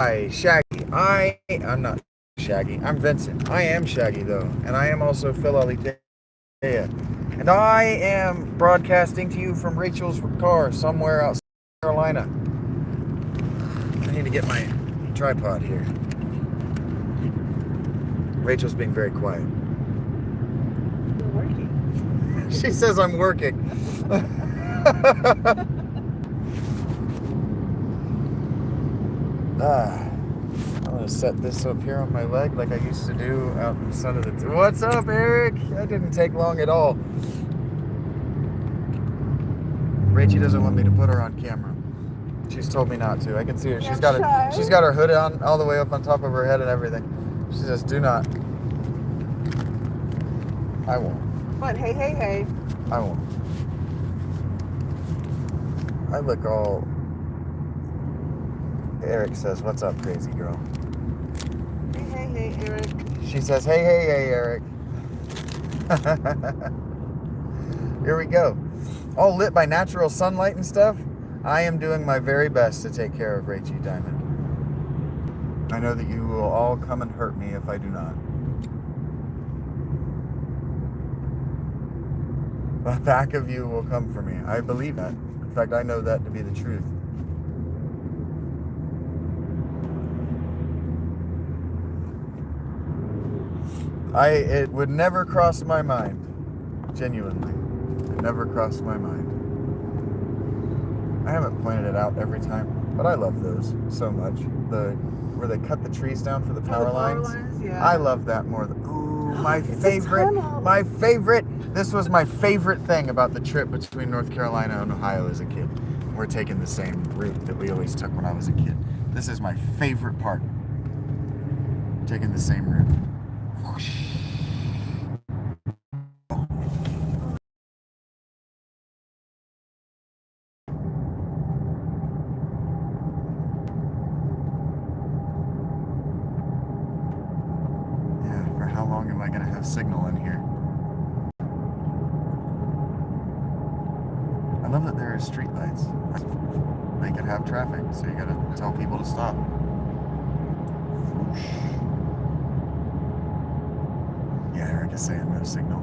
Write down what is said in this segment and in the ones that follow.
Hi, Shaggy. I'm not Shaggy. I'm Vincent. I am Shaggy though, and I am also Phil Alitea. And I am broadcasting to you from Rachel's car somewhere outside Carolina. I need to get my tripod here. Rachel's being very quiet. You're working. She says I'm working. I'm gonna set this up here on my leg like I used to do out in the sun of the. What's up, Eric? That didn't take long at all. Rachie doesn't want me to put her on camera. She's told me not to. I can see her. She's got her hood on all the way up on top of her head and everything. She says, "Do not." I won't. But hey. I won't. I look all. Eric says, "What's up, crazy girl?" Hey, Eric. She says, hey, Eric. Here we go. All lit by natural sunlight and stuff. I am doing my very best to take care of Rachie Diamond. I know that you will all come and hurt me if I do not. The back of you will come for me. I believe that. In fact, I know that to be the truth. It would never cross my mind. Genuinely. It never crossed my mind. I haven't pointed it out every time, but I love those so much. Where they cut the trees down for the power lines. Yeah. I love that more than my favorite. This was my favorite thing about the trip between North Carolina and Ohio as a kid. We're taking the same route that we always took when I was a kid. This is my favorite part. Taking the same route. Whoosh. How long am I going to have signal in here? I love that there are street lights. They could have traffic, so you got to tell people to stop. Whoosh. Yeah, Eric is saying no signal.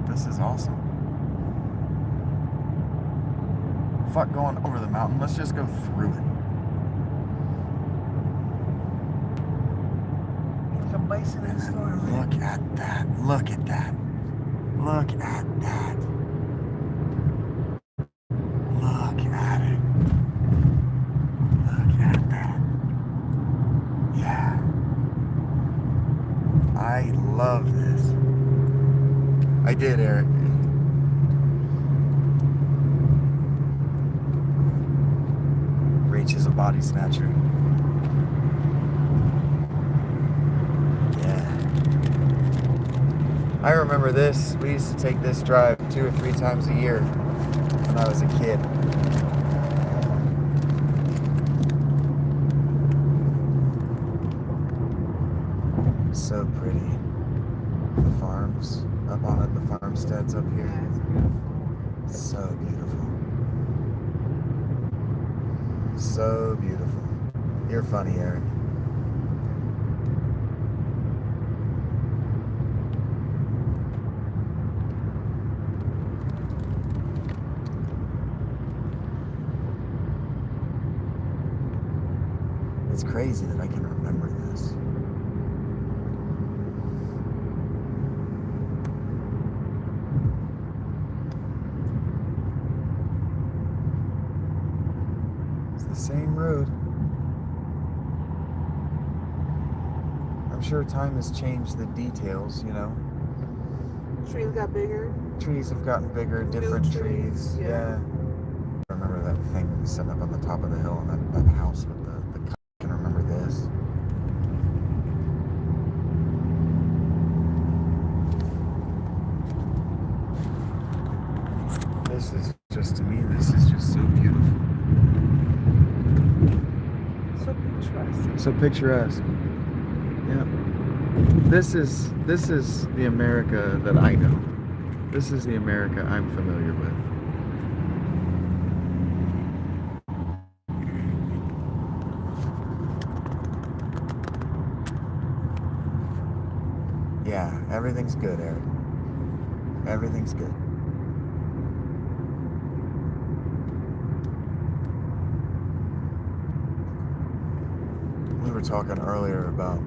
This is awesome. Fuck going over the mountain. Let's just go through it. Look at that. Look at that. Look at that. Look at it. Look at that. Yeah. I love this. I did, Eric. Rach is a body snatcher. Yeah. I remember this. We used to take this drive 2 or 3 times a year when I was a kid. So pretty. The farms up on it, the farmsteads up here. So beautiful. So beautiful. You're funny, Eric. It's crazy that I can remember this. The same road. I'm sure time has changed the details, you know. Trees got bigger. Trees have gotten bigger, different trees. Yeah. I remember that thing sitting up on the top of the hill and that house with the I can remember this. This is just, to me, this is just so beautiful. So picturesque. So picturesque. Yeah. This is the America that I know. This is the America I'm familiar with. Yeah, everything's good, Eric. Everything's good. We were talking earlier about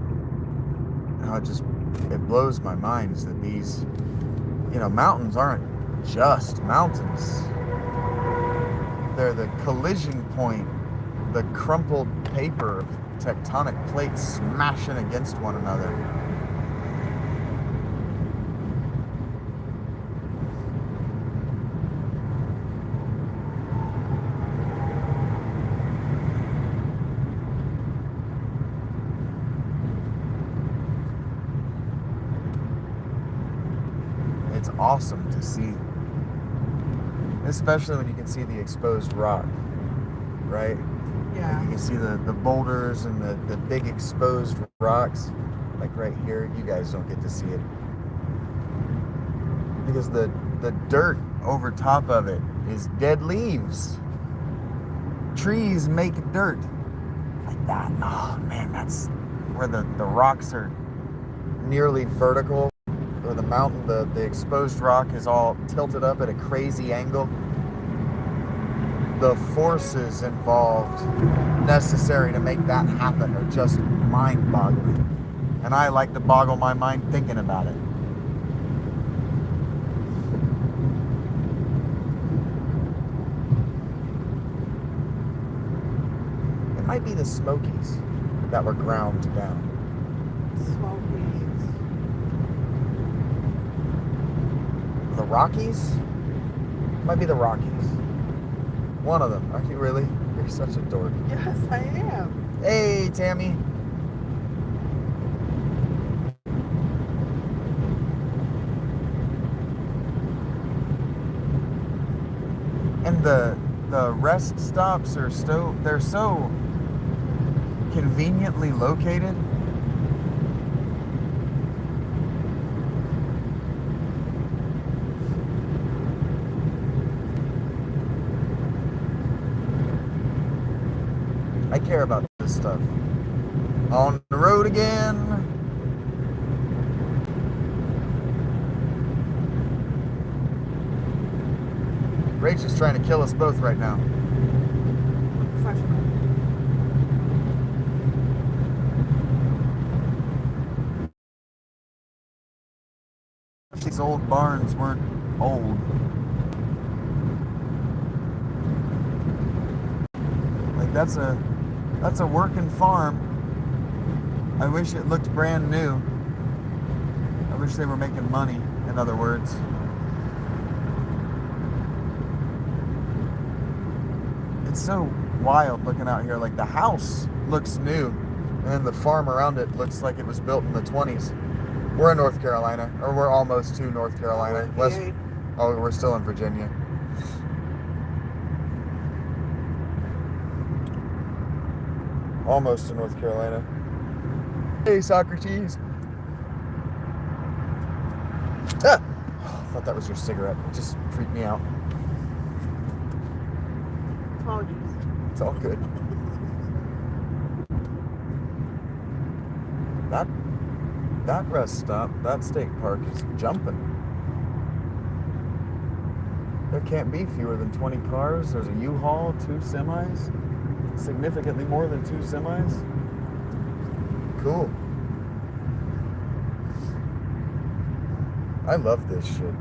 how it blows my mind is that these, mountains aren't just mountains. They're the collision point, the crumpled paper of tectonic plates smashing against one another. It's awesome to see, especially when you can see the exposed rock, right? Yeah. Like you can see the boulders and the big exposed rocks, like right here. You guys don't get to see it because the dirt over top of it is dead leaves. Trees make dirt like that. Oh man, that's where the rocks are nearly vertical. Or the mountain, the exposed rock is all tilted up at a crazy angle. The forces involved necessary to make that happen are just mind-boggling. And I like to boggle my mind thinking about it. It might be the Smokies that were ground down. Smokies. The Rockies? Might be the Rockies. One of them. Are you really? You're such a dork. Yes, I am. Hey, Tammy. And the rest stops are they're so conveniently located. I care about this stuff. On the road again. Rach is trying to kill us both right now. Professional. These old barns weren't old. Like that's a working farm. I wish it looked brand new. I wish they were making money, in other words. It's so wild looking out here. Like the house looks new and the farm around it looks like it was built in the 20s. We're in North Carolina, or we're almost to North Carolina. We're still in Virginia. Almost to North Carolina. Hey, Socrates. Ah! I thought that was your cigarette. It just freaked me out. Apologies. It's all good. That rest stop, that state park is jumping. There can't be fewer than 20 cars. There's a U-Haul, 2 semis. Significantly more than 2 semis. Cool. I love this shit.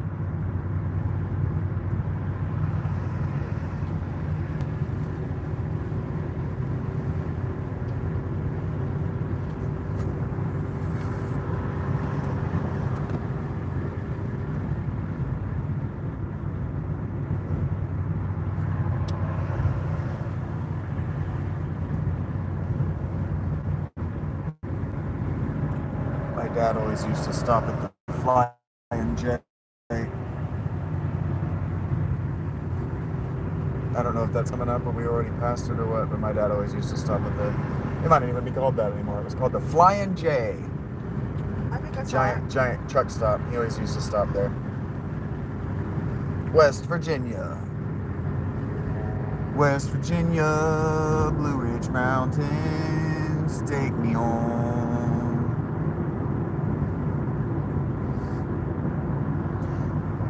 My dad always used to stop at the Flying J. I don't know if that's coming up or we already passed it or what, but my dad always used to stop at the, it might not even be called that anymore. It was called the Flying J. I think that's Giant truck stop. He always used to stop there. West Virginia. West Virginia, Blue Ridge Mountains, take me home.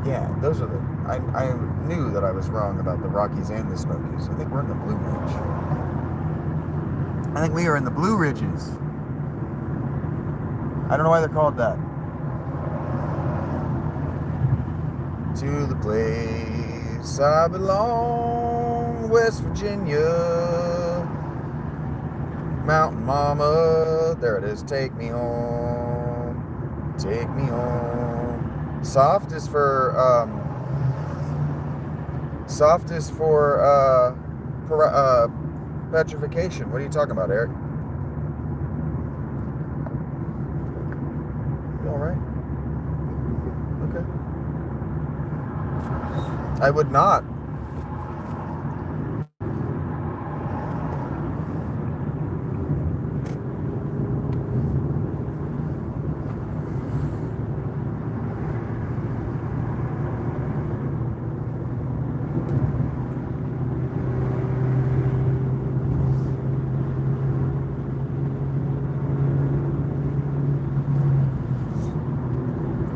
Yeah, those are the, I knew that I was wrong about the Rockies and the Smokies. I think we're in the Blue Ridge. I think we are in the Blue Ridges. I don't know why they're called that. To the place I belong, West Virginia, Mountain Mama, there it is, take me home, take me home. Soft is for petrification. What are you talking about, Eric? You all right? Okay. I would not.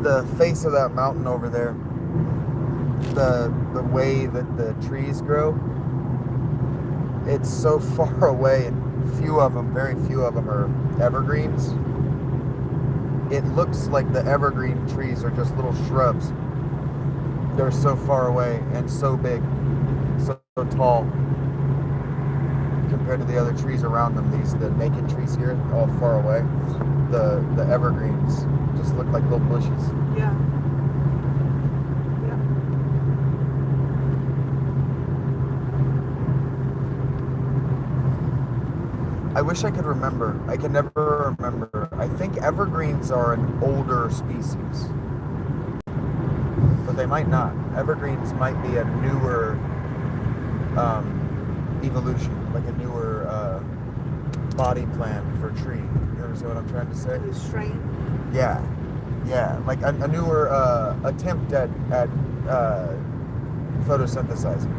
The face of that mountain over there, the way that the trees grow, it's so far away, and very few of them are evergreens. It looks like the evergreen trees are just little shrubs. They're so far away and so big, so tall compared to the other trees around them. The naked trees here, all far away. The evergreens just look like little bushes. Yeah. Yeah. I wish I could remember. I can never remember. I think evergreens are an older species, but they might not. Evergreens might be a newer evolution, like a newer body plan for tree. You understand what I'm trying to say? Strain. Yeah, like a newer attempt at photosynthesizing.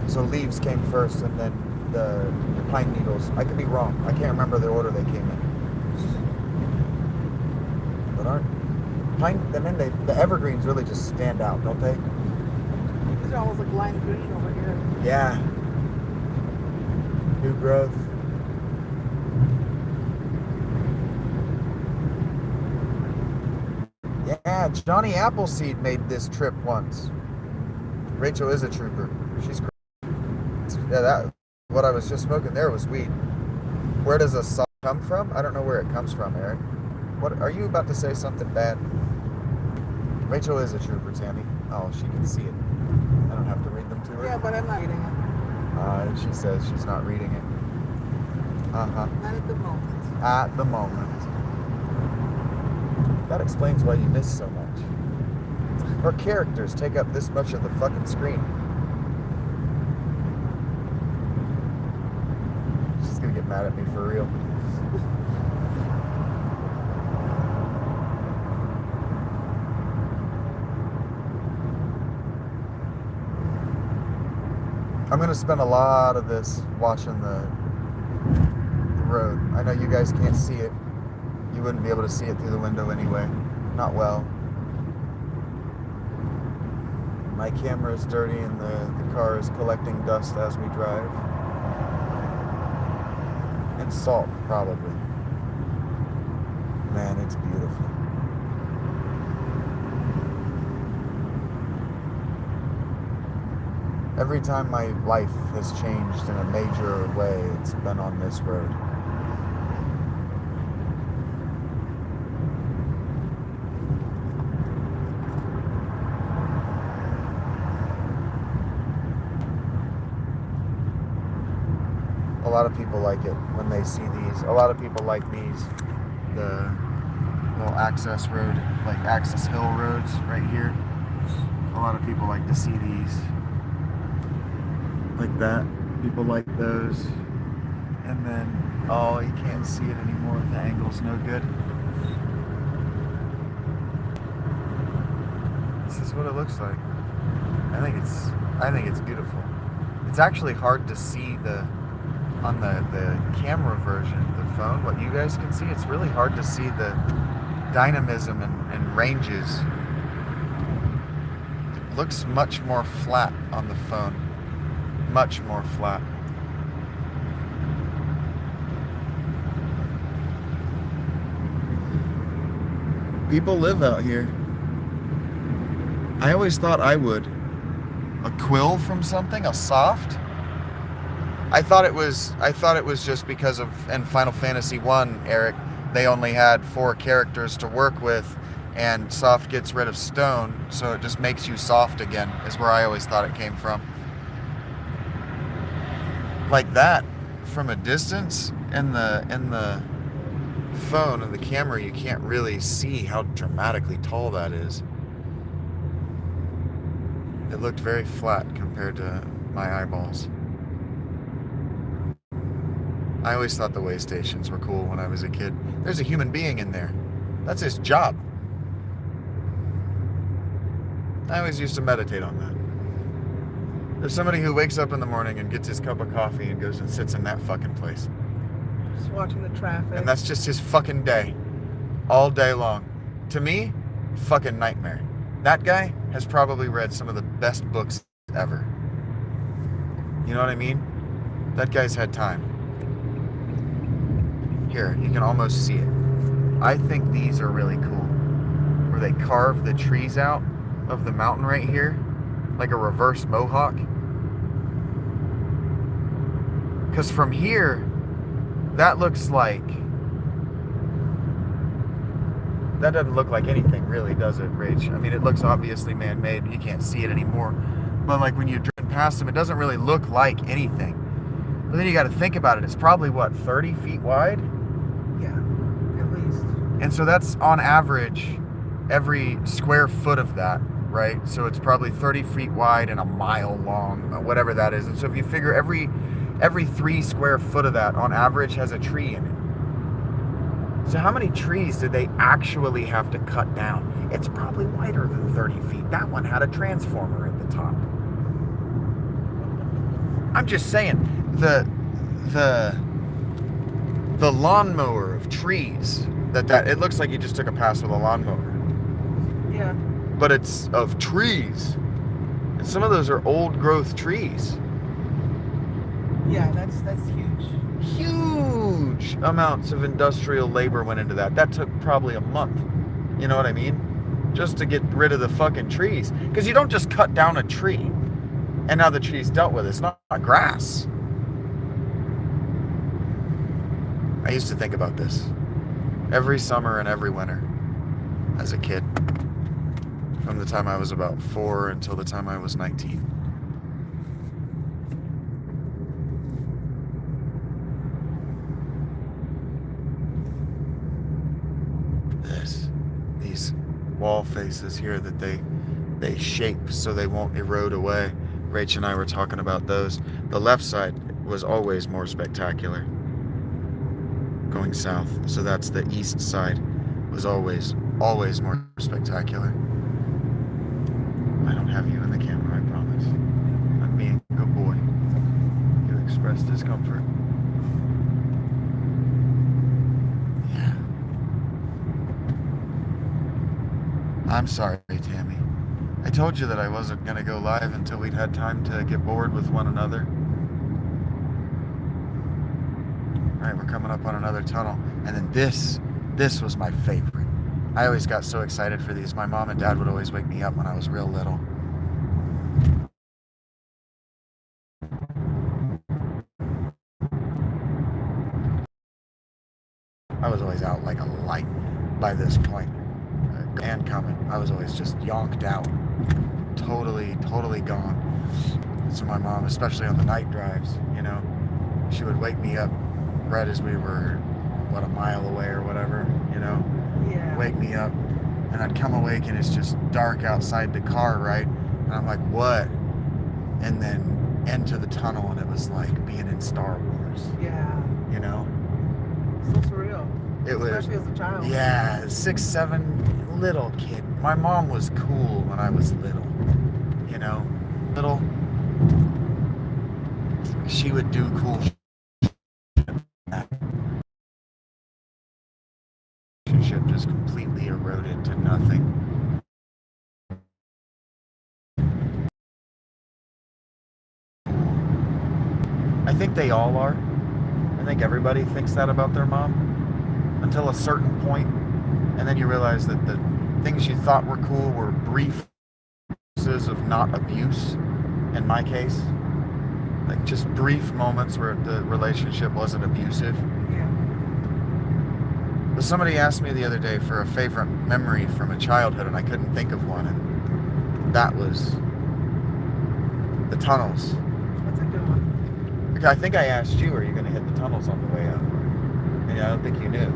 So leaves came first, and then the pine needles. I could be wrong. I can't remember the order they came in. But aren't pine? And then the evergreens really just stand out, don't they? These are almost like lime green over here. Yeah. New growth. Yeah, Johnny Appleseed made this trip once. Rachel is a trooper. She's crazy. Yeah, what I was just smoking there was weed. Where does a salt come from? I don't know where it comes from, Eric. What are you about to say? Something bad? Rachel is a trooper, Tammy. Oh, she can see it. I don't have to read them to her. Yeah, but I'm not reading it. She says she's not reading it. Not at the moment. At the moment. That explains why you miss so much. Her characters take up this much of the fucking screen. She's gonna get mad at me for real. I'm gonna spend a lot of this watching the road. I know you guys can't see it. You wouldn't be able to see it through the window anyway. Not well. My camera is dirty and the car is collecting dust as we drive. And salt, probably. Man, it's beautiful. Every time my life has changed in a major way, it's been on this road. A lot of people like it when they see these. A lot of people like these, the little access road, like access hill roads right here. A lot of people like to see these. like that. People like those. And then, oh, you can't see it anymore. The angle's no good. This is what it looks like. I think it's beautiful. It's actually hard to see on the camera version of the phone, what you guys can see. It's really hard to see the dynamism and ranges. It looks much more flat on the phone. Much more flat. People live out here. I always thought I would. A quill from something, a soft. I thought it was just because of in Final Fantasy 1, Eric, they only had 4 characters to work with, and soft gets rid of stone, so it just makes you soft again, is where I always thought it came from. Like that, from a distance, in the phone and the camera, you can't really see how dramatically tall that is. It looked very flat compared to my eyeballs. I always thought the way stations were cool when I was a kid. There's a human being in there. That's his job. I always used to meditate on that. There's somebody who wakes up in the morning and gets his cup of coffee and goes and sits in that fucking place. Just watching the traffic. And that's just his fucking day. All day long. To me, fucking nightmare. That guy has probably read some of the best books ever. You know what I mean? That guy's had time. Here, you can almost see it. I think these are really cool. Where they carve the trees out of the mountain right here, like a reverse mohawk. Because from here, that looks like... That doesn't look like anything really, does it, Rach? I mean, it looks obviously man-made. You can't see it anymore. But like when you're driving past them, it doesn't really look like anything. But then you got to think about it. It's probably, what, 30 feet wide? Yeah, at least. And so that's on average every square foot of that, right? So it's probably 30 feet wide and a mile long, whatever that is. And so if you figure every 3 square foot of that on average has a tree in it. So how many trees did they actually have to cut down? It's probably wider than 30 feet. That one had a transformer at the top. I'm just saying, the lawnmower of trees, that it looks like you just took a pass with a lawnmower. Yeah. But it's of trees. And some of those are old growth trees. Yeah, that's huge. Huge amounts of industrial labor went into that. That took probably a month. You know what I mean? Just to get rid of the fucking trees. Because you don't just cut down a tree and now the tree's dealt with. It's not grass. I used to think about this every summer and every winter as a kid. From the time I was about 4 until the time I was 19. These wall faces here that they shape so they won't erode away. Rach and I were talking about those. The left side was always more spectacular. Going south. So that's the east side was always more spectacular. I don't have you in the camera, I promise. I'm being a good boy. You express discomfort. Yeah. I'm sorry, Tammy. I told you that I wasn't going to go live until we'd had time to get bored with one another. Alright, we're coming up on another tunnel. And then this was my favorite. I always got so excited for these. My mom and dad would always wake me up when I was real little. I was always out like a light by this point. And coming. I was always just yonked out. Totally gone. So my mom, especially on the night drives, you know, she would wake me up right as we were, what, a mile away or whatever, you know? Yeah. Wake me up. And I'd come awake and it's just dark outside the car, right? And I'm like, what? And then into the tunnel, and it was like being in Star Wars. Yeah. You know? So surreal. It was. Especially as a child. Yeah, 6, 7, little kid. My mom was cool when I was little. You know? Little. She would do cool shit. Relationship just completely eroded to nothing. I think they all are. I think everybody thinks that about their mom until a certain point, and then you realize that the things you thought were cool were brief of not abuse. In my case, like just brief moments where the relationship wasn't abusive. Yeah. But somebody asked me the other day for a favorite memory from a childhood, and I couldn't think of one, and that was the tunnels. That's a good one. I think I asked you, are you going to hit the tunnels on the way out? And I don't think you knew.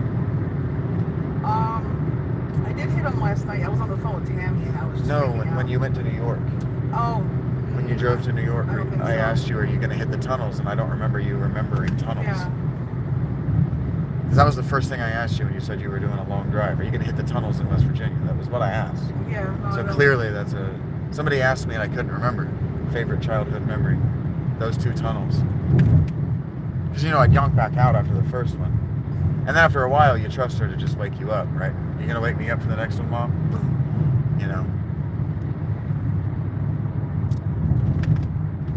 I did hit them last night. I was on the phone with Tammy, and I was just when you went to New York. Oh. When you drove to New York, I asked you, are you going to hit the tunnels? And I don't remember you remembering tunnels. Yeah. Because that was the first thing I asked you when you said you were doing a long drive. Are you going to hit the tunnels in West Virginia? That was what I asked. Yeah. No, So clearly that's somebody asked me and I couldn't remember. Favorite childhood memory. Those 2 tunnels. Because, I'd yonk back out after the first one. And then after a while, you trust her to just wake you up, right? Are you going to wake me up for the next one, Mom?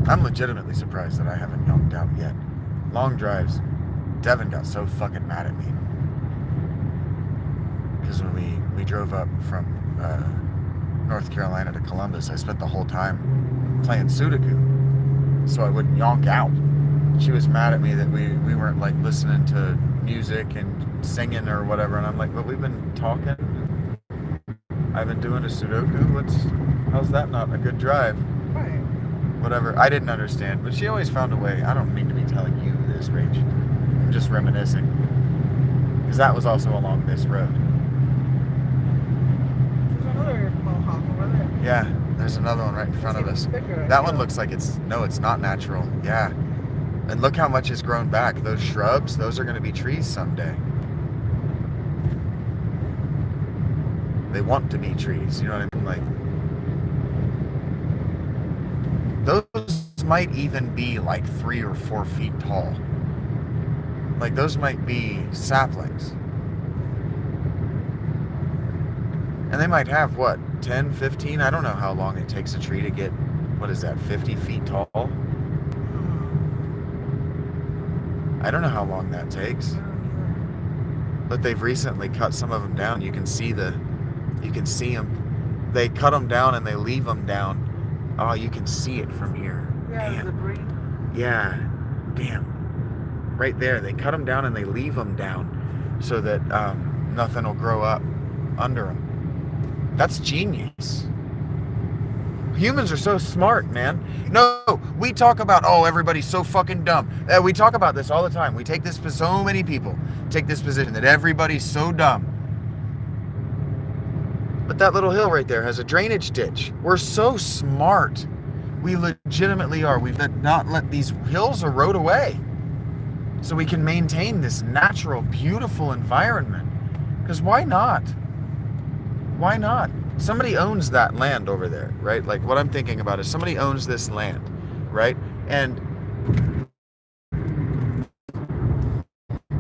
I'm legitimately surprised that I haven't yonked out yet. Long drives. Devin got so fucking mad at me. Because when we drove up from North Carolina to Columbus, I spent the whole time playing Sudoku. So I wouldn't yonk out. She was mad at me that we weren't like listening to music and singing or whatever. And I'm like, but we've been talking. I've been doing a Sudoku. How's that not a good drive? Right. Whatever. I didn't understand, but she always found a way. I don't mean to be telling you this, Rach. I'm just reminiscing. Because that was also along this road. There's another mohawk over there. Yeah, there's another one right in front of us. That one looks like it's not natural. Yeah. And look how much has grown back. Those shrubs, those are going to be trees someday. They want to be trees. You know what I mean? Like, those might even be like 3 or 4 feet tall. Like, those might be saplings. And they might have, 10, 15? I don't know how long it takes a tree to get, 50 feet tall? I don't know how long that takes. But they've recently cut some of them down. You can see them. They cut them down and they leave them down. Oh, you can see it from here. Yeah, Damn. debris. Yeah. Damn. Right there. They cut them down and they leave them down so that nothing will grow up under them. That's genius. Humans are so smart, man. No, we talk about, everybody's so fucking dumb. We talk about this all the time. We take this, so many people take this position that everybody's so dumb. But that little hill right there has a drainage ditch. We're so smart. We legitimately are. We've not let these hills erode away so we can maintain this natural, beautiful environment. Because why not? Why not? Somebody owns that land over there, right? Like, what I'm thinking about is somebody owns this land, right? And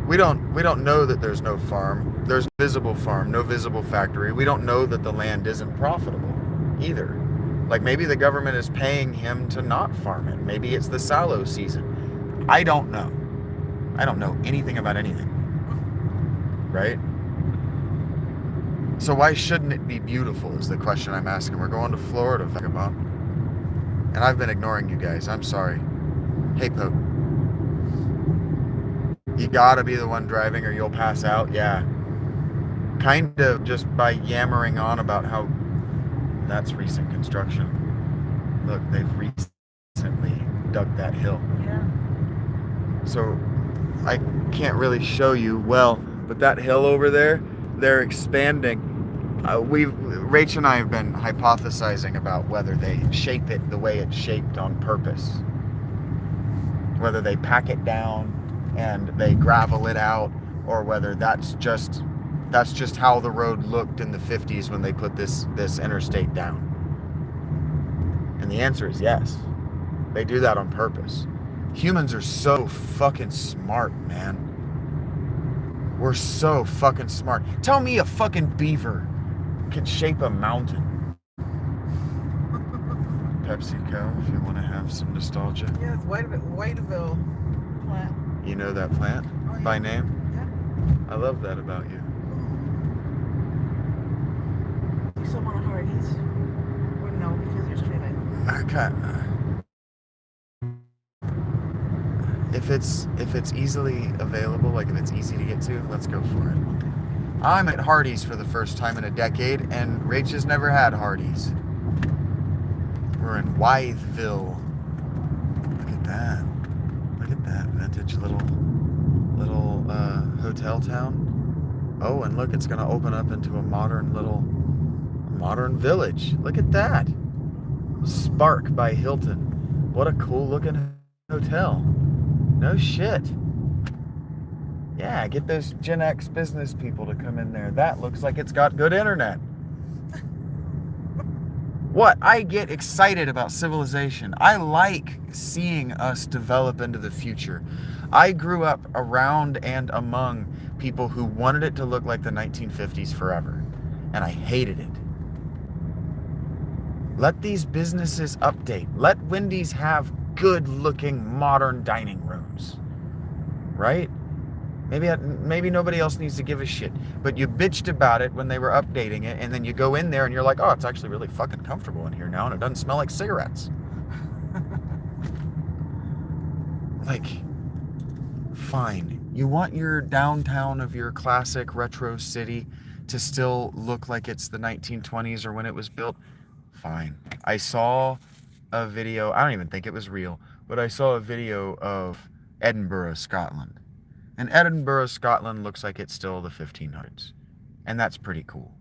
we don't know that there's no farm. There's visible farm, no visible factory. We don't know that the land isn't profitable either. Like, maybe the government is paying him to not farm it. Maybe it's the sallow season. I don't know. I don't know anything about anything, right? So why shouldn't it be beautiful is the question I'm asking. We're going to Florida, vagabond. And I've been ignoring you guys. I'm sorry. Hey, Pope. You gotta be the one driving or you'll pass out. Yeah. Kind of just by yammering on about how that's recent construction. Look, they've recently dug that hill. Yeah. So I can't really show you well, but that hill over there, they're expanding. Rach and I have been hypothesizing about whether they shape it the way it's shaped on purpose. whether they pack it down and they gravel it out, or whether that's just how the road looked in the 50s when they put this interstate down. And the answer is yes. They do that on purpose. Humans are so fucking smart, man. We're so fucking smart. Tell me a fucking beaver can shape a mountain. PepsiCo, if you want to have some nostalgia. Yeah, it's Whiteville plant. You know that plant by name? Yeah. I love that about you. You still want a Hardee's? Or no, because you're straight in. Okay. If it's easily available, like if it's easy to get to, let's go for it. I'm at Hardee's for the first time in a decade, and Rach has never had Hardee's. We're in Wytheville. Look at that. Look at that vintage little hotel town. Oh, and look, it's gonna open up into a modern village. Look at that. Spark by Hilton. What a cool looking hotel. No shit. Yeah, get those Gen X business people to come in there. That looks like it's got good internet. What? I get excited about civilization. I like seeing us develop into the future. I grew up around and among people who wanted it to look like the 1950s forever, and I hated it. Let these businesses update. Let Wendy's have good-looking modern dining rooms, right? Maybe nobody else needs to give a shit, but you bitched about it when they were updating it, and then you go in there and you're like, oh, it's actually really fucking comfortable in here now, and it doesn't smell like cigarettes. Like, fine. You want your downtown of your classic retro city to still look like it's the 1920s or when it was built? Fine. I saw a video, I don't even think it was real, but I saw a video of Edinburgh, Scotland. And Edinburgh, Scotland looks like it's still the 1500s. And that's pretty cool.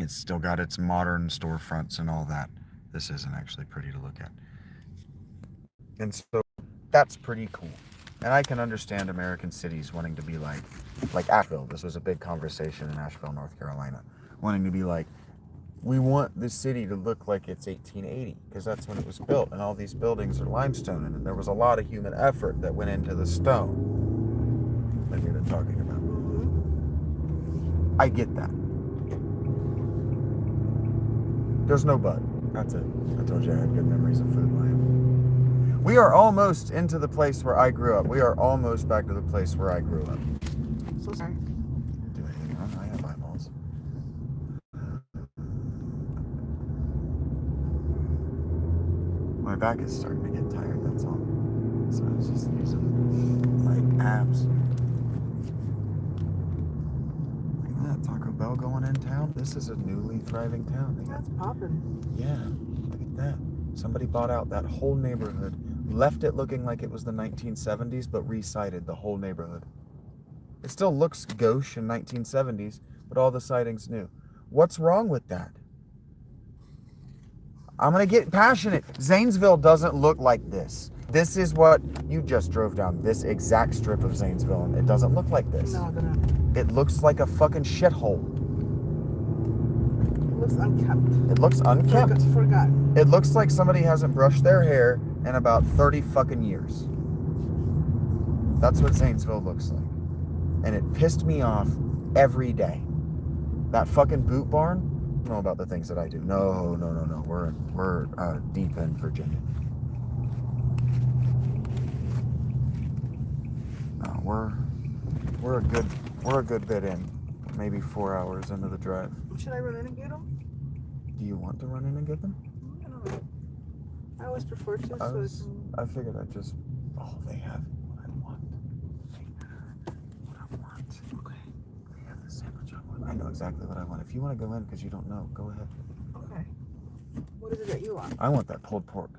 It's still got its modern storefronts and all that. This isn't actually pretty to look at. And so that's pretty cool. And I can understand American cities wanting to be like Asheville. This was a big conversation in Asheville, North Carolina. Wanting to be like, we want the city to look like it's 1880 because that's when it was built, and all these buildings are limestone, and there was a lot of human effort that went into the stone that we were talking about. I get that. There's no but. That's it. I told you I had good memories of Food Lion. We are almost into the place where I grew up. We are almost back to the place where I grew up. So sorry. Do anything wrong? I have eyeballs. My back is starting to get tired, that's all. So I was just using my abs. Look at that, Taco Bell going in town. This is a newly thriving town. That's popping. Yeah, look at that. Somebody bought out that whole neighborhood, left it looking like it was the 1970s, but re-sided the whole neighborhood. It still looks gauche in 1970s, but all the siding's new. What's wrong with that? I'm going to get passionate. Zanesville doesn't look like this. This is what you just drove down, this exact strip of Zanesville, and it doesn't look like this. No, it doesn't. It looks like a fucking shithole. It looks unkempt. It looks unkempt. Forgotten. It looks like somebody hasn't brushed their hair in about 30 fucking years. That's what Zanesville looks like. And it pissed me off every day. That fucking Boot Barn, I don't know about the things that I do. No. We're deep in Virginia. No, we're a good bit in. Maybe 4 hours into the drive. Should I run in and get them? Do you want to run in and get them? I don't know. I always prefer to. I figured I'd just. Oh, they have what I want. Okay. They have the sandwich I want. I know exactly what I want. If you want to go in because you don't know, go ahead. Okay. What is it that you want? I want that pulled pork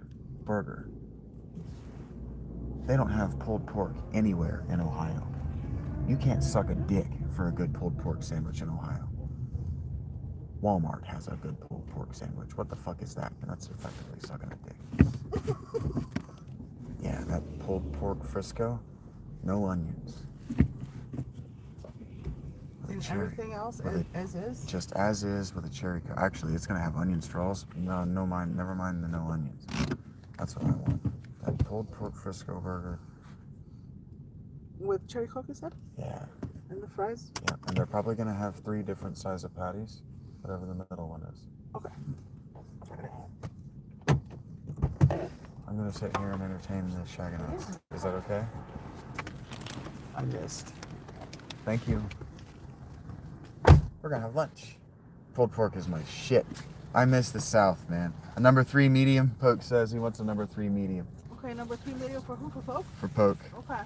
burger. They don't have pulled pork anywhere in Ohio. You can't suck a dick for a good pulled pork sandwich in Ohio. Walmart has a good pulled pork sandwich. What the fuck is that? And that's effectively sucking a dick. Yeah, that pulled pork Frisco, no onions. And everything else as is? Just as is with a cherry. Actually, it's gonna have onion straws. No, never mind the no onions. That's what I want. That pulled pork Frisco burger. With cherry coke, you said? Yeah. And the fries? Yeah, and they're probably gonna have 3 different size of patties, whatever the middle one is. Okay. I'm gonna sit here and entertain the Shagonauts. Is that okay? I just. Thank you. We're gonna have lunch. Pulled pork is my shit. I miss the South, man. A number 3 medium. Poke says he wants a number 3 medium. Okay, number 3 medium for who? For Poke? For Poke. Okay.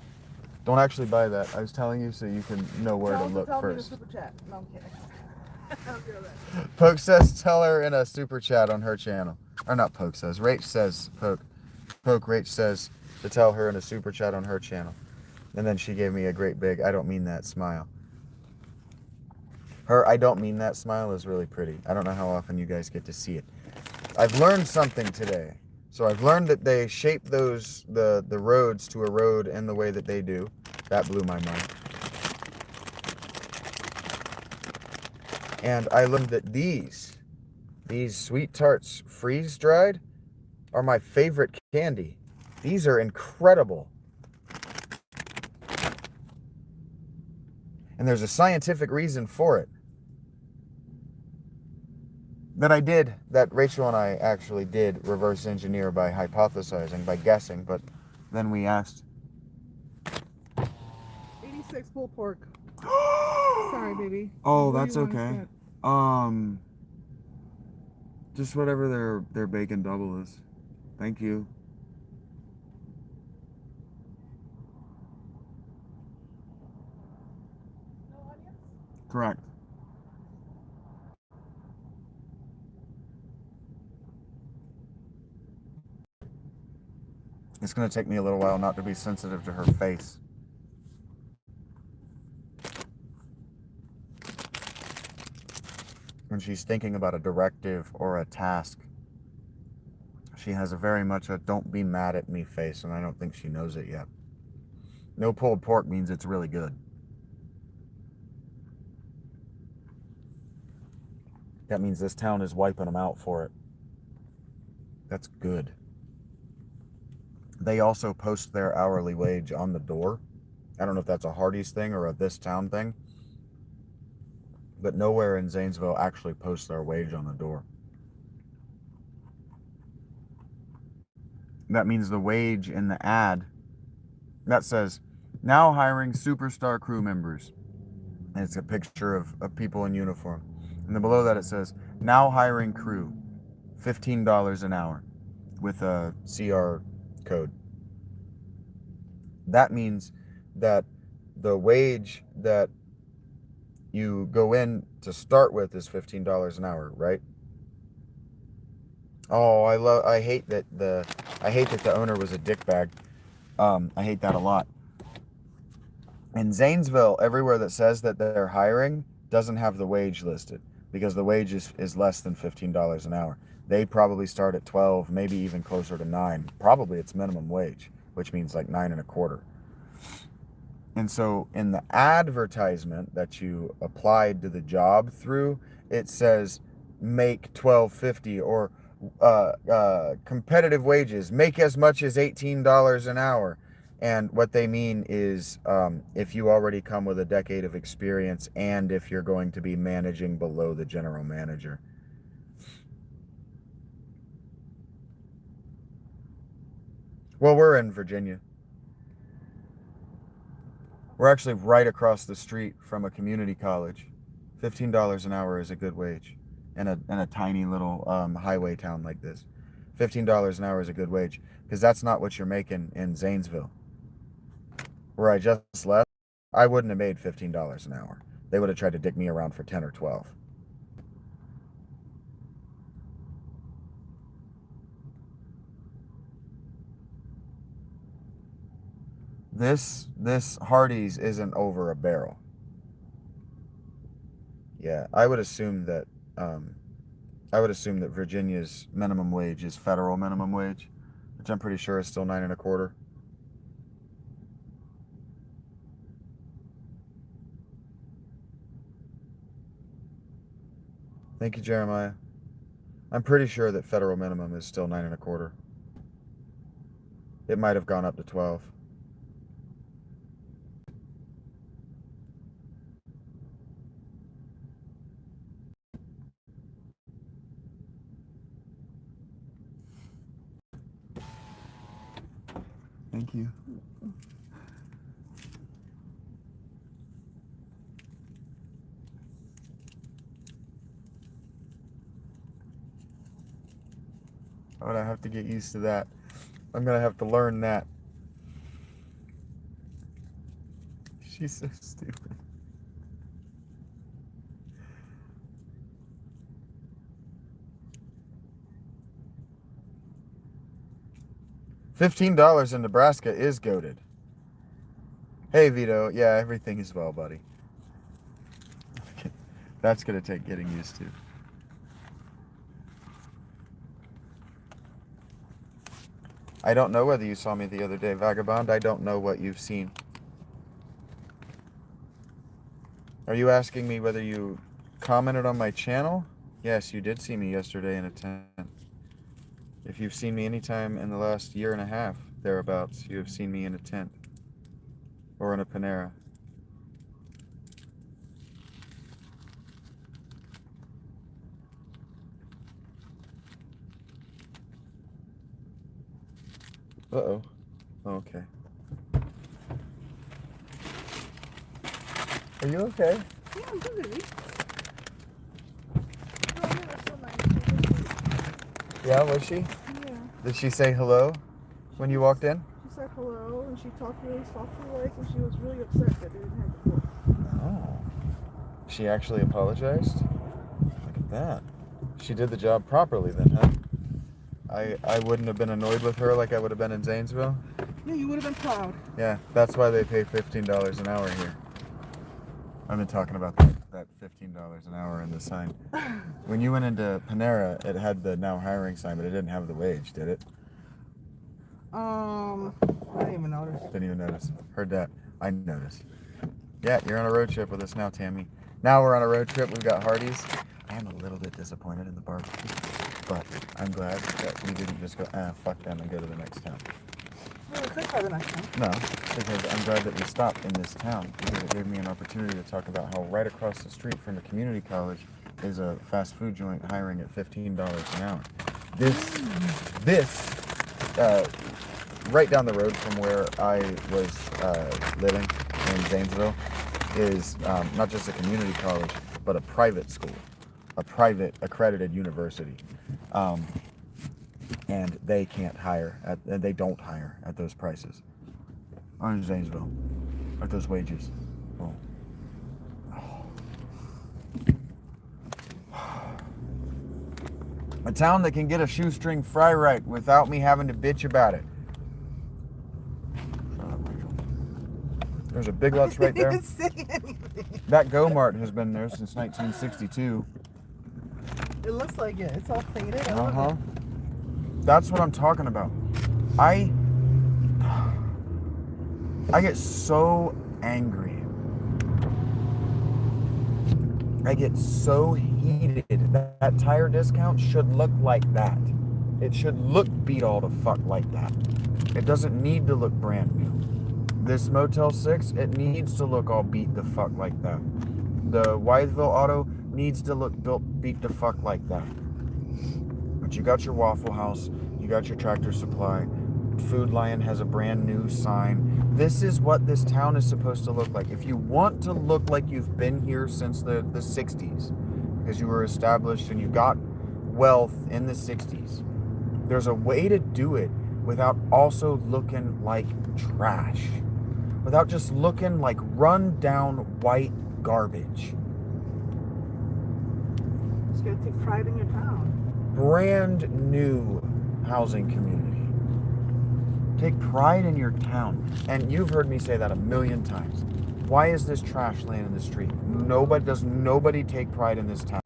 Don't actually buy that. I was telling you so you can know where to look first. Me to super chat. No, I'm kidding. I'll do that. Poke says tell her in a super chat on her channel. Or not Poke says. Rach says Poke. Rach says to tell her in a super chat on her channel. And then she gave me a great big I don't mean that smile. Her I don't mean that smile is really pretty. I don't know how often you guys get to see it. I've learned something today. So I've learned that they shape the roads to a road in the way that they do. That blew my mind. And I learned that these sweet tarts freeze dried are my favorite candy. These are incredible. And there's a scientific reason for it. That Rachel and I actually did reverse engineer by hypothesizing, by guessing, but then we asked. 86 pulled pork. Sorry, baby. Oh, that's okay. Just whatever their bacon double is. Thank you. No onions? Correct. It's going to take me a little while not to be sensitive to her face. When she's thinking about a directive or a task, she has a very much a don't be mad at me face, and I don't think she knows it yet. No pulled pork means it's really good. That means this town is wiping them out for it. That's good. They also post their hourly wage on the door. I don't know if that's a Hardee's thing or a this town thing, but nowhere in Zanesville actually posts their wage on the door. That means the wage in the ad that says, now hiring superstar crew members. And it's a picture of people in uniform. And then below that it says, now hiring crew, $15 an hour with a CR code. That means that the wage that you go in to start with is $15 an hour, right? Oh, I hate that the owner was a dickbag. I hate that a lot. In Zanesville, everywhere that says that they're hiring doesn't have the wage listed because the wage is less than $15 an hour. They probably start at 12, maybe even closer to 9. Probably it's minimum wage, which means like 9 1/4. And so in the advertisement that you applied to the job through, it says make $12.50 or competitive wages, make as much as $18 an hour. And what they mean is if you already come with a decade of experience and if you're going to be managing below the general manager. Well, we're in Virginia. We're actually right across the street from a community college. $15 an hour is a good wage in a tiny little highway town like this. $15 an hour is a good wage because that's not what you're making in Zanesville. Where I just left, I wouldn't have made $15 an hour. They would have tried to dick me around for 10 or 12. This Hardee's isn't over a barrel. Yeah, I would assume that Virginia's minimum wage is federal minimum wage, which I'm pretty sure is still 9 1/4. Thank you, Jeremiah. I'm pretty sure that federal minimum is still 9 1/4. It might have gone up to 12. Thank you. I'm gonna have to get used to that. I'm gonna have to learn that. She's so stupid. $15 in Nebraska is goated. Hey Vito, yeah, everything is well, buddy. That's gonna take getting used to. I don't know whether you saw me the other day, Vagabond. I don't know what you've seen. Are you asking me whether you commented on my channel? Yes, you did see me yesterday in a tent. If you've seen me anytime in the last year and a half, thereabouts, you have seen me in a tent. Or in a Panera. Uh-oh. Oh, okay. Are you okay? Yeah, I'm good. Yeah, was she? Yeah. Did she say hello when you walked in? She said hello, and she talked really softly, like, and she was really upset that they didn't have the book. Oh. She actually apologized? Look at that. She did the job properly then, huh? I wouldn't have been annoyed with her like I would have been in Zanesville. Yeah, you would have been proud. Yeah, that's why they pay $15 an hour here. I've been talking about that $15 an hour in the sign. When you went into Panera, it had the now hiring sign, but it didn't have the wage, did it? I didn't even notice. Didn't even notice. Heard that. I noticed. Yeah, you're on a road trip with us now, Tammy. Now we're on a road trip. We've got Hardee's. I am a little bit disappointed in the barbecue, but I'm glad that we didn't just go, fuck them and go to the next town. Well, we could try the next time. No, because I'm glad that we stopped in this town because it gave me an opportunity to talk about how right across the street from the community college is a fast food joint hiring at $15 an hour. This, right down the road from where I was living in Zanesville is not just a community college, but a private school, a private accredited university. And they can't hire they don't hire at those prices. In Zanesville, at those wages. Oh. A town that can get a shoestring fry right without me having to bitch about it. Shut up, Rachel. There's a Big Lots right there. That Go-Mart has been there since 1962. It looks like it. It's all faded. Uh-huh. That's what I'm talking about. I get so angry. I get so heated. That tire discount should look like that. It should look beat all the fuck like that. It doesn't need to look brand new. This Motel 6, it needs to look all beat the fuck like that. The Wytheville Auto needs to look beat the fuck like that. But you got your Waffle House, you got your Tractor Supply, Food Lion has a brand new sign. This is what this town is supposed to look like. If you want to look like you've been here since the 60s, because you were established and you got wealth in the 60s, there's a way to do it without also looking like trash. Without just looking like run down white garbage. Just gotta take pride in your town. Brand new housing community. Take pride in your town. And you've heard me say that a million times. Why is this trash laying in the street? Nobody take pride in this town?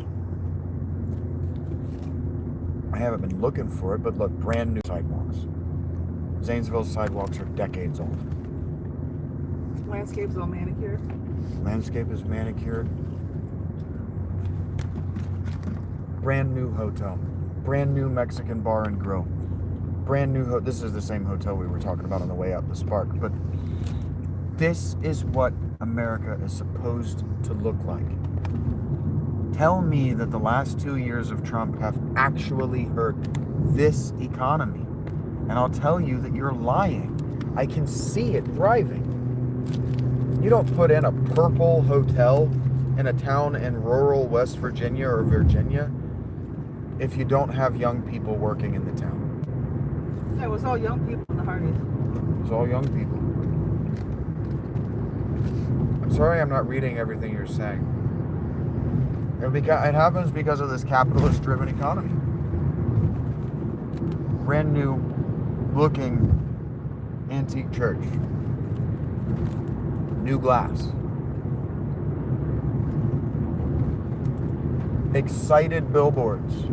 I haven't been looking for it, but look, brand new sidewalks. Zanesville's sidewalks are decades old. Landscape's all manicured. Landscape is manicured. Brand new hotel. Brand new Mexican bar and grill. Brand new this is the same hotel we were talking about on the way out the Spark. But this is what America is supposed to look like. Tell me that the last 2 years of Trump have actually hurt this economy. And I'll tell you that you're lying. I can see it thriving. You don't put in a purple hotel in a town in rural West Virginia or Virginia if you don't have young people working in the town. Yeah, it was all young people in the Hardys. It was all young people. I'm sorry I'm not reading everything you're saying. It happens because of this capitalist-driven economy. Brand new looking antique church. New glass. Excited billboards.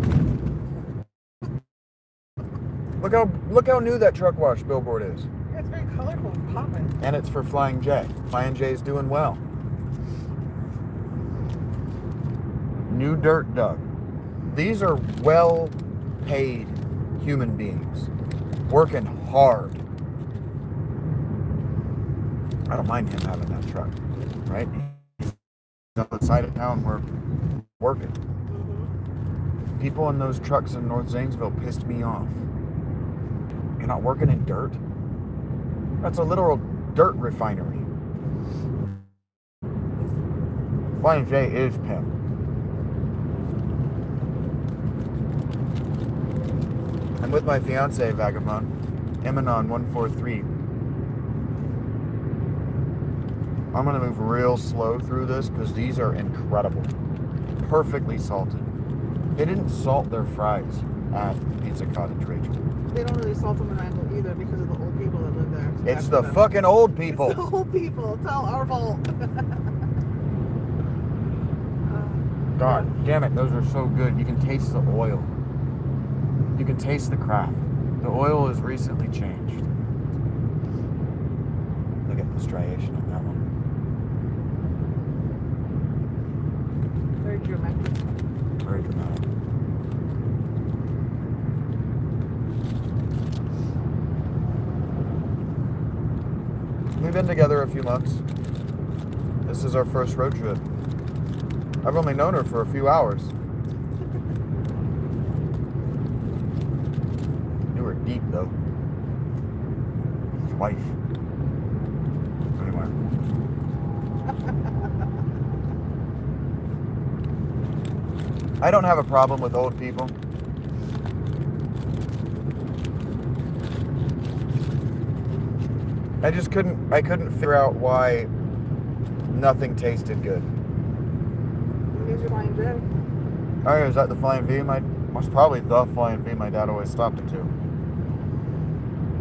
Look how new that truck wash billboard is. Yeah, it's very colorful and popping. And it's for Flying J. Flying J is doing well. New dirt dug. These are well-paid human beings working hard. I don't mind him having that truck, right? He's on the side of town working. People in those trucks in North Zanesville pissed me off. You're not working in dirt? That's a literal dirt refinery. Flying J is pimp. I'm with my fiance, Vagabond, Emanon143. I'm gonna move real slow through this because these are incredible. Perfectly salted. They didn't salt their fries at Pizza Cottage, Rachel. They don't really salt them in Randall either because of the old people that live there. So It's the fucking old people. It's the old people. It's all our fault. God damn it, those are so good. You can taste the oil. You can taste the craft. The oil has recently changed. Look at the striation on that one. Very dramatic. Very dramatic. We've been together a few months. This is our first road trip. I've only known her for a few hours. Knew her deep though. Twice. Anyway. I don't have a problem with old people. I couldn't figure out why nothing tasted good. Here's your Flying J. Oh, is that the Flying V? That's probably the Flying V my dad always stopped into.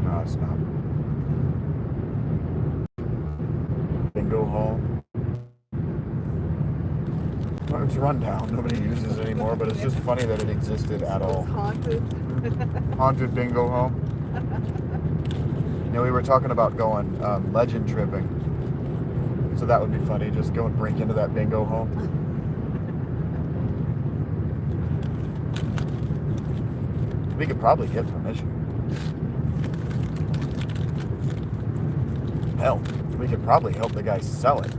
No, it's not. Bingo hall. Well, it's run down. Nobody uses it anymore, but it's just funny that it existed at all. It's haunted. Haunted bingo hall. You know, we were talking about going legend tripping. So that would be funny. Just go and break into that bingo hall. We could probably get permission. Hell, we could probably help the guy sell it.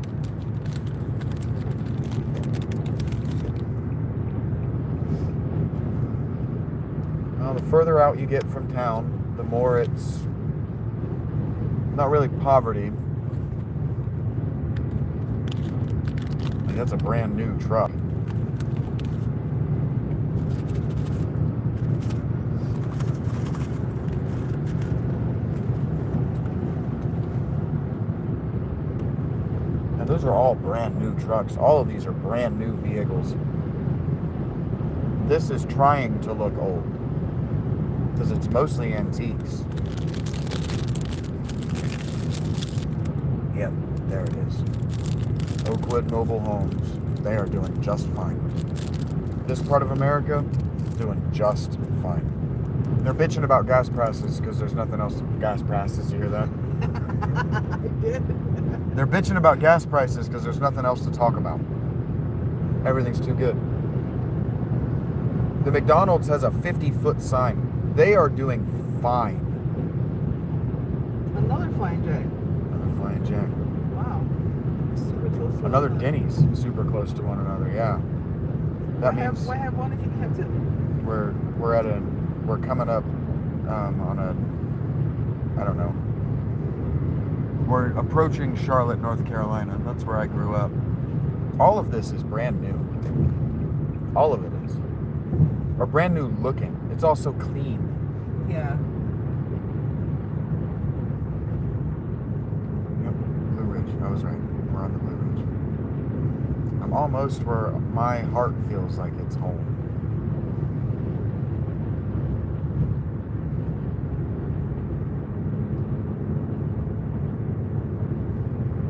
Well, the further out you get from town, the more it's not really poverty. I mean, that's a brand new truck. Now, those are all brand new trucks. All of these are brand new vehicles. This is trying to look old because it's mostly antiques. Yep, there it is. Oakwood Mobile Homes. They are doing just fine. This part of America is doing just fine. They're bitching about gas prices because there's nothing else. Gas prices, you hear that? I did. They're bitching about gas prices because there's nothing else to talk about. Everything's too good. The McDonald's has a 50-foot sign. They are doing fine. Another flying J. Another flying J. Wow. Super close to Another one another. Denny's, super close to one another. Yeah. That means Why have one if you can have two? we're coming up on a, I don't know. We're approaching Charlotte, North Carolina. That's where I grew up. All of this is brand new. All of it is. Or brand new looking. It's all so clean. Yeah. Yep, Blue Ridge. I was right. We're on the Blue Ridge. I'm almost where my heart feels like it's home.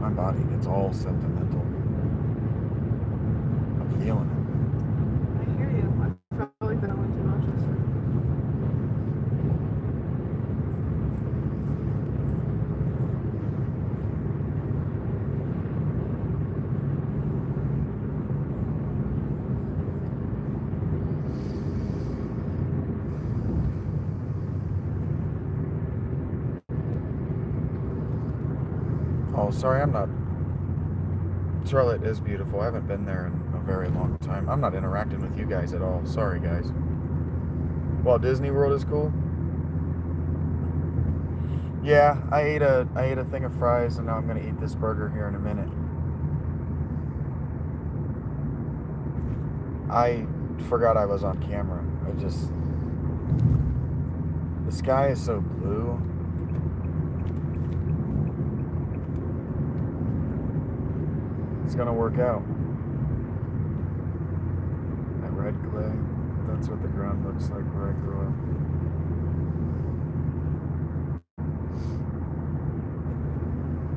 My body gets all sentimental. I'm feeling it. I hear you. I felt like that went to Rochester. Oh, sorry, I'm not. Charlotte is beautiful. I haven't been there in a very long time. I'm not interacting with you guys at all. Sorry, guys. Walt Disney World is cool. Yeah, I ate a thing of fries, and now I'm gonna eat this burger here in a minute. I forgot I was on camera. The sky is so blue. It's gonna work out. That red clay, that's what the ground looks like where I grew up.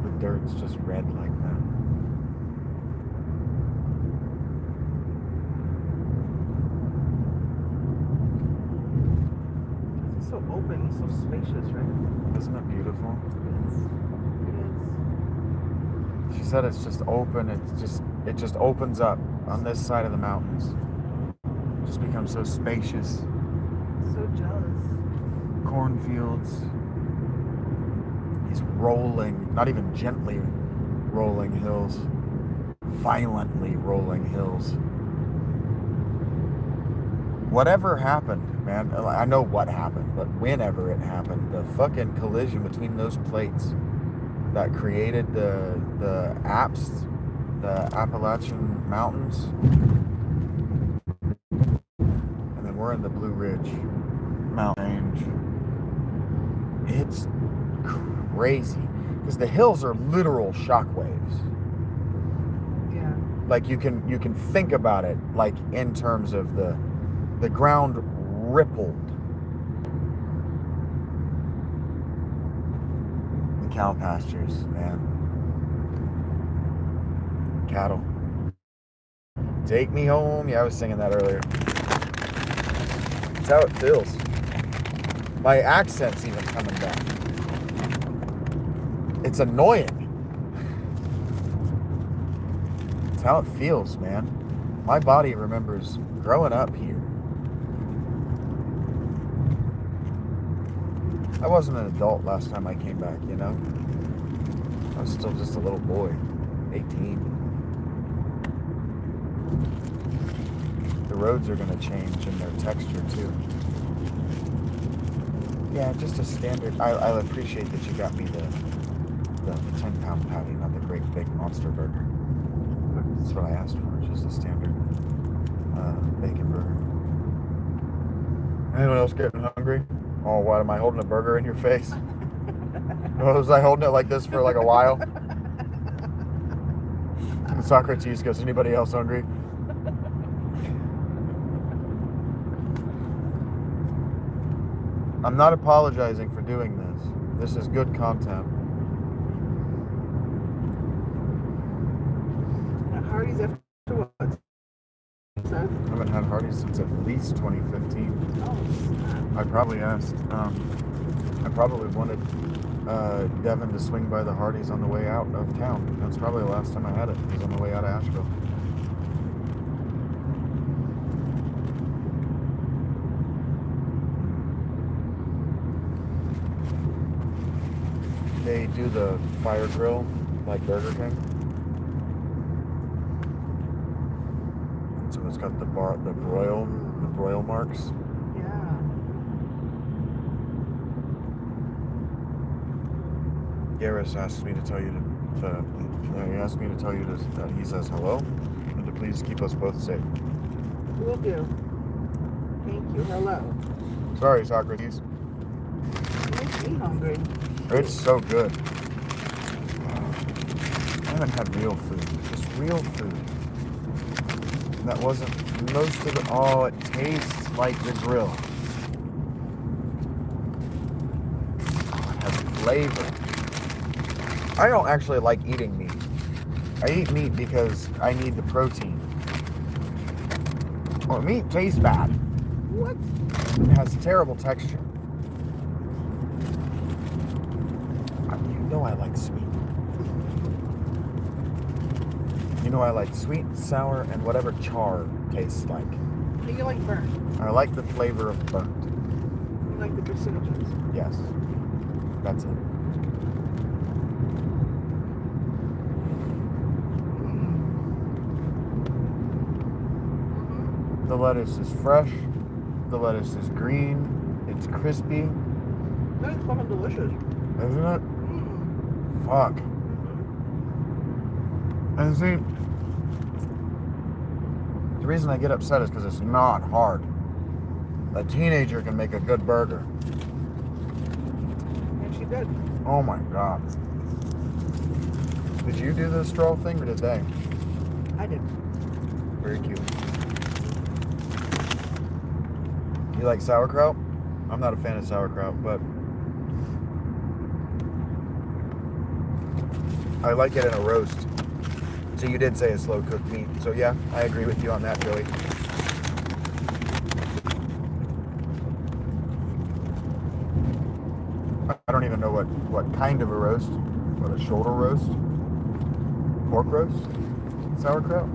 The dirt's just red like that. It's so open, so spacious, right? Isn't it beautiful? It is. She said it's just open. It just opens up on this side of the mountains. It just becomes so spacious. So jealous. Cornfields. These rolling, not even gently rolling hills, violently rolling hills. Whatever happened, man, I know what happened, but whenever it happened, the fucking collision between those plates that created the Alps, the Appalachian Mountains, and then we're in the Blue Ridge mountain range. It's crazy because the hills are literal shockwaves. Yeah. Like you can think about it like in terms of the ground rippled. The cow pastures, man. Cattle. Take me home. Yeah, I was singing that earlier. That's how it feels. My accent's even coming back. It's annoying. It's how it feels, man. My body remembers growing up here. I wasn't an adult last time I came back, you know? I was still just a little boy, 18. The roads are gonna change in their texture too. Yeah, just a standard. I appreciate that you got me the 10-pound patty, not the great big monster burger. That's what I asked for, just a standard bacon burger. Anyone else getting hungry? Oh, what, am I holding a burger in your face? Was I holding it like this for like a while? And Socrates goes, anybody else hungry? I'm not apologizing for doing this. This is good content. Hardee's after what? I haven't had Hardee's since at least 2015. Oh, I probably asked. I probably wanted Devin to swing by the Hardee's on the way out of town. That's probably the last time I had it. It was on the way out of Asheville. do the fire grill like Burger King. So it's got the broil marks. Yeah. Garrus asked me to tell you he asked me to tell you that he says hello and to please keep us both safe. Will do. Thank you. Hello. Sorry, Socrates. Makes me hungry. It's so good. I haven't had real food. Just real food. That wasn't most of it. Oh, it tastes like the grill. Oh, it has flavor. I don't actually like eating meat. I eat meat because I need the protein. Well, meat tastes bad. What? It has terrible texture. You know I like sweet. You know I like sweet, sour, and whatever char tastes like. You like burnt. I like the flavor of burnt. You like the carcinogens. Yes. That's it. The lettuce is fresh. The lettuce is green. It's crispy. That's fucking delicious. Isn't it? Fuck. And see, the reason I get upset is because it's not hard. A teenager can make a good burger. And she did. Oh my god. Did you do the straw thing or did they? I did. Very cute. You like sauerkraut? I'm not a fan of sauerkraut, but I like it in a roast. So you did say a slow cooked meat. So yeah, I agree with you on that, Joey. I don't even know what kind of a roast. What, a shoulder roast? Pork roast? Sauerkraut?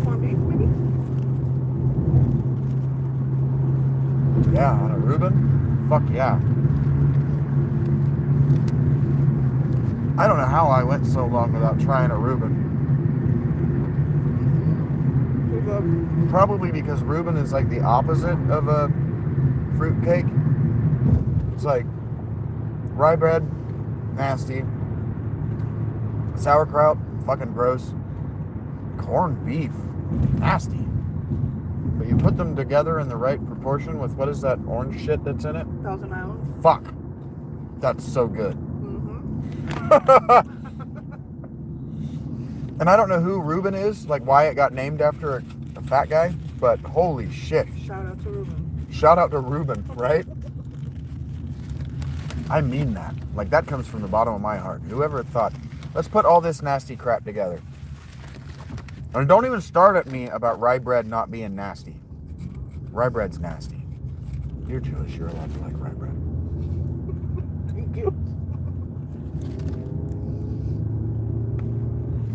Corned beef, maybe? Yeah, on a Reuben? Fuck yeah. I don't know how I went so long without trying a Reuben. Probably because Reuben is like the opposite of a fruit cake. It's like rye bread, nasty. Sauerkraut, fucking gross. Corned beef, nasty. But you put them together in the right proportion with what is that orange shit that's in it? Thousand Island. Fuck. That's so good. And I don't know who Reuben is, like why it got named after a fat guy, but holy shit. Shout out to Reuben. Shout out to Reuben, right? I mean that. Like that comes from the bottom of my heart. Whoever thought, let's put all this nasty crap together. And don't even start at me about rye bread not being nasty. Rye bread's nasty. You're Jewish, you're allowed to like rye bread. Thank you.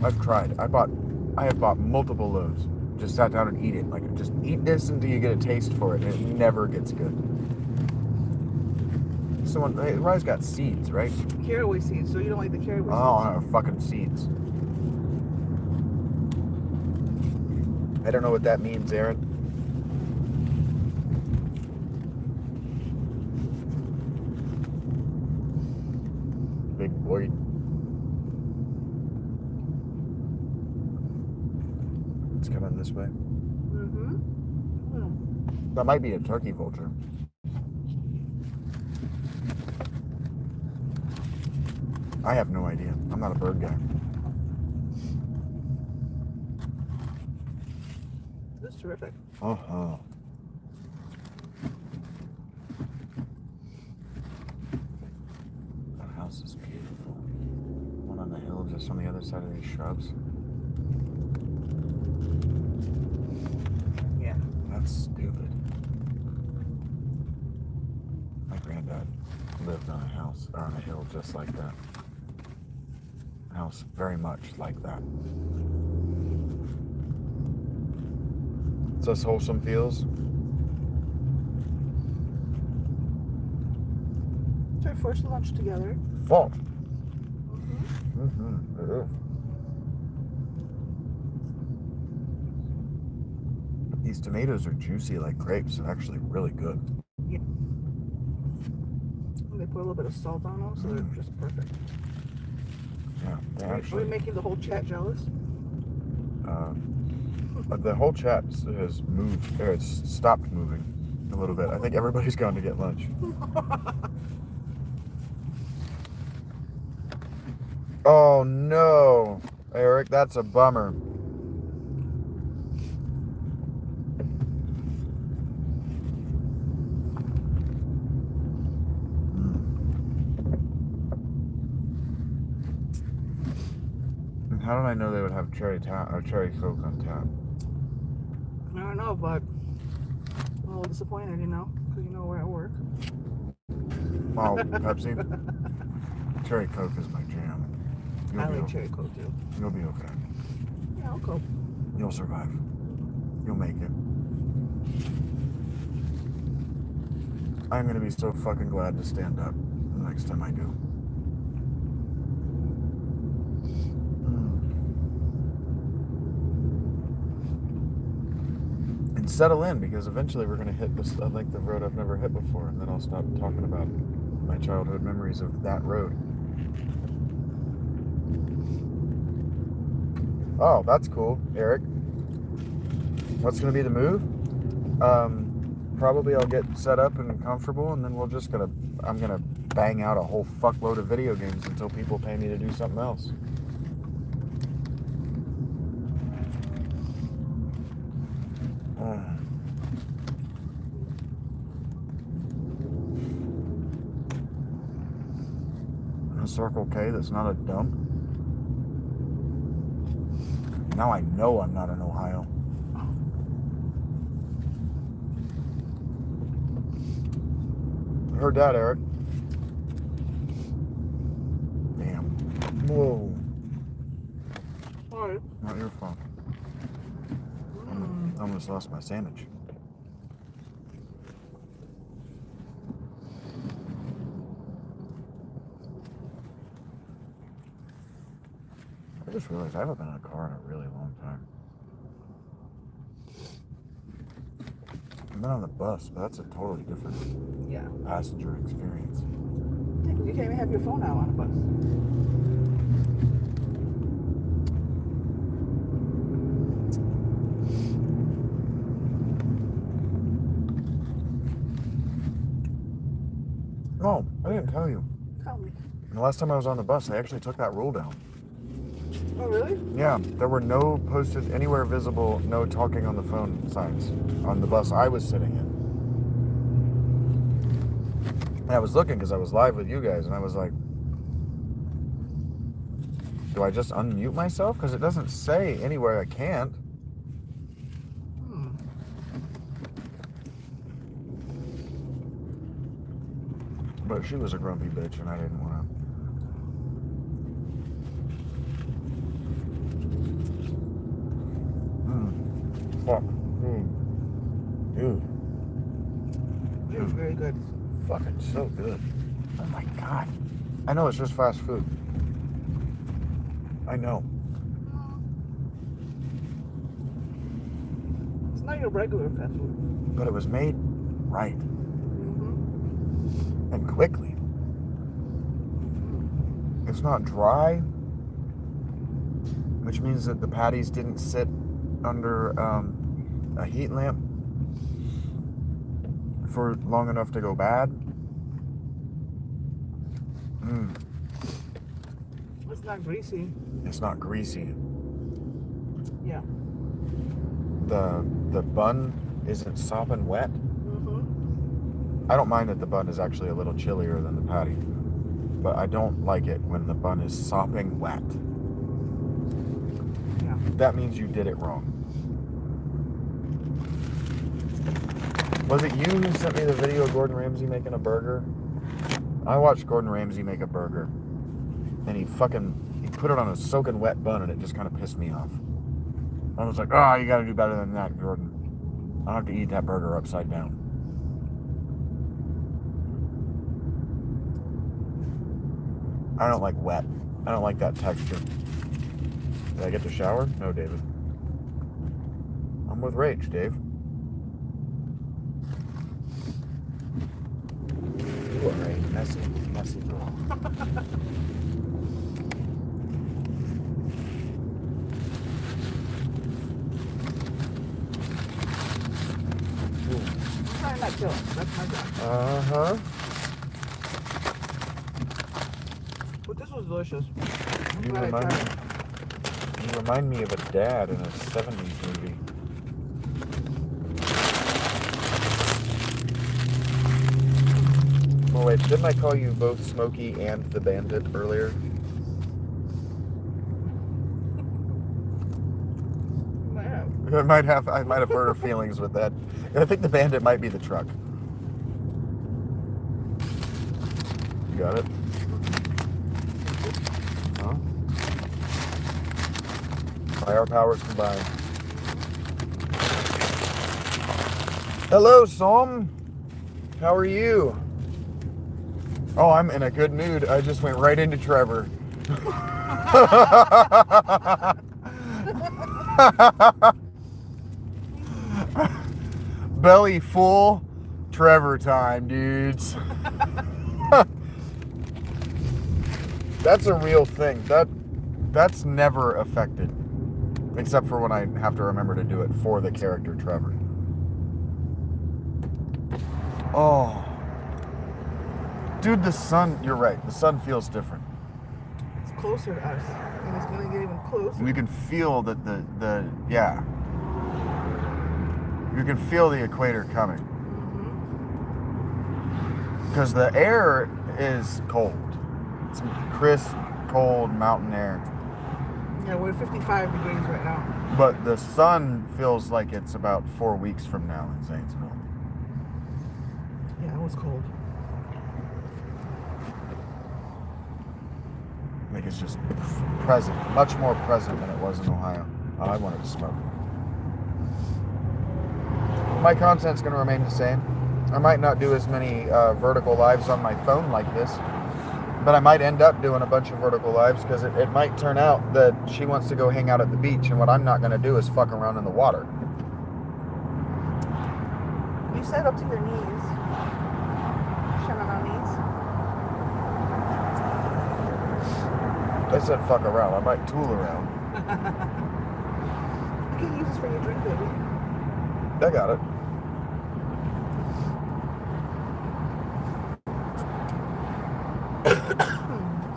I've tried. I have bought multiple loaves. Just sat down and eat it. Like, just eat this until you get a taste for it, and it never gets good. Rye's got seeds, right? Caraway seeds, so you don't like the caraway seeds? Oh, no, fucking seeds. I don't know what that means, Aaron. Big boy. It's coming this way. That might be a turkey vulture. I have no idea. I'm not a bird guy. This is terrific. Uh-huh. That house is beautiful. One on the hill just on the other side of these shrubs. Yeah. That's stupid. My granddad lived on a house, or on a hill just like that. A house very much like that. It's us wholesome feels. our first lunch together. Full. Mm-hmm. These tomatoes are juicy like grapes and actually really good. Yeah. And they put a little bit of salt on them, so they're just perfect. Yeah, they Are actually. we making the whole chat jealous? The whole chat has moved, or it's stopped moving a little bit. I think everybody's gone to get lunch. Oh no, Eric, that's a bummer. How did I know they would have cherry Coke on tap? I don't know, but I'm a little disappointed, because we're at work. Oh, Pepsi? Cherry Coke is my jam. I like cherry Coke too. You'll be okay. Yeah, I'll cope. You'll survive. You'll make it. I'm gonna be so fucking glad to stand up the next time I do. And settle in, because eventually we're gonna hit this, like the road I've never hit before, and then I'll stop talking about my childhood memories of that road. Oh, that's cool, Eric. What's gonna be the move? Probably I'll get set up and comfortable, and then I'm gonna bang out a whole fuckload of video games until people pay me to do something else. A Circle K that's not a dump. Now I know I'm not in Ohio. Heard that, Eric. Damn. Whoa. Sorry. Not your fault. I almost lost my sandwich. I just realized I haven't been in a car in a really long time. I've been on the bus, but that's a totally different passenger experience. Yeah, you can't even have your phone out on a bus. Oh, I didn't tell you. Tell me. The last time I was on the bus, they actually took that rule down. Oh, really? Yeah, there were no posted anywhere visible, no talking on the phone signs on the bus I was sitting in. And I was looking because I was live with you guys, and I was like, do I just unmute myself? Because it doesn't say anywhere I can't. But she was a grumpy bitch, and I didn't want to. Fuck. Dude. It was very good. Fucking so good. Oh my God. I know it's just fast food. I know. It's not your regular fast food. But it was made right. And quickly. It's not dry, which means that the patties didn't sit under a heat lamp for long enough to go bad. It's not greasy. It's not greasy. Yeah. The bun isn't sopping wet. I don't mind that the bun is actually a little chillier than the patty, but I don't like it when the bun is sopping wet. Yeah. That means you did it wrong. Was it you who sent me the video of Gordon Ramsay making a burger? I watched Gordon Ramsay make a burger, and he put it on a soaking wet bun, and it just kind of pissed me off. I was like, oh, you gotta do better than that, Gordon. I don't have to eat that burger upside down. I don't like wet. I don't like that texture. Did I get to shower? No, David. I'm with Rach, Dave. You are a messy, messy girl. Try not kill. That's my job. Uh-huh. But this was delicious. I'm You glad I remind tried me. it. You remind me of a dad in a 70s movie. Oh wait, didn't I call you both Smokey and the Bandit earlier? You might have. I might have hurt her feelings with that. I think the Bandit might be the truck. You got it? Huh? By our powers combined. Hello, Som. How are you? Oh, I'm in a good mood. I just went right into Trevor. Belly full, Trevor time, dudes. That's a real thing. That's never affected. Except for when I have to remember to do it for the character Trevor. Oh. Dude, the sun, you're right. The sun feels different. It's closer to us. And it's going to get even closer. You can feel that yeah. You can feel the equator coming. Because the air is cold. It's crisp, cold mountain air. Yeah, we're 55 degrees right now. But the sun feels like it's about 4 weeks from now in Zanesville. Yeah, it was cold. Like it's just present, much more present than it was in Ohio. Oh, I wanted to smoke. My content's going to remain the same. I might not do as many vertical lives on my phone like this, but I might end up doing a bunch of vertical lives because it might turn out that she wants to go hang out at the beach, and what I'm not going to do is fuck around in the water. You said up to your knees. Shut on our knees. I said fuck around. I might tool around. You can use this for your drink, baby. I got it.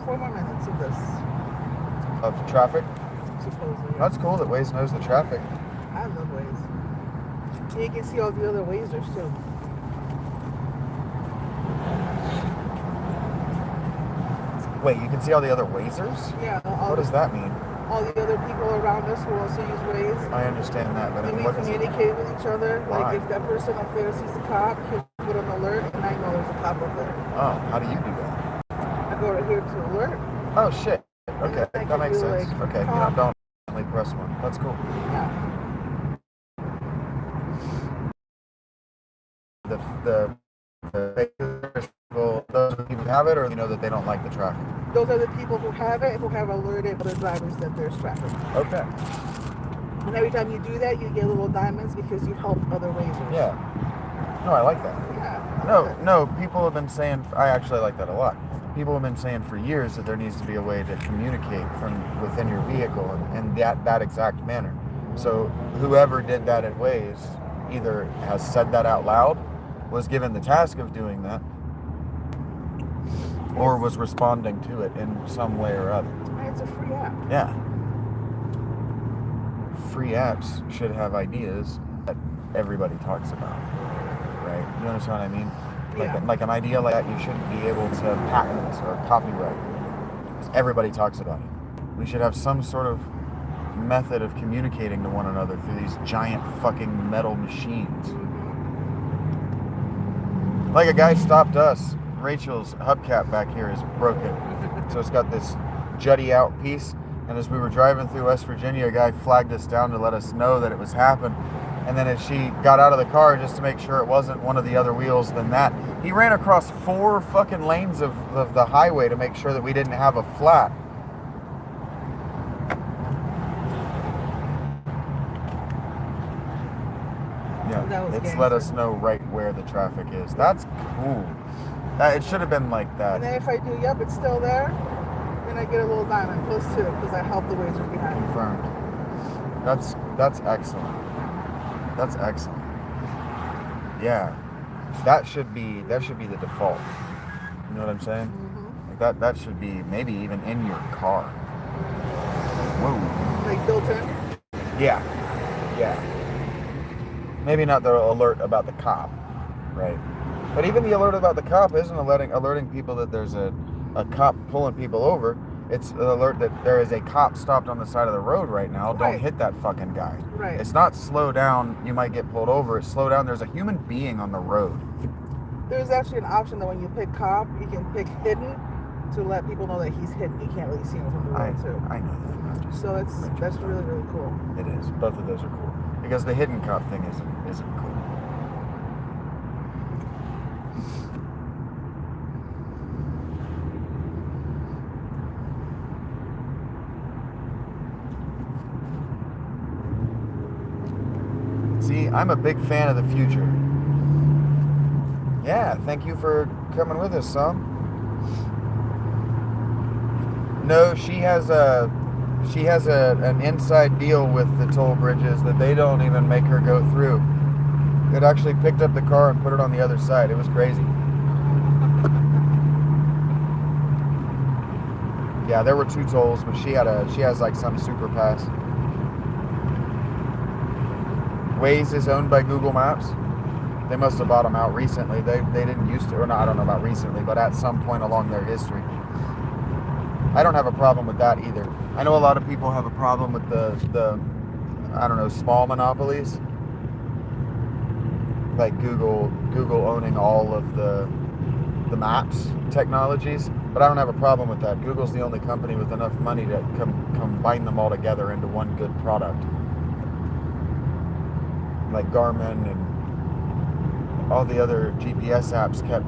4 more minutes of this. Of traffic? Supposedly. Yeah. That's cool that Waze knows the traffic. I love Waze. And you can see all the other Wazers too. Wait, you can see all the other Wazers? Yeah. What does that mean? All the other people around us who also use Waze. I understand that, but And we what is it? communicate with each other. Why? Like if that person up there sees a cop, he'll put an alert, and I know there's a cop up there. Oh, how do you do that? I go to here to alert. Oh shit. Okay, I that can makes do, sense. like, Okay, cop. don't like press one. That's cool. Yeah. The people, those people who have it, or you know that they don't like the traffic. Those are the people who have it, who have alerted other drivers that there's traffic. Okay. And every time you do that, you get little diamonds because you help other Wazers. Yeah. No, I like that. Yeah. I love it. No, people have been saying, I actually like that a lot. People have been saying for years that there needs to be a way to communicate from within your vehicle in that exact manner. So whoever did that at Waze either has said that out loud, was given the task of doing that, or was responding to it in some way or other. It's a free app. Yeah. Free apps should have ideas that everybody talks about, right? You understand what I mean? Like an idea like that you shouldn't be able to patent or copyright, because everybody talks about it. We should have some sort of method of communicating to one another through these giant fucking metal machines. Like a guy stopped us. Rachel's hubcap back here is broken, so it's got this jutty out piece, and as we were driving through West Virginia, a guy flagged us down to let us know that it was happening, And then as she got out of the car, just to make sure it wasn't one of the other wheels, then that. He ran across 4 fucking lanes of the highway to make sure that we didn't have a flat. Yeah, it's let us know right where the traffic is. That's cool. It should have been like that. And then if I do, yep, it's still there, then I get a little diamond plus 2 because I help the wazers behind. Confirmed. That's excellent. That's excellent. Yeah, that should be the default. You know what I'm saying? Mm-hmm. Like that should be maybe even in your car. Whoa. Like built in? Yeah. Maybe not the alert about the cop, right? But even the alert about the cop isn't alerting people that there's a cop pulling people over. It's an alert that there is a cop stopped on the side of the road right now. Right. Don't hit that fucking guy. Right. It's not slow down, you might get pulled over. It's slow down, there's a human being on the road. There's actually an option that when you pick cop, you can pick hidden to let people know that he's hidden. You can't really see him from the road too. I know that. So that's really, really cool. It is. Both of those are cool. Because the hidden cop thing isn't cool. See, I'm a big fan of the future. Yeah, thank you for coming with us, Sam. No, she has an inside deal with the toll bridges that they don't even make her go through. It actually picked up the car and put it on the other side. It was crazy. Yeah, there were 2 tolls, but she has like some super pass. Waze is owned by Google Maps. They must have bought them out recently. They didn't used to, or no, I don't know about recently, but at some point along their history. I don't have a problem with that either. I know a lot of people have a problem with the I don't know, small monopolies. Like Google owning all of the maps technologies, but I don't have a problem with that. Google's the only company with enough money to combine them all together into one good product. Like Garmin and all the other GPS apps kept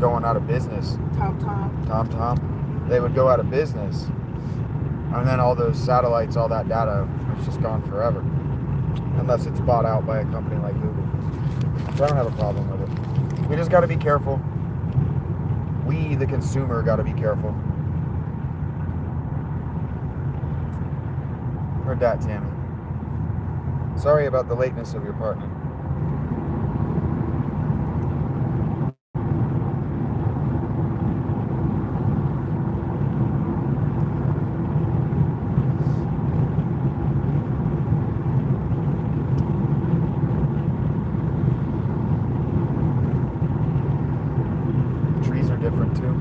going out of business. TomTom. They would go out of business. And then all those satellites, all that data, it's just gone forever. Unless it's bought out by a company like Google. So I don't have a problem with it. We just got to be careful. We, the consumer, got to be careful. Heard that, Tammy. Sorry about the lateness of your partner. Trees are different too.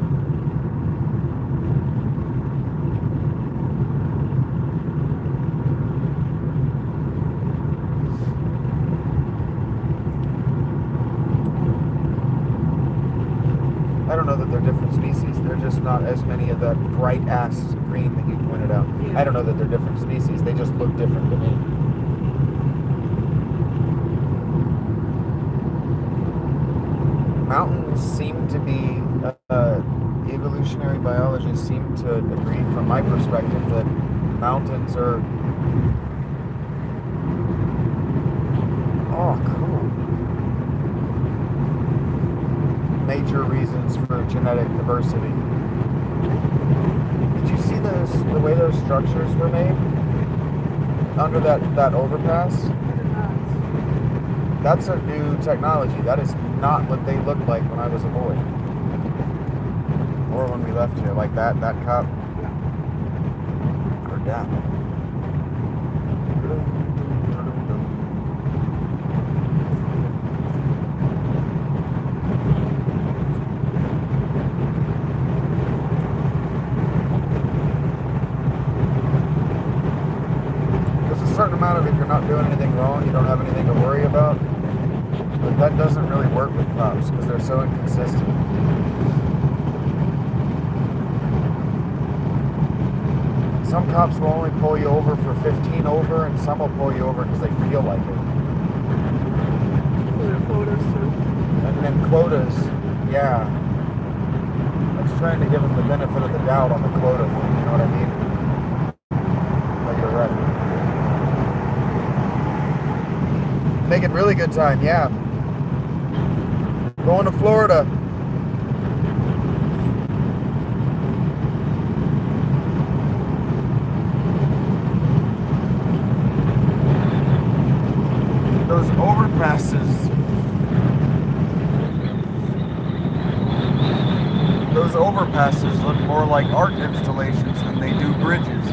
I don't know that they're different species. They're just not as many of that bright ass green that you pointed out. Yeah. I don't know that they're different species. They just look different to me. Mountains seem to be, evolutionary biologists seem to agree from my perspective that mountains are, cool. Major reasons for genetic diversity. Did you see the way those structures were made under that overpass? That's a new technology. That is not what they looked like when I was a boy, or when we left here. Like that cop. Or that. Certain amount of, if you're not doing anything wrong, you don't have anything to worry about. But that doesn't really work with cops because they're so inconsistent. Some cops will only pull you over for 15 over, and some will pull you over because they feel like it. quotas, yeah. I was trying to give them the benefit of the doubt on the quota thing, you know what I mean? But you're right. Making really good time, yeah. Going to Florida. Those overpasses look more like art installations than they do bridges.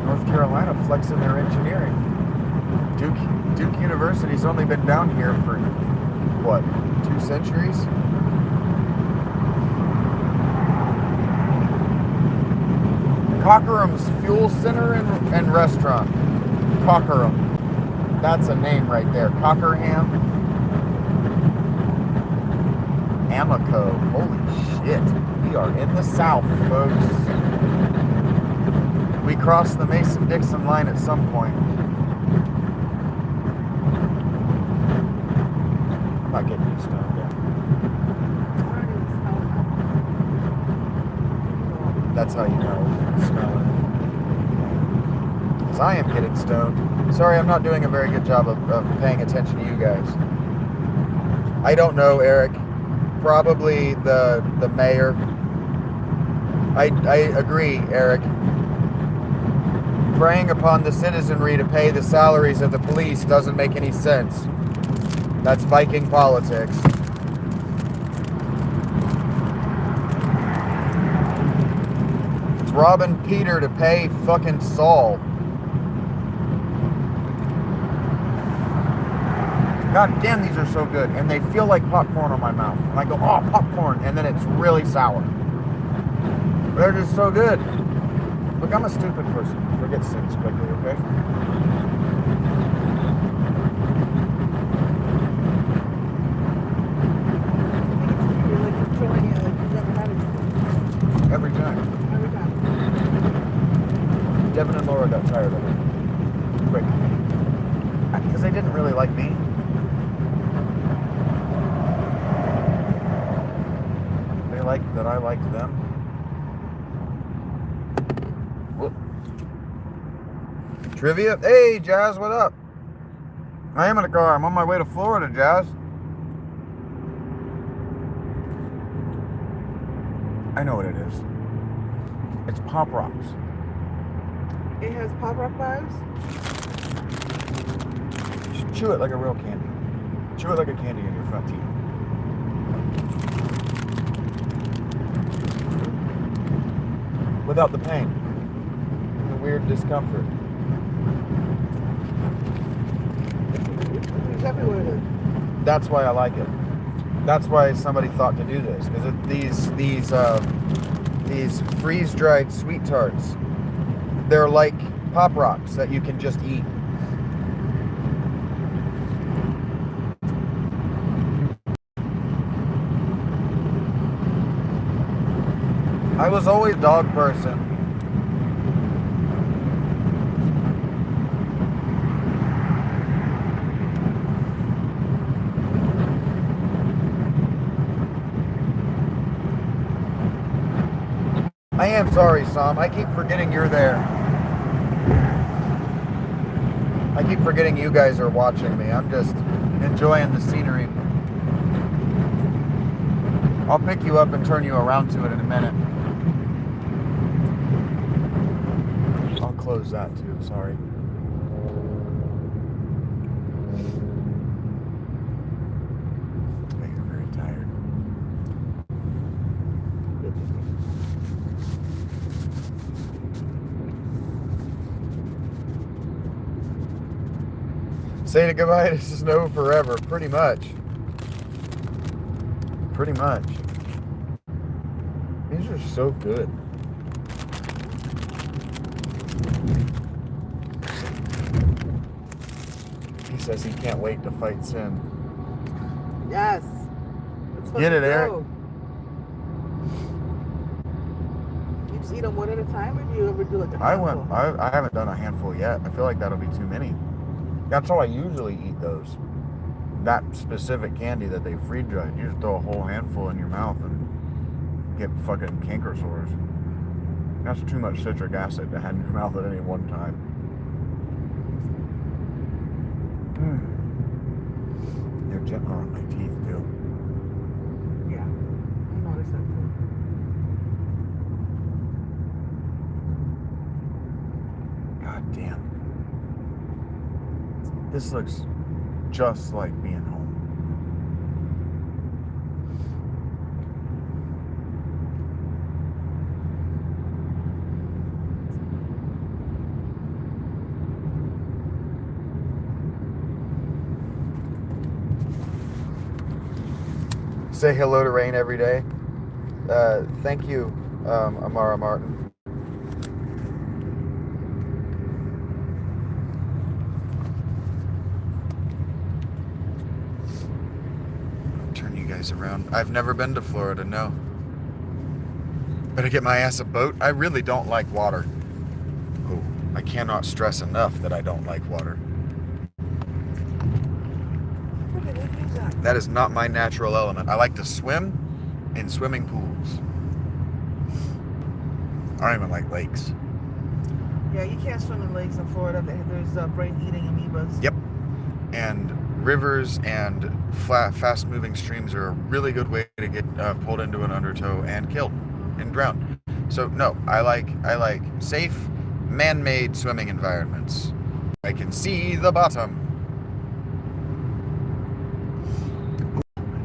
North Carolina flexing their engineering. Duke University's only been down here for, what, 2 centuries? Cockerham's Fuel Center and Restaurant. Cockerham. That's a name right there. Cockerham. Amico. Holy shit. We are in the South, folks. We crossed the Mason-Dixon line at some point. I'm not getting you stoned down. That's how you know it's smelling. Because I am getting stoned. Sorry, I'm not doing a very good job of paying attention to you guys. I don't know, Eric. Probably the mayor. I agree, Eric. Preying upon the citizenry to pay the salaries of the police doesn't make any sense. That's Viking politics. It's robbing Peter to pay fucking Saul. God damn, these are so good. And they feel like popcorn on my mouth. And I go, oh, popcorn. And then it's really sour. They're just so good. Look, I'm a stupid person. Forget things quickly, okay? Every time. Devin and Laura got tired of it. Quick. Because they didn't really like me. They liked that I liked them. Whoop. Trivia? Hey, Jazz, what up? I am in a car. I'm on my way to Florida, Jazz. I know what it is. It's Pop Rocks. It has Pop Rock vibes? Just chew it like a real candy. Chew it like a candy in your front teeth. Without the pain. And the weird discomfort. Exactly what it is. That's why I like it. That's why somebody thought to do this, because these freeze-dried sweet tarts, they're like Pop Rocks that you can just eat. I was always a dog person. I am sorry, Sam. I keep forgetting you're there. I keep forgetting you guys are watching me. I'm just enjoying the scenery. I'll pick you up and turn you around to it in a minute. I'll close that too, sorry. You're very tired. Saying goodbye to snow forever, pretty much. Pretty much. These are so good. He says he can't wait to fight Sin. Yes. Get it, Eric. You just eat them one at a time, or do you ever do like a I handful? haven't done a handful yet. I feel like that'll be too many. That's how I usually eat those. That specific candy that they freeze dried. You just throw a whole handful in your mouth and get fucking canker sores. That's too much citric acid to have in your mouth at any one time. They're gentle on my teeth too. Yeah, I noticed that too. God damn. This looks just like being home. Say hello to Rain every day. Thank you, Amara Martin. Turn you guys around. I've never been to Florida, no. Better get my ass a boat. I really don't like water. Oh, I cannot stress enough that I don't like water. That is not my natural element. I like to swim in swimming pools. I don't even like lakes. Yeah, you can't swim in lakes in Florida. There's brain-eating amoebas. Yep. And rivers and fast-moving streams are a really good way to get pulled into an undertow and killed and drowned. So no, I like safe, man-made swimming environments. I can see the bottom.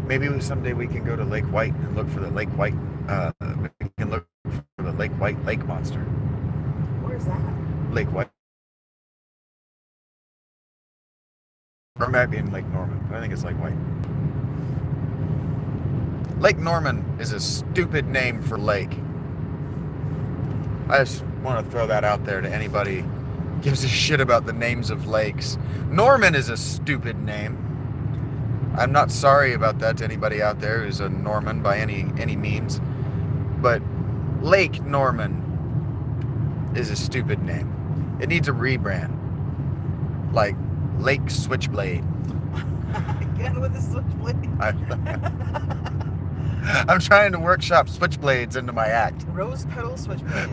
Maybe someday we can go to Lake White and look for the Lake White. We can look for the Lake White lake monster. Where's that? Lake White. Or it might be in Lake Norman, but I think it's Lake White. Lake Norman is a stupid name for lake. I just want to throw that out there to anybody who gives a shit about the names of lakes. Norman is a stupid name. I'm not sorry about that to anybody out there who's a Norman by any means, but Lake Norman is a stupid name. It needs a rebrand, like Lake Switchblade. Again with the switchblade. I'm trying to workshop switchblades into my act. Rose petal switchblade.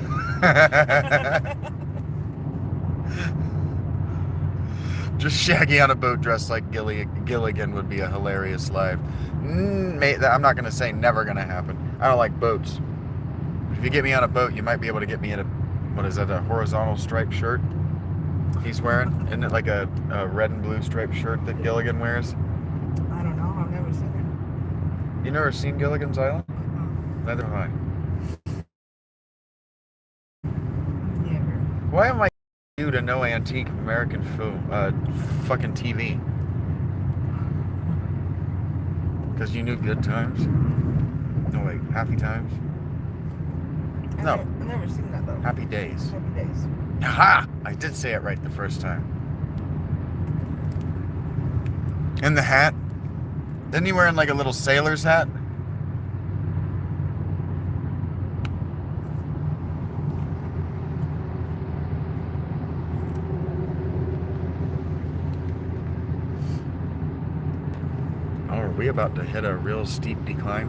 Just Shaggy on a boat dressed like Gilligan would be a hilarious live. I'm not going to say never going to happen. I don't like boats. If you get me on a boat, you might be able to get me in a, what is that, a horizontal striped shirt he's wearing? Isn't it like a red and blue striped shirt that Gilligan wears? I don't know. I've never seen it. You never seen Gilligan's Island? Neither have I. Never. Why am I new to no antique American film, fucking TV? Because you knew Good Times? No, wait, Happy Times? No. I've never seen that though. Happy Days. Happy Days. Aha! I did say it right the first time. And the hat? Isn't he wearing like a little sailor's hat? Oh, are we about to hit a real steep decline?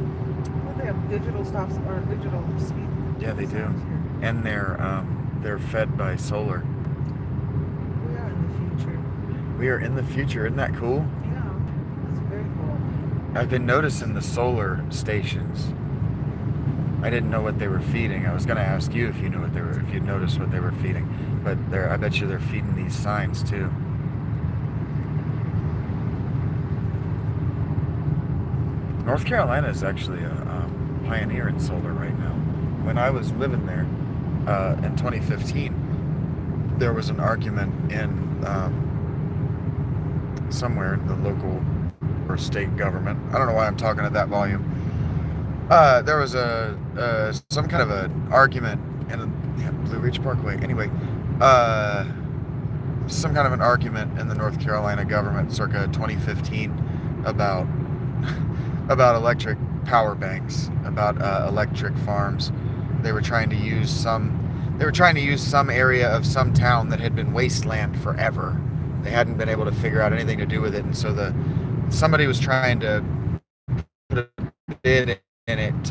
Well, they have digital stops or digital speed. Yeah, they do. And they're fed by solar. We are in the future. We are in the future. Isn't that cool? Yeah, it's very cool. I've been noticing the solar stations. I didn't know what they were feeding. I was going to ask you if you knew what they were, if you'd noticed what they were feeding. But I bet you they're feeding these signs too. North Carolina is actually a pioneer in solar right now. When I was living there in 2015, there was an argument in somewhere in the local or state government. I don't know why I'm talking at that volume. There was some kind of an argument in Blue Ridge Parkway. Anyway, some kind of an argument in the North Carolina government circa 2015 about electric power banks, about electric farms, They were trying to use some area of some town that had been wasteland forever. They hadn't been able to figure out anything to do with it, and so somebody was trying to put a bid in it.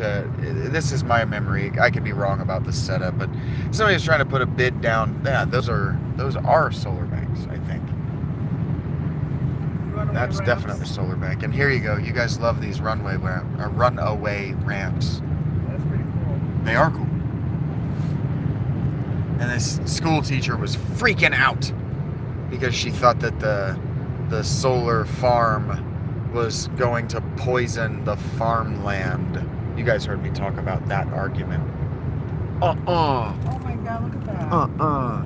This is my memory. I could be wrong about the setup, but somebody was trying to put a bid down. Yeah, those are solar banks, I think. That's ramps. definitely a solar bank. And here you go. You guys love these runaway ramps. That's pretty cool. They are cool. And this school teacher was freaking out because she thought that the solar farm was going to poison the farmland. You guys heard me talk about that argument. Oh my God, look at that. Wow.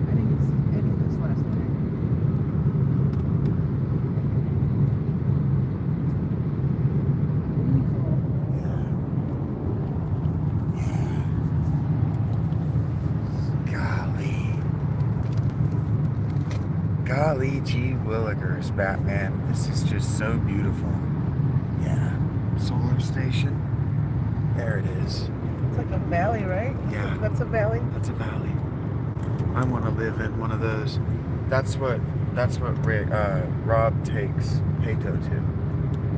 I didn't see any of this last night. Golly gee willikers, Batman. This is just so beautiful. Yeah. Solar station. There it is. It's like a valley, right? Yeah. That's a valley? That's a valley. I want to live in one of those. That's what Rob takes Pato to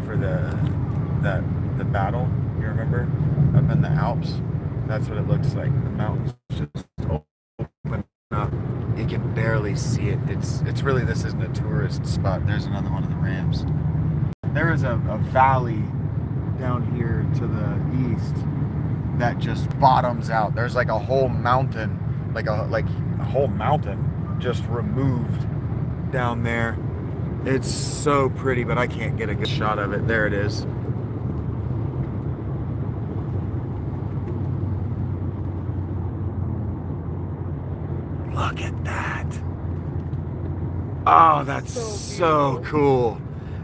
for the battle. You remember? Up in the Alps. That's what it looks like. The mountains just open up. You can barely see it. It's really, this isn't a tourist spot. There's another one of the ramps. There is a valley down here to the east that just bottoms out. There's like a whole mountain, like a whole mountain just removed down there. It's so pretty, but I can't get a good shot of it. There it is. Look at that. Oh, that's so cool.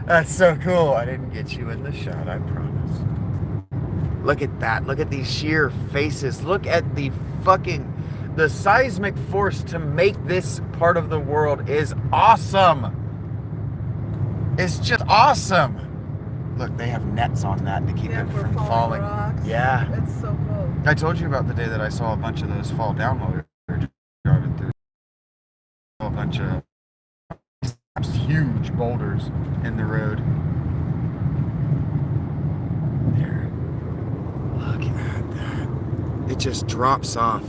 That's so cool. I didn't get you in the shot, I promise. Look at that. Look at these sheer faces. Look at the seismic force to make this part of the world is awesome. It's just awesome. Look, they have nets on that to keep it from falling. Rocks. Yeah. That's so cool. I told you about the day that I saw a bunch of those fall down while we were driving through. A bunch of huge boulders in the road. There. Look at that. It just drops off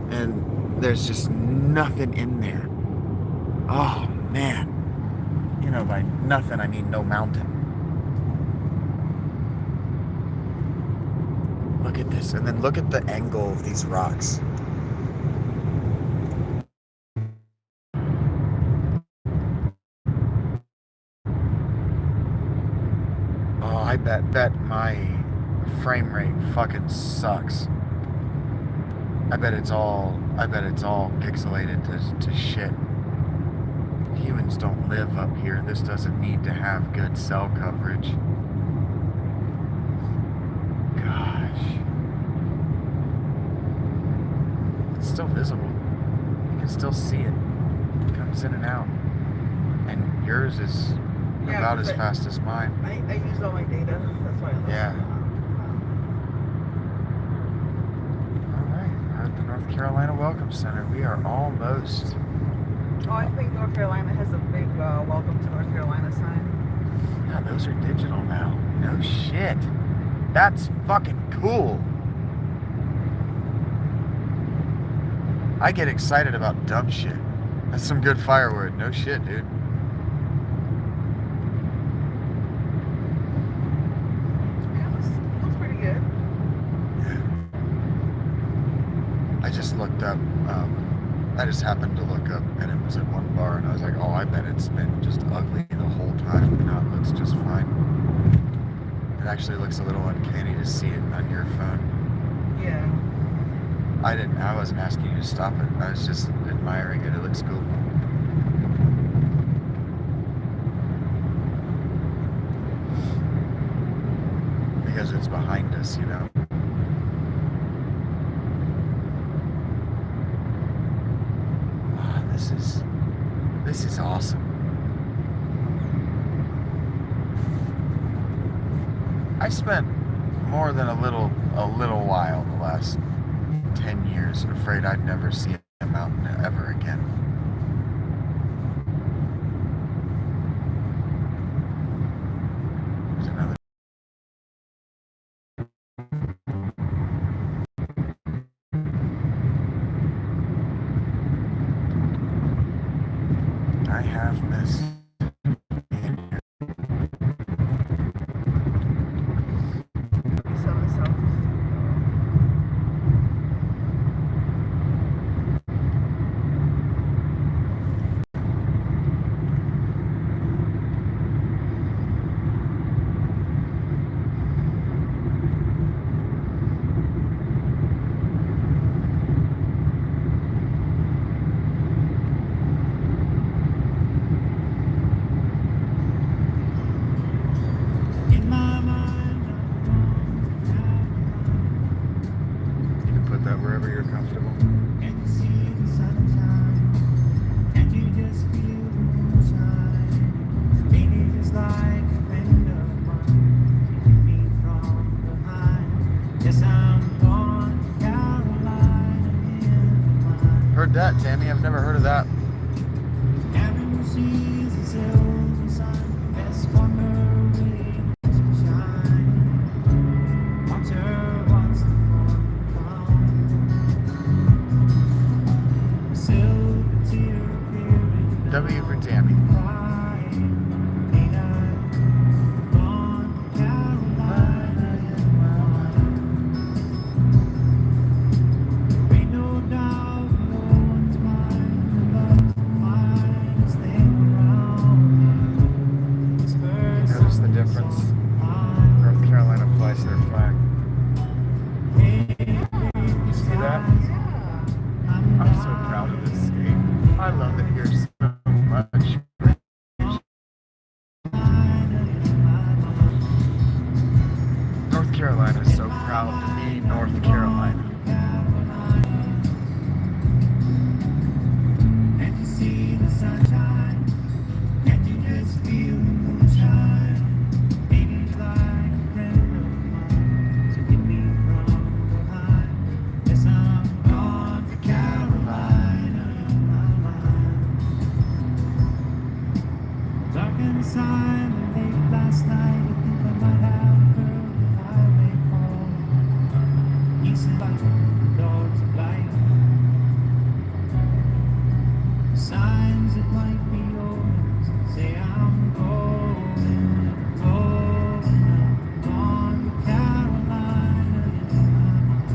and there's just nothing in there. Oh man. You know, by nothing I mean no mountain. Look at this, and then look at the angle of these rocks. Oh, I bet my frame rate fucking sucks. I bet it's all pixelated to shit. Humans don't live up here. This doesn't need to have good cell coverage. Gosh. It's still visible. You can still see it. It comes in and out. And yours is about as fast as mine. I used all my data. That's why I love Yeah. Alright, we're at the North Carolina Welcome Center. We are almost. Oh, I think North Carolina has a big welcome to North Carolina sign. Yeah, those are digital now. No shit. That's fucking cool. I get excited about dumb shit. That's some good firewood. No shit, dude. Yeah, it looks pretty good. I just looked up. I just happened to look up, and it was at one bar, and I was like, oh, I bet it's been just ugly the whole time. No, it looks just fine. It actually looks a little uncanny to see it on your phone. Yeah. I wasn't asking you to stop it. I was just admiring it. It looks cool. Because it's behind us, you know. Oh, this is awesome. I spent more than a little while the last 10 years afraid I'd never see a mountain ever again. There's another. I have missed. Wherever you're comfortable. And you see the sunshine, and you just feel the moonshine. Ain't it just like a friend of mine, keeping me from behind? Yes, I'm going to Carolina in the mine. Heard that, Tammy? I've never heard of that. Everyone sees the silver sun, best walker waiting to shine. Watch her, watch the morning come. W for Tammy. Notice the difference. North Carolina flies their flag. You see that? I'm so proud of this state. I love it here so much. North Carolina is so proud to be North Carolina. And you see the sunshine, and you just feel the moonshine. Baby, it's like a friend of mine, so get me from behind. Yes, I'm gone to Carolina in my mind. Dark and silent late last night, I think I might have heard the highway call. He said like dogs of light, signs that might be yours. Say I'm going on to Carolina in my mind.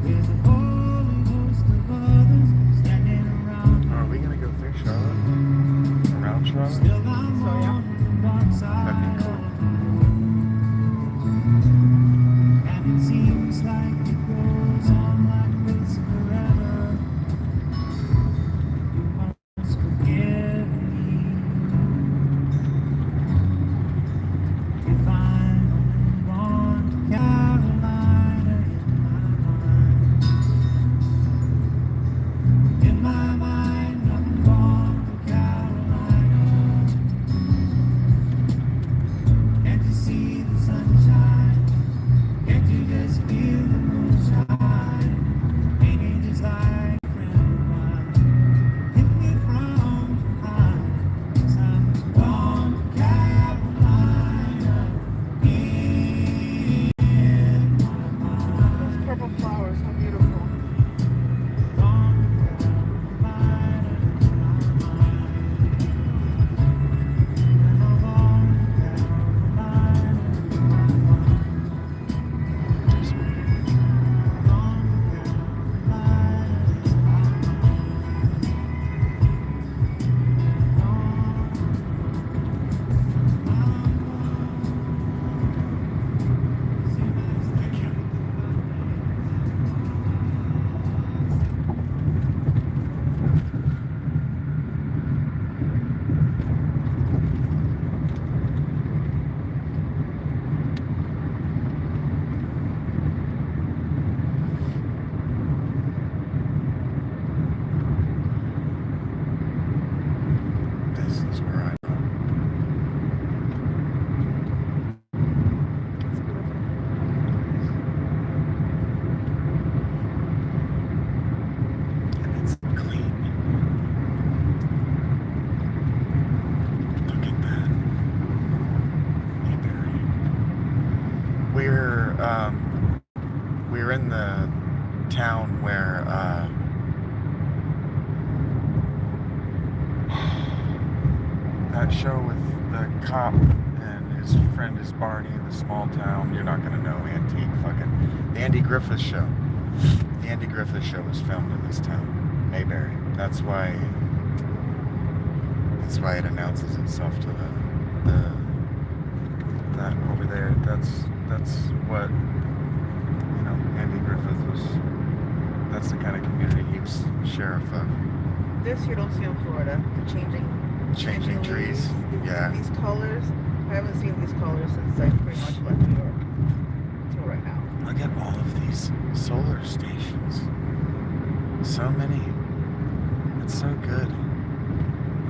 With a holy host of others standing around. Are we gonna go through Charlotte? Around Charlotte? Still I'm on the dark side. That'd be cool. And it's we were in the town where that show with the cop and his friend is Barney in the small town. You're not gonna know the Andy Griffith Show. The Andy Griffith Show was filmed in this town, Mayberry. That's why it announces itself to that over there. That's what Andy Griffith was. That's the kind of community he was sheriff of. This you don't see in Florida. The changing trees. leaves, Yeah. These colors. I haven't seen these colors since I pretty much left New York until right now. Look at all of these solar stations. So many. It's so good.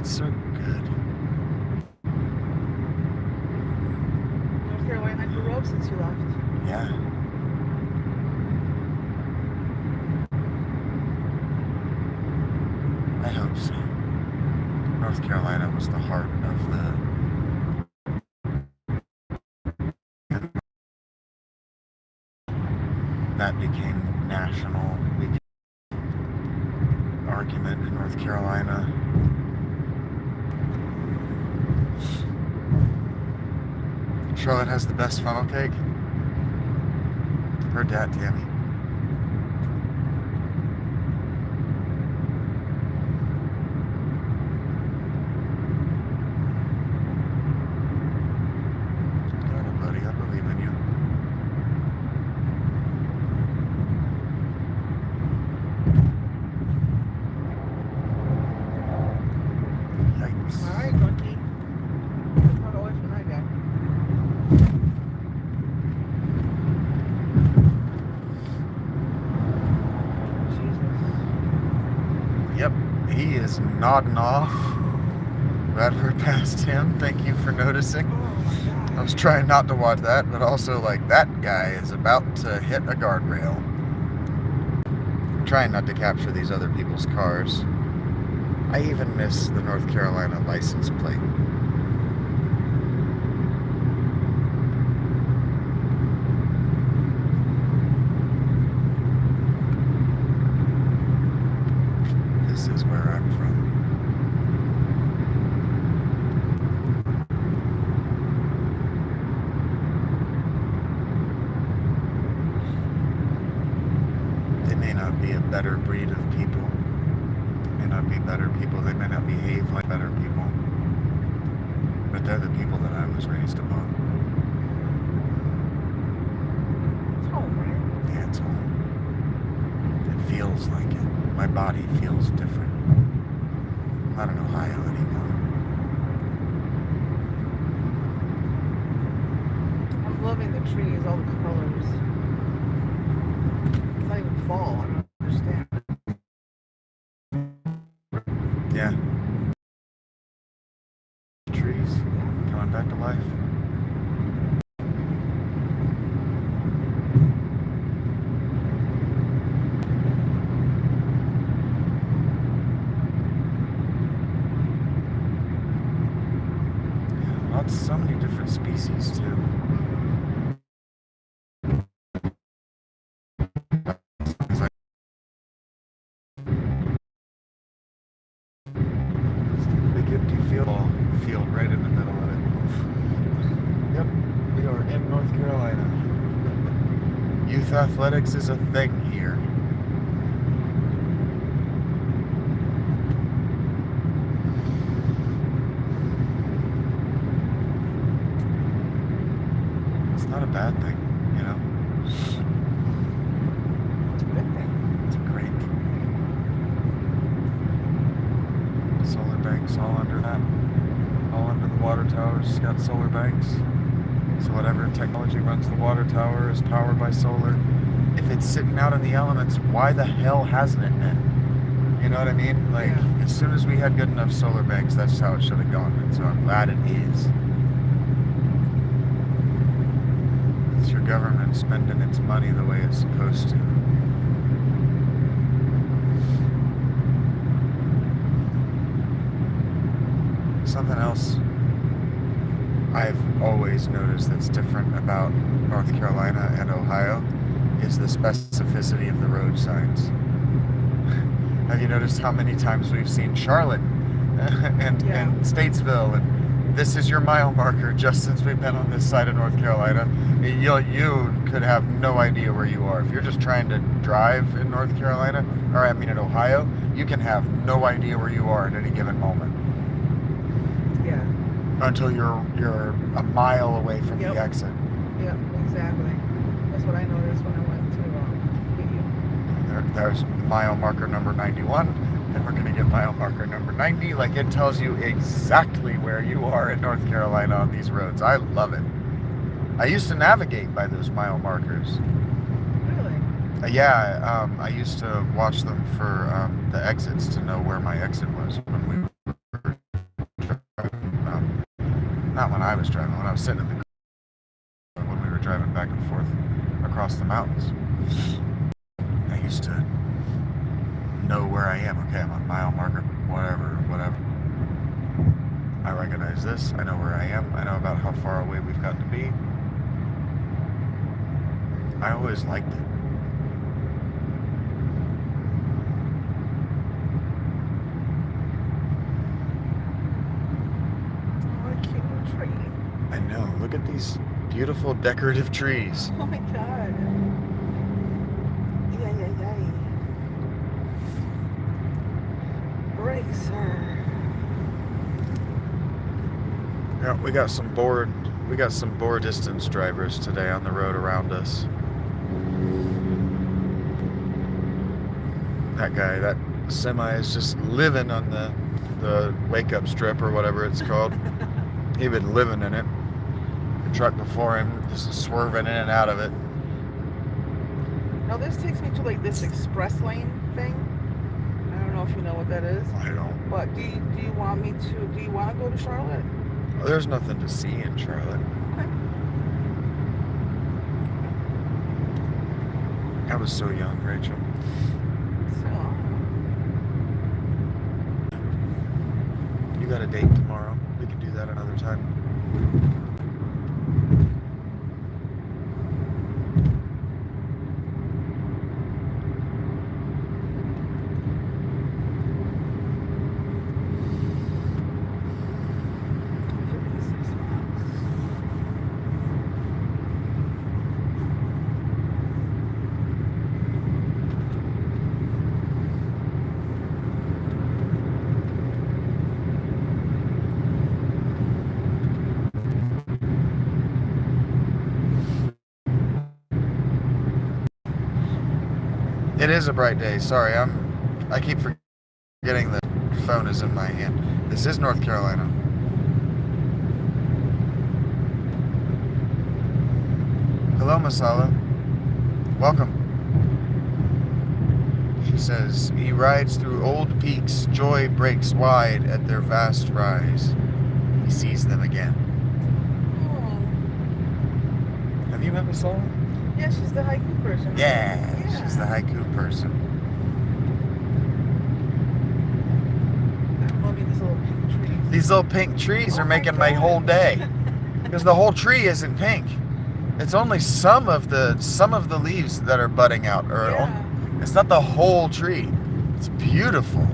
It's so good. North Carolina grew up since you left. Yeah. I hope so. North Carolina was the heart of that became national argument in North Carolina. Charlotte has the best funnel cake. Her dad, Tammy. Got it, buddy. I believe in you. Yikes. All right, Monkey. Not always when I got. Yep, he is nodding off. Radford passed him. Thank you for noticing. Oh my God. I was trying not to watch that, but also like that guy is about to hit a guardrail. Trying not to capture these other people's cars. I even miss the North Carolina license plate. This is where I'm from. They may not be a better breed of people. May not be better people. They may not behave like better people. But they're the people that I was raised among. It's home, right? Yeah, it's home. It feels like it. My body feels different. Not in Ohio anymore. I'm loving the trees, all the colors. It's not even fall. I don't understand. Yeah. Trees coming back to life. So many different species too. It's like big empty field right in the middle of it. Yep, we are in North Carolina. Youth athletics is a thing here. Not a bad thing, you know. It's a good thing. It's great. Solar banks all under that. All under the water towers. It's got solar banks. So whatever technology runs the water tower is powered by solar. If it's sitting out in the elements, why the hell hasn't it been? You know what I mean? Like, Yeah. As soon as we had good enough solar banks, that's how it should have gone. And so I'm glad it is. It's your government spending its money the way it's supposed to. Something else I've always noticed that's different about North Carolina and Ohio is the specificity of the road signs. Have you noticed how many times we've seen Charlotte and Statesville and this is your mile marker just since we've been on this side of North Carolina? You could have no idea where you are. If you're just trying to drive in North Carolina, or I mean in Ohio, you can have no idea where you are at any given moment. Yeah. Until you're a mile away from the exit. Yep, exactly. That's what I noticed when I went to There's mile marker number 91, and we're going to get mile marker number 90. Like, it tells you exactly where you are in North Carolina on these roads. I love it. I used to navigate by those mile markers. Really? Yeah, I used to watch them for the exits to know where my exit was when we were driving. Not when I was driving, when I was sitting in the car, when we were driving back and forth across the mountains. I used to know where I am. Okay, I'm on mile marker, whatever. I recognize this. I know where I am. I know about how far away we've got to be. I always liked it. Oh, a cute tree. I know. Look at these beautiful decorative trees. Oh my god. Yay. Brakes, sir. Yeah, we got some board distance drivers today on the road around us. That guy, that semi is just living on the wake up strip or whatever it's called. He'd been living in it. The truck before him just swerving in and out of it. Now this takes me to like this express lane thing. I don't know if you know what that is. I don't. But do you want to go to Charlotte? Well, there's nothing to see in Charlotte. Okay. I was so young, Rachel. So You got a date tomorrow. We can do that another time. It is a bright day. Sorry, I keep forgetting the phone is in my hand. This is North Carolina. Hello, Masala. Welcome. She says, he rides through old peaks, joy breaks wide at their vast rise. He sees them again. Oh. Have you met Masala? Yeah, she's the haiku person. Yeah, she's the haiku person. I'm loving these little pink trees. These little pink trees Oh are my making my God. whole day. Because the whole tree isn't pink. It's only some of the leaves that are budding out. It's not the whole tree. It's beautiful.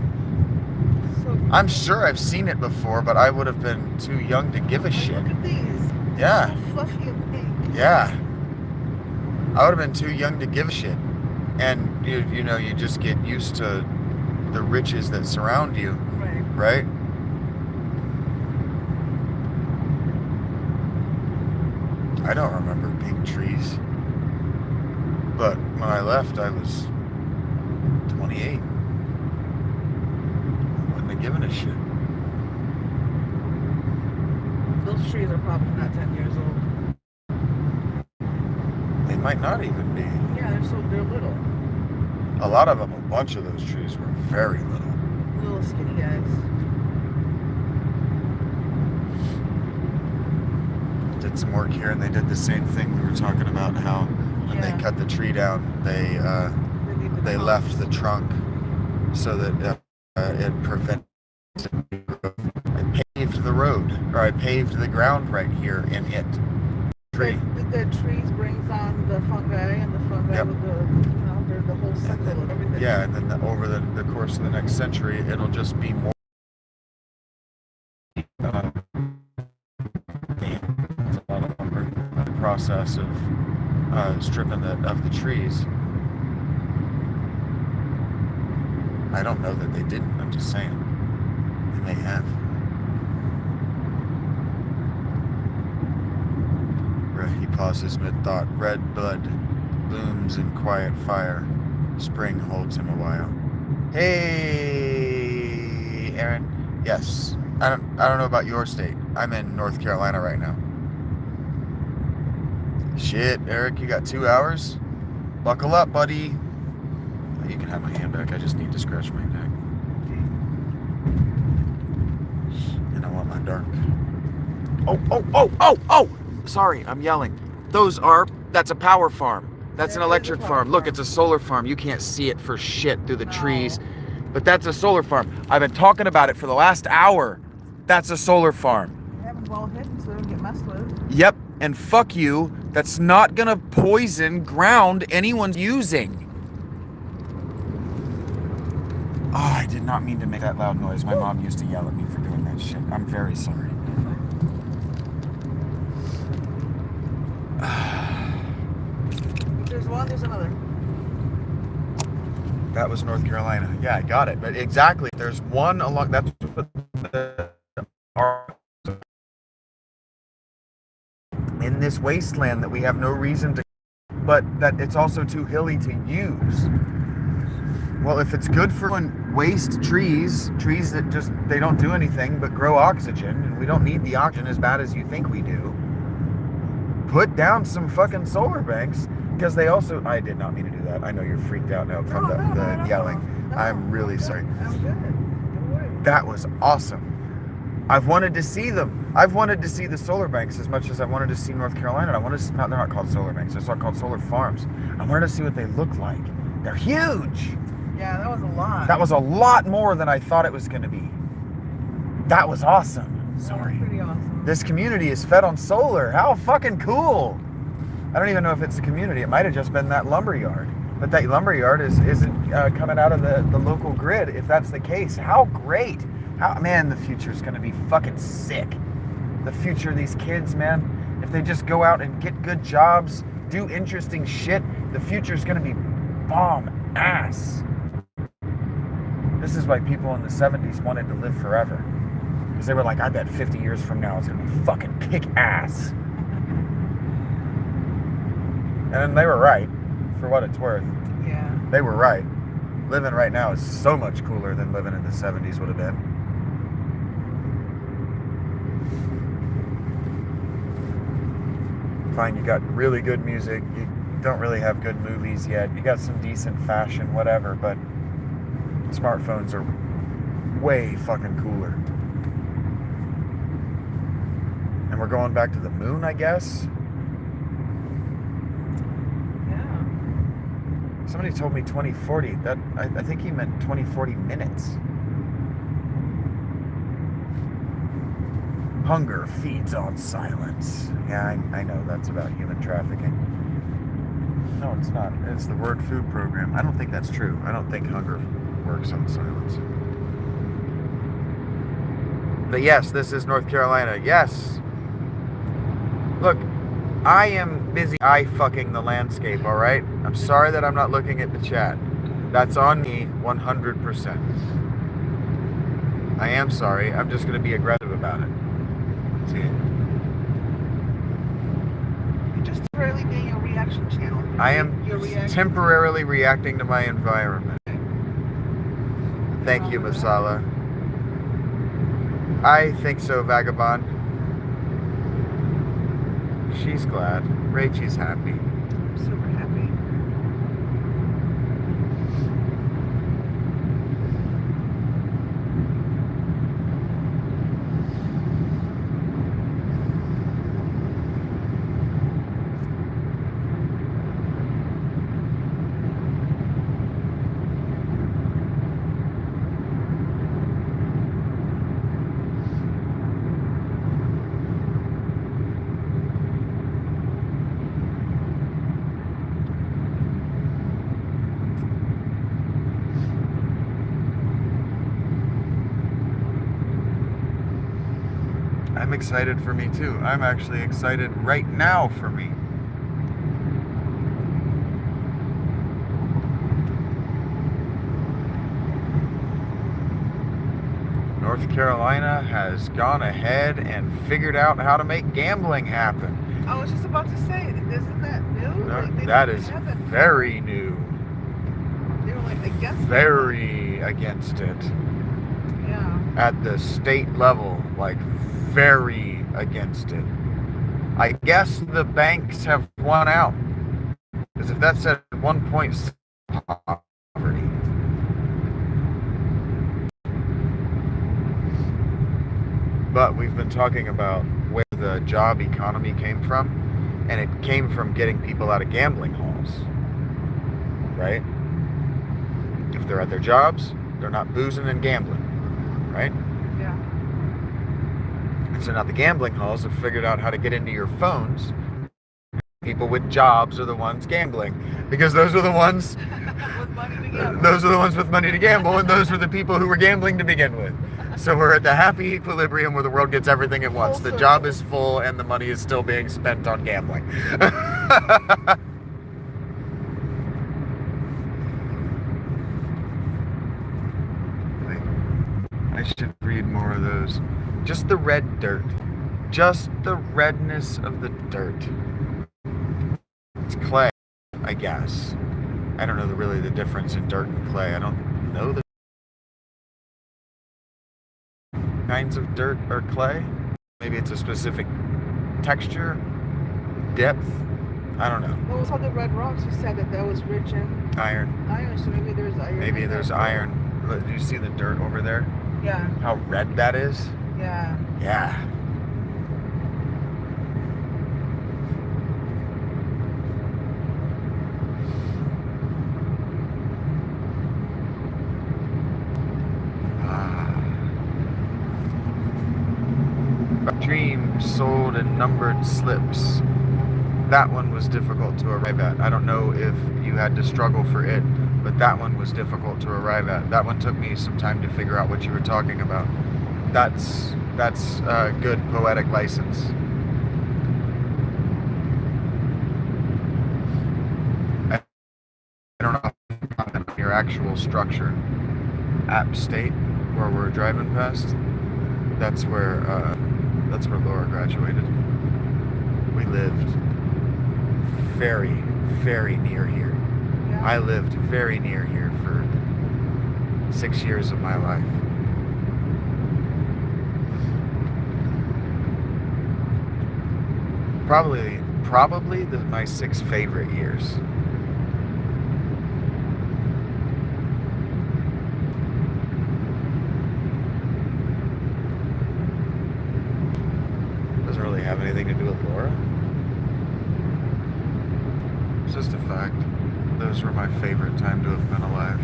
So I'm sure I've seen it before, but I would have been too young to give a shit. look at these. Yeah. So fluffy and pink. Yeah. I would have been too young to give a shit. And you know, you just get used to the riches that surround you, Right. right? I don't remember pink trees. But when I left, I was 28. I wouldn't have given a shit. Those trees are probably not 10 years old. They might not even be. Yeah, they're little. A lot of them, a bunch of those trees were very little. Little skinny guys. Did some work here, and they did the same thing we were talking about, how when they cut the tree down, they left the trunk so that it prevented growth. They paved the road, or I paved the ground right here in it. Tree. The trees brings on the fungi, and the fungi with the whole cycle of everything. Yeah, and then over the course of the next century, it'll just be more. A lot of lumber. The process of stripping of the trees. I don't know that they didn't. I'm just saying they may have. He pauses mid-thought. Red blood blooms in quiet fire. Spring holds him a while. Hey, Aaron. Yes. I don't know about your state. I'm in North Carolina right now. Shit, Eric, you got 2 hours? Buckle up, buddy. You can have my hand back. I just need to scratch my neck. And I want my dark. Oh! Sorry, I'm yelling. That's a power farm. That's an electric farm. Look, it's a solar farm. You can't see it for shit through the trees. But that's a solar farm. I've been talking about it for the last hour. That's a solar farm. You have them well hidden so they don't get messed with. Yep, and fuck you. That's not gonna poison ground anyone's using. Oh, I did not mean to make that loud noise. My mom used to yell at me for doing that shit. I'm very sorry. If there's one, there's another. That was North Carolina. Yeah, I got it. But exactly, there's one along. That's what in this wasteland that we have no reason to, but that it's also too hilly to use. Well, if it's good for waste trees that just they don't do anything but grow oxygen, and we don't need the oxygen as bad as you think we do. Put down some fucking solar banks. Because they also, I did not mean to do that. I know you're freaked out now from the yelling. No, I'm really sorry. I'm good. Don't worry. That was awesome. I've wanted to see them. I've wanted to see the solar banks as much as I wanted to see North Carolina. I wanted to see, they're not called solar banks. They're called solar farms. I wanted to see what they look like. They're huge. Yeah, that was a lot. That was a lot more than I thought it was going to be. That was awesome. Sorry. That was pretty awesome. This community is fed on solar. How fucking cool. I don't even know if it's a community. It might have just been that lumber yard. But that lumber yard isn't coming out of the local grid. If that's the case, how great. Man, the future is going to be fucking sick. The future of these kids, man. If they just go out and get good jobs, do interesting shit, the future is going to be bomb ass. This is why people in the 70s wanted to live forever. Because they were like, I bet 50 years from now it's going to be fucking kick ass. And they were right, for what it's worth. Yeah. They were right. Living right now is so much cooler than living in the 70s would have been. Fine, you got really good music. You don't really have good movies yet. You got some decent fashion, whatever, but smartphones are way fucking cooler. And we're going back to the moon, I guess? Somebody told me 2040. That I think he meant 2040 minutes. Hunger feeds on silence. Yeah, I know that's about human trafficking. No, it's not. It's the Word Food Program. I don't think that's true. I don't think hunger works on silence. But yes, this is North Carolina. Yes. Look, I am busy eye-fucking the landscape, all right? I'm sorry that I'm not looking at the chat. That's on me 100%. I am sorry. I'm just going to be aggressive about it. See? You're just temporarily being a reaction channel. I am temporarily reacting to my environment. Thank you, Masala. I think so, Vagabond. She's glad. Rachel's happy. I'm super happy. excited for me too. I'm actually excited right now for me. North Carolina has gone ahead and figured out how to make gambling happen. I was just about to say, isn't that new? No, Like, they that didn't is have that very new. They were like against it. Very against it. Yeah. At the state level, like very against it. I guess the banks have won out. Because if that's at 1.6 poverty. But we've been talking about where the job economy came from, and it came from getting people out of gambling halls. Right? If they're at their jobs, they're not boozing and gambling. Right? Yeah. And so now the gambling halls have figured out how to get into your phones. People with jobs are the ones gambling, because those are the ones With money to gamble. those are the ones with money to gamble, and those were the people who were gambling to begin with. So we're at the happy equilibrium where the world gets everything it wants. The job is full and the money is still being spent on gambling. I should read more of those. Just the red dirt. Just the redness of the dirt. It's clay, I guess. I don't know really the difference in dirt and clay. I don't know the kinds of dirt or clay. Maybe it's a specific texture, depth. I don't know. Well, it was all the red rocks. You said that was rich in Iron. iron, so maybe there's iron. Maybe in there's there. iron. Look, do you see the dirt over there? Yeah. How red that is? Yeah. Yeah. Dreams sold in numbered slips. That one was difficult to arrive at. I don't know if you had to struggle for it, but that one was difficult to arrive at. That one took me some time to figure out what you were talking about. That's a good poetic license. I don't know about your actual structure. App State, where we're driving past, that's where Laura graduated. We lived very, very near here. Yeah. I lived very near here for 6 years of my life. Probably my 6 favorite years. Doesn't really have anything to do with Laura. It's just a fact. Those were my favorite time to have been alive.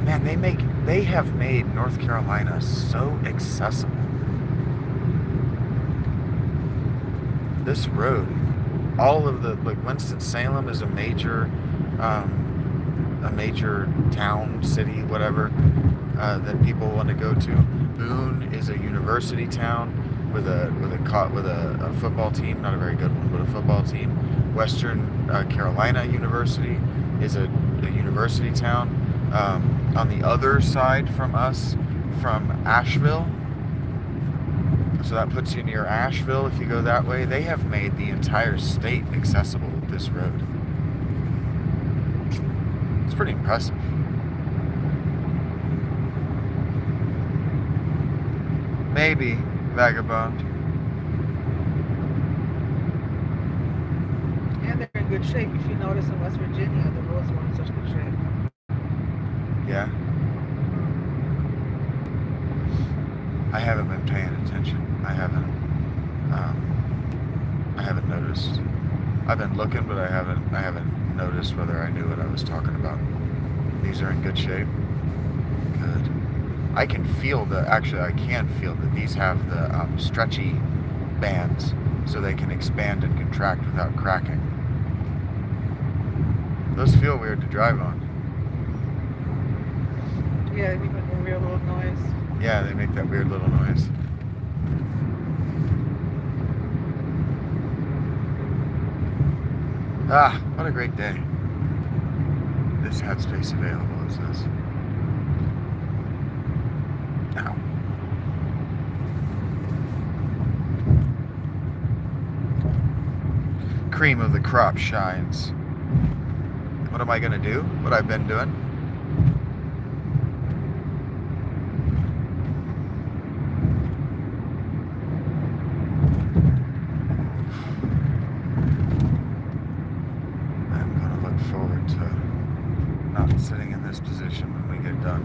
Man, they have made North Carolina so accessible. This road, all of the, like, Winston-Salem is a major town, city, whatever, that people want to go to. Boone is a university town with a football team, not a very good one, but a football team. Western Carolina University is a university town. On the other side from us, from Asheville, so that puts you near Asheville if you go that way. They have made the entire state accessible with this road. It's pretty impressive. Maybe, vagabond. And they're in good shape. If you notice in West Virginia, the roads were in such good shape. Yeah. I haven't been paying attention. I haven't noticed. I've been looking, but I haven't noticed whether I knew what I was talking about. These are in good shape. Good. I can feel I can feel that these have the stretchy bands, so they can expand and contract without cracking. Those feel weird to drive on. Yeah, they make like a real little noise. Yeah, they make that weird little noise. Ah, what a great day. This headspace available, it says. Ow. Cream of the crop shines. What am I gonna do? What I've been doing? I'm gonna look forward to not sitting in this position when we get done.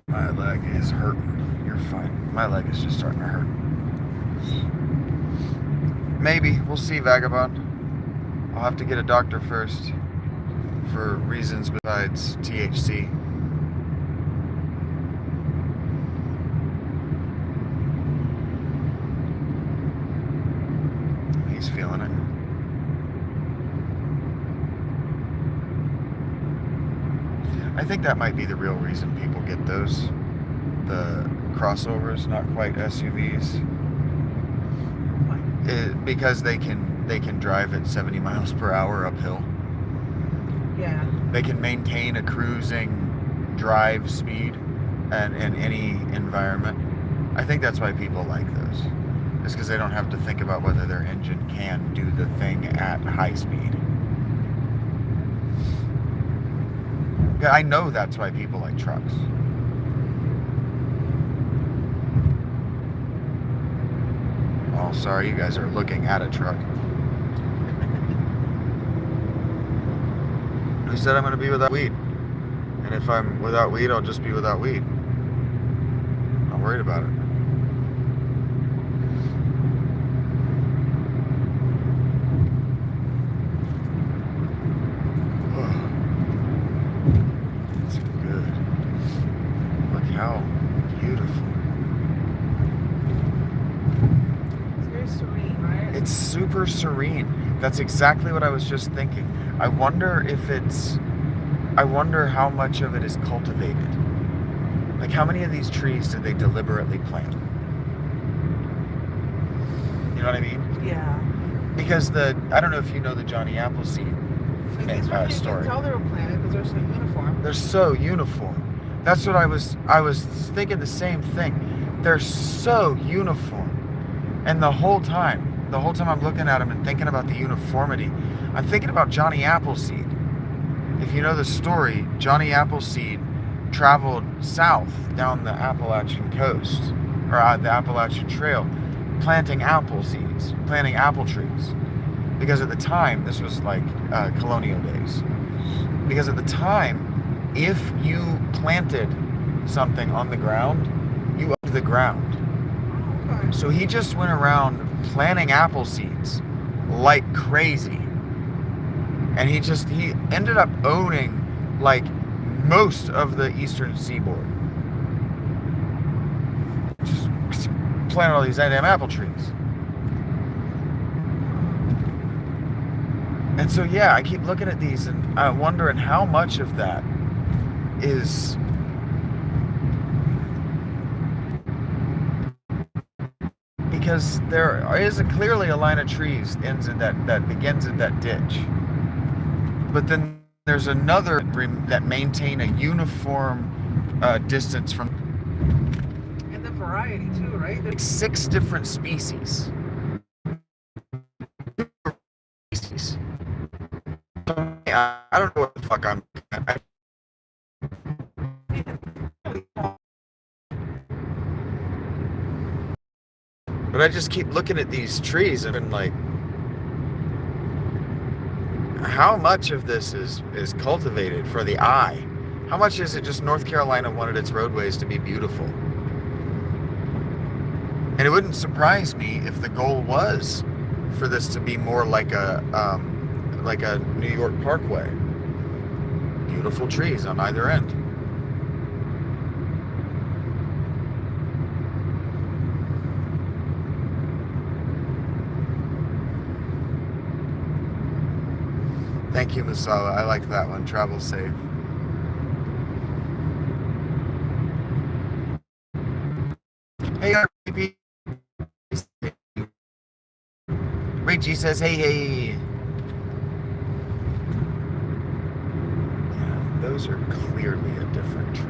My leg is hurting. You're fine. My leg is just starting to hurt. Maybe. We'll see, Vagabond. I'll have to get a doctor first for reasons besides THC. He's feeling it. I think that might be the real reason people get those. The crossovers, not quite SUVs. Because they can drive at 70 miles per hour uphill. Yeah. They can maintain a cruising drive speed and in any environment. I think that's why people like those. It's because they don't have to think about whether their engine can do the thing at high speed. I know that's why people like trucks. Oh, sorry, you guys are looking at a truck. Who said I'm going to be without weed? And if I'm without weed, I'll just be without weed. Not worried about it. It's good. Look how beautiful. Serene, right? It's super serene. That's exactly what I was just thinking. I wonder how much of it is cultivated. Like, how many of these trees did they deliberately plant? You know what I mean? Yeah. Because I don't know if you know the Johnny Appleseed These ones you story. can tell they were planted because they're so uniform. They're so uniform. That's what I was thinking the same thing. They're so uniform. And the whole time I'm looking at them and thinking about the uniformity, I'm thinking about Johnny Appleseed. If you know the story, Johnny Appleseed traveled south down the Appalachian coast, or the Appalachian Trail, planting apple seeds, planting apple trees. Because at the time, this was like colonial days. Because at the time, if you planted something on the ground, you owned the ground. Okay. So he just went around planting apple seeds like crazy. And he ended up owning like most of the eastern seaboard. Just planted all these damn apple trees. And so yeah, I keep looking at these and I'm wondering how much of that is because there is clearly a line of trees that begins at that ditch. But then there's another that maintain a uniform distance from. And the variety too, right? Like 6 different species. I don't know what the fuck but I just keep looking at these trees and like, how much of this is cultivated for the eye? How much is it just North Carolina wanted its roadways to be beautiful? And it wouldn't surprise me if the goal was for this to be more like a New York Parkway. Beautiful trees on either end. Thank you, Masala. I like that one. Travel safe. Hey, RPP. Richie says, hey, hey. Yeah, those are clearly a different tree.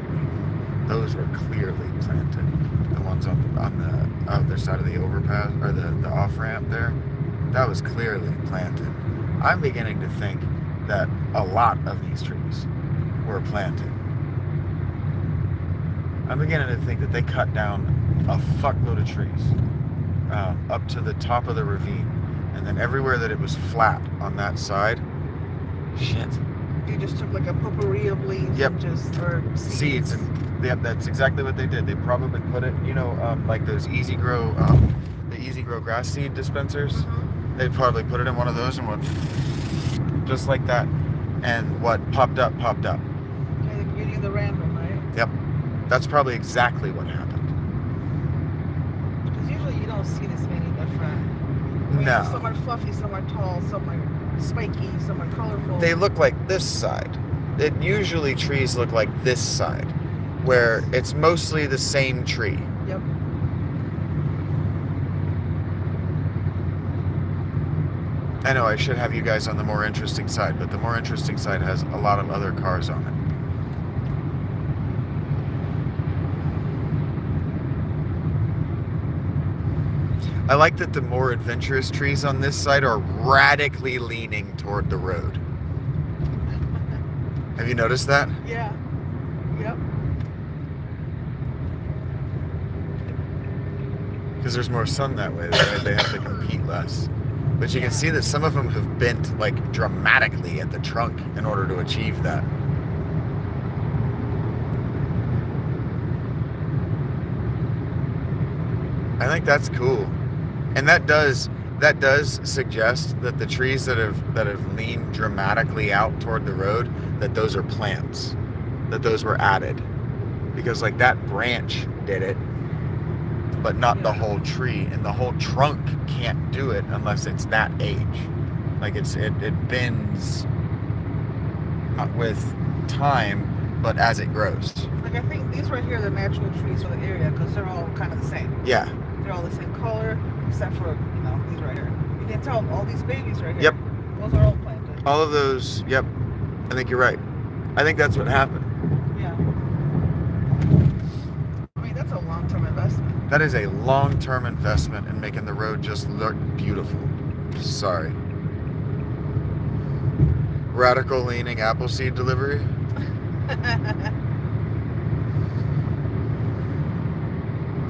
Those were clearly planted. The ones on the other side of the overpass, or the off-ramp there, that was clearly planted. I'm beginning to think that a lot of these trees were planted. I'm beginning to think that they cut down a fuckload of trees up to the top of the ravine, and then everywhere that it was flat on that side, shit. You just took like a potpourri of leaves Yep. and just, or Seeds, and yep, that's exactly what they did. They probably put it, like those Easy Grow, the Easy Grow grass seed dispensers. Mhm. They probably put it in one of those and went just like that, and what popped up. Yeah, the beginning of the random, right? Yep, that's probably exactly what happened. Because usually you don't see this many different. I mean, No. Some are fluffy, some are tall, some are spiky, some are colorful. They look like this side. Usually trees look like this side, where it's mostly the same tree. Yep. I know I should have you guys on the more interesting side, but the more interesting side has a lot of other cars on it. I like that the more adventurous trees on this side are radically leaning toward the road. Have you noticed that? Yeah. Yep. Because there's more sun that way, right? They have to compete less. But you can see that some of them have bent like dramatically at the trunk in order to achieve that. I think that's cool. And that does suggest that the trees that have leaned dramatically out toward the road, that those are plants, that those were added, because like that branch did it, but not the whole tree, and the whole trunk can't do it unless it's that age. Like it bends not with time, but as it grows. Like I think these right here are the natural trees for the area because they're all kind of the same. Yeah. They're all the same color, except for, these right here. You can tell all these babies right here. Yep. Those are all planted. All of those. Yep. I think you're right. I think that's what happened. Yeah. I mean, that's a long-term investment. That is a long-term investment in making the road just look beautiful. Sorry. Radical leaning Appleseed delivery.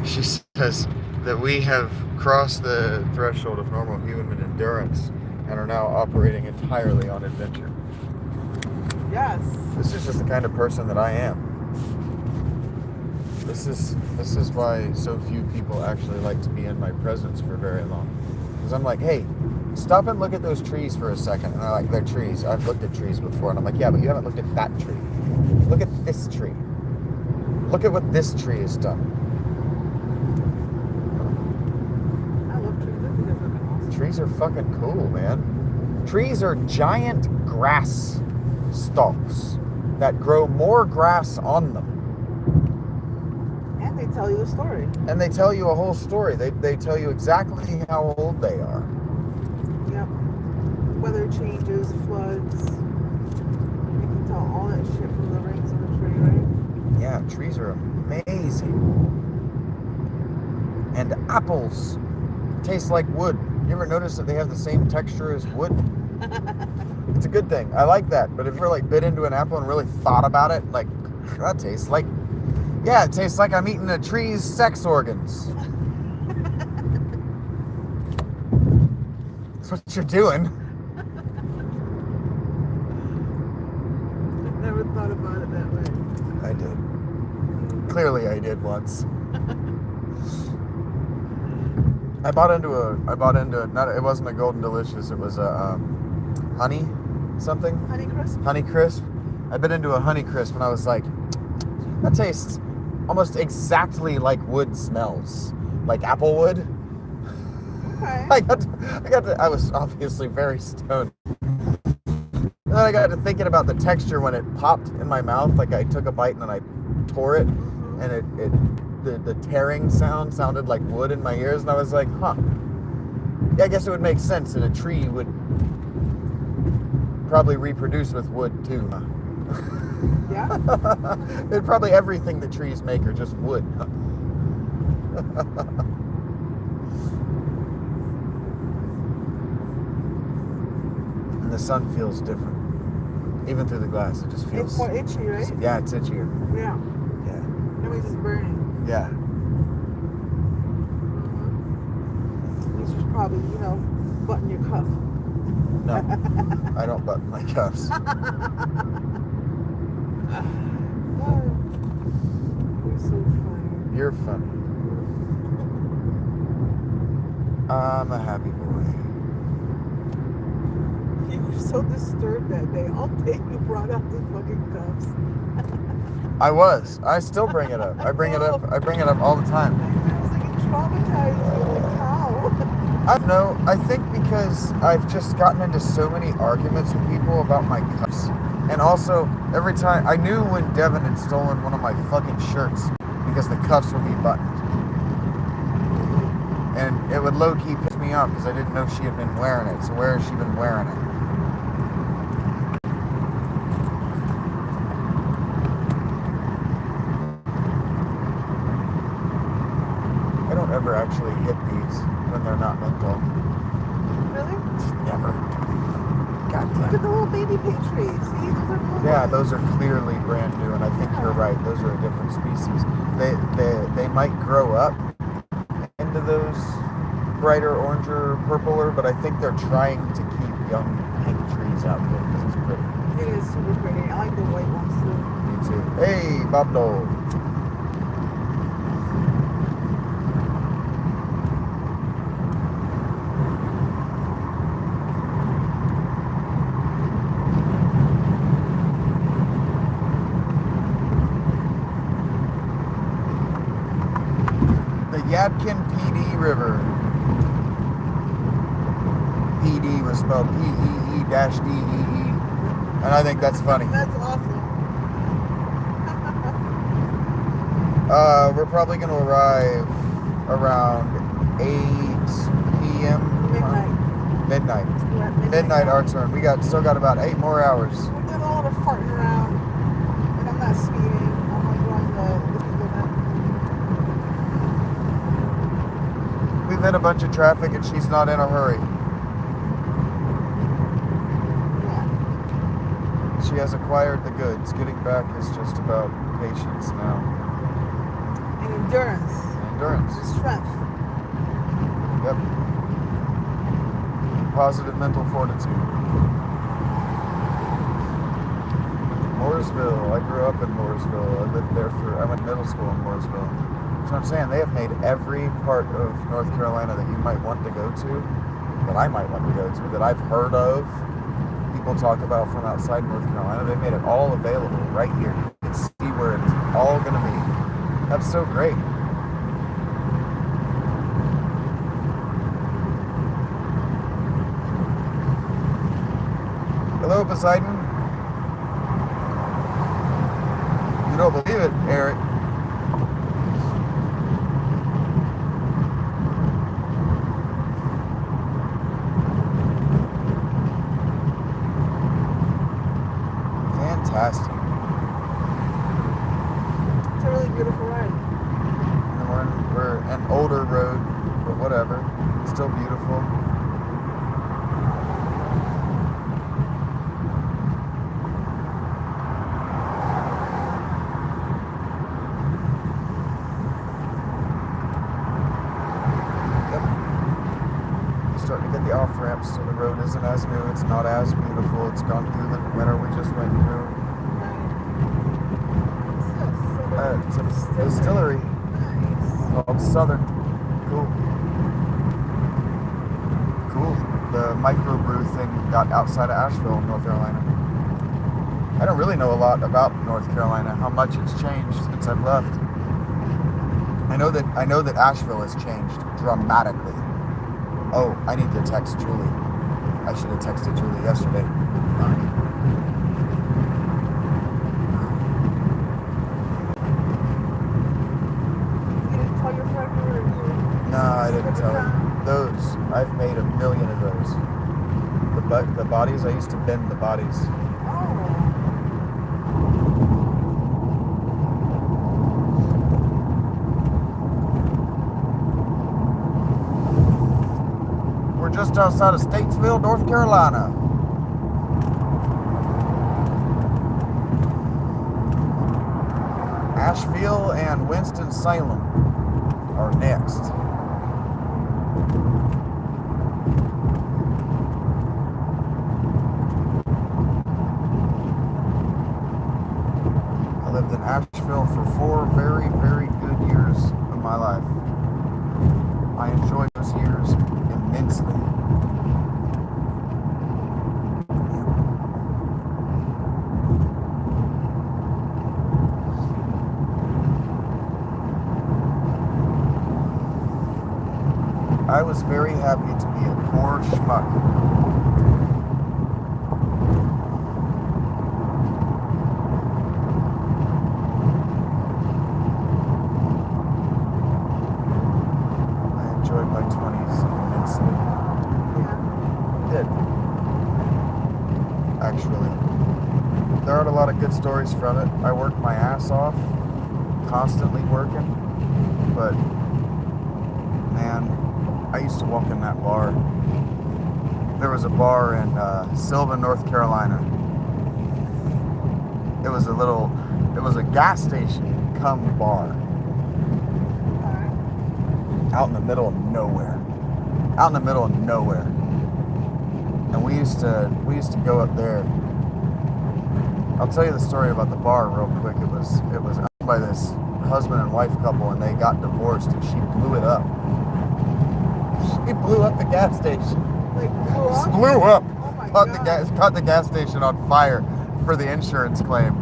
She says that we have crossed the threshold of normal human endurance and are now operating entirely on adventure. Yes. This is just the kind of person that I am. This is why so few people actually like to be in my presence for very long. Because I'm like, hey, stop and look at those trees for a second. And they're like, they're trees. I've looked at trees before. And I'm like, yeah, but you haven't looked at that tree. Look at this tree. Look at what this tree has done. I love trees. I think they're fucking awesome. Trees are fucking cool, man. Trees are giant grass stalks that grow more grass on them. And they tell you a story. And they tell you a whole story. They tell you exactly how old they are. Yep. Weather changes, floods. You can tell all that shit from the rings of the tree, right? Yeah, trees are amazing. And apples taste like wood. You ever notice that they have the same texture as wood? It's a good thing. I like that. But if you're like bit into an apple and really thought about it, like, that tastes like, yeah, it tastes like I'm eating a tree's sex organs. That's what you're doing. I never thought about it that way. I did. Clearly I did once. I bought into not, it wasn't a Golden Delicious, it was a honey something. Honey Crisp? Honey Crisp. I bit into a Honey Crisp and I was like, that tastes almost exactly like wood smells. Like apple wood. Okay. I was obviously very stoned. And then I got to thinking about the texture when it popped in my mouth. Like I took a bite and then I tore it and it the tearing sound sounded like wood in my ears, and I was like, huh. Yeah, I guess it would make sense that a tree would probably reproduce with wood too. Huh? Yeah. Probably everything that trees make are just wood. Huh? And the sun feels different. Even through the glass, it just feels... It's more itchy, right? Yeah, it's itchier. Yeah. Yeah. That means it's burning. Yeah. You should probably, button your cuff. No, I don't button my cuffs. You're so funny. You're funny. I'm a happy boy. You were so disturbed that day. All day you brought out the fucking cuffs. I was. I still bring it up. I bring it up all the time. I was like, it traumatized you. Like, how? I don't know. I think because I've just gotten into so many arguments with people about my cuffs. And also, every time, I knew when Devin had stolen one of my fucking shirts because the cuffs would be buttoned. And it would low-key piss me off because I didn't know she had been wearing it. So where has she been wearing it? I don't ever actually hit these when they're not menthol. Really? Never. God Look at damn. the little baby Patriots. See, those are cool. Yeah, those are clearly brand new, and I think you're right. Those are a different species. They might grow up into those brighter orange or purpler, but I think they're trying to keep young pink trees out there because it's pretty. It is super pretty. I like the white ones too. Me too. Hey, Bob Dole. Yadkin PD River. PD was spelled P-E-E-D-E-E. And I think that's funny. That's awesome. We're probably going to arrive around 8 p.m. Midnight. Midnight. Yeah, Midnight our turn. Still got about 8 more hours. We're doing a lot of farting around. And I'm not speeding. I'm like going the speed limit. We've hit a bunch of traffic and she's not in a hurry. Yeah. She has acquired the goods. Getting back is just about patience now. And endurance. Endurance. And strength. Yep. Positive mental fortitude. Mooresville. I grew up in Mooresville. I lived there I went to middle school in Mooresville. That's what I'm saying. They have made every part of North Carolina that you might want to go to, that I might want to go to, that I've heard of, people talk about from outside North Carolina. They made it all available right here. You can see where it's all going to be. That's so great. Hello, Poseidon. You don't believe it, Eric. Fantastic. It's a really beautiful ride. And we're an older road, but whatever. It's still beautiful. Starting to get the off ramps, so the road isn't as new. It's not as beautiful. It's gone through the winter we just went through. It's a distillery called Southern. Cool. Cool. The microbrew thing got outside of Asheville, North Carolina. I don't really know a lot about North Carolina, how much it's changed since I've left. I know that Asheville has changed dramatically. Oh, I need to text Julie. I should have texted Julie yesterday. Fuck. tell you. Those, I've made a million of those. The bodies, I used to bend the bodies. We're just outside of Statesville, North Carolina. Asheville and Winston-Salem are next. I lived in Asheville for 4 very, very good years of my life. I enjoyed those years immensely. I was very happy to be a poor schmuck. I enjoyed my 20s immensely. Did. Actually. There aren't a lot of good stories from it. I worked my ass off, constantly working, but man, I used to walk in that bar. There was a bar in Sylvan, North Carolina. It was a gas station come bar. Out in the middle of nowhere. And we used to go up there. I'll tell you the story about the bar real quick. It was owned by this husband and wife couple, and they got divorced, and she blew it up. She blew up the gas station. Like blew up? Blew up. Oh my Caught God. the gas station on fire for the insurance claim.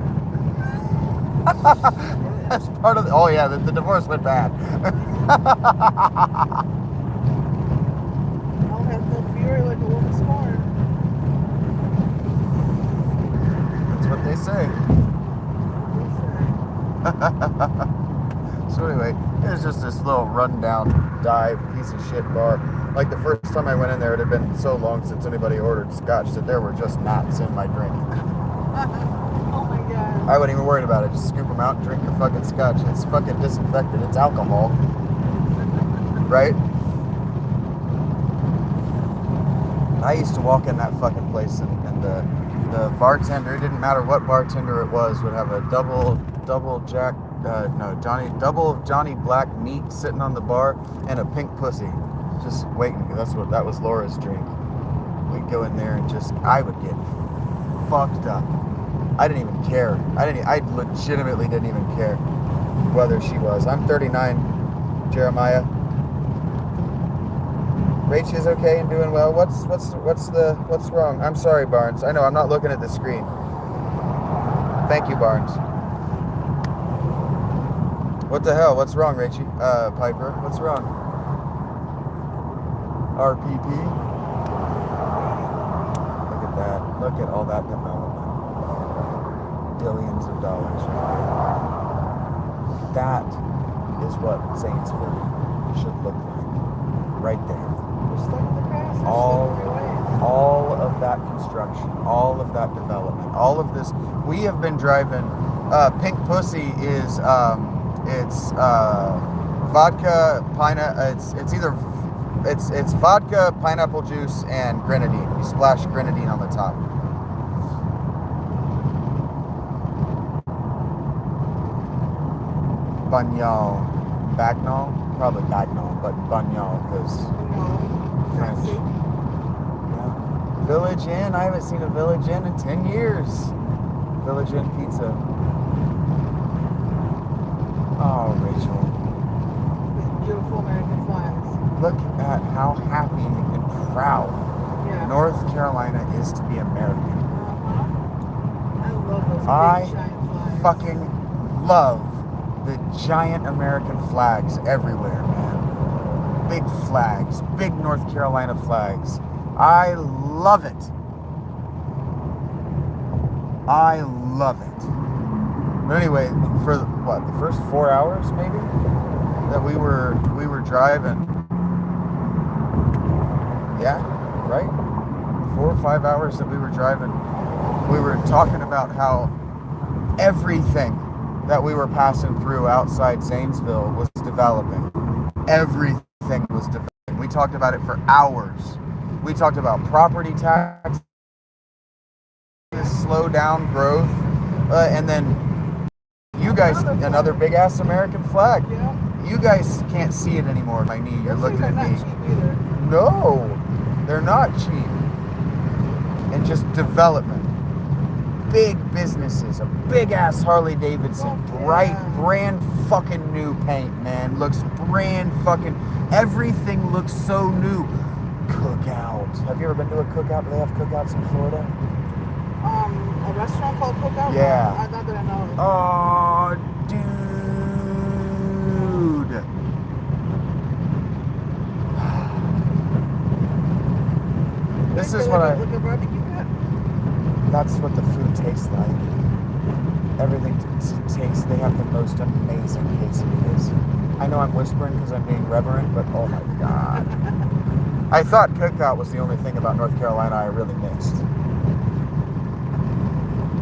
That's part of oh yeah, the divorce went bad. I'll have no fury like a woman scorned. That's what they say. So anyway, it was just this little rundown dive piece of shit bar. Like the first time I went in there, it had been so long since anybody ordered scotch that there were just knots in my drink. Oh my God. I wasn't even worried about it. Just scoop them out and drink the fucking scotch. It's fucking disinfected. It's alcohol. Right? I used to walk in that fucking place and the bartender, it didn't matter what bartender it was, would have a double Johnny Black neat sitting on the bar and a pink pussy just waiting. That was Laura's drink. We'd go in there and I would get fucked up. I didn't even care. I legitimately didn't even care whether she was. I'm 39, Jeremiah. Rach is okay and doing well. What's wrong? I'm sorry, Barnes. I know I'm not looking at the screen. Thank you, Barnes. What the hell? What's wrong, Rachie? Piper, what's wrong? RPP. Look at that. Look at all that development. Billions of dollars right there. That is what Zanesville should look like. Right there. We're stuck in the past. All of that construction, all of that development, all of this. We have been driving. Pink Pussy is it's vodka, it's vodka, pineapple juice, and grenadine. You splash grenadine on the top. Bagnol. Bagnol? Probably Bagnol, but Bagnol, because French. Yeah. Village Inn. I haven't seen a Village Inn in 10 years. Village Inn pizza. Oh, Rachel. Beautiful American flags. Look at how happy and proud North Carolina is to be American. I love those big giant flags. Fucking love the giant American flags everywhere, man. Big flags, big North Carolina flags. I love it. I love it. But anyway, for the first 4 hours maybe that we were driving, Yeah, right? 4 or 5 hours that we were driving, we were talking about how everything that we were passing through outside Zanesville was developing. Everything was developing. We talked about it for hours. We talked about property tax, slow down growth, and then you guys, another big ass American flag. Yeah. You guys can't see it anymore. My knee, you're looking at They're me. not cheap either. No, they're not cheap. And just development. Big businesses, a big ass Harley Davidson, bright, brand fucking new paint, man. Looks brand fucking, everything looks so new. Cookout. Have you ever been to a cookout? Do they have cookouts in Florida? A restaurant called Cookout? Yeah. Not that I know of. Oh, dude. This is what Like a barbecue pit? that's what the food tastes like. Everything tastes, they have the most amazing quesadillas. I know I'm whispering because I'm being reverent, but oh my God. I thought Cookout was the only thing about North Carolina I really missed.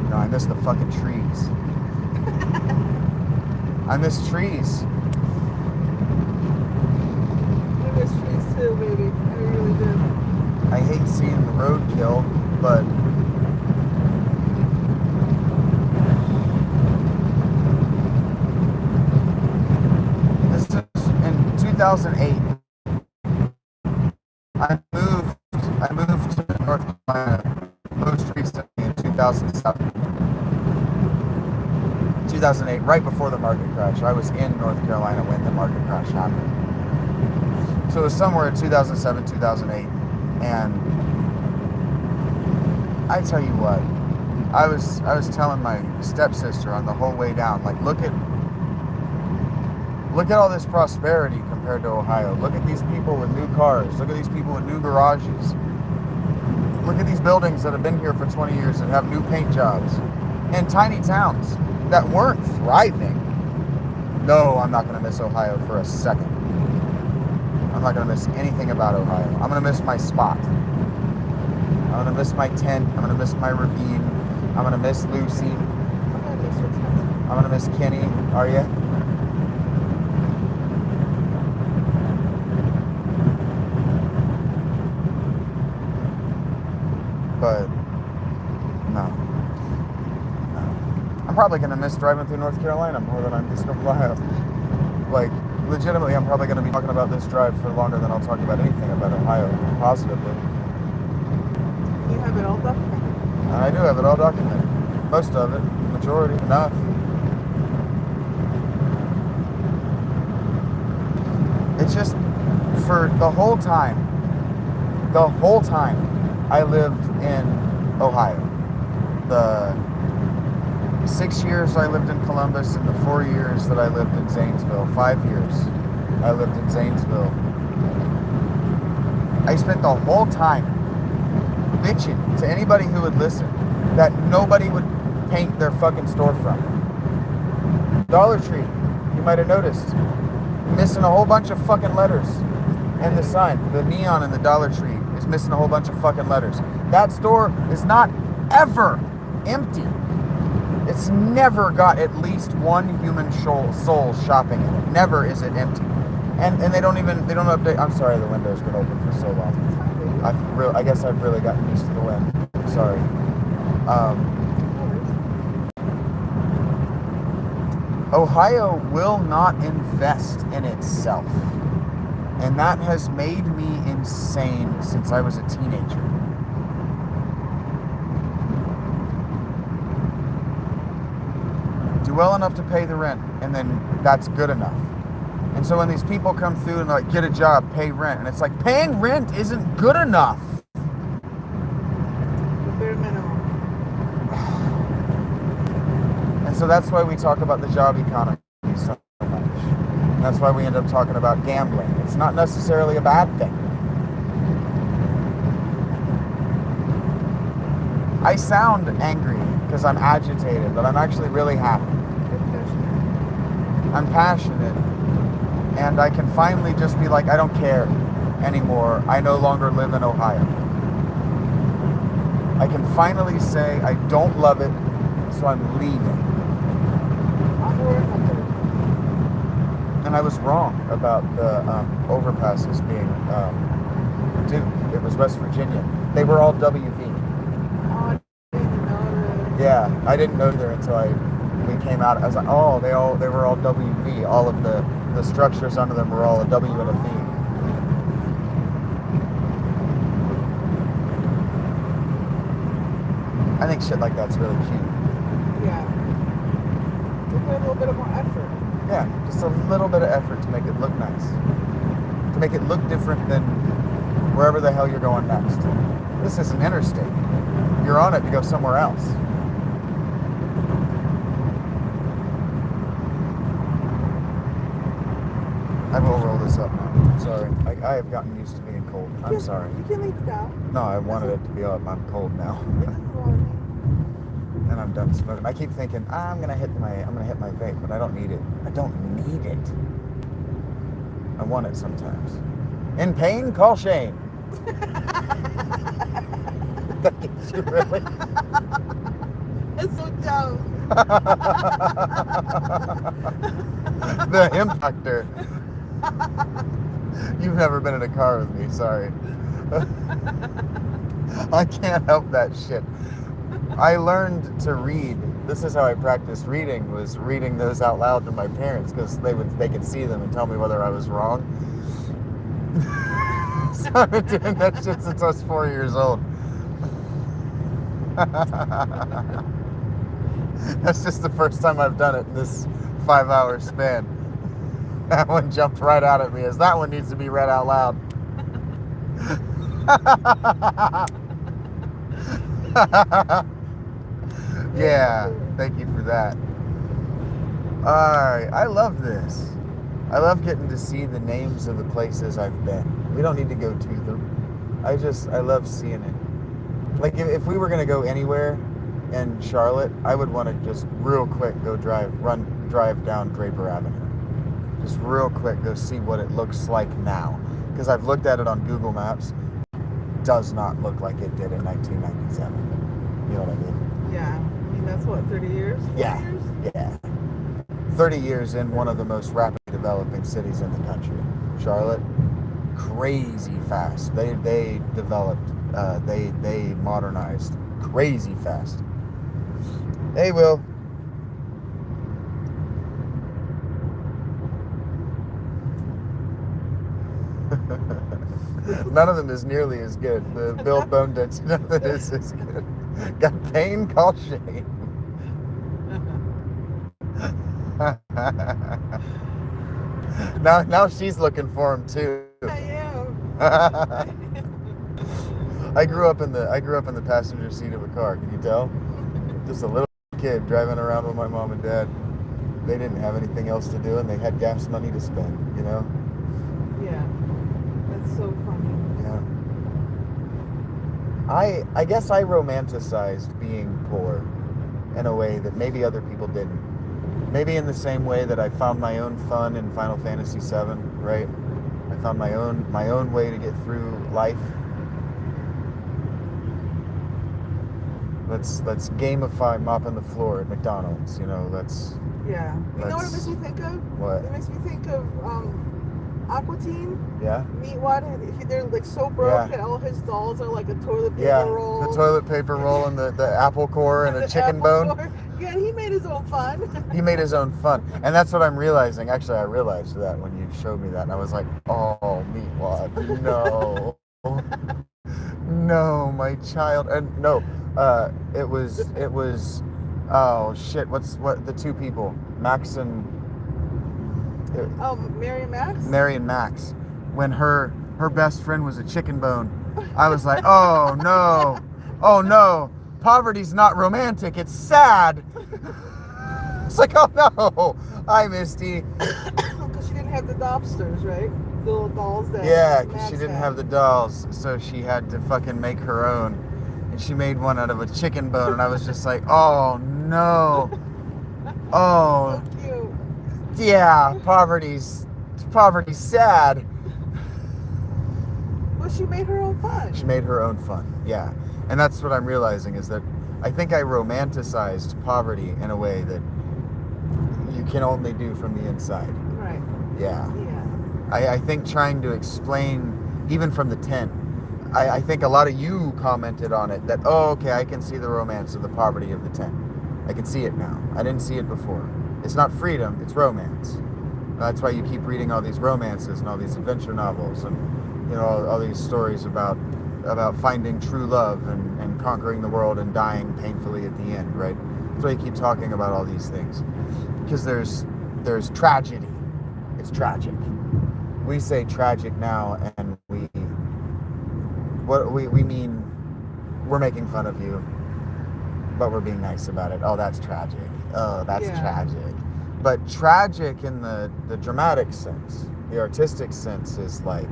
No, I miss the fucking trees. I miss trees. I miss trees too, baby. I really do. I hate seeing the roadkill, but this is in 2008. I moved to North Carolina most recently in 2007. 2008, right before the market crash. I was in North Carolina when the market crash happened. So it was somewhere in 2007, 2008. And I tell you what, I was telling my stepsister on the whole way down, like, look at all this prosperity compared to Ohio. Look at these people with new cars. Look at these people with new garages. Look at these buildings that have been here for 20 years and have new paint jobs. And tiny towns that weren't thriving. No, I'm not going to miss Ohio for a second. I'm not going to miss anything about Ohio. I'm going to miss my spot. I'm going to miss my tent. I'm going to miss my ravine. I'm going to miss Lucy. I'm going to miss Kenny. Are you? But no. I'm probably going to miss driving through North Carolina more than I'm missing Ohio. Like, legitimately, I'm probably going to be talking about this drive for longer than I'll talk about anything about Ohio, positively. You have it all documented. I do have it all documented. Most of it. Majority. Enough. It's just, for the whole time I lived in Ohio. The 6 years I lived in Columbus, and the 4 years that I lived in Zanesville, 5 years I lived in Zanesville. I spent the whole time bitching to anybody who would listen that nobody would paint their fucking storefront. Dollar Tree, you might have noticed, missing a whole bunch of fucking letters. And the sign, the neon in the Dollar Tree is missing a whole bunch of fucking letters. That store is not ever empty. It's never got at least one human soul shopping in it. Never is it empty. And they don't update. I'm sorry, the window's been open for so long. I guess I've really gotten used to the wind. Sorry. Ohio will not invest in itself. And that has made me insane since I was a teenager. Do well enough to pay the rent, and then that's good enough. And so when these people come through and like, get a job, pay rent, and it's like, paying rent isn't good enough. The bare minimum. And so that's why we talk about the job economy so much. And that's why we end up talking about gambling. It's not necessarily a bad thing. I sound angry because I'm agitated, but I'm actually really happy. I'm passionate. And I can finally just be like, I don't care. anymore. I no longer live in Ohio. I can finally say I don't love it, so I'm leaving. And I was wrong about the overpasses being Duke. It was West Virginia. They were all WV. Oh, I didn't know this. Yeah, I didn't know there until we came out. I was like, oh, they were all WV. All of the structures under them were all a W and a V. I think shit like that's really cute. Yeah. We put a little bit of more effort. Yeah, just a little bit of effort to make it look nice. To make it look different than wherever the hell you're going next. This is an interstate. You're on it to go somewhere else. I will roll this up now. I'm sorry. I have gotten used to being cold. I'm sorry. You can leave it down. No, I wanted it to be up. I'm cold now. It doesn't bother me. And I'm done smoking. I keep thinking, I'm gonna hit my vape, but I don't need it. I don't need it. I want it sometimes. In pain, call Shane. That gets you really. It's so dumb. The impactor. You've never been in a car with me, sorry. I can't help that shit. I learned to read. This is how I practiced reading, was reading those out loud to my parents, because they could see them and tell me whether I was wrong. So I've been doing that shit since I was 4 years old. That's just the first time I've done it in this 5-hour span. That one jumped right out at me as that one needs to be read out loud. Yeah, thank you for that. Alright, I love this. I love getting to see the names of the places I've been. We don't need to go to them. I love seeing it. Like, if we were going to go anywhere in Charlotte, I would want to just real quick go drive down Draper Avenue. Just real quick go see what it looks like now. Because I've looked at it on Google Maps. Does not look like it did in 1997. You know what I mean? Yeah. I mean, that's what, 30 years? 40 Yeah. years? Yeah. 30 years in one of the most rapidly developing cities in the country. Charlotte, crazy fast. They developed, they modernized crazy fast. Hey, Will. None of them is nearly as good. The Bill Bone Density, none of it is as good. Got pain, call Shane. Now she's looking for him too. I am. I grew up in the passenger seat of a car. Can you tell? Just a little kid driving around with my mom and dad. They didn't have anything else to do, and they had gas money to spend. You know? Yeah. That's so funny. Yeah. I guess I romanticized being poor in a way that maybe other people didn't. Maybe in the same way that I found my own fun in Final Fantasy VII, right? I found my own way to get through life. Let's gamify mopping the floor at McDonald's, you know, Yeah. You know what it makes me think of? What? It makes me think of Aqua Teen. Yeah? Meatwad. They're like so broke Yeah. that all his dolls are like a toilet paper Yeah, roll. the toilet paper roll and the apple core and a the chicken apple bone. core. Yeah, he made his own fun. He made his own fun. And that's what I'm realizing. Actually, I realized that when you showed me that. And I was like, oh, Meatwad, no. No, my child. And no, it was, oh, shit. What the two people? Max and... Oh, Mary and Max? Mary and Max. When her best friend was a chicken bone. I was like, oh, no. Oh, no. Poverty's not romantic. It's sad. It's like, oh no, hi Misty. Because she didn't have the Dobsters, right? The little dolls that. Yeah, because she didn't have the dolls, so she had to fucking make her own. And she made one out of a chicken bone, and I was just like, oh no. Oh. So cute. Yeah, poverty's sad. she made her own fun. She made her own fun, yeah. And that's what I'm realizing is that I think I romanticized poverty in a way that you can only do from the inside. Right. Yeah. Yeah. I think trying to explain, even from the tent, I think a lot of you commented on it that, oh, okay, I can see the romance of the poverty of the tent. I can see it now. I didn't see it before. It's not freedom, it's romance. That's why you keep reading all these romances and all these adventure novels and, you know, all these stories about finding true love and conquering the world and dying painfully at the end, right? That's why you keep talking about all these things. Because there's tragedy. It's tragic. We say tragic now, and we mean we're making fun of you, but we're being nice about it. Oh, that's tragic. Oh, that's tragic. But tragic in the dramatic sense, the artistic sense is like,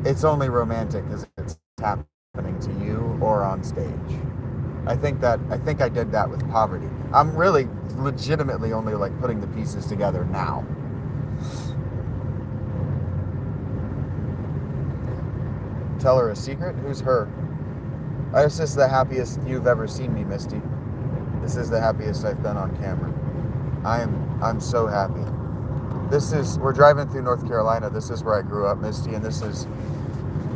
it's only romantic because it's happening to you or on stage. I think I did that with poverty. I'm really legitimately only like putting the pieces together now. Tell her a secret? Who's her? This is the happiest you've ever seen me, Misty. This is the happiest I've been on camera. I'm so happy. We're driving through North Carolina. This is where I grew up, Misty, and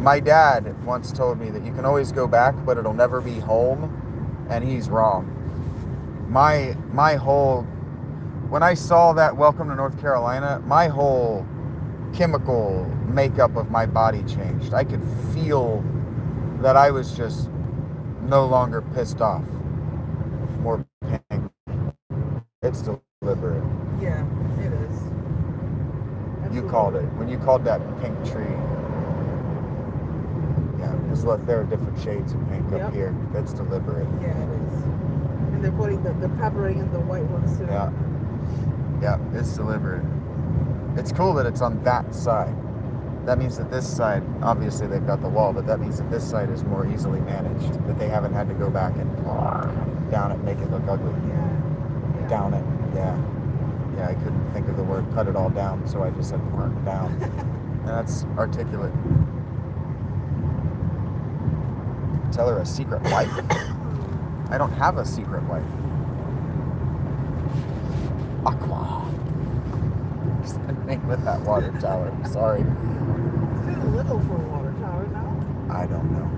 my dad once told me that you can always go back, but it'll never be home, and he's wrong. When I saw that Welcome to North Carolina, my whole chemical makeup of my body changed. I could feel that I was just no longer pissed off. More pink. It's deliberate. Yeah, it is. You called it. When you called that pink tree. Yeah, because look, there are different shades of pink up here. That's deliberate. Yeah, it is. And they're putting the peppering in the white ones too. Yeah. Yeah, it's deliberate. It's cool that it's on that side. That means that this side, obviously they've got the wall, but that means that this side is more easily managed. That they haven't had to go back and down it, make it look ugly. Yeah. Down it, yeah. Yeah, I couldn't think of the word cut it all down, so I just said down. And that's articulate. Tell her a secret wife? I don't have a secret wife. Aqua. What's the name of that water tower? I'm sorry. It's kind of little for a water tower now. I don't know.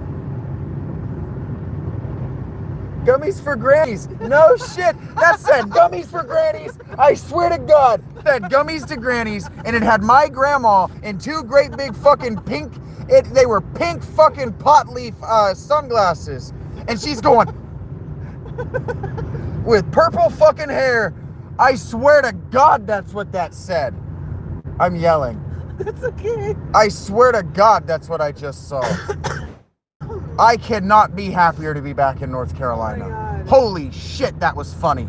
Gummies for grannies. No shit. That said gummies for grannies. I swear to God. It said gummies to grannies, and it had my grandma in two great big fucking pink. They were pink fucking pot leaf sunglasses, and she's going with purple fucking hair. I swear to God, that's what that said. I'm yelling. That's okay. I swear to God, that's what I just saw. I cannot be happier to be back in North Carolina. Oh my God. Holy shit, that was funny.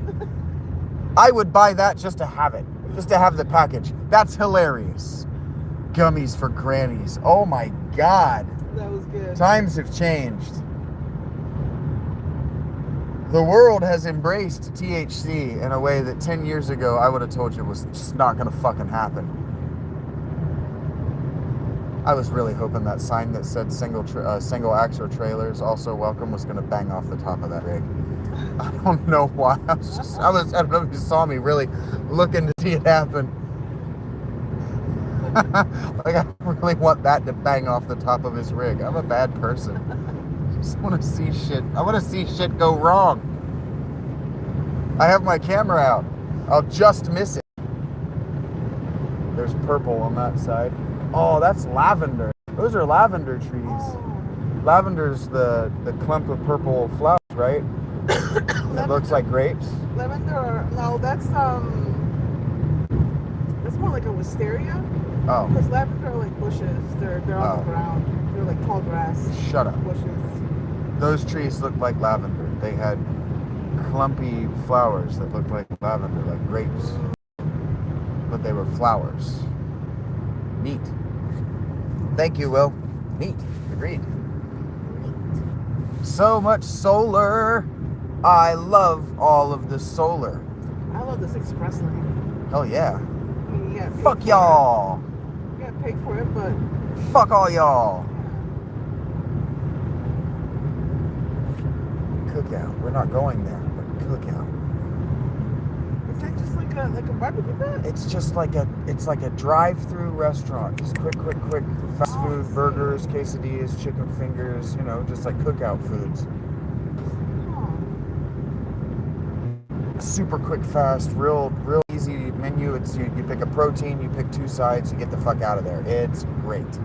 I would buy that just to have it. Just to have the package. That's hilarious. Gummies for grannies. Oh my God. That was good. Times have changed. The world has embraced THC in a way that 10 years ago I would have told you was just not going to fucking happen. I was really hoping that sign that said single axle trailers also welcome was going to bang off the top of that rig. I don't know why. I don't know if you saw me really looking to see it happen. Like I really want that to bang off the top of his rig. I'm a bad person. I just want to see shit. I want to see shit go wrong. I have my camera out. I'll just miss it. There's purple on that side. Oh, that's lavender. Those are lavender trees. Oh. Lavender's the clump of purple flowers, right? It looks like grapes. Lavender, no, that's more like a wisteria. Oh. Because lavender are like bushes. They're on the ground. They're like tall grass. Shut up. Bushes. Those trees look like lavender. They had clumpy flowers that looked like lavender, like grapes. But they were flowers. Neat. Thank you, Will. Neat. Agreed. So much solar. I love all of the solar. I love this express lane. Oh yeah. I mean, you gotta pay Fuck for y'all. it. You gotta pay for it, but Fuck all y'all. Cookout. We're not going there, but cookout. Is that just like a barbecue pit? It's just like a drive-through restaurant. Just quick fast food, burgers, quesadillas, chicken fingers, you know, just like cookout foods. Super quick, fast, real easy menu. It's you pick a protein, you pick 2 sides, you get the fuck out of there. It's great.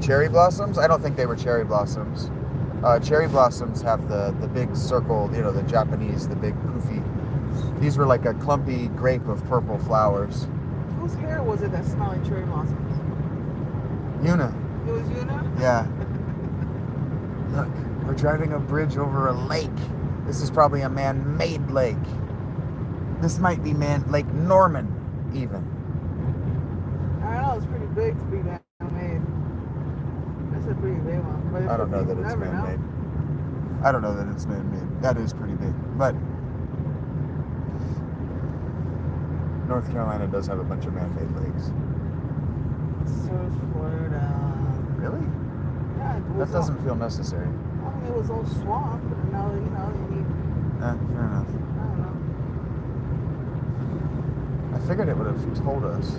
Cherry blossoms? I don't think they were cherry blossoms. Cherry blossoms have the big circle, you know, the Japanese, the big poofy. These were like a clumpy grape of purple flowers. Whose hair was it that smelled like cherry blossoms? Yuna. It was Yuna? Yeah. Look, we're driving a bridge over a lake. This is probably a man-made lake. This might be Lake Norman, even. I don't know, it's pretty big to be man-made. That's a pretty big one. But I don't know that it's man-made. I don't know that it's man-made. That is pretty big. But North Carolina does have a bunch of man-made lakes. So is Florida. Really? Yeah, it was That doesn't feel necessary. I mean, it was all swamp, and now, you know, you need, Fair enough. I don't know. I figured it would have told us.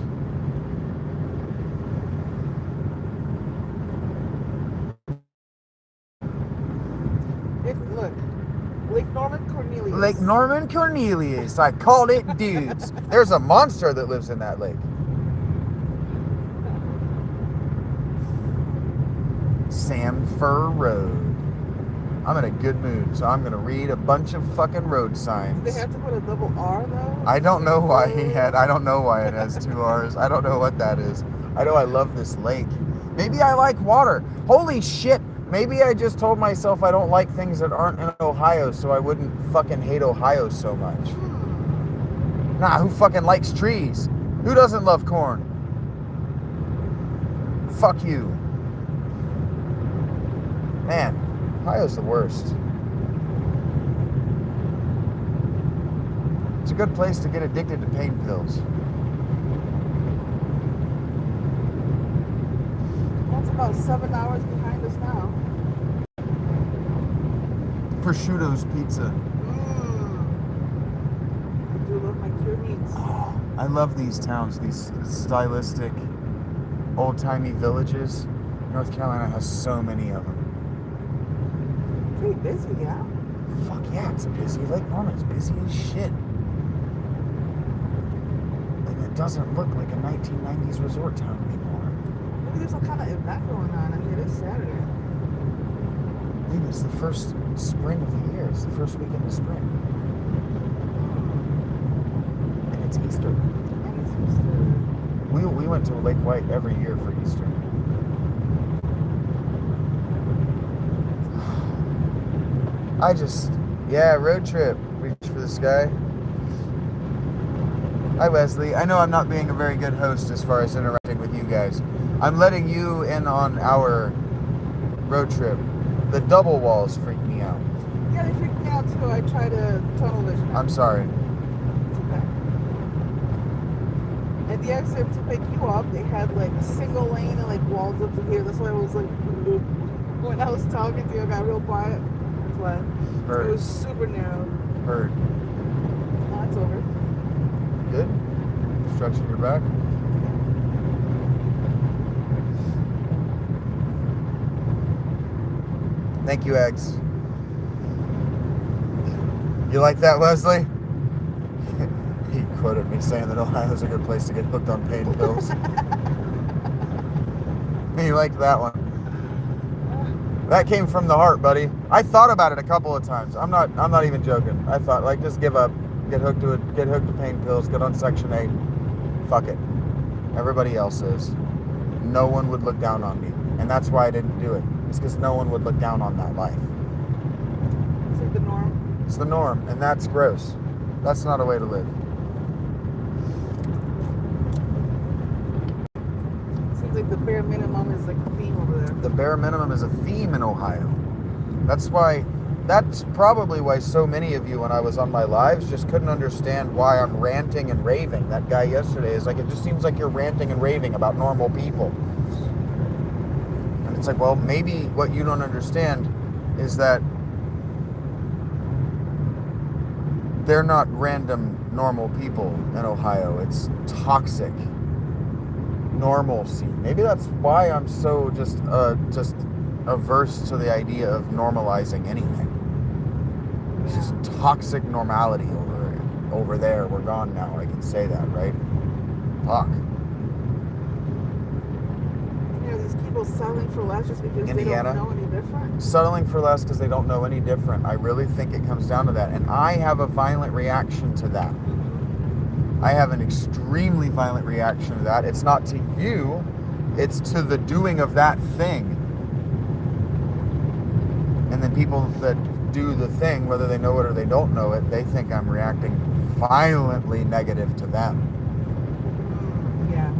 Look, Lake Norman Cornelius. Lake Norman Cornelius. I called it dudes. There's a monster that lives in that lake. Samfur Road. I'm in a good mood, so I'm gonna read a bunch of fucking road signs. Did they have to put a double R though? I don't know why I don't know why it has 2 R's. I don't know what that is. I know I love this lake. Maybe I like water. Holy shit. Maybe I just told myself I don't like things that aren't in Ohio, so I wouldn't fucking hate Ohio so much. Nah, who fucking likes trees? Who doesn't love corn? Fuck you. Man, Ohio's the worst. It's a good place to get addicted to pain pills. That's about 7 hours behind us now. Prosciutto's Pizza. I do love my cured meats. Oh, I love these towns, these stylistic, old-timey villages. North Carolina has so many of them. Pretty busy, yeah? Fuck yeah, it's busy. Lake Norman's busy as shit. And it doesn't look like a 1990s resort town anymore. Maybe there's some kind of event going on. I mean, it is Saturday. Maybe it's the first spring of the year. It's the first weekend of spring. And it's Easter. And it's Easter. We went to Lake White every year for Easter. Road trip. Reach for the sky. Hi, Wesley. I know I'm not being a very good host as far as interacting with you guys. I'm letting you in on our road trip. The double walls freak me out. Yeah, they freaked me out too. I tried to tunnel vision. I'm sorry. It's okay. At the exit to pick you up, they had like a single lane and like walls up to here. That's why I was like, when I was talking to you, I got real quiet. That's why. Heard. It was super narrow. Heard. Oh, it's over. Good? Stretching your back? Thank you, Eggs. You like that, Wesley? He quoted me saying that Ohio's a good place to get hooked on pain pills. You like that one? That came from the heart, buddy. I thought about it a couple of times. I'm not even joking. I thought, like, just give up, get hooked to pain pills, get on Section 8. Fuck it. Everybody else is. No one would look down on me, and that's why I didn't do it. It's because no one would look down on that life. It's like the norm. It's the norm, and that's gross. That's not a way to live. Seems like the bare minimum is like a theme over there. The bare minimum is a theme in Ohio. That's why that's probably why so many of you, when I was on my lives, just couldn't understand why I'm ranting and raving. That guy yesterday is like, it just seems like you're ranting and raving about normal people. And it's like, well, maybe what you don't understand is that they're not random normal people in Ohio. It's toxic normalcy. Maybe that's why I'm so just averse to the idea of normalizing anything. It's just toxic normality over there. We're gone now. I can say that, right? Fuck. You know, these people settling for less just because Indiana, they don't know any different. settling for less because they don't know any different. I really think it comes down to that. And I have a violent reaction to that. I have an extremely violent reaction to that. It's not to you, it's to the doing of that thing. And then people that do the thing, whether they know it or they don't know it, they think I'm reacting violently negative to them. Yeah.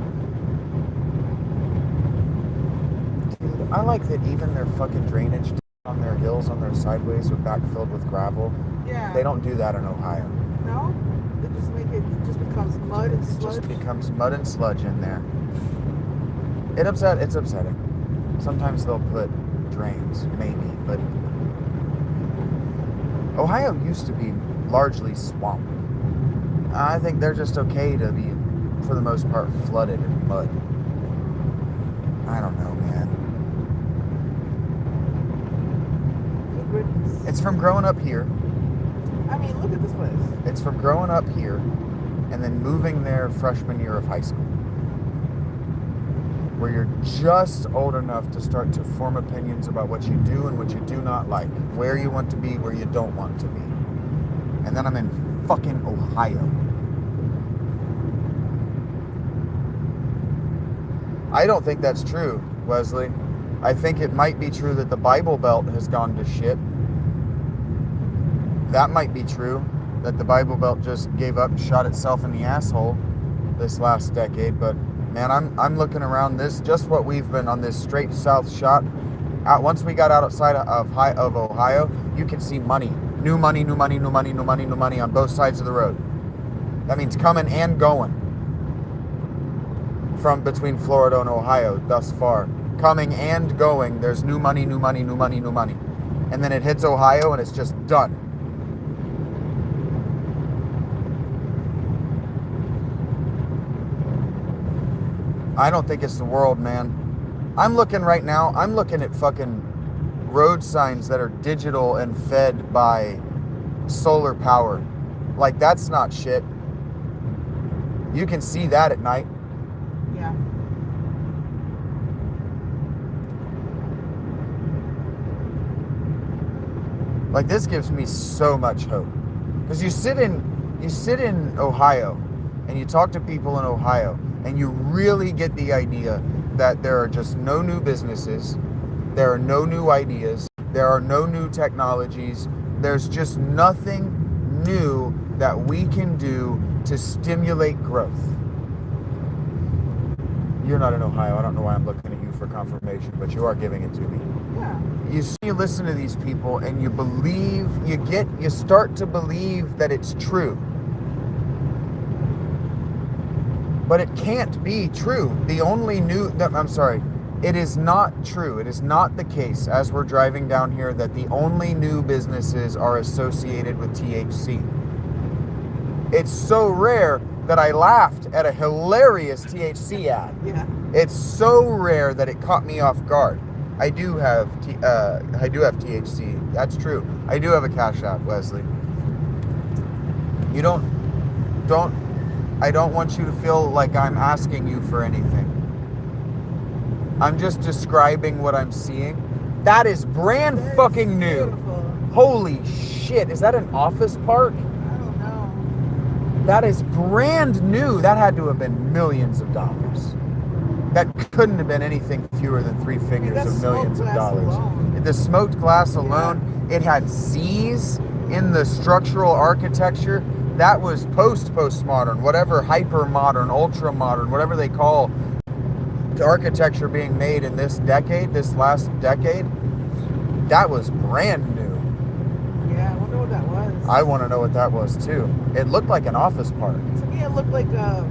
Dude, I like that even their fucking drainage on their hills, on their sideways, are backfilled with gravel. Yeah. They don't do that in Ohio. No? They just make it just becomes mud and It sludge. just becomes mud and sludge in there. It's upsetting. Sometimes they'll put drains, maybe, but Ohio used to be largely swamp. I think they're just okay to be, for the most part, flooded in mud. I don't know, man. Good riddance. It's from growing up here. I mean, look at this place. It's from growing up here and then moving there freshman year of high school, where you're just old enough to start to form opinions about what you do and what you do not like, where you want to be, where you don't want to be. And then I'm in fucking Ohio. I don't think that's true, Wesley. I think it might be true that the Bible Belt has gone to shit. That might be true, that the Bible Belt just gave up and shot itself in the asshole this last decade, but man, I'm looking around this, just what we've been on this straight south shot. Once we got outside of Ohio, you can see money. New money, new money, new money, new money, new money on both sides of the road. That means coming and going from between Florida and Ohio thus far. Coming and going, there's new money, new money, new money, new money. And then it hits Ohio and it's just done. I don't think it's the world, man. I'm looking right now, I'm looking at fucking road signs that are digital and fed by solar power. Like, that's not shit. You can see that at night. Yeah. Like, this gives me so much hope. Because you sit in Ohio and you talk to people in Ohio and you really get the idea that there are just no new businesses, there are no new ideas, there are no new technologies, there's just nothing new that we can do to stimulate growth. You're not in Ohio. I don't know why I'm looking at you for confirmation, but you are giving it to me. Yeah. You listen to these people and you believe, you start to believe that it's true. But it can't be true. It is not true. It is not the case, as we're driving down here, that the only new businesses are associated with THC. It's so rare that I laughed at a hilarious THC ad. Yeah. It's so rare that it caught me off guard. I do have THC. That's true. I do have a Cash App, Wesley. I don't want you to feel like I'm asking you for anything. I'm just describing what I'm seeing. That is brand fucking new. Beautiful. Holy shit. Is that an office park? I don't know. That is brand new. That had to have been millions of dollars. That couldn't have been anything fewer than three figures of millions of dollars. The smoked glass alone, it had Z's in the structural architecture. That was postmodern, whatever, hyper modern, ultra modern, whatever they call the architecture being made in this last decade. That was brand new. that was. I want to know what that was too. It looked like an office park. To me, it looked like a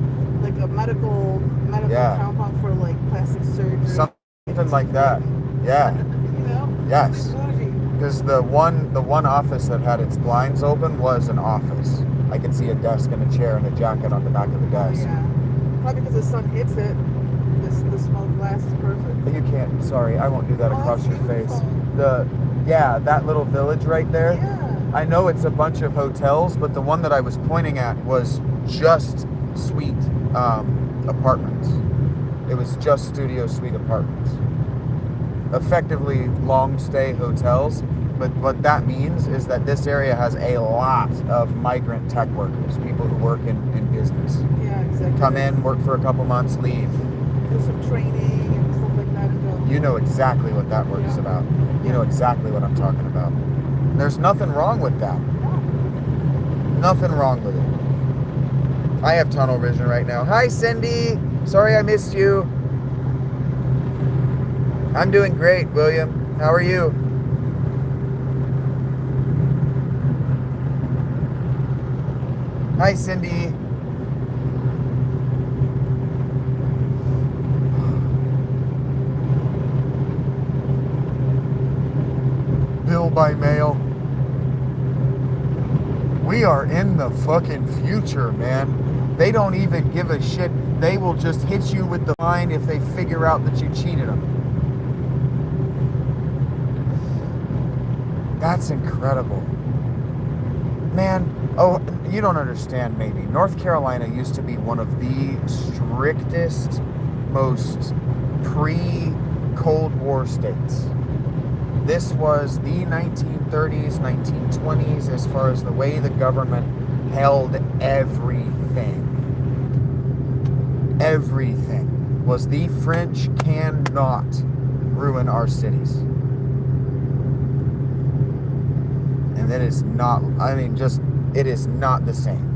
medical Yeah. compound for like plastic surgery. Something like that. Yeah. You know? Yes. Like bougie. Because the one office that had its blinds open was an office. I could see a desk and a chair and a jacket on the back of the Oh, desk. yeah. Probably because the sun hits it. The smoked glass is perfect. You can't. Sorry, I won't do that Oh, across that's your face. beautiful. That little village right there. Yeah. I know it's a bunch of hotels, but the one that I was pointing at was just suite apartments. It was just studio suite apartments. Effectively long stay hotels, but what that means is that this area has a lot of migrant tech workers, people who work in business. Yeah, exactly. Come in, work for a couple months, leave. Do some training and stuff like that. And go. You know exactly what that work is Yeah. about. You know exactly what I'm talking about. There's nothing wrong with that. Nothing wrong with it. I have tunnel vision right now. Hi, Cindy. Sorry I missed you. I'm doing great, William. How are you? Hi, Cindy. Bill by mail. We are in the fucking future, man. They don't even give a shit. They will just hit you with the fine if they figure out that you cheated them. That's incredible. Man, oh, you don't understand maybe. North Carolina used to be one of the strictest, most pre-Cold War states. This was the 1930s, 1920s, as far as the way the government held everything. Everything was the French cannot ruin our cities. And that is not, I mean, just, it is not the same.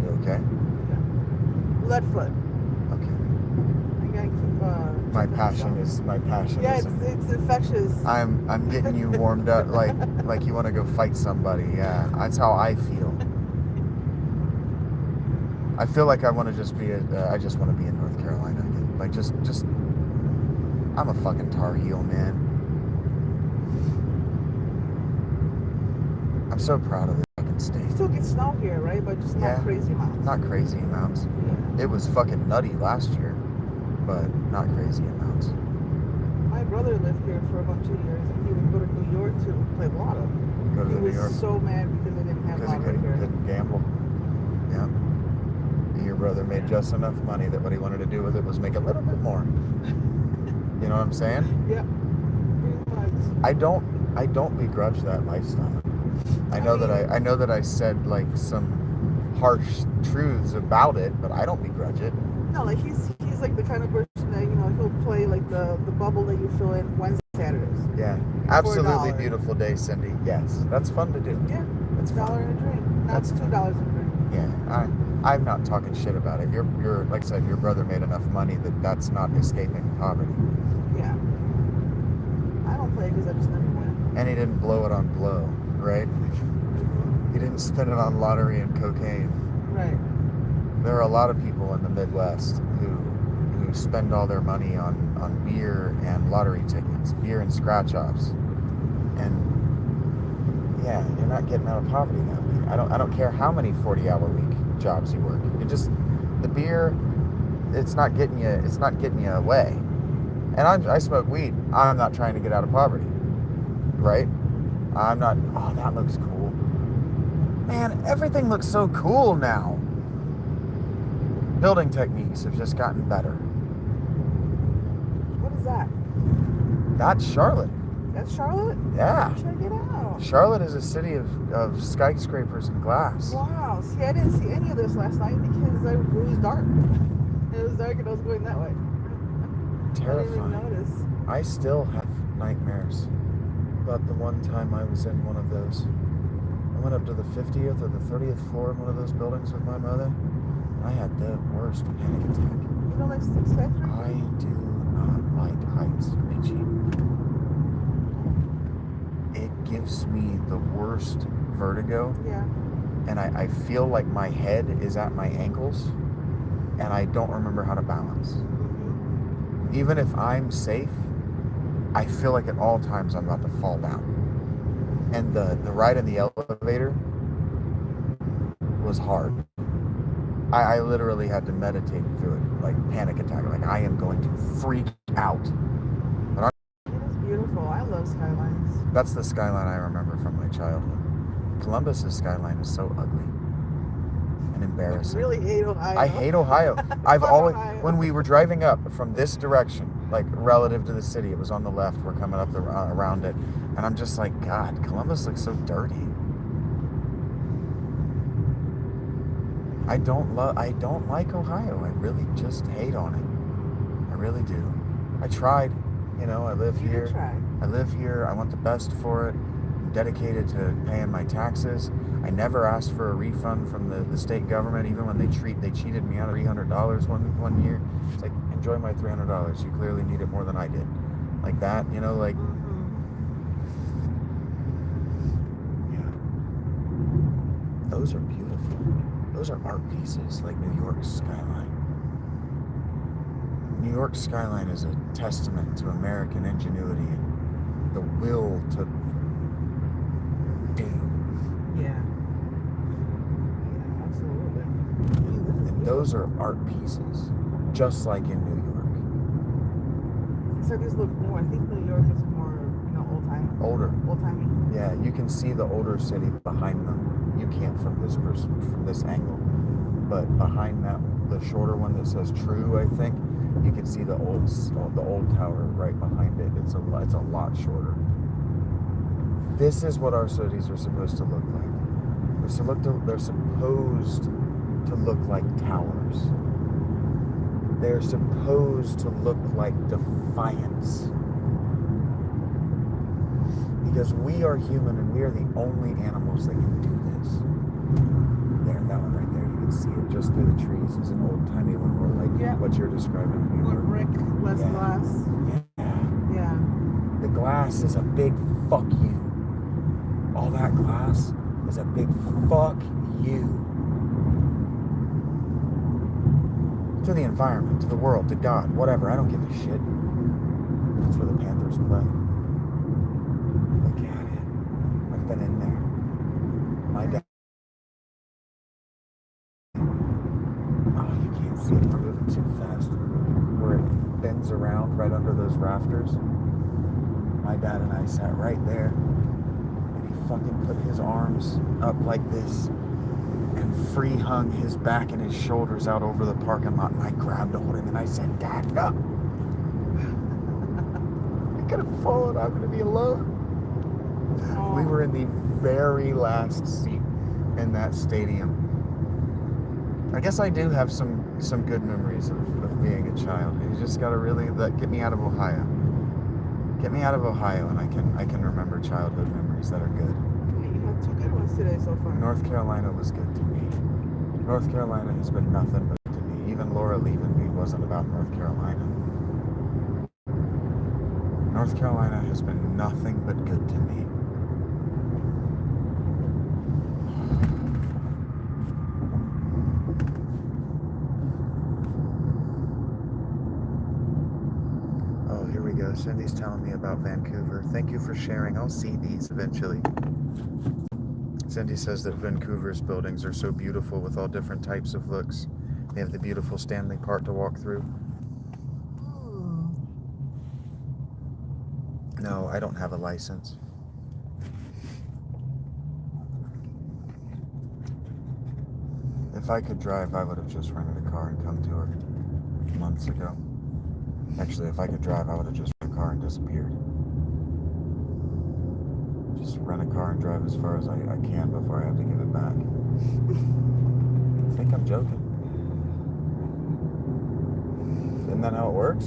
You okay? Lead foot. Okay. I gotta keep. My passion is. Yeah, it's infectious. I'm getting you warmed up like you want to go fight somebody. Yeah, that's how I feel. I feel like I want to just be I just want to be in North Carolina again. Like just I'm a fucking Tar Heel, man. I'm so proud of this fucking state. You still get snow here, right? But just not crazy amounts. Not crazy amounts. Yeah. It was fucking nutty last year, but not crazy amounts. My brother lived here for a bunch of years, and he would go to New York to play lotto. Go to He New York was so mad because they didn't have because he lottery here. couldn't gamble. Yeah. Your brother made just enough money that what he wanted to do with it was make a little bit more. You know what I'm saying? Yeah. Pretty much. I don't begrudge that lifestyle. I know that I said like some harsh truths about it, but I don't begrudge it. No, like he's like the kind of person that, you know, he'll play like the bubble that you fill in Wednesday, Saturdays. Yeah. Absolutely $4. beautiful day, Cindy. Yes. That's fun to do. Yeah. That's $1 fun. and a drink. Now That's it's $2 and a drink. Yeah. I'm not talking shit about it. You're like I said, your brother made enough money that's not escaping poverty. Yeah. I don't play because I just never win. And he didn't blow it on blow, right? He didn't spend it on lottery and cocaine. Right. There are a lot of people in the Midwest who spend all their money on beer and lottery tickets, beer and scratch-offs. And yeah, you're not getting out of poverty that way. I don't care how many 40-hour-week jobs you work. The beer, it's not getting you away. And I smoke weed. I'm not trying to get out of poverty. Right? I'm not, oh, that looks cool. Man, everything looks so cool now. Building techniques have just gotten better. What is that? That's Charlotte. That's Charlotte? Yeah. Check it out. Charlotte is a city of skyscrapers and glass. Wow. See, I didn't see any of this last night because it was dark. It was dark and I was going that way. I didn't even Terrifying. notice. I still have nightmares about the one time I was in one of those. I went up to the 50th or the 30th floor in one of those buildings with my mother. I had the worst panic attack. You don't like Six Factory? I do not like heights, Richie. It gives me worst vertigo, Yeah. and I feel like my head is at my ankles, and I don't remember how to balance. Mm-hmm. Even if I'm safe, I feel like at all times I'm about to fall down. And the ride in the elevator was hard. I literally had to meditate through it, like panic attack. Like, I am going to freak out. But It is beautiful. I love skylines. that's the skyline I remember from my childhood. Columbus's skyline is so ugly and embarrassing. I really hate Ohio. I hate Ohio. I've always, Ohio. when we were driving up from this direction, like relative to the city, it was on the left. We're coming up around it, and I'm just like, God, Columbus looks so dirty. I don't like Ohio. I really just hate on it. I really do. I tried. I live You here. did try. I live here. I want the best for it. I'm dedicated to paying my taxes. I never asked for a refund from the state government, even when they cheated me out of $300 one year. It's like, enjoy my $300. You clearly need it more than I did. Like that, like. Mm-hmm. Yeah. Those are beautiful. Those are art pieces, like New York's skyline. New York's skyline is a testament to American ingenuity and the will to do. Yeah. Yeah, absolutely. And those are art pieces, just like in New York. So these look more. I think New York is more, old-timey. Older. Old-timey. Yeah, you can see the older city behind them. You can't from this angle, but behind that, the shorter one that says True, I think, you can see the old tower right behind it. It's a lot shorter. This is what our cities are supposed to look like. They're supposed to look like towers. They're supposed to look like defiance. Because we are human and we are the only animals that can do this. There, that one right there, you can see it just through the trees. It's an old-timey one, more like what you're describing. More brick, less glass. Yeah. Yeah. The glass is a big fuck you. All that glass is a big fuck you. To the environment, to the world, to God, whatever. I don't give a shit. That's where the Panthers play. Look at it. I've been in there. My dad. Oh, you can't see it. We're moving too fast. Where it bends around right under those rafters. My dad and I sat right there. And he fucking put his arms up like this and free hung his back and his shoulders out over the parking lot. And I grabbed hold of him and I said, Dad, no. I could have fallen. I'm going to be alone. We were in the very last seat in that stadium. I guess I do have some good memories of being a child. You just got to really get me out of Ohio. Get me out of Ohio, and I can remember childhood memories that are good. You had two good ones today so far. North Carolina was good to me. North Carolina has been nothing but to me. Even Laura leaving me wasn't about North Carolina. North Carolina has been nothing but good to me. Oh, here we go. Cindy's telling me about Vancouver. Thank you for sharing. I'll see these eventually. Cindy says that Vancouver's buildings are so beautiful with all different types of looks. They have the beautiful Stanley Park to walk through. No, I don't have a license. If I could drive, I would have just rented a car and come to her months ago. Actually, if I could drive, I would have just rented a car and disappeared. Just rent a car and drive as far as I can before I have to give it back. I think I'm joking. Isn't that how it works?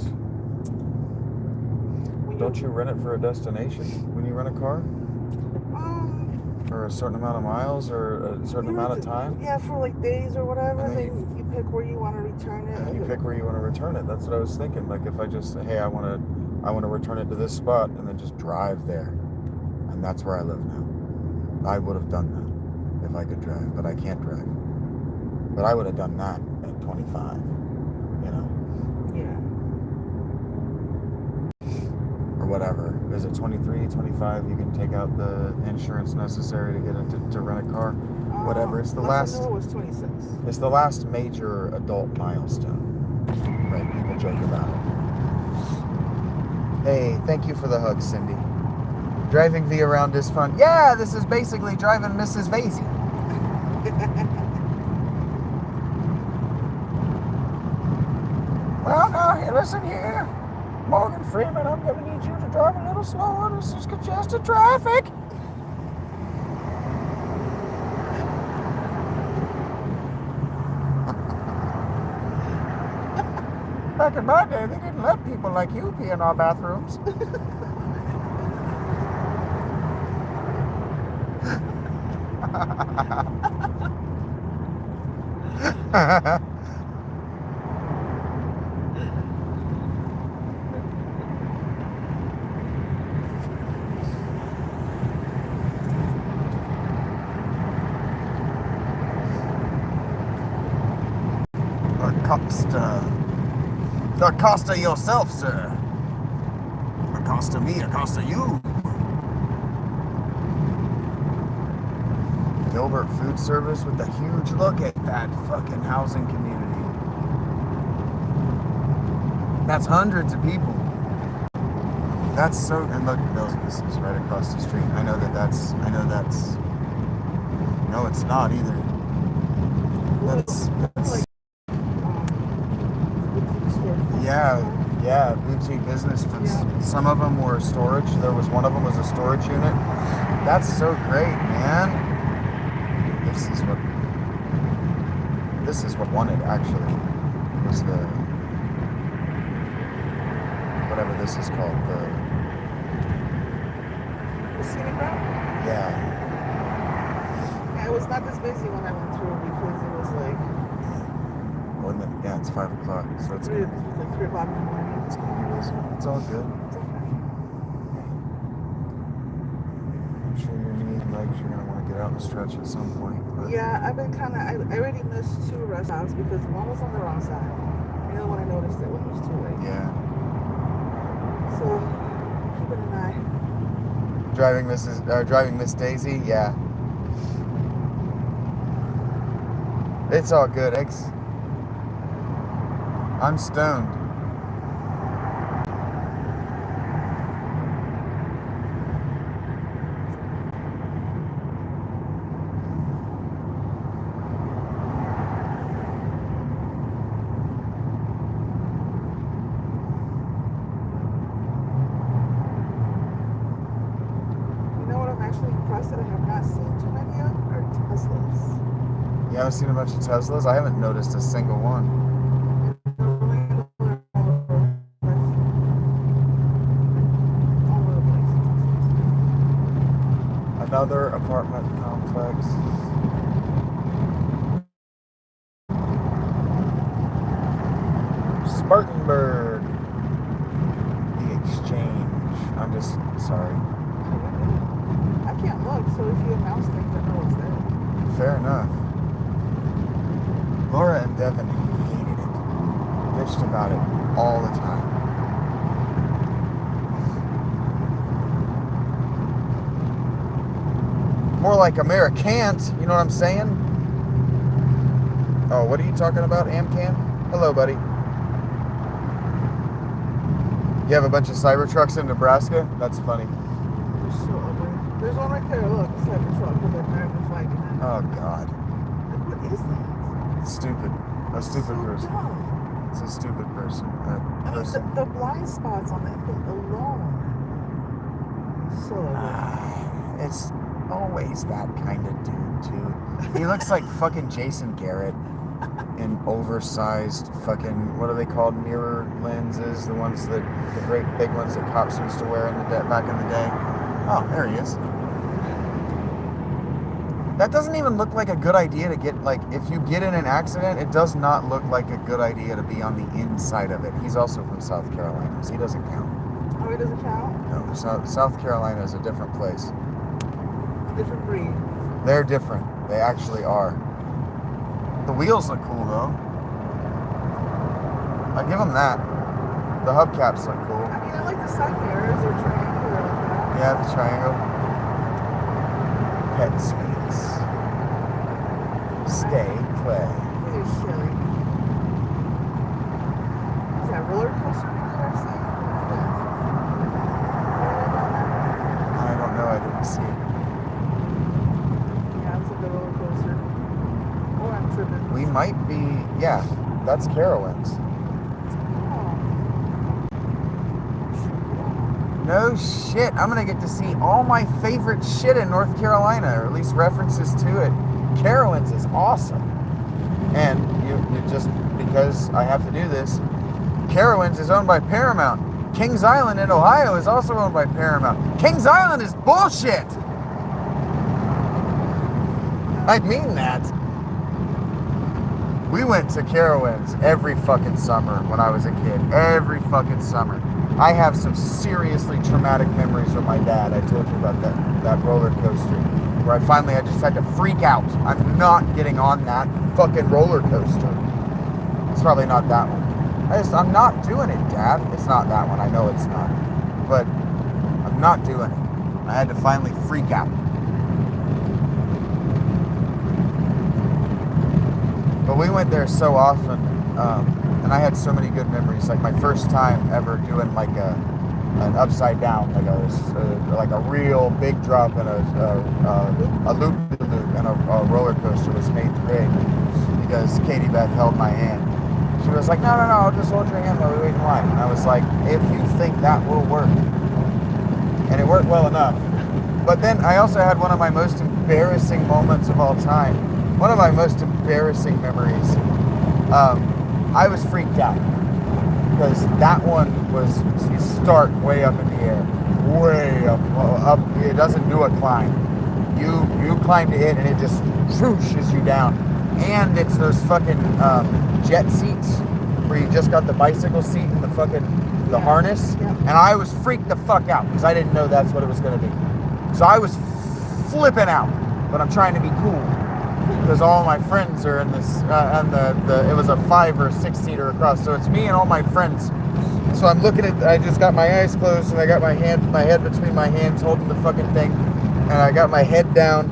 Don't you rent it for a destination when you rent a car? For a certain amount of miles or a certain amount of time? Yeah, for like days or whatever. And then you pick where you want to return it. And then you pick where you want to return it. That's what I was thinking. Like if I just say, hey, I want to return it to this spot, and then just drive there. And that's where I live now. I would have done that if I could drive, but I can't drive. But I would have done that at 25, you know, Yeah. or whatever. Is it 23, 25? You can take out the insurance necessary to get into to rent a car. Whatever. It's the last last. I knew it was 26. It's the last major adult milestone. Right? People joke about it. Hey, thank you for the hug, Cindy. Driving V around is fun. Yeah, this is basically driving Mrs. Vasey. Well, now, hey, listen here. Morgan Freeman, I'm going to need you to drive a little slower. This is congested traffic. Back in my day, they didn't let people like you pee in our bathrooms. Acosta yourself, sir. Acosta me, acosta you. Gilbert Food Service with a huge look at that fucking housing community. That's hundreds of people. That's so, and look, those businesses right across the street. I know that's, no, it's not either. That's yeah, boutique business. Some of them were storage. There was one of them was a storage unit. That's so great, man. This is what wanted actually was the whatever this is called, the scenic route? Yeah, it was not this busy when I went through because it was like wasn't it? Yeah, it's 5 o'clock, so it's like gonna 3 o'clock in the morning. It's gonna be busy. It's all good. It's okay. I'm sure your knee and legs, you're gonna want to get out and stretch at some point. But Yeah, I've been kind of. I already missed 2 rest stops because one was on the wrong side. The other one I noticed it when it was too late. Yeah. So keeping an eye. Driving Miss Daisy, yeah. It's all good, X. I'm stoned. That I have not seen too many of are Teslas. You haven't seen a bunch of Teslas? I haven't noticed a single one. Another apartment complex. Spartanburg. The Exchange. I'm just sorry. I can't look, so if you announce things, I know what's there. Fair enough. Laura and Devin hated it. Bitched about it all the time. More like Americant, you know what I'm saying? Oh, what are you talking about, Amcan? Hello, buddy. You have a bunch of Cybertrucks in Nebraska? That's funny. There's one right there, look, it's like a truck with an American flag in it. Oh, God. Like, what is that? It's stupid. A stupid so person. Dumb. It's a stupid person. I mean, the blind spots on that thing alone. So it's always that kind of dude, too. He looks like fucking Jason Garrett in oversized fucking, what are they called? Mirror lenses? The ones that, the great big ones that cops used to wear back in the day. Oh, there he is. That doesn't even look like a good idea to get, like, if you get in an accident, it does not look like a good idea to be on the inside of it. He's also from South Carolina, so he doesn't count. Oh, he doesn't count? No, South Carolina is a different place. Different breed. They're different. They actually are. The wheels look cool though. I give them that. The hubcaps look cool. I mean, I like the side mirrors. They're triangular like that. Yeah, the triangle. Pet sweets. Stay, play. Look at Sherry. Is that roller coaster that I see? I don't know. I didn't see it. Yeah, it's like a roller coaster. Or I'm tripping. We might be. Yeah, that's Carowinds. No shit. I'm gonna get to see all my favorite shit in North Carolina, or at least references to it. Carowinds is awesome. And you just, because I have to do this, Carowinds is owned by Paramount. Kings Island in Ohio is also owned by Paramount. Kings Island is bullshit. I mean that. We went to Carowinds every fucking summer when I was a kid. Every fucking summer. I have some seriously traumatic memories with my dad. I told you about that roller coaster where I just had to freak out. I'm not getting on that fucking roller coaster. It's probably not that one. I'm not doing it, Dad. It's not that one. I know it's not. But I'm not doing it. I had to finally freak out. But we went there so often, and I had so many good memories. Like my first time ever doing like an upside down, like a real big drop and a loop and a roller coaster was in 8th grade because Katie Beth held my hand. She was like, no, I'll just hold your hand while we wait in line. And I was like, if you think that will work. And it worked well enough. But then I also had one of my most embarrassing moments of all time. One of my most embarrassing memories. I was freaked out because that one was, you start way up in the air, way up. It doesn't do a climb. You climb to it and it just swooshes you down. And it's those fucking jet seats where you just got the bicycle seat and the harness. Yeah. And I was freaked the fuck out because I didn't know that's what it was going to be. So I was flipping out, but I'm trying to be cool because all my friends are in this, and it was a 5 or 6 seater across. So it's me and all my friends. So I'm looking at, I just got my eyes closed and I got my head between my hands holding the fucking thing. And I got my head down.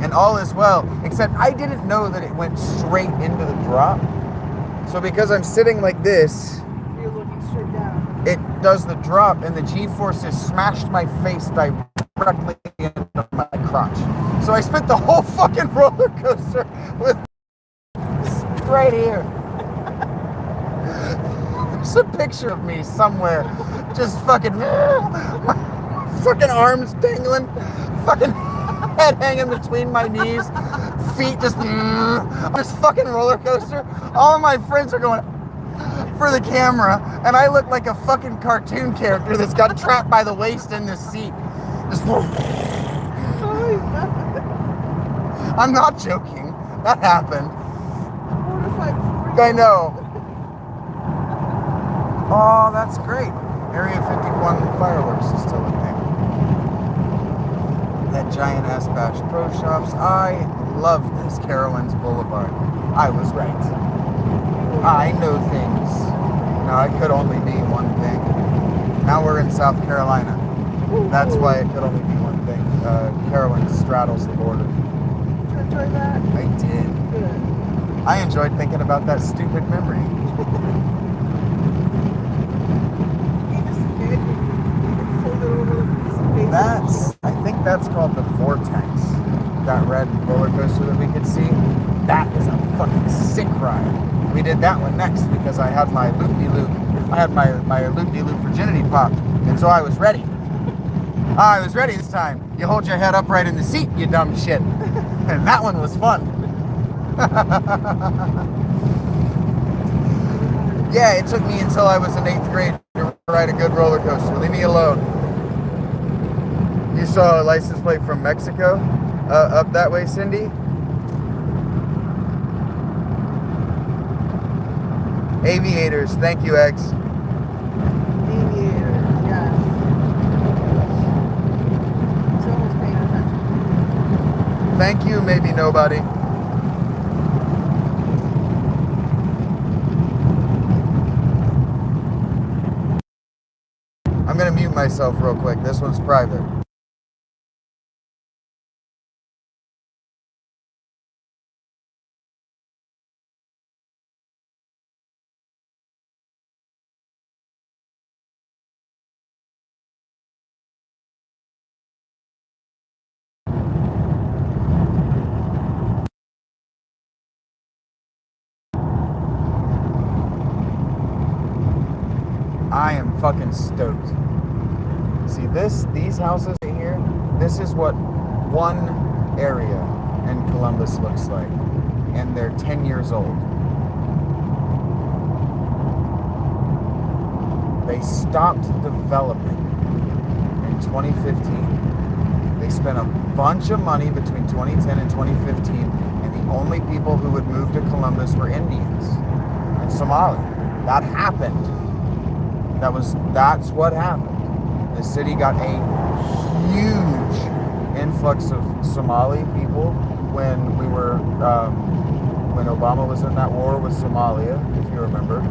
And all is well, except I didn't know that it went straight into the drop. So because I'm sitting like this, You're looking straight down. it does the drop and the G-forces smashed my face directly into my crotch. So I spent the whole fucking roller coaster with right here. There's a picture of me somewhere, just fucking, my fucking arms dangling, fucking head hanging between my knees, feet just on this fucking roller coaster. All of my friends are going for the camera, and I look like a fucking cartoon character that's got trapped by the waist in this seat. Just, I'm not joking. That happened. I know. Oh, that's great. Area 51 fireworks is still a thing. That giant ass Bash Pro Shops. I love this Carowinds Boulevard. I was right. I know things. Now it could only be one thing. Now we're in South Carolina. That's why it could only be one thing. Carowinds straddles the border. Did you enjoy that? I did. Good. I enjoyed thinking about that stupid memory. I think that's called the Vortex. That red roller coaster that we could see. That is a fucking sick ride. We did that one next because I had my loop-de-loop. I had my loop-de-loop virginity pop. And so I was ready. I was ready this time. You hold your head upright in the seat, you dumb shit. And that one was fun. Yeah, it took me until I was in 8th grade to ride a good roller coaster. Leave me alone. You saw a license plate from Mexico up that way, Cindy? Aviators, thank you, Eggs. Aviators, yes. Someone's paying attention. you, maybe nobody. I'm gonna mute myself real quick. This one's private. I am fucking stoked. See these houses right here, this is what one area in Columbus looks like. And they're 10 years old. They stopped developing in 2015. They spent a bunch of money between 2010 and 2015, and the only people who would move to Columbus were Indians and Somali. That happened. That's what happened. The city got a huge influx of Somali people when Obama was in that war with Somalia, if you remember.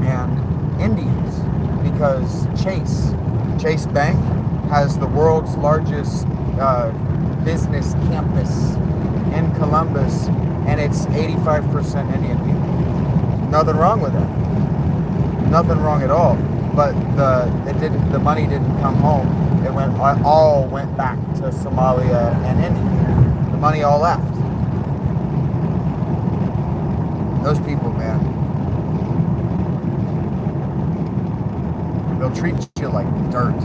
And Indians, because Chase Bank has the world's largest business campus in Columbus, and it's 85% Indian people. Nothing wrong with that. Nothing wrong at all. But the money didn't come home. It all went back to Somalia and India. The money all left. Those people, man, they'll treat you like dirt.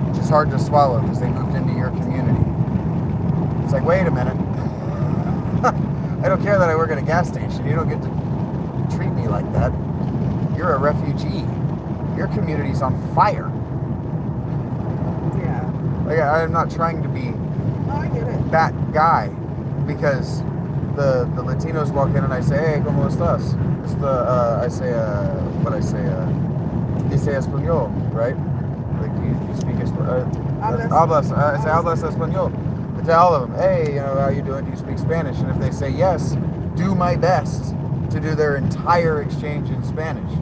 Which is hard to swallow because they moved into your community. It's like, wait a minute. I don't care that I work at a gas station. You don't get to treat me like that. You're a refugee. Your community's on fire. Yeah. Like, I'm not trying to be I get it. that guy, because the Latinos walk in and I say, hey, ¿cómo estás? It's dice español, right? Like, you speak español. I say, hablas español. I tell all of them, hey, how you doing? Do you speak Spanish? And if they say yes, do my best to do their entire exchange in Spanish.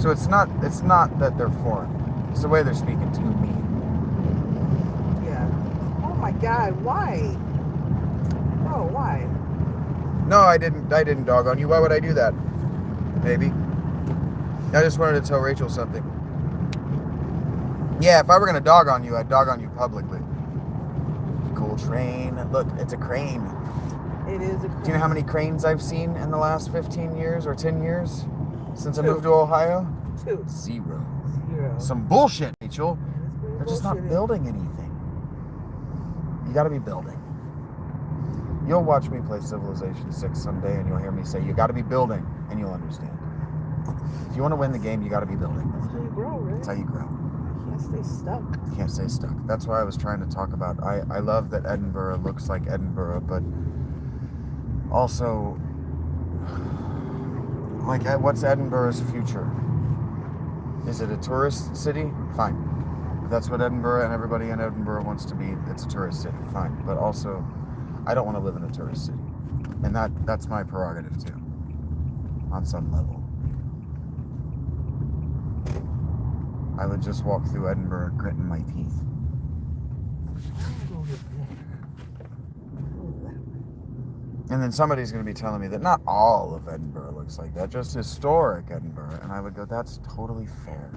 So it's not that they're foreign. It's the way they're speaking to me. Yeah. Oh my God, why? Oh, why? No, I didn't dog on you. Why would I do that? Maybe. I just wanted to tell Rachel something. Yeah, if I were gonna dog on you, I'd dog on you publicly. Cool train. Look, it's a crane. It is a crane. Do you know how many cranes I've seen in the last 15 years or 10 years since I moved to Ohio? 2. Zero. Zero. Some bullshit, Rachel. They're just not Bullshitting. building anything. You gotta be building. You'll watch me play Civilization 6 someday and you'll hear me say, you gotta be building, and you'll understand. If you want to win the game, you gotta be building. That's how you grow, right? That's how you grow. You can't stay stuck. You can't stay stuck. That's why I was trying to talk about, I love that Edinburgh looks like Edinburgh, but also, like, what's Edinburgh's future? Is it a tourist city? Fine. If that's what Edinburgh and everybody in Edinburgh wants to be, it's a tourist city. Fine. But also, I don't want to live in a tourist city. And that's my prerogative too. On some level. I would just walk through Edinburgh gritting my teeth. And then somebody's going to be telling me that not all of Edinburgh looks like that, just historic Edinburgh. And I would go, that's totally fair.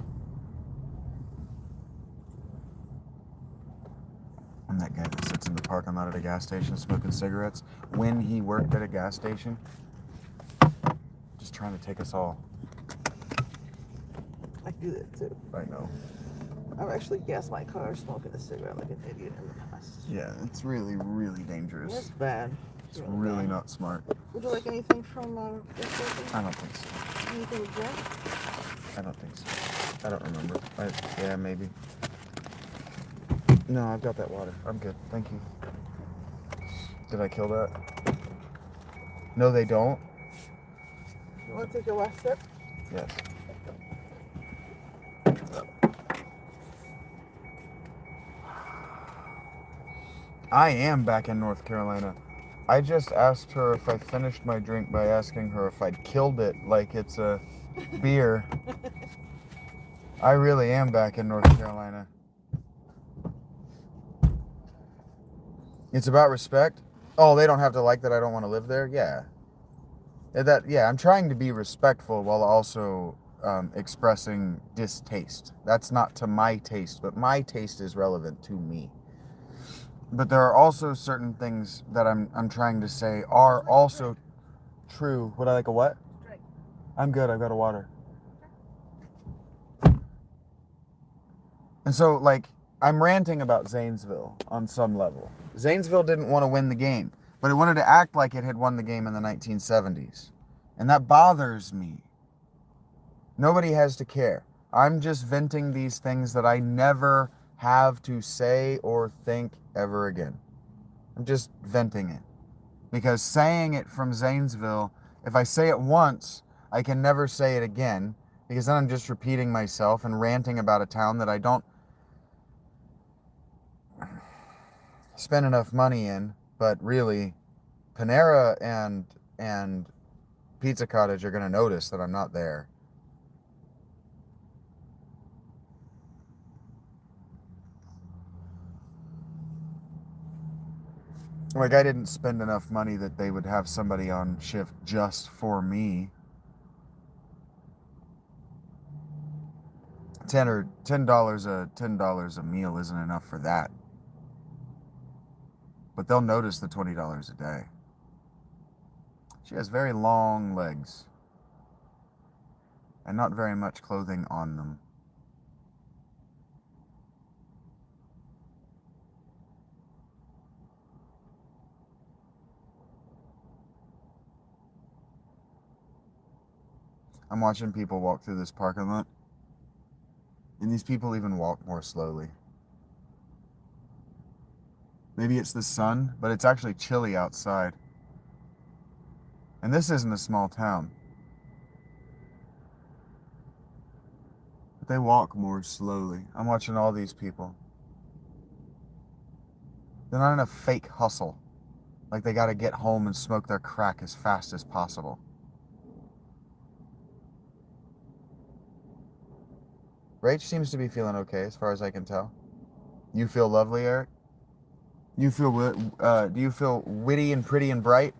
I'm that guy that sits in the parking lot at a gas station smoking cigarettes when he worked at a gas station. Just trying to take us all. I do that too. I know. I've actually gassed my car smoking a cigarette like an idiot in the past. Yeah, it's really, really dangerous. It's bad. It's really not smart. Would you like anything from gas station? I don't think so. Anything to drink? I don't think so. I don't remember. Yeah, maybe. No, I've got that water. I'm good. Thank you. Did I kill that? No, they don't? You want to take your last sip? Yes. I am back in North Carolina. I just asked her if I finished my drink by asking her if I'd killed it like it's a beer. I really am back in North Carolina. It's about respect. Oh, they don't have to like that I don't want to live there? Yeah. I'm trying to be respectful while also expressing distaste. That's not to my taste, but my taste is relevant to me. But there are also certain things that I'm trying to say are also true. Would I like a what? Drink. I'm good. I've got a water. And so, like, I'm ranting about Zanesville on some level. Zanesville didn't want to win the game, but it wanted to act like it had won the game in the 1970s. And that bothers me. Nobody has to care. I'm just venting these things that I never have to say or think ever again. I'm just venting it. Because saying it from Zanesville, if I say it once, I can never say it again, because then I'm just repeating myself and ranting about a town that I don't spend enough money in. But really, Panera and Pizza Cottage are going to notice that I'm not there. Like, I didn't spend enough money that they would have somebody on shift just for me. $10 a meal isn't enough for that. But they'll notice the $20 a day. She has very long legs and not very much clothing on them. I'm watching people walk through this parking lot, and these people even walk more slowly. Maybe it's the sun, but it's actually chilly outside. And this isn't a small town. But they walk more slowly. I'm watching all these people. They're not in a fake hustle. Like they gotta get home and smoke their crack as fast as possible. Rach seems to be feeling okay as far as I can tell. You feel lovely, Eric? Do you feel witty and pretty and bright?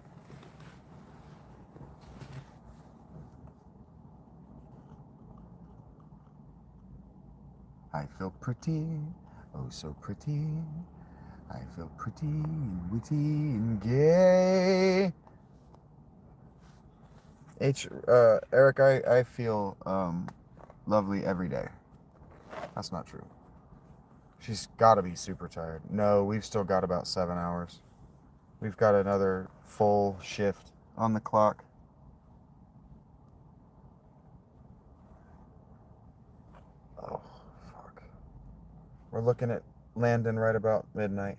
I feel pretty, oh so pretty. I feel pretty and witty and gay. Eric, I feel lovely every day. That's not true. She's got to be super tired. No, we've still got about 7 hours. We've got another full shift on the clock. Oh, fuck. We're looking at landing right about midnight.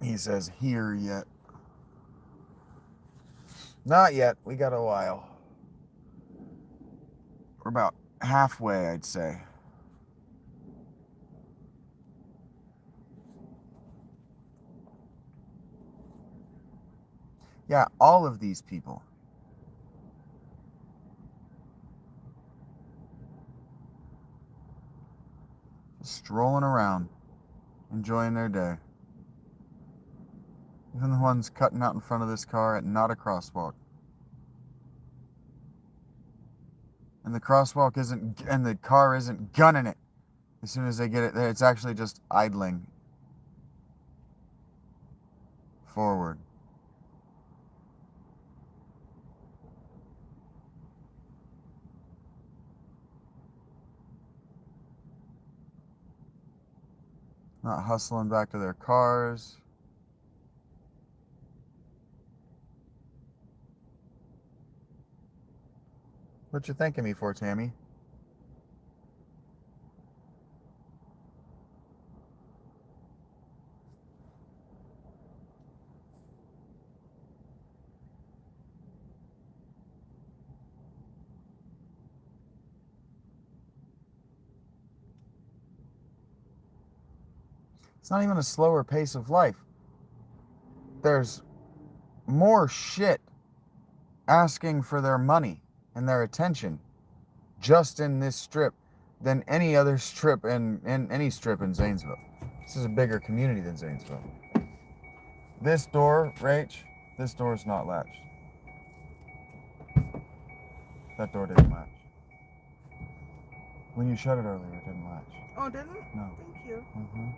He says, here yet. Not yet. We got a while. We're about halfway, I'd say. Yeah, all of these people. Just strolling around, enjoying their day. Even the ones cutting out in front of this car at not a crosswalk. And the crosswalk isn't, and the car isn't gunning it as soon as they get it there. It's actually just idling forward. Not hustling back to their cars. What you thinking me for, Tammy? It's not even a slower pace of life. There's more shit asking for their money and their attention just in this strip than any other strip in any strip in Zanesville. This is a bigger community than Zanesville. This door, Rach, this door is not latched. That door didn't latch. When you shut it earlier, it didn't latch. Oh, didn't? No. Thank you. Mm-hmm.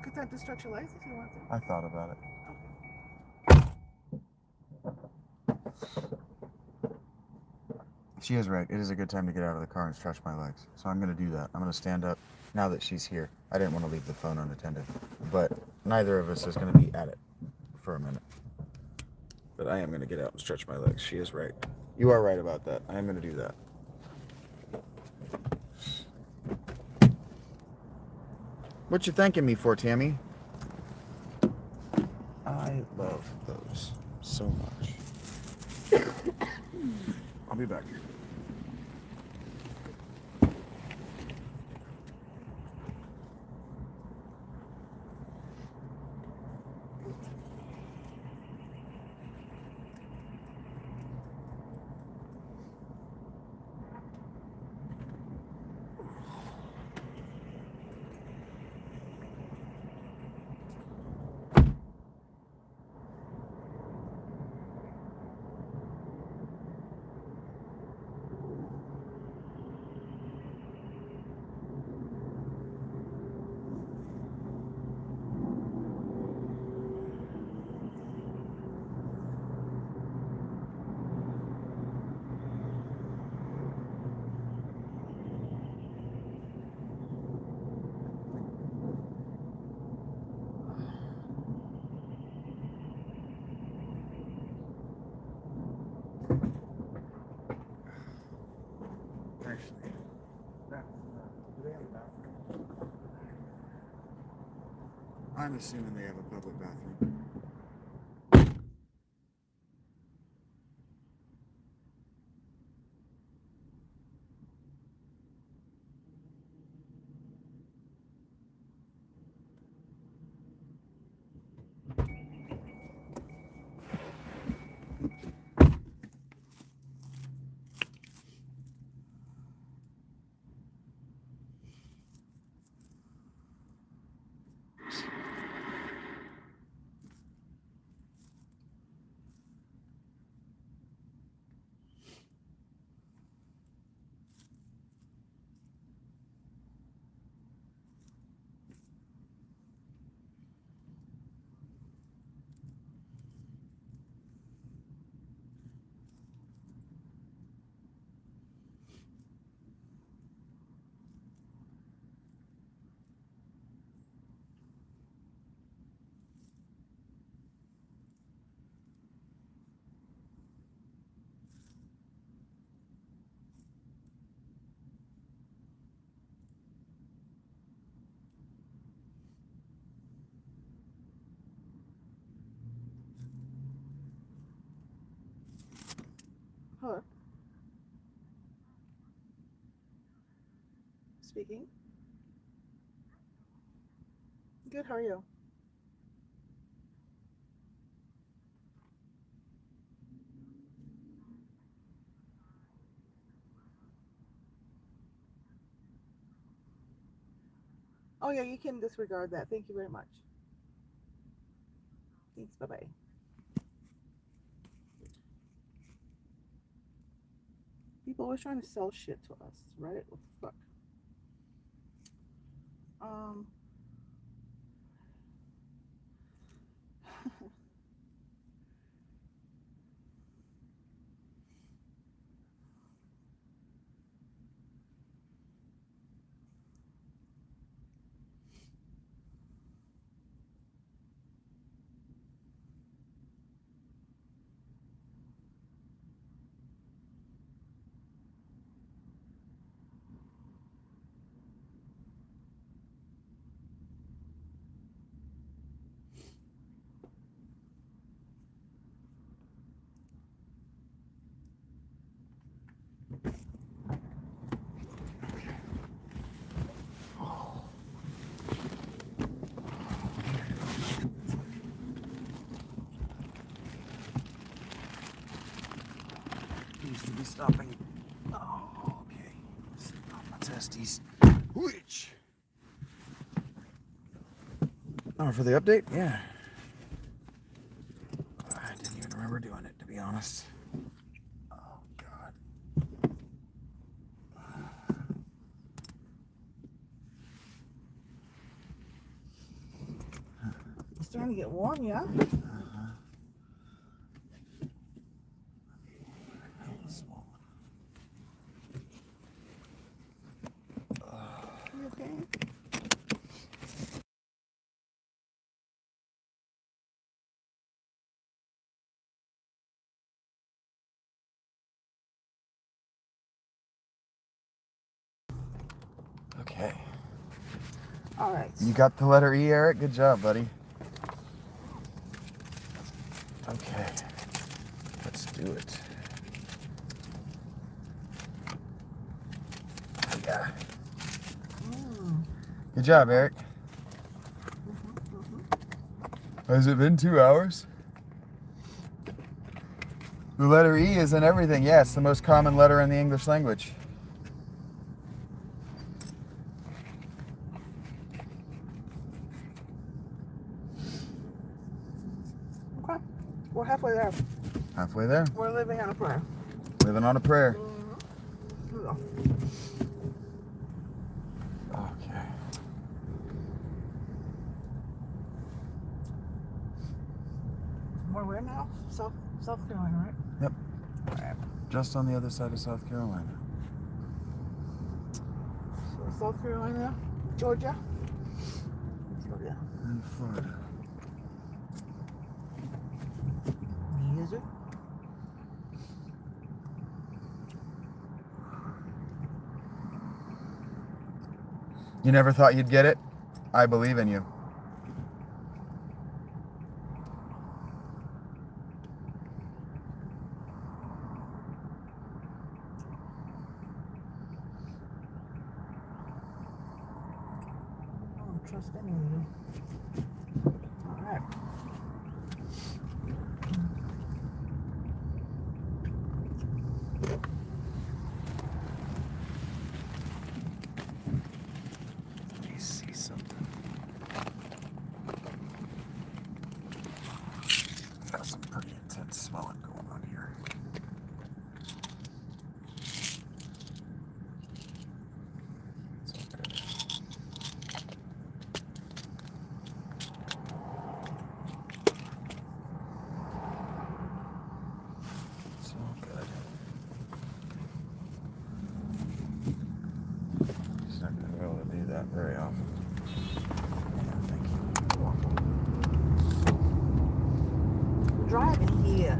Could that distract your lights if you want to? I thought about it. She is right. It is a good time to get out of the car and stretch my legs. So I'm going to do that. I'm going to stand up now that she's here. I didn't want to leave the phone unattended. But neither of us is going to be at it for a minute. But I am going to get out and stretch my legs. She is right. You are right about that. I am going to do that. What you thanking me for, Tammy? I love those so much. I'll be back. Actually, do they have a bathroom? I'm assuming they have a public bathroom. Hello. Speaking. Good, how are you? Oh yeah, you can disregard that. Thank you very much. Thanks, bye-bye. People always trying to sell shit to us, right? What the fuck? Um, stopping. Oh, okay. Sitting on my testes. Which? Oh, for the update? Yeah. I didn't even remember doing it, to be honest. Oh, God. It's starting to get warm, yeah? You okay? Okay. All right. You got the letter E, Eric? Good job, buddy. Okay. Let's do it. Yeah. Good job, Eric. Has it been 2 hours? The letter E is in everything. Yeah, it's the most common letter in the English language. Okay. We're halfway there. Halfway there. We're living on a prayer. Living on a prayer. Here we go. Okay. Where we're now? South Carolina, right? Yep. All right. Just on the other side of South Carolina. So South Carolina, Georgia. And Florida. Is it? You never thought you'd get it? I believe in you. I don't trust any of you. All right. Let me see something. Got some pretty intense smelling going on here. It's all good. It's all good. He's not going to be able to do that very often. Yeah, thank you. We're driving here.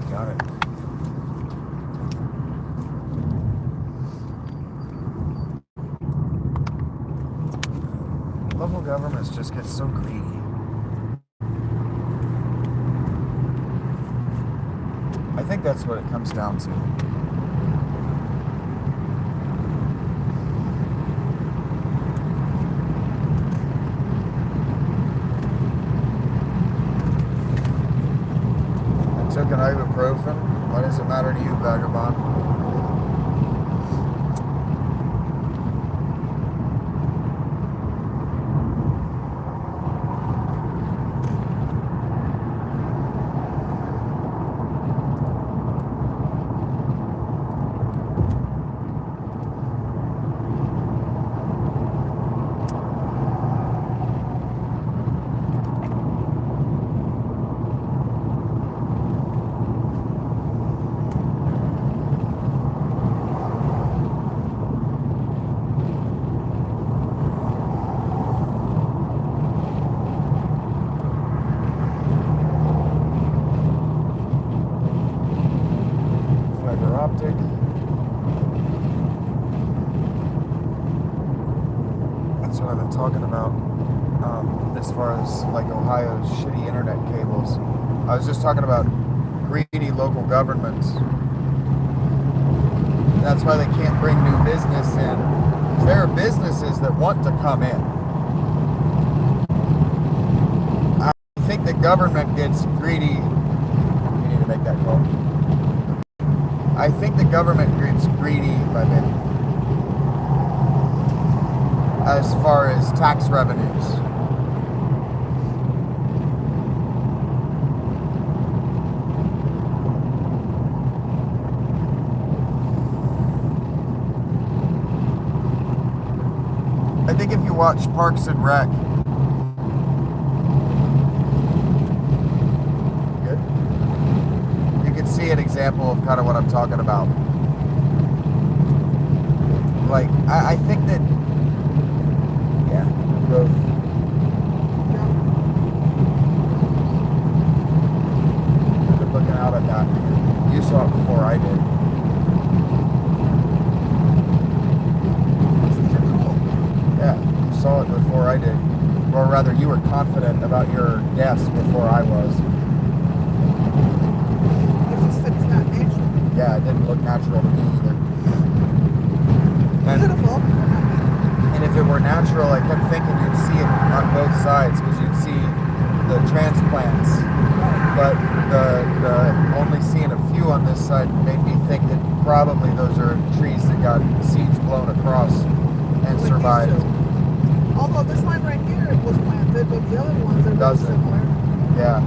Got it. Local governments just get so greedy. I think that's what it comes down to. I took an ibuprofen. Why does it matter to you, vagabond? Fiber optic. That's what I've been talking about. As far as like Ohio's shitty internet cables, I was just talking about greedy local governments. that's why they can't bring new business in. 'Cause there are businesses that want to come in. I think the government gets greedy. You need to make that call. I think the government gets greedy by bit as far as tax revenues. I think if you watch Parks and Rec, good, you can see an example of kind of what I'm talking about. Like, I think that, yeah, growth. Good looking out at that. You saw it before I did. Yeah, you saw it before I did. Or rather, you were confident about your guess before I was. You just said it's not natural. Yeah, it didn't look natural to me either. Beautiful. And if it were natural, I kept thinking you'd see it on both sides because you'd see the transplants. But the only seeing a few on this side made me think that probably those are trees that got seeds blown across and survived. Although this line right here was planted, but the other ones are very Doesn't. similar. Yeah,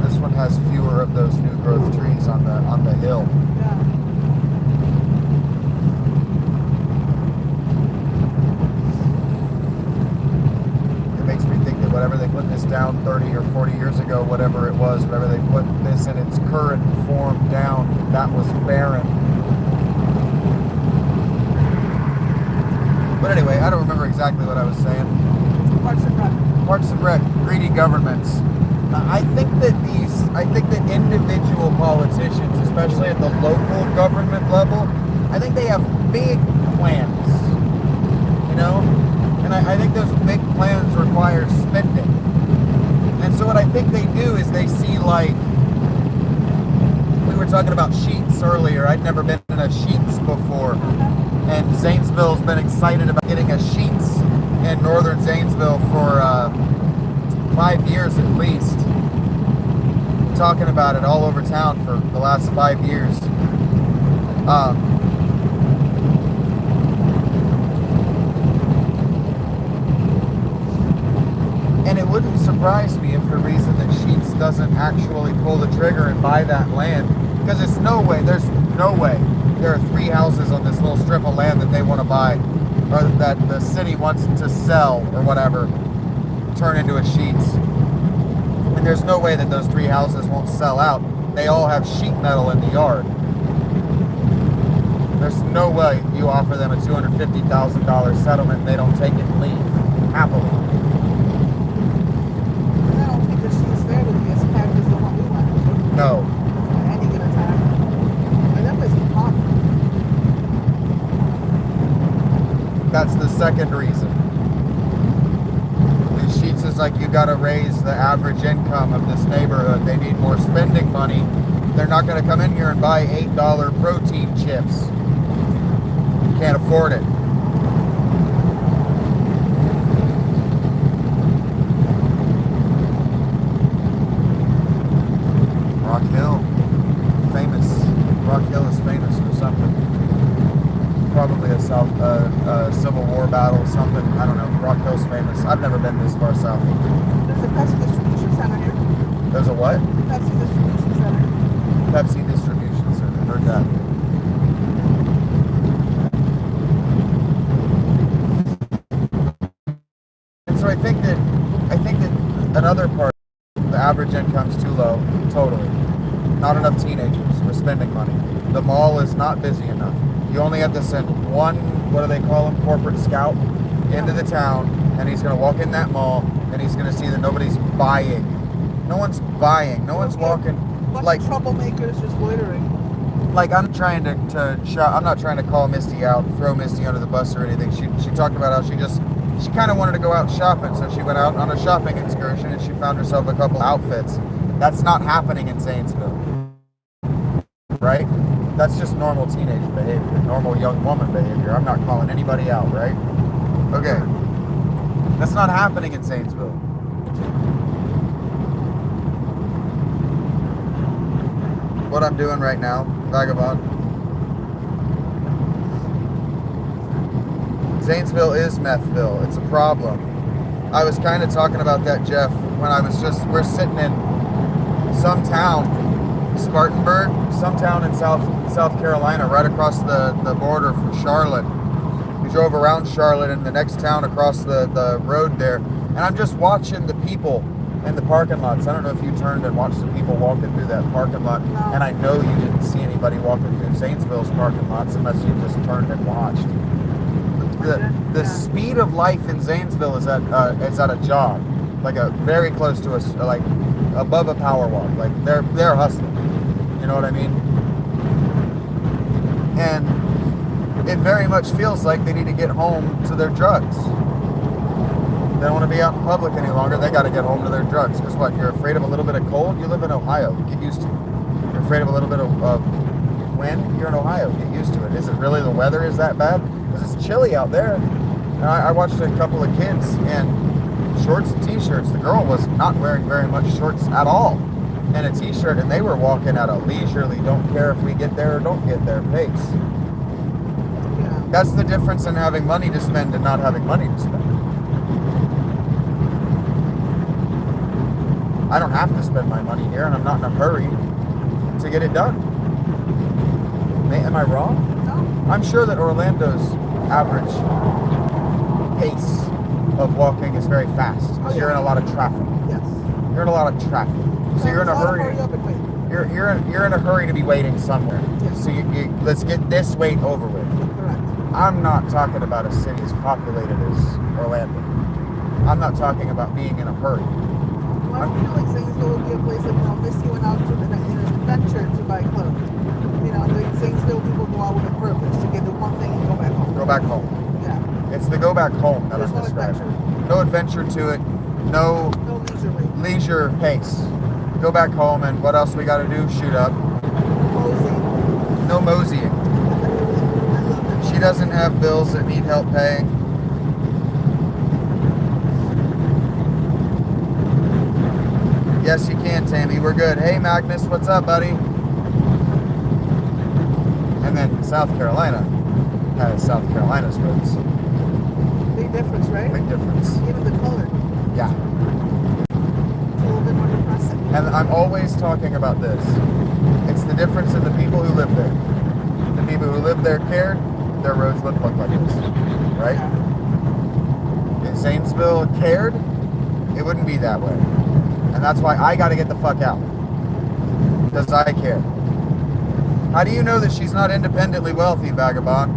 this one has fewer of those new growth trees on the hill. Yeah. It makes me think that whatever they put this down 30 or 40 years ago, whatever it was, whatever they put this in its current form down, that was barren. But anyway, I don't remember exactly what I was saying. Parks and Rec. Parks and Rec, greedy governments. I think that individual politicians, especially at the local government level, I think they have big plans, you know? And I think those big plans require spending. And so what I think they do is they see, like, we were talking about Sheetz earlier. I'd never been in a Sheetz before. And Zanesville's been excited about getting a Sheetz in northern Zanesville for 5 years at least. Talking about it all over town for the last 5 years. And it wouldn't surprise me if the reason that Sheetz doesn't actually pull the trigger and buy that land, because there's no way there are 3 houses on this little strip of land that they want to buy, or that the city wants to sell or whatever, turn into a Sheetz. And there's no way that those 3 houses won't sell out. They all have sheet metal in the yard. There's no way you offer them a $250,000 settlement and they don't take it and leave happily. And I don't think the Sheetz there would be as packed as the one we went to. No. At any given time. And that place is hot. That's the second reason. These Sheetz is like, you gotta raise the average income of this neighborhood. They need more spending money. They're not gonna come in here and buy $8 protein chips. Can't afford it. Rock Hill, famous. Rock Hill is famous for something. Probably a Civil War battle, something. I don't know. Rock Hill's famous. I've never been this far south. There's a Pepsi distribution center here. There's a what? Pepsi distribution center. Pepsi distribution center. Heard that. And so I think that another part, the average income's too low. Totally. Not enough teenagers. We're spending money. The mall is not busy enough. You only have to send one, what do they call him, corporate scout, into the town, and he's going to walk in that mall, and he's going to see that nobody's buying. No one's buying. No one's walking. Like troublemakers just loitering. Like, I'm trying to shop. I'm not trying to call Misty out, throw Misty under the bus or anything. She talked about how she kind of wanted to go out shopping, so she went out on a shopping excursion and she found herself a couple outfits. That's not happening in Zanesville, right? That's just normal teenage behavior, normal young woman behavior. I'm not calling anybody out, right? Okay. That's not happening in Zanesville. What I'm doing right now, Vagabond. Zanesville is methville. It's a problem. I was kind of talking about that, Jeff, when we're sitting in some town, Spartanburg, some town in South Carolina, right across the border from Charlotte. We drove around Charlotte and the next town across the road there, and I'm just watching the people in the parking lots. I don't know if you turned and watched the people walking through that parking lot, and I know you didn't see anybody walking through Zanesville's parking lots unless you just turned and watched. The speed of life in Zanesville is at a jog, like a very close to us, like above a power walk. Like they're hustling. You know what I mean? And it very much feels like they need to get home to their drugs. They don't want to be out in public any longer. They got to get home to their drugs. Because what? You're afraid of a little bit of cold? You live in Ohio. Get used to it. You're afraid of a little bit of wind? You're in Ohio. Get used to it. Is it really the weather is that bad? Because it's chilly out there. And I watched a couple of kids in shorts and t-shirts. The girl was not wearing very much shorts at all and a t-shirt, and they were walking at a leisurely, don't care if we get there or don't get there pace. Yeah. That's the difference in having money to spend and not having money to spend. I don't have to spend my money here, and I'm not in a hurry to get it done. Am I wrong? No. I'm sure that Orlando's average pace of walking is very fast because you're in a lot of traffic. Yes. You're in a lot of traffic, so you're in a hurry. You're in a hurry to be waiting somewhere. Yes. So let's get this wait over with. Correct. I'm not talking about a city as populated as Orlando. I'm not talking about being in a hurry. Well, I don't feel like Zanesville would be a place that Missy went out to in an adventure to buy clothes. You know, the Zanesville people go out with a purpose to get the one thing and go back home. Go back home. Yeah. It's the go back home that There's I'm no describing. adventure. No adventure to it. No No leisurely. leisure pace. Go back home, and what else we got to do? Shoot up. Mosey. No moseying. I love it. She doesn't have bills that need help paying. Yes, you can, Tammy. We're good. Hey, Magnus, what's up, buddy? And then South Carolina has South Carolina's roads. Big difference, right? Big difference. Even the color. Yeah. It's a little bit more depressing. And I'm always talking about this. It's the difference in the people who live there. The people who live there cared, their roads wouldn't look like this. Right? Yeah. If Zanesville cared, it wouldn't be that way. And that's why I gotta get the fuck out. Because I care. How do you know that she's not independently wealthy, Vagabond?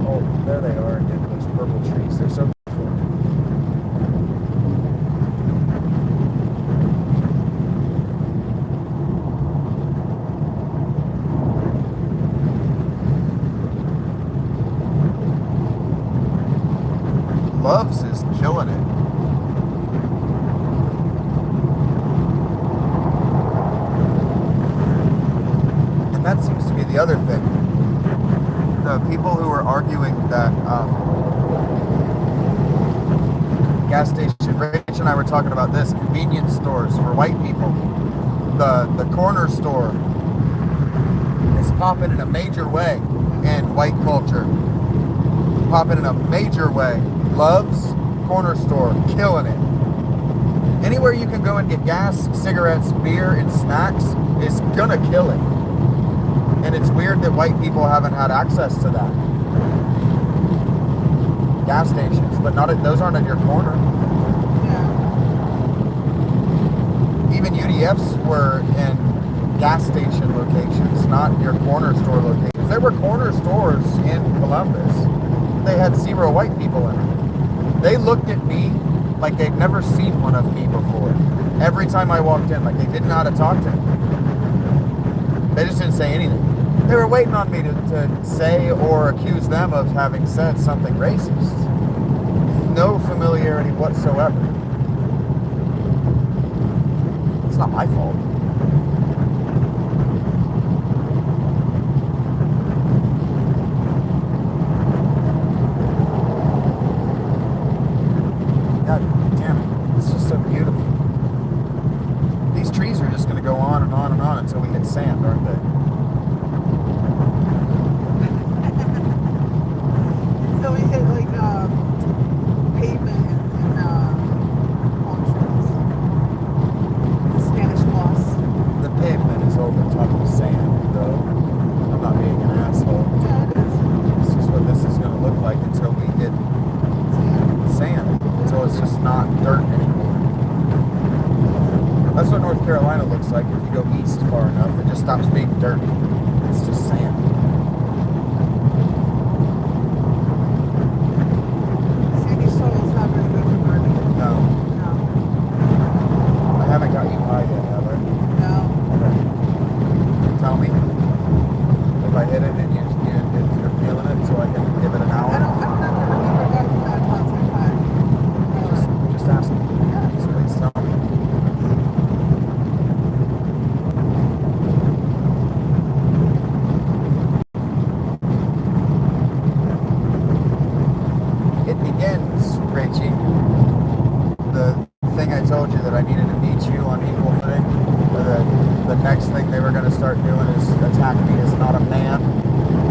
Oh, there they are again, those purple trees. They're so beautiful. Loves is killing it. And that seems to be the other thing. The people who are arguing that gas station, Rach and I were talking about this, convenience stores for white people. The corner store is popping in a major way in white culture. Popping in a major way. Love's corner store, killing it. Anywhere you can go and get gas, cigarettes, beer, and snacks is gonna kill it. And it's weird that white people haven't had access to that. Gas stations, but those aren't at your corner. Yeah. Even UDFs were in gas station locations, not your corner store locations. There were corner stores in Columbus. They had 0 white people in them. They looked at me like they'd never seen one of me before. Every time I walked in, like they didn't know how to talk to me. They just didn't say anything. They were waiting on me to say or accuse them of having said something racist. No familiarity whatsoever. It's not my fault. God damn it. It's just so beautiful. These trees are just going to go on and on and on until we hit sand, aren't they? So we hit like pavement and palm trees. Spanish moss. The pavement is over top of sand, though. I'm not being an asshole. Yeah, it is. This is what this is going to look like until we hit sand. Until it's just not dirt anymore. That's what North Carolina looks like if you go east far enough. It just stops being dirt. It's just sand. Sandy soil is not very good for gardening. No. No. I haven't got you high yet, have I? No. Okay. Tell me if I hit it and you're feeling it, so I can give it an hour. I've never gotten that contact high. Just ask me. Just please tell me. It begins, Rachie. The thing I told you that I needed to meet you on equal footing. The next thing they were going to start doing is attack me as not a man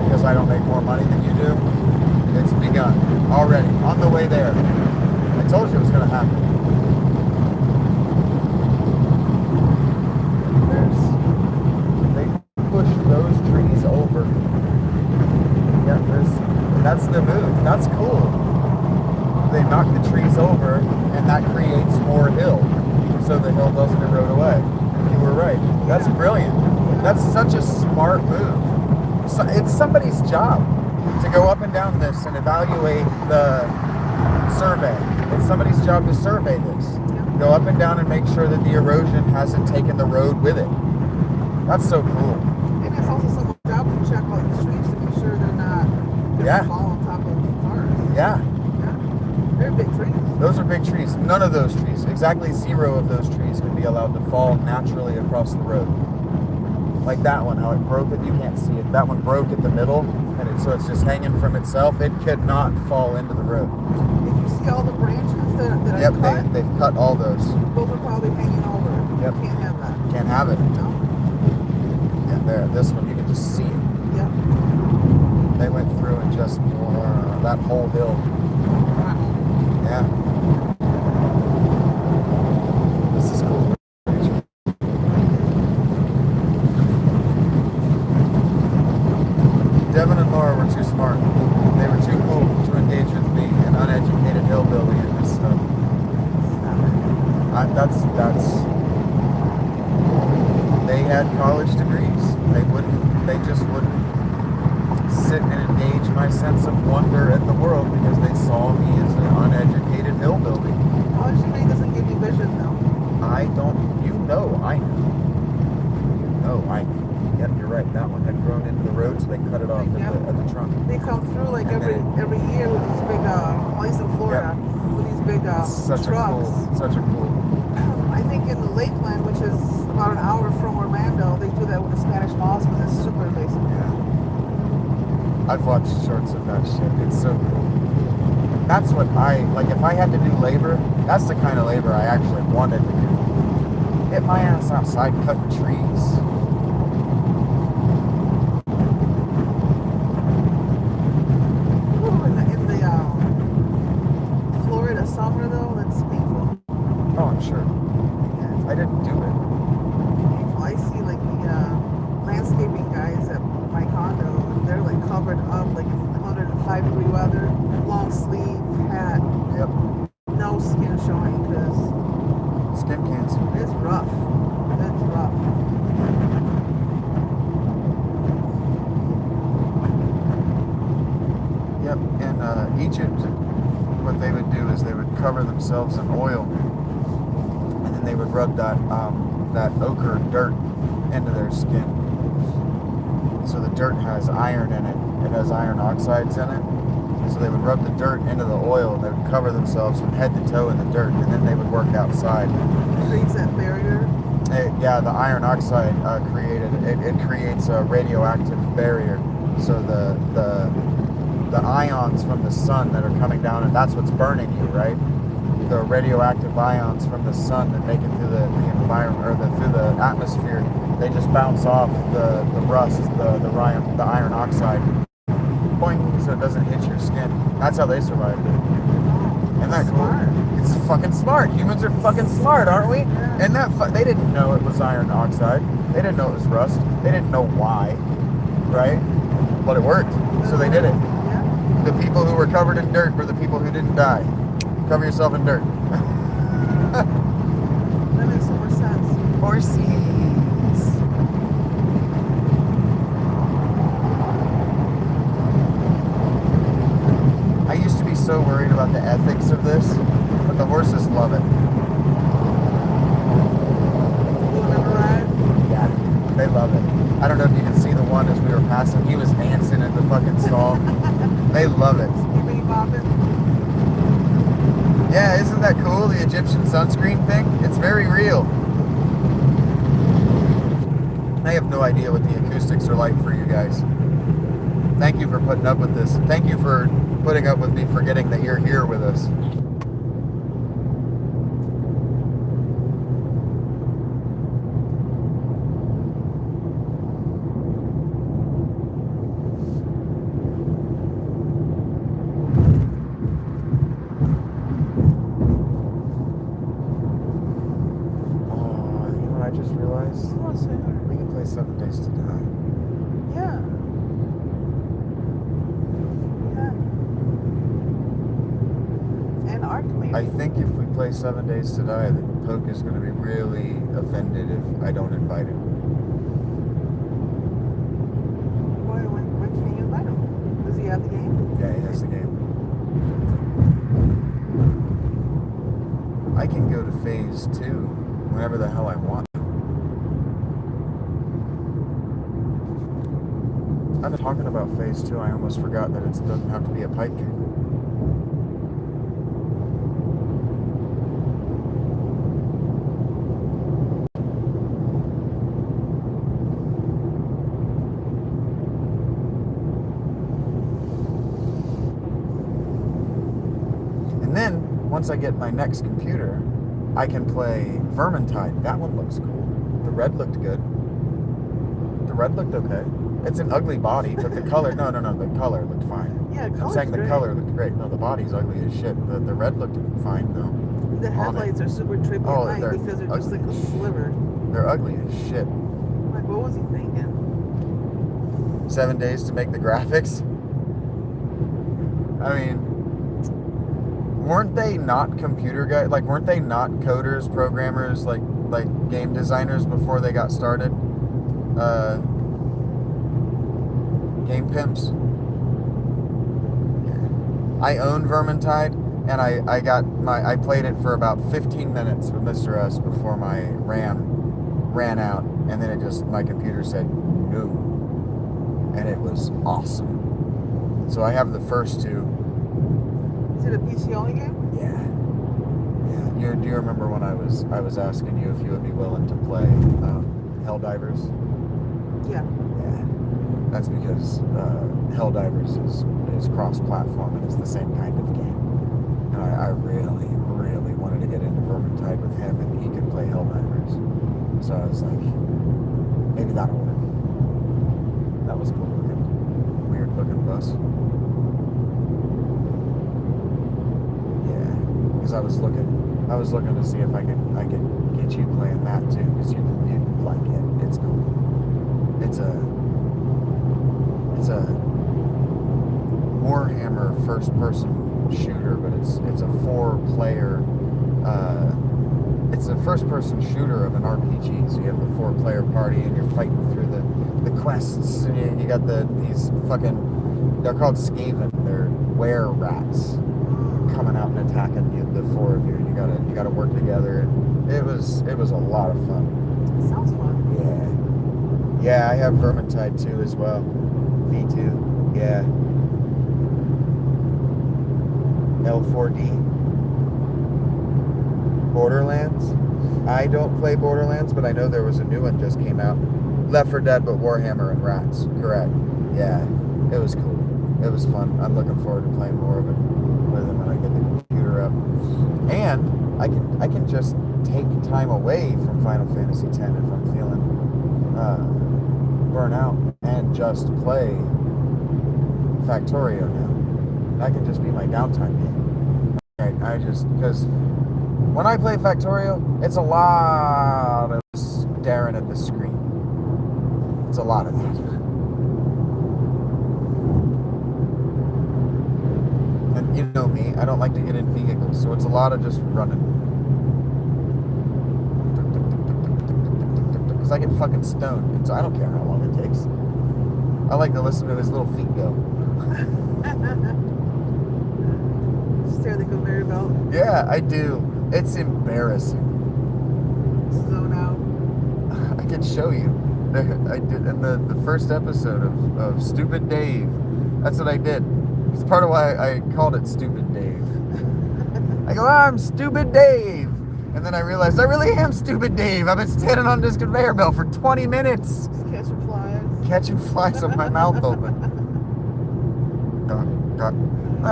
because I don't make more money than you do. It's begun already, on the way there. I told you it was going to happen. They pushed those trees over. Yeah, that's the move. That's cool. They knock the trees over, and that creates more hill, so the hill doesn't erode away. You were right. That's brilliant. That's such a smart move. So it's somebody's job to go up and down this and evaluate the survey. It's somebody's job to survey this. Go up and down and make sure that the erosion hasn't taken the road with it. That's so cool. And it's also someone's job to check all these trees to make sure they're not gonna fall on top of cars. Yeah. They're big trees. Those are big trees. None of those trees, exactly 0 of those trees can be allowed to fall naturally across the road. Like that one, how it broke it, you can't see it. That one broke at the middle, and so it's just hanging from itself. It could not fall into the road. If you see all the branches that Yep, I cut, they've cut all those. those are probably hanging over. Yep. You can't have that. Can't have it. No? And there, this one, you can just see it. Yep. They went through and just that whole hill. Wow. Yeah. This is cool. Devin and Laura were too smart. They were too cool to engage with me, an uneducated hillbilly in this stuff. They had college degrees. They just wouldn't sit and engage my sense of wonder at the world because they saw me as an uneducated hillbilly. College degree doesn't give you vision, though. I know. You know I know. Yep, you're right. That one had grown into the road, so they cut it off at the trunk. They come through like every year with these big, at least in Florida, with these big trucks. Such a cool. I think in the Lakeland, which is about an hour from Orlando, they do that with the Spanish moss because it's super invasive. Yeah. I've watched shorts of that shit. It's so cool. That's what if I had to do labor, that's the kind of labor I actually wanted to do. Get my ass outside cutting trees. In the Florida summer, though, that's painful. Oh, I'm sure. Yeah, I didn't do it. painful. I see like the landscaping guys at my condo, and they're like covered up like in 105-degree weather, long sleeve hat, Yep. no skin showing because Skin cancer. it's rough. It's rough. Yep. In Egypt, what they would do is they would cover themselves in oil, and then they would rub that ochre dirt into their skin. So the dirt has iron in it. It has iron oxides in it. So they would rub the dirt into the oil, and they would cover themselves from head to toe in the dirt, and then they would work outside. It creates that barrier. The iron oxide it creates a radioactive barrier. So the ions from the sun that are coming down, and that's what's burning you, right? the radioactive ions from the sun that make it through the environment, or through the atmosphere, they just bounce off the rust, the iron oxide, boing, so it doesn't hit your skin. That's how they survived it. Isn't that cool? Smart. It's fucking smart. Humans are fucking smart, aren't we? Yeah. And they didn't know it was iron oxide. They didn't know it was rust. They didn't know why, right? But it worked, so they did it. Yeah. The people who were covered in dirt were the people who didn't die. Cover yourself in dirt. That makes so much sense. Horsies. I used to be so worried about the ethics of this, but the horses love it. You remember ride? Yeah, they love it. I don't know if you can see the one as we were passing. He was dancing in the fucking stall. They love it. Skippity bopping. Yeah, isn't that cool? The Egyptian sunscreen thing? It's very real. I have no idea what the acoustics are like for you guys. Thank you for putting up with this. Thank you for putting up with me forgetting that you're here with us. Oh, you know what I just realized? Come on, sweetheart. We can play 7 Days to Die. Yeah. Yeah. And Arkham. I think if we play 7 Days to Die, the Poke is going to be really offended if I don't invite him. Why can't you invite him? Does he have the game? Yeah, he has the game. I can go to phase 2 whenever the hell I want. I've been talking about phase 2. I almost forgot that it doesn't have to be a pipe dream. And then, once I get my next computer, I can play Vermintide. That one looks cool. The red looked good. The red looked okay. It's an ugly body, but the color, no, the color looked fine. Yeah, I'm saying the color looked great. No, the body's ugly as shit. The red looked fine, though. The headlights are super trippy Oh, at night they're because they're just like ugly. a sliver. They're ugly as shit. Like, what was he thinking? 7 days to make the graphics? I mean, weren't they not computer guys? Like, weren't they not coders, programmers, like game designers before they got started? Game pimps. Yeah. I own Vermintide, and I played it for about 15 minutes with Mr. S before my RAM ran out, and then my computer said no, and it was awesome. So I have the first 2. Is it a PC only game? Yeah. Do you remember when I was asking you if you would be willing to play Helldivers? Yeah. Yeah. That's because Helldivers is cross-platform and it's the same kind of game. And I really, really wanted to get into Vermintide with him, and he could play Helldivers. So I was like, maybe that'll work. That was cool looking. Weird looking bus. Yeah. Because I was looking to see if I could get you playing that too, because you'd like it. It's cool. It's a Warhammer first-person shooter, but it's a 4-player. It's a first-person shooter of an RPG. So you have a 4-player party, and you're fighting through the quests. And you got these fucking. They're called Skaven. They're were rats coming out and attacking you. The 4 of you. You gotta work together. It was a lot of fun. Sounds fun. Yeah, I have Vermintide 2 as well. V2. Yeah. L4D. Borderlands. I don't play Borderlands, but I know there was a new one just came out. Left 4 Dead, but Warhammer and Rats. Correct. Yeah, it was cool. It was fun. I'm looking forward to playing more of it with him when I get the computer up. And I can just take time away from Final Fantasy X if I'm feeling burnout and just play Factorio now. That can just be my downtime game. Because when I play Factorio, it's a lot of staring at the screen. It's a lot of that. And you know me, I don't like to get in vehicles, so it's a lot of just running. Because I get fucking stoned, and so I don't care how long it takes. I like to listen to his little feet go. Stare the conveyor belt. Yeah, I do. It's embarrassing. Zone out. I can show you. I did in the first episode of Stupid Dave. That's what I did. It's part of why I called it Stupid Dave. I go, I'm Stupid Dave. And then I realized I really am Stupid Dave. I've been standing on this conveyor belt for 20 minutes. Just catching flies. Catching flies with my mouth open.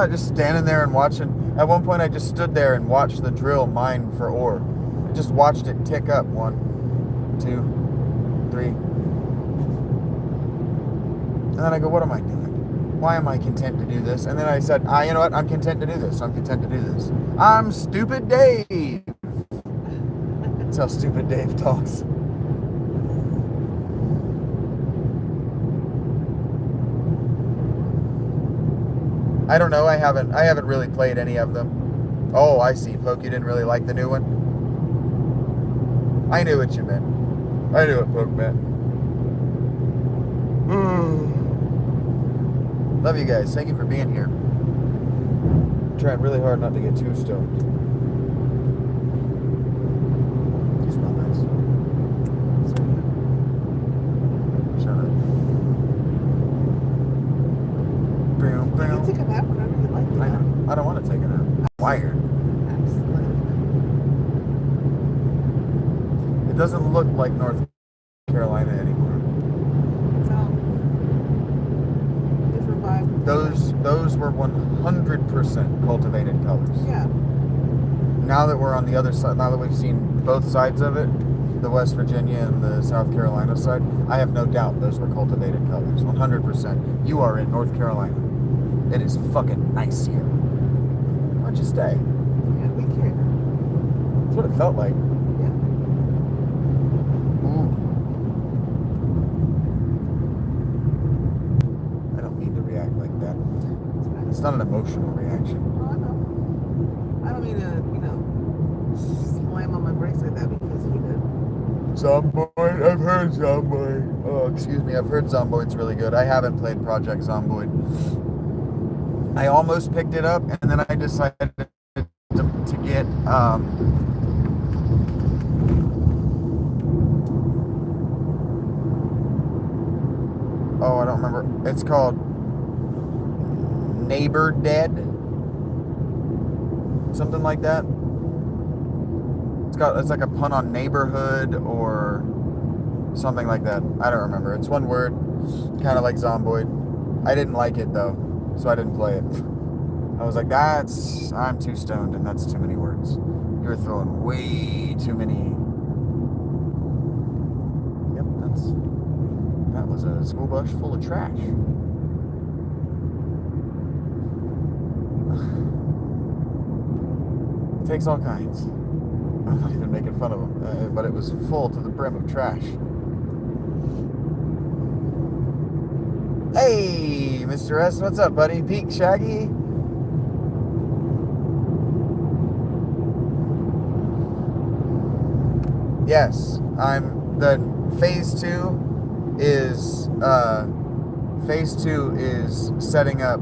Just standing there and watching. At one point I just stood there and watched the drill mine for ore. I just watched it tick up. 1, 2, 3. And then I go, what am I doing? Why am I content to do this? And then I said, you know what? I'm content to do this. I'm content to do this. I'm Stupid Dave. That's how Stupid Dave talks. I don't know. I haven't really played any of them. Oh, I see. Poke, you didn't really like the new one? I knew what you meant. I knew what Poke meant. Love you guys. Thank you for being here. I'm trying really hard not to get too stoned. You smell nice. Shut up. You can take a nap whenever you like. I know. I don't want to take a nap. I'm wired. It doesn't look like North Carolina anymore. No. Different vibe. Those were 100% cultivated colors. Yeah. Now that we're on the other side, now that we've seen both sides of it, the West Virginia and the South Carolina side, I have no doubt those were cultivated colors. 100%. You are in North Carolina. It is fucking nice here. Why don't you stay? Yeah, we care. That's what it felt like. Yeah. Ooh. I don't mean to react like that. It's not an emotional reaction. Oh, I know. I don't mean to, slam on my brakes like that because he did. Zomboid? I've heard Zomboid. Oh, excuse me. I've heard Zomboid's really good. I haven't played Project Zomboid. I almost picked it up, and then I decided to get oh, I don't remember. It's called Neighbor Dead, something like that. It's like a pun on neighborhood or something like that. I don't remember. It's one word, kind of like Zomboid. I didn't like it though, so I didn't play it. I was like, I'm too stoned and that's too many words. You're throwing way too many. Yep, that was a school bus full of trash. It takes all kinds. I'm not even making fun of them, but it was full to the brim of trash. Hey, Mr. S, what's up, buddy? Peak Shaggy? Yes, phase two is setting up,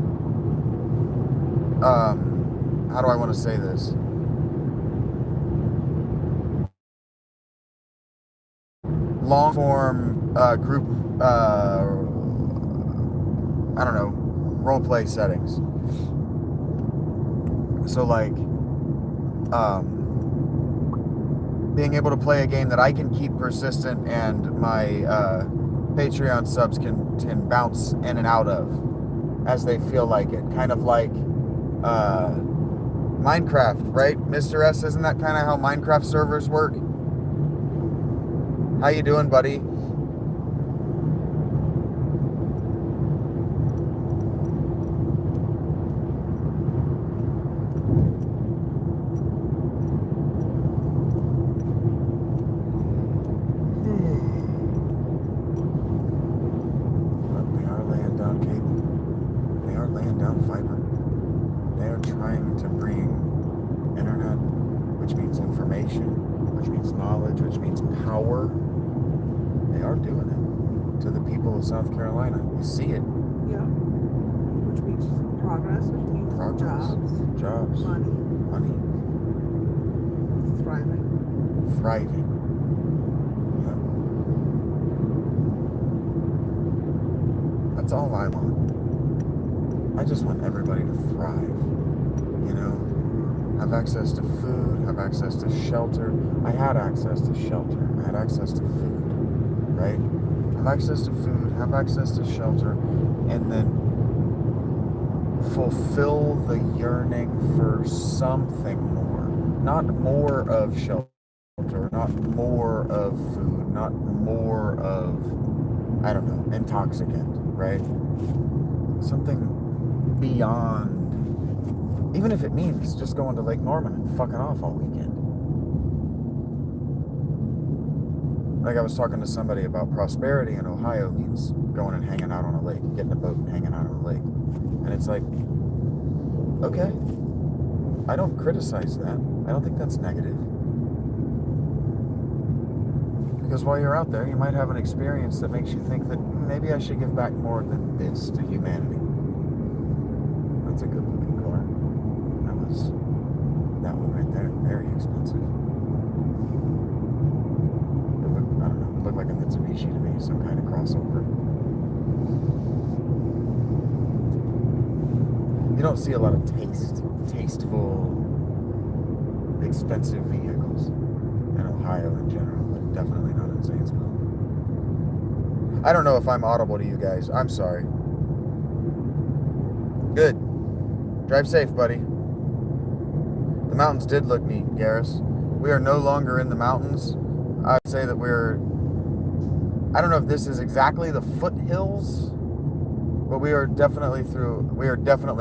how do I want to say this? Long form group, I don't know, role play settings. So like, being able to play a game that I can keep persistent and my Patreon subs can bounce in and out of as they feel like it. Kind of like Minecraft, right? Mr. S, isn't that kind of how Minecraft servers work? How you doing, buddy? They are laying down cable. They are laying down fiber. They are trying to bring internet, which means information, which means knowledge, which means power. They are doing it to the people of South Carolina. You see it. Yeah. Which means progress, which means Progress. Jobs. money, Money. thriving. Thriving. Yep. That's all I want. I just want everybody to thrive. You know? Have access to food, have access to shelter. I had access to shelter. I had access to food. Right? Have access to food, have access to shelter, and then fulfill the yearning for something more. Not more of shelter, not more of food, not more of, I don't know, intoxicant, right? Something beyond, even if it means just going to Lake Norman and fucking off all weekend. Like I was talking to somebody about prosperity in Ohio means going and hanging out on a lake, getting a boat and hanging out on a lake. And it's like, okay, I don't criticize that. I don't think that's negative. Because while you're out there, you might have an experience that makes you think that maybe I should give back more than this to humanity. That's a good looking car. That one right there, very expensive. I don't know, it looked like a Mitsubishi to me, some kind of crossover. You don't see a lot of tasteful, expensive vehicles in Ohio in general, but definitely not in Zanesville. I don't know if I'm audible to you guys. I'm sorry. Good. Drive safe, buddy. The mountains did look neat, Garrus. We are no longer in the mountains. I'd say that I don't know if this is exactly the foothills, but we are definitely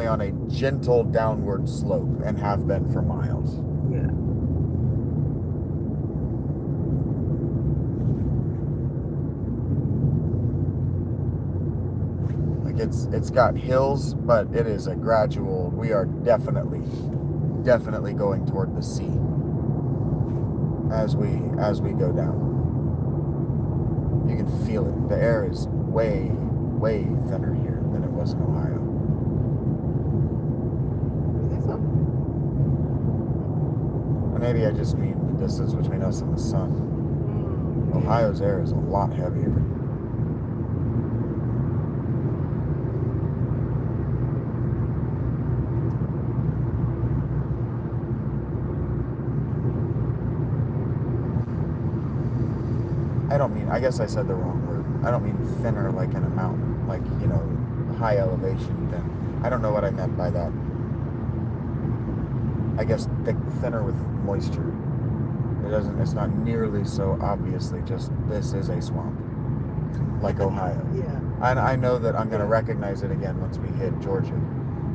on a gentle downward slope and have been for miles. Yeah. Like it's got hills, but it is a gradual, we are definitely going toward the sea as we go down. You can feel it. The air is way thinner here than it was in Ohio. You think so? And maybe I just mean the distance between us and the sun. Ohio's air is a lot heavier. I guess I said the wrong word. I don't mean thinner like in a mountain, like, you know, high elevation thin. I don't know what I meant by that. I guess thinner with moisture. It's not nearly so obviously just this is a swamp, like Ohio. Yeah. And I know that I'm going to recognize it again once we hit Georgia.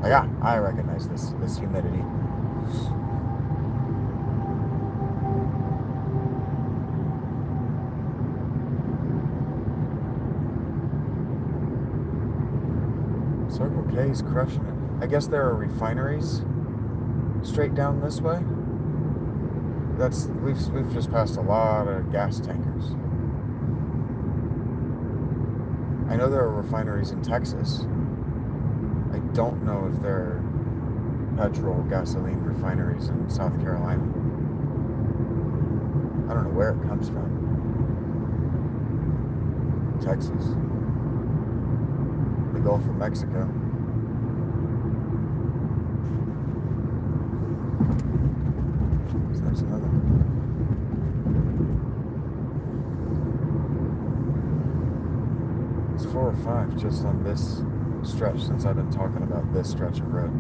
Like, I recognize this humidity. Circle K's crushing it. I guess there are refineries straight down this way. We've just passed a lot of gas tankers. I know there are refineries in Texas. I don't know if there are petrol, gasoline refineries in South Carolina. I don't know where it comes from. Texas. The Gulf of Mexico. So there's another one. It's 4 or 5 just on this stretch since I've been talking about this stretch of road.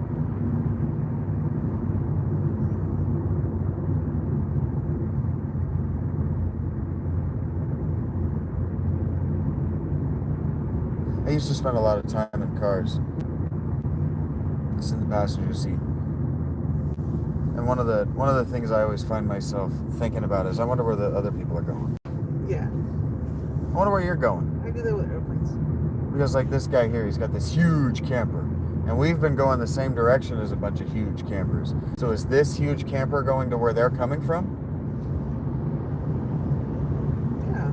used to spend a lot of time in cars. It's in the passenger seat. And one of the things I always find myself thinking about is I wonder where the other people are going. Yeah. I wonder where you're going. I do that with airplanes. Because like this guy here, he's got this huge camper. And we've been going the same direction as a bunch of huge campers. So is this huge camper going to where they're coming from? Yeah.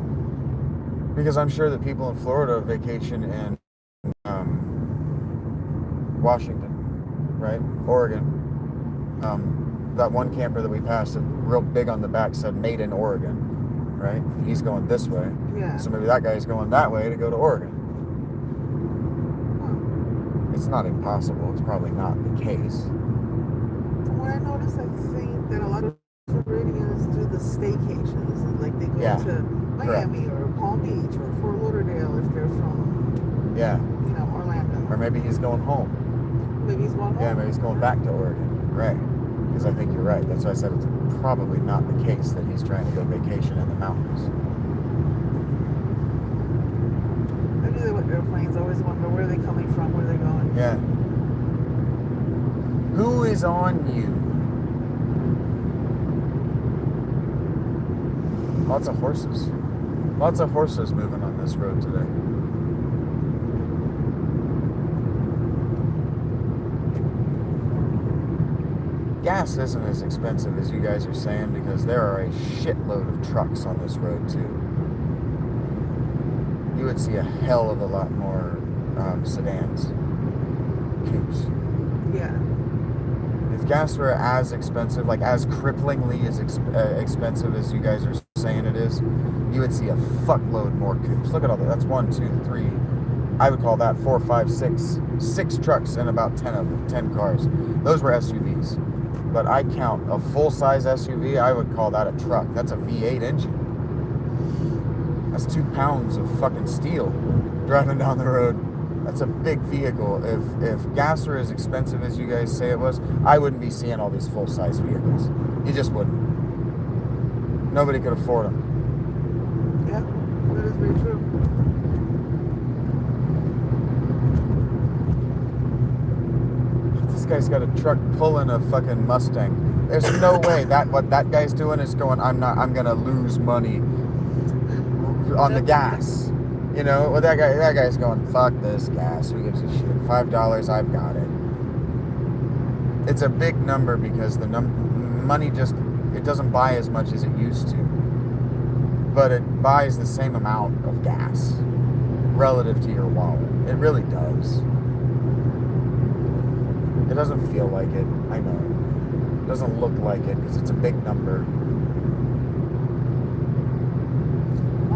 Because I'm sure that people in Florida vacation in Washington, right? Oregon. That one camper that we passed, real big on the back, said made in Oregon, right? He's going this way. Yeah. So maybe that guy's going that way to go to Oregon. Huh. It's not impossible. It's probably not the case. From what I noticed, I think that a lot of Floridians do the staycations. And like they go to Miami or Palm Beach or Fort Lauderdale if they're from, Orlando. Or maybe he's going home. Maybe he's going home. Yeah, maybe he's going back to Oregon. Right. Because I think you're right. That's why I said it's probably not the case that he's trying to go vacation in the mountains. I do that with airplanes. I always wonder where they're coming from, where they're going. Yeah. Who is on you? Lots of horses. Lots of horses moving on this road today. Gas isn't as expensive as you guys are saying because there are a shitload of trucks on this road too. You would see a hell of a lot more sedans, coupes. Yeah. If gas were as expensive, like as cripplingly as expensive as you guys are saying it is, you would see a fuckload more coupes. Look at all that. That's 1, 2, 3. I would call that 4, 5, 6 trucks and about 10 cars. Those were SUVs. But I count a full-size SUV, I would call that a truck. That's a V8 engine. That's 2 pounds of fucking steel driving down the road. That's a big vehicle. If gas were as expensive as you guys say it was, I wouldn't be seeing all these full-size vehicles. You just wouldn't. Nobody could afford them. Yeah, that is very true. This guy's got a truck pulling a fucking Mustang. There's no way that what that guy's doing is going, I'm gonna lose money on the gas. You know, well that guy's going, fuck this gas, who gives a shit? $5, I've got it. It's a big number because the money just, it doesn't buy as much as it used to. But it buys the same amount of gas relative to your wallet. It really does. It doesn't feel like it, I know. It doesn't look like it because it's a big number.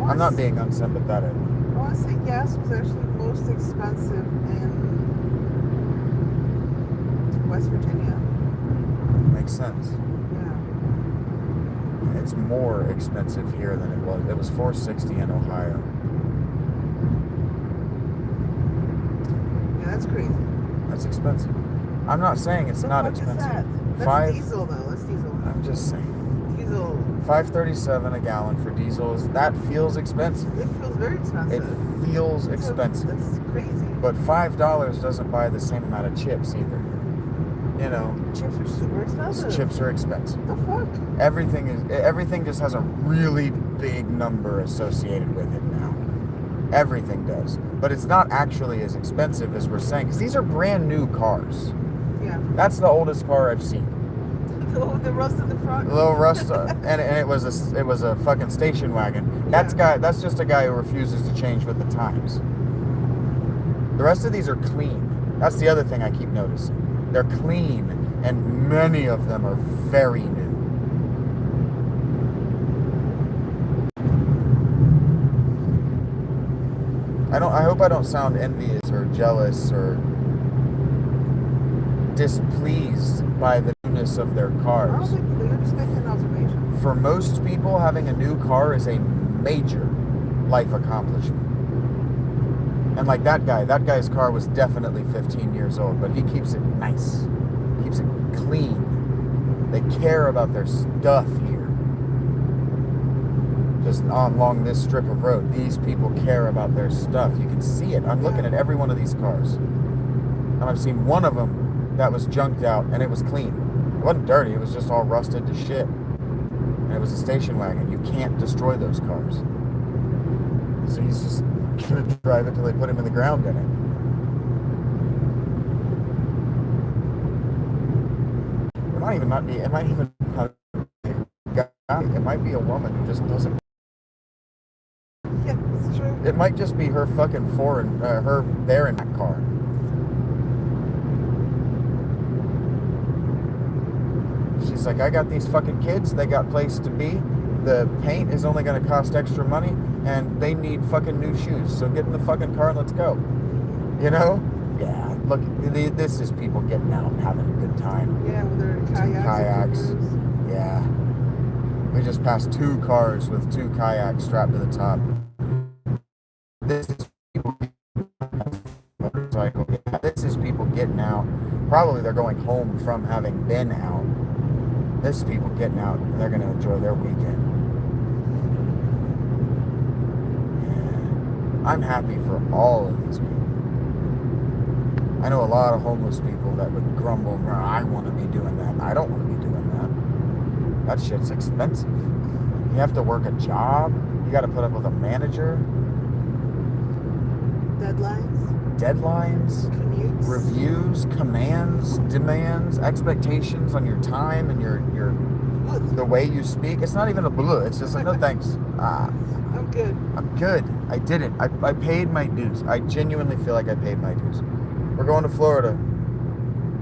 I'm not being unsympathetic. I want to say gas was actually most expensive in West Virginia. Makes sense. Yeah. It's more expensive here than it was. It was $4.60 in Ohio. Yeah, that's crazy. That's expensive. I'm not saying it's So not much is expensive. that? That's diesel though. That's diesel. I'm just saying. Diesel. $5.37 a gallon for diesel. That feels expensive. It feels very expensive. It feels expensive. That's crazy. But $5 doesn't buy the same amount of chips either. You know, Chips are super expensive. chips are expensive. The fuck? Everything just has a really big number associated with it now. Everything does. But it's not actually as expensive as we're saying, because these are brand new cars. Yeah. That's the oldest car I've seen. The rust in the front. A little rust, and it was a fucking station wagon. That's just a guy who refuses to change with the times. The rest of these are clean. That's the other thing I keep noticing. They're clean, and many of them are very new. I hope I don't sound envious or jealous or displeased by the newness of their I don't cars. think you're just making an observation. For most people, having a new car is a major life accomplishment. And like that guy's car was definitely 15 years old, but he keeps it nice. Keeps it clean. They care about their stuff here. along this strip of road. These people care about their stuff. You can see it. I'm looking at every one of these cars. And I've seen one of them that was junked out and it was clean. It wasn't dirty. It was just all rusted to shit. And it was a station wagon. You can't destroy those cars. So he's just going to drive it till they put him in the ground in it. It might even not be, it might even not be a guy. It might be a woman who just doesn't. Yeah, it's true. It might just be her fucking her there in that car. She's like, I got these fucking kids, they got place to be. The paint is only going to cost extra money, and they need fucking new shoes. So get in the fucking car and let's go. You know? Yeah. Look, this is people getting out and having a good time. Yeah, with their kayaks. Yeah. We just passed 2 cars with 2 kayaks strapped to the top. This is people. This is people getting out. Probably they're going home from having been out. This is people getting out and they're going to enjoy their weekend. Yeah. I'm happy for all of these people. I know a lot of homeless people that would grumble, I want to be doing that. I don't want to be doing that. That shit's expensive. You have to work a job. You got to put up with a manager. Deadlines. Commutes. Reviews, commands, demands, expectations on your time and your the way you speak. It's not even a blue. It's just like, no thanks. I'm good. I did it. I paid my dues. I genuinely feel like I paid my dues. We're going to Florida.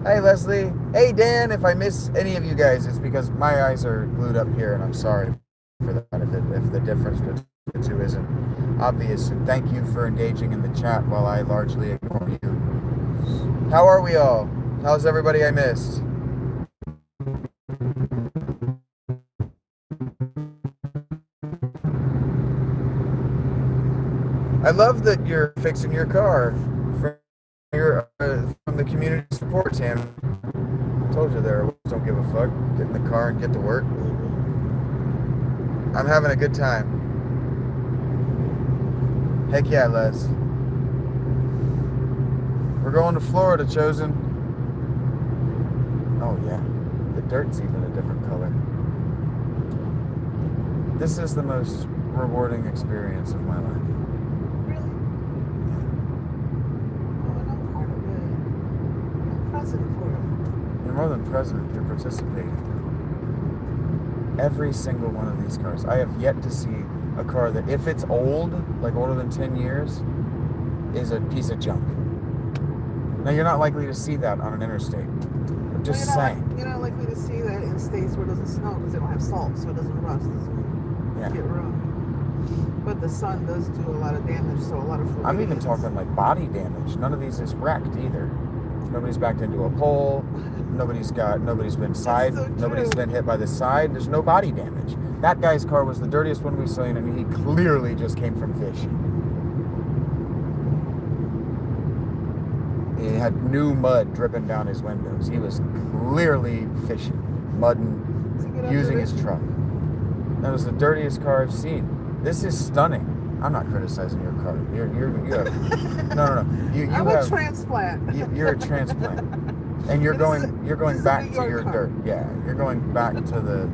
Hey, Leslie. Hey, Dan. If I miss any of you guys, it's because my eyes are glued up here, and I'm sorry for that if the difference between the two isn't obvious. And thank you for engaging in the chat while I largely ignore you. How are we all? How's everybody I missed? I love that you're fixing your car from the community support team. I told you there, don't give a fuck. Get in the car and get to work. I'm having a good time. Heck yeah, Les. We're going to Florida, Chosen. Oh yeah, the dirt's even a different color. This is the most rewarding experience of my life. Really? Well, I'm part of it. I'm present for it. You're more than present, you're participating. Every single one of these cars. I have yet to see a car that, if it's old, like older than 10 years, is a piece of junk. Now, you're not likely to see that on an interstate. I'm just saying. You're not likely to see that in states where it doesn't snow because they don't have salt, so it doesn't rust, doesn't get ruined. But the sun does do a lot of damage, so a lot of Floridians... I'm even talking like body damage. None of these is wrecked either. Nobody's backed into a pole. Nobody's been nobody's been hit by the side. There's no body damage. That guy's car was the dirtiest one we've seen, and he clearly just came from fishing. He had new mud dripping down his windows. He was clearly fishing, mudding, using his truck. That was the dirtiest car I've seen. This is stunning. I'm not criticizing your car. You have no. I'm a transplant. You're a transplant, and you're going back to your dirt. Yeah, you're going back to the.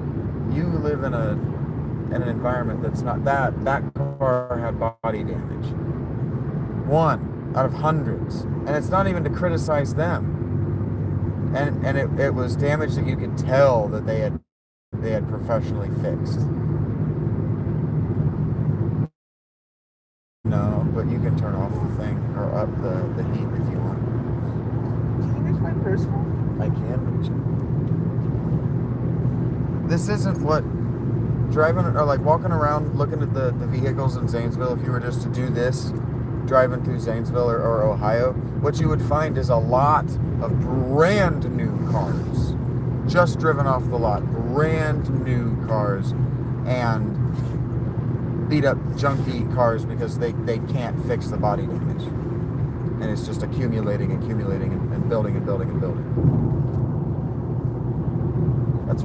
You live in an environment that's not that. That car had body damage. 1 out of hundreds, and it's not even to criticize them. And it was damage that you could tell that they had professionally fixed. No, but you can turn off the thing or up the heat if you want. Can you reach my purse phone? I can reach it. This isn't what driving or like walking around looking at the vehicles in Zanesville. If you were just to do this, driving through Zanesville or Ohio, what you would find is a lot of brand new cars, just driven off the lot, brand new cars, and beat up junky cars because they can't fix the body damage, and it's just accumulating and building. That's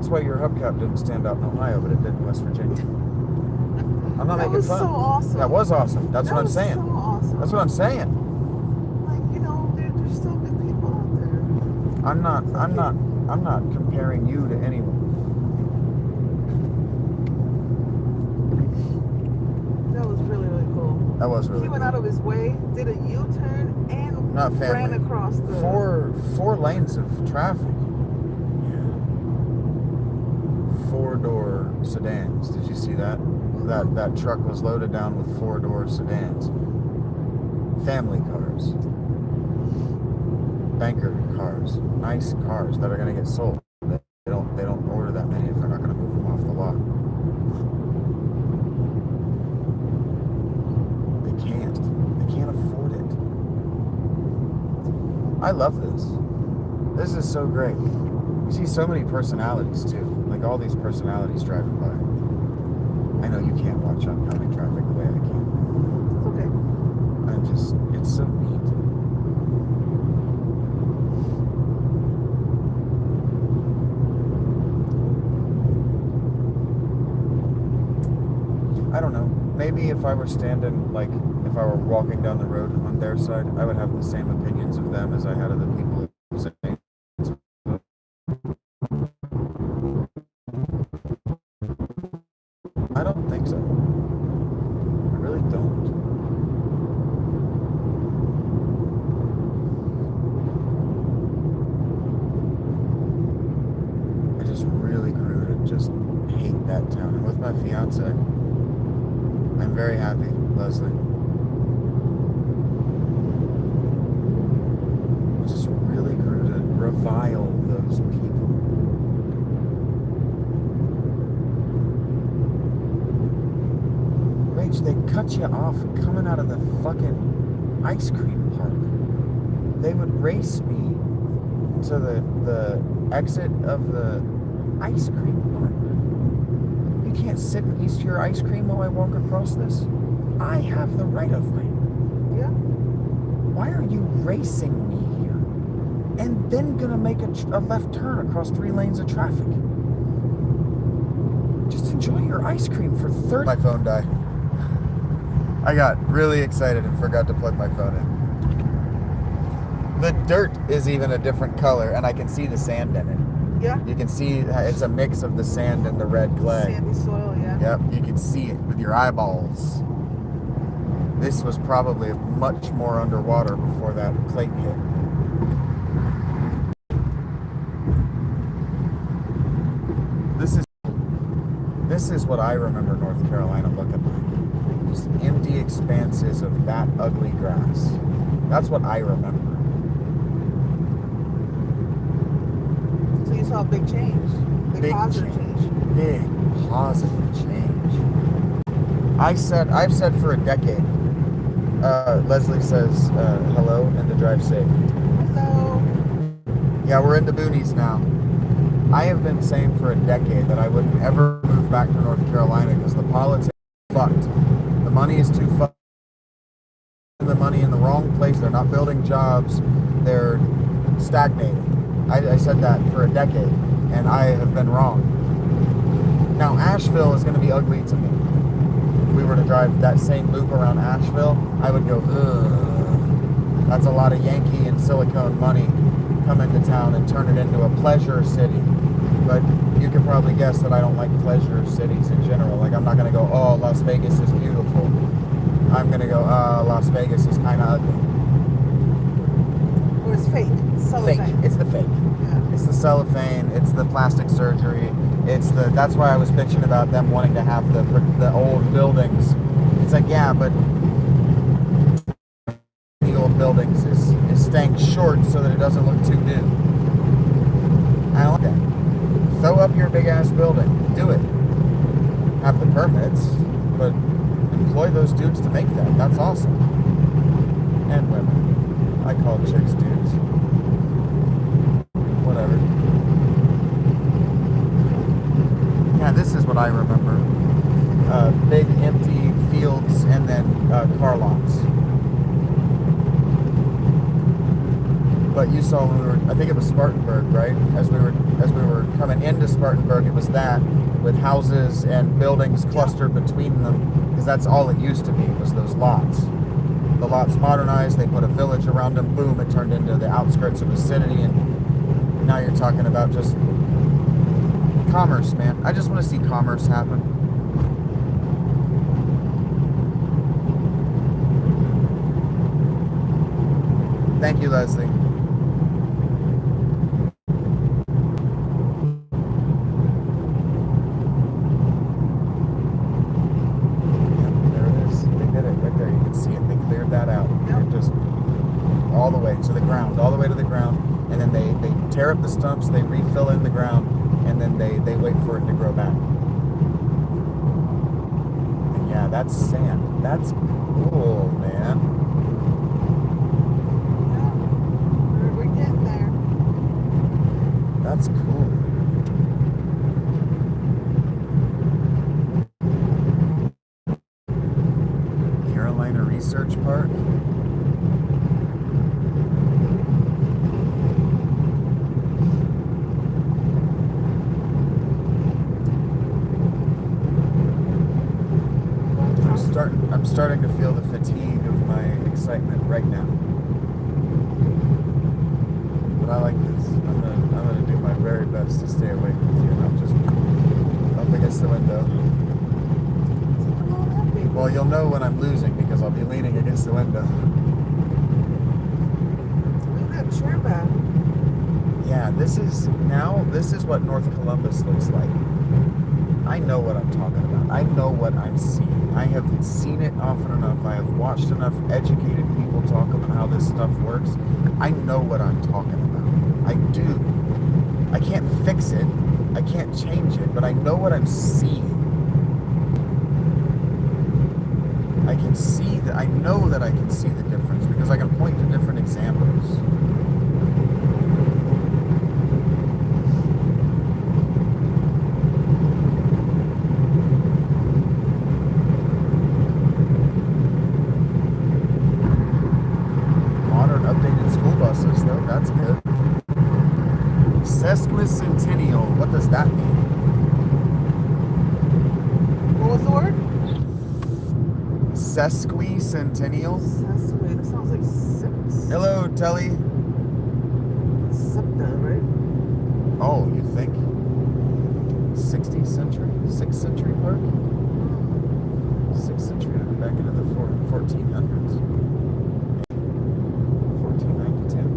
why your hubcap didn't stand out in Ohio, but it did in West Virginia. I'm not That making was fun. so awesome. That was awesome. That's That what I'm was saying. so awesome. That's what I'm saying. Like, there's still good people out there. I'm not comparing you to anyone. That was really, really cool. That was really He went cool. out of his way, did a U-turn, and Not family. ran across the... Four lanes of traffic. Yeah. 4-door sedans. Did you see that? That truck was loaded down with 4-door sedans. Family cars. Banker cars. Nice cars that are gonna get sold. They don't order that many if they're not gonna move them off the lot. They can't afford it. I love this. This is so great. You see so many personalities too. Like all these personalities driving by. I know you can't watch oncoming traffic the way I can. It's okay. It's so neat. I don't know. Maybe if I were standing, if I were walking down the road on their side, I would have the same opinions of them as I had of the people who say. I don't think so. I really don't. I just really grew to just hate that town. And with my fiance, I'm very happy, Leslie. I just really grew to revile those people. Rach, they cut you off coming out of the fucking ice cream park. They would race me to the exit of the ice cream park. You can't sit and eat your ice cream while I walk across this. I have the right of way. Yeah. Why are you racing me here? And then gonna make a left turn across 3 lanes of traffic? Just enjoy your ice cream for 30... My phone died. I got really excited and forgot to plug my phone in. The dirt is even a different color, and I can see the sand in it. Yeah. You can see it's a mix of the sand and the red clay. Sandy soil, yeah. Yep, you can see it with your eyeballs. This was probably much more underwater before that plate hit. This is what I remember North Carolina looking like. Just empty expanses of that ugly grass. That's what I remember. So you saw a big change. Big positive change. Big positive change. I've said for a decade. Leslie says hello and to drive safe. Hello. Yeah, we're in the boonies now. I have been saying for a decade that I wouldn't ever move back to North Carolina because the politics are fucked. The money is too fucked. The money in the wrong place. They're not building jobs. They're stagnating. I said that for a decade, and I have been wrong. Now, Asheville is going to be ugly to me. If we were to drive that same loop around Asheville, I would go, ugh. That's a lot of Yankee and Silicone money come into town and turn it into a pleasure city. But you can probably guess that I don't like pleasure cities in general. Like, I'm not going to go, oh, Las Vegas is beautiful. I'm going to go, Las Vegas is kind of ugly. Or it's fake. Cellophane. Fake. It's the fake. Yeah. It's the cellophane. It's the plastic surgery. That's why I was bitching about them wanting to have the old buildings. It's like, yeah, but the old buildings is staying short so that it doesn't look too new. I don't like that. Throw up your big ass building. Do it. Have the permits, but employ those dudes to make that. That's awesome. And women. I call chicks dudes. Whatever. Yeah, this is what I remember. Big empty fields and then car lots. But you saw when we were, I think it was Spartanburg, right? As we were coming into Spartanburg, it was that with houses and buildings clustered between them. because that's all it used to be, was those lots. The lots modernized, they put a village around them, boom, it turned into the outskirts of a city, and now you're talking about just commerce, man. I just want to see commerce happen. Thank you, Leslie. All the way to the ground, and then they tear up the stumps, they refill in the ground, and then they wait for it to grow back. And yeah, that's sand. That's cool, man. Yeah, we're getting there. That's cool. Carolina Research Park. I'm starting to feel the fatigue of my excitement right now. But I like this. I'm gonna do my very best to stay awake with you, not just up against the window. Well, you'll know when I'm losing because I'll be leaning against the window. Move that chair back. Yeah, this is what North Columbus looks like. I know what I'm talking about. I know what I'm seeing. I have seen it often enough. I have watched enough educated people talk about how this stuff works. I know what I'm talking about. I do. I can't fix it. I can't change it, but I know what I'm seeing. I can see that. I know that I can see the difference because I can point to different examples. That's good. Sesquicentennial. What does that mean? What was the word? Sesquicentennial? Sesqui. That sounds like six. Hello, Telly. Septa, right? Oh, you think? 16th century? 6th century park? 6th century would be back into the 1400s. 1492.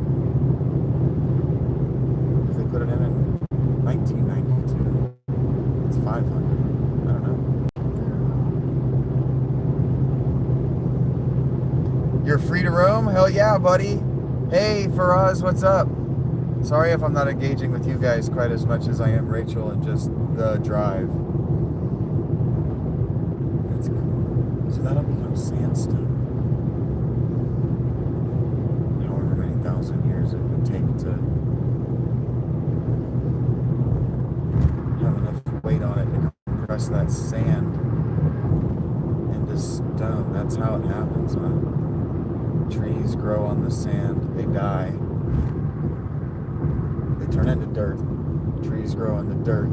Put it in 1992. It's 500. I don't know. You're free to roam? Hell yeah, buddy. Hey, Faraz, what's up? Sorry if I'm not engaging with you guys quite as much as I am Rachel and just the drive. That's cool. So that'll become sandstone. However many thousand years it would take to have enough weight on it to compress that sand into stone. That's how it happens, huh? Trees grow on the sand, they die. They turn into dirt. Trees grow in the dirt,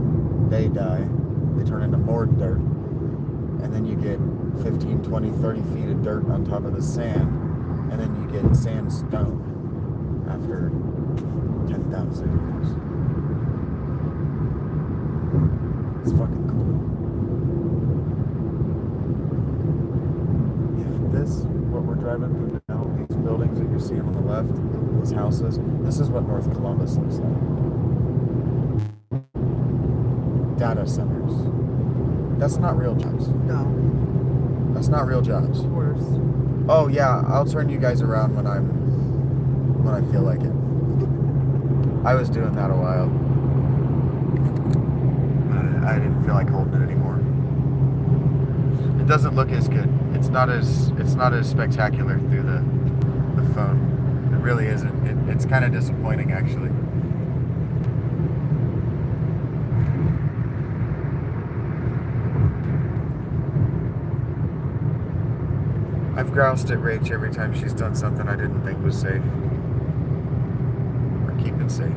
they die. They turn into more dirt. And then you get 15, 20, 30 feet of dirt on top of the sand. And then you get sandstone after 10,000 years. It's fucking cool. If this, what we're driving through now, these buildings that you're seeing on the left, these houses, this is what North Columbus looks like. Data centers. That's not real jobs. No. That's not real jobs. Worse. Oh yeah, I'll turn you guys around when I feel like it. I was doing that a while. I didn't feel like holding it anymore. It doesn't look as good. It's not as spectacular through the phone. It really isn't. It's kind of disappointing actually. I've groused at Rach every time she's done something I didn't think was safe. Or keeping safe.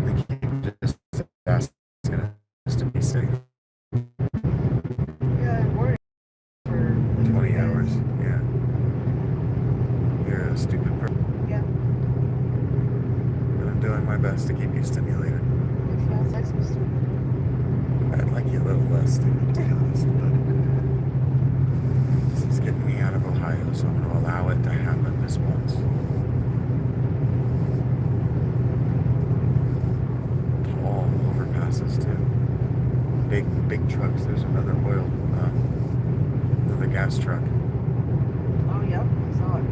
They keep just asking us to be safe. my best to keep you stimulated. If you don't sex me stupid. I'd like you a little less stupid, to be honest, but this is getting me out of Ohio, so I'm going to allow it to happen this once. Tall overpasses, too. Big trucks. There's another another gas truck. Oh, yep, I saw it.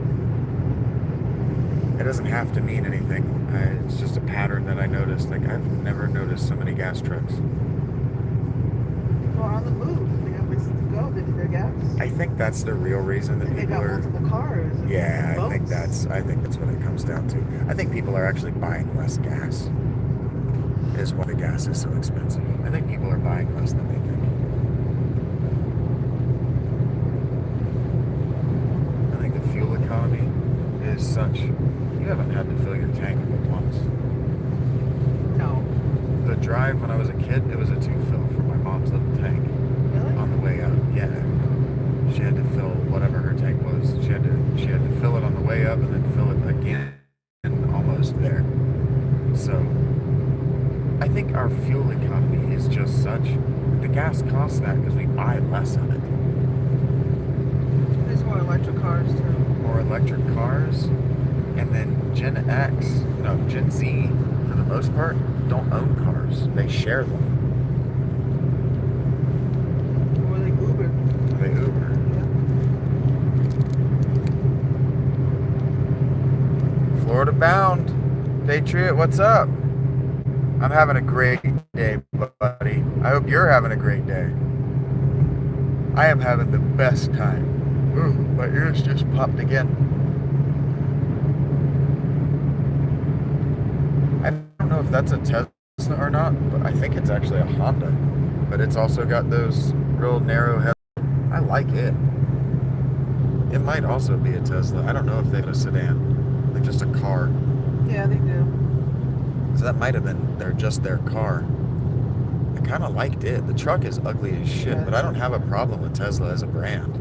It doesn't have to mean anything. It's just a pattern that I noticed. Like, I've never noticed so many gas trucks. People are on the move. They got places to go. They need their gas. I think that's the real reason that And they people got are. multiple cars. And Yeah, I think boats. that's what it comes down to. I think people are actually buying less gas. Is why the gas is so expensive. I think people are buying less than they think. I think the fuel economy is such. You haven't had to fill your tank but once. No. The drive when I was a kid, it was a 2-fill for my mom's little tank. Really? On the way up, yeah. She had to fill whatever her tank was. She had to fill it on the way up and then fill it again almost there. So I think our fuel economy is just such. The gas costs that because we buy less of it. There's more electric cars too. More electric cars, and then Gen Z, for the most part, don't own cars. They share them. Or they Uber. They Uber. Yeah. Florida bound. Patriot, what's up? I'm having a great day, buddy. I hope you're having a great day. I am having the best time. Ooh, my ears just popped again. I don't know if that's a Tesla or not, but I think it's actually a Honda. But it's also got those real narrow head. I like it. It might also be a Tesla. I don't know if they have a sedan. Like just a car. Yeah, they do. So that might have been their car. I kind of liked it. The truck is ugly as shit, Yeah, but I don't have a problem with Tesla as a brand.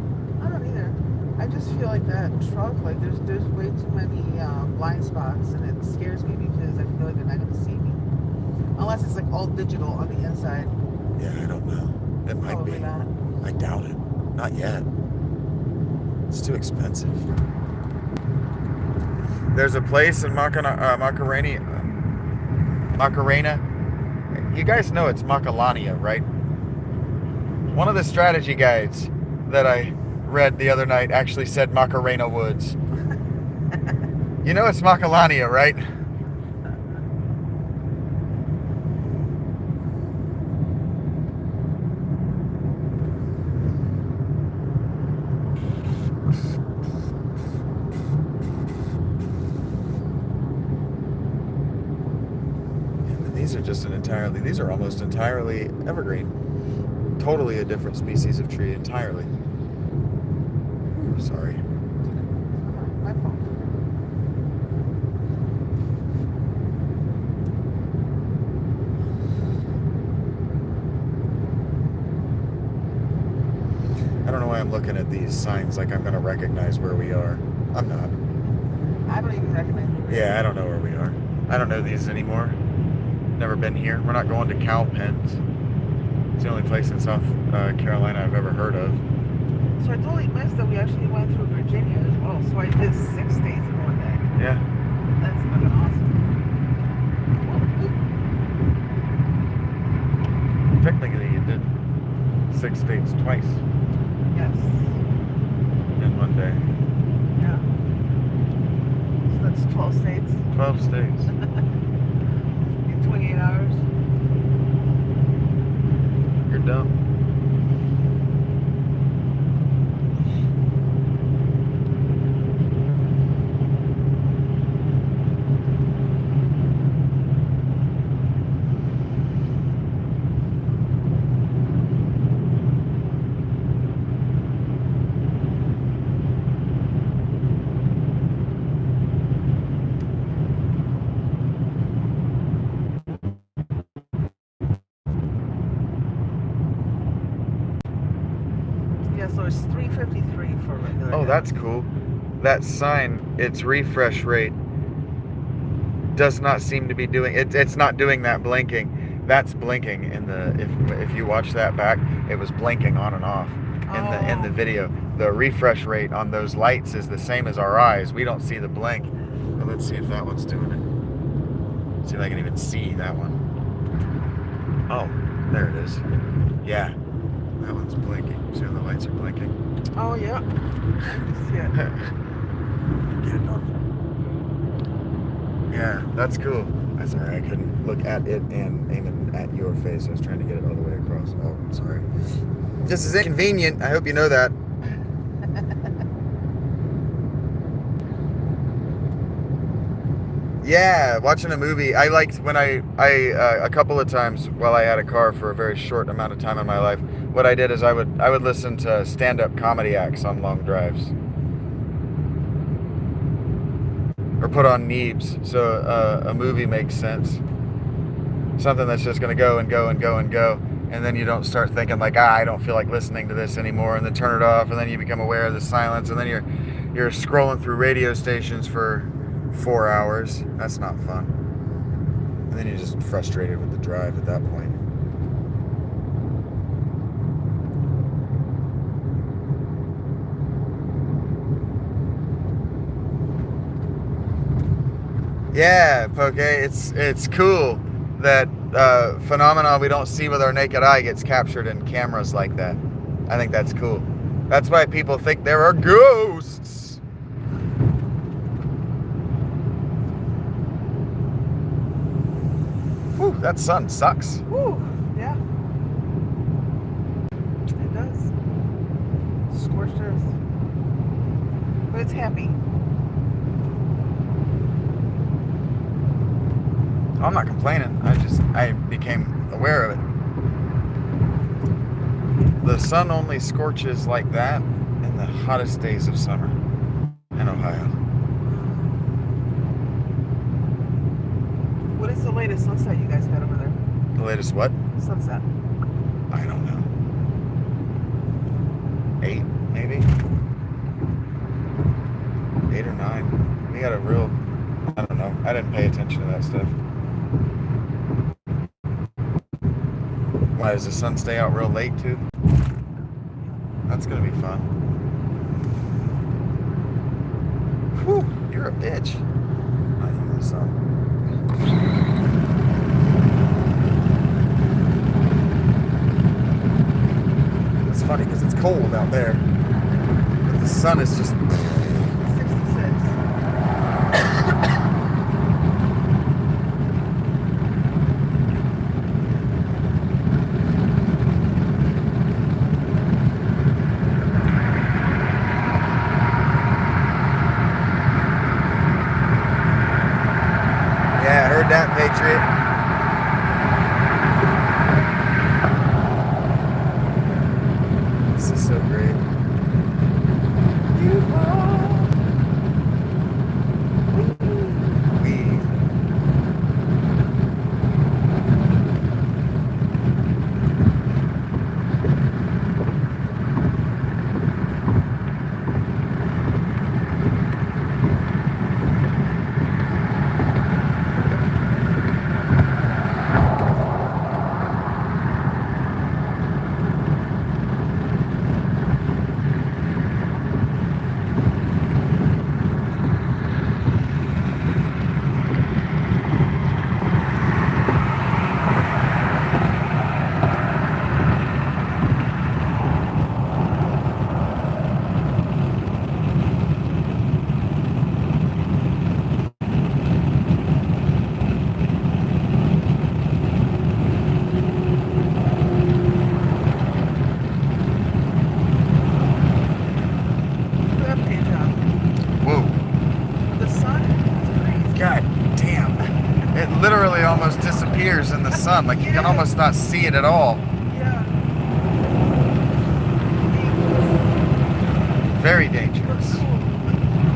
I don't either. I just feel like that truck, like there's way too many blind spots, and it scares me because I feel like they're not going to see me. Unless it's like all digital on the inside. Yeah, I don't know. It might Probably be. not. I doubt it. Not yet. It's too expensive. There's a place in Macarena. You guys know it's Macalania, right? One of the strategy guides that I read the other night actually said Macarena Woods. You know it's Macalania, right? These are almost entirely evergreen. Totally a different species of tree entirely. Sorry. My fault. I don't know why I'm looking at these signs like I'm going to recognize where we are. I'm not. I don't even recognize it. Yeah, I don't know where we are. I don't know these anymore. Never been here. We're not going to Cowpens. It's the only place in South Carolina I've ever heard of. So I totally missed that we actually went through Virginia as well. So I did 6 states in one day. Yeah. That's fucking awesome. Technically, you did 6 states twice Yes. in one day. Yeah. So that's 12 states 12 states. in 28 hours. You're dumb. Yeah, so it's 353 for regular. Oh, gas. that's cool. That sign, its refresh rate does not seem to be doing it. It's not doing that blinking. That's blinking in the if you watch that back, it was blinking on and off in the video. The refresh rate on those lights is the same as our eyes. We don't see the blink. But let's see if that one's doing it. See if I can even see that one. Oh, there it is. Yeah, that one's blinking. See how the lights are blinking? Oh yeah. Yeah. Get it on. Yeah, that's cool. I'm sorry, I couldn't look at it and aim it at your face. I was trying to get it all the way across. Oh, I'm sorry. This is inconvenient. I hope you know that. Yeah, watching a movie. I liked when I a couple of times while I had a car for a very short amount of time in my life, what I did is I would listen to stand-up comedy acts on long drives. Or put on Neebs, so a movie makes sense. Something that's just going to go and go and go and go, and then you don't start thinking like, I don't feel like listening to this anymore, and then turn it off, and then you become aware of the silence, and then you're scrolling through radio stations for 4 hours. That's not fun. And then you're just frustrated with the drive at that point. Yeah, Poke, it's cool that phenomena we don't see with our naked eye gets captured in cameras like that. I think that's cool. That's why people think there are ghosts. Whew, that sun sucks. Whew, yeah. It does. Scorched earth. But it's happy. I'm not complaining. I became aware of it. The sun only scorches like that in the hottest days of summer in Ohio. What is the latest sunset you guys got over there? The latest what? Sunset. I don't know. 8, maybe? 8 or 9. We got a real, I don't know. I didn't pay attention to that stuff. Why, does the sun stay out real late too? That's gonna be fun. Whew, you're a bitch. I hear the sun. It's funny because it's cold out there, but the sun is just 66. Yeah, I heard that, Patriot. This is so great. We. Literally almost disappears in the sun. Like you can almost not see it at all. Yeah. Very dangerous.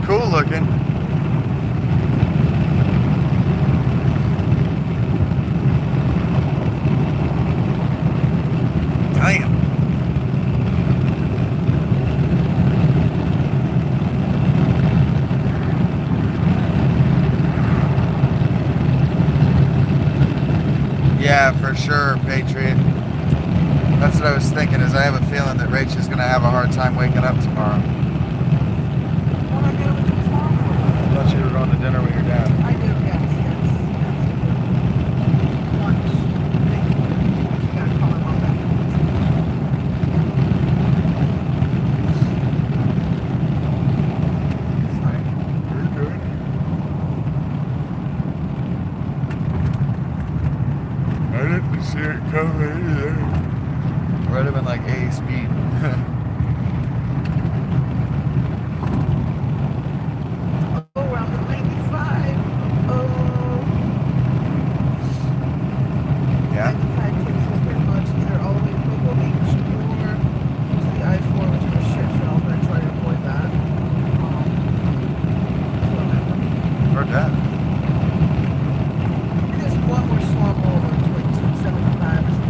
Cool looking. Damn. Yeah, for sure, Patriot. That's what I was thinking, is I have a feeling that Rach is going to have a hard time waking up tomorrow. What am I going to do tomorrow for? I thought you were going to dinner with your dad. I do, yes. Lunch. Thank you. You got to call him on that. Sorry. You're good. I didn't see it coming either. Might have been like A speed. Oh, around the 95. Oh. Yeah? 95 takes us pretty much either all the way to Cocoa Beach or to the I-4, which is a shit show. I'm going to try to avoid that. Heard that. There's one more swamp over to like 275 or something.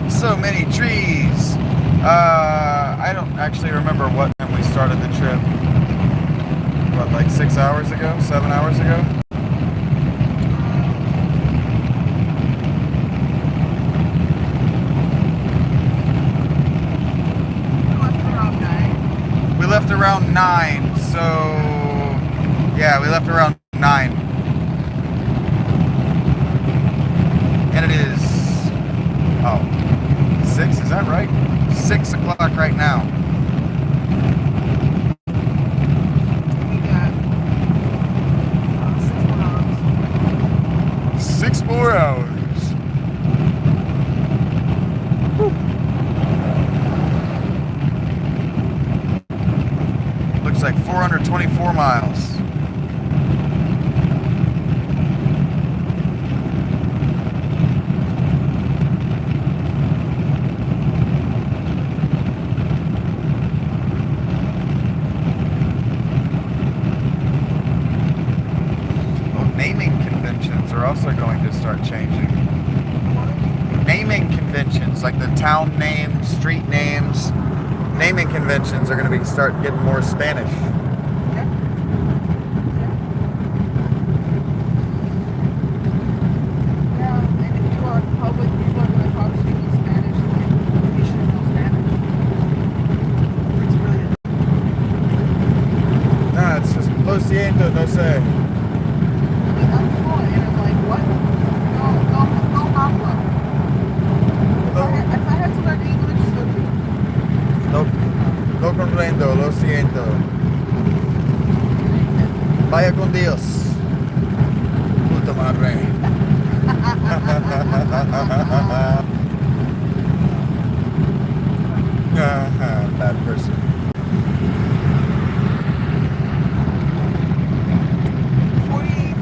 So many trees. I don't actually remember what time we started the trip. What, like 6 hours ago? 7 hours ago? We left around 9, so yeah, we left around 9. And it is 6, is that right? 6 o'clock right now. We got 6 more hours. 6 more hours. Looks like 424 miles. Also going to start changing. Naming conventions, like the town names, street names, naming conventions are going to start getting more Spanish. Yeah, and if you are public, people are going to talk to you in Spanish, and you should know Spanish. It's really... Nah, it's just lo siento, no sé. I'm fluent, and I'm like, what? No habla. If I had to learn English, so No comprendo, lo siento. Vaya con Dios. Puta madre. Bad person.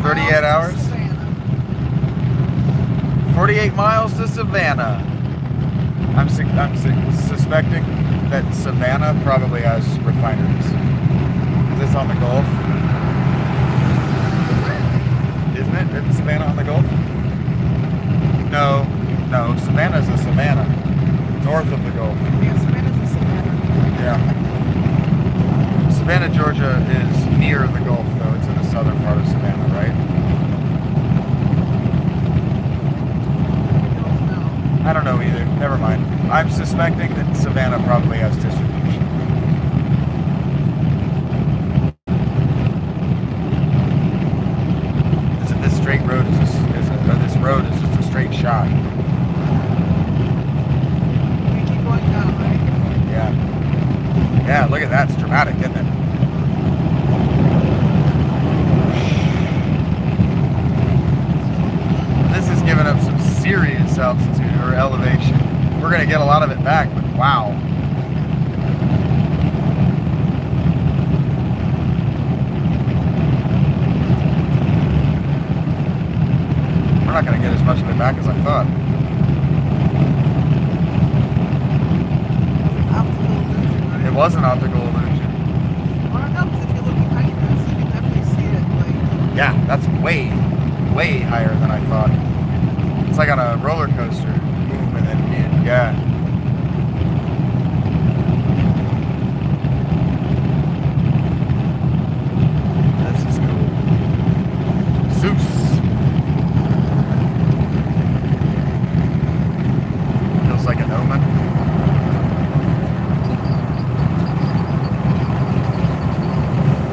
38 hours? 48 miles to Savannah. I'm suspecting that Savannah probably has refineries. Is this on the Gulf? Isn't it? Isn't Savannah on the Gulf? No. Savannah's a Savannah. North of the Gulf. Yeah, Savannah's a Savannah. Yeah. Savannah, Georgia is near the Gulf, though. It's in the southern part of Savannah, right? I don't know either. Never mind. I'm suspecting that Savannah probably has distribution. This straight road is just this road is just a straight shot. We keep going down, right? Yeah. Yeah, look at that. It's dramatic, isn't it? This is giving up some serious altitude or elevation. We're going to get a lot of it back, but wow. We're not going to get as much of it back as I thought. was an optical illusion. I don't know, because if you look behind us, you can definitely see it. Like, Yeah, that's way, way higher than I thought. It's like on a roller coaster. Boom, and then yeah. This is cool. Zeus. Feels like an omen.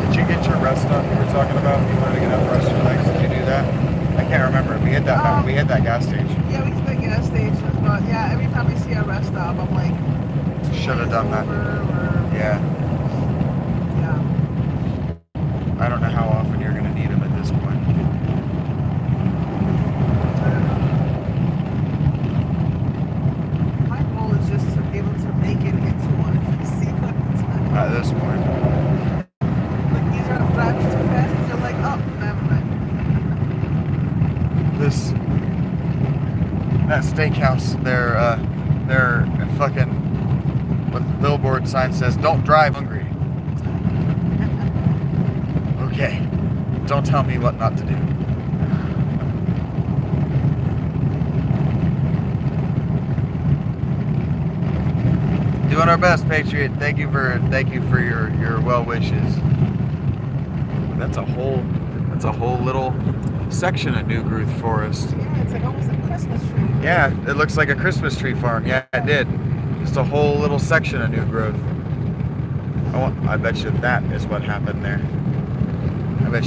Did you get your rest stop you were talking about? You wanted to get up rest your legs. Did you do that? I can't remember. We hit that. We hit that gas station. yeah, we hit the gas station, but yeah, every time I see a rest stop, I'm like, Should have done that. Yeah. Yeah. I don't know how often you're going to need them at this point. My goal is just to be able to make it into one if I see one. At this point. Like, either I'm driving too fast, or you're like, oh, never mind. That steakhouse, they're fucking, with the billboard sign says, "Don't drive hungry." Okay, don't tell me what not to do. Doing our best, Patriot. Thank you for your well wishes. That's a whole little section of New Growth Forest. Yeah, it's like almost a Christmas tree. Yeah, it looks like a Christmas tree farm. Yeah, it did. Just a whole little section of new growth. I bet you that is what happened there. I bet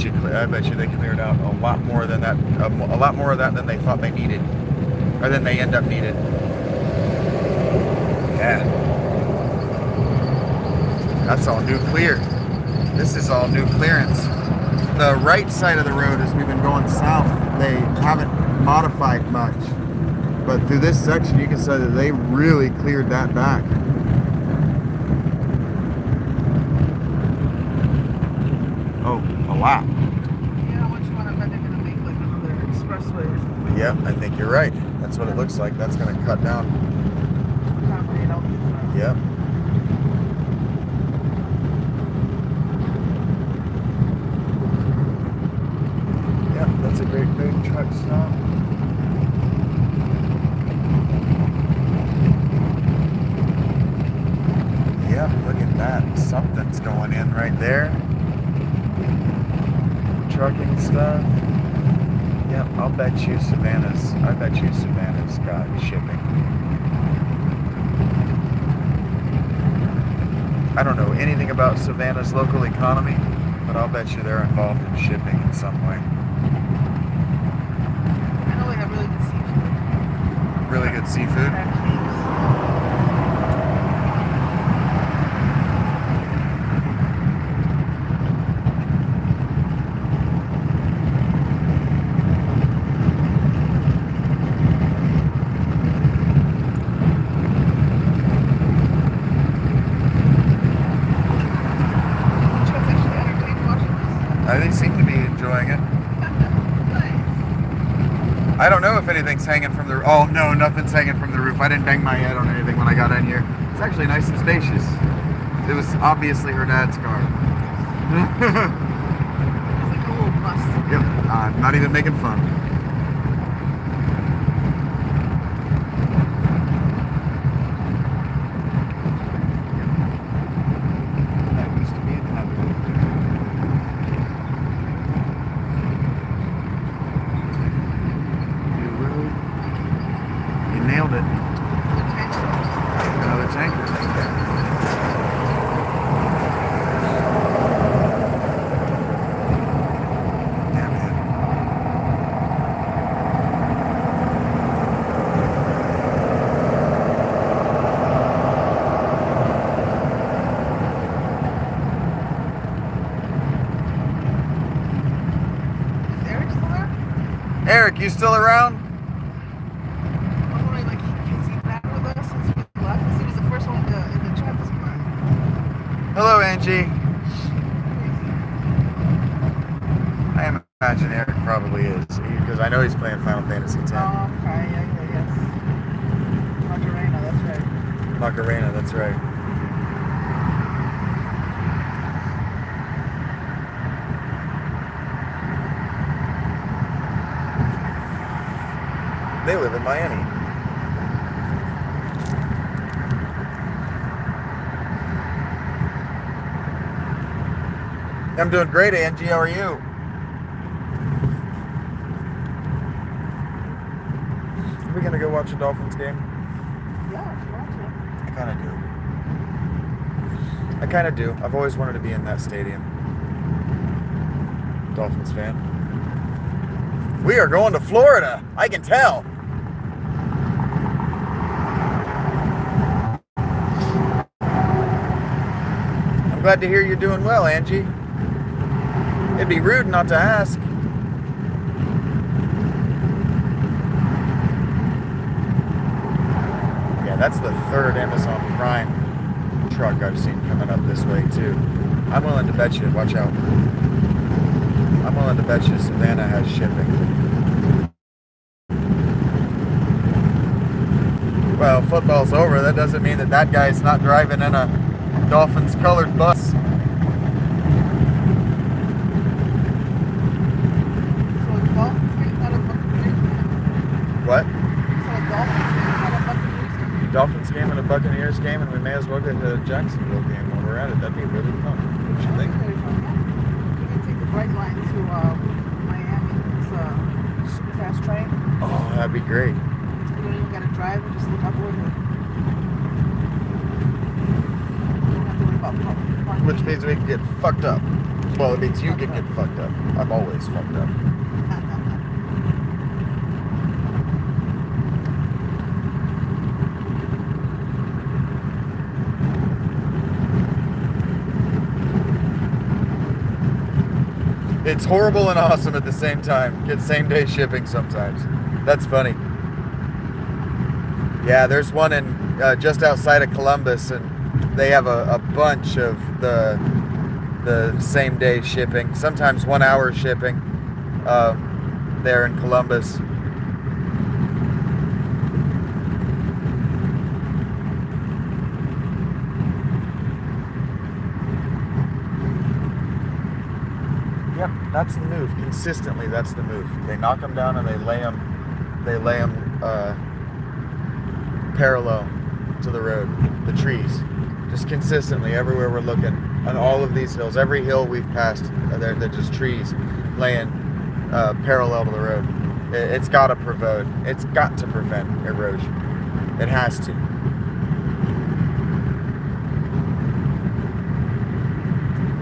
you they cleared out a lot more than that. A lot more of that than they thought they needed, or than they end up needed. Yeah. That's all new clear. This is all new clearance. The right side of the road, as we've been going south, they haven't modified much. But through this section, you can see that they really cleared that back. Oh, a lot. Yeah, how much you want to bet they're going to make like another expressway or something? Yep, I think you're right. That's what it looks like. That's going to cut down. Concrete out the front. Yep. Yep, that's a great big truck stop. Yep, look at that. Something's going in right there. Trucking stuff. Yep, I bet you Savannah's got shipping. I don't know anything about Savannah's local economy, but I'll bet you they're involved in shipping in some way. I know they have really good seafood. Really good seafood. They seem to be enjoying it. I don't know if anything's hanging from the... Oh, no, nothing's hanging from the roof. I didn't bang my head on anything when I got in here. It's actually nice and spacious. It was obviously her dad's car. It's like a little bus. Yep, I'm not even making fun. That used to be inhabited. Nailed it. Another tanker. Damn it. Is Eric still there? Eric, you still around? Hello, Angie. I imagine Eric probably is, because I know he's playing Final Fantasy X. Oh, okay, yes. Macarena, that's right. Macarena, that's right. They live in Miami. I'm doing great, Angie. How are you? Are we gonna go watch a Dolphins game? Yeah, watch it. I kind of do. I've always wanted to be in that stadium. Dolphins fan. We are going to Florida. I can tell. I'm glad to hear you're doing well, Angie. It'd be rude not to ask. Yeah, that's the third Amazon Prime truck I've seen coming up this way too. I'm willing to bet you, watch out. I'm willing to bet you Savannah has shipping. Well, football's over. That doesn't mean that that guy's not driving in a Dolphins colored bus. What? Dolphins game and a Buccaneers game, and we may as well get the Jacksonville game while we're at it. That'd be really fun. What you think? Really fun. You can take the bright line to Miami. It's a super fast train. Oh, that'd be great. You don't even got to drive. You just look upward. You don't have to worry about parking. Which means we can get fucked up. Well, it means you can get fucked up. I'm always fucked up. It's horrible and awesome at the same time. Get same day shipping sometimes. That's funny. Yeah, there's one in just outside of Columbus, and they have a bunch of the same day shipping. Sometimes 1 hour shipping there in Columbus. Yep, that's the move. Consistently, that's the move. They knock them down and they lay them parallel to the road, the trees. Just consistently, everywhere we're looking, on all of these hills, every hill we've passed, they're just trees laying parallel to the road. It's got to prevent erosion. It has to.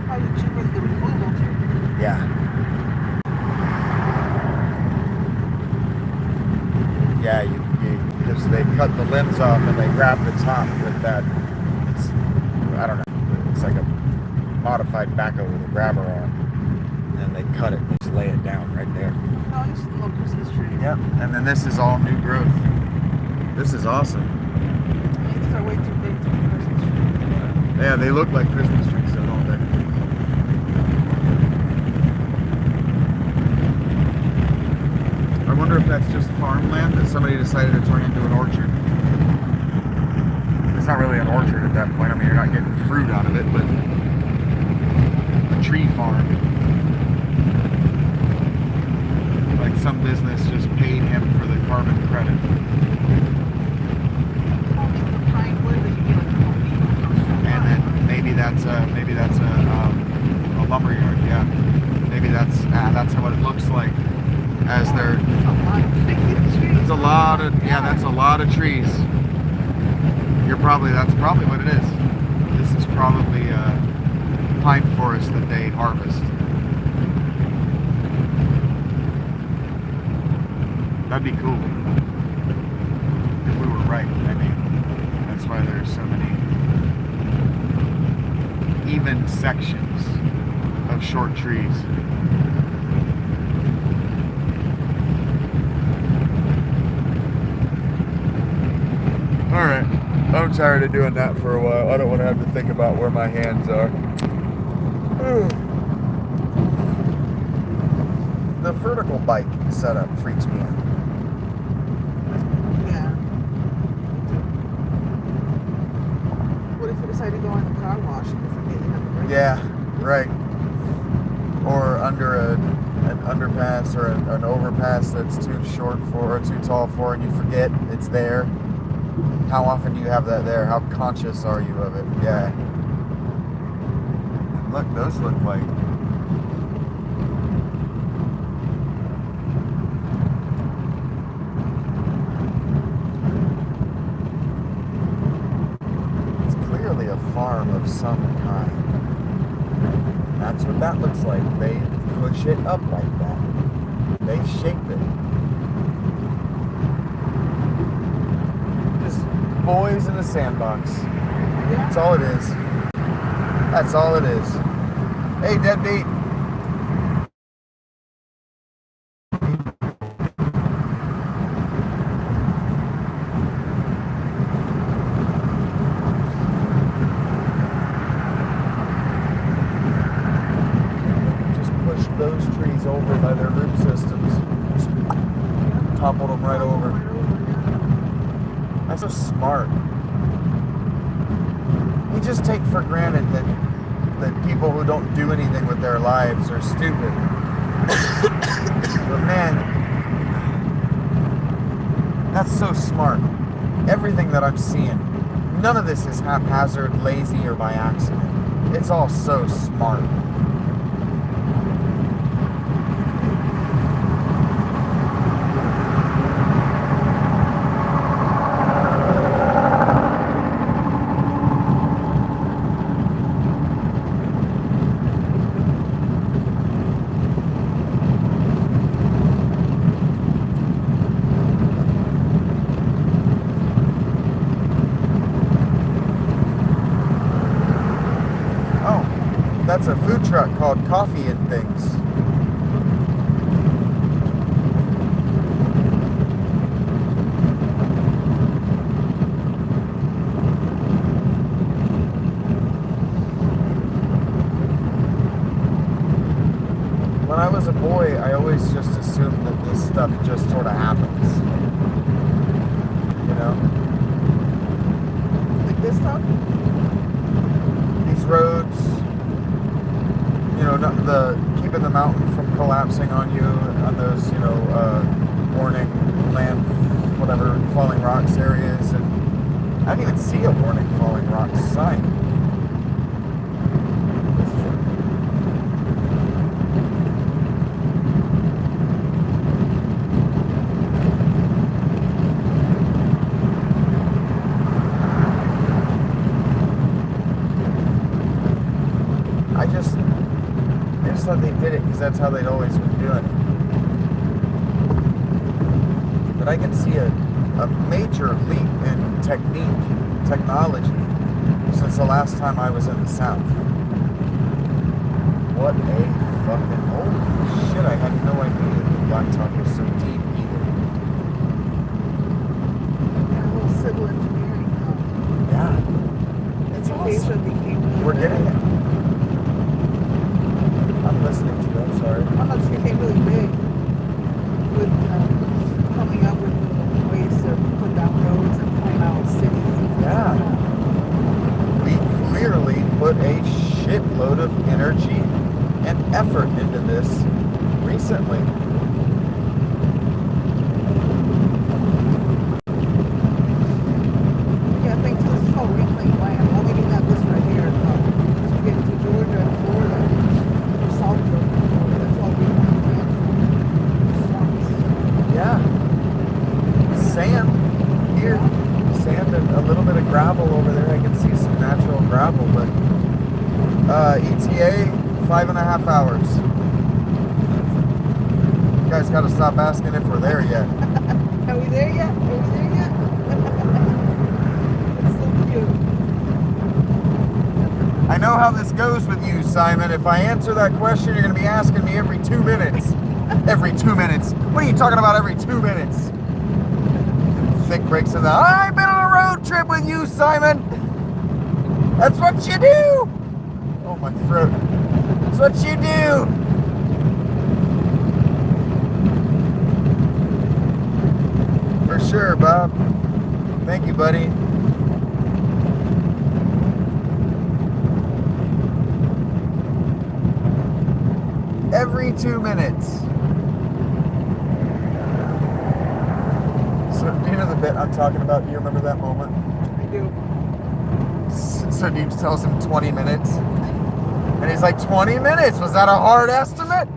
Probably cheaper than the removal too. Yeah. Yeah, because they cut the limbs off and they grab the top with that. I don't know. It's like a modified backhoe with a grabber on. And then they cut it and just lay it down right there. No, just a little Christmas tree. Yep. And then this is all new growth. This is awesome. These are way too big to be Christmas trees. Yeah, they look like Christmas trees, don't they? I wonder if that's just farmland that somebody decided to turn into an orchard. It's not really an orchard at that point. I mean, you're not getting fruit out of it, but a tree farm. Like some business just paid him for the carbon credit. And then maybe that's a lumber yard. Yeah, maybe that's what it looks like. As they're, it's a lot of, yeah, that's a lot of trees. That's probably what it is. This is probably a pine forest that they harvest. That'd be cool. If we were right, I mean, that's why there's so many even sections of short trees. Alright, I'm tired of doing that for a while. I don't want to have to think about where my hands are. The vertical bike setup freaks me out. Yeah. What if you decide to go in the car wash and you forget you have a brake? Yeah, right. Or under an underpass or an overpass that's too short for or too tall for, and you forget it's there? How often do you have that there? How conscious are you of it? Yeah. Look, those look like... It's clearly a farm of some kind. That's what that looks like. They push it up like that. They shape it. Just boys in a sandbox. That's all it is. That's all it is. Hey, deadbeat. Those trees over by their root systems. Just toppled them right over. That's so smart. We just take for granted that people who don't do anything with their lives are stupid. But man, that's so smart. Everything that I'm seeing, none of this is haphazard, lazy, or by accident. It's all so smart. That's a food truck called Coffee and Things. When I was a boy, I always just assumed that this stuff just sort of happens. You know? Like this stuff? These roads, you know, keeping the mountain from collapsing on you on those, you know, warning land, whatever, falling rocks areas, and I didn't even see a warning falling rocks sign. I just thought they did it because that's how they'd always been doing it. But I can see a major leap in technology since the last time I was in the South. What a fucking holy shit, I had no idea the blacktop was so deep either. Yeah, a little civil engineering. Yeah. It's awesome. We're getting it. I'm listening to you, I'm sorry. How much became really big with coming up with ways to put down roads and point out cities. Yeah. We clearly put a shitload of energy and effort into this recently. Yeah, thanks to this whole reclaimed land. Well, maybe not this right here. Just get to Georgia and Florida. South Georgia, that's all we want. Yeah. Sand here. Sand and a little bit of gravel over there. I can see some natural gravel, but ETA 5.5 hours. You guys gotta stop asking if we're there yet. Are we there yet? Are we there yet? It's so cute. I know how this goes with you, Simon. If I answer that question, you're gonna be asking me every 2 minutes. Every 2 minutes. What are you talking about every 2 minutes? Thick breaks in the, I've been on a road trip with you, Simon. That's what you do. Oh, my throat. That's what you do. For sure, Bob. Thank you, buddy. Every 22 minutes. So, do you know the bit I'm talking about? Do you remember that moment? I do. So Deeps tells him 20 minutes. And he's like, 20 minutes? Was that a hard estimate?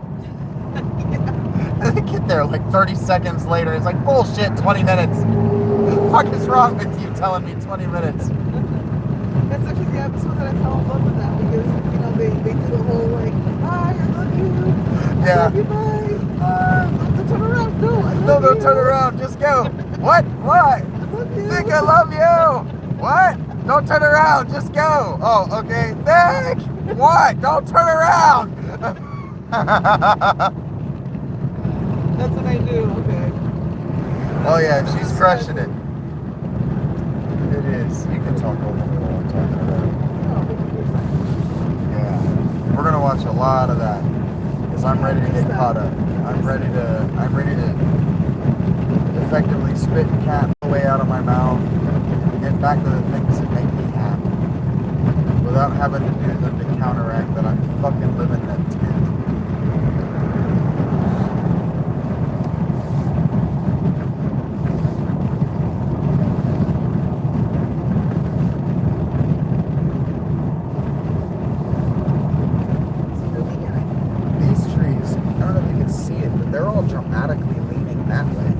And they get there like 30 seconds later. It's like, bullshit, 20 minutes. What the fuck is wrong with you telling me 20 minutes? That's actually the episode that I fell in love with them because, you know, they do the whole like, hi, I love you. I love you, bye. Don't turn around. No, I love you. No, don't turn around. Just go. What? What? I love you. Think I love you. What? Don't turn around. Just go. Oh, okay. Think. What? Don't turn around. That's what I do. Okay. Oh yeah, she's crushing it. It is. You can talk over me while I'm talking about it. Yeah. We're gonna watch a lot of that because I'm ready to get caught up. I'm ready to effectively spit cat away out of my mouth and get back to the things that make me happy without having to do them to counteract that I'm fucking living that tent. They're all dramatically leaning that way.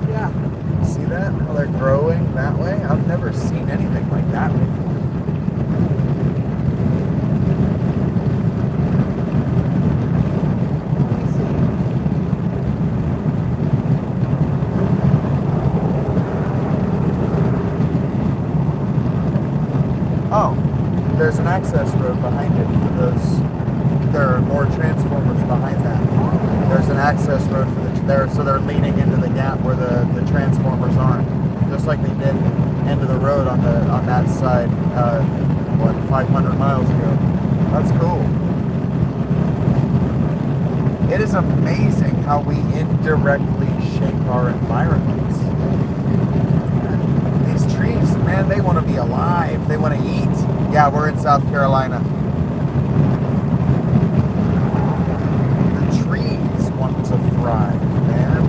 Yeah. See that? How they're growing that way? I've never seen anything like that before. Oh, there's an access road behind it for those. There are more transformers behind that. There's an access road for so they're leaning into the gap where the transformers aren't, just like they did into the road on that side, 500 miles ago. That's cool. It is amazing how we indirectly shape our environments. These trees, man, they want to be alive. They want to eat. Yeah, we're in South Carolina. To thrive, man.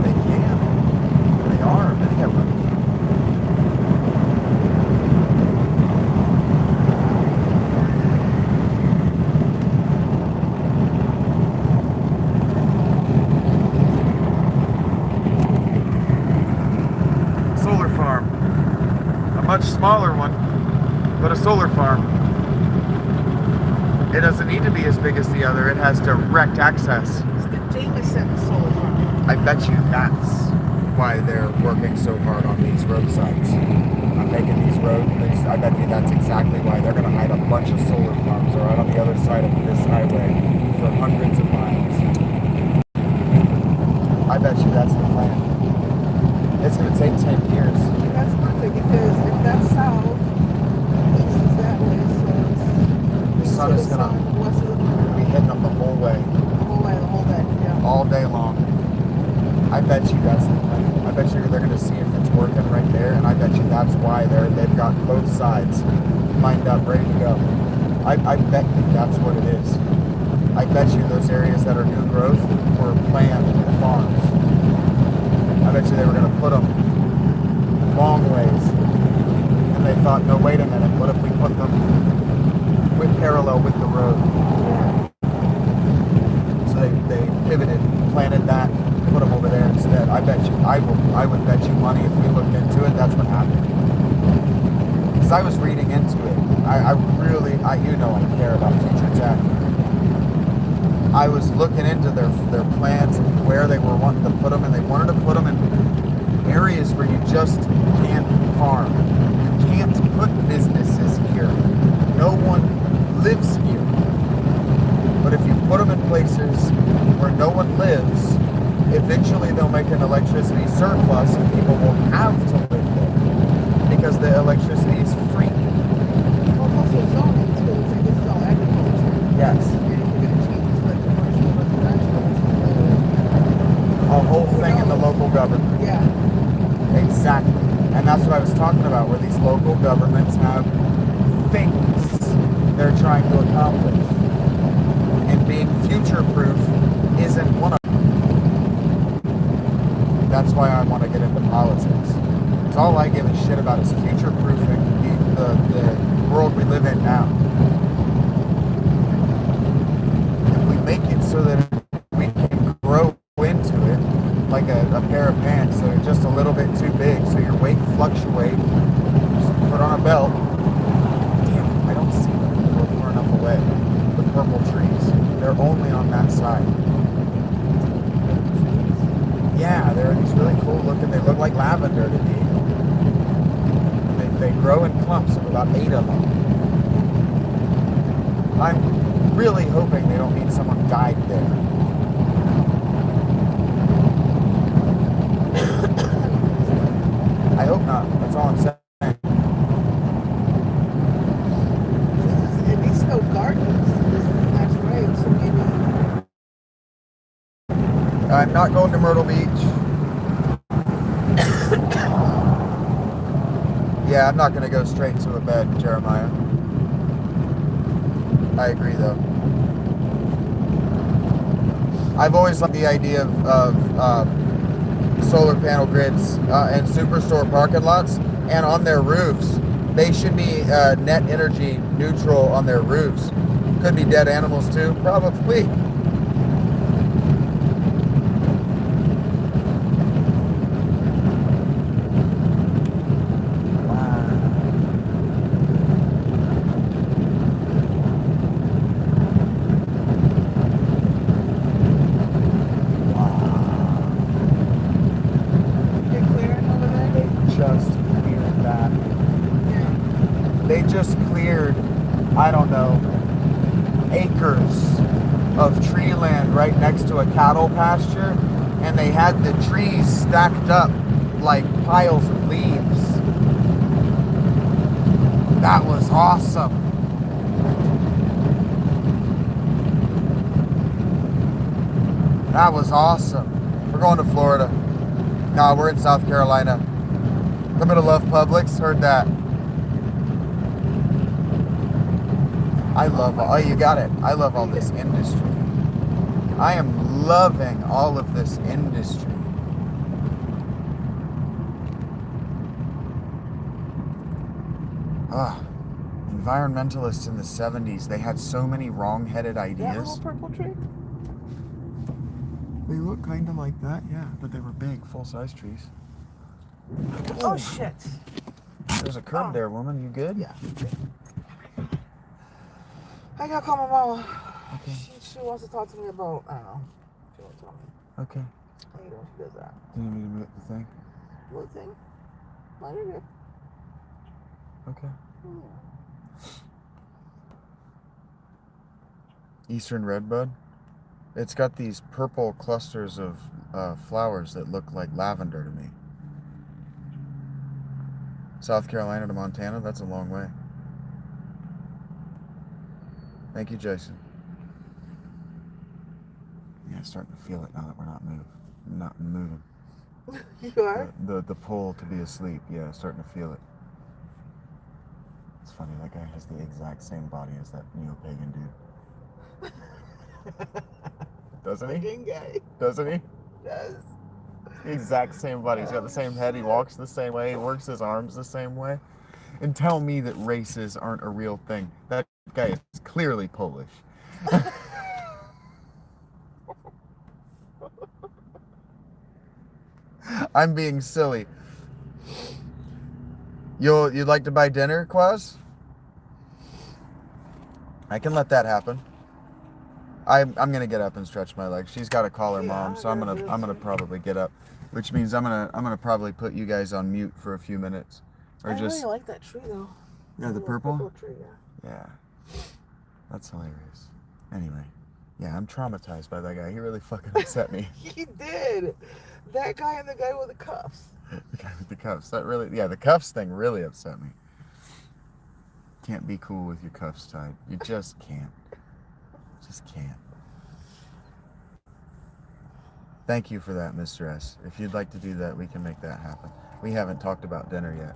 They can. They are. Many of them. Solar farm. A much smaller one. But a solar farm, it doesn't need to be as big as the other. It has direct access. It's the Jameson solar farm. I bet you that's why they're working so hard on these roadsides. I'm making these roads. I bet you that's exactly why they're going to hide a bunch of solar farms right on the other side of this highway for hundreds of miles. I bet you that's the plan. It's going to take 10 years. That's perfect because if that's south, the sun is going to be hitting them the whole way. The whole day, yeah. All day long. I bet you that's the plan. I bet you they're going to see if it's working right there, and I bet you that's why they've got both sides lined up, ready to go. I bet you that's what it is. I bet you those areas that are new growth were planned farms. I bet you they were going to put them long ways. And they thought, no, wait a minute, what if we put them parallel with the road? So they pivoted, planted that, put them over there instead. I bet you, I would bet you money if we looked into it, that's what happened. Because I was reading into it. I really, you know I care about future tech. I was looking into their plans and where they were wanting to put them, and they wanted to put them in areas where you just can't farm. You can't put businesses here. No one lives here. But if you put them in places where no one lives, eventually they'll make an electricity surplus and people will have to live there because the electricity is free. Well, it's also zoning too. It's like this is all agriculture. Yes. And if you're going to change this like commercial residential, A whole thing in the local government. yeah. Exactly. And that's what I was talking about, where these local governments have things they're trying to accomplish. And being future-proof isn't one of them. That's why I want to get into politics. Because all I give a shit about is future-proofing the world we live in now. If we make it so that we can grow into it, like a pair of pants that are just a little bit too big, so your weight fluctuates, just put on a belt. Damn it, I don't see them. They're far enough away. The purple trees. They're only on that side. Yeah, they're these really cool looking, they look like lavender to me. They grow in clumps of about 8 of them. I'm really hoping they don't mean someone died there. I hope not. That's all I'm saying. It needs to go gardens. That's right. So maybe. I'm not going to Myrtle Beach. Yeah, I'm not going to go straight to a bed, Jeremiah. I agree, though. I've always liked the idea of solar panel grids and superstore parking lots, and on their roofs. They should be net energy neutral on their roofs. Could be dead animals too, probably. They just cleared, I don't know, acres of tree land right next to a cattle pasture, and they had the trees stacked up like piles of leaves. That was awesome. That was awesome. We're going to Florida. No, we're in South Carolina. I'm gonna love Publix, heard that. I love, oh, you got it. I love all this industry. I am loving all of this industry. Environmentalists in the 70s, they had so many wrong-headed That ideas. little purple tree? They look kind of like that, yeah, but they were big, full-size trees. Oh, shit. There's a curb there, woman. You good? Yeah. I gotta call my mama. Okay. She wants to talk to me about, I don't know. She wants to tell me. Okay. I hate when she does that. Do you need me to mute the thing? What thing? No, you're good. Okay. Yeah. Eastern redbud. It's got these purple clusters of flowers that look like lavender to me. South Carolina to Montana, that's a long way. Thank you, Jason. Yeah, starting to feel it now that we're not moving. You are? The pull to be asleep, yeah, starting to feel it. It's funny, that guy has the exact same body as that neo-pagan dude. Doesn't he? Fucking guy. Doesn't he? Does. The exact same body. He's got the same head. He walks the same way. He works his arms the same way. And tell me that races aren't a real thing. That guy is clearly Polish. I'm being silly. You'd like to buy dinner, Quaz? I can let that happen. I'm gonna get up and stretch my legs. She's got to call her mom, so I'm gonna probably get up, which means I'm gonna probably put you guys on mute for a few minutes, or I just. really like that tree though. Yeah, the purple. Tree, yeah. Yeah, that's hilarious. Anyway, yeah, I'm traumatized by that guy. He really fucking upset me. He did. That guy and the guy with the cuffs. The guy with the cuffs. That really, yeah, the cuffs thing really upset me. Can't be cool with your cuffs tied. You just can't. Just can't. Thank you for that, Mr. S. If you'd like to do that, we can make that happen. We haven't talked about dinner yet.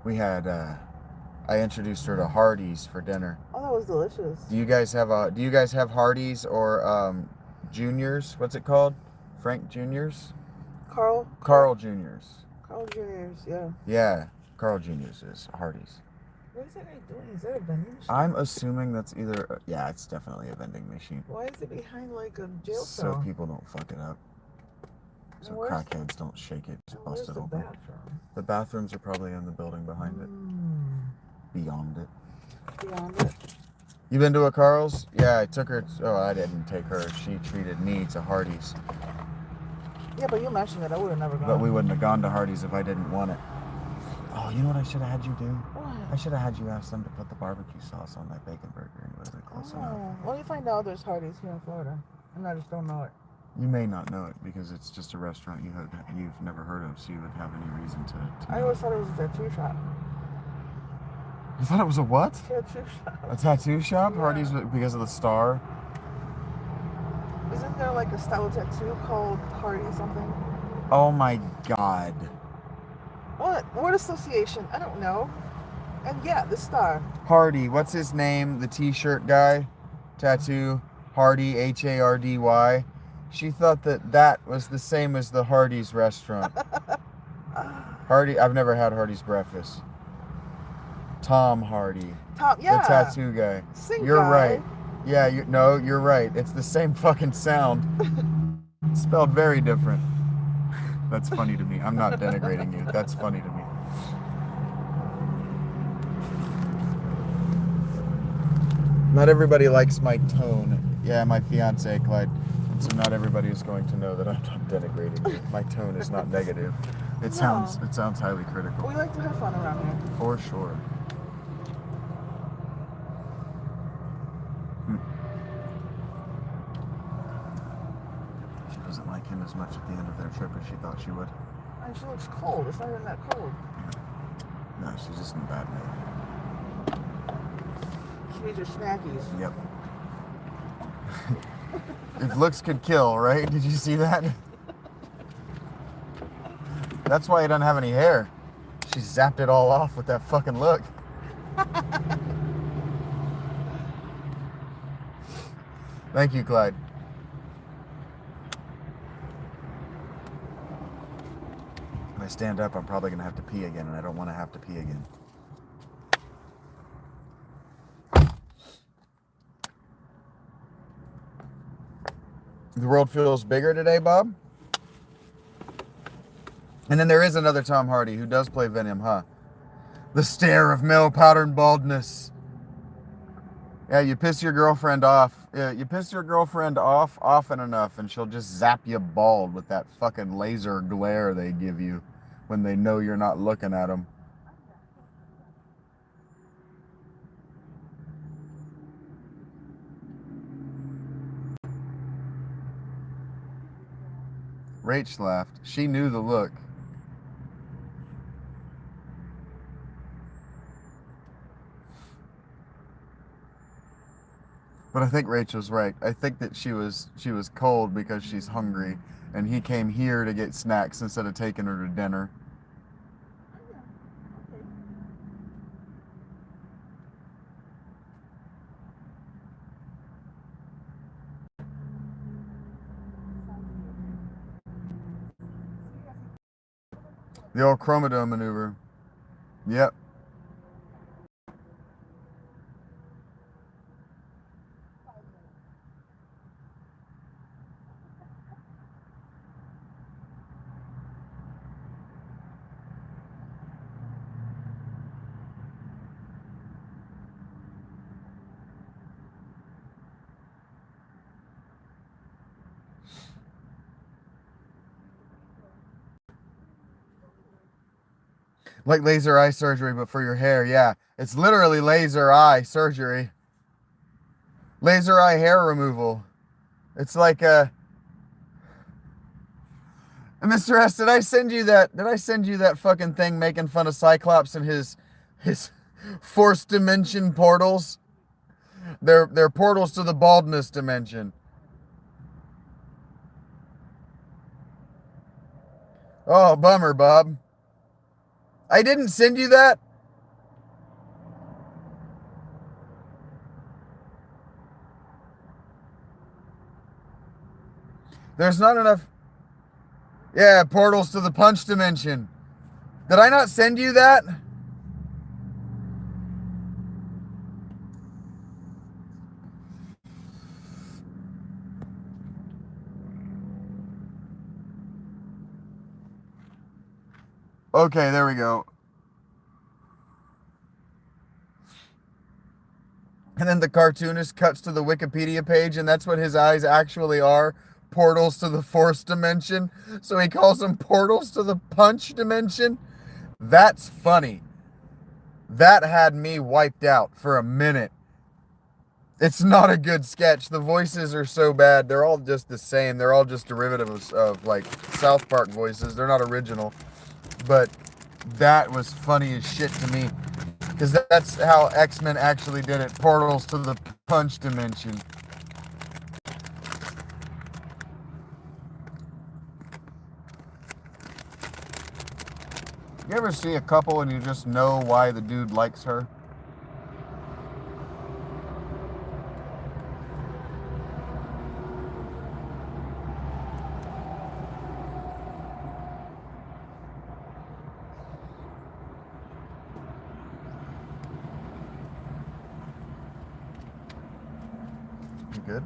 We had, I introduced her to Hardee's for dinner. Oh, that was delicious. Do you guys have Hardee's or Juniors? What's it called? Frank Juniors? Carl Juniors. Carl Juniors, yeah. Yeah, Carl Juniors is Hardee's. What is that guy doing? Is that a vending machine? I'm assuming that's either, yeah, it's definitely a vending machine. Why is it behind like a jail So cell? people don't fuck it up. So And where's- crackheads don't shake it, just bust Where's it the open. bathroom? The bathrooms are probably in the building behind it. Beyond it. Beyond it. You been to a Carl's? Yeah, I took her. Oh, I didn't take her. She treated me to Hardee's. Yeah, but you mentioned it. I would have never gone. But we wouldn't have gone to Hardee's if I didn't want it. Oh, you know what I should have had you do? What? I should have had you ask them to put the barbecue sauce on that bacon burger, and it wasn't close enough. Well, you find out there's Hardee's here in Florida, and I just don't know it. You may not know it because it's just a restaurant you've never heard of, so you would have any reason to I always thought it was a tattoo shop. You thought it was a what? Tattoo shop. A tattoo shop? Yeah. Hardee's because of the star? Isn't there like a style of tattoo called Hardy something? Oh my god. What? Word association? I don't know. And yeah, the star. Hardy, what's his name? The t-shirt guy? Tattoo? Hardy, Hardy. She thought that was the same as the Hardee's restaurant. Hardy, I've never had Hardee's breakfast. Tom Hardy. Tom, yeah. The tattoo guy. Sing You're guy. right. Yeah, you're right. It's the same fucking sound. Spelled very different. That's funny to me. I'm not denigrating you. That's funny to me. Not everybody likes my tone. Yeah, my fiance, Clyde. And so not everybody is going to know that I'm not denigrating you. My tone is not negative. It sounds highly critical. We like to have fun around here. For sure. She doesn't like him as much at the end of their trip as she thought she would. And she looks cold. It's not even that cold. No, she's just in a bad mood. She needs her snackies. Yep. If looks could kill, right? Did you see that? That's why he doesn't have any hair. She zapped it all off with that fucking look. Thank you, Clyde. If I stand up, I'm probably going to have to pee again, and I don't want to have to pee again. The world feels bigger today, Bob? And then there is another Tom Hardy who does play Venom, huh? The stare of male pattern baldness. Yeah, you piss your girlfriend off. Yeah, you piss your girlfriend off often enough and she'll just zap you bald with that fucking laser glare they give you when they know you're not looking at them. Rach laughed. She knew the look. But I think Rachel's right. I think that she was cold because she's hungry, and he came here to get snacks instead of taking her to dinner. The old chromodome maneuver. Yep. Like laser eye surgery, but for your hair. Yeah, it's literally laser eye surgery. Laser eye hair removal. It's like a... Mr. S, did I send you that fucking thing making fun of Cyclops and his fourth dimension portals? They're portals to the baldness dimension. Oh, bummer, Bob. I didn't send you that? There's not enough. Yeah, portals to the punch dimension. Did I not send you that? Okay, there we go. And then the cartoonist cuts to the Wikipedia page, and that's what his eyes actually are. Portals to the fourth dimension. So he calls them portals to the punch dimension. That's funny. That had me wiped out for a minute. It's not a good sketch. The voices are so bad. They're all just the same. They're all just derivatives of like South Park voices. They're not original. But that was funny as shit to me. Because that's how X-Men actually did it. Portals to the punch dimension. You ever see a couple and you just know why the dude likes her? You good?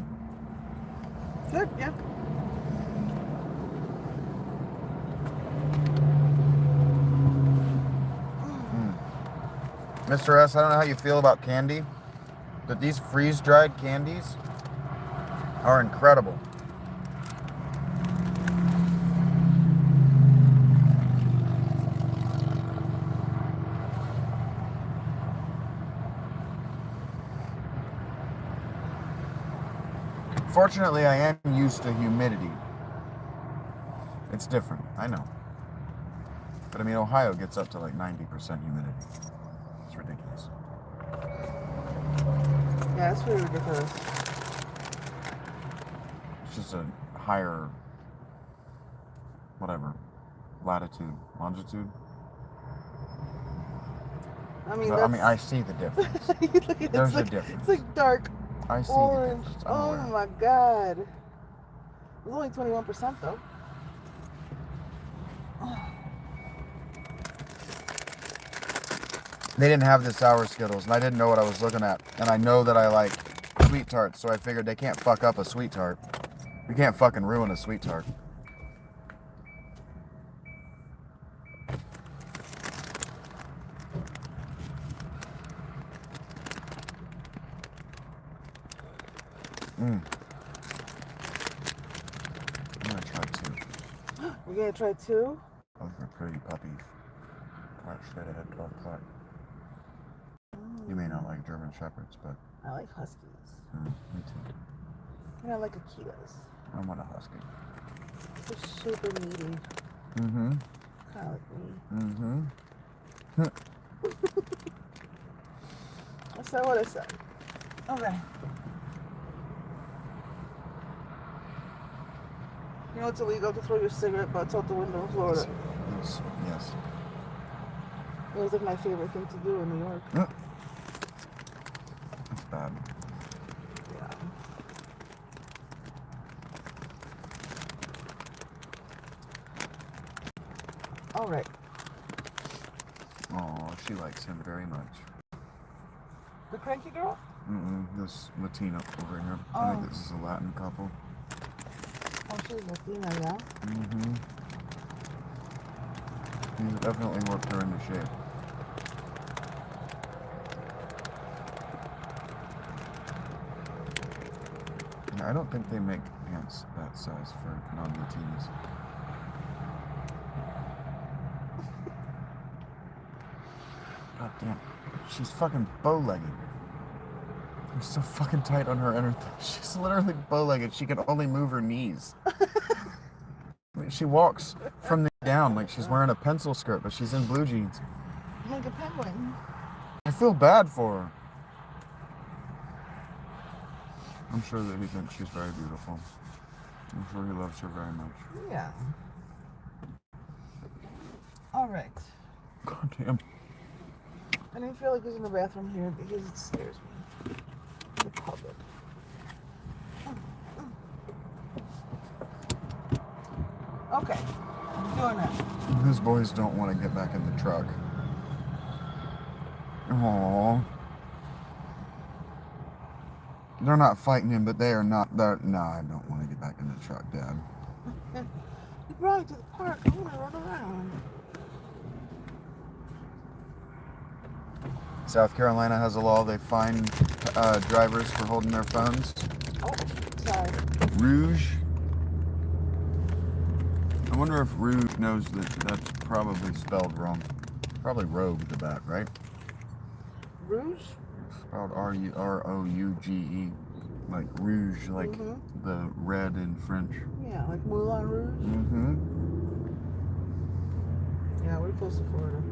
Good, yeah. Mr. S, I don't know how you feel about candy, but these freeze-dried candies are incredible. Fortunately, I am used to humidity. It's different, I know. But I mean, Ohio gets up to like 90% humidity. It's ridiculous. Yeah, it's really ridiculous. It's just a higher, whatever, latitude, longitude. I mean, I see the difference. Look at it, There's like, a difference. It's like dark I see orange. the difference. Oh my god. It's only 21% though. They didn't have the sour Skittles, and I didn't know what I was looking at. And I know that I like sweet tarts, so I figured they can't fuck up a sweet tart. You can't fucking ruin a sweet tart. I'm gonna try two. We're gonna try two? Those are pretty puppies. Clark straight ahead, 12 Clark. You may not like German Shepherds, but... I like Huskies. Me too. And I like Akitas. I want a Husky. They're super needy. Mm-hmm. Kind of like me. Mm-hmm. I said what I said. Okay. You know it's illegal to throw your cigarette butts out the window in Florida. Yes. It was like my favorite thing to do in New York. That's bad. Yeah. All right. Oh, she likes him very much. The cranky girl? This Latina over here. Oh. I think this is a Latin couple. Oh, she's Latina, yeah? He's definitely worked her into shape. I don't think they make pants that size for non-Latinas. God damn. She's fucking bow-legged. She's so fucking tight on her inner thigh. She's literally bow-legged. She can only move her knees. She walks from the down like she's wearing a pencil skirt, but she's in blue jeans. Like a penguin. I feel bad for her. I'm sure that he thinks she's very beautiful. I'm sure he loves her very much. Yeah. All right. God damn. I didn't feel like using the bathroom here because it scares me. The public. Okay. I'm doing that. These boys don't want to get back in the truck. Aww. They're not fighting him, but they are not. No, I don't want to get back in the truck, Dad. You brought it to the park. I want to run around. South Carolina has a law. They fine drivers for holding their phones. Oh, sorry. Rouge. I wonder if Rouge knows that that's probably spelled wrong. Probably rogue at the back, right? Rouge? Spelled R-U-R-O-U-G-E. Like rouge, like the red in French. Yeah, like Moulin Rouge? Mm-hmm. Yeah, we're close to Florida.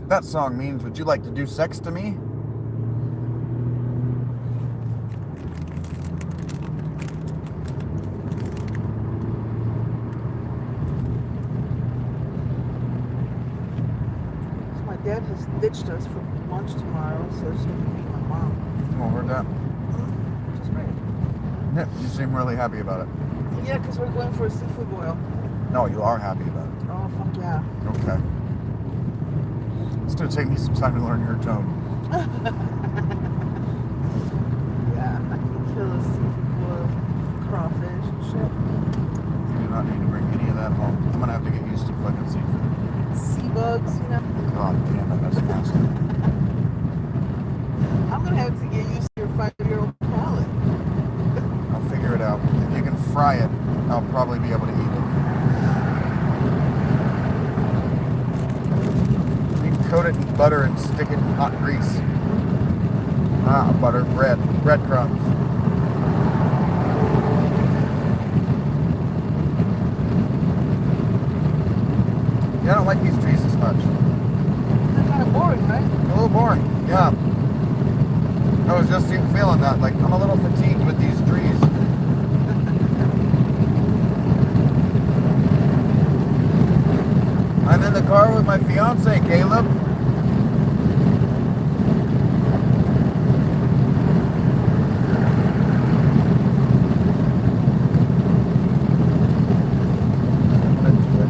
That song means, would you like to do sex to me? So my dad has ditched us for lunch tomorrow, so she's going to meet my mom. Oh, heard that. Which is great. Yep, you seem really happy about it. Yeah, because we're going for a seafood boil. No, you are happy about it. Oh, fuck yeah. Okay. It's going to take me some time to learn your tone. Yeah, I can kill a seafood boil, crawfish and shit. You do not need to bring any of that home. I'm going to have to get used to fucking seafood. Sea bugs, you know. God damn it, that's nasty. I'm going to have to get used to your 5-year-old palate. I'll figure it out. If you can fry it, I'll probably be able to eat it. You can coat it in butter and stick it in hot grease. Butter, breadcrumbs. Yeah, I don't like these trees as much. They're kind of boring, right? A little boring, yeah. I was just feeling that. Like, I'm a little fatigued with these trees. I'm in the car with my fiance, Caleb.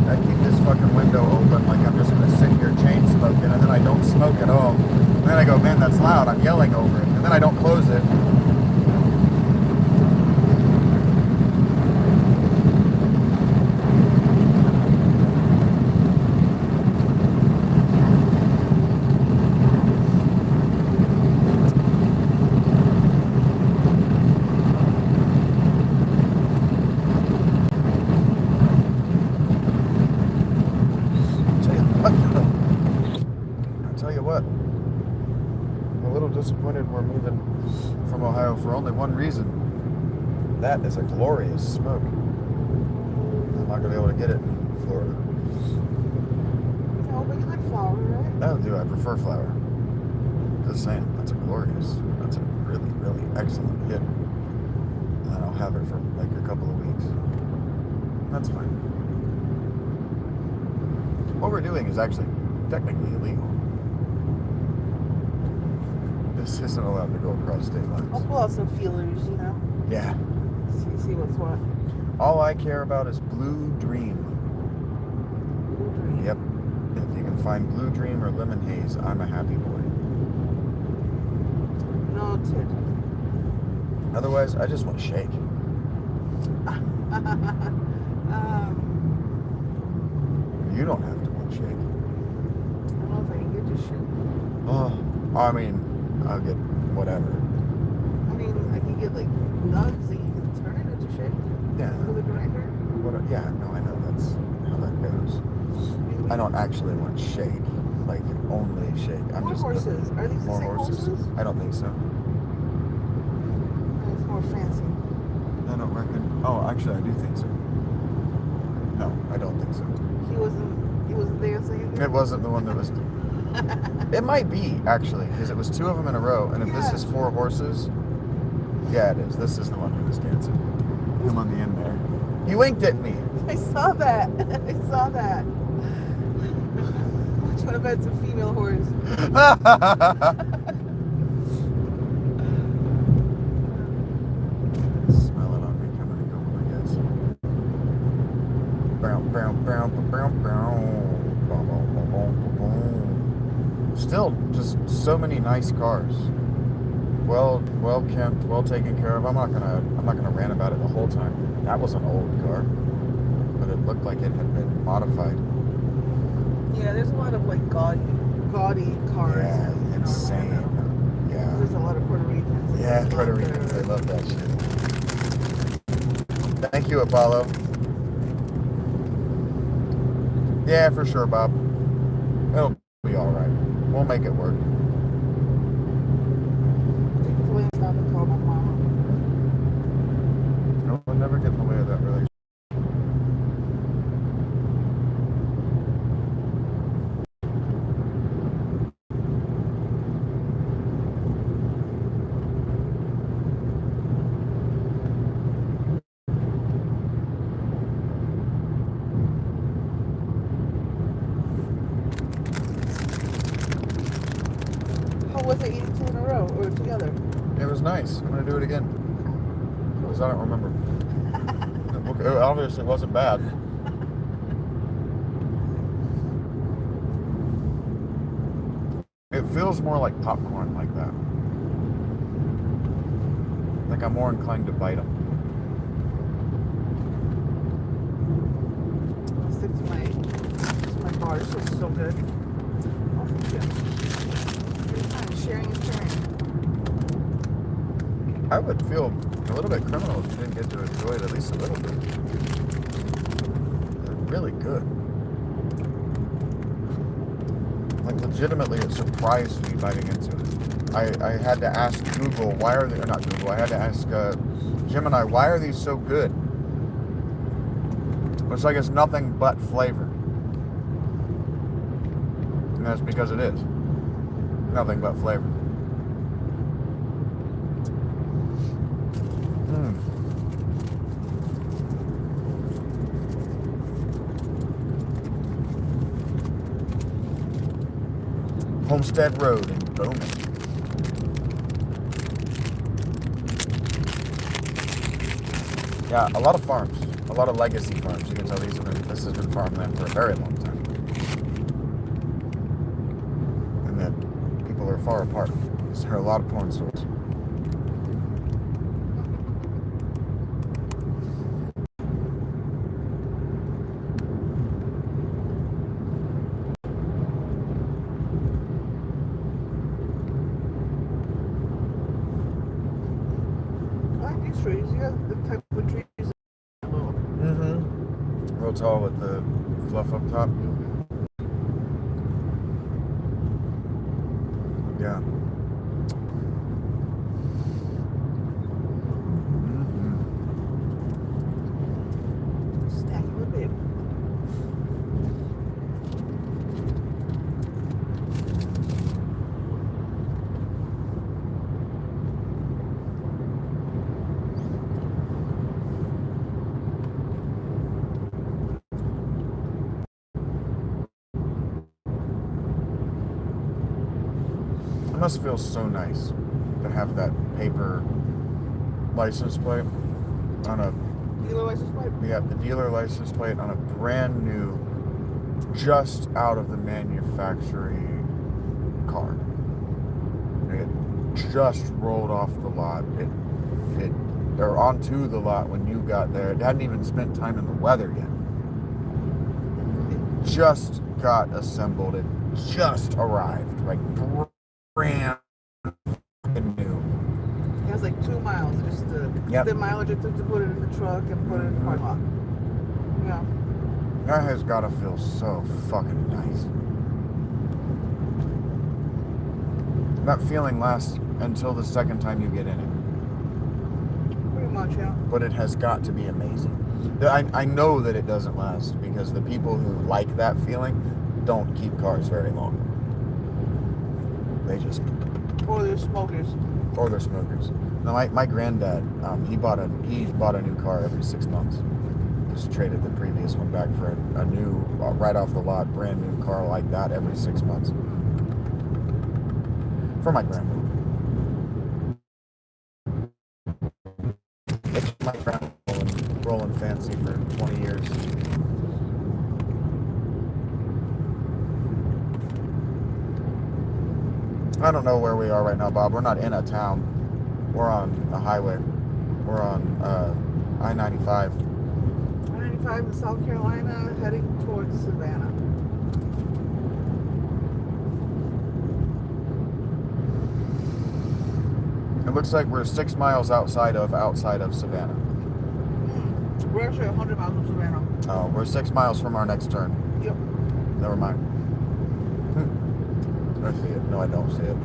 I keep this fucking window open like I'm just gonna sit here chain smoking, and then I don't smoke at all. And then I go, man, that's loud. I'm yelling over it. And then I don't close it. Disappointed we're moving from Ohio for only one reason. That is a glorious smoke. I'm not going to be able to get it in Florida. No, but you like flour, right? I do. I prefer flour. Just saying, that's a really, really excellent hit. And I'll have it for like a couple of weeks. That's fine. What we're doing is actually technically illegal. This isn't allowed to go across state lines. I'll pull out some feelers, you know. Yeah. See what's what. All I care about is Blue Dream. Blue Dream. Yep. If you can find Blue Dream or Lemon Haze, I'm a happy boy. Noted. Otherwise, I just want shake. You don't have to want shake. I don't know if I can get this shit. Oh, I mean, I'll get whatever. I mean, I can get like nugs that you can turn it into shit. Yeah. With a grinder. Yeah, no, I know that's how that goes. I don't actually want shake, like only shake. I'm More just horses. Are these the more same horses? I don't think so. It's more fancy. I don't reckon. Oh, actually, I do think so. No, I don't think so. He wasn't there, so you It wasn't the one that was. It might be actually, because it was 2 of them in a row, and if this Yeah. is 4 horses, Yeah, it is. This is the one who was dancing. Him on the end there. He winked at me. I saw that. I saw that. Which one of it's a female horse? Smell it on me coming and going, I guess. Bow, bow, bow, bow, bow. Bow, bow, bow, bow, bow. Still, just so many nice cars. Well kept, well taken care of. I'm not gonna rant about it the whole time. That was an old car, but it looked like it had been modified. Yeah, there's a lot of like gaudy cars. Yeah, in insane. Orlando. Yeah. There's a lot of Puerto Ricans. Yeah, Puerto Ricans, they love that shit. Thank you, Apollo. Yeah, for sure, Bob. It'll be all right. We'll make it work. Stop and call my mama. No, we'll never get in the way of that relationship. How was it eating 2 in a row or together? It was nice. I'm gonna do it again. Because I don't remember. It obviously wasn't bad. It feels more like popcorn like that. Like I'm more inclined to bite them. I'll stick to my bars. It's so good. Oh, thank you. Every time, sharing is caring. I would feel a little bit criminal if you didn't get to enjoy it at least a little bit. They're really good. Like legitimately, it surprised me biting into it. I had to ask Google, why are they, or not Google, I had to ask Gemini, why are these so good? It's like it's nothing but flavor. And that's because it is. Nothing but flavor. Homestead Road in Bowman. Yeah, a lot of farms, a lot of legacy farms. You can tell this has been farmland for a very long time, and that people are far apart. There are a lot of porn stores. Trees, yeah, the type of trees. Real tall with the fluff up top. Yeah. Snacky little baby. It must feel so nice to have that paper license plate on a Dealer license plate? Yeah, the dealer license plate on a brand new, just out of the manufacturing car. It just rolled off the lot. Or onto the lot when you got there. It hadn't even spent time in the weather yet. It just got assembled. It just arrived. Like brand new. It was like 2 miles, just the mileage it took to put it in the truck and put it in the parking lot. Yeah. That has got to feel so fucking nice. That feeling lasts until the second time you get in it. Pretty much, yeah. But it has got to be amazing. I know that it doesn't last because the people who like that feeling don't keep cars very long. They just... Or they're smokers. Or they're smokers. No, my granddad, he bought a new car every 6 months. Just traded the previous one back for a new, right off the lot, brand new car like that every 6 months. For my grandma. My grandma rolling fancy for 20 years. I don't know where we are right now, Bob. We're not in a town. We're on a highway. We're on I-95. I-95 in South Carolina, heading towards Savannah. It looks like we're 6 miles outside of Savannah. We're actually 100 miles from Savannah. Oh, we're 6 miles from our next turn. Yep. Never mind. I see it. No, I don't see it.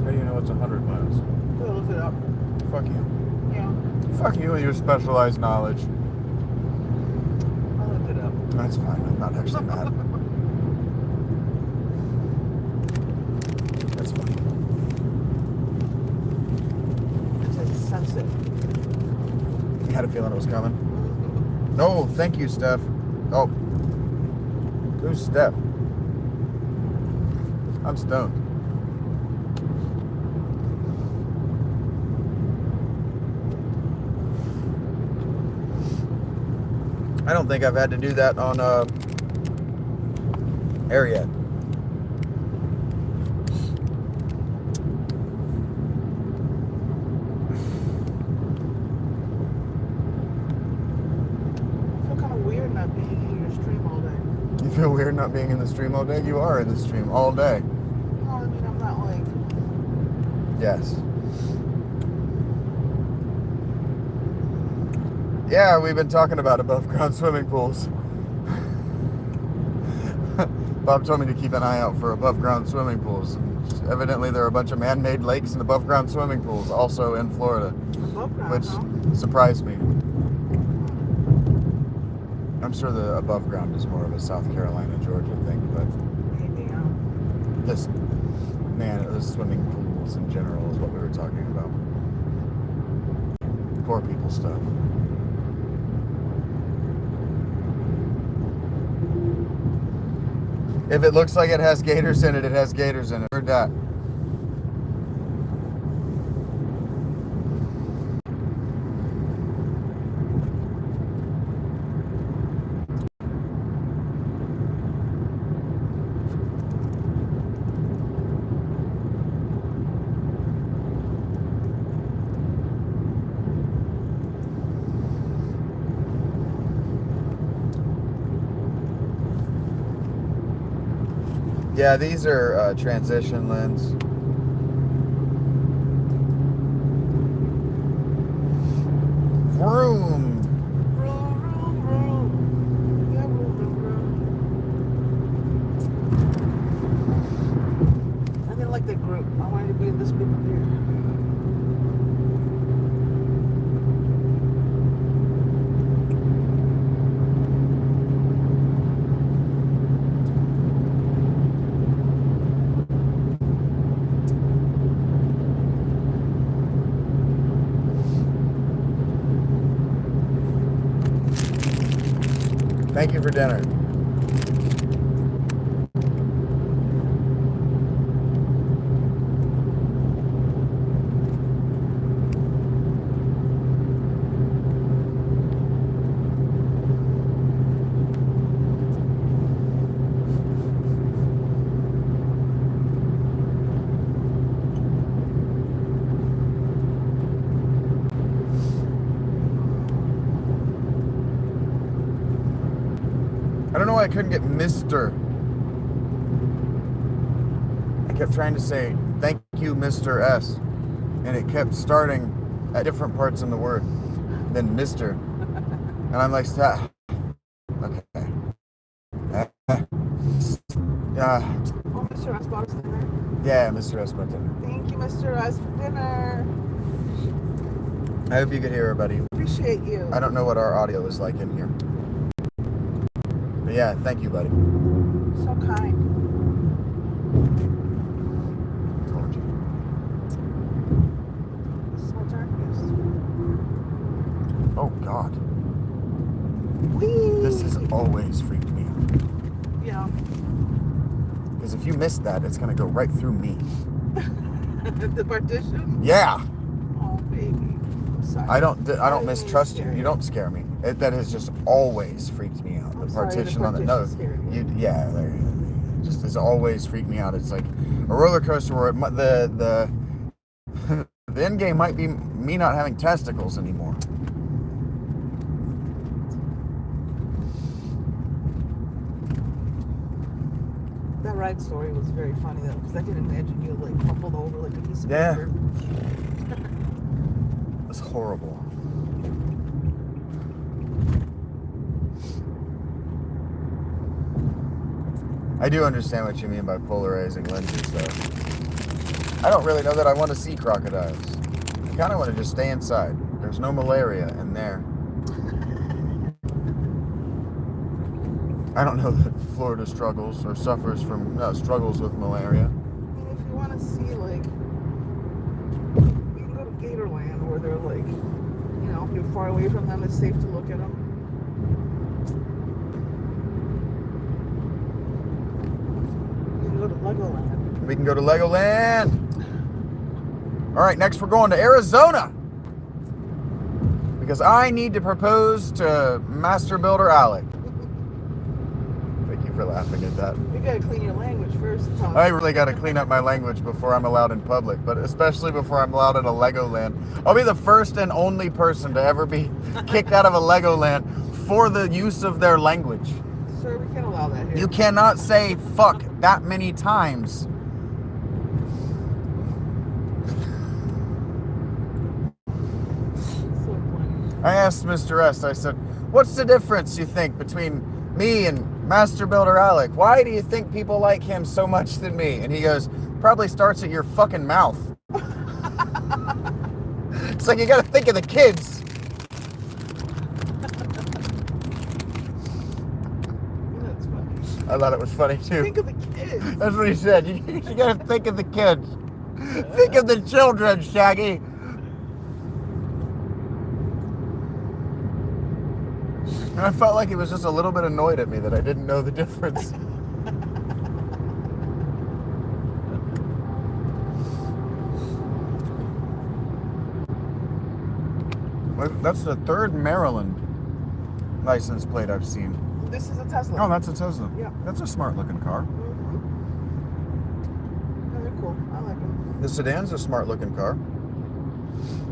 How do you know it's 100 miles? We'll look it up. Fuck you. Yeah. Fuck you and your specialized knowledge. I looked it up. That's fine. I'm not actually mad. That's fine. It says sunset. You had a feeling it was coming? No, thank you, Steph. Oh. Who's Steph? I'm stoned. I don't think I've had to do that on air yet. You feel weird not being in the stream all day? You are in the stream all day. No, I mean, I'm not like... Yes. Yeah, we've been talking about above ground swimming pools. Bob told me to keep an eye out for above ground swimming pools. Evidently there are a bunch of man-made lakes and above ground swimming pools also in Florida. Above ground, which huh? surprised me. I'm sure the above ground is more of a South Carolina, Georgia thing, but Maybe, this swimming pools in general is what we were talking about. Poor people stuff. If it looks like it has gators in it, it has gators in it. Heard that. Yeah, these are transition lens. Vroom. Yeah, vroom. I didn't like that group. I wanted to be in this group up here. Thank you for dinner. I don't know why I couldn't get Mr. I kept trying to say, thank you, Mr. S. And it kept starting at different parts in the word than Mr. And I'm like, stop. Okay. Oh, Mr. S bought us dinner. Yeah, Mr. S bought dinner. Thank you, Mr. S, for dinner. I hope you could hear everybody. Appreciate you. I don't know what our audio is like in here. But yeah, thank you, buddy. So kind. Told you. This is my darkness. Oh God. Whee! This has always freaked me out. Yeah. Because if you miss that, it's gonna go right through me. The partition? Yeah. Oh, baby. I'm sorry. I don't didn't mistrust you. scare You don't scare me. That has just always freaked me out. I'm The sorry, the partition on the no. partition scared you. Yeah, it just has always freaked me out. It's like a roller coaster where the the end game might be me not having testicles anymore. That ride story was very funny though, because I can imagine you like crumpled over like a piece of Yeah. paper. It's horrible. I do understand what you mean by polarizing lenses, though. I don't really know that I want to see crocodiles. I kind of want to just stay inside. There's no malaria in there. I don't know that Florida struggles or suffers from struggles with malaria. I mean, if you want to see like, you can go to Gatorland where they're like, you know, you're far away from them, it's safe to look at them. You can go to Legoland. We can go to Legoland. All right, next we're going to Arizona. Because I need to propose to Master Builder Alec. Thank you for laughing at that. You gotta clean your language first. Tom. I really got to clean up my language before I'm allowed in public, but especially before I'm allowed in a Legoland. I'll be the first and only person to ever be kicked out of a Legoland for the use of their language. Sir, we can't allow that here. You cannot say fuck that many times. So funny. I asked Mr. S, I said, what's the difference you think between me and Master Builder Alec? Why do you think people like him so much than me? And he goes, probably starts at your fucking mouth. It's like you gotta think of the kids. That's funny. I thought it was funny too. Think of the kids. That's what he said. You gotta think of the kids. Think of the children, Shaggy. And I felt like he was just a little bit annoyed at me that I didn't know the difference. That's the third Maryland license plate I've seen. This is a Tesla. Oh, that's a Tesla. Yeah. That's a smart looking car. Mm-hmm. Yeah, they're cool. I like them. The sedan's a smart looking car.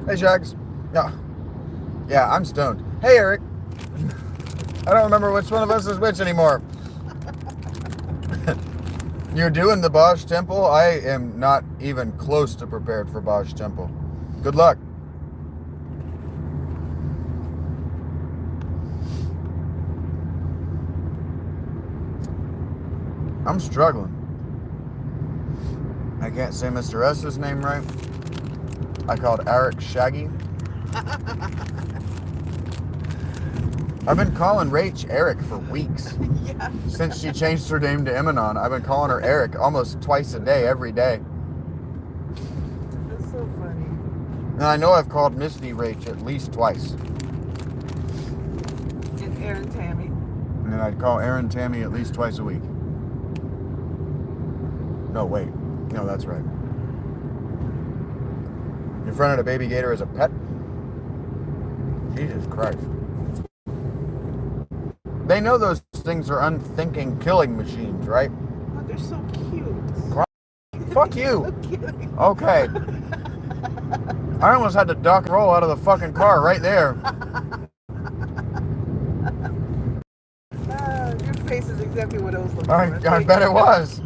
Hey, Shags. Yeah. Yeah, I'm stoned. Hey, Eric. I don't remember which one of us is which anymore. You're doing the Bosch Temple? I am not even close to prepared for Bosch Temple. Good luck. I'm struggling. I can't say Mr. S's name right. I called Eric Shaggy. I've been calling Rach Eric for weeks. Yeah. Since she changed her name to Emanon, I've been calling her Eric almost twice a day, every day. That's so funny. And I know I've called Misty Rach at least twice. And Aaron Tammy. And then I'd call Aaron Tammy at least twice a week. No, wait. No, that's right. You fronted a baby gator as a pet? Jesus Christ. They know those things are unthinking killing machines, right? Oh, they're so cute. Fuck you. I'm kidding. Okay. I almost had to duck and roll out of the fucking car right there. Your face is exactly what I was looking for. I bet it was.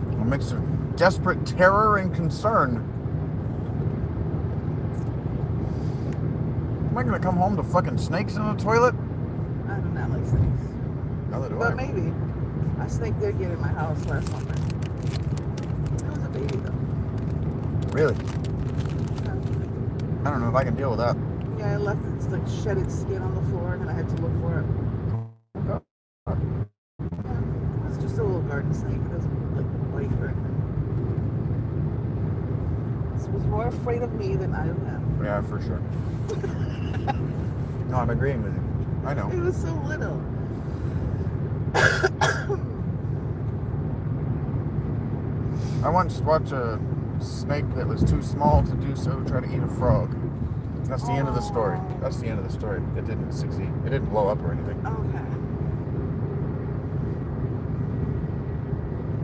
A mix of desperate terror and concern. Am I gonna come home to fucking snakes in the toilet? I do not like snakes. Neither do But I. maybe. A snake did get in my house last summer. It was a baby though. Really? I don't know if I can deal with that. Yeah, I left its like shedded skin on the floor, and then I had to look for it. Yeah, it was just a little garden snake. It doesn't like bite or anything. It was more afraid of me than I of him. Yeah, for sure. No, I'm agreeing with you. I know. It was so little. I once watched a snake that was too small to do so try to eat a frog. That's the end of the story. That's the end of the story. It didn't succeed. It didn't blow up or anything. Okay.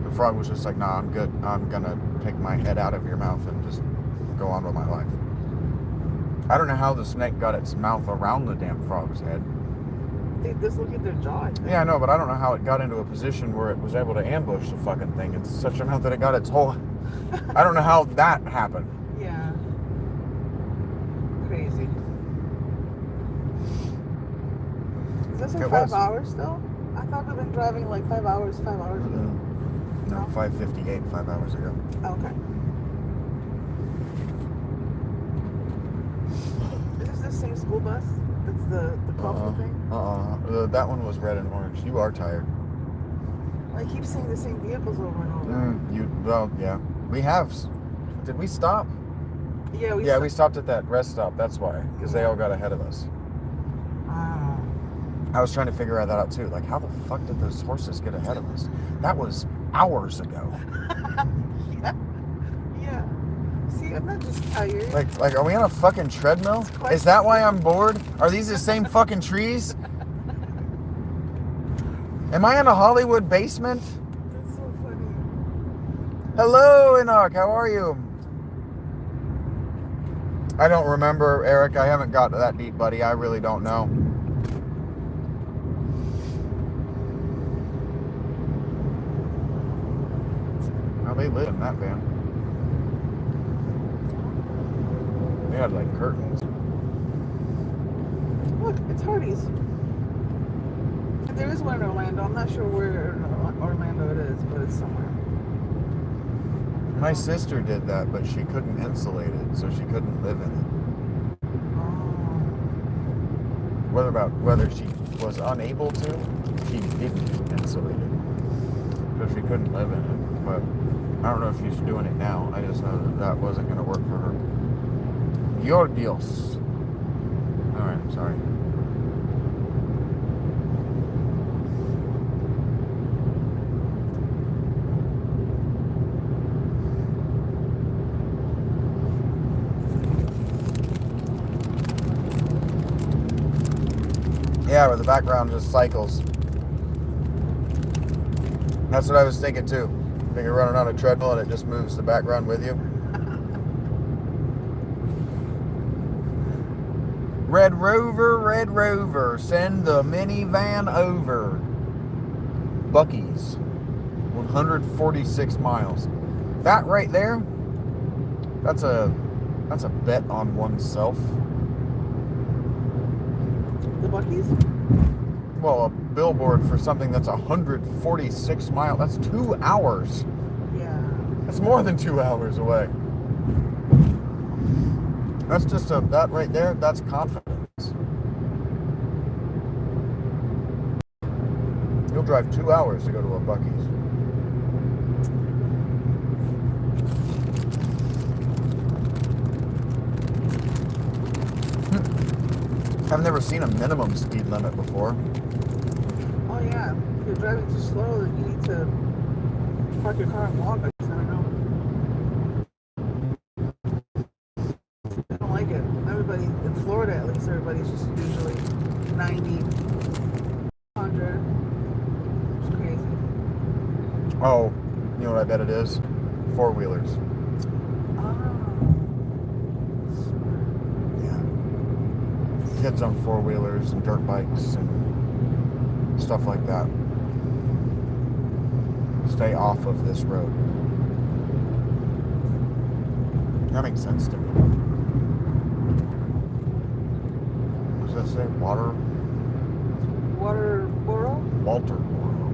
The frog was just like, nah, I'm good. I'm gonna take my head out of your mouth and just go on with my life. I don't know how the snake got its mouth around the damn frog's head. They dislocate their jaw. I think. Yeah, I know, but I don't know how it got into a position where it was able to ambush the fucking thing in such amount that it got its whole... I don't know how that happened. Yeah. Crazy. Is this in It 5 was. hours still? I thought we've been driving like 5 hours ago. No, 5:58, 5 hours ago. Okay. Is this the same school bus? That's the coffee thing? That one was red and orange. You are tired. I keep seeing the same vehicles over and over. Well, yeah. We have. Did we stop? Yeah, we stopped at that rest stop. That's why. Because they all got ahead of us. Ah. I was trying to figure that out too. Like, how the fuck did those horses get ahead of us? That was hours ago. Yeah. See, I'm not just tired. Like, are we on a fucking treadmill? Is that why I'm bored? Are these the same fucking trees? Am I in a Hollywood basement? That's so funny. Hello, Enoch. How are you? I don't remember, Eric. I haven't got that deep, buddy. I really don't know. How they live in that van. They had like curtains. Look, it's Hardee's. And there is one in Orlando. I'm not sure where in Orlando it is, but it's somewhere. My sister did that, but she couldn't insulate it, so she couldn't live in it. Whether she was unable to, she didn't insulate it, so she couldn't live in it. But I don't know if she's doing it now. I just know that wasn't going to work for her. Your Dios. All right, sorry. Yeah, where the background just cycles. That's what I was thinking too. I think you're running on a treadmill and it just moves the background with you. Red Rover, send the minivan over. Buc-ee's, 146 miles. That right there, that's a bet on oneself. The Buc-ee's? Well, a billboard for something that's 146 miles. That's 2 hours. Yeah. That's more than 2 hours away. That's just that right there, that's confidence. You'll drive 2 hours to go to a Buc-ee's. I've never seen a minimum speed limit before. Oh yeah. If you're driving too slow, then you need to park your car and walk. I don't know. I don't like it. Everybody in Florida, at least, everybody's just usually 90, 100. It's crazy. Oh, you know what I bet it is? Four-wheelers. Kids on four-wheelers and dirt bikes and stuff like that. Stay off of this road. That makes sense to me. What does that say? Waterboro? Walterboro.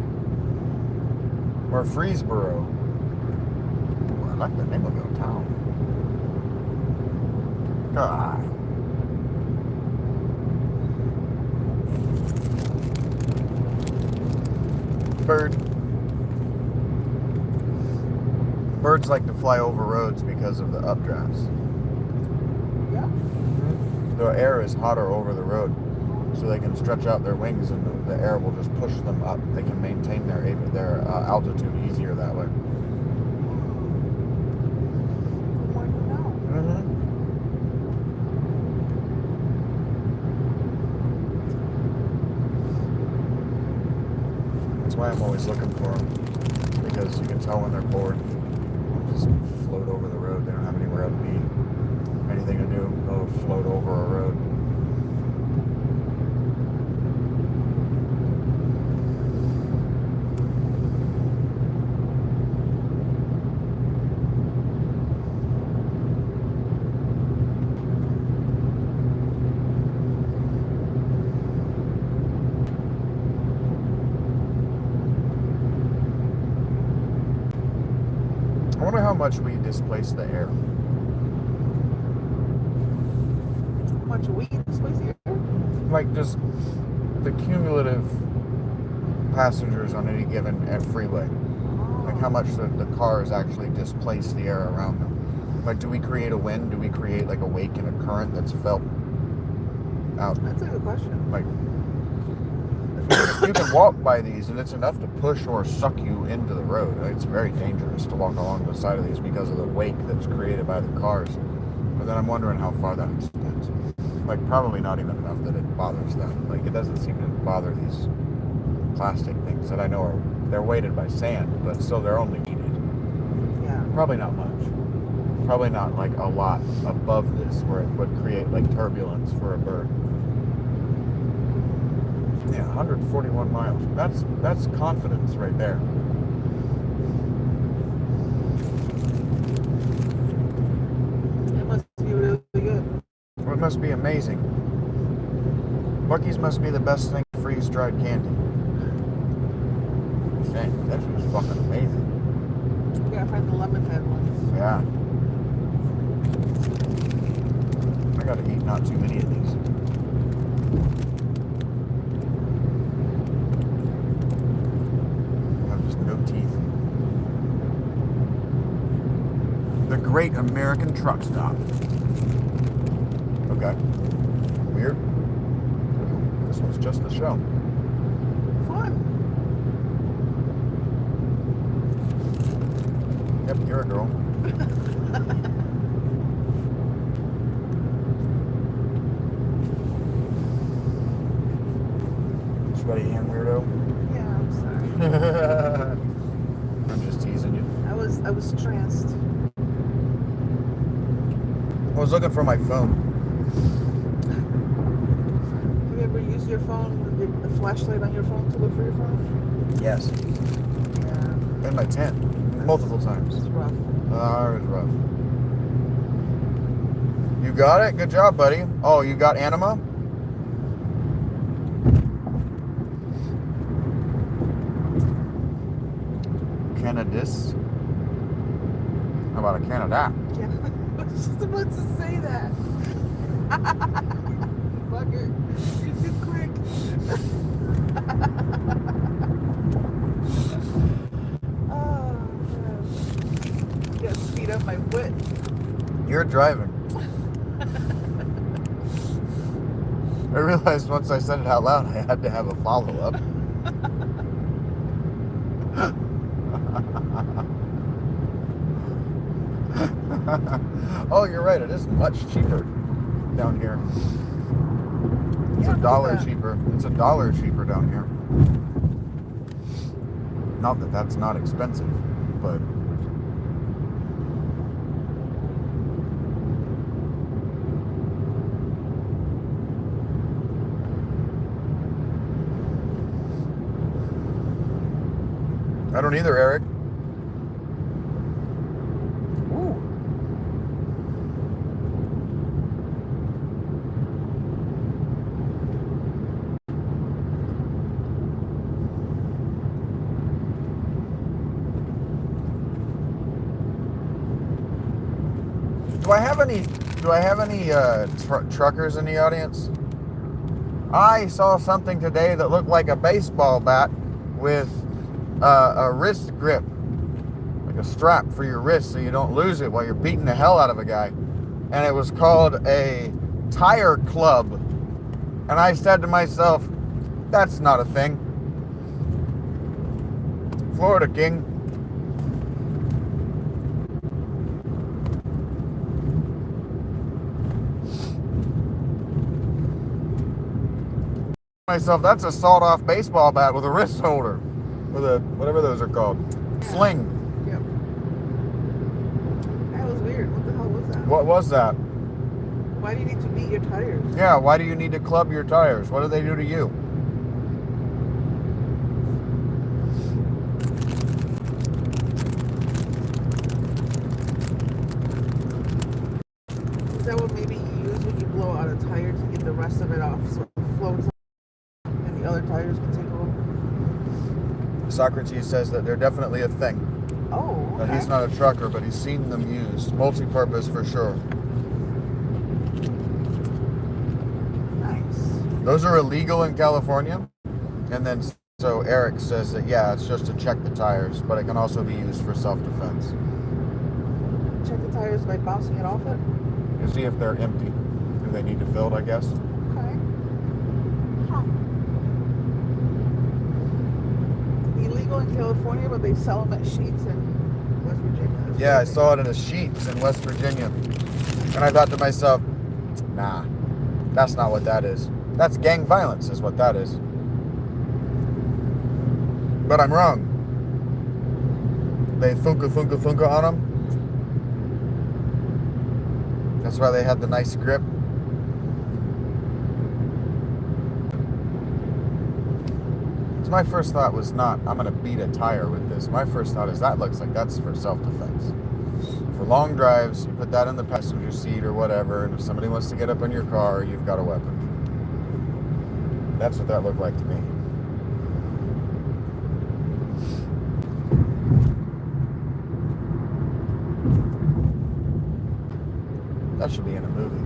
Or Freesboro. Ooh, I like the name of the town. God. bird. Birds like to fly over roads because of the updrafts. Yeah. The air is hotter over the road, so they can stretch out their wings and the air will just push them up. They can maintain their altitude easier that way. The more you know. That's why I'm always looking for them, because you can tell when they're bored. They'll just float over the road. They don't have anywhere to be, anything to do. They'll float over a road. I wonder how much we displace the air. How much weed in space here? Like just the cumulative passengers on any given freeway. Like how much the cars actually displace the air around them. Like, do we create a wind? Do we create like a wake and a current that's felt out? That's a good question. Like, you can walk by these and it's enough to push or suck you into the road. It's very dangerous to walk along the side of these because of the wake that's created by the cars. But then I'm wondering how far that extends. Like, probably not even enough that it bothers them. Like, it doesn't seem to bother these plastic things that I know they're weighted by sand, but still they're only needed. Yeah. Probably not much. Probably not like a lot above this where it would create like turbulence for a bird. Yeah, 141 miles. That's confidence right there. It must be really good. Well, it must be amazing. Buc-ee's must be the best thing for freeze-dried candy. Dang, that was fucking amazing. We gotta find the lemon head ones. Yeah. I gotta eat not too many of these. I have just no teeth. The Great American Truck Stop. Okay. Weird. This one's just the show. Fun. Yep, you're a girl. Sweaty hand weirdo. Yeah, I'm sorry. I'm just teasing you. I was tranced. I was looking for my phone. Have you ever used your phone, the flashlight on your phone to look for your phone? Yes. Yeah. In my tent. Multiple times. It's rough. It was rough. You got it? Good job, buddy. Oh, you got anima? Canadis? How about a Canada? Yeah. I was just about to say that. Fucker. You're too quick. Oh, man. You gotta speed up my wit. You're driving. I realized once I said it out loud, I had to have a follow-up. Oh, you're right. It is much cheaper down here. It's Yeah, $1 cheaper. It's $1 cheaper down here. Not that that's not expensive, but I don't either, Eric. Ooh. Do I have any truckers in the audience? I saw something today that looked like a baseball bat with a wrist grip, like a strap for your wrist so you don't lose it while you're beating the hell out of a guy. And it was called a tire club. And I said to myself, that's not a thing. Florida King. Myself, that's a sawed-off baseball bat with a wrist holder, with a whatever those are called, sling. Yep. That was weird. What the hell was that? What was that? Why do you need to beat your tires? Yeah, why do you need to club your tires? What do they do to you? Is that what maybe you use when you blow out a tire to get the rest of it off so it floats and the other tires can take over? Socrates says that they're definitely a thing. Oh, okay. That he's not a trucker, but he's seen them used. Multi-purpose for sure. Nice. Those are illegal in California. And then, so Eric says that, yeah, it's just to check the tires, but it can also be used for self-defense. Check the tires by bouncing it off it? You see if they're empty. Do they need to fill it, I guess? Okay. Huh. Illegal in California, but they sell them at Sheetz in West Virginia. That's Yeah, I crazy. saw it in a Sheetz in West Virginia. And I thought to myself, nah, that's not what that is. That's gang violence is what that is. But I'm wrong. They thunka on them. That's why they had the nice grip. So my first thought was not, I'm going to beat a tire with this. My first thought is that looks like that's for self-defense. For long drives, you put that in the passenger seat or whatever, and if somebody wants to get up in your car, you've got a weapon. That's what that looked like to me. That should be in a movie.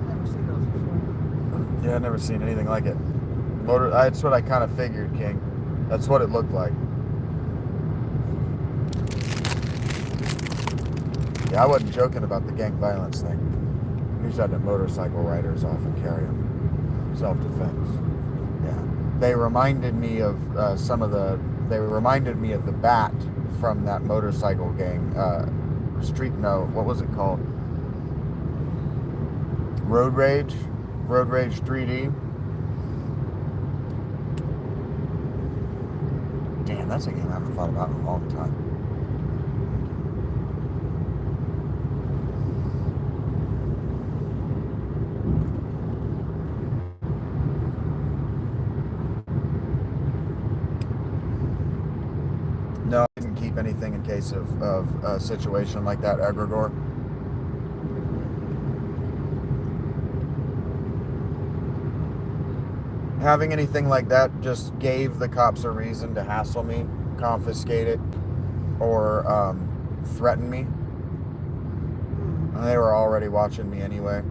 Never seen those before. Yeah, I've never seen anything like it. That's what I kind of figured, King. That's what it looked like. Yeah, I wasn't joking about the gang violence thing. We just had the motorcycle riders often carry them. Self-defense. Yeah. They reminded me of They reminded me of the bat from that motorcycle gang. What was it called? Road Rage 3D. Damn, that's a game I haven't thought about in a long time. No, I didn't keep anything in case of a situation like that, Egregore. Having anything like that just gave the cops a reason to hassle me, confiscate it, or threaten me. And they were already watching me anyway.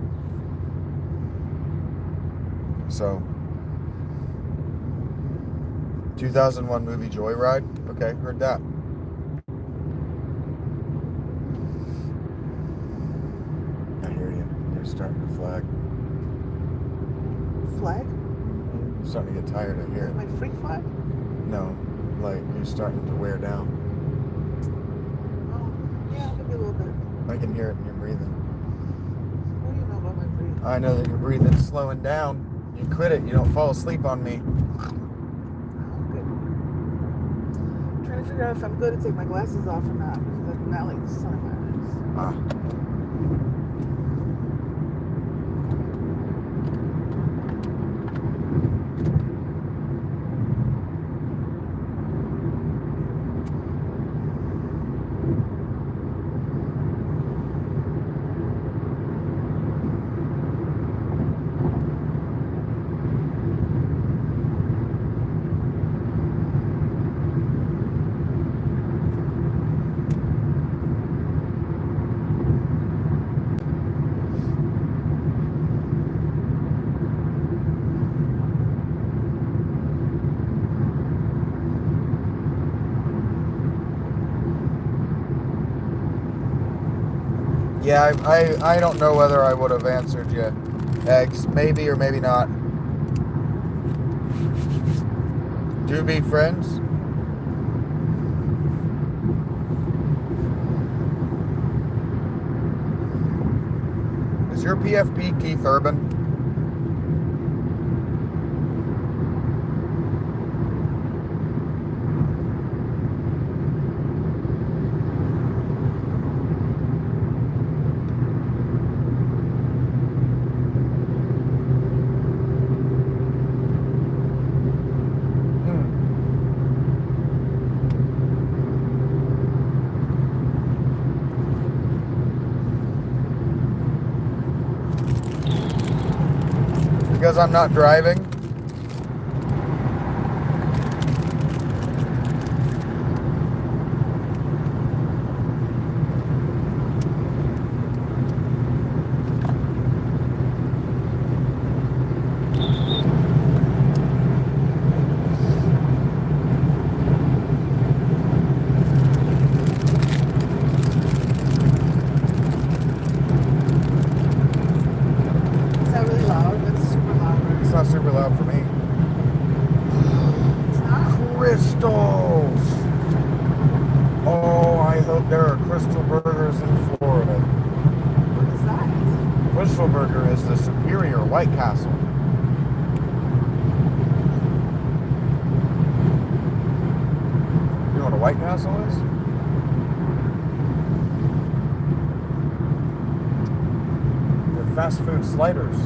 So, 2001 movie Joyride. Okay, heard that. I hear you. You're starting to flag. Flag? You're starting to get tired of hearing. My freak flag? No, like you're starting to wear down. Oh, yeah, maybe a little bit. I can hear it in your breathing. What do you know about my breathing? I know that your breathing's slowing down. You quit it. You don't fall asleep on me. Good. I'm trying to figure out if I'm good to take my glasses off or not, because I do not like the sun in my eyes. Yeah, I don't know whether I would have answered you. Eggs, maybe or maybe not. Do be friends. Is your PFP Keith Urban? Because I'm not driving. Is that really loud? That's super loud. Right? It's not super loud for me. It's not? Crystals! Oh, I hope there are Crystal Burgers in Florida. What is that? Crystal Burger is the superior White Castle. You know what a White Castle is? They're fast food sliders.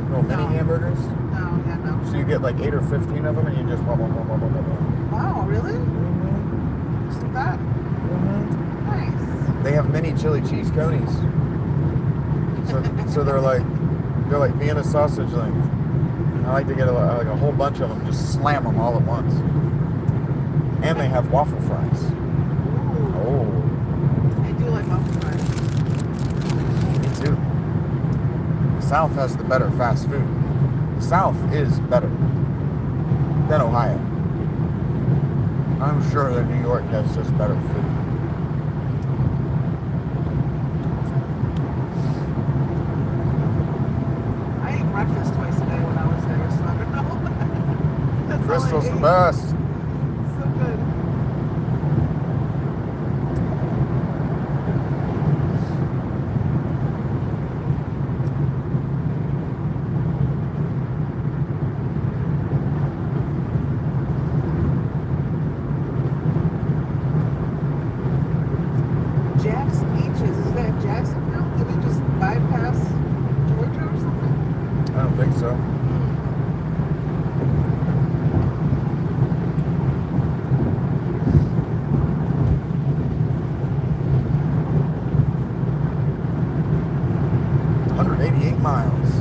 Little mini No. hamburgers. No, yeah, no. So you get like 8 or 15 of them and you just blah, blah, blah, blah, blah, blah. Wow, really? Just like that? Nice. They have mini chili cheese conies. So they're like Vienna sausage length. I like to get like a whole bunch of them, just slam them all at once. And they have waffle fries. Ooh. Oh, I do like waffle fries. me too. The South has the better fast food. The South is better than Ohio. I'm sure that New York has just better food. I ate breakfast twice a day when I was there, so I don't know. That's all I Bristol's the ate. best. So good. Jack's Beaches, is that Jacksonville? Did we just bypass Georgia or something? I don't think so. Miles.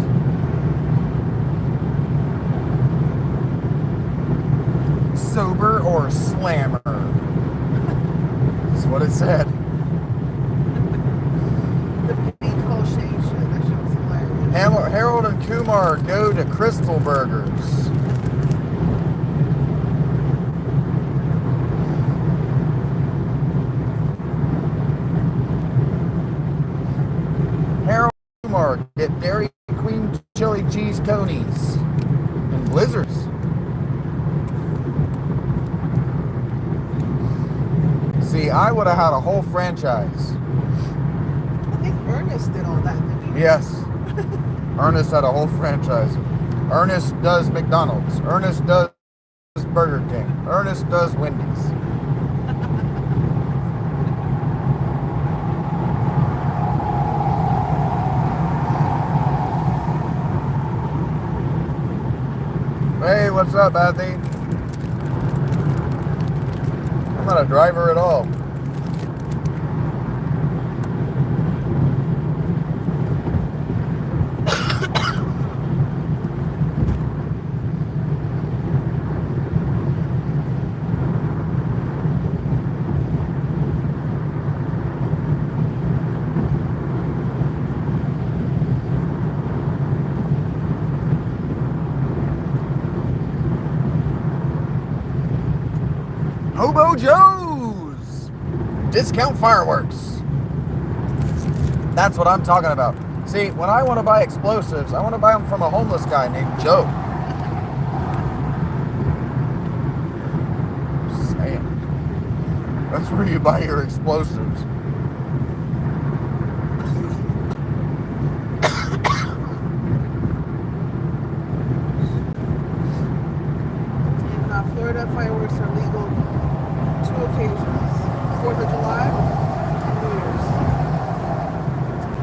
Sober or slammer? That's what it said. The pink hole shade shit, that shit was hilarious. Harold and Kumar go to Crystal Burgers. Harold and Kumar get Dairy Queen chili cheese conies and blizzards. See, I would have had a whole franchise. I think Ernest did all that, didn't he? Yes. Ernest had a whole franchise. Ernest does McDonald's. Ernest does Burger King. Ernest does Wendy's. Hey, what's up, Athy? I'm not a driver at all. Hobo Joe's! Discount fireworks. That's what I'm talking about. See, when I want to buy explosives, I want to buy them from a homeless guy named Joe. Just saying. That's where you buy your explosives. In Florida, fireworks are legal 2 occasions: 4th of July and New Year's.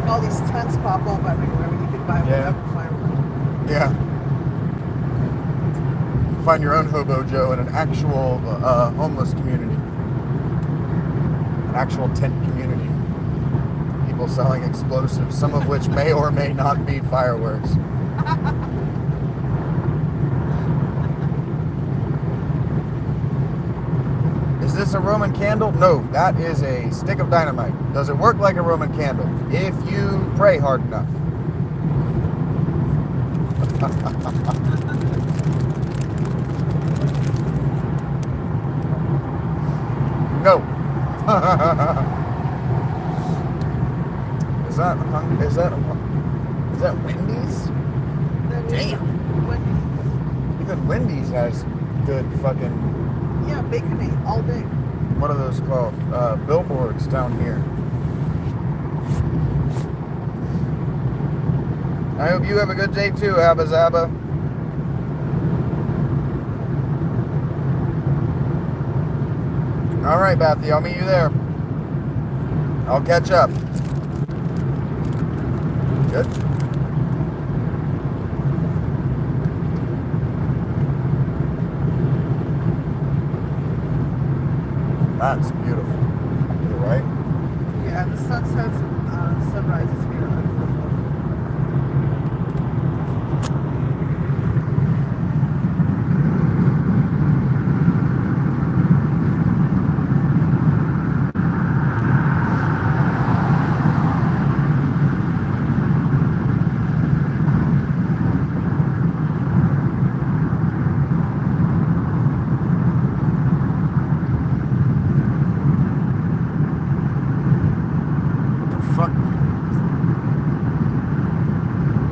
All these tents pop up everywhere when you can buy whatever firework. Yeah. Find your own Hobo Joe in an actual homeless community. An actual tent community. People selling explosives, some of which may or may not be fireworks. Is this a Roman candle? No, that is a stick of dynamite. Does it work like a Roman candle? If you pray hard enough. No. Is that Wendy's? Damn. Wendy's. Even Wendy's has good fucking, Yeah, Baconade all day. what are those called? Billboards down here. I hope you have a good day too, Abba Zaba. All right, Bathy, I'll meet you there. I'll catch up. Good. That's beautiful. You're right. Yeah, the sunsets and sunrises here are beautiful.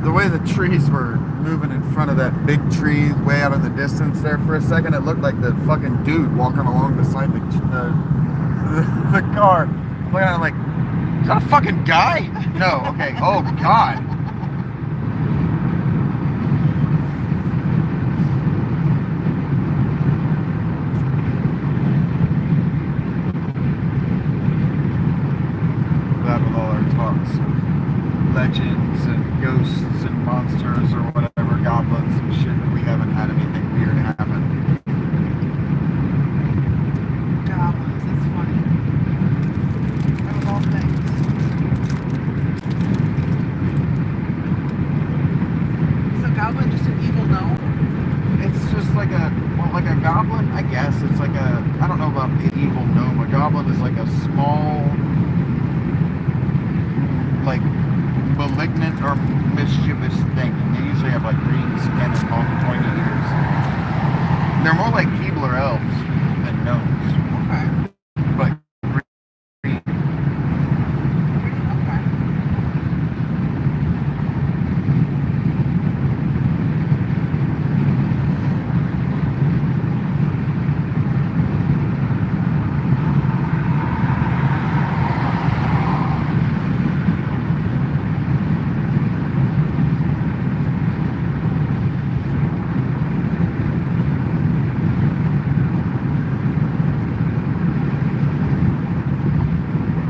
The way the trees were moving in front of that big tree way out in the distance there for a second, it looked like the fucking dude walking along beside the car. Looking at it like, is that a fucking guy? No, okay. Oh, God. That with all our talks of legends and ghosts and monsters or whatever, goblins and shit, we haven't had anything weird happen. Goblins, that's funny. Out of all things. Is a goblin just an evil gnome? It's just like a goblin, I guess. It's like I don't know about the evil gnome. A goblin is like a small, like, malignant or mischievous thing. And they usually have like green skin and long pointy ears. They're more like Keebler elves than gnomes. Okay. But green. Okay.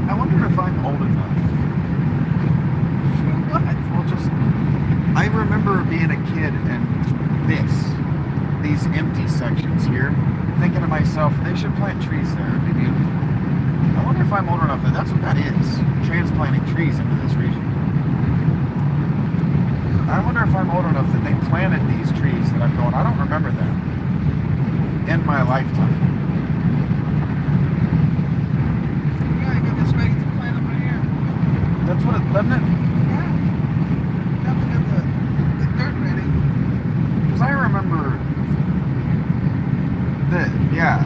I wonder if I'm old enough. What? Well, just, I remember being a kid and these empty sections here, thinking to myself, they should plant trees there. It'd be beautiful. I wonder if I'm old enough that that's what that is, transplanting trees into this region. I wonder if I'm old enough that they planted these trees that I'm going, I don't remember that in my lifetime. Yeah, I got this ready to plant over here. That's what it, doesn't it? Yeah. Now we got the dirt ready. Because I remember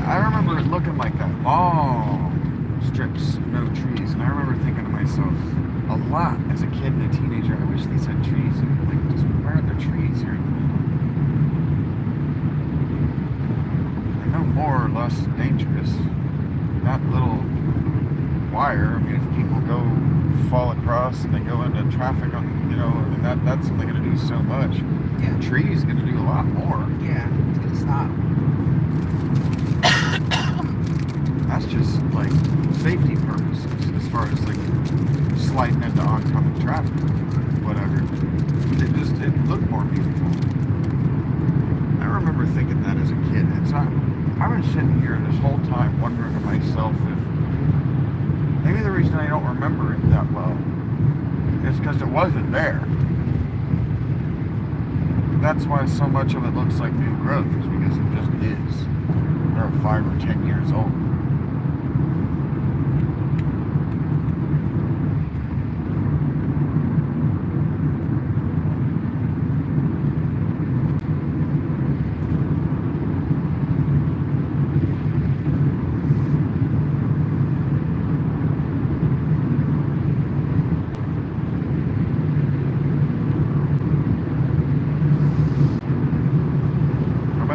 I remember it looking like that long strips of no trees, and I remember thinking to myself, a lot as a kid and a teenager. I wish these had trees. Like, just why aren't there trees here? They're no more or less dangerous. That little wire. I mean, if people go fall across and they go into traffic on, you know, I mean, that's only going to do so much. Yeah. Trees going to do a lot more. Yeah, it's gonna stop. That's just like safety purposes, as far as like sliding into oncoming traffic, whatever. It looked more beautiful. I remember thinking that as a kid. And so I've been sitting here this whole time wondering to myself if maybe the reason I don't remember it that well is because it wasn't there. That's why so much of it looks like new growth, is because it just is. They're 5 or 10 years old.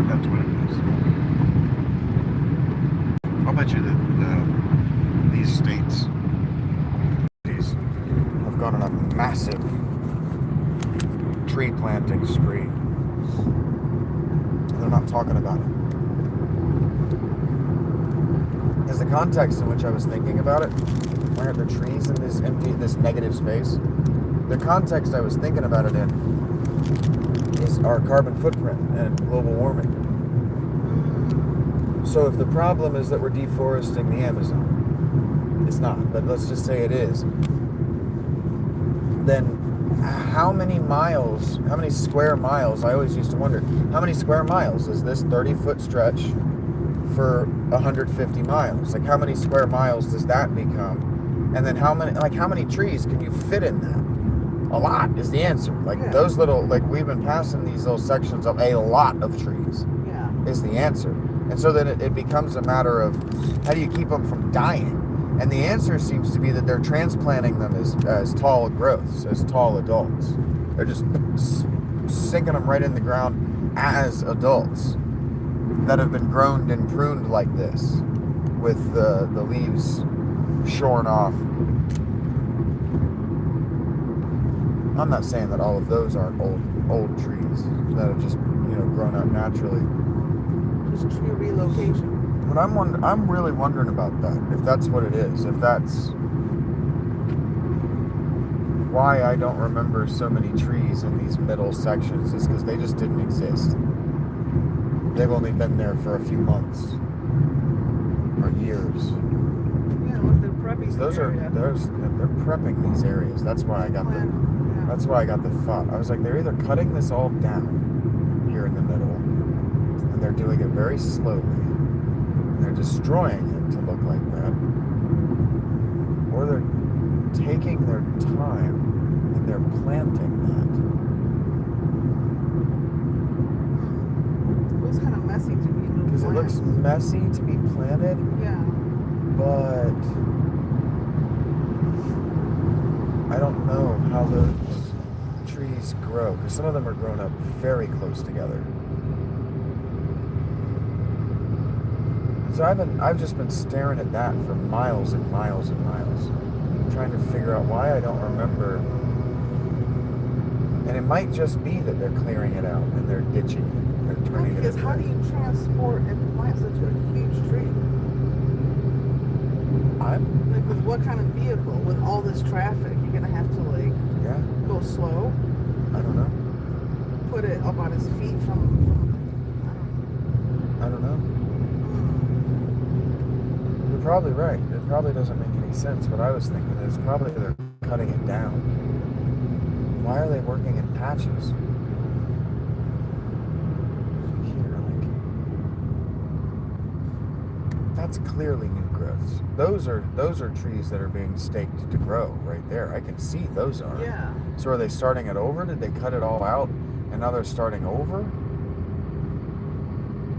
That's what it is. I'll bet you that these states have gone on a massive tree planting spree. They're not talking about it. Because the context in which I was thinking about it, why are there trees in this empty, this negative space? The context I was thinking about it in is our carbon footprint and global warming. So if the problem is that we're deforesting the Amazon, it's not, but let's just say it is, then how many square miles, I always used to wonder, how many square miles is this 30-foot stretch for 150 miles? Like, how many square miles does that become? And then how many trees can you fit in that? A lot is the answer. Like, yeah. Those little, like, we've been passing these little sections of a lot of trees. Yeah. Is the answer. And so then it becomes a matter of how do you keep them from dying? And the answer seems to be that they're transplanting them as tall growths, as tall adults. They're just sinking them right in the ground as adults that have been grown and pruned like this, with the leaves shorn off. I'm not saying that all of those aren't old trees that have just, grown up naturally. Just tree relocation. But I'm really wondering about that. If that's what it is. If that's why I don't remember so many trees in these middle sections, is because they just didn't exist. They've only been there for a few months or years. Yeah, look, they're prepping. They're prepping these areas. That's why I got the thought. I was like, they're either cutting this all down here in the middle, and they're doing it very slowly, and they're destroying it to look like that, or they're taking their time and they're planting that. It looks kind of messy to me. Because it looks messy to be planted. Yeah. But I don't know how those trees grow, because some of them are grown up very close together. So I've just been staring at that for miles and miles and miles, trying to figure out why I don't remember. And it might just be that they're clearing it out and they're ditching it. They're turning because it. How do you transport and plant such a huge tree? Like, with what kind of vehicle? With all this traffic, you're gonna have to go slow. I don't know. Put it up on his feet from I don't know. You're probably right. It probably doesn't make any sense. What I was thinking is probably they're cutting it down. Why are they working in patches? That's clearly new growths. Those are trees that are being staked to grow right there. I can see those are. Yeah. So are they starting it over? Did they cut it all out and now they're starting over?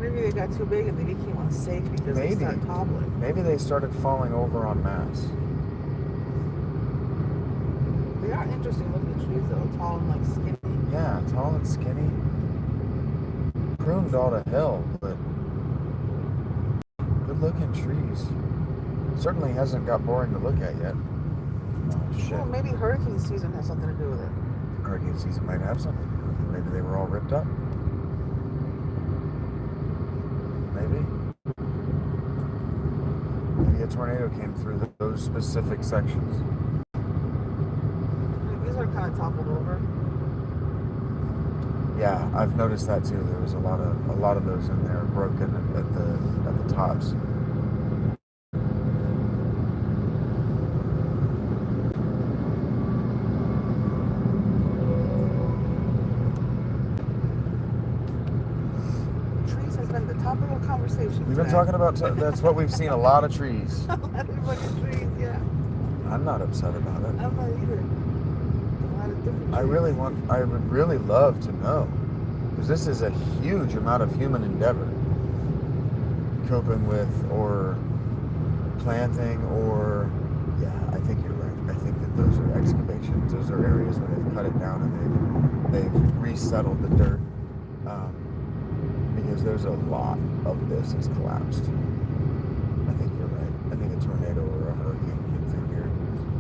Maybe they got too big and they became unsafe because they started toppling. Maybe they started falling over en masse. interesting looking trees though, tall and like skinny. Yeah, tall and skinny. Pruned all to hell, but good looking trees. Certainly hasn't got boring to look at yet. Oh shit. Well, maybe hurricane season has something to do with it. Hurricane season might have something to do with it. Maybe they were all ripped up. Maybe. Maybe a tornado came through those specific sections. These are kind of toppled over. Yeah, I've noticed that too. There was a lot of those in there broken at the tops. Trees has been the topic of conversation. We've been talking about that's what we've seen, a lot of trees. A lot of fucking trees, yeah. I'm not upset about it. I'm not either. A lot of different trees. I would really love to know, because this is a huge amount of human endeavor coping with or planting or, yeah, I think you're right. I think that those are excavations. Those are areas where they've cut it down and they've resettled the dirt, because there's a lot of this has collapsed. I think you're right. I think a tornado or a hurricane came through here.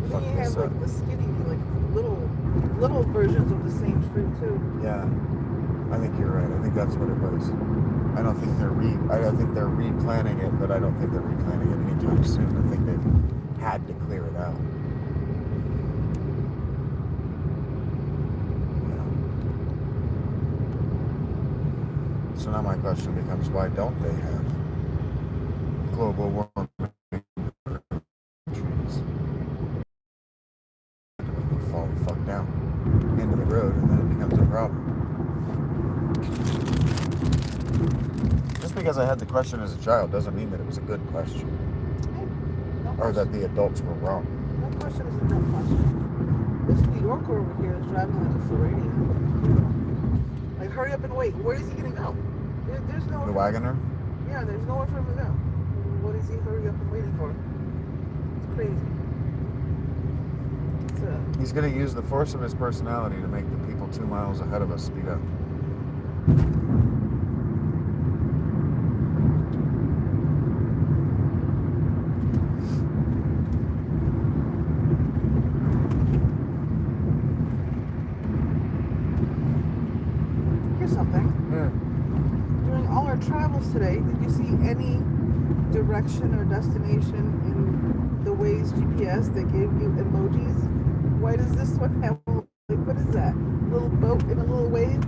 Then Fucked you have this up. like the skinny, like little versions of the same tree too. Yeah, I think you're right. I think that's what it was. I don't think they're replanting it, but I don't think they're replanting it anytime soon. I think they've had to clear it out. Yeah. So now my question becomes, why don't they have global warming trees? They fall the fuck down into the road, and then it becomes a problem. Just because I had the question as a child doesn't mean that it was a good question, or that the adults were wrong. No question is a dumb question. This New Yorker over here is driving like a Floridian. Like, hurry up and wait. Where is he gonna go? There's no. The wagoner? Yeah, there's nowhere for him to go. What is he hurry up and waiting for? It's crazy. He's going to use the force of his personality to make the people 2 miles ahead of us speed up. Here's something. During all our travels today, did you see any direction or destination in the Waze GPS that gave you emojis? Why does this one have, like, what is that? A little boat in a little wave?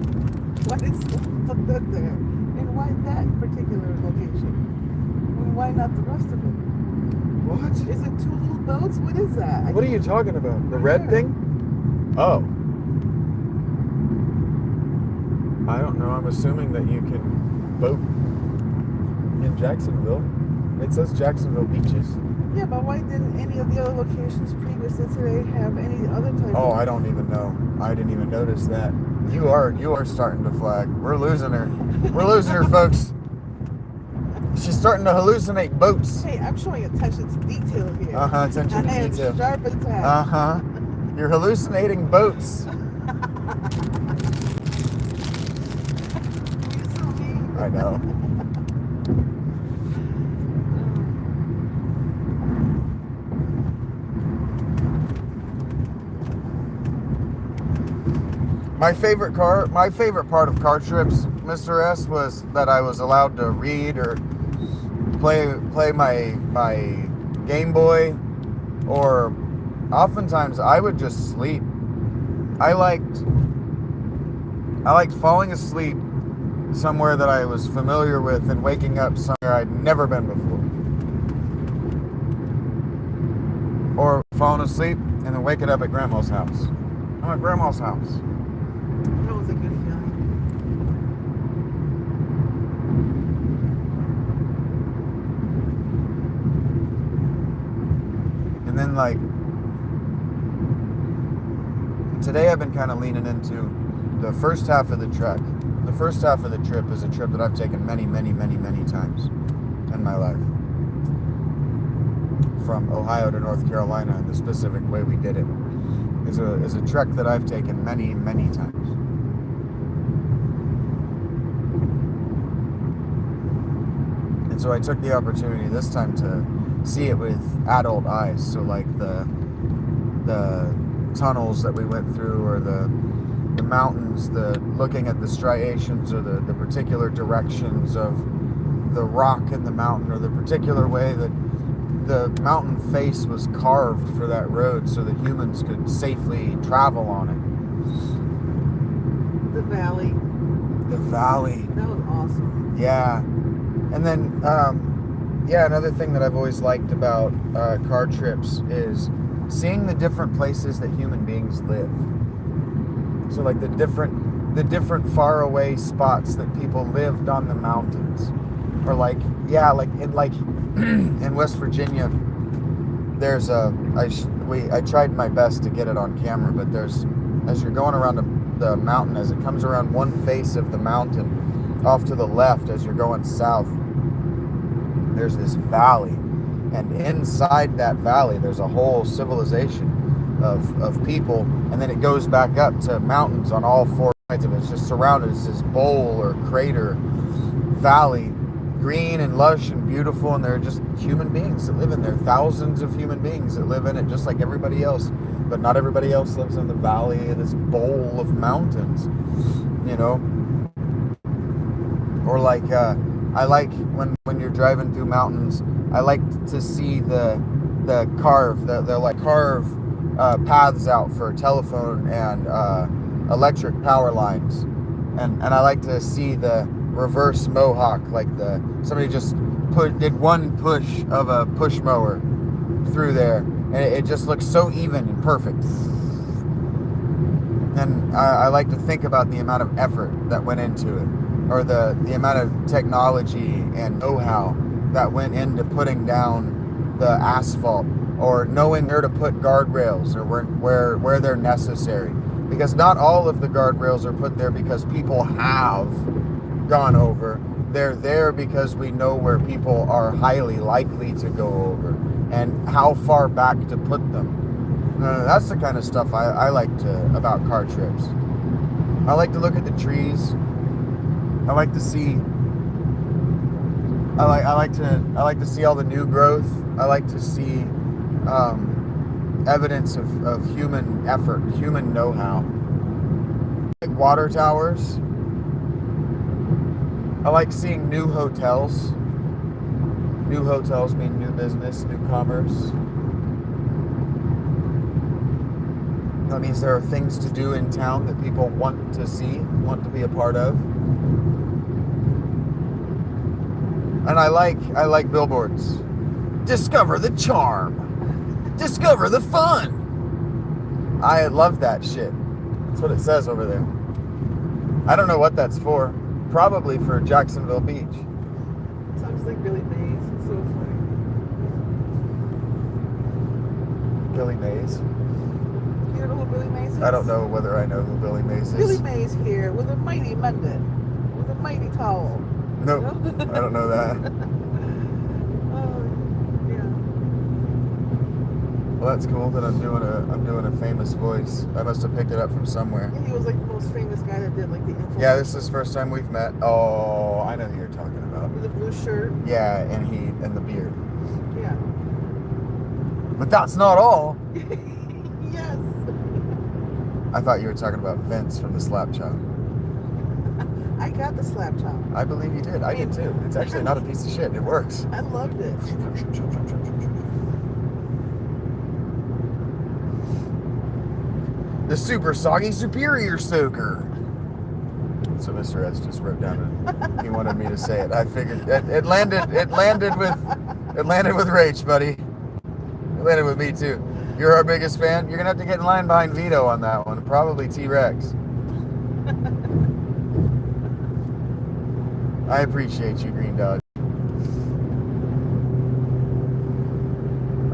Why is that there? And why that particular location? And why not the rest of it? What? Is it two little boats? What is that? What are you talking about? The red thing? Oh. I don't know. I'm assuming that you can boat in Jacksonville. It says Jacksonville Beaches. Yeah, but why didn't any of the other locations previous to today have any other type Oh, of... I don't even know. I didn't even notice that. You are starting to flag. We're losing her. We're losing her, folks. She's starting to hallucinate boats. Hey, I'm showing attention to detail here. Attention to I am detail. sharp and tack. You're hallucinating boats. You saw me. I know. My favorite part of car trips, Mr. S, was that I was allowed to read or play my Game Boy, or oftentimes I would just sleep. I liked falling asleep somewhere that I was familiar with and waking up somewhere I'd never been before. Or falling asleep and then waking up at Grandma's house. I'm at Grandma's house. That was a good feeling. And then, like, today I've been kind of leaning into the first half of the trek. The first half of the trip is a trip that I've taken many, many, many, many times in my life. From Ohio to North Carolina, in the specific way we did it. is a trek that I've taken many, many times. And so I took the opportunity this time to see it with adult eyes. So like the tunnels that we went through, or the mountains, looking at the striations or the particular directions of the rock in the mountain, or the particular way that the mountain face was carved for that road so that humans could safely travel on it. The valley. The valley. That was awesome. Yeah. And then, another thing that I've always liked about car trips is seeing the different places that human beings live. So like the different faraway spots that people lived on the mountains. Or like in West Virginia, there's I tried my best to get it on camera, but as you're going around the mountain, as it comes around one face of the mountain, off to the left as you're going south, there's this valley, and inside that valley there's a whole civilization of people, and then it goes back up to mountains on all four sides of it. It's just surrounded. It's this bowl or crater valley, green and lush and beautiful, and there are just human beings that live in there. Thousands of human beings that live in it, just like everybody else. But not everybody else lives in the valley of this bowl of mountains, you know. Or like I like when you're driving through mountains, I like to see the carve paths out for telephone and electric power lines, and I like to see the reverse mohawk, like somebody just did one push of a push mower through there, and it just looks so even and perfect. And I like to think about the amount of effort that went into it, or the amount of technology and know-how that went into putting down the asphalt, or knowing where to put guardrails, or where they're necessary. Because not all of the guardrails are put there because people have gone over. They're there because we know where people are highly likely to go over and how far back to put them. That's the kind of stuff I like about car trips. I like to look at the trees. I like to see. I like to see all the new growth. I like to see evidence of human effort, human know-how. Like water towers. I like seeing new hotels. New hotels mean new business, new commerce. That means there are things to do in town that people want to see, want to be a part of. And I like billboards. Discover the charm. Discover the fun. I love that shit. That's what it says over there. I don't know what that's for. Probably for Jacksonville Beach. Sounds like Billy Mays. It's so funny. Billy Mays? You know who Billy Mays is? I don't know whether I know who Billy Mays is. Billy Mays here with a mighty mended, with a mighty towel. Nope, I don't know that. Yeah. Well, that's cool that I'm doing a famous voice. I must have picked it up from somewhere. Yeah, he was like the most famous guy that did like the info. Yeah, this is the first time we've met. Oh, I know who you're talking about. With the blue shirt. Yeah, and the beard. Yeah. But that's not all. Yes. I thought you were talking about Vince from the Slap Chop. I got the slap chop. I believe you did. I did too. It's actually not a piece of shit. It works. I loved it. The super soggy superior soaker. So Mr. S just wrote down and he wanted me to say it. I figured it landed with Rach, buddy. It landed with me too. You're our biggest fan. You're gonna have to get in line behind Vito on that one. Probably T-Rex. I appreciate you, Green Dog.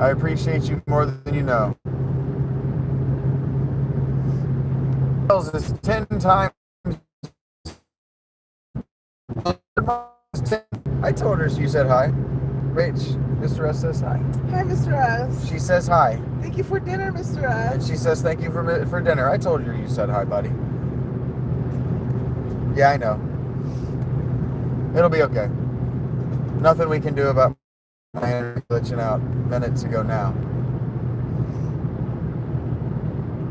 I appreciate you more than you know. Is 10 times. I told her you said hi. Wait, Mr. S says hi. Hi, Mr. S. She says hi. Thank you for dinner, Mr. S. And she says thank you for dinner. I told you said hi, buddy. Yeah, I know. It'll be okay. Nothing we can do about my internet glitching out minutes ago now.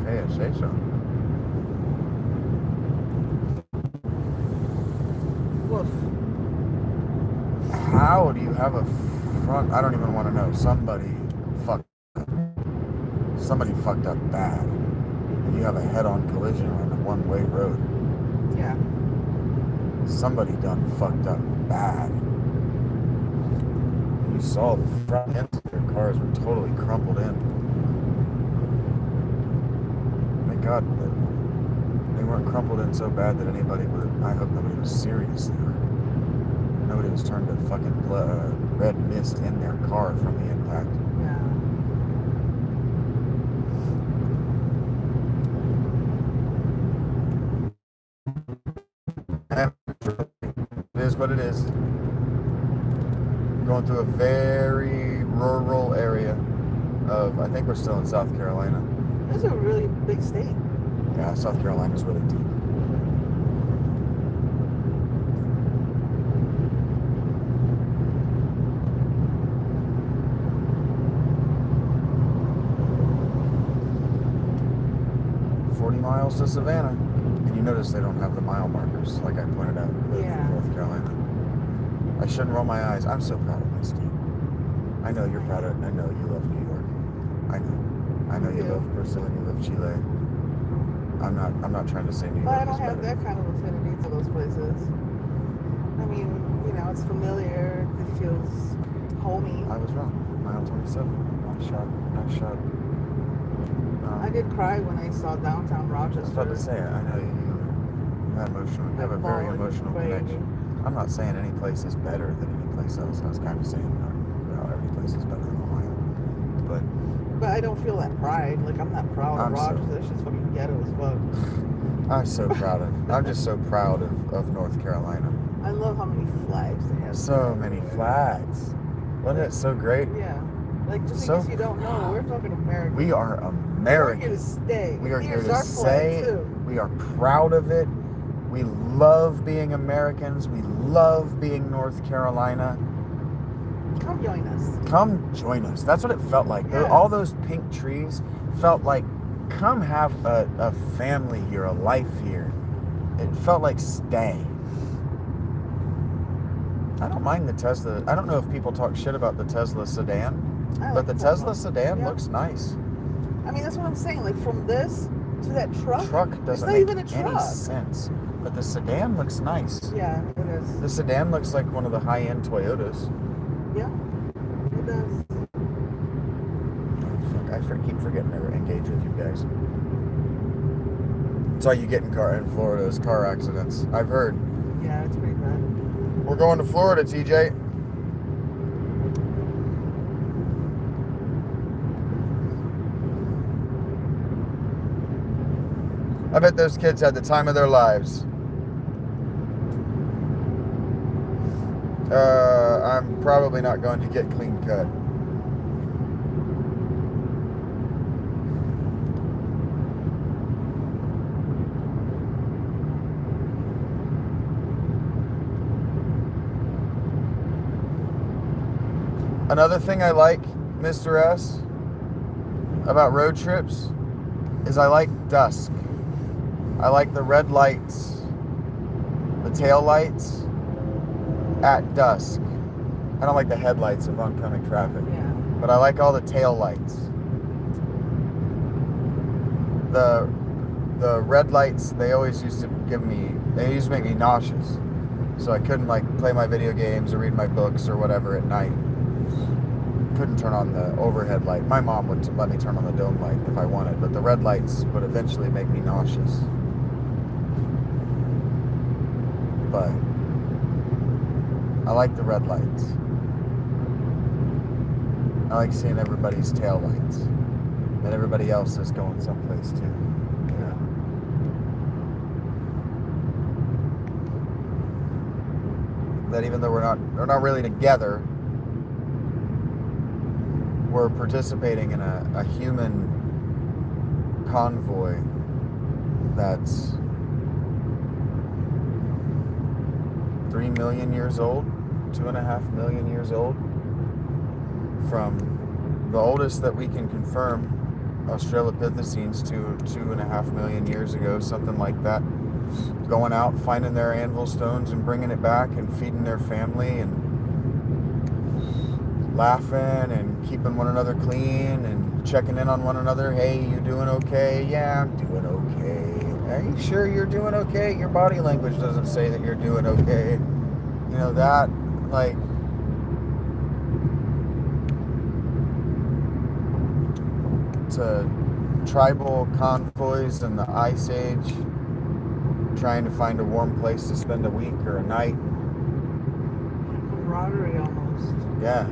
Okay, I say so. Woof. How do you have a front? I don't even want to know. Somebody fucked up bad. You have a head-on collision on a one-way road. Yeah. Somebody done fucked up bad. You saw the front ends of their cars were totally crumpled in. Thank God that they weren't crumpled in so bad that anybody would. I hope nobody was serious there. Nobody was turned to fucking red mist in their car from the impact. Yeah. It is what it is. Going through a very rural area of, I think we're still in South Carolina. This is a really big state. Yeah, South Carolina's really deep. Miles to Savannah, and you notice they don't have the mile markers like I pointed out with North Carolina. I shouldn't roll my eyes. I'm so proud of my state. I know you're proud of it. I know you love New York. I know you love Brazil and you love Chile. I'm not trying to say New York. But I don't have that kind of affinity to those places. I mean, it's familiar. It feels homey. I was wrong. Mile 27. Nice shot. I did cry when I saw downtown Rochester. I was about to say, I know you have emotional. You have a very emotional connection. I'm not saying any place is better than any place else. I was kind of saying, every place is better than Ohio. But I don't feel that pride. Like, I'm not proud of Rochester. It's just fucking ghetto as fuck. I'm just so proud of North Carolina. I love how many flags they have. So many flags. Wasn't it so great? Yeah. Like, just in case you don't know, we're fucking American. We are American. We're here to stay. We are here to stay. We are proud of it. We love being Americans. We love being North Carolina. Come join us. Come join us. That's what it felt like. Yeah. All those pink trees felt like, come have a family here, a life here. It felt like stay. I don't mind the Tesla. I don't know if people talk shit about the Tesla sedan. But the Tesla sedan looks nice. I mean, that's what I'm saying. Like, from this to that truck. Doesn't make any sense. But the sedan looks nice. Yeah, it is. The sedan looks like one of the high-end Toyotas. Yeah, it does. Oh, fuck. I keep forgetting to engage with you guys. That's all you get in Florida is car accidents. I've heard. Yeah, it's pretty bad. We're going to Florida, TJ. I bet those kids had the time of their lives. I'm probably not going to get clean cut. Another thing I like, Mr. S, about road trips is I like dusk. I like the red lights, the tail lights at dusk. I don't like the headlights of oncoming traffic, but I like all the tail lights. The red lights, they always used to make me nauseous. So I couldn't play my video games or read my books or whatever at night. Couldn't turn on the overhead light. My mom would let me turn on the dome light if I wanted, but the red lights would eventually make me nauseous. But I like the red lights. I like seeing everybody's tail lights. And everybody else is going someplace too. Yeah. That even though we're not really together, we're participating in a human convoy that's 3 million years old, 2.5 million years old, from the oldest that we can confirm, Australopithecines, to 2.5 million years ago, something like that, going out, finding their anvil stones and bringing it back and feeding their family and laughing and keeping one another clean and checking in on one another. Hey, you doing okay? Yeah, I'm doing okay. Are you sure you're doing okay? Your body language doesn't say that you're doing okay. You know, that, like, to tribal convoys in the Ice Age, trying to find a warm place to spend a week or a night. Camaraderie almost. Yeah.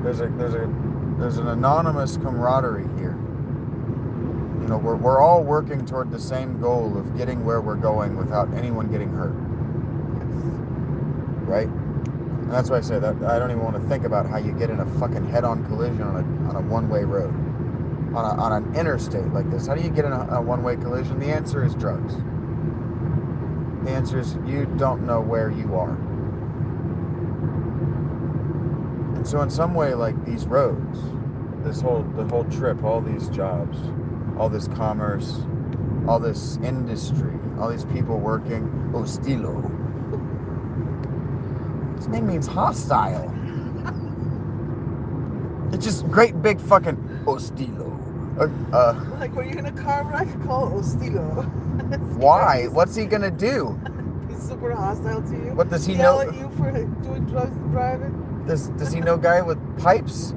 There's an anonymous camaraderie here. You know, we're all working toward the same goal of getting where we're going without anyone getting hurt. Right? And that's why I say that I don't even want to think about how you get in a fucking head-on collision on a one-way road. On an interstate like this. How do you get in a one-way collision? The answer is drugs. The answer is you don't know where you are. And so in some way, like, these roads, the whole trip, all these jobs, all this commerce, all this industry, all these people working, hostilo. His name means hostile. It's just great big fucking hostilo. Like when you're in a car wreck, call it hostilo. Why? What's he gonna do? He's super hostile to you. What does he Yell know? at you for doing drugs and driving. Does he know guy with pipes?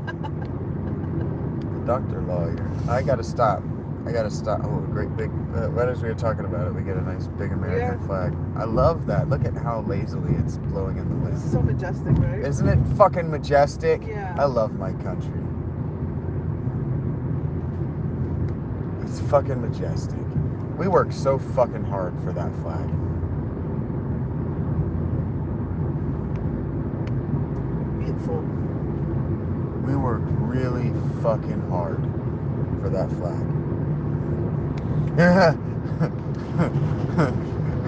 The doctor lawyer. I gotta stop. Oh, great big. Right as we were talking about it, we get a nice big American flag. I love that. Look at how lazily it's blowing in the wind. It's so majestic, right? Isn't it fucking majestic? Yeah. I love my country. It's fucking majestic. We worked so fucking hard for that flag. Beautiful. We worked really fucking hard for that flag.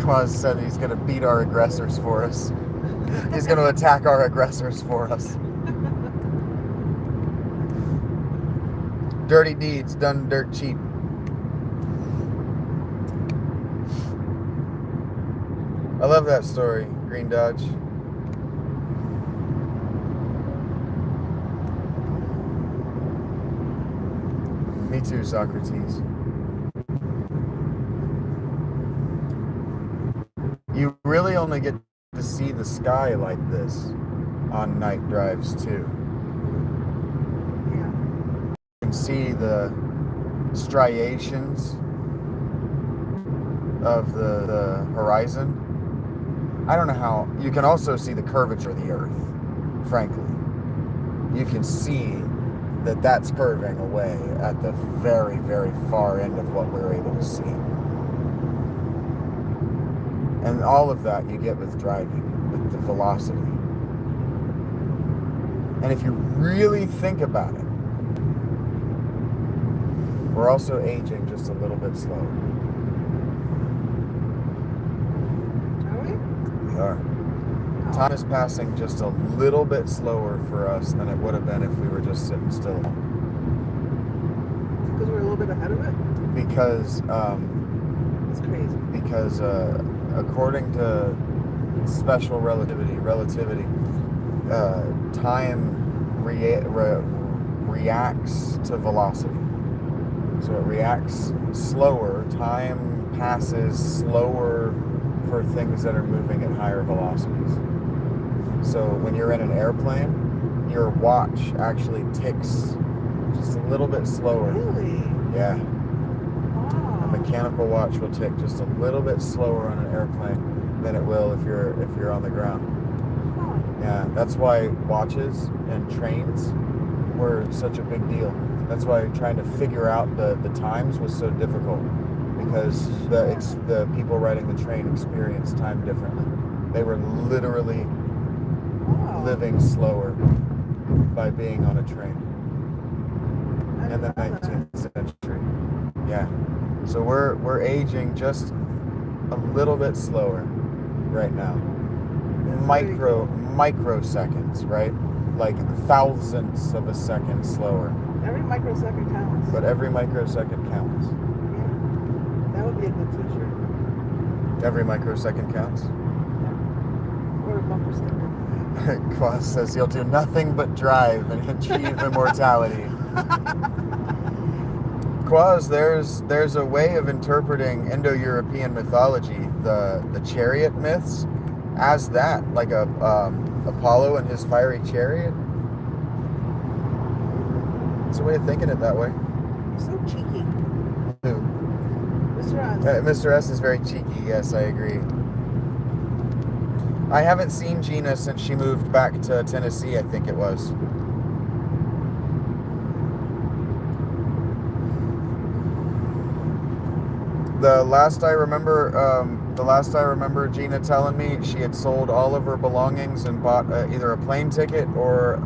Quaz said he's gonna beat our aggressors for us. He's gonna attack our aggressors for us. Dirty deeds done dirt cheap. I love that story, Green Dodge. Me too, Socrates. You really only get to see the sky like this on night drives too. Yeah. You can see the striations of the horizon. I don't know how. You can also see the curvature of the earth, frankly. You can see that that's curving away at the very, very far end of what we're able to see. And all of that you get with driving, with the velocity. And if you really think about it, we're also aging just a little bit slower. Are we? We are. Time is passing just a little bit slower for us than it would have been if we were just sitting still. Because we're a little bit ahead of it? Because, It's crazy. because according to special relativity, time reacts to velocity. So it reacts slower. Time passes slower for things that are moving at higher velocities. So when you're in an airplane, your watch actually ticks just a little bit slower. Really? Yeah. Wow. A mechanical watch will tick just a little bit slower on an airplane than it will if you're on the ground. Huh. Yeah, that's why watches and trains were such a big deal. That's why trying to figure out the times was so difficult, because the people riding the train experienced time differently. They were literally Wow. living slower by being on a train. in the 19th century. Yeah. So we're aging just a little bit slower right now. Microseconds, right? Like thousandths of a second slower. Every microsecond counts. But every microsecond counts. Yeah. That would be a good t-shirt. Every microsecond counts. Yeah. Or a bumper sticker. Quaz says he'll do nothing but drive and achieve immortality. Quaz, there's a way of interpreting Indo-European mythology, the chariot myths, as that, like Apollo and his fiery chariot. It's a way of thinking it that way. You're so cheeky. Who? Mr. S. Mr. S is very cheeky, yes, I agree. I haven't seen Gina since she moved back to Tennessee, I think it was. The last I remember Gina telling me, she had sold all of her belongings and bought either a plane ticket or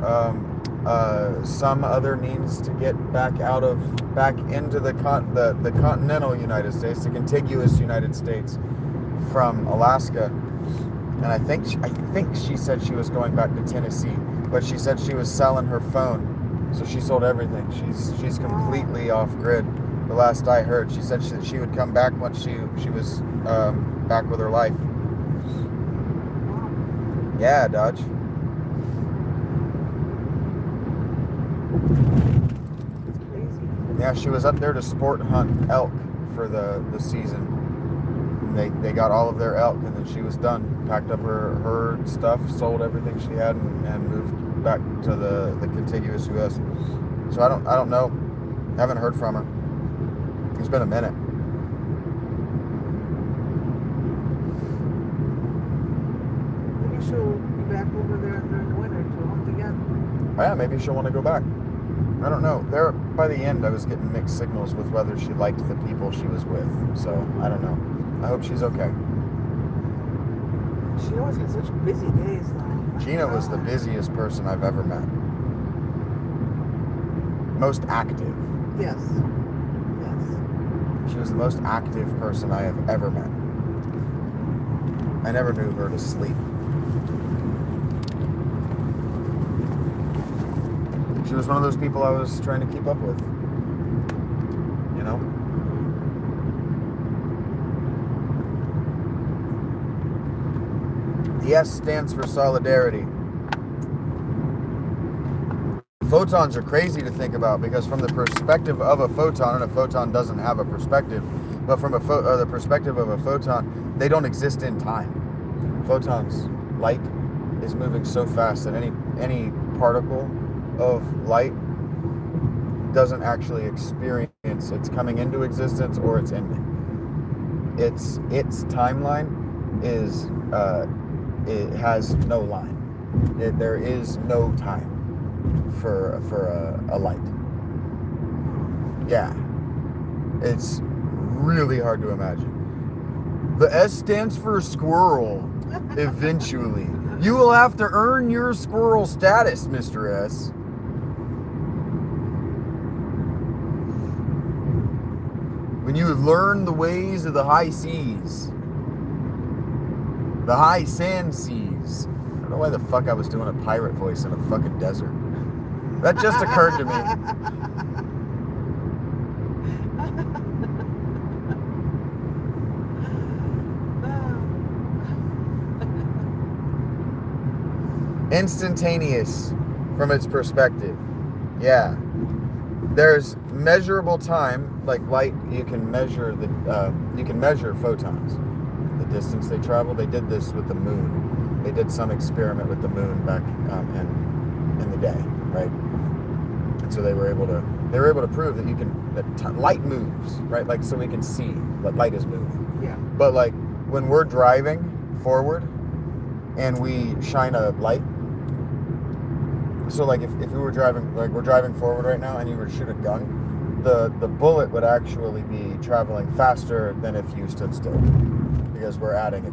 some other means to get back into the continental United States, the contiguous United States from Alaska. And I think she said she was going back to Tennessee, but she said she was selling her phone, so she sold everything. She's completely off grid. The last I heard, she said she would come back once she was back with her life. Yeah, Dodge. It's crazy. Yeah, she was up there to sport hunt elk for the season. They got all of their elk, and then she was done. Packed up her stuff, sold everything she had, and moved back to the contiguous U.S. So I don't know. Haven't heard from her. It's been a minute. Maybe she'll be back over there during the winter to hunt again. Oh, yeah, maybe she'll want to go back. I don't know. By the end, I was getting mixed signals with whether she liked the people she was with. So I don't know. I hope she's okay. She always has such busy days, though. Gina was the busiest person I've ever met. Most active. Yes. She was the most active person I have ever met. I never knew her to sleep. She was one of those people I was trying to keep up with. You know? The S stands for solidarity. Photons are crazy to think about because from the perspective of a photon, and a photon doesn't have a perspective, but from the perspective of a photon, they don't exist in time. Photons, light is moving so fast that any particle of light doesn't actually experience its coming into existence or its ending. Its timeline is it has no line. There is no time for a light. Yeah, it's really hard to imagine. The S stands for squirrel. Eventually, you will have to earn your squirrel status, Mr. S. When you have learned the ways of the high seas, the high sand seas. I don't know why the fuck I was doing a pirate voice in a fucking desert. That just occurred to me. Instantaneous from its perspective. Yeah. There's measurable time, like light. You can measure photons, the distance they travel. They did this with the moon. They did some experiment with the moon back in the day, right? And so they were able to prove that light moves, right? Like, so we can see that light is moving. Yeah. But like when we're driving forward and we shine a light. So like if we were driving, like we're driving forward right now and you were to shoot a gun, the bullet would actually be traveling faster than if you stood still, because you're adding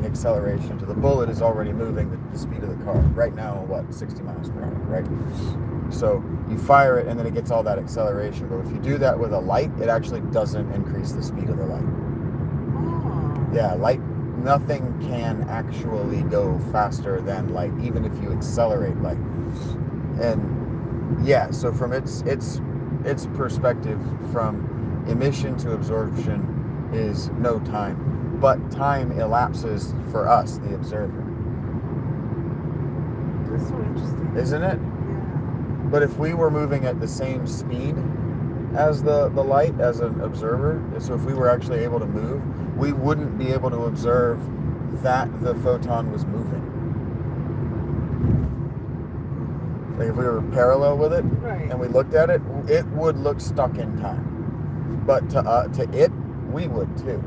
acceleration to the bullet is already moving the speed of the car right now. What, 60 miles per hour, right? So you fire it and then it gets all that acceleration. But if you do that with a light, it actually doesn't increase the speed of the light. Oh. Yeah, light, nothing can actually go faster than light, even if you accelerate light. And yeah, so from its perspective, from emission to absorption is no time, but time elapses for us, the observer. That's so interesting. Isn't it? Yeah. But if we were moving at the same speed as the light, as an observer, so if we were actually able to move, we wouldn't be able to observe that the photon was moving. Like if we were parallel with it, right, and we looked at it, it would look stuck in time. But to it, we would too.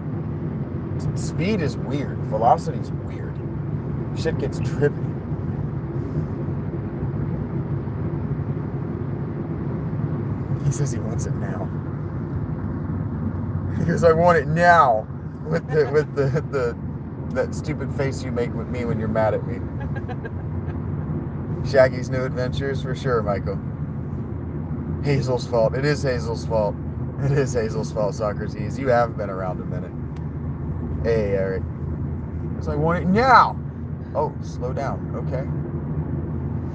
Speed is weird. Velocity is weird. Shit gets trippy. He says he wants it now. He goes, I want it now. With the that stupid face you make with me when you're mad at me. Shaggy's New Adventures for sure, Michael. Hazel's fault. It is Hazel's fault. It is Hazel's fault, Socrates. You have been around a minute. Hey, Eric. Because I want it now. Oh, slow down. Okay.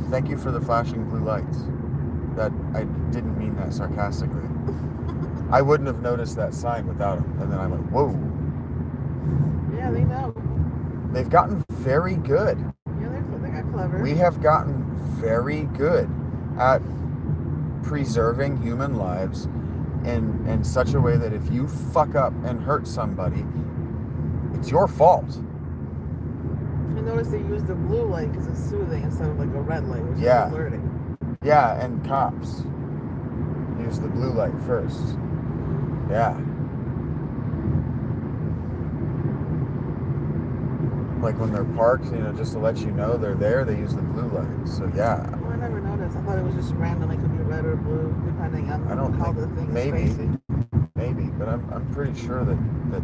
Thank you for the flashing blue lights. That I didn't mean that sarcastically. I wouldn't have noticed that sign without them. And then I'm like, whoa. Yeah, they know. They've gotten very good. Yeah, they got clever. We have gotten very good at preserving human lives in such a way that if you fuck up and hurt somebody, it's your fault. I noticed they use the blue light because it's soothing instead of like a red light, which is alerting. Yeah, and cops use the blue light first. Yeah. Like when they're parked, just to let you know they're there, they use the blue light. So yeah. Well, I never noticed. I thought it was just random. It could be red or blue, depending on how the thing is facing. Maybe, but I'm pretty sure that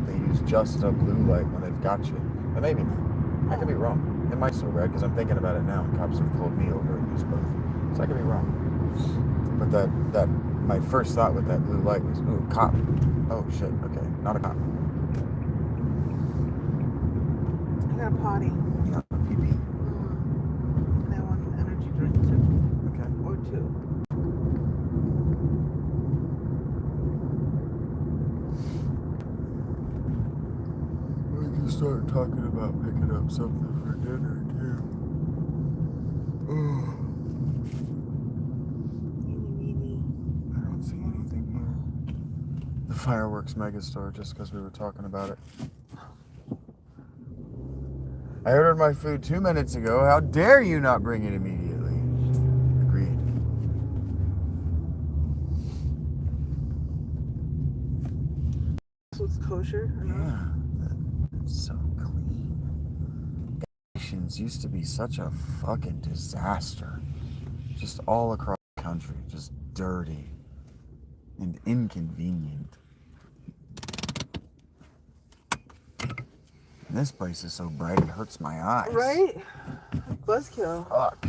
they use just a blue light when they've got you. But maybe not. I could be wrong. It might still red because I'm thinking about it now. Cops have pulled me over and used both. So I could be wrong. But that my first thought with that blue light was, ooh, cop. Oh shit, okay, not a cop. I got a potty. Yeah, pee-pee. And I want an energy drink too. Okay. Or two. We can start talking about picking up something for dinner too. Oh. I don't see anything here. The fireworks megastore, just because we were talking about it. I ordered my food 2 minutes ago. How dare you not bring it immediately? Agreed. So it's kosher or not? Yeah, it's so clean. Nations used to be such a fucking disaster. Just all across the country. Just dirty and inconvenient. And this place is so bright it hurts my eyes. Right? Buzzkill. Fuck.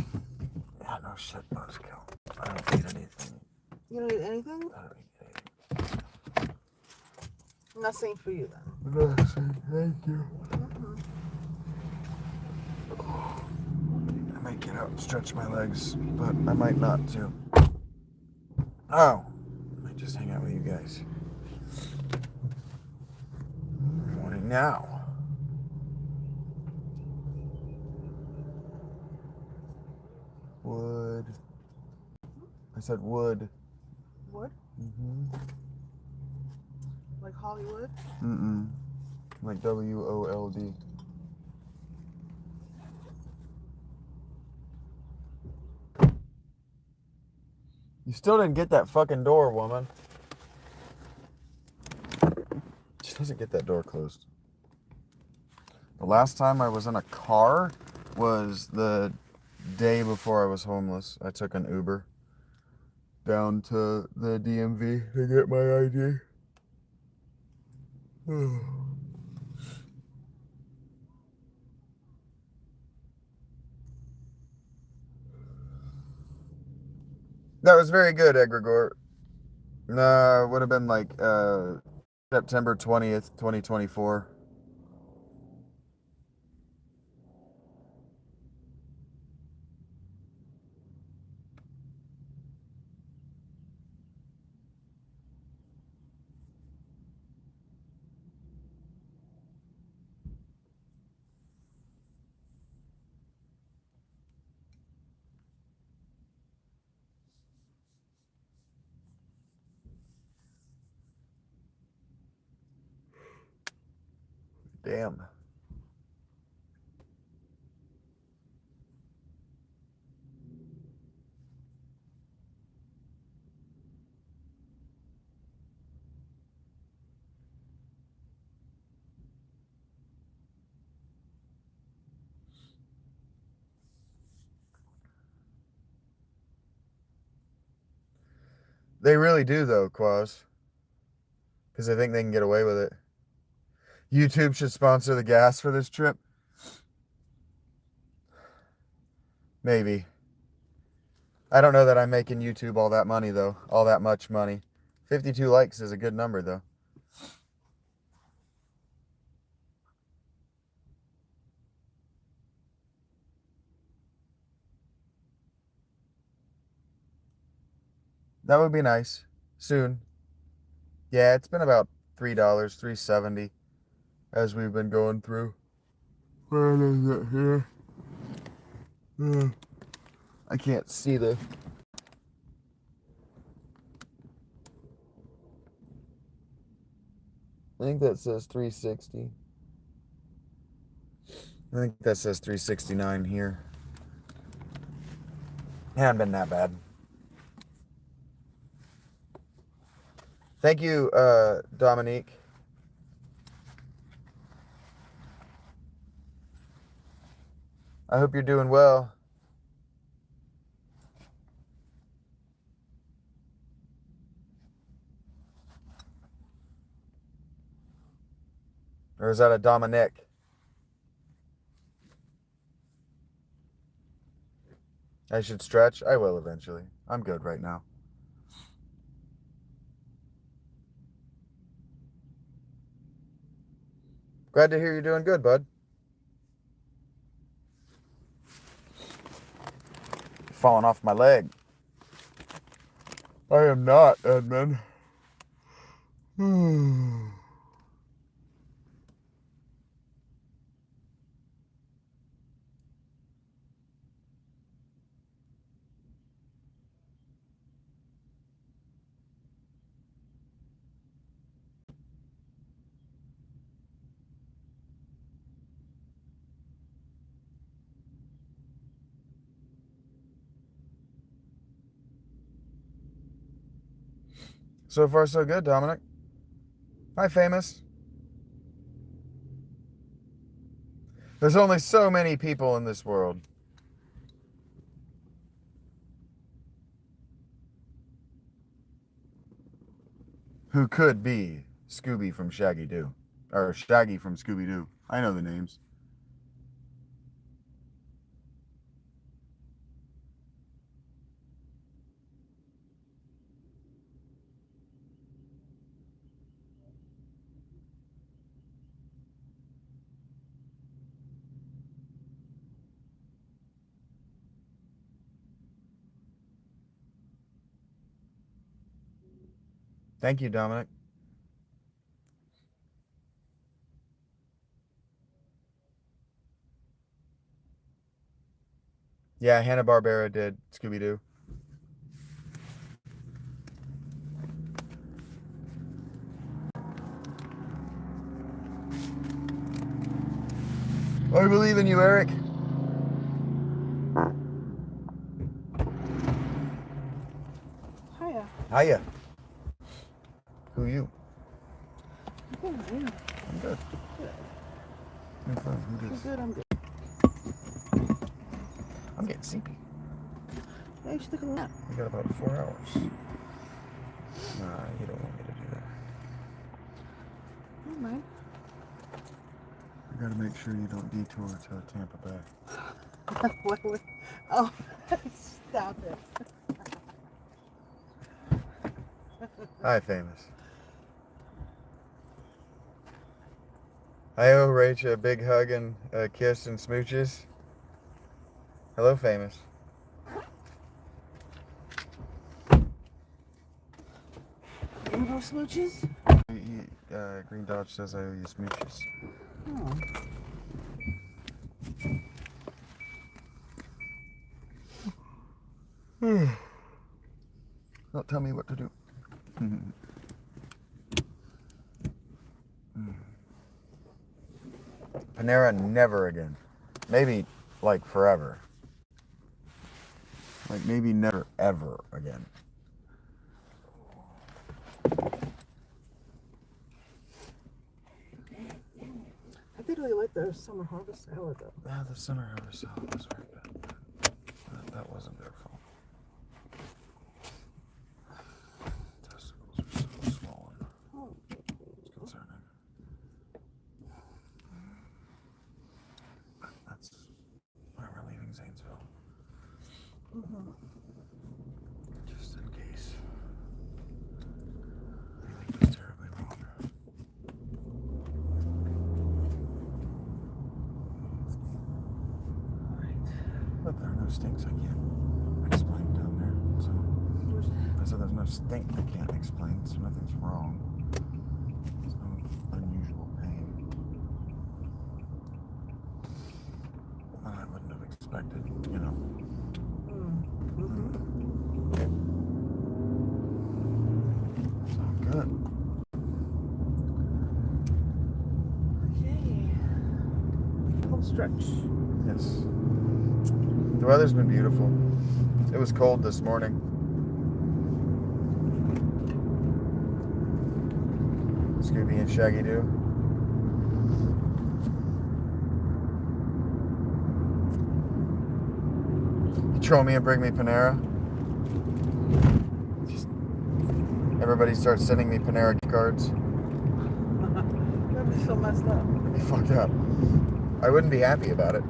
Yeah, no shit, buzzkill. I don't need anything. You don't need anything? I don't need anything. Nothing for you then. Nothing, thank you. I might get out and stretch my legs, but I might not too. Oh, I might just hang out with you guys. I want it now. Wood. I said wood. Wood? Mm-hmm. Like Hollywood? Mm-mm. Like WOLD. You still didn't get that fucking door, woman. She doesn't get that door closed. The last time I was in a car was the day before I was homeless. I took an Uber down to the DMV to get my ID. That was very good, Egregor. Would have been like September 20th, 2024. Damn. They really do, though, Quaz. Because I think they can get away with it. YouTube should sponsor the gas for this trip. Maybe. I don't know that I'm making YouTube all that money, though. All that much money. 52 likes is a good number, though. That would be nice. Soon. Yeah, it's been about $3, $3.70 as we've been going through. Where is it here? I can't see the... I think that says 360. I think that says 369 here. Hasn't been that bad. Thank you, Dominique. I hope you're doing well. Or is that a Dominic? I should stretch. I will eventually. I'm good right now. Glad to hear you're doing good, bud. Falling off my leg. I am not, Edmund. So far, so good, Dominic. Hi, famous. There's only so many people in this world. Who could be Scooby from Shaggy Doo. Or Shaggy from Scooby Doo. I know the names. Thank you, Dominic. Yeah, Hanna-Barbera did Scooby Doo. I believe in you, Eric. Hiya. Hiya. Who you? Good, how are you? I'm good. I'm fine. Who I'm this? good, I'm good. I'm getting sleepy. Yeah, you should take a nap. We got about 4 hours. Nah, you don't want me to do that. I don't mind. I gotta make sure you don't detour to Tampa Bay. What? Oh, stop it. Hi, Famous. I owe Rach a big hug and a kiss and smooches. Hello, Famous. You know smooches? Green Dodge says I owe you smooches. Oh. Don't tell me what to do. Panera never again. Maybe like forever. Like maybe never ever again. I did really like the summer harvest salad though. Yeah, the summer harvest salad was very good. That wasn't their fault. Testicles are so swollen. Oh. It's concerning. That's why we're leaving Zanesville. Mm-hmm. Just in case anything goes terribly wrong. But there are no stinks I can't explain down there. So I said there's no stink I can't explain, so nothing's wrong. There's no unusual pain. I wouldn't have expected, you know. Mm-hmm. It's all good. Okay. Home stretch. Yes. The weather's been beautiful. It was cold this morning. Scooby and Shaggy Doo. You troll me and bring me Panera. Just everybody starts sending me Panera cards. That'd be so messed up. I'd be fucked up. I wouldn't be happy about it.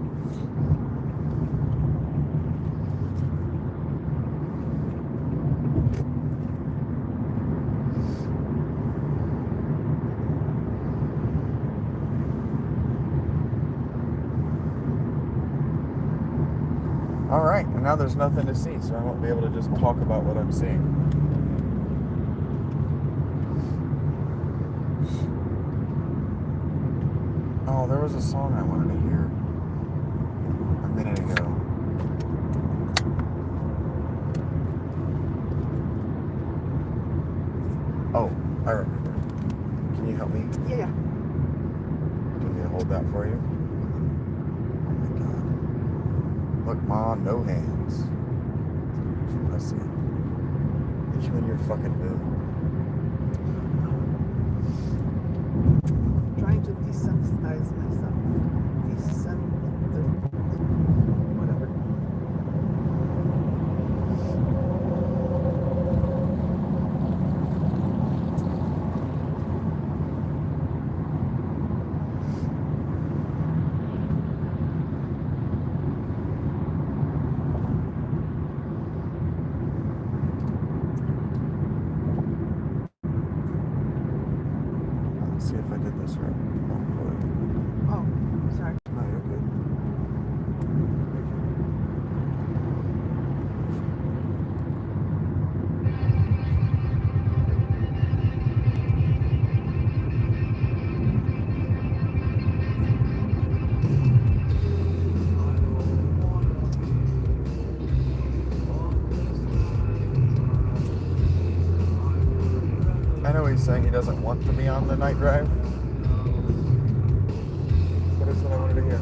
Alright, and now there's nothing to see, so I won't be able to just talk about what I'm seeing. Oh, there was a song I wanted to hear a minute ago. Oh, I remember. Can you help me? Yeah. Can you hold that for you? Oh my god. Look, Ma, no hands. I see it. Get you in your fucking mood. Trying to desensitize myself. Whatever. Let's see if I did this right. Oh, sorry. No, you're good. I know he's saying he doesn't want to be on the night drive. But it's what I wanted to hear.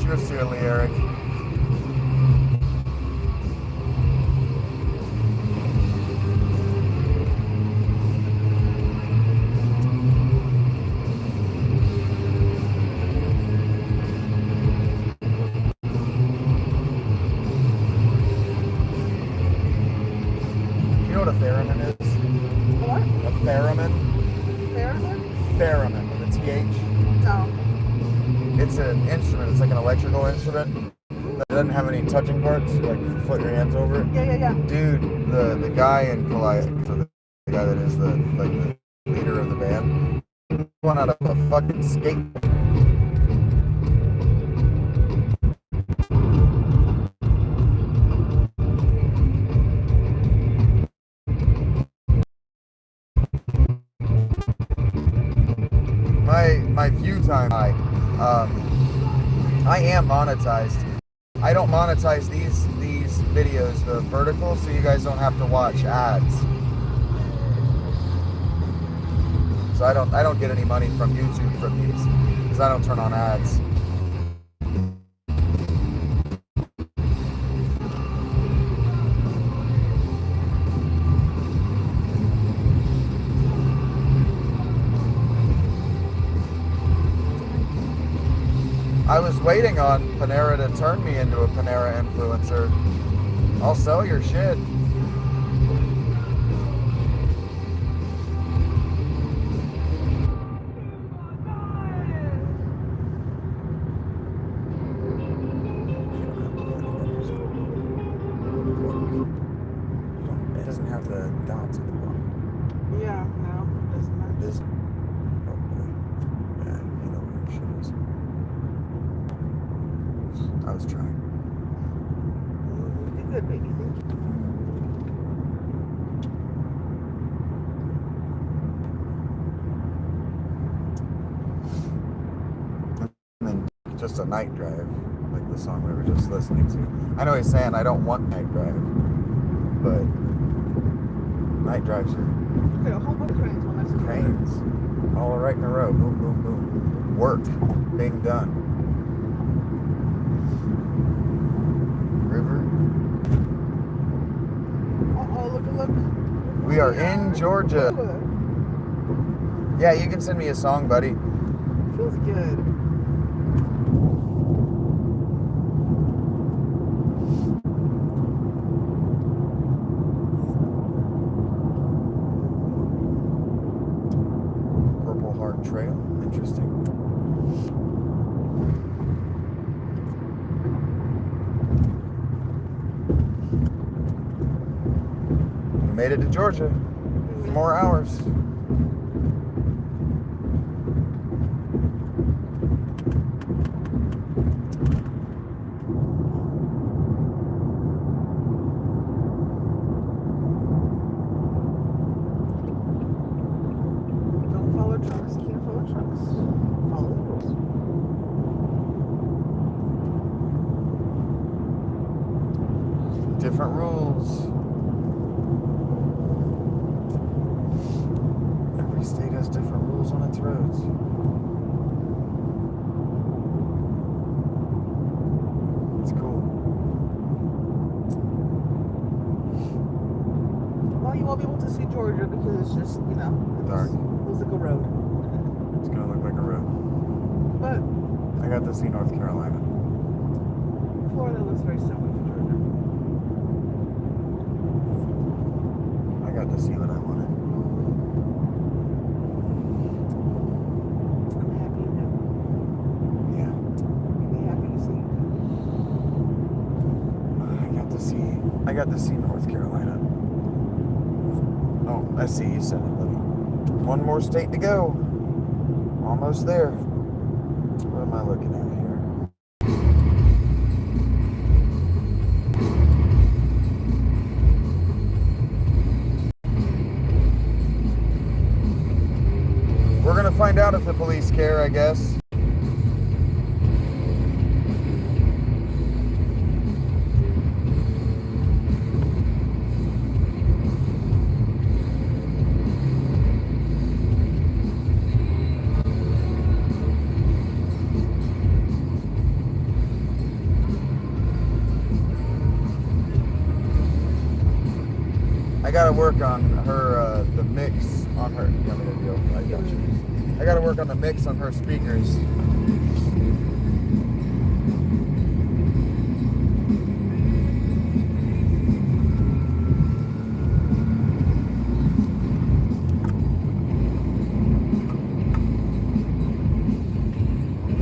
sincerely, Eric. You know what a theremin is? What? A theremin? Theremin? Theremin with a TH. No. It's an instrument. It's like an electrical instrument that doesn't have any touching parts. You like flip your hands over it. Yeah. Dude, the guy in Calliope, so the guy that is the leader of the band, went out of a fucking skate. My view time, I am monetized. I don't monetize these videos, the vertical, so you guys don't have to watch ads. So I don't get any money from YouTube from these because I don't turn on ads. I was waiting on Panera to turn me into a Panera influencer. I'll sell your shit. It doesn't have the dots at the bottom. Yeah, no, it doesn't matter. It is. Oh boy. Yeah, you know where your shit is. I was trying. You did good, baby. Thank you. And then just a night drive, like the song we were just listening to. I know he's saying I don't want night drive, but night drives are Okay, a whole bunch of cranes. One next to the other. cranes. All right in a row. Boom, boom, boom. Work being done. River. Look. We are in Georgia. Yeah, you can send me a song, buddy. Feels good. Purple Heart Trail. Interesting. We made it to Georgia. 4 more hours. Don't follow trucks. Can't follow trucks. Follow the rules. Different rules. Every state has different rules on its roads. It's cool. Well, you won't be able to see Georgia because it's just, Dark. It looks like a road. It's gonna look like a road. But I got to see North Carolina. Florida looks very similar to Georgia. I got to see what I wanted. I'm happy you did. Yeah. You'd be happy to see. I got to see North Carolina. Oh, I see you said it, buddy. One more state to go. Almost there. What am I looking at here? We're gonna find out if the police care, I guess. I gotta work on her, the mix on her. You want me to go? I got you. I gotta work on the mix on her speakers.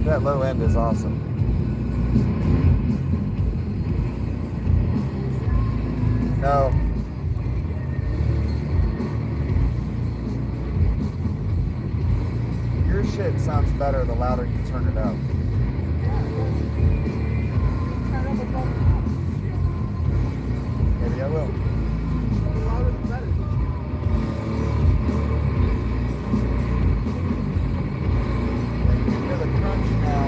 That low end is awesome. No. Your shit sounds better the louder you turn it up. Turn up above Maybe I will. the louder the better. You can hear the crunch now.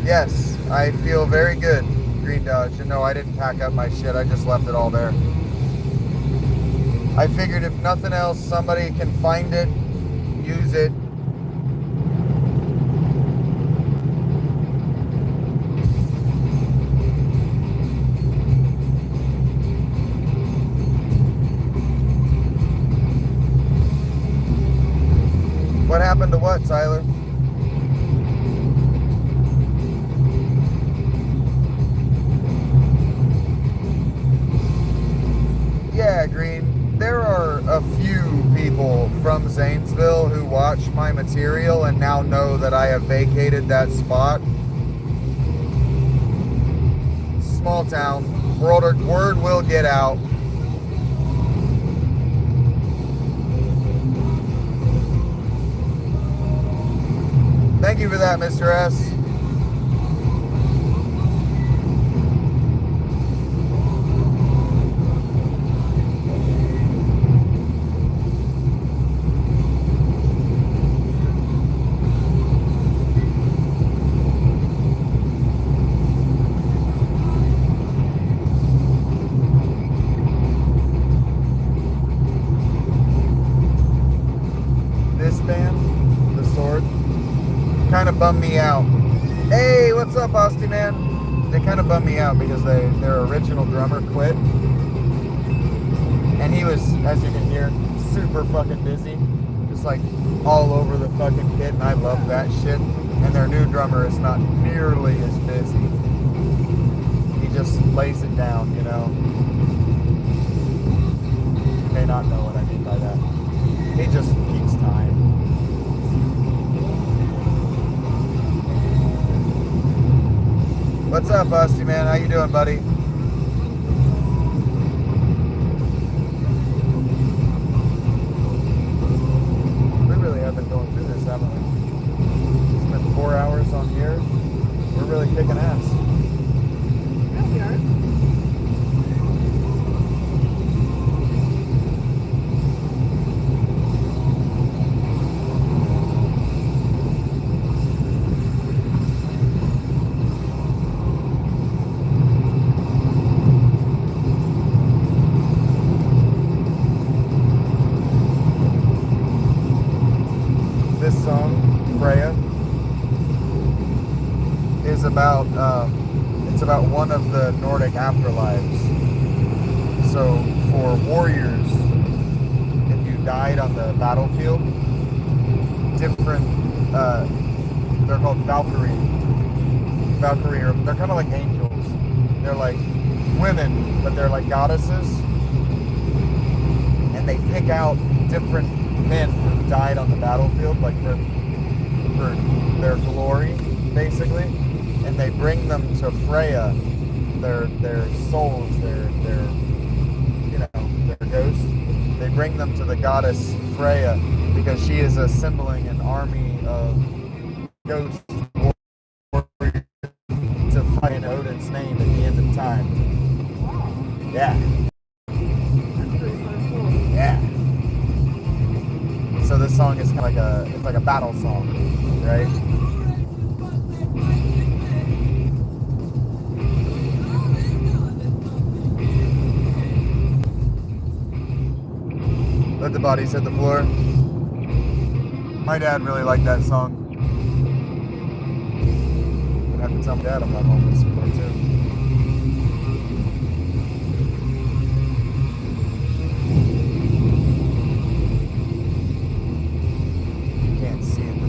Yes, I feel very good, Green Dodge. And no, I didn't pack up my shit. I just left it all there. I figured if nothing else, somebody can find it, use it. What happened to what, Tyler? Yeah, Green. There are a few people from Zanesville who watch my material and now know that I have vacated that spot. Small town. Word will get out. Thank you for that, Mr. S. This band, The Sword, kind of bummed me out. Hey, what's up, Austin, man? They kind of bummed me out because their original drummer quit. And he was, as you can hear, super fucking busy. Just like all over the fucking kit, and I love that shit. And their new drummer is not nearly as busy. He just lays it down, you know? You may not know what I mean by that. He just keeps time. What's up, Busty, man? How you doing, buddy? We really have been going through this, haven't we? Spent 4 hours on here. We're really kicking ass. Yeah, we are. This song, Freya, is about it's about one of the Nordic afterlives. So for warriors, if you died on the battlefield, different they're called Valkyrie. They're kind of like angels. They're like women, but they're like goddesses, and they pick out different men who died on the battlefied, like for their glory, basically, and they bring them to Freya, their souls, their you know, their ghosts. They bring them to the goddess Freya because she is assembling an army of ghost warriors to fight in Odin's name at the end of time. Wow. Yeah. That's pretty cool. Yeah. So this song is kind of like a battle song, right? Let the bodies hit the floor. My dad really liked that song. I'd have to tell my dad I'm not homeless for too.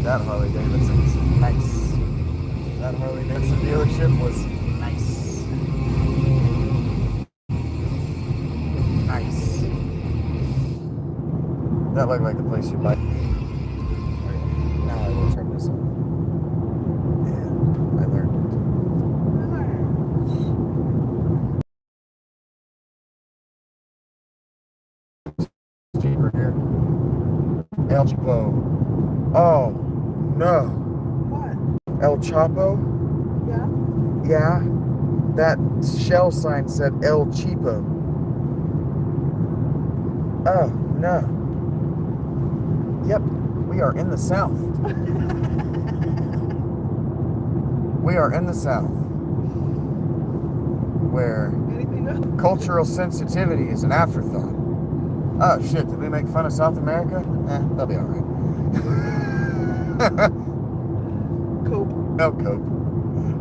That Harley Davidson's nice. That Harley Davidson dealership was nice. Nice. That looked like the place you buy. Now I will turn this on. Yeah, I learned it. It's cheaper here. El Chapo. Oh. No. What? El Chapo? Yeah? Yeah. That shell sign said El Cheapo. Oh, no. Yep, we are in the South. we are in the South, where Anything else? cultural sensitivity is an afterthought. Oh shit, did we make fun of South America? They'll be alright. Cope. No cope.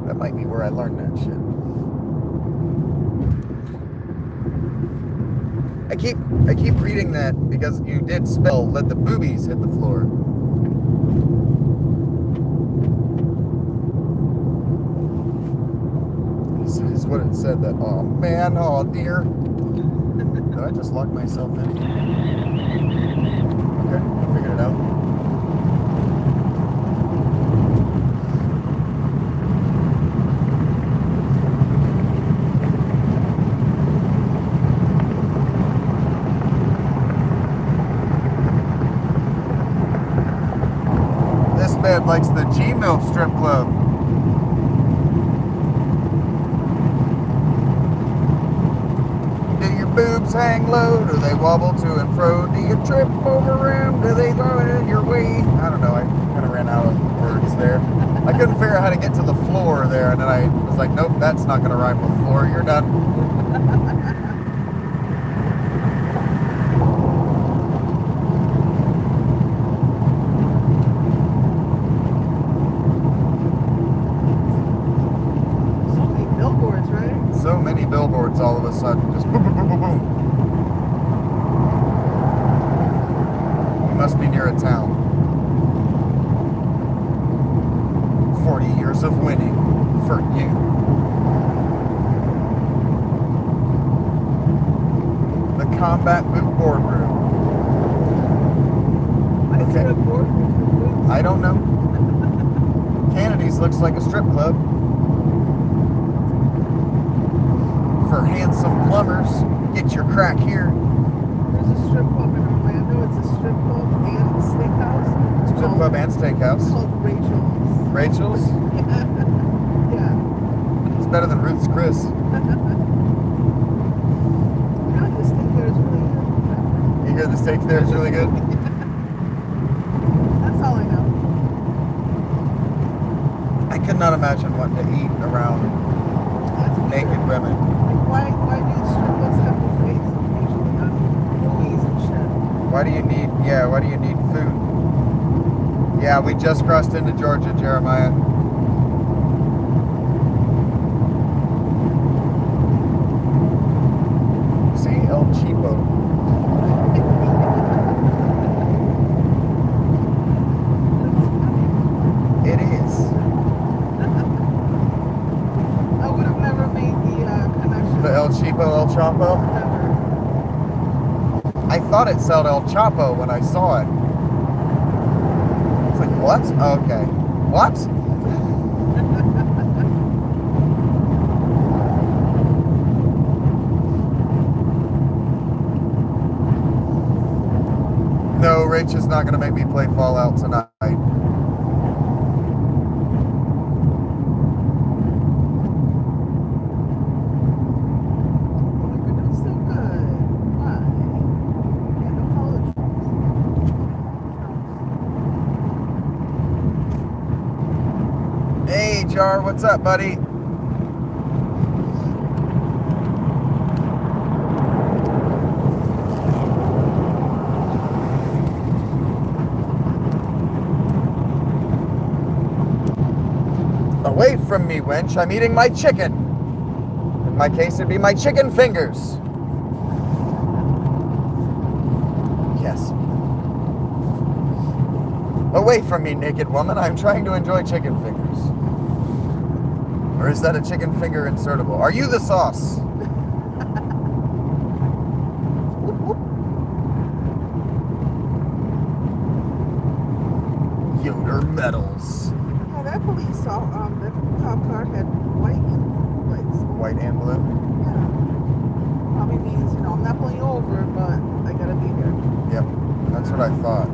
That might be where I learned that shit. I keep reading that because you did spell let the boobies hit the floor. This is what it said that, oh man, oh dear. Did I just lock myself in? Okay, I figured it out. This man likes the G-Milf strip club. Boobs hang low, do they wobble to and fro? Do you trip over room? Do they throw it in your way? I don't know, I kind of ran out of words there. I couldn't figure out how to get to the floor there, and then I was like, nope, that's not going to rhyme with floor, you're done. So many billboards, right? So many billboards all of a sudden, just boom, boom, boom, boom, boom. You must be near a town. 40 years of winning for you. The Combat Boot Boardroom. Why is Okay. it a boardroom for boots? I don't know. Kennedy's looks like a strip club. For handsome plumbers, get your crack here. There's a strip club in Orlando. It's a strip club and steakhouse. It's Strip club and It's steakhouse. called Rachel's. Rachel's? Yeah. It's better than Ruth's Chris. Yeah, the steak there is really good. You hear the steak there is really good? That's all I know. I could not imagine wanting to eat around That's naked weird. women. Like, why do strip clubs have buffets usually on movies and shit? Why do you need food? Yeah, we just crossed into Georgia, Jeremiah. See, El Cheapo. It is. I would have never made the connection. The El Cheapo, El Chapo. Never. I thought it said El Chapo when I saw it. It's like, what? Okay. What? No, Rach is not going to make me play Fallout tonight. Like, we're doing so good. Why? Yeah, don't follow the trends. Hey, Jar, what's up, buddy? Away from me, wench. I'm eating my chicken. In my case, it'd be my chicken fingers. Yes. Away from me, naked woman. I'm trying to enjoy chicken fingers. Or is that a chicken finger insertable? Are you the sauce? Yoder Metals. Yeah, that police saw that cop car had white and blue lights. White and blue. Yeah. Probably means, I'm not pulling you over, but I gotta be here. Yep, that's what I thought.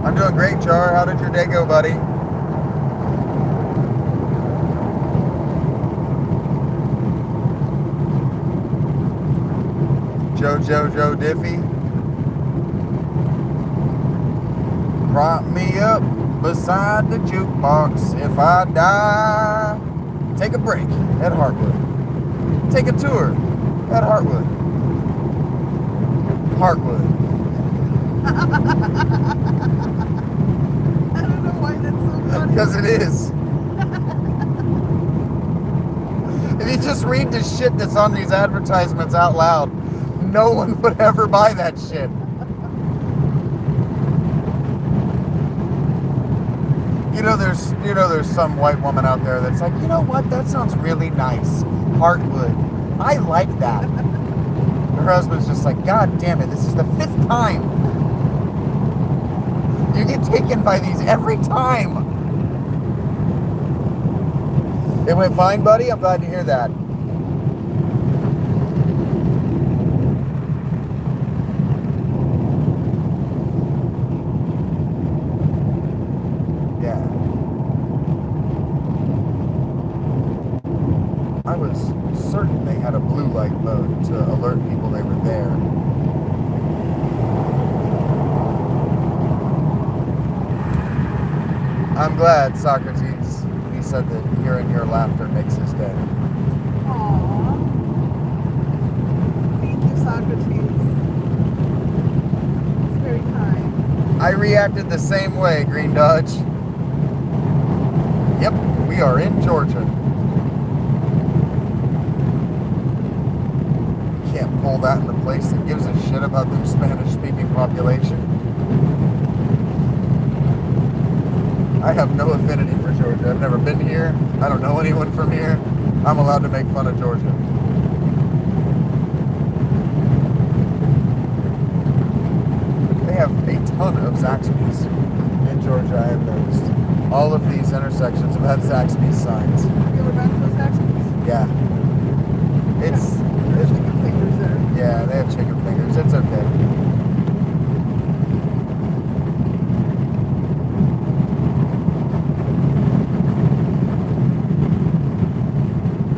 I'm doing great, Jar. How did your day go, buddy? JoJo Diffie. Prop me up beside the jukebox if I die. Take a break at Heartwood. Take a tour at Heartwood. Heartwood. I don't know why that's so funny. Because it is. If you just read the shit that's on these advertisements out loud, no one would ever buy that shit. There's some white woman out there that's like, you know what, that sounds really nice. Heartwood. I like that. Her husband's just like, God damn it, this is the 5th time. You get taken by these every time. It went fine, buddy? I'm glad to hear that. Yeah. I was certain they had a blue light mode to alert people they were there. I'm glad, Socrates. He said that hearing your laughter makes his day. Aww. Thank you, Socrates. It's very kind. I reacted the same way, Green Dodge. Yep, we are in Georgia. Can't pull that in a place that gives a shit about the Spanish-speaking population. I have no affinity for Georgia. I've never been here. I don't know anyone from here. I'm allowed to make fun of Georgia. They have a ton of Zaxby's in Georgia, I have noticed. All of these intersections have had Zaxby's signs. Have you ever been to those Zaxby's? Yeah. It's chicken fingers there. Yeah, they have chicken fingers. It's okay.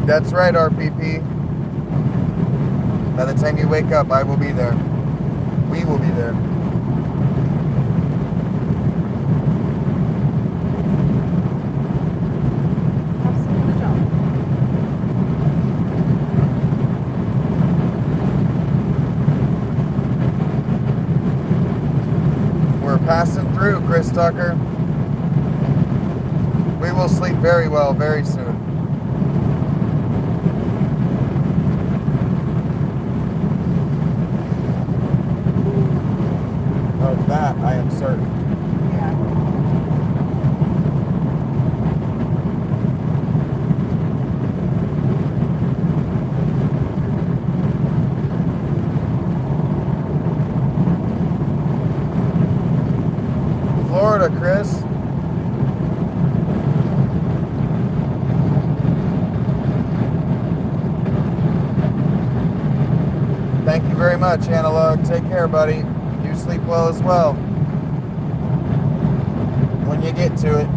That's right, RPP. By the time you wake up, I will be there. We will be there. Have some good job. We're passing through, Chris Tucker. We will sleep very well very soon. Of that, I am certain. Yeah. Florida, Chris. Thank you very much, Analog. Take care, buddy. You sleep well as well. When you get to it.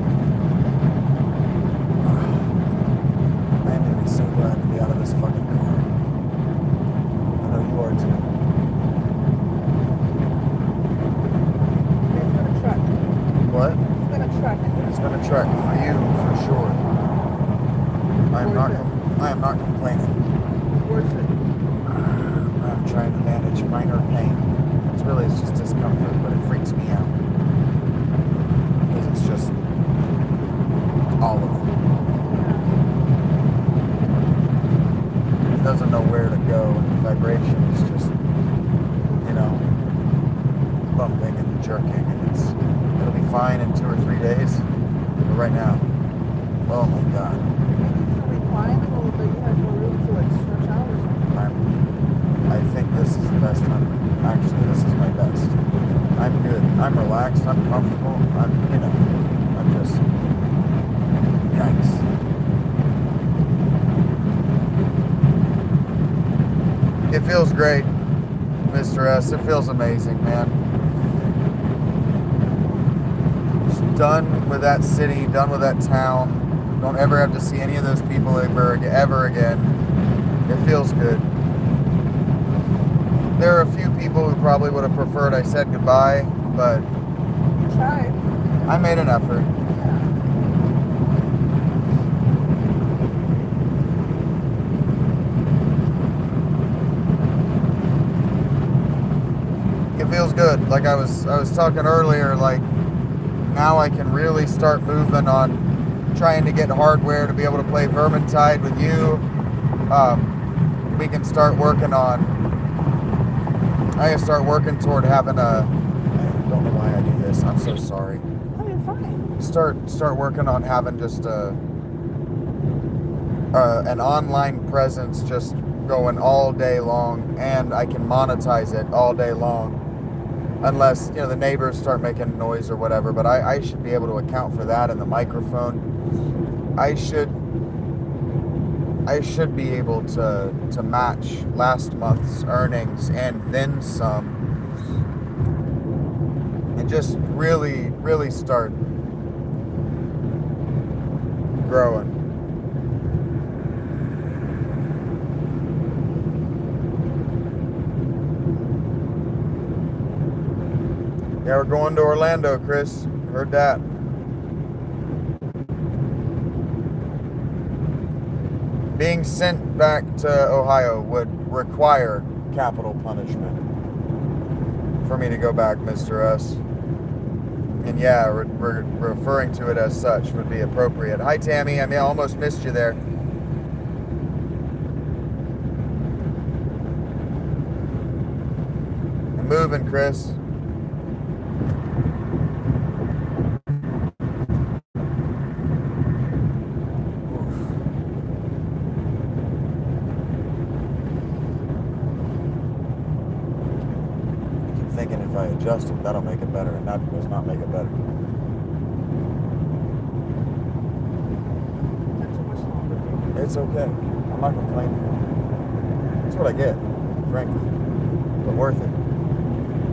I am going to be so glad to be out of this fucking car. I know you are too. It's been a truck. What? It's been a truck. It's been a trek for you, for sure. I am not complaining. Worth it. I'm trying to manage minor pain. It's just discomfort, but it freaks me out. Because it's just all of it. It doesn't know where to go, and the vibration is just, bumping and jerking, and it'll be fine in 2 or 3 days. But right now, oh my God. Maybe if you recline a little bit, you have more room to stretch out or something. I think this is the best time. Actually, this is my best. I'm good. I'm relaxed. I'm comfortable. I'm just, yikes. It feels great, Mr. S. It feels amazing, man. Just done with that city, done with that town. Don't ever have to see any of those people ever again. It feels good. there are a few people who probably would have preferred I said goodbye, but You tried. I made an effort. It feels good. Like I was talking earlier, like now I can really start moving on trying to get hardware to be able to play Vermintide with you. We can start working on, I can start working toward having a, I don't know why I do this, I'm so sorry. Oh, you're fine. Start working on having just an online presence just going all day long, and I can monetize it all day long. Unless, you know, the neighbors start making noise or whatever, but I should be able to account for that in the microphone. I should be able to match last month's earnings and then some, and just really start growing. Yeah, we're going to Orlando, Chris. Heard that. Being sent back to Ohio would require capital punishment for me to go back, Mr. S. And yeah, we're referring to it as such would be appropriate. Hi, Tammy. I almost missed you there. I'm moving, Chris. If I adjust it, that'll make it better, and that does not make it better. Not too much longer. It's okay. I'm not complaining. That's what I get, frankly. But worth it.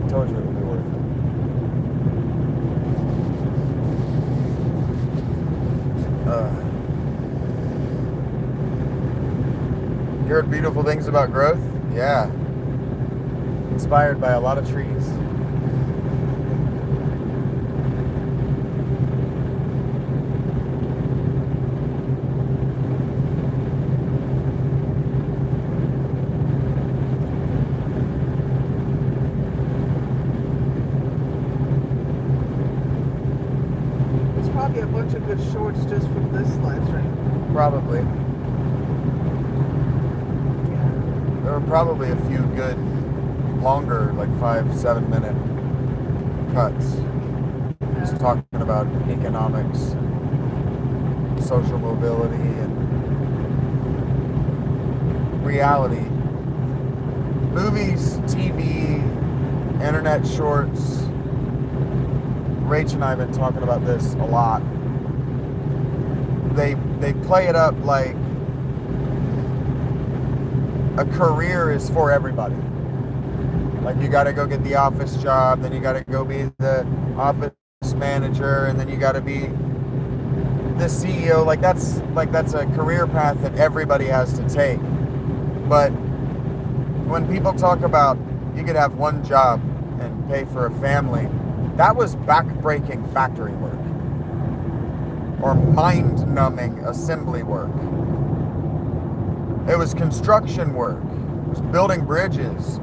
I told you it would be worth it. You heard beautiful things about growth? Yeah. Inspired by a lot of trees. There's probably a bunch of good shorts just from this live stream. Probably. Yeah. There were probably a few good longer, like 5-7 minute cuts, just talking about economics and social mobility and reality, movies, TV, internet shorts. Rach and I have been talking about this a lot. They play it up like a career is for everybody. Like you got to go get the office job, then you got to go be the office manager, and then you got to be the CEO. Like that's a career path that everybody has to take. But when people talk about you could have one job and pay for a family, that was back-breaking factory work or mind-numbing assembly work. It was construction work. It was building bridges.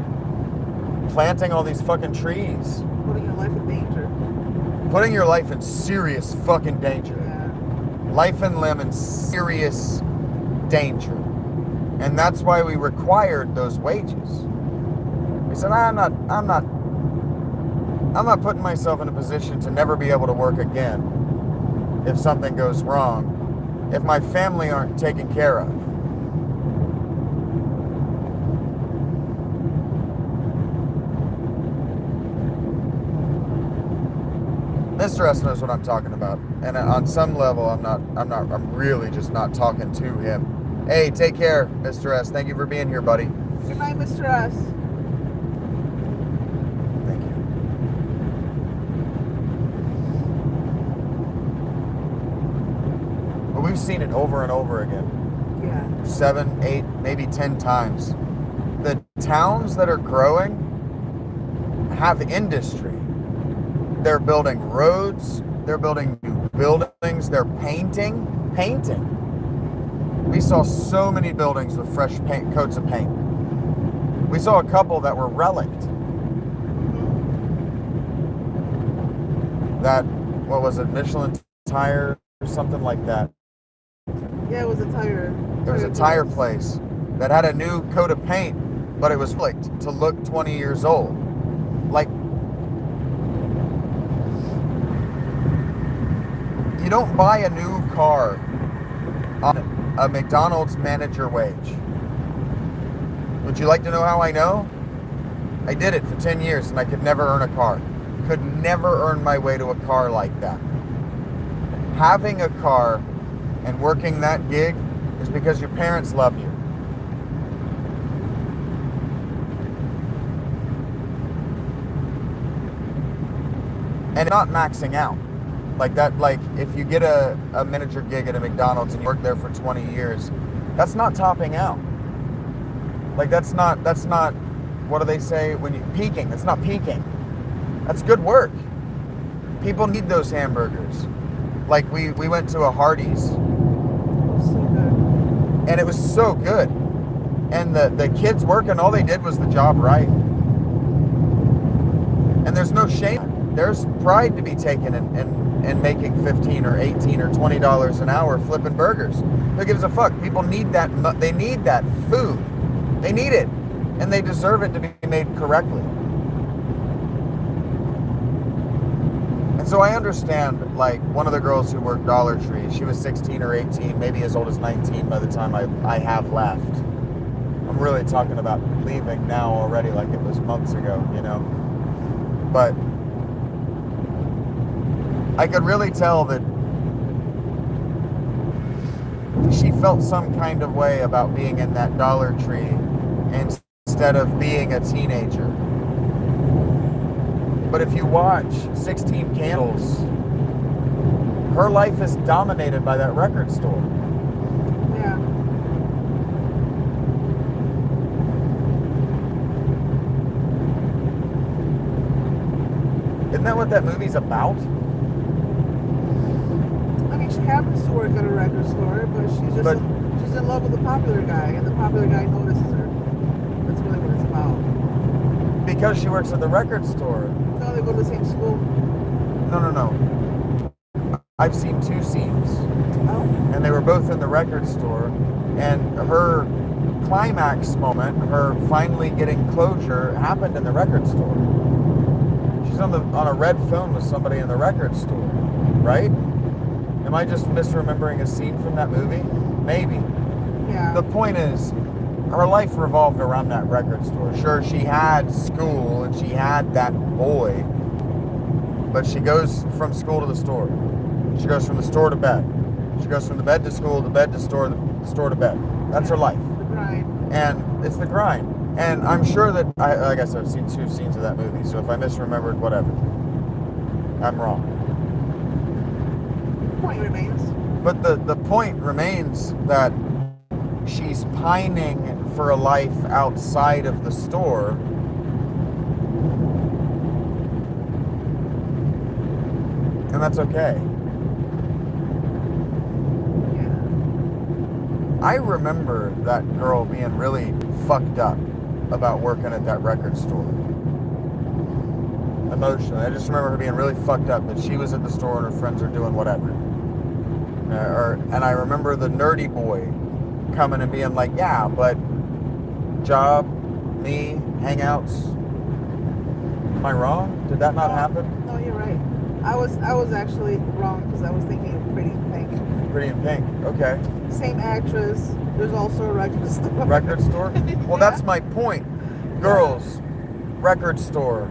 Planting all these fucking trees. Putting your life in danger. Putting your life in serious fucking danger. Yeah. Life and limb in serious danger. And that's why we required those wages. We said, I'm not putting myself in a position to never be able to work again if something goes wrong, if my family aren't taken care of. Mr. S knows what I'm talking about, and on some level, I'm really just not talking to him. Hey, take care, Mr. S. Thank you for being here, buddy. Good night, Mr. S. Thank you. But we've seen it over and over again. Yeah. 7, 8, maybe 10 times. the towns that are growing have industry. They're building roads, they're building new buildings, they're painting. We saw so many buildings with fresh paint, coats of paint. We saw a couple that were relict. That, what was it, Michelin tire or something like that. Yeah, it was a tire. There was a tire place that had a new coat of paint, but it was flicked to look 20 years old. Like, you don't buy a new car on a McDonald's manager wage. Would you like to know how I know? I did it for 10 years and I could never earn a car. Could never earn my way to a car like that. Having a car and working that gig is because your parents love you. And not maxing out. Like that, like if you get a manager gig at a McDonald's and you work there for 20 years, that's not topping out. Like that's not, what do they say when you, peaking, it's not peaking. That's good work. People need those hamburgers. Like we went to a Hardee's. So good. And it was so good. And the kids working, all they did was the job right. And there's no shame. There's pride to be taken in making $15 or $18 or $20 an hour flipping burgers. Who gives a fuck? People need that. They need that food. They need it. And they deserve it to be made correctly. And so I understand, like, one of the girls who worked Dollar Tree, she was 16 or 18, maybe as old as 19 by the time I have left. I'm really talking about leaving now already, like it was months ago, you know? But I could really tell that she felt some kind of way about being in that Dollar Tree instead of being a teenager. But if you watch 16 Candles, her life is dominated by that record store. Yeah. Isn't that what that movie's about? I mean, she happens to work at a record store, but she's in love with the popular guy, and the popular guy notices her. That's really what it's about. Because she works at the record store. No, they go to the same school. No. I've seen two scenes. Oh. And they were both in the record store. And her climax moment, her finally getting closure, happened in the record store. She's on a red phone with somebody in the record store, right? Am I just misremembering a scene from that movie? Maybe. Yeah. The point is, her life revolved around that record store. Sure, she had school and she had that boy, but she goes from school to the store. She goes from the store to bed. She goes from the bed to school, the bed to store, the store to bed. That's her life. The grind. And it's the grind. And I'm sure that, I guess I've seen two scenes of that movie, so if I misremembered, whatever. I'm wrong. Point remains. But the point remains that she's pining for a life outside of the store. And that's okay. Yeah. I remember that girl being really fucked up about working at that record store. Emotionally. I just remember her being really fucked up that she was at the store and her friends are doing whatever. And I remember the nerdy boy coming and being like, yeah, but job, me, hangouts. Am I wrong? Did that not happen? No, you're right. I was actually wrong because I was thinking of Pretty in Pink. Pretty in Pink. Okay. Same actress. There's also a record store. Record store? Well, that's my point. Girls, record store,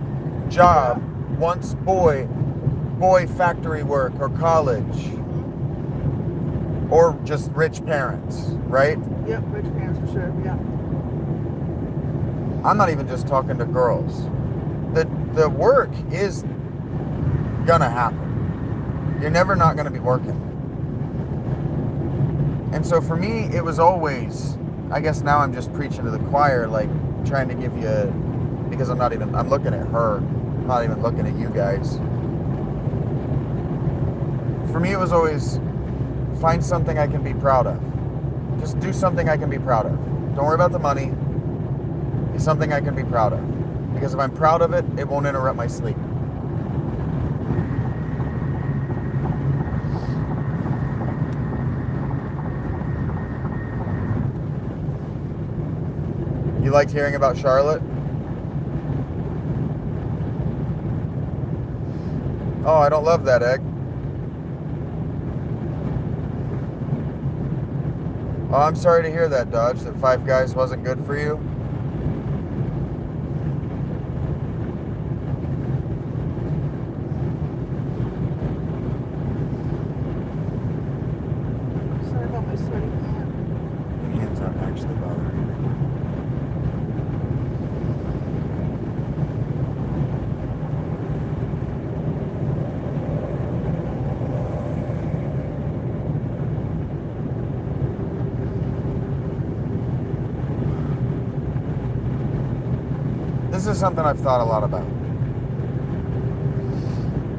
job, once boy factory work or college. Or just rich parents, right? Yep, rich parents for sure, yeah. I'm not even just talking to girls. The work is gonna happen. You're never not gonna be working. And so for me, it was always, I guess now I'm just preaching to the choir, like, trying to give you, because I'm looking at her. I'm not even looking at you guys. For me, it was always find something I can be proud of. Just do something I can be proud of. Don't worry about the money. It's something I can be proud of. Because if I'm proud of it, it won't interrupt my sleep. You liked hearing about Charlotte? Oh, I don't love that egg. Oh, I'm sorry to hear that, Dodge, that Five Guys wasn't good for you. Sorry about my sweaty hand. Your hands aren't actually bothering me. This is something I've thought a lot about.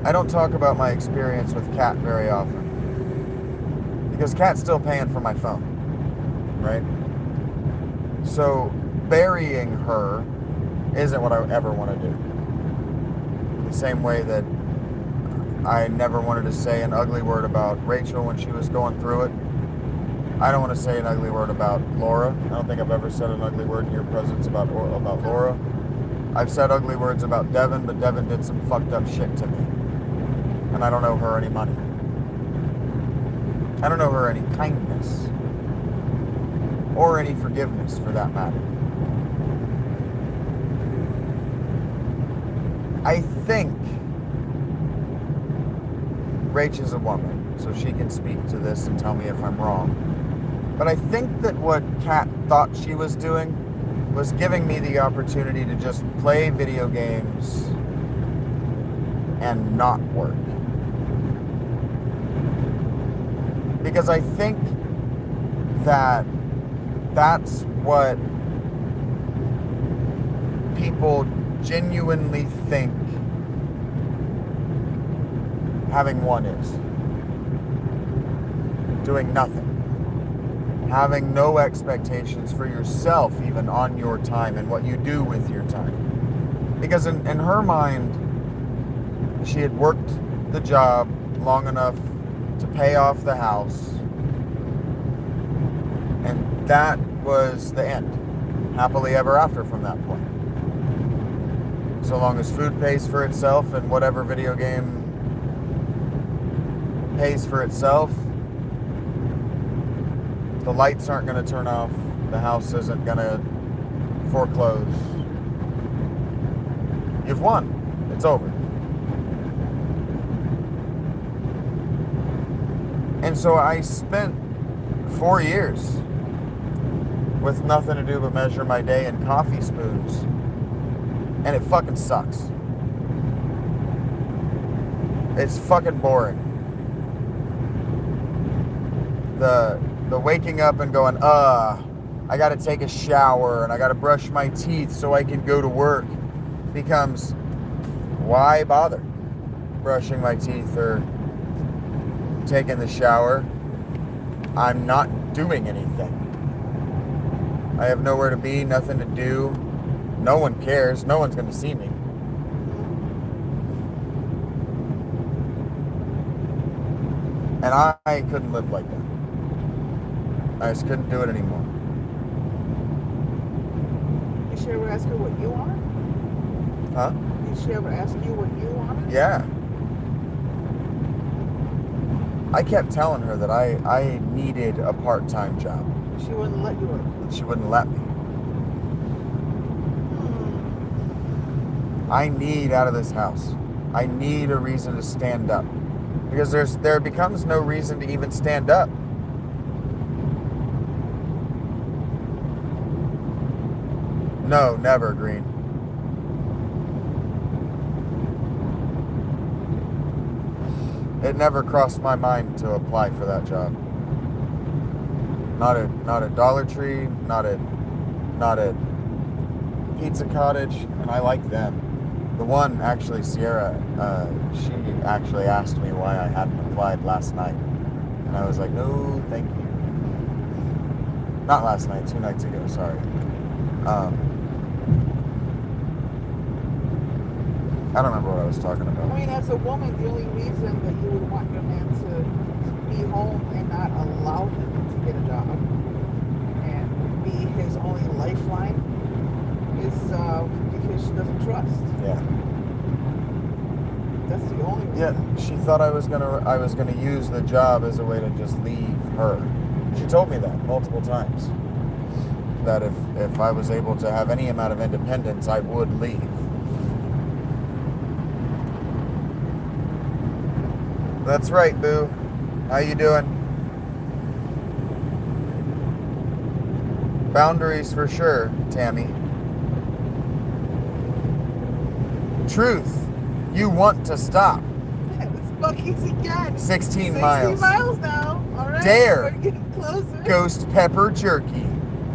I don't talk about my experience with Kat very often. Because Kat's still paying for my phone. Right? So burying her isn't what I ever want to do. The same way that I never wanted to say an ugly word about Rachel when she was going through it. I don't want to say an ugly word about Laura. I don't think I've ever said an ugly word in your presence about Laura. I've said ugly words about Devin, but Devin did some fucked up shit to me. And I don't owe her any money. I don't owe her any kindness. Or any forgiveness, for that matter. I think Rach is a woman, so she can speak to this and tell me if I'm wrong. But I think that what Kat thought she was doing was giving me the opportunity to just play video games and not work. Because I think that that's what people genuinely think having one is. Doing nothing. Having no expectations for yourself even on your time and what you do with your time. Because in her mind, she had worked the job long enough to pay off the house, and that was the end. Happily ever after from that point. So long as food pays for itself and whatever video game pays for itself, the lights aren't going to turn off, the house isn't going to foreclose. You've won. It's over. And so I spent 4 years with nothing to do but measure my day in coffee spoons. And it fucking sucks. It's fucking boring. The waking up and going, I gotta take a shower and I gotta brush my teeth so I can go to work becomes, why bother brushing my teeth or taking the shower? I'm not doing anything. I have nowhere to be, nothing to do. No one cares. No one's gonna see me. And I couldn't live like that. I just couldn't do it anymore. Did she ever ask you what you wanted? Huh? Did she ever ask you what you wanted? Yeah. I kept telling her that I needed a part-time job. She wouldn't let you work. She wouldn't let me. I need out of this house. I need a reason to stand up. Because there becomes no reason to even stand up. No, never, Green. It never crossed my mind to apply for that job. Not at Dollar Tree, not at Pizza Cottage, and I like them. The one, actually, Sierra, she actually asked me why I hadn't applied last night. And I was like, no, thank you. Not last night, 2 nights ago, sorry. I don't remember what I was talking about. I mean, as a woman, the only reason that you would want your man to be home and not allow him to get a job and be his only lifeline is because she doesn't trust. Yeah. That's the only reason. Yeah, she thought I was gonna use the job as a way to just leave her. She told me that multiple times. That if I was able to have any amount of independence, I would leave. That's right, boo. How you doing? Boundaries for sure, Tammy. Truth. You want to stop. It's Buc-ee's again. 16 miles. 16 miles now. All right. Dare. We're getting closer. Ghost pepper jerky.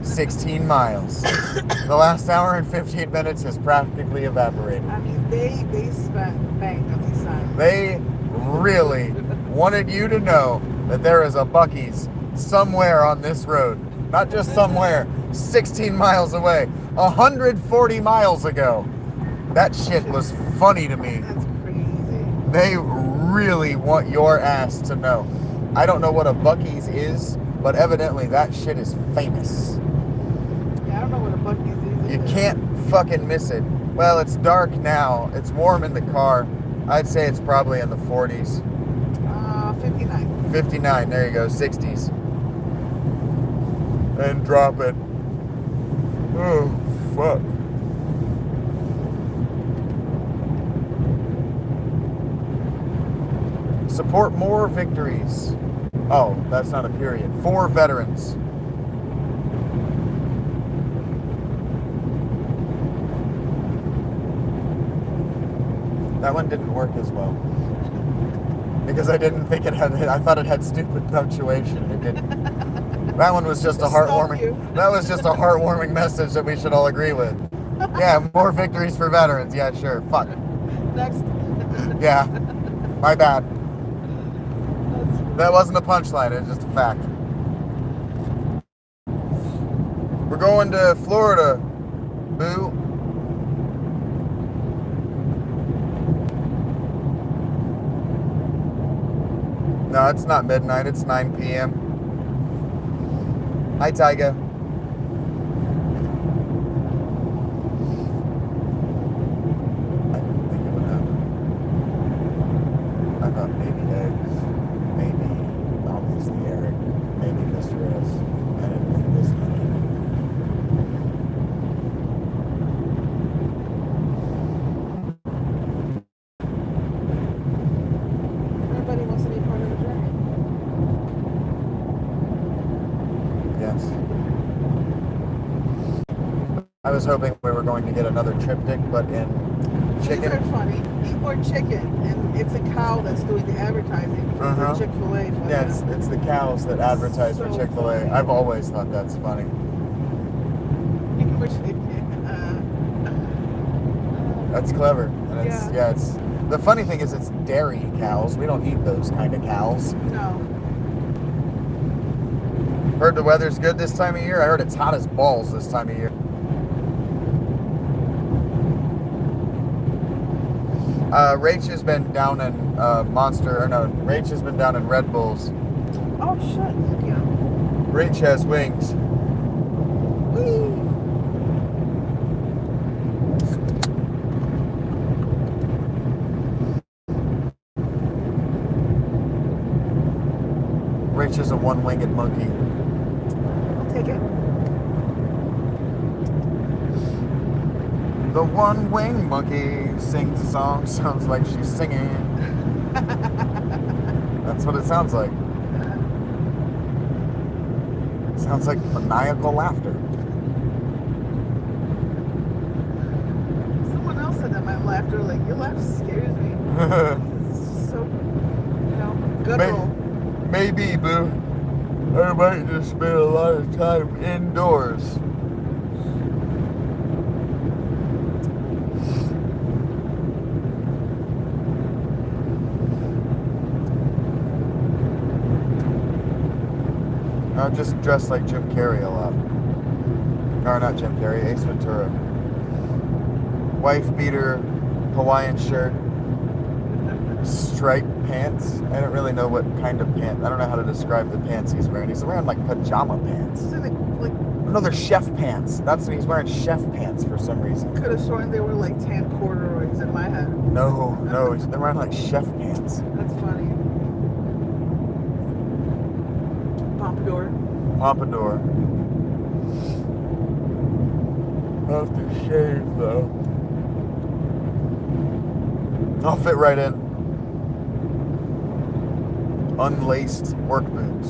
16 miles. The last hour and 15 minutes has practically evaporated. I mean, they spent bank on these signs. They really wanted you to know that there is a Buc-ee's somewhere on this road. Not just somewhere, 16 miles away. 140 miles ago. That shit was funny to me. That's crazy. They really want your ass to know. I don't know what a Buc-ee's is, but evidently that shit is famous. Yeah, I don't know what a Buc-ee's is. You can't fucking miss it. Well, it's dark now. It's warm in the car. I'd say it's probably in the 40s. 59. 59, there you go, 60s. And drop it. Oh, fuck. Support more victories. Oh, that's not a period. For veterans. That one didn't work as well. Because I didn't think it had, I thought it had stupid punctuation. It didn't. That one was just a heartwarming, that was just a heartwarming message that we should all agree with. Yeah, more victories for veterans. Yeah, sure. Fuck. Next. Yeah. My bad. That wasn't a punchline, it was just a fact. We're going to Florida, boo. No, it's not midnight, it's 9 p.m. Hi, Tyga. I didn't think it would happen. I thought maybe eggs, maybe obviously Eric, maybe Mr. S. I didn't think this many. Everybody wants to be part of the journey. Yes. I was hoping we were going to get another triptych, but in chicken. These are funny. Eat more chicken, and it's a cow that's doing the advertising for Chick-fil-A. For Yeah, it's the cows that advertise for So Chick-fil-A. funny. I've always thought that's funny. That's clever. And it's, Yeah. it's the funny thing is it's dairy cows. We don't eat those kind of cows. No. Heard the weather's good this time of year. I heard it's hot as balls this time of year. Rach has been down in Rach has been down in Red Bulls. Oh, shit. Yeah. Rach has wings. Whee! Rach is a one-winged monkey. I'll take it. The one-winged monkey sings a song, sounds like she's singing. That's what it sounds like. Sounds like maniacal laughter. Someone else said that my laughter, like, your laugh scares me. It's so, guttural. Maybe, boo. I might just spend a lot of time indoors. Just dressed like Jim Carrey a lot. Or not Jim Carrey, Ace Ventura. Wife beater, Hawaiian shirt, striped pants. I don't really know what kind of pants. I don't know how to describe the pants he's wearing. He's wearing like pajama pants. Isn't it like? No, they're chef pants. That's what he's wearing, chef pants for some reason. Could have sworn they were like tan corduroys in my head. No, they're wearing like chef pants. That's funny. Pompadour. I'll have to shave though. I'll fit right in. Unlaced work boots.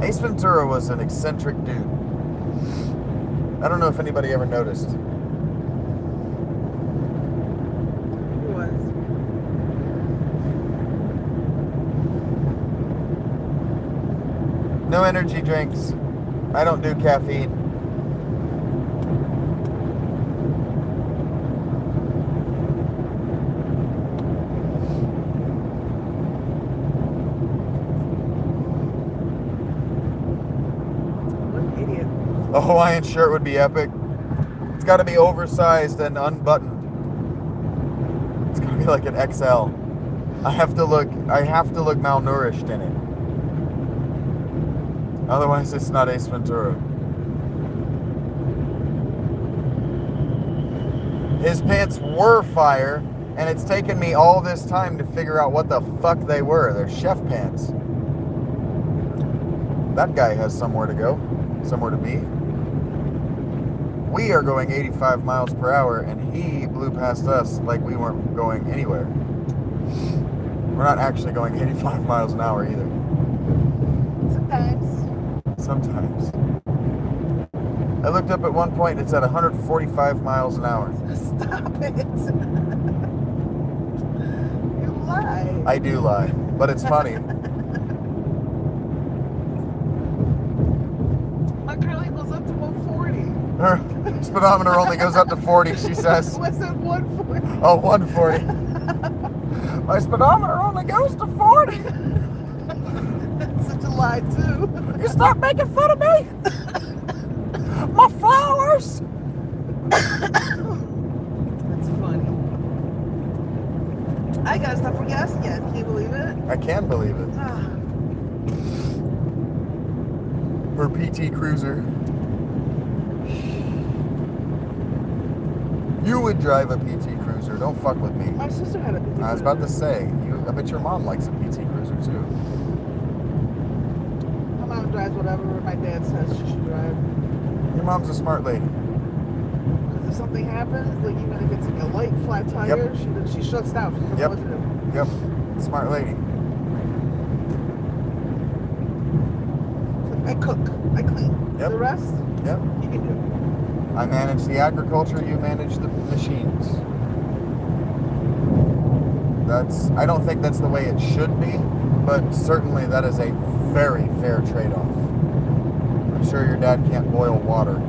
Ace Ventura was an eccentric dude. I don't know if anybody ever noticed. Who was? No energy drinks. I don't do caffeine. What an idiot. A Hawaiian shirt would be epic. It's got to be oversized and unbuttoned. It's got to be like an XL. I have to look malnourished in it. Otherwise, it's not Ace Ventura. His pants were fire, and it's taken me all this time to figure out what the fuck they were. They're chef pants. That guy has somewhere to go, somewhere to be. We are going 85 miles per hour, and he blew past us like we weren't going anywhere. We're not actually going 85 miles an hour either. Sometimes. I looked up at one point, it's at 145 miles an hour. Stop it. You lie. I do lie, but it's funny. My curling goes up to 140. Her speedometer only goes up to 40, she says. What's that 140? Oh, 140. My speedometer only goes to 40. That's such a lie, too. You stop making fun of me. My flowers. That's funny. I gotta stop for gas again. Can you believe it? I can believe it. Her PT Cruiser. You would drive a PT Cruiser. Don't fuck with me. My sister had a PT I was about to say, I bet your mom likes a PT Cruiser too. My mom drives whatever my dad says she should drive. Your mom's a smart lady. Because if something happens, like even if it's like a light flat tire, she shuts down. She doesn't know what to do. Yep. Smart lady. I cook. I clean. Yep. The rest, Yep. you can do. I manage the agriculture, you manage the machines. I don't think that's the way it should be, but certainly that is a very fair trade-off. I'm sure your dad can't boil water.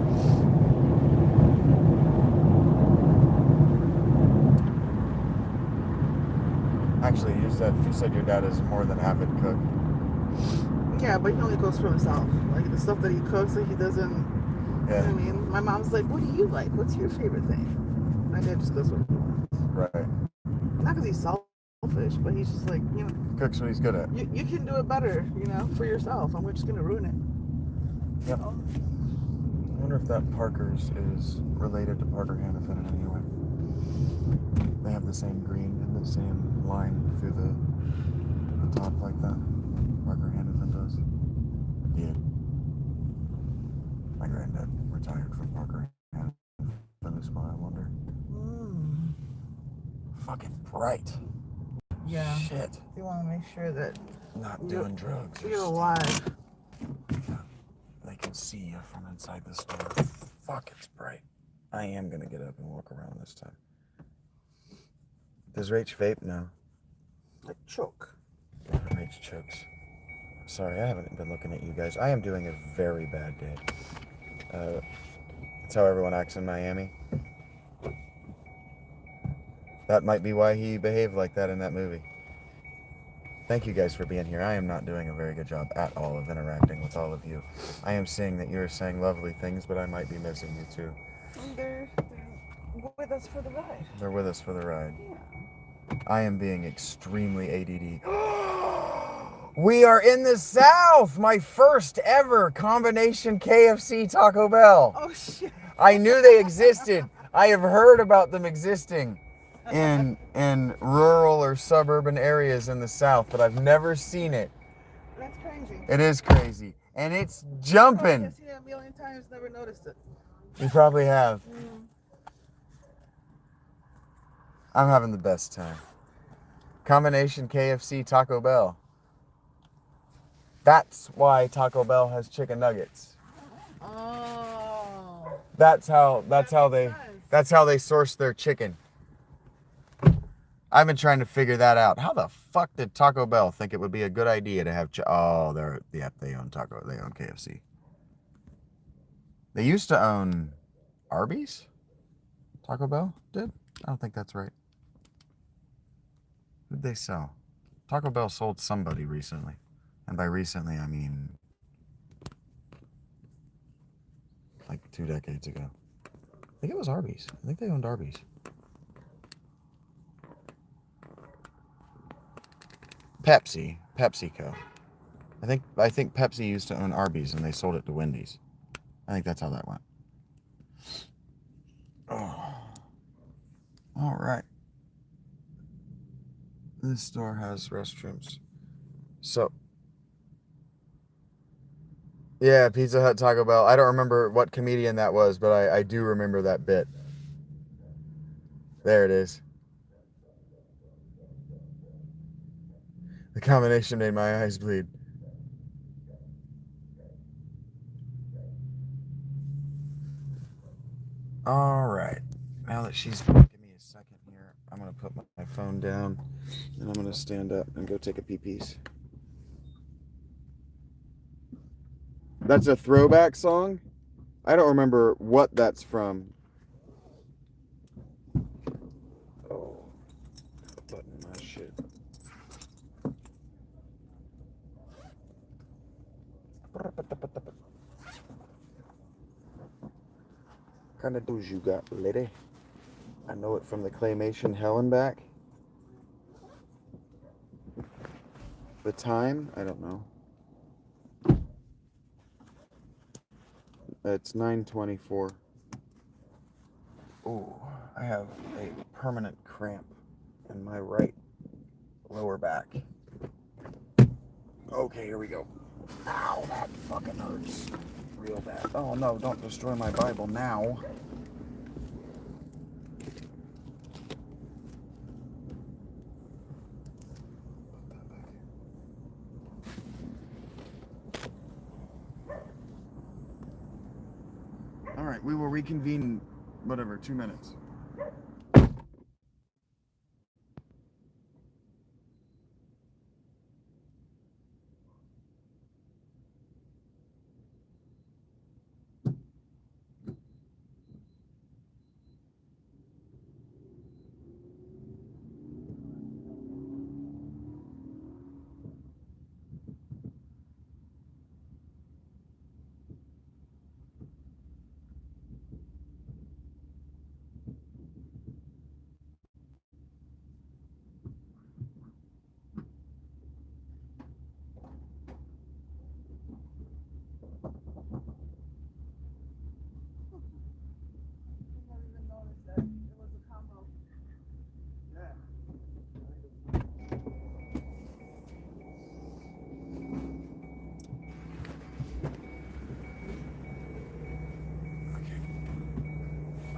Actually, you said your dad is more than avid cook. Yeah, but he only cooks for himself. Like the stuff that he cooks, like he doesn't. Yeah. You know what I mean? My mom's like, "What do you like? What's your favorite thing?" My dad just does what he wants. Right. Not because he's selfish, but he's just like, you know, Cooks what he's good at. you can do it better, you know, for yourself, and we're just gonna ruin it. Yep. I wonder if that Parker's is related to Parker Hannafin in any way. They have the same green and the same line through the top like that. Parker Hannafin does. Yeah. My granddad retired from Parker Hannafin is why I wonder. Fucking bright. Yeah. Shit. You want to make sure that Not doing drugs. you're alive. They can see you from inside the store. Fuck, it's bright. I am gonna get up and walk around this time. Does Rach vape? No. Like choke. Rach chokes. Sorry, I haven't been looking at you guys. I am doing a very bad day. That's how everyone acts in Miami. That might be why he behaved like that in that movie. Thank you guys for being here. I am not doing a very good job at all of interacting with all of you. I am seeing that you're saying lovely things, but I might be missing you too. They're with us for the ride. They're with us for the ride. Yeah. I am being extremely ADD. We are in the South! My first ever combination KFC Taco Bell. Oh, shit. I knew they existed. I have heard about them existing in rural or suburban areas in the South, but I've never seen it. That's crazy. It is crazy. And it's jumping. I've seen it a million times, never noticed it. You probably have. I'm having the best time. Combination KFC Taco Bell. That's why Taco Bell has chicken nuggets. Oh. That's how they source their chicken. I've been trying to figure that out. How the fuck did Taco Bell think it would be a good idea to have they own KFC. They used to own Arby's? Taco Bell did? I don't think that's right. Who'd they sell? Taco Bell sold somebody recently. And by recently, I mean like 2 decades ago. I think it was Arby's. I think they owned Arby's. PepsiCo. I think Pepsi used to own Arby's and they sold it to Wendy's. I think that's how that went. Oh. All right. This store has restrooms. So, yeah, Pizza Hut, Taco Bell. I don't remember what comedian that was, but I do remember that bit. There it is. The combination made my eyes bleed. All right. Now that she's give me a second here, I'm going to put my phone down and I'm going to stand up and go take a pee-pees. That's a throwback song? I don't remember what that's from. Oh, button my shit. Kind of does you got, lady? I know it from the claymation Hell and Back. The time? I don't know. It's 9:24. Oh, I have a permanent cramp in my right lower back. Okay, here we go. Ow, that fucking hurts real bad. Oh no, don't destroy my Bible now. All right, we will reconvene, whatever, 2 minutes.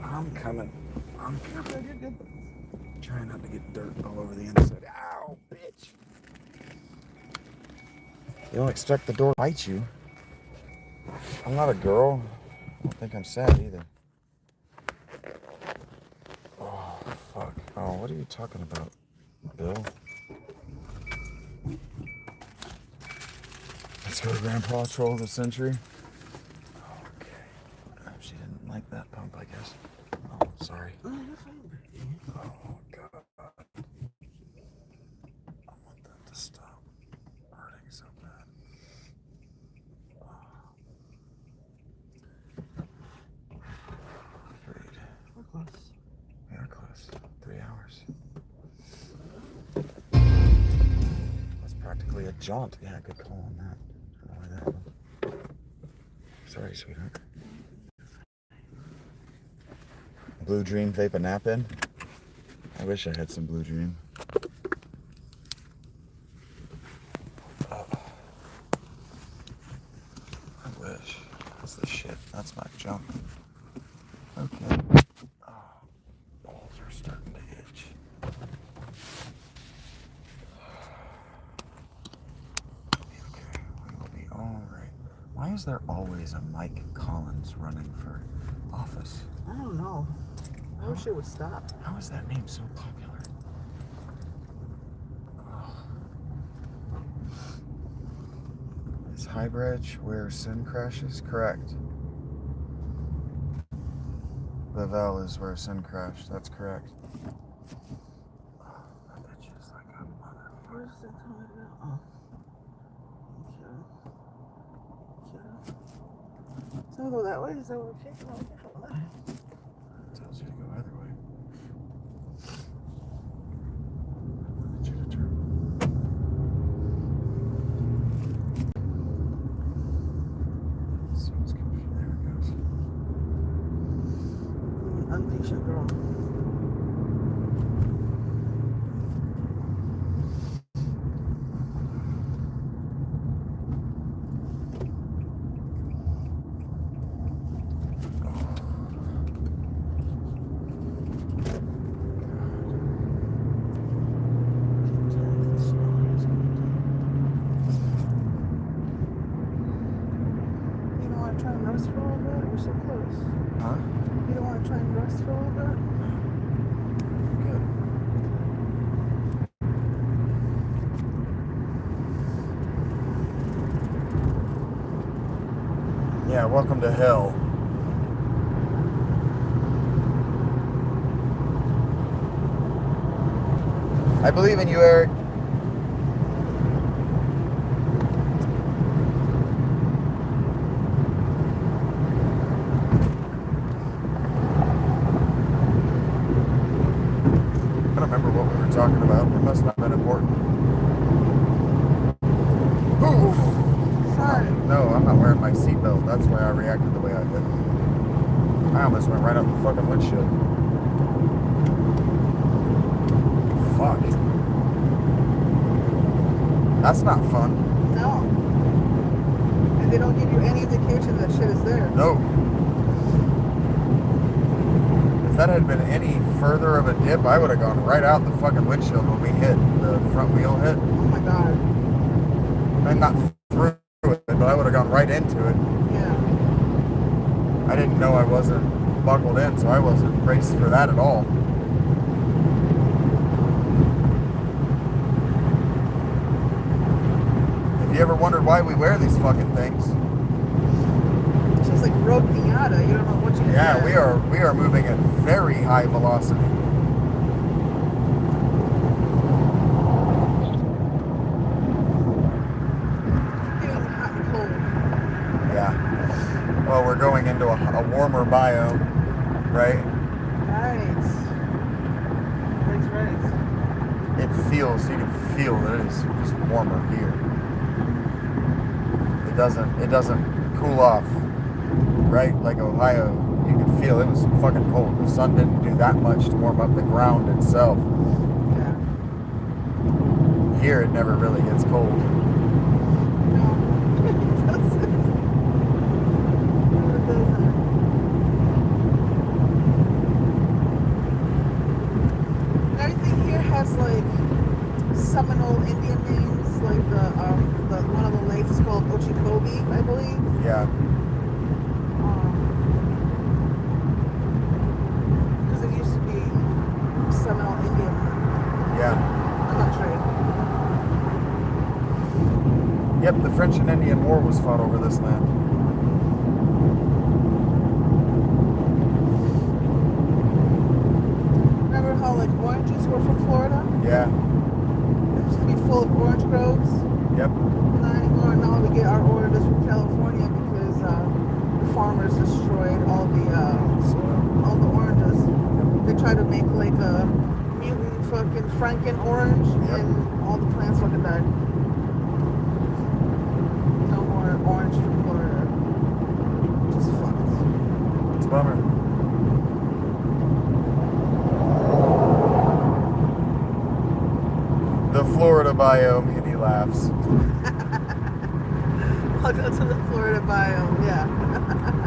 I'm coming. Trying not to get dirt all over the inside. Ow, bitch. You don't expect the door to bite you. I'm not a girl. I don't think I'm sad either. Oh, fuck. Oh, what are you talking about, Bill? Let's go to Grandpa Troll of the Century. Okay. She didn't like that pump, I guess. Oh, sorry. Oh, God. I want that to stop. Jaunt. Yeah, good call on that. I don't know why that one. Sorry, sweetheart. Blue Dream vape a nap in? I wish I had some Blue Dream. Oh. I wish. That's the shit. That's my junk. Okay. Oh, balls are starting to itch. Okay, we will be all right. Why is there always a Mike Collins running for office? I don't know. I wish it would stop. How is that name so popular? Is High Bridge where sin crashes? Correct. Lavelle is where sin crashed. That's correct. Oh, that bitch is like a motherfucker. Where's that coming out? Oh. Okay. So we go that way? Is that what we're taking? It tells you to go either way. I need you to turn. Sounds confused. There it goes. Unleash a girl. Huh? You don't want to try and rest for a little bit? Good. Yeah, welcome to hell. I believe in you, Eric. Talking about. It must not have been important. Oof. Sorry. No, I'm not wearing my seatbelt. That's why I reacted the way I did. I almost went right up the fucking windshield. Fuck. That's not fun. No. And they don't give you any indication that shit is there. No. If that had been any further of a dip, I would have gone right out the fucking windshield when we hit. The front wheel hit. Oh my god. And not through it, but I would have gone right into it. Yeah. I didn't know I wasn't buckled in, so I wasn't braced for that at all. If you ever wondered why we wear these fucking things. It's just like road pinata. You don't know what you can Yeah, get. we are moving at very high velocity. Getting hot and cold. Yeah. Well, we're going into a warmer biome, right? Right. Right. It feels, you can feel that it is just warmer here. It doesn't cool off, right? Like Ohio, you can feel it was fucking cold. The sun didn't do that much to warm up the ground itself. Yeah. Here, it never really gets cold. No. It doesn't. No, it doesn't. Everything here has like Seminole Indian names, like the one of the lakes is called Ochikobe, I believe. Yeah. Because it used to be Seminole Indian country. Yep, the French and Indian War was fought over this land. Remember how like oranges were from Florida? Yeah. It used to be full of orange groves. Yep. Not anymore. Now we get our oranges from California because the farmers destroyed all the oranges. They tried to make like a mutant fucking Franken orange, and all the plants fucking died. biome, and he laughs. Welcome to the Florida biome, yeah.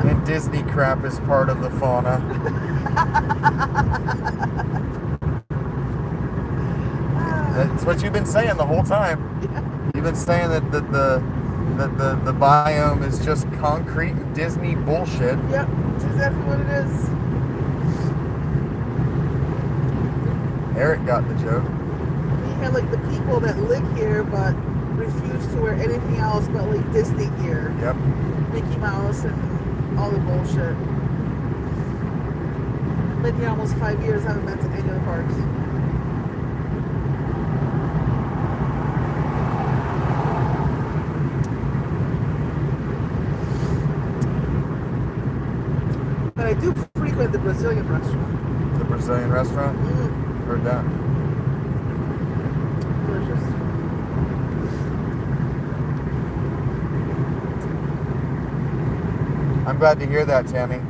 And Disney crap is part of the fauna. That's what you've been saying the whole time. Yeah. You've been saying that the biome is just concrete and Disney bullshit. Yep, that's exactly what it is. Eric got the joke. You have like the people that live here but refuse to wear anything else but like Disney gear. Yep. Mickey Mouse and all the bullshit. Been here almost 5 years, haven't been to any of the parks. But I do frequent the Brazilian restaurant. The Brazilian restaurant? Mm-hmm. Heard that. Delicious. I'm glad to hear that, Tammy.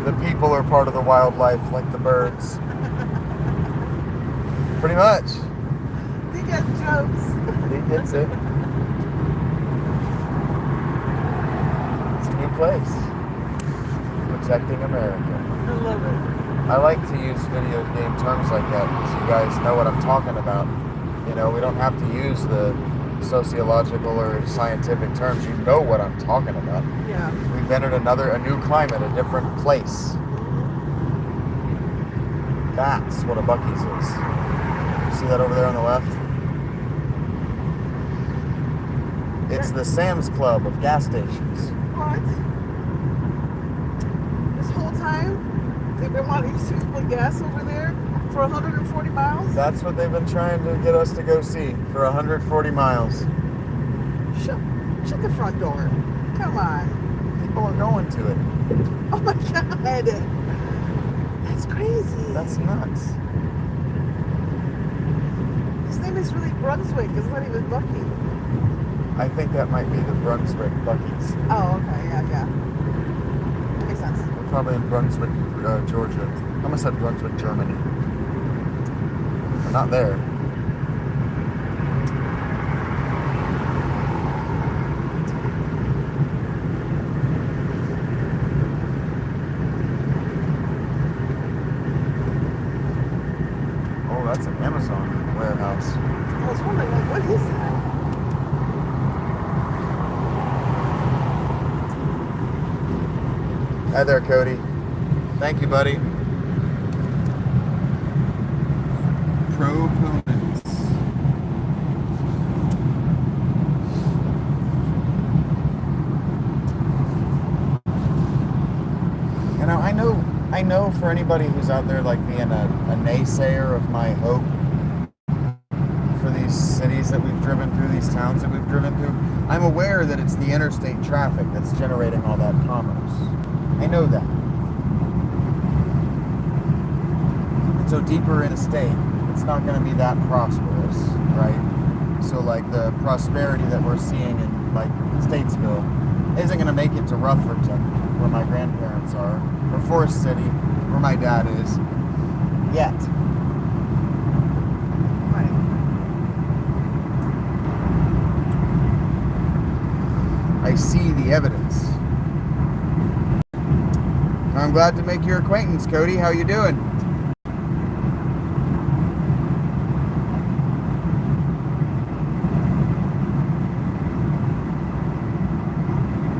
The people are part of the wildlife, like the birds. Pretty much. He got jokes. He gets it. It's a new place. Protecting America. I love it. I like to use video game terms like that because you guys know what I'm talking about. You know, we don't have to use the sociological or scientific terms. You know what I'm talking about. Yeah. We've entered a new climate, a different place. That's what a Buc-ee's is. See that over there on the left? It's the Sam's Club of gas stations. What? This whole time, they've been wanting to put gas over there for 140 miles? That's what they've been trying to get us to go see for 140 miles. Shut the front door. Come on. People are going to it. Oh my God. That's crazy. That's nuts. His name is really Brunswick. It's not even Bucky. I think that might be the Brunswick Buc-ee's. Oh, okay. Yeah. Makes sense. They're probably in Brunswick, Georgia. I almost said Brunswick, Germany. They're not there. Oh, that's an Amazon warehouse. I was wondering, like, what is that? Hi there, Cody. Thank you, buddy. Proponents. You know, I know for anybody who's out there like being a naysayer of my hope for these cities that we've driven through, these towns that we've driven through, I'm aware that it's the interstate traffic that's generating all that commerce. I know that. And so deeper in a state, it's not going to be that prosperous, right? So like the prosperity that we're seeing in like Statesville isn't going to make it to Rutherford, where my grandparents are, or Forest City, where my dad is, yet. Right. I see the evidence. I'm glad to make your acquaintance, Cody. How you doing?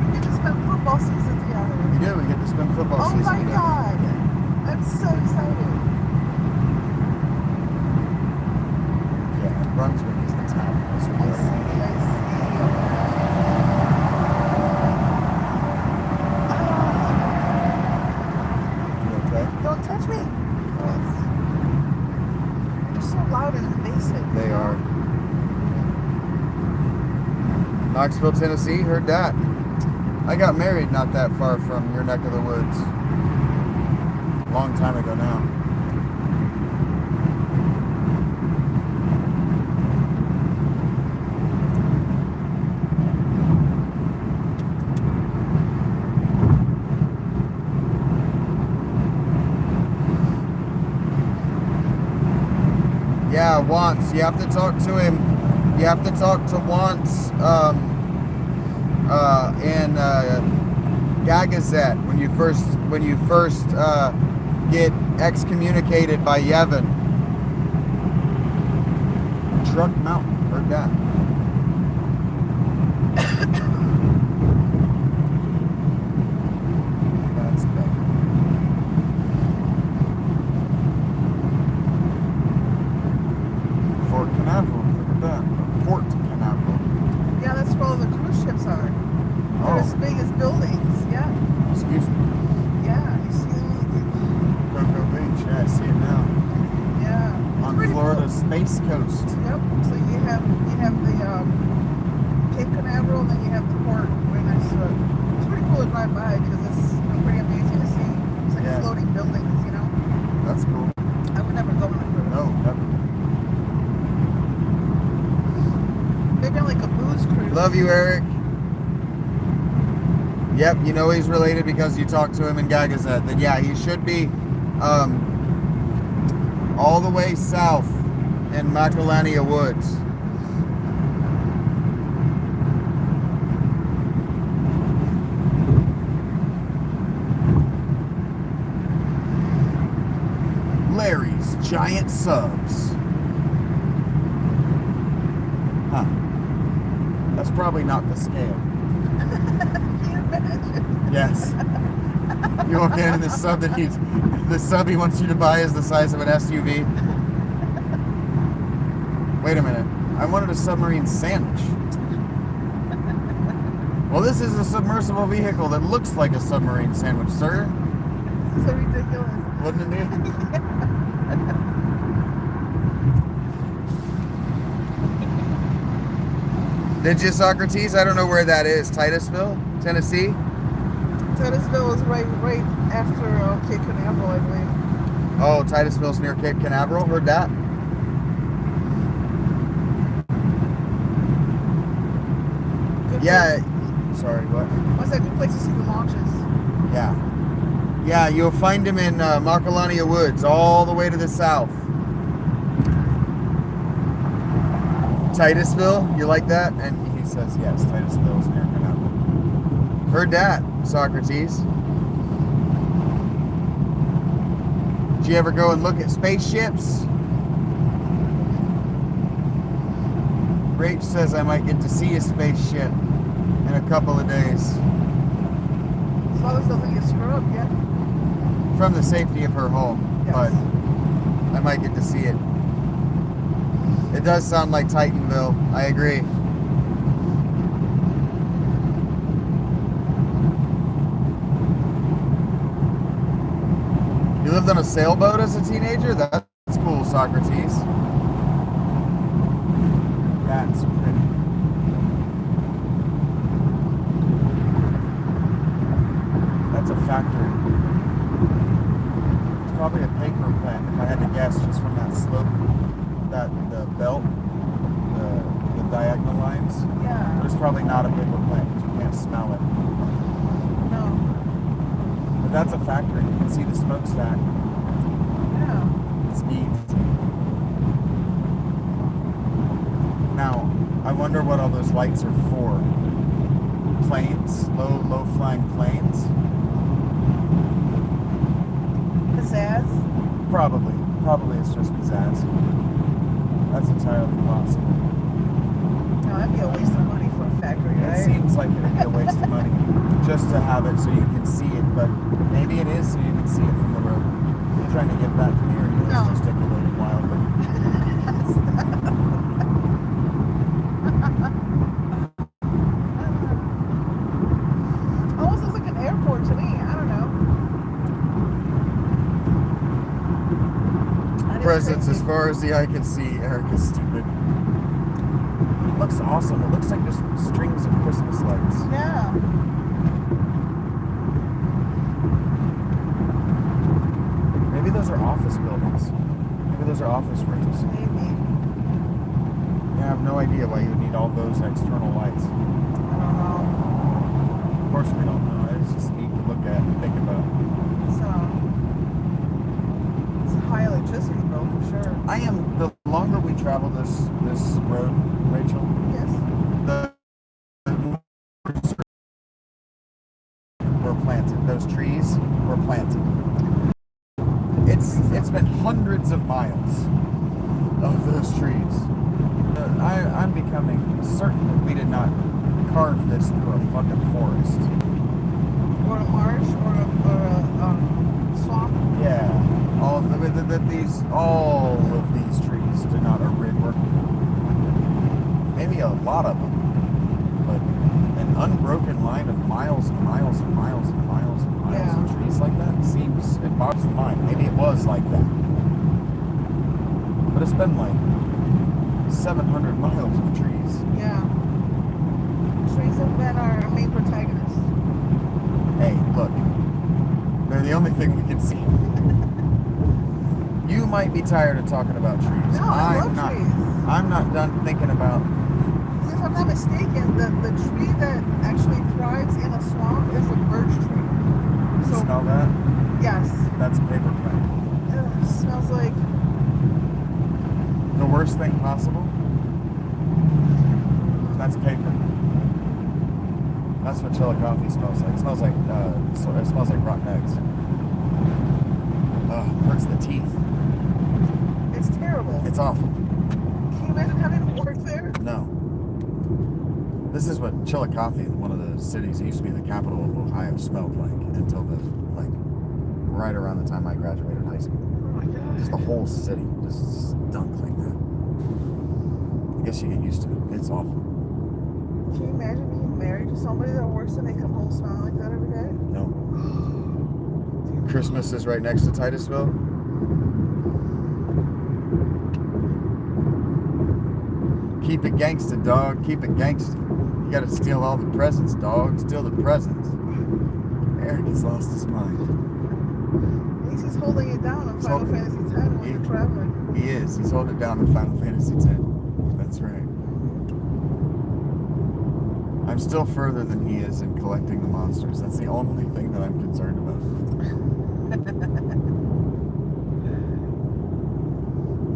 We get to spend football season together. We do. We get to spend football Oh season my together. God. I'm so excited. Yeah, Brunswick is the town. I see. You okay? Don't touch me. They're so loud and invasive. They are. Knoxville, Tennessee. Heard that. I got married not that far from your neck of the woods. A long time ago now. Yeah, Yeah, Wants. You have to talk to him. You have to talk to Wants in Gagazet when you first get excommunicated by Yevon. Truck Mountain. Heard that. That's bad. Fort Canaveral. Look at that. Port Canaveral. Yeah, that's where all the cruise ships are. They're as big as buildings. Yeah. Excuse me. Yeah, you see them. Cocoa Beach. Yeah, I see it now. Yeah. On Pretty Florida's cool. Space Coast. Yep. So you have the Cape Canaveral, and then you have the port right next to it. It's pretty cool to drive by because it's pretty amazing to see. It's like floating buildings, you know. That's cool. I would never go on a cruise. No, never. Maybe on like a booze cruise. Love you, Eric. Yep, you know he's related because you talked to him in Gagazet. Then yeah, he should be all the way south in Macalania Woods. Larry's Giant Subs. Huh. That's probably not the scale. Can you imagine? Yes. You walk in and the sub he wants you to buy is the size of an SUV. Wait a minute. I wanted a submarine sandwich. Well, this is a submersible vehicle that looks like a submarine sandwich, sir. So ridiculous. Wouldn't it be? Did you, Socrates? I don't know where that is. Titusville, Tennessee? Titusville is right after Cape Canaveral, I believe. Oh, Titusville's near Cape Canaveral? Heard that? Good Yeah. Sorry, what? What's that good place to see the launches? Yeah. Yeah, you'll find him in Macalania Woods, all the way to the south. Titusville, you like that? And he says, yes, Titusville is near Canaveral. Heard that, Socrates. Did you ever go and look at spaceships? Rach says I might get to see a spaceship in a couple of days. As long as it doesn't get scrubbed, yeah. From the safety of her home, Yes. but I might get to see it. It does sound like Titanville. I agree. You lived on a sailboat as a teenager? That's cool, Socrates. That's pretty. That's a factory. It's probably a paper plant, if I had to guess, just from that slope, the belt, the diagonal lines. Yeah. But it's probably not a paper plant because you can't smell it. No. But that's a factory. You can see the smokestack. Yeah. It's neat. Now, I wonder what all those lights are for. Planes, low flying planes. Pizzazz? Probably it's just pizzazz. That's entirely possible. No, that'd be a waste of money for a factory, It right? seems like it would be a waste of money just to have it so you can see it, but maybe it is so you can see it from the road. You're trying to give that to me, or you're No. gesticulating wildly. Almost looks like an airport to me. I don't know. Presents as far as the eye can see. Eric is stupid. It looks awesome. It looks like just strings of Christmas lights. Yeah. Maybe those are office buildings. Maybe those are office rooms. Maybe. I have no idea why you would need all those external lights. I don't know. Of course we don't know. It's just neat to look at and think about. It's high electricity bill for sure. The longer we travel this road, Rachel? Yes. The were planted. Those trees were planted. It's been hundreds of miles of those trees. I'm becoming certain that we did not carve this through a fucking forest. Or a marsh, or a swamp. Yeah, all of these trees did not work. Maybe a lot of them, but an unbroken line of miles and miles and miles and miles and miles of trees like that it bogs the mind. Maybe it was like that, but it's been like 700 miles of trees. Yeah. Trees have been our main protagonists. Hey, look, they're the only thing we can see. You might be tired of talking about trees. No, I love trees. I'm not done thinking about. If I'm not mistaken, the tree that actually thrives in a swamp is a birch tree. You smell that? Yes. That's a paper plant. It smells like the worst thing possible. That's paper. That's what Chillicothe smells like. It smells like rotten eggs. Hurts the teeth. it's terrible. It's awful. Can you imagine having to work there? No. This is what Chillicothe, one of the cities, it used to be the capital of Ohio, smelled like until right around the time I graduated high school. Oh my god. Just the whole city just stunk like that. I guess you get used to it. It's awful. Can you imagine being married to somebody that works and they come home smelling like that every day? No. Christmas is right next to Titusville. Keep it gangsta, dog. Keep it gangsta. You gotta steal all the presents, dog. Steal the presents. Eric has lost his mind. At least he's holding it down in Final Fantasy X when you're traveling. He is. He's holding it down in Final Fantasy X. That's right. I'm still further than he is in collecting the monsters. That's the only thing that I'm concerned about.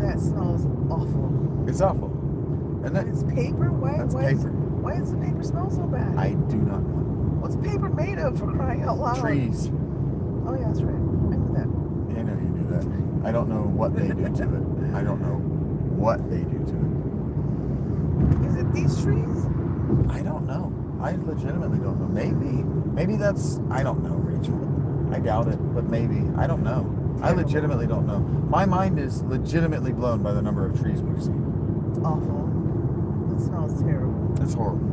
That smells awful. It's awful. And It's paper? That's paper. Why does the paper smell so bad? I do not know. What's paper made of, for crying out loud? Trees. Oh yeah, that's right. I knew that. I know you knew that. I don't know what they do to it. I don't know what they do to it. Is it these trees? I don't know. I legitimately don't know. Maybe that's, I don't know, Rachel. I doubt it, but maybe. I don't know. I legitimately don't know. My mind is legitimately blown by the number of trees we've seen. It's awful. It smells terrible. It's horrible.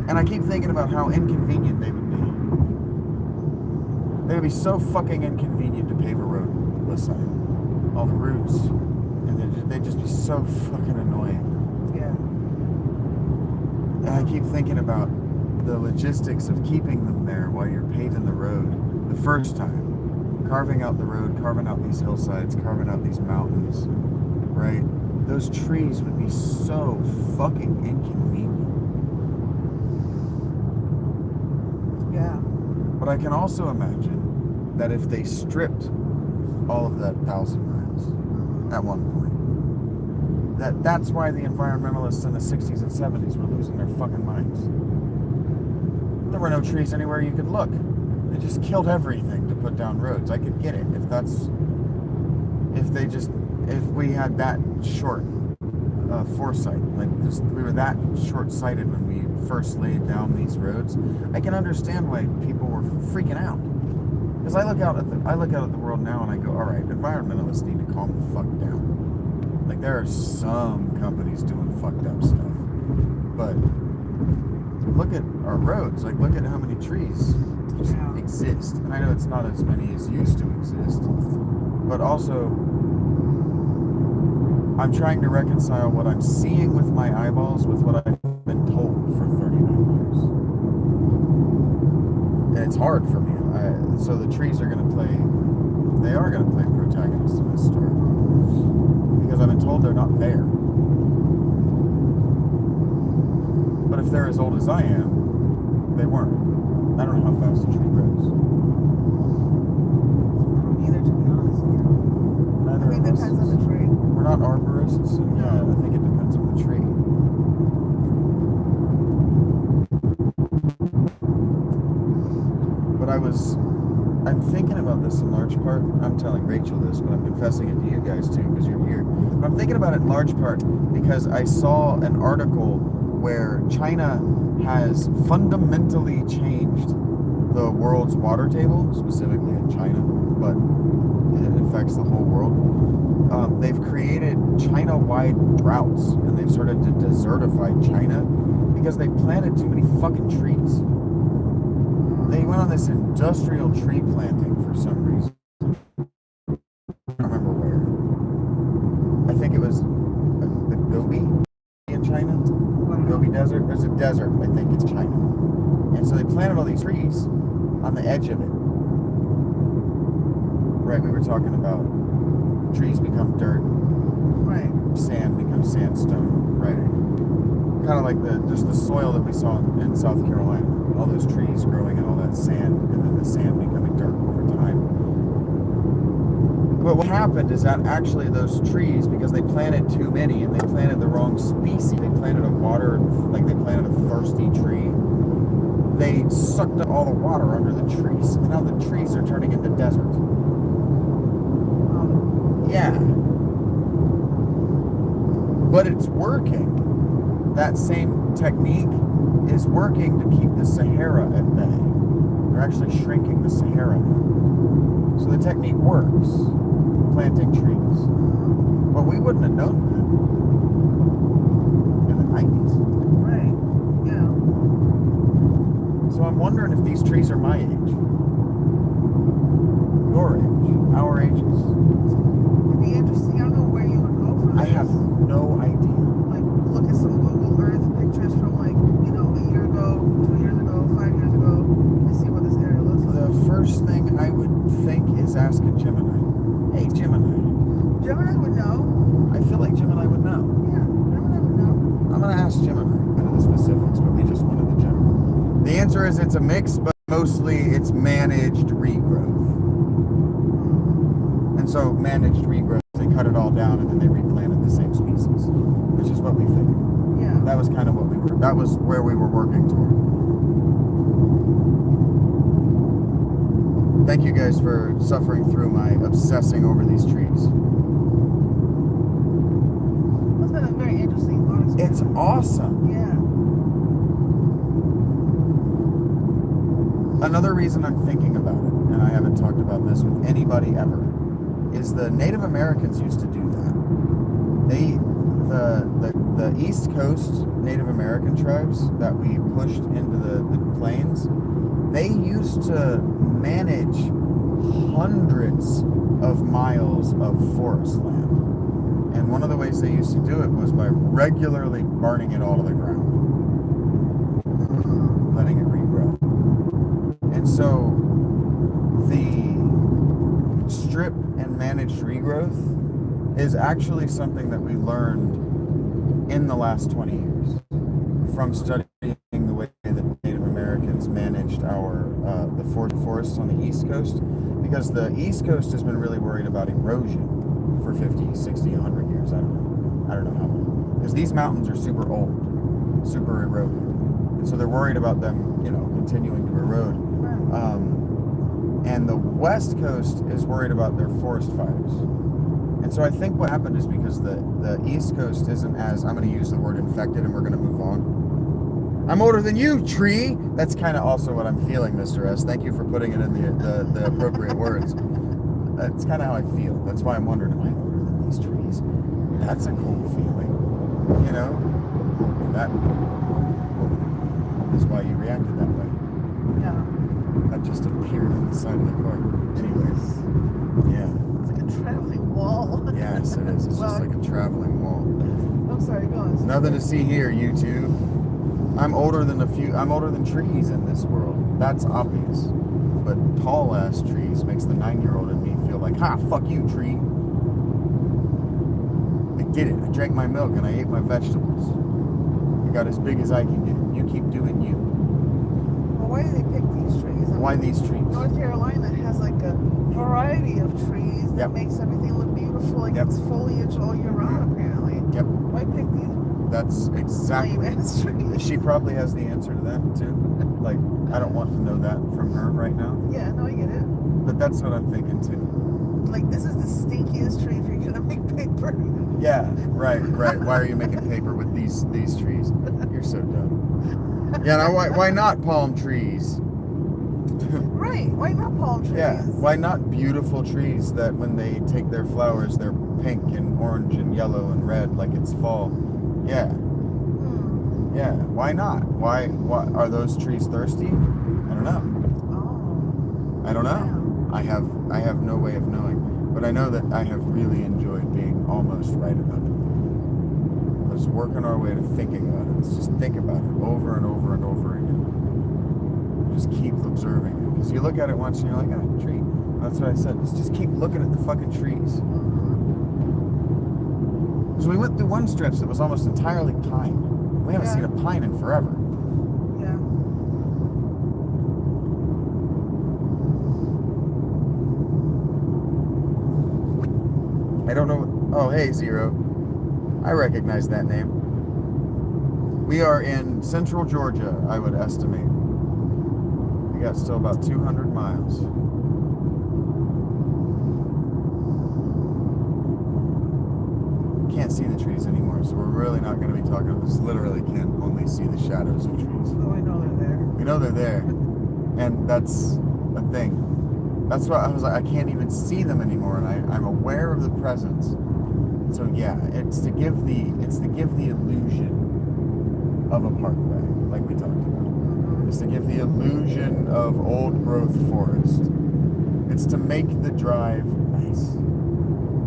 And I keep thinking about how inconvenient they would be. They would be so fucking inconvenient to pave a road beside. All the roots. And they'd just be so fucking annoying. Yeah. And I keep thinking about the logistics of keeping them there while you're paving the road the first time. Carving out the road, carving out these hillsides, carving out these mountains, right? Those trees would be so fucking inconvenient. Yeah. But I can also imagine that if they stripped all of that 1,000 miles at one point, that's why the environmentalists in the 60s and 70s were losing their fucking minds. There were no trees anywhere you could look. They just killed everything to put down roads. I could get it if we had that short foresight, we were that short-sighted when we first laid down these roads. I can understand why people were freaking out. Because I look out at the world now and I go, all right, environmentalists need to calm the fuck down. Like, there are some companies doing fucked up stuff, but look at our roads. Like, look at how many trees just exist. And I know it's not as many as used to exist, but also I'm trying to reconcile what I'm seeing with my eyeballs with what I've been told for 39 years. And it's hard for me. So the trees are going to play protagonists in this story. Because I've been told they're not there. But if they're as old as I am, they weren't. I don't know how fast a tree grows. I don't either, to be honest with you. it depends on the tree. We're not arborists. And yeah, I think it depends on the tree. But I'm thinking about this in large part. I'm telling Rachel this, but I'm confessing it to you guys too because you're here. But I'm thinking about it in large part because I saw an article where China has fundamentally changed the world's water table, specifically in China, but it affects the whole world. They've created China-wide droughts, and they've started to desertify China because they planted too many fucking trees. They went on this industrial tree planting for some reason. I don't remember where. I think it was the Gobi in China. Gobi Desert. There's a desert, I think it's China. And so they planted all these trees on the edge of it. Right, we were talking about trees become dirt. Right. Sand becomes sandstone. Right. Kind of like just the soil that we saw in South Carolina. All those trees growing and all that sand, and then the sand becoming dirt over time. But what happened is that actually those trees, because they planted too many and they planted the wrong species, they planted they planted a thirsty tree, they sucked up all the water under the trees. And now the trees are turning into desert. Yeah. But it's working. That same technique is working to keep the Sahara at bay. They're actually shrinking the Sahara now. So the technique works, planting trees. But we wouldn't have known that in the 90s. Right, yeah. So I'm wondering if these trees are my age. Your age, our ages. It'd be interesting. I don't know where you would go from this. I have no idea. Like, look at some Google Earth pictures from like, a year ago, 2 years ago, 5 years ago, and see what this area looks like. The first thing I would think is asking Gemini. Hey, Gemini. Gemini would know. I feel like Gemini would know. Yeah, Gemini would know. I'm going to ask Gemini into the specifics, but we just wanted the general. The answer is it's a mix, but mostly it's managed regrowth. And so managed regrowth, they cut it all down and then they replanted the same species, which is what we figured. Yeah. That was kind of that was where we were working toward. Thank you guys for suffering through my obsessing over these trees. That's been a very interesting thought experiment. It's awesome. Yeah. Another reason I'm thinking about it, and I haven't talked about this with anybody ever, is the Native Americans used to do that. The East Coast Native American tribes that we pushed into the plains, they used to manage hundreds of miles of forest land. And one of the ways they used to do it was by regularly burning it all to the ground, letting it regrow. And so the strip and managed regrowth is actually something that we learned in the last 20 years from studying the way that Native Americans managed the forests on the East Coast, because the East Coast has been really worried about erosion for 50, 60, 100 years. I don't know how long, because these mountains are super old, super eroded, and so they're worried about them, continuing to erode. And the West Coast is worried about their forest fires. And so I think what happened is because the East Coast isn't as, I'm going to use the word infected and we're going to move on. I'm older than you, tree. That's kind of also what I'm feeling, Mr. S. Thank you for putting it in the appropriate words. That's kind of how I feel. That's why I'm wondering, am I older than these trees? That's a cool feeling. That is why you reacted that way. Yeah. That just appeared on the side of the car. Anyways, yeah. It's like a traveling wall. Yes, it is. It's just like a traveling wall. I'm sorry, go on. Nothing to see here, YouTube. I'm older than trees in this world. That's obvious. But tall ass trees makes the 9-year-old in me feel like, ha, fuck you, tree. I did it. I drank my milk and I ate my vegetables. I got as big as I can get. You keep doing you. Well, why do they pick these trees? Why these trees? North Carolina has like a variety of trees that makes everything look beautiful. Like it's foliage all year round, apparently. Yep. Why pick these? That's exactly. Lame-ass trees. She probably has the answer to that too. Like, I don't want to know that from her right now. Yeah, no, I get it. But that's what I'm thinking too. Like, this is the stinkiest tree if you're gonna make paper. Yeah, right. Why are you making paper with these trees? You're so dumb. Yeah, now why not palm trees? Right, why not palm trees? Yeah, why not beautiful trees that when they take their flowers, they're pink and orange and yellow and red like it's fall? Yeah. Yeah, why not? Why are those trees thirsty? I don't know. Oh. I don't know. Yeah. I have no way of knowing. But I know that I have really enjoyed being almost right about it. Let's work on our way to thinking about it. Let's just think about it over and over and over again. Just keep observing it. Because you look at it once and you're like, ah, tree. That's what I said. Let's just keep looking at the fucking trees. Because we went through one stretch that was almost entirely pine. We haven't seen a pine in forever. Yeah. I don't know. Oh, hey, Zero. I recognize that name. We are in central Georgia, I would estimate. We got still about 200 miles. Can't see the trees anymore, so we're really not going to be talking. This literally can only see the shadows of trees. Oh, I know they're there. We know they're there, and that's a thing. That's why I was like, I can't even see them anymore, and I'm aware of the presence. So yeah, it's to give the illusion of a parkway, like we talked about. It's to give the illusion of old growth forest. It's to make the drive nice,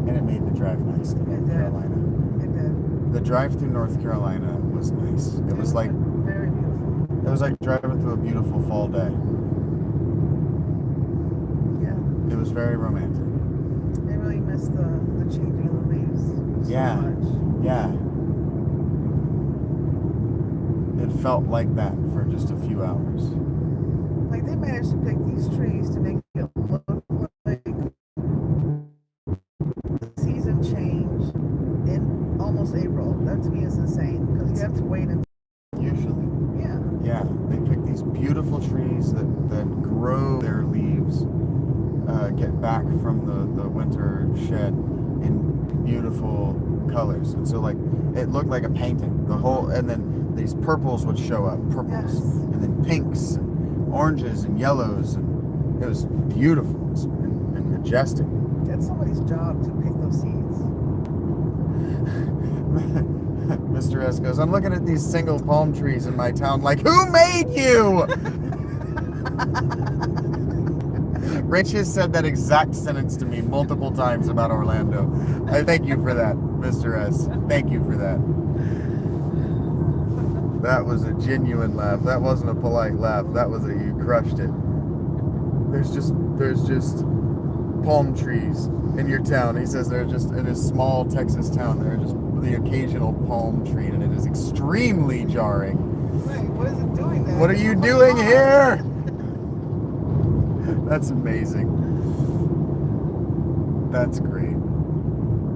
and it made the drive nice to North Carolina. It did. The drive through North Carolina was nice. It was like very beautiful. it was like driving through a beautiful fall day. Yeah. It was very romantic. I really missed the changing of the leaves so much. Yeah. It felt like that for just a few hours. Like they managed to pick these trees to make it look like the season change in almost April. That to me is insane because you have to wait until. Usually. Yeah. Yeah. They pick these beautiful trees that grow their leaves, get back from the winter shed in beautiful colors. And so like it looked like a painting. The whole, and then these purples would show up, and then pinks and oranges and yellows, and it was beautiful and majestic. That's somebody's job to pick those seeds. Mr. S goes, I'm looking at these single palm trees in my town like, who made you? Rich has said that exact sentence to me multiple times about Orlando. I thank you for that, Mr. S. Thank you for that. That was a genuine laugh. That wasn't a polite laugh. That was you crushed it. There's just palm trees in your town. He says they're just in a small Texas town. They're just the occasional palm tree, and it is extremely jarring. Right, what is it doing there? What are you doing here? That's amazing. That's great.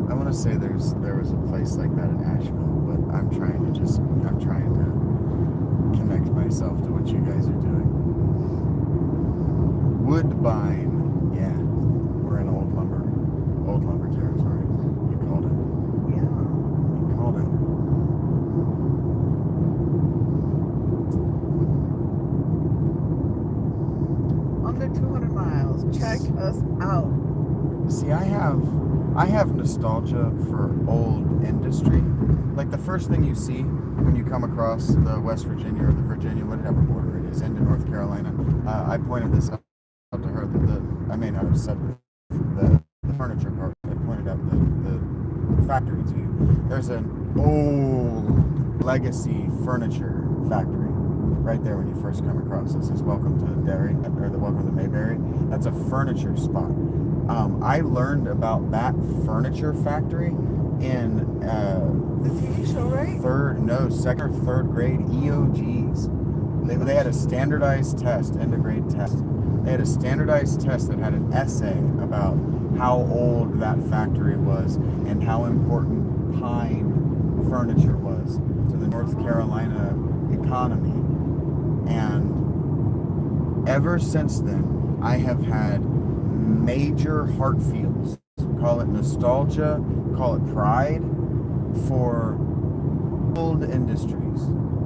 I want to say there was a place like that in Asheville, but I'm trying to connect myself to what you guys are doing. Woodbine. Yeah. We're in old lumber territory. You called it. Yeah. You called it. Under 200 miles. Check us out. See, I have nostalgia for old industry. Like the first thing you see when you come across the West Virginia or the Virginia, whatever border it is, into North Carolina, I pointed this out to her. I may not have said the furniture part. I pointed out the factory to you. There's an old legacy furniture factory right there when you first come across. It says "Welcome to Derry" or the "Welcome to Mayberry." That's a furniture spot. I learned about that furniture factory in the TV show, right? second or third grade EOGs. They had a standardized test, end of grade test, They had a standardized test that had an essay about how old that factory was and how important pine furniture was to the North Carolina economy. And ever since then, I have had major heart feels. Call it nostalgia, call it pride for old industries.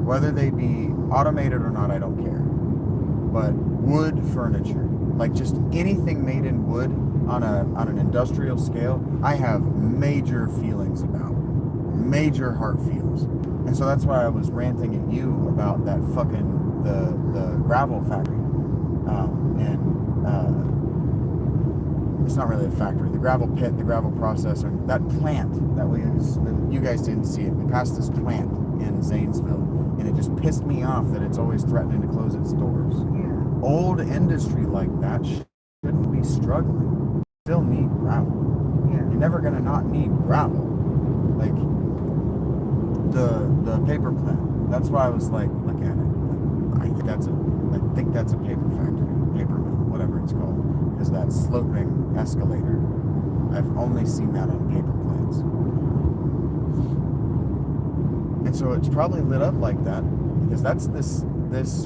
Whether they be automated or not, I don't care. But wood furniture, like just anything made in wood on an industrial scale, I have major feelings about. Major heart feels. And so that's why I was ranting at you about that fucking the gravel factory. It's not really a factory. The gravel pit, the gravel processor, that plant that you guys didn't see it. We passed this plant in Zanesville, and it just pissed me off that it's always threatening to close its doors. Yeah. Old industry like that shouldn't be struggling. Still need gravel. Yeah. You're never gonna not need gravel. Like the paper plant. That's why I was like, look at it. I think that's a paper factory, paper mill, whatever it's called. Because that sloping escalator, I've only seen that on paper plants. And so it's probably lit up like that because that's this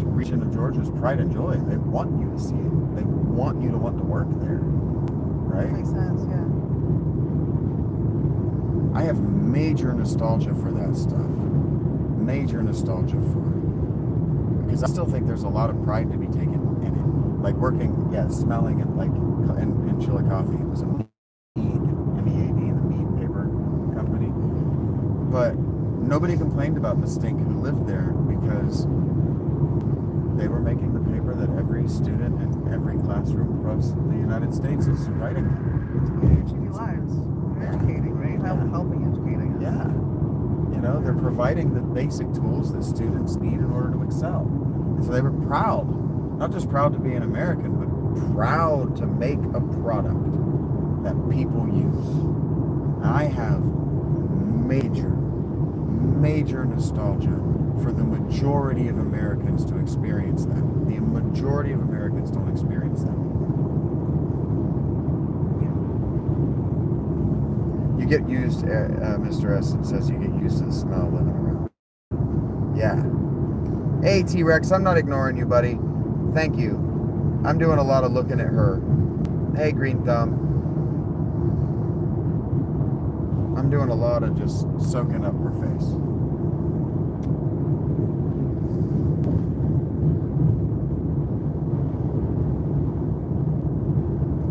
region of Georgia's pride and joy. They want you to see it. They want you to want to work there, right? Makes sense, yeah. I have major nostalgia for that stuff. Major nostalgia for it. Because I still think there's a lot of pride to be taken in it. Like working, smelling it like in Chillicothe. It was a Mead, M-E-A-D, the Mead paper company. But nobody complained about the stink who lived there because they were making the paper that every student in every classroom across the United States is writing. You're changing lives. You're educating, right? Helping educating us. Yeah. You know, they're providing the basic tools that students need in order to excel. And so they were proud. Not just proud to be an American, but proud to make a product that people use. And I have major nostalgia for the majority of Americans to experience that. The majority of Americans don't experience that. You get used, Mr. S says you get used to the smell living around. Yeah. Hey, T-Rex, I'm not ignoring you, buddy. Thank you. I'm doing a lot of looking at her. Hey, Green Thumb. I'm doing a lot of just soaking up her face.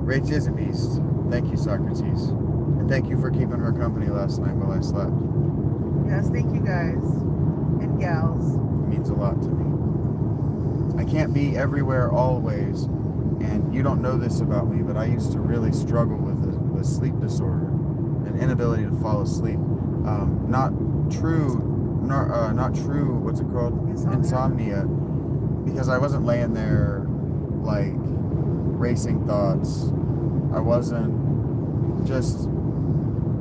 Rach is a beast. Thank you, Socrates. And thank you for keeping her company last night while I slept. Yes, thank you guys and gals. It means a lot to me. I can't be everywhere always, and you don't know this about me, but I used to really struggle with a sleep disorder, an inability to fall asleep. Not true, what's it called? Insomnia. Because I wasn't laying there like racing thoughts. I wasn't just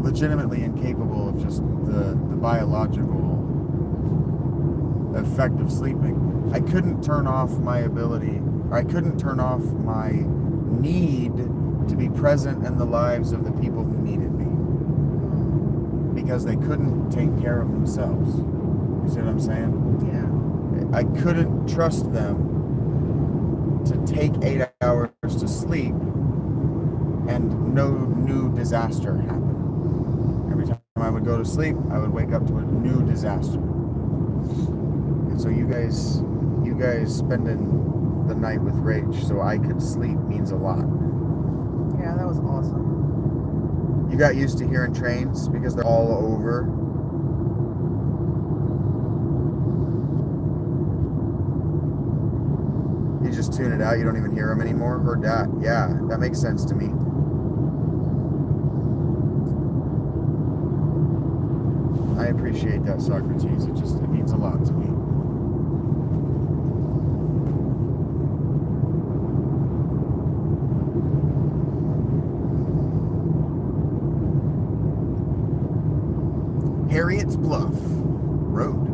legitimately incapable of just the biological effect of sleeping. I couldn't turn off my ability, or I couldn't turn off my need to be present in the lives of the people who needed me because they couldn't take care of themselves. You see what I'm saying? Yeah. I couldn't trust them to take 8 hours to sleep and no new disaster happened. Every time I would go to sleep, I would wake up to a new disaster. And so you guys spending the night with Rach so I could sleep means a lot. Yeah, that was awesome. You got used to hearing trains because they're all over. You just tune it out, you don't even hear them anymore. Heard that. Yeah, that makes sense to me. I appreciate that, Socrates. It means a lot to me. Harriet's Bluff Road.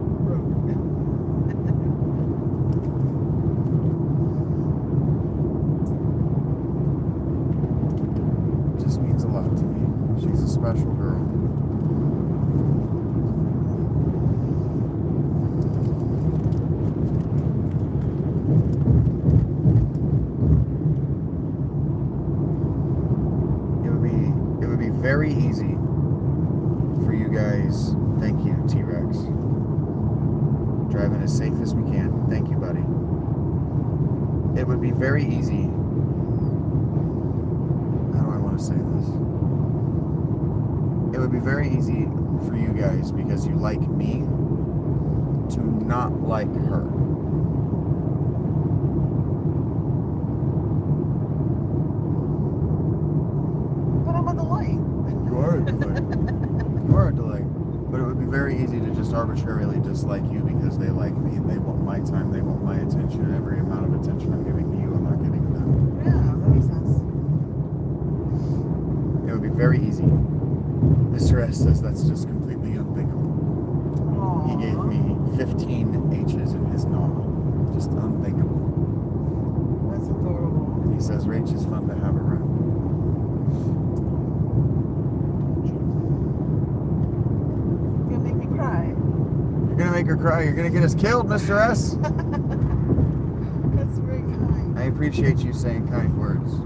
very easy for you guys. Thank you, T-Rex. Driving as safe as we can. Thank you, buddy. It would be very easy. How do I want to say this? It would be very easy for you guys, because you like me, to not like her. But I'm a delight. You are a delight. You are a delight. But it would be very easy to just arbitrarily dislike you because they like me. They want my time. They want my attention. Every amount of attention I'm giving to you, I'm not giving to them. Yeah, that makes sense. It would be very easy. Mr. S says that's just completely unthinkable. Aww. He gave me 15 H's in his novel. Just unthinkable. That's adorable. And he says Rach is fun to have around. You're gonna make me cry. You're gonna make her cry. You're gonna get us killed, Mr. S. That's very kind. I appreciate you saying kind words.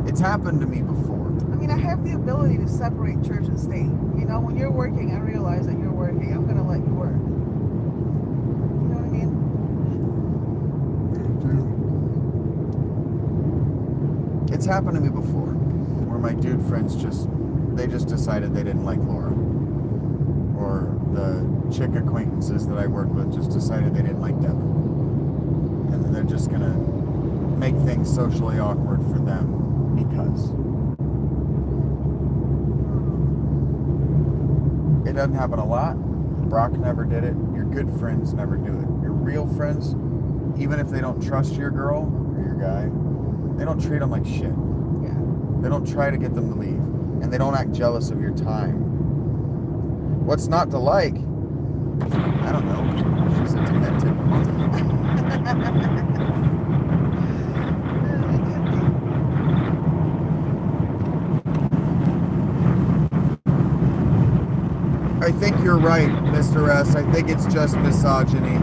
It's happened to me before. I mean, I have the ability to separate church and state. You know, when you're working, I realize that you're working. I'm gonna let you work. You know what I mean? It's happened to me before, where my dude friends just decided they didn't like Laura. Or the chick acquaintances that I work with just decided they didn't like Devin. And then they're just gonna make things socially awkward for them because. It doesn't happen a lot. Brock never did it. Your good friends never do it. Your real friends, even if they don't trust your girl or your guy, they don't treat them like shit. Yeah. They don't try to get them to leave. And they don't act jealous of your time. What's not to like? I don't know. She's a demented monkey. I think you're right, Mr. S. I think it's just misogyny.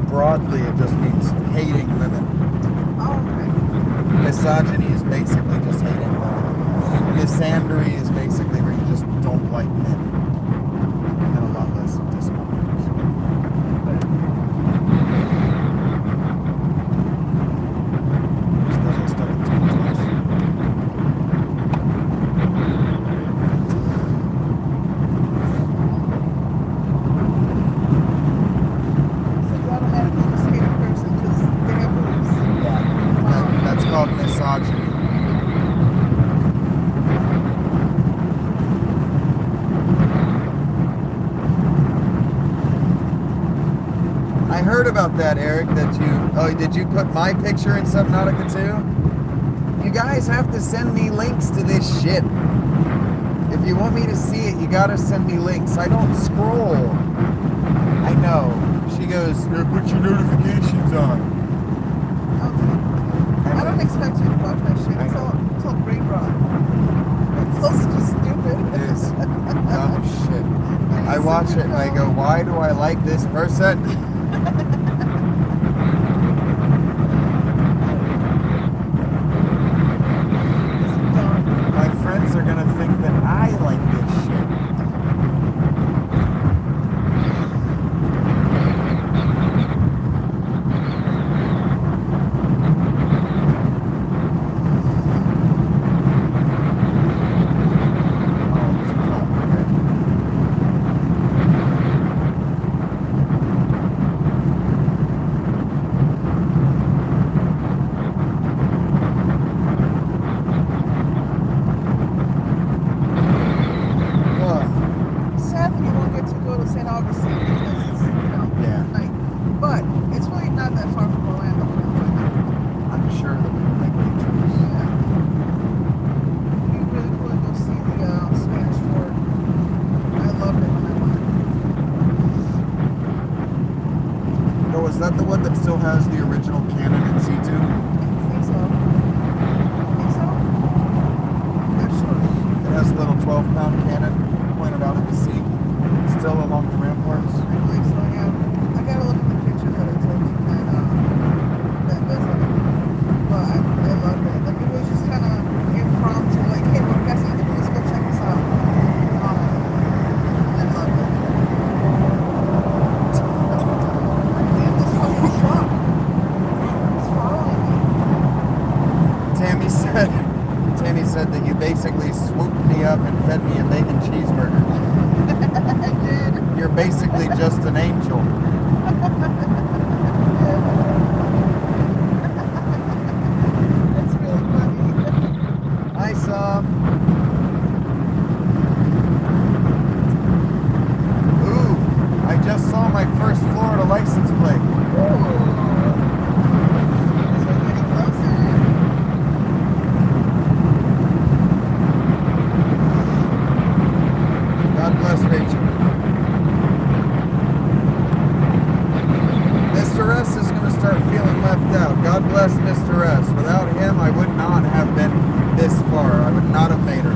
Broadly, it just means hating women. Oh, okay. Misogyny is basically just hating women. Misandry is basically where you just don't like men. And a lot less discomfort. Just doesn't stuff it too much. So you automatically just hate a person because they have boobs. Yeah. That's called misogyny. I heard about that, Eric, did you put my picture in Subnautica too? You guys have to send me links to this shit. If you want me to see it, you gotta send me links. I don't scroll. I know. She goes, put your notifications on. Okay. I don't expect you to watch that shit. It's all brain rot. It's also just stupid. It is dumb shit. I watch it and I go, why do I like this person? My friends are gonna think that I like this shit. Sadly, you won't get to go to St. Augustine because it's, Yeah. night. But it's really not that far from Orlando. I'm sure that we will make pictures. Yeah. It'd be really cool to go see the Spanish Fort. I loved it when I went. Oh, is that the one that still has the original cannon in C2? I think so. Not sure. It has a little 12-pound cannon pointed out at the sea? Still along the ramparts? I believe so, yeah. I gotta look at the pictures that I took from that visit. But I loved it. Like, it was just kind of impromptu. Like, hey, we're passing through. Let's go check this out. I loved it. Damn, this fucking truck. It's following me. Tammy said that you basically swooped me up and fed me a bacon cheeseburger. I did. You're basically just an angel. That's really funny. Hi, Sam. Ooh, I just saw my first Florida license plate. As we're getting closer. God bless Rachel. Mr. S is going to start feeling left out. God bless Mr. S. Without him, I would not have been this far. I would not have made her.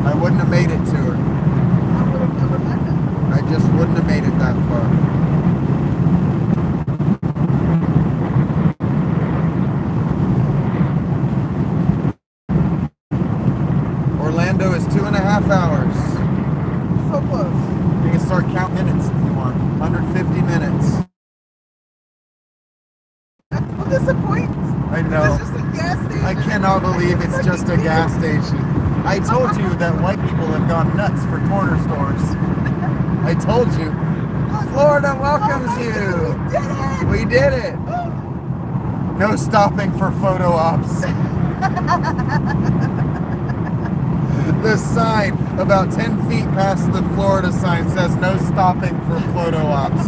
I wouldn't have made it to her. I would have never met him. I just wouldn't have made it that far. Orlando is 2.5 hours. So close. You can start counting minutes if you want. 150 minutes. Well, disappoint. I know. It's just a gas station. I cannot believe it's just a gas station. I told you that white people have gone nuts for corner stores. I told you. Florida welcomes you. We did it. We did it. No stopping for photo ops. The sign about 10 feet past the Florida sign says no stopping for photo ops.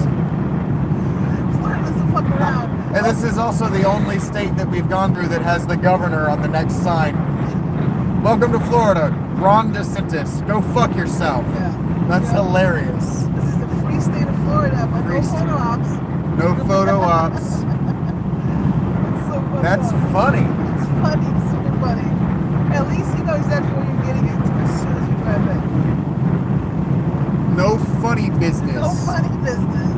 Florida doesn't fuck around. And this is also the only state that we've gone through that has the governor on the next sign. Welcome to Florida, Ron DeSantis. Go fuck yourself. Yeah. That's hilarious. This is the free state of Florida, but Free no state. photo ops. No photo ops. It's so fucked That's up. funny. It's funny, super funny. At least you know exactly what you're getting into as soon as you drive in. No funny business. No funny business.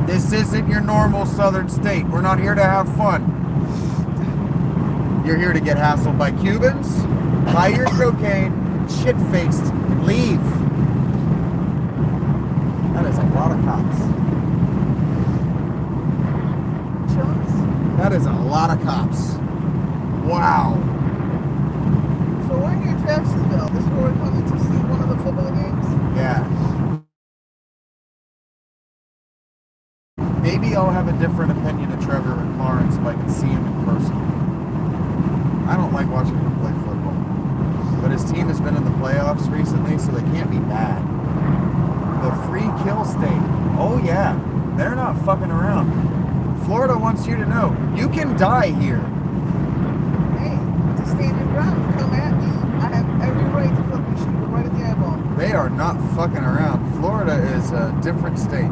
This isn't your normal southern state. We're not here to have fun. You're here to get hassled by Cubans, buy your cocaine, shit-faced, leave. That is a lot of cops. Chillings. That is a lot of cops. Wow. So we're near Jacksonville. This is where we're coming to see one of the football games. Yeah. Maybe I'll have a different opinion of Trevor Lawrence if I can see him in person. I don't like watching him play football. But his team has been in the playoffs recently, so they can't be bad. The free kill state. Oh yeah. They're not fucking around. Florida wants you to know, you can die here. Hey, to stand your ground, come at me. I have every right to fucking shoot you right in the eyeball. They are not fucking around. Florida is a different state.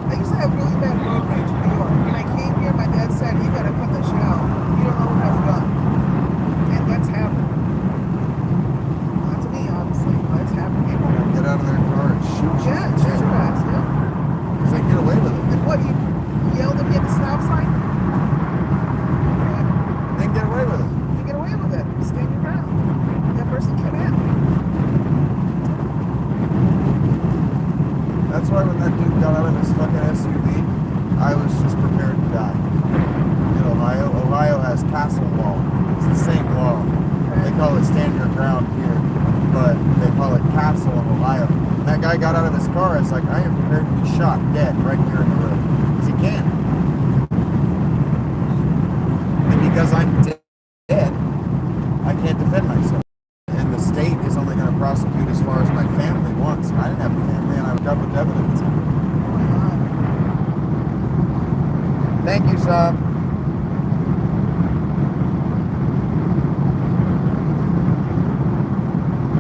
I used to have really bad road rage in New York. When I came here, my dad said, you gotta cut the shit out. You don't know who has a gun. And that's happened. Not to me, obviously, but it's happened. People Get out of their car and shoot you. yeah, shoot your ass, yeah. Because they get away with it. And what, you yelled at me at the stop sign? Yeah, They can get away with it. you get away with it. Stand your ground. That person came at me. That's why when that dude got out of his fucking SUV, I was just prepared to die. In Ohio has castle wall. It's the same law. They call it stand your ground here, but they call it castle in Ohio. When that guy got out of his car, I was like, I am prepared to be shot dead right here in the road. Because he can. And because I'm dead, I can't defend myself. And the state is only going to prosecute as far as my family wants. And I didn't have a family, and I was covered with evidence. Oh my God. Thank you, Saab.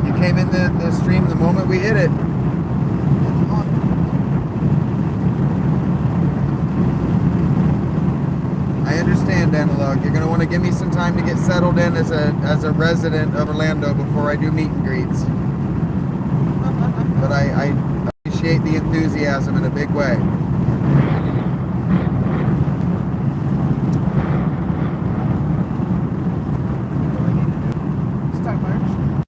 You came in the stream the moment we hit it. I understand, Analog. You're going to want to give me some time to get settled in as a resident of Orlando before I do meet and greets. but I appreciate the enthusiasm in a big way. Start March.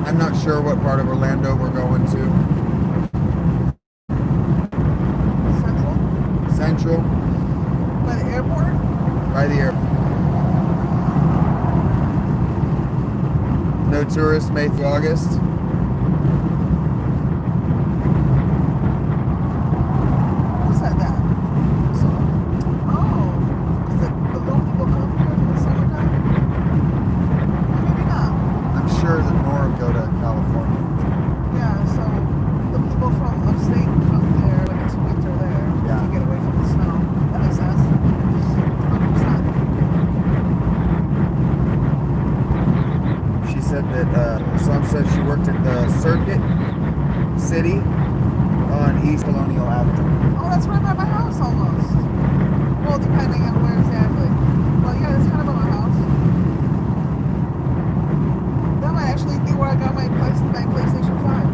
I'm not sure what part of Orlando we're going to. Central? Central, By the airport? by the airport. No tourists May through August. Who said that? So, Oh, because the little people come here in the summertime? Or maybe not. I'm sure that more go to California. Yeah, so the people from upstate come there when it's winter there Yeah. to get away from the snow. That makes sense. 100%. She said that Son said she worked at the Circuit City on East Colonial Avenue. Oh, that's right by my house almost. Well, depending on where exactly. Well, yeah, it's kind of by my house. That might actually be where I got my PlayStation 5.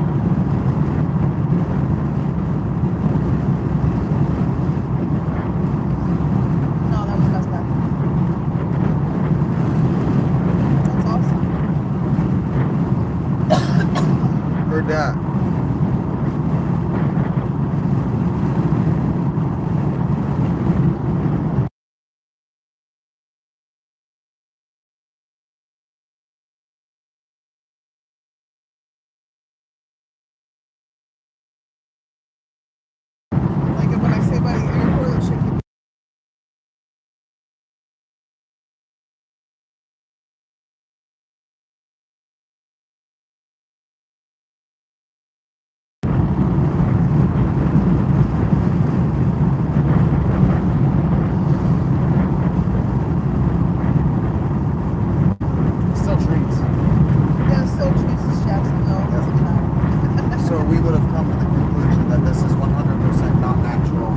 No, that was Best Buy. That's awesome. Heard that. Like when I say by the airport, it should be. Still trees. Yeah, still chooses Jacksonville. Doesn't count. So we would have come to the conclusion that this is 100% not natural.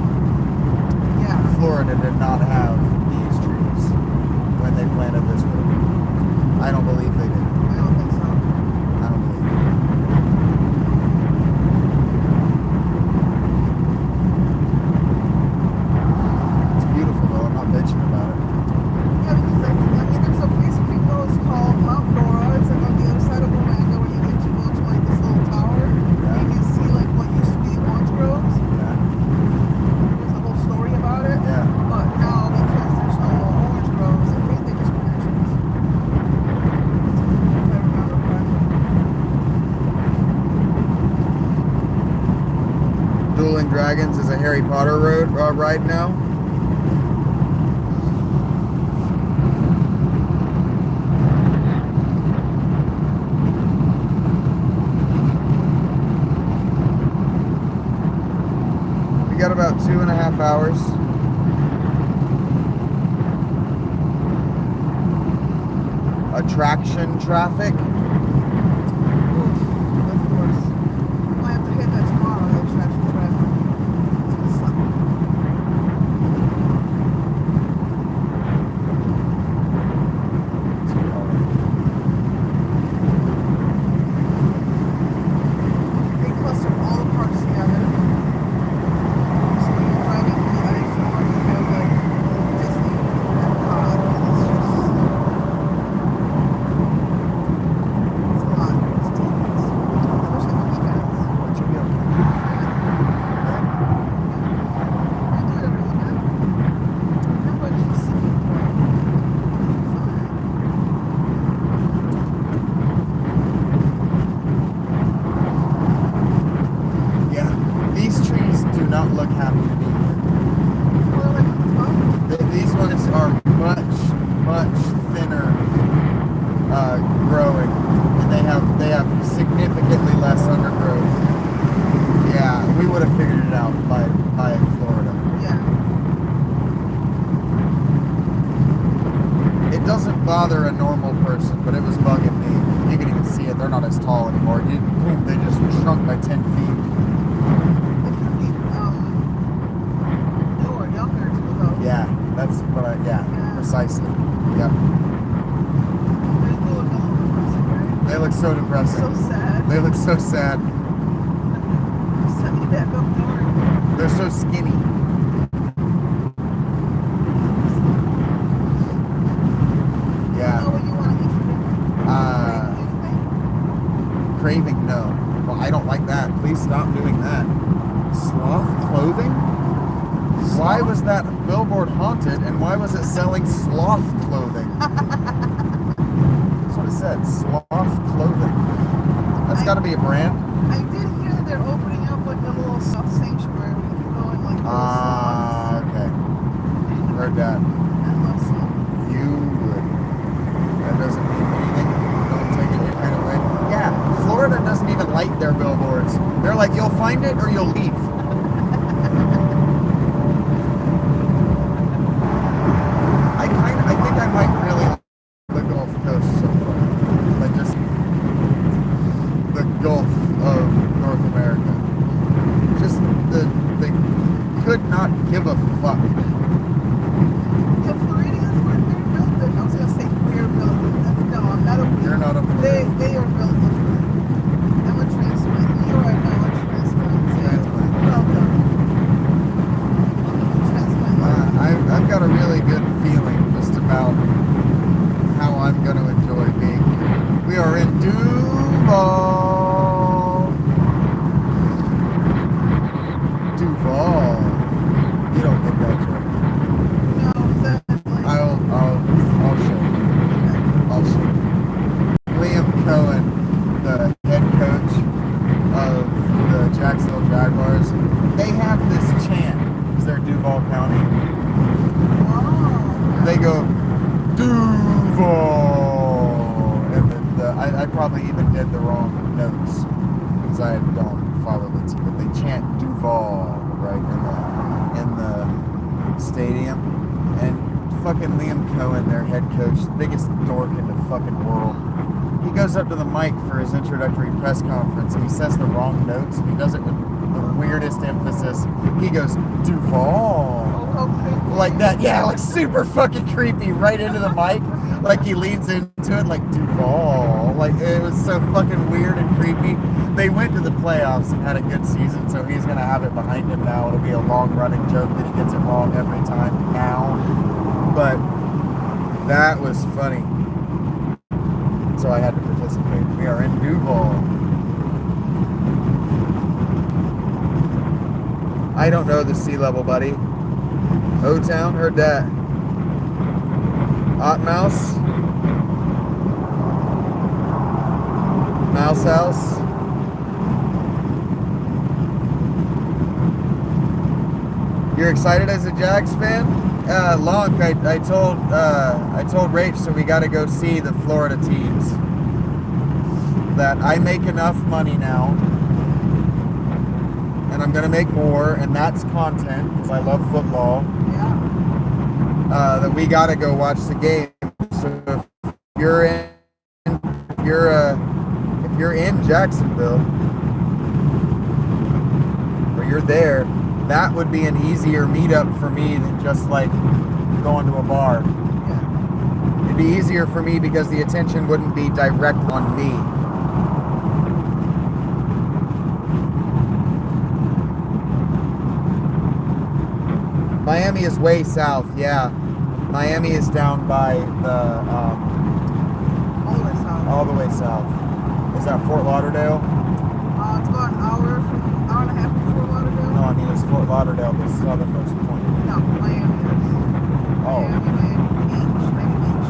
Yeah. Florida did not have these trees when they planted this road. I don't believe they did. I don't think so. I don't believe it. It's beautiful though. I'm not bitching about it. Yeah, because there's a place we go. It's called Mount Dora. It's like on the other side of Orlando where you need to go to like this little tower. Yeah. You can see like what used to be orange groves. Yeah. There's a whole story about it. Yeah. But now because there's no more orange groves, I think they just plant trees. If I remember correctly. Dueling Dragons is a Harry Potter road ride now. We got about 2.5 hours. Attraction traffic. Oof, that's the worst. I might have to hit that tomorrow. The attraction traffic. It's gonna suck. They cluster all the parks together. So when you're driving through the ice, you have like Disney, Epcot, and it's just bother a normal person, but it was bugging me. You can even see it. They're not as tall anymore. Boom, they just shrunk by 10 feet. It could be newer, younger too, though. Yeah, that's what yeah, precisely. Yep. They look so depressing. So sad. They look so sad. Send me back up north. They're so skinny. Yeah. You know what you want to eat for dinner? Craving, no. Well, I don't like that. Please stop doing that. Sloth clothing? Why was that billboard haunted, and why was it selling sloth clothing? That's what it said. Sloth clothing. That's got to be a brand. I did hear that they're opening up like a little sloth sanctuary where you can go and like Okay. Heard that. I love sloth. You would. That doesn't mean anything. Don't take it right away. Yeah, Florida doesn't even light their billboards. They're like, you'll find it or you'll leave. I think I might really like the Gulf Coast so far. Like just the Gulf of North America. Just they could not give a fuck. The Floridians were very real different. I was gonna say we're real different. No, I'm not a You're not a They are real different. I'm a transplant. You're right now, I'm a transplant. Transplant. Welcome. Transplant. I've got a really good feeling just about how I'm going to enjoy being here. We are in Duval. Duval. You don't think that's right. No, is that like I'll show you. I'll show you. Liam Cohen, the head coach of the Jacksonville Jaguars, they have this chant because they're Duval County. They go Duval, and I probably even did the wrong notes because I don't follow the team, but they chant Duval right in the stadium. And fucking Liam Cohen, their head coach, the biggest dork in the fucking world, he goes up to the mic for his introductory press conference and he says the wrong notes and he does it with the weirdest emphasis. He goes Duval. Like that, yeah, like super fucking creepy right into the mic. Like he leans into it like Duval. Like it was so fucking weird and creepy. They went to the playoffs and had a good season, so he's gonna have it behind him now. It'll be a long running joke that he gets it wrong every time now. But that was funny. So I had to participate. We are in Duval. I don't know the sea level, buddy. O-Town, heard that. Hot Mouse. Mouse House. You're excited as a Jags fan? Lonk, I told Rach, so we got to go see the Florida teams. That I make enough money now, and I'm gonna make more, and that's content because I love football. Yeah. That we got to go watch the game. So if you're in Jacksonville or you're there, that would be an easier meetup for me than just like going to a bar. Yeah. It'd be easier for me because the attention wouldn't be direct on me. Miami is way south, yeah. Miami is down by the all the way south. Is that Fort Lauderdale? It's about an hour and a half from Fort Lauderdale. No, I mean it's Fort Lauderdale, the southernmost point. No, Miami is. Oh. Miami Beach.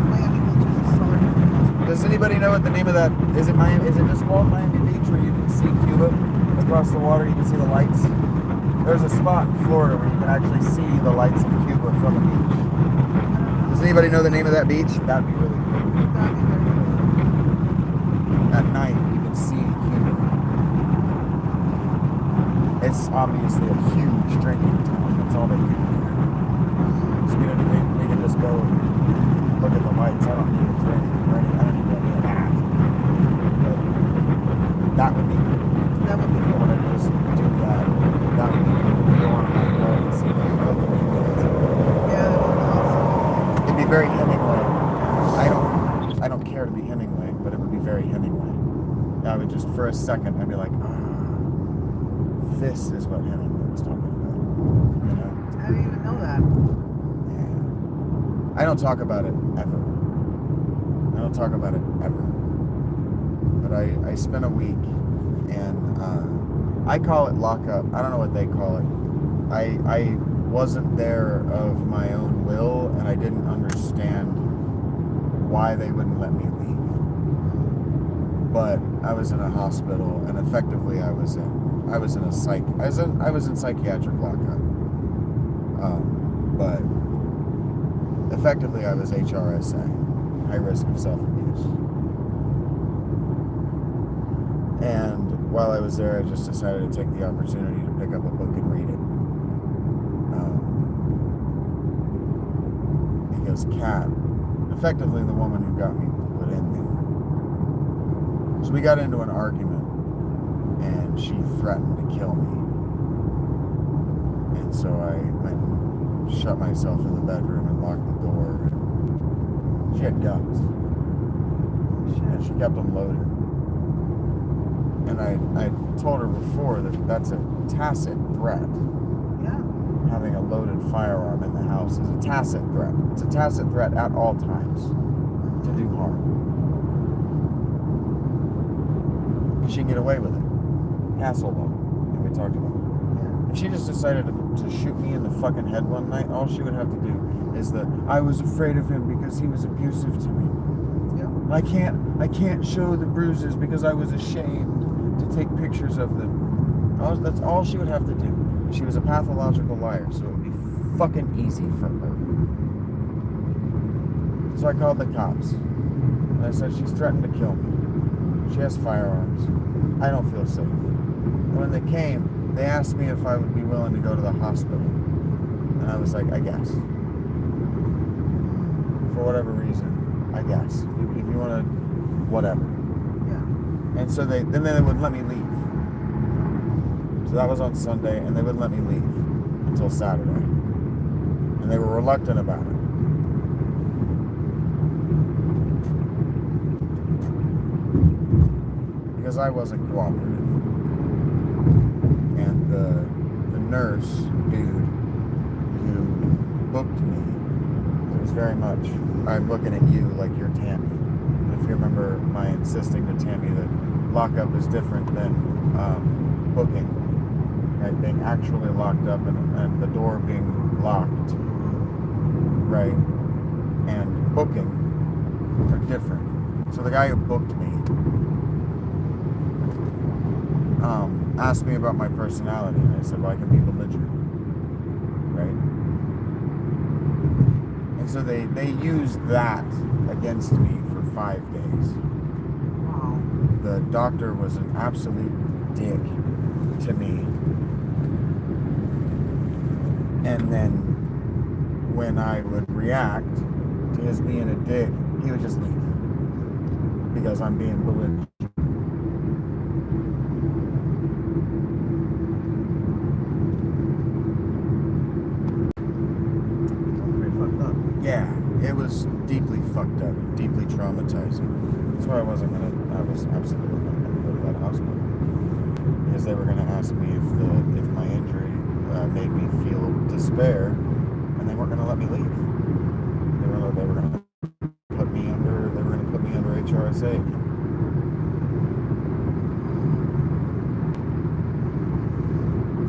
Miami Beach is the southernmost. Does anybody know what the name of that is? It Miami? Is it just called Miami Beach, where you can see Cuba across the water? You can see the lights. There's a spot in Florida where you can actually see the lights of Cuba from the beach. Does anybody know the name of that beach? That'd be really cool. That'd be very cool. At night, you can see Cuba. It's obviously a huge drinking town. That's all they do here. So we can just go look at the lights. I don't need to do anything ready. I don't need to do any of that. But that would be cool. That would be I cool. want to just do that. That would be cool. Go on my road and see that. Yeah, that would be awesome. It'd be very Hemingway. I don't care to be Hemingway, but it would be very Hemingway. I would just, for a second, I'd be like, this is what Hemingway was talking about. You know? I didn't even know that. Yeah. I don't talk about it ever. I don't talk about it ever. But I spent a week, and I call it lockup. I don't know what they call it. I wasn't there of my own will, and I didn't understand why they wouldn't let me leave. But I was in a hospital, and effectively I was in psychiatric lockup. But effectively I was HRSA, high risk of self-abuse. And while I was there, I just decided to take the opportunity to pick up a book and read it. Because Kat, effectively the woman who got me put in there. So we got into an argument, and she threatened to kill me. And so I went and shut myself in the bedroom and locked the door. And she had guns, and she kept them loaded. And I told her before that that's a tacit threat. Yeah. Having a loaded firearm in the house is a tacit threat. It's a tacit threat at all times to do harm. She can get away with it. Castle woman, that we talked about. Yeah. If she just decided to shoot me in the fucking head one night, all she would have to do is that I was afraid of him because he was abusive to me. Yeah. I can't show the bruises because I was ashamed to take pictures of them. That's all she would have to do. She was a pathological liar, so it would be fucking easy for her. So I called the cops. And I said, she's threatened to kill me. She has firearms. I don't feel safe. And when they came, they asked me if I would be willing to go to the hospital. And I was like, I guess. For whatever reason, I guess. If you want to, whatever. Yeah. And so then they wouldn't let me leave. So that was on Sunday, and they wouldn't let me leave until Saturday. And they were reluctant about it. Because I wasn't cooperative. And the nurse dude who booked me, it was very much, I'm looking at you like you're Tammy. And if you remember my insisting to Tammy that lockup is different than booking, right? Being actually locked up and the door being locked, right? And booking are different. So the guy who booked me asked me about my personality, and I said, well, I can be belligerent, right? And so they used that against me for 5 days. Wow. The doctor was an absolute dick to me. And then when I would react to his being a dick, he would just leave. Because I'm being belligerent. Yeah, it was deeply fucked up, deeply traumatizing. That's why I was absolutely not gonna go to that hospital. Because they were gonna ask me if my injury made me feel despair, and they weren't gonna let me leave. They were gonna put me under HRSA.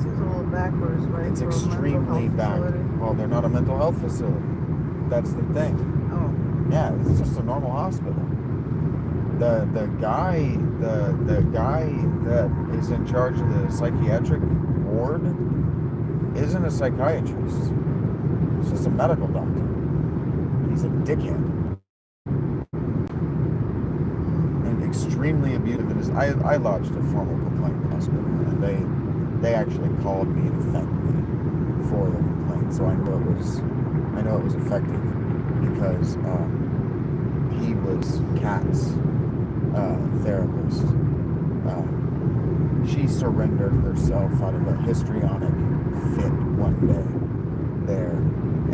Seems a little backwards, right? It's for a mental extremely health back. facility? Well, they're not a mental health facility. That's the thing. Oh. Yeah, it's just a normal hospital. The guy that is in charge of the psychiatric ward isn't a psychiatrist. He's just a medical doctor. He's a dickhead. And extremely abusive. I lodged a formal complaint in the hospital, and they actually called me to thank me for the complaint. So I know it was effective because he was Kat's therapist. She surrendered herself out of a histrionic fit one day there,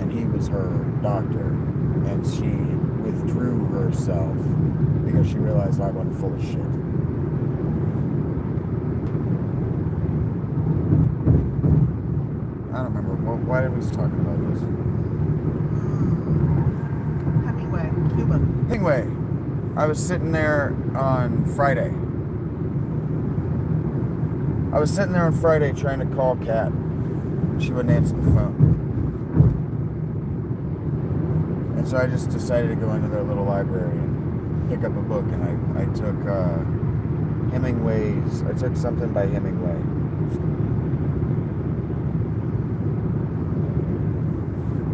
and he was her doctor, and she withdrew herself because she realized I wasn't full of shit. I don't remember. Why did we was talking about this? Hemingway, Cuba. Anyway, I was sitting there on Friday. Trying to call Kat. She wouldn't answer the phone. And so I just decided to go into their little library and pick up a book. And I took I took something by Hemingway.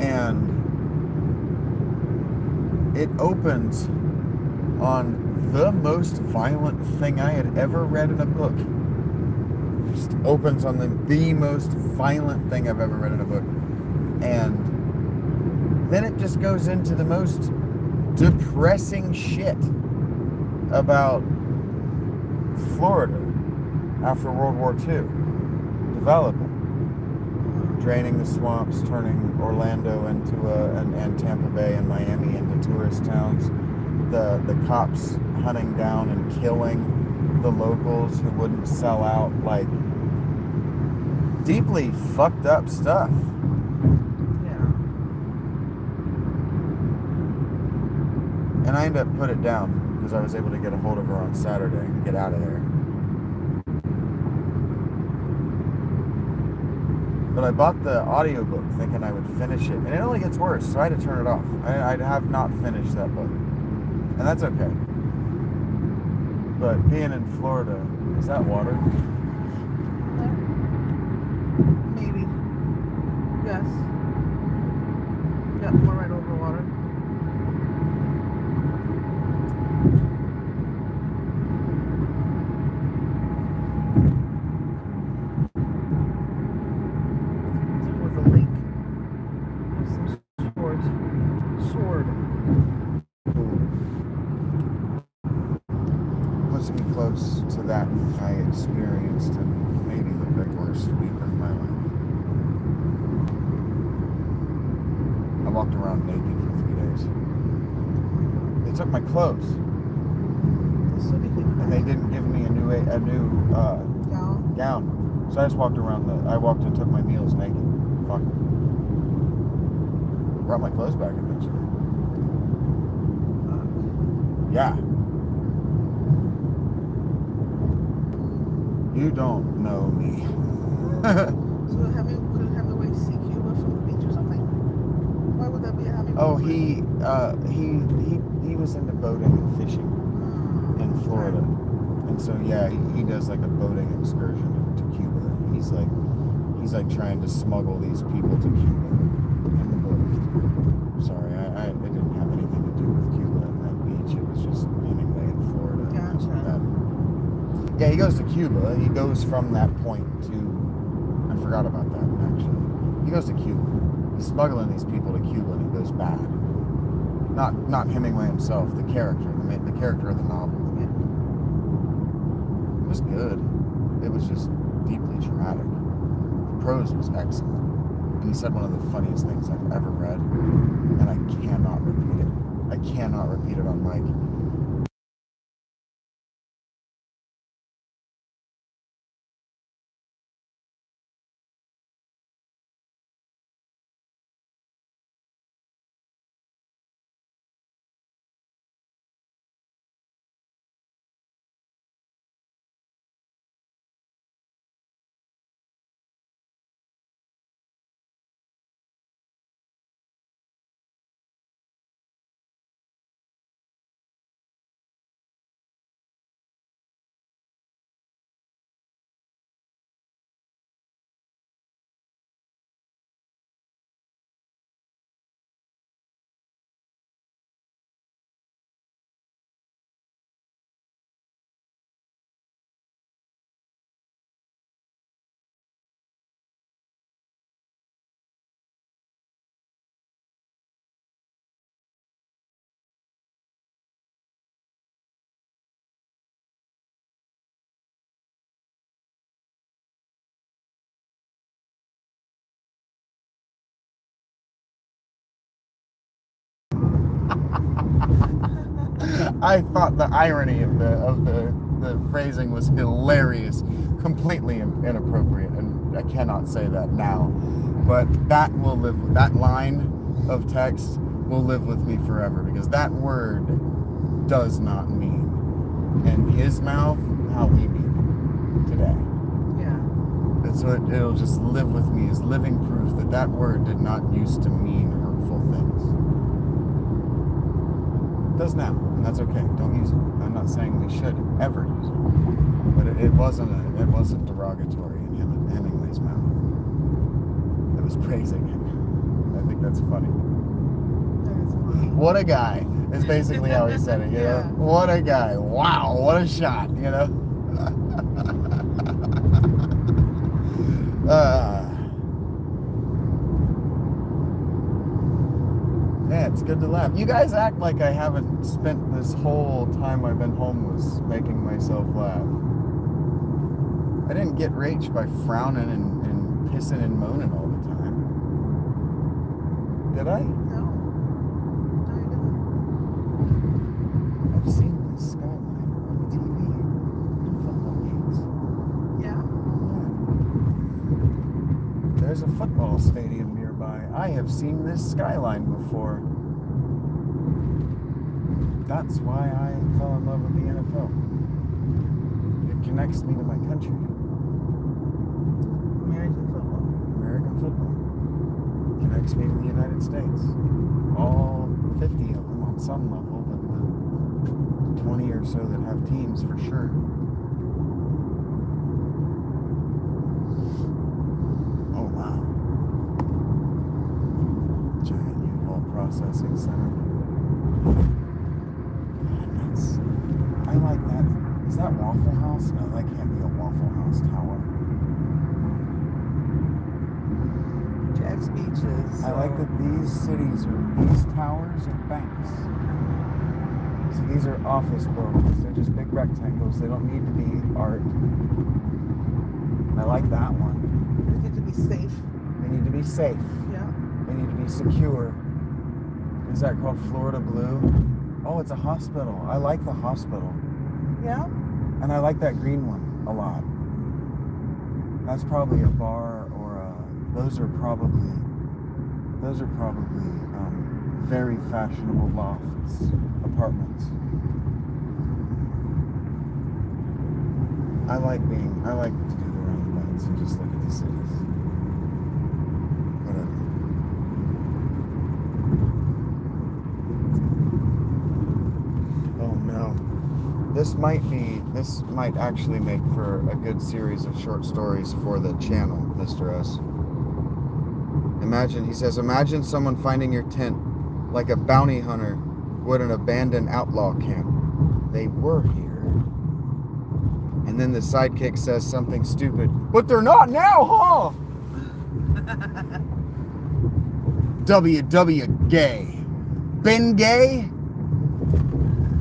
And it opens on the most violent thing I had ever read in a book. Just opens on the most violent thing I've ever read in a book. And then it just goes into the most depressing shit about Florida after World War II developing. Draining the swamps, turning Orlando into and Tampa Bay and Miami into tourist towns. The cops hunting down and killing the locals who wouldn't sell out, like deeply fucked up stuff. Yeah. And I ended up put it down because I was able to get a hold of her on Saturday and get out of there. But I bought the audiobook thinking I would finish it, and it only gets worse, so I had to turn it off. I have not finished that book, and that's okay. But being in Florida, is that water? Maybe. Yes. Yep, we're right over water. There was a lake. There's some sword. Puts me close to that I experienced in maybe the very worst week of my life. I walked around naked for 3 days. They took my clothes, and they didn't give me a new gown. So I just walked around and took my meals naked. Fuck. Brought my clothes back eventually. Yeah. You don't know me. So could Hemingway see Cuba from the beach or something? Why would that be a Hemingway? Oh, he was into boating and fishing in Florida, and so yeah, he does like a boating excursion to Cuba. He's like trying to smuggle these people to Cuba in the boat. Sorry, it didn't have anything to do with Cuba and that beach. It was just Hemingway in Florida. Gotcha. Yeah, he goes to Cuba. He goes from that point to, I forgot about that actually. He goes to Cuba. He's smuggling these people to Cuba and it goes bad. Not Hemingway himself, the character of the novel. Yeah. It was good. It was just deeply traumatic. The prose was excellent. And he said one of the funniest things I've ever read, and I cannot repeat it. I cannot repeat it on mic. I thought the irony of the phrasing was hilarious, completely inappropriate, and I cannot say that now. But that will live. That line of text will live with me forever because that word does not mean in his mouth how we mean it today. Yeah. And so it'll just live with me as living proof that that word did not used to mean hurtful things. It does now, and that's okay. Don't use it. I'm not saying we should ever use it, but it wasn't derogatory in Hemingway's mouth. It was praising him. I think that's funny. That is funny. What a guy! Is basically how he said it. You know? What a guy! Wow! What a shot! You know. Yeah, it's good to laugh. You guys act like I haven't spent this whole time I've been homeless making myself laugh. I didn't get rich by frowning and pissing and moaning all the time. Did I? No. No, I didn't. I've seen this skyline on the TV in football games. Yeah. There's a football stadium nearby. I have seen this skyline before. That's why I fell in love with the NFL. It connects me to my country. American football. American football. Connects me to the United States. All 50 of them on some level, but the 20 or so that have teams for sure. Oh wow. Giant U-Haul processing center. I like that. Is that Waffle House? No, that can't be a Waffle House tower. Jack's Beaches. I like that these towers are banks. So these are office buildings. They're just big rectangles. They don't need to be art. I like that one. They need to be safe. They need to be safe. Yeah. They need to be secure. Is that called Florida Blue? Oh, it's a hospital. I like the hospital. Yeah. And I like that green one a lot. That's probably a bar or those are probably very fashionable lofts, apartments. I like to do the roundabouts and just look at the cities. Whatever. Oh no. This might actually make for a good series of short stories for the channel, Mr. S. Imagine someone finding your tent like a bounty hunter would an abandoned outlaw camp. They were here. And then the sidekick says something stupid. But they're not now, huh? W gay. Been gay?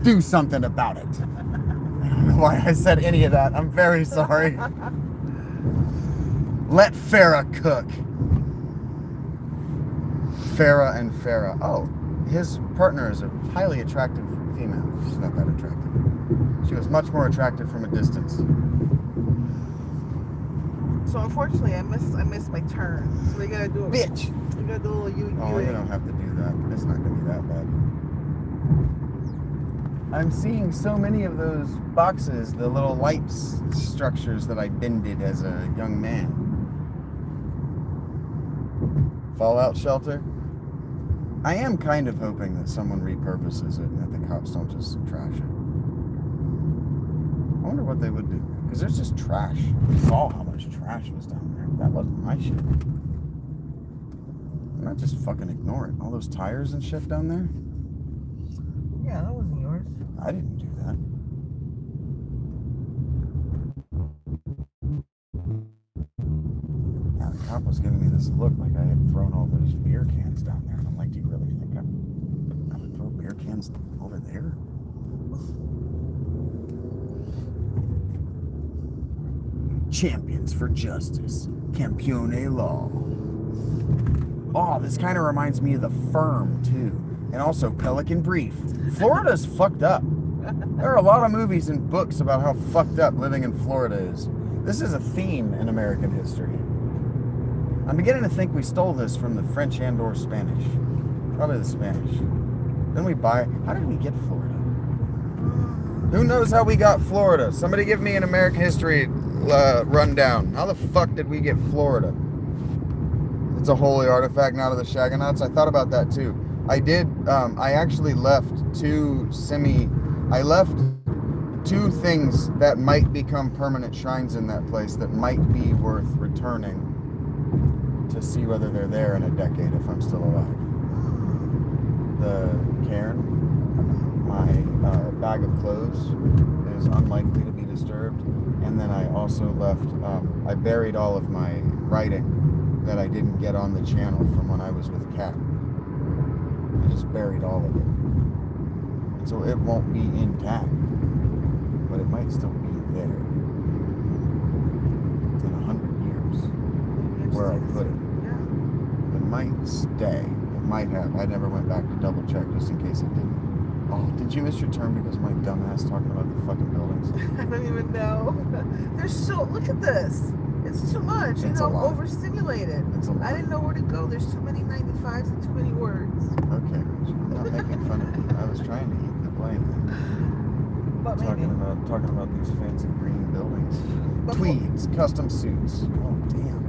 Do something about it. I don't know why I said any of that. I'm very sorry. Let Farrah cook. Farrah and Farrah. Oh, his partner is a highly attractive female. She's not that attractive. She was much more attractive from a distance. So unfortunately, I missed my turn. So we gotta do it. Bitch! We gotta do a little U. Oh, you don't have to do that. It's not gonna be that bad. I'm seeing so many of those boxes, the little light structures that I bended as a young man. Fallout shelter. I am kind of hoping that someone repurposes it and that the cops don't just trash it. I wonder what they would do. Because there's just trash. We saw how much trash was down there. That wasn't my shit. Why not just fucking ignore it? All those tires and shit down there? Yeah, that wasn't yours. I didn't do that. Now the cop was giving me this look like I had thrown all those beer cans down there. And I'm like, do you really think I would throw beer cans over there? Champions for Justice. Campione Law. Oh, this kind of reminds me of The Firm, too. And also Pelican Brief. Florida's fucked up. There are a lot of movies and books about how fucked up living in Florida is. This is a theme in American history. I'm beginning to think we stole this from the French and/or Spanish. Probably the Spanish. Then how did we get Florida? Who knows how we got Florida? Somebody give me an American history rundown. How the fuck did we get Florida? It's a holy artifact, not of the Shagonauts. I thought about that too. I actually left two things that might become permanent shrines in that place that might be worth returning to see whether they're there in a decade if I'm still alive. The cairn, my bag of clothes is unlikely to be disturbed, and then I also left, I buried all of my writing that I didn't get on the channel from when I was with Kat. I just buried all of it. And so it won't be intact, but it might still be there. In 100 years, where I put it. It might stay. It might have. I never went back to double check just in case it didn't. Oh, did you miss your turn because my dumbass talking about the fucking buildings? I don't even know. Look at this. It's too much. It's a lot. Overstimulated. It's a lot. I didn't know where to go. There's too many 95s and too many words. Okay, I'm not making fun of you. I was trying to eat the blame. But Talking about these fancy green buildings. But Tweeds, custom suits. Oh, damn.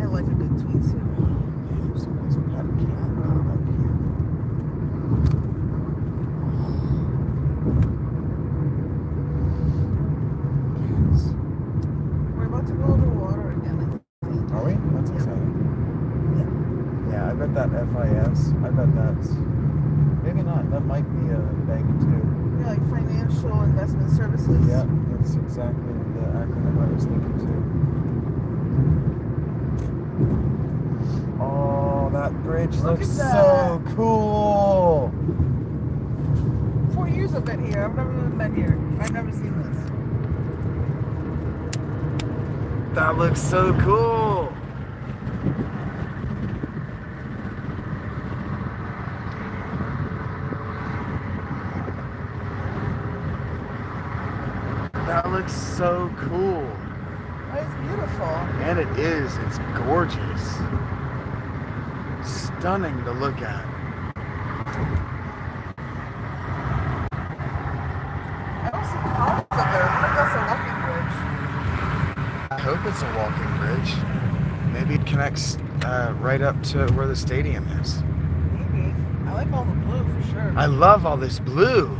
I like a good tweed suit. Man, somebody's pet cat down up here. Cats. We're about to go to the water again. Are we? That's exciting. Yeah. Yeah, I bet that FIS, I bet that's, maybe not, that might be a bank too. Yeah, like financial investment services. Yeah, that's exactly the acronym I was thinking too. Oh, that bridge Look looks at so cool. 4 years I've been here. I've never even been here. I've never seen this. That looks so cool. That looks so cool. It's beautiful. And it is. It's gorgeous. Stunning to look at. I don't see cars up there. I think that's a walking bridge. I hope it's a walking bridge. Maybe it connects right up to where the stadium is. Maybe. I like all the blue for sure. I love all this blue.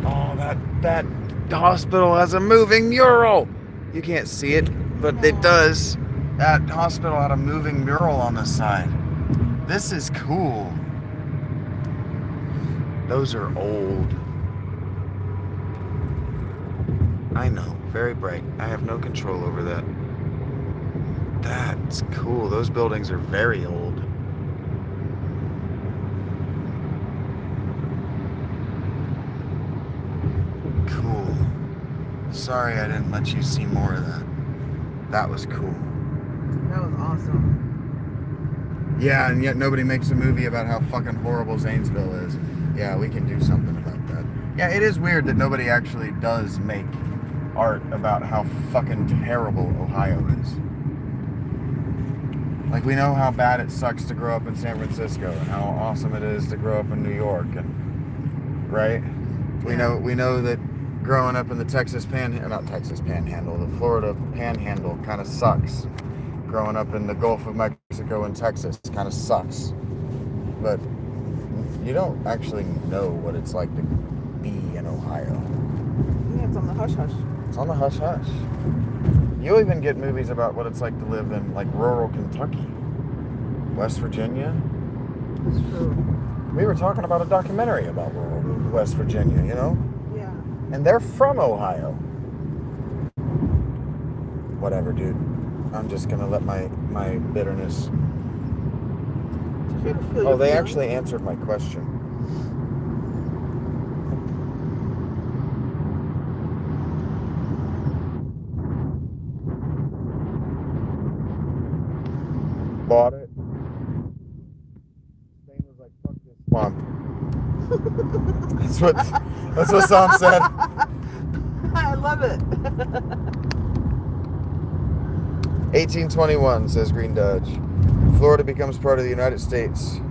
Oh, that hospital has a moving mural. You can't see it, but it does. That hospital had a moving mural on the side. This is cool. Those are old. I know, very bright. I have no control over that. That's cool. Those buildings are very old. Cool. Sorry I didn't let you see more of that. That was cool. That was awesome. Yeah, and yet nobody makes a movie about how fucking horrible Zanesville is. Yeah, we can do something about that. Yeah, it is weird that nobody actually does make art about how fucking terrible Ohio is. Like, we know how bad it sucks to grow up in San Francisco and how awesome it is to grow up in New York, and right? We know that growing up in the the Florida Panhandle kind of sucks. Growing up in the Gulf of Mexico and Texas kind of sucks. But you don't actually know what it's like to be in Ohio. Yeah, it's on the hush hush. It's on the hush hush. You'll even get movies about what it's like to live in, like, rural Kentucky, West Virginia. It's true. We were talking about a documentary about rural West Virginia, you know? Yeah. And they're from Ohio. Whatever, dude. I'm just gonna let my bitterness. Oh, they actually answered my question. Bought it. Spain was like, fuck this swamp. That's what Sam said. I love it. 1821, says Green Dodge. Florida becomes part of the United States.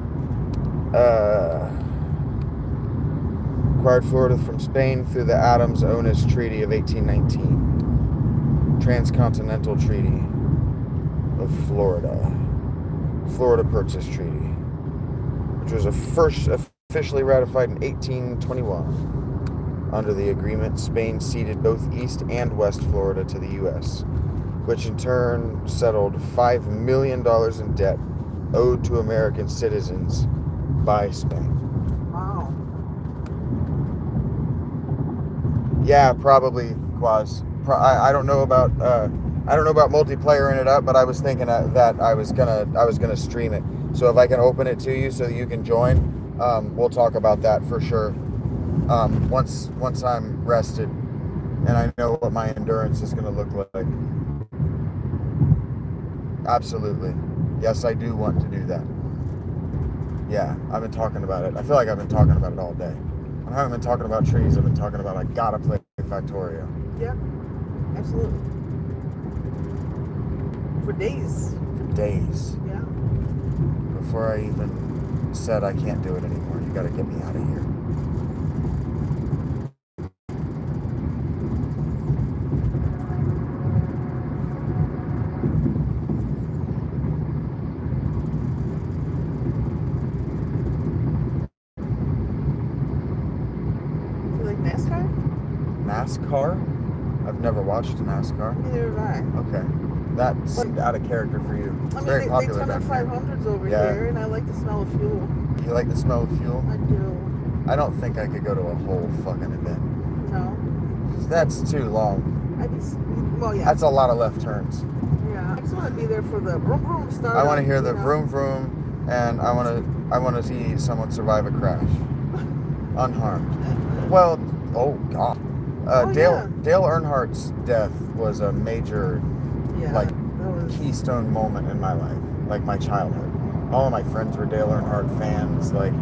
Acquired Florida from Spain through the Adams-Onis Treaty of 1819. Transcontinental Treaty of Florida. Florida Purchase Treaty, which was first officially ratified in 1821. Under the agreement, Spain ceded both East and West Florida to the U.S., which in turn settled $5 million in debt owed to American citizens by Spain. Wow. Yeah, probably, Quaz. I don't know about multiplayer in it up, but I was thinking that I was gonna stream it. So if I can open it to you so that you can join, we'll talk about that for sure. Once I'm rested and I know what my endurance is gonna look like. Absolutely. Yes, I do want to do that. Yeah, I've been talking about it. I feel like I've been talking about it all day. I haven't been talking about trees. I've been talking about I gotta play Factorio. Yeah, absolutely. For days. For days. Yeah. Before I even said I can't do it anymore. You gotta get me out of here. You like NASCAR? NASCAR? I've never watched NASCAR. Neither have I. Okay. That seemed out of character for you. I mean, Very they popular turn up back there. 500s over Yeah. here, and I like the smell of fuel. You like the smell of fuel? I do. I don't think I could go to a whole fucking event. No. That's too long. I just, well, yeah. That's a lot of left turns. Yeah. I just want to be there for the vroom vroom start. I want to hear the vroom vroom, and I want to see someone survive a crash, unharmed. Well, oh god, Dale Earnhardt's death was a major, that was keystone moment in my life, like my childhood. All of my friends were Dale Earnhardt fans. Like,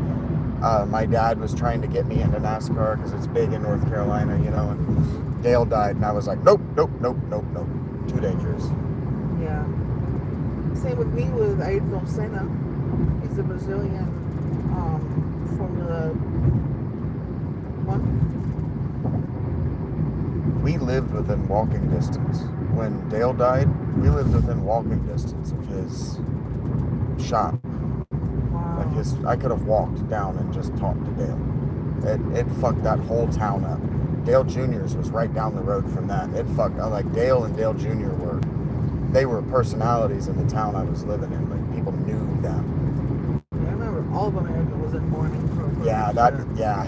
my dad was trying to get me into NASCAR because it's big in North Carolina, you know. And Dale died, and I was like, nope, too dangerous. Yeah. Same with me with Ayrton Senna. He's a Brazilian Formula One. We lived within walking distance. When Dale died, we lived within walking distance of his shop. Wow. Like I could have walked down and just talked to Dale. It fucked that whole town up. Dale Jr.'s was right down the road from that. It fucked, like Dale and Dale Jr. they were personalities in the town I was living in. Like, people knew them. Yeah, I remember all of America was in mourning for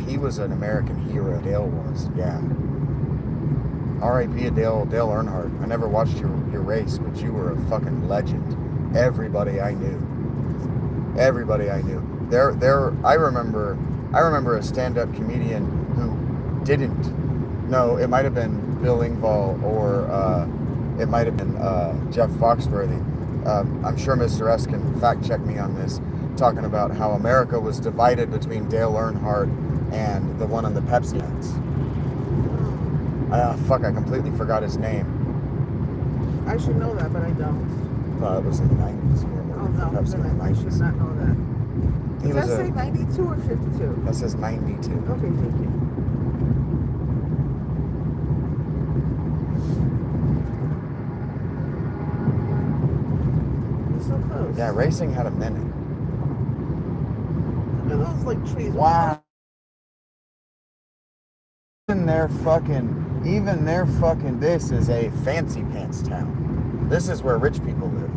he was an American hero. Dale was, yeah. R.I.P. Dale Earnhardt. I never watched your race, but you were a fucking legend. Everybody I knew. I remember a stand-up comedian who didn't. No, it might have been Bill Engvall or it might have been Jeff Foxworthy. I'm sure Mr. S can fact check me on this, talking about how America was divided between Dale Earnhardt and the one on the Pepsi ads. I completely forgot his name. I should know that, but I don't. It was in the 90s. Oh no, Pepsi in the then I should 90s. not know that. He Does was that say 92 or 52? That says 92. Okay, thank you. It's so close. Yeah, racing had a minute. Look at those like trees. Wow. Even their fucking, this is a fancy pants town. This is where rich people live.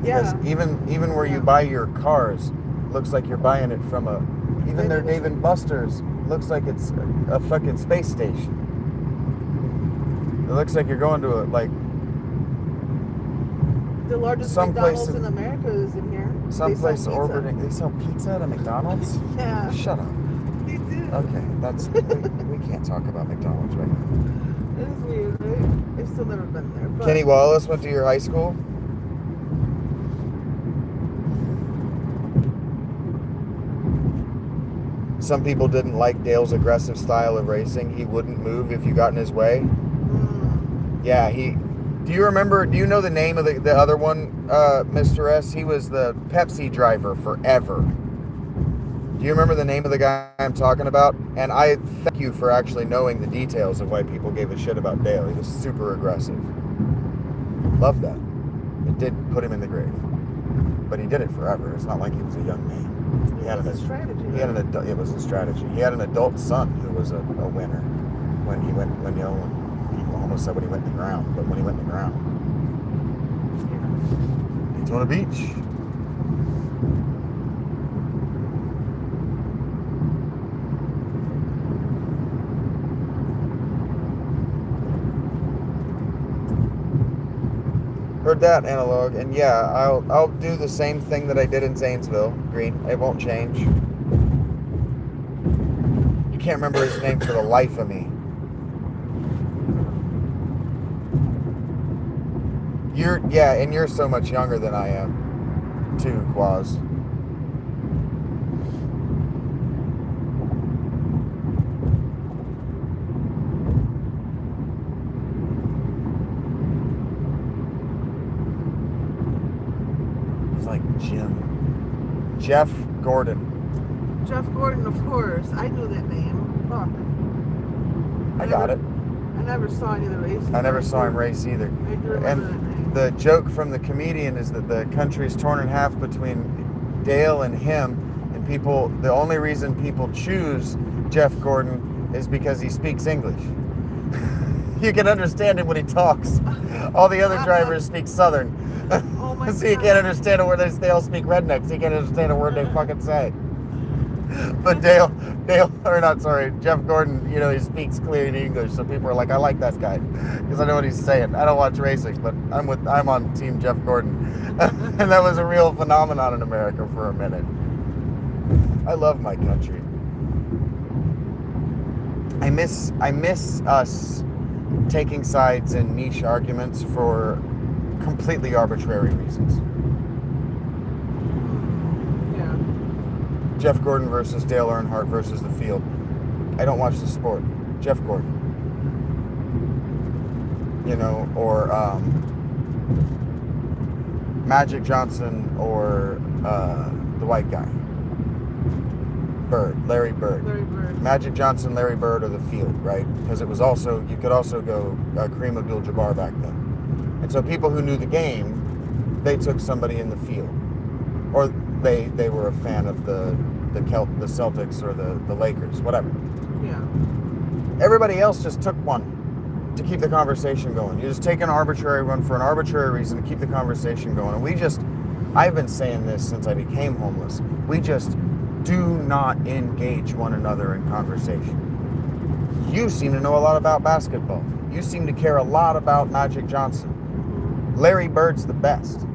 Because even where you buy your cars, looks like you're buying it from even their Dave & Buster's looks like it's a fucking space station. It looks like you're going to the largest McDonald's in America is in here. Someplace orbiting. They sell pizza at a McDonald's? Yeah. Shut up. They do. Okay, we can't talk about McDonald's right now. It is weird, right? I've still never been there. But Kenny Wallace went to your high school? some people didn't like Dale's aggressive style of racing. He wouldn't move if you got in his way. Yeah, do you know the name of the other one, Mr. S? He was the Pepsi driver forever. Do you remember the name of the guy I'm talking about? And I thank you for actually knowing the details of why people gave a shit about Dale. He was super aggressive. Love that. It did put him in the grave. But he did it forever. It's not like he was a young man. It was a strategy. It was a strategy. He had an adult son who was a winner when he almost said when he went in the ground, but when he went in the ground. Yeah. Daytona Beach. Heard that, Analog, and yeah, I'll do the same thing that I did in Zanesville. Green, it won't change. You can't remember his name for the life of me. You're so much younger than I am, too, Quaz. Jeff Gordon. Jeff Gordon, of course. I knew that name. Fuck. I got it. I never saw any of the races. I never saw him race either. I do remember that name. The joke from the comedian is that the country's torn in half between Dale and him, and the only reason people choose Jeff Gordon is because he speaks English. You can understand him when he talks. All the other drivers speak Southern. Oh my So you can't understand a word they all speak rednecks. You can't understand a word they fucking say. But Jeff Gordon, he speaks clear English, so people are like, I like that guy because I know what he's saying. I don't watch racing, but I'm on Team Jeff Gordon, and that was a real phenomenon in America for a minute. I love my country. I miss us taking sides in niche arguments for completely arbitrary reasons. Yeah. Jeff Gordon versus Dale Earnhardt versus the field. I don't watch the sport. Jeff Gordon. Or Magic Johnson or the white guy. Larry Bird. Magic Johnson, Larry Bird, or the field, right? Because you could also go Kareem Abdul-Jabbar back then. And so people who knew the game, they took somebody in the field. Or they were a fan of the Celtics or the Lakers, whatever. Yeah. Everybody else just took one to keep the conversation going. You just take an arbitrary one for an arbitrary reason to keep the conversation going. And I've been saying this since I became homeless. We just do not engage one another in conversation. You seem to know a lot about basketball. You seem to care a lot about Magic Johnson. Larry Bird's the best.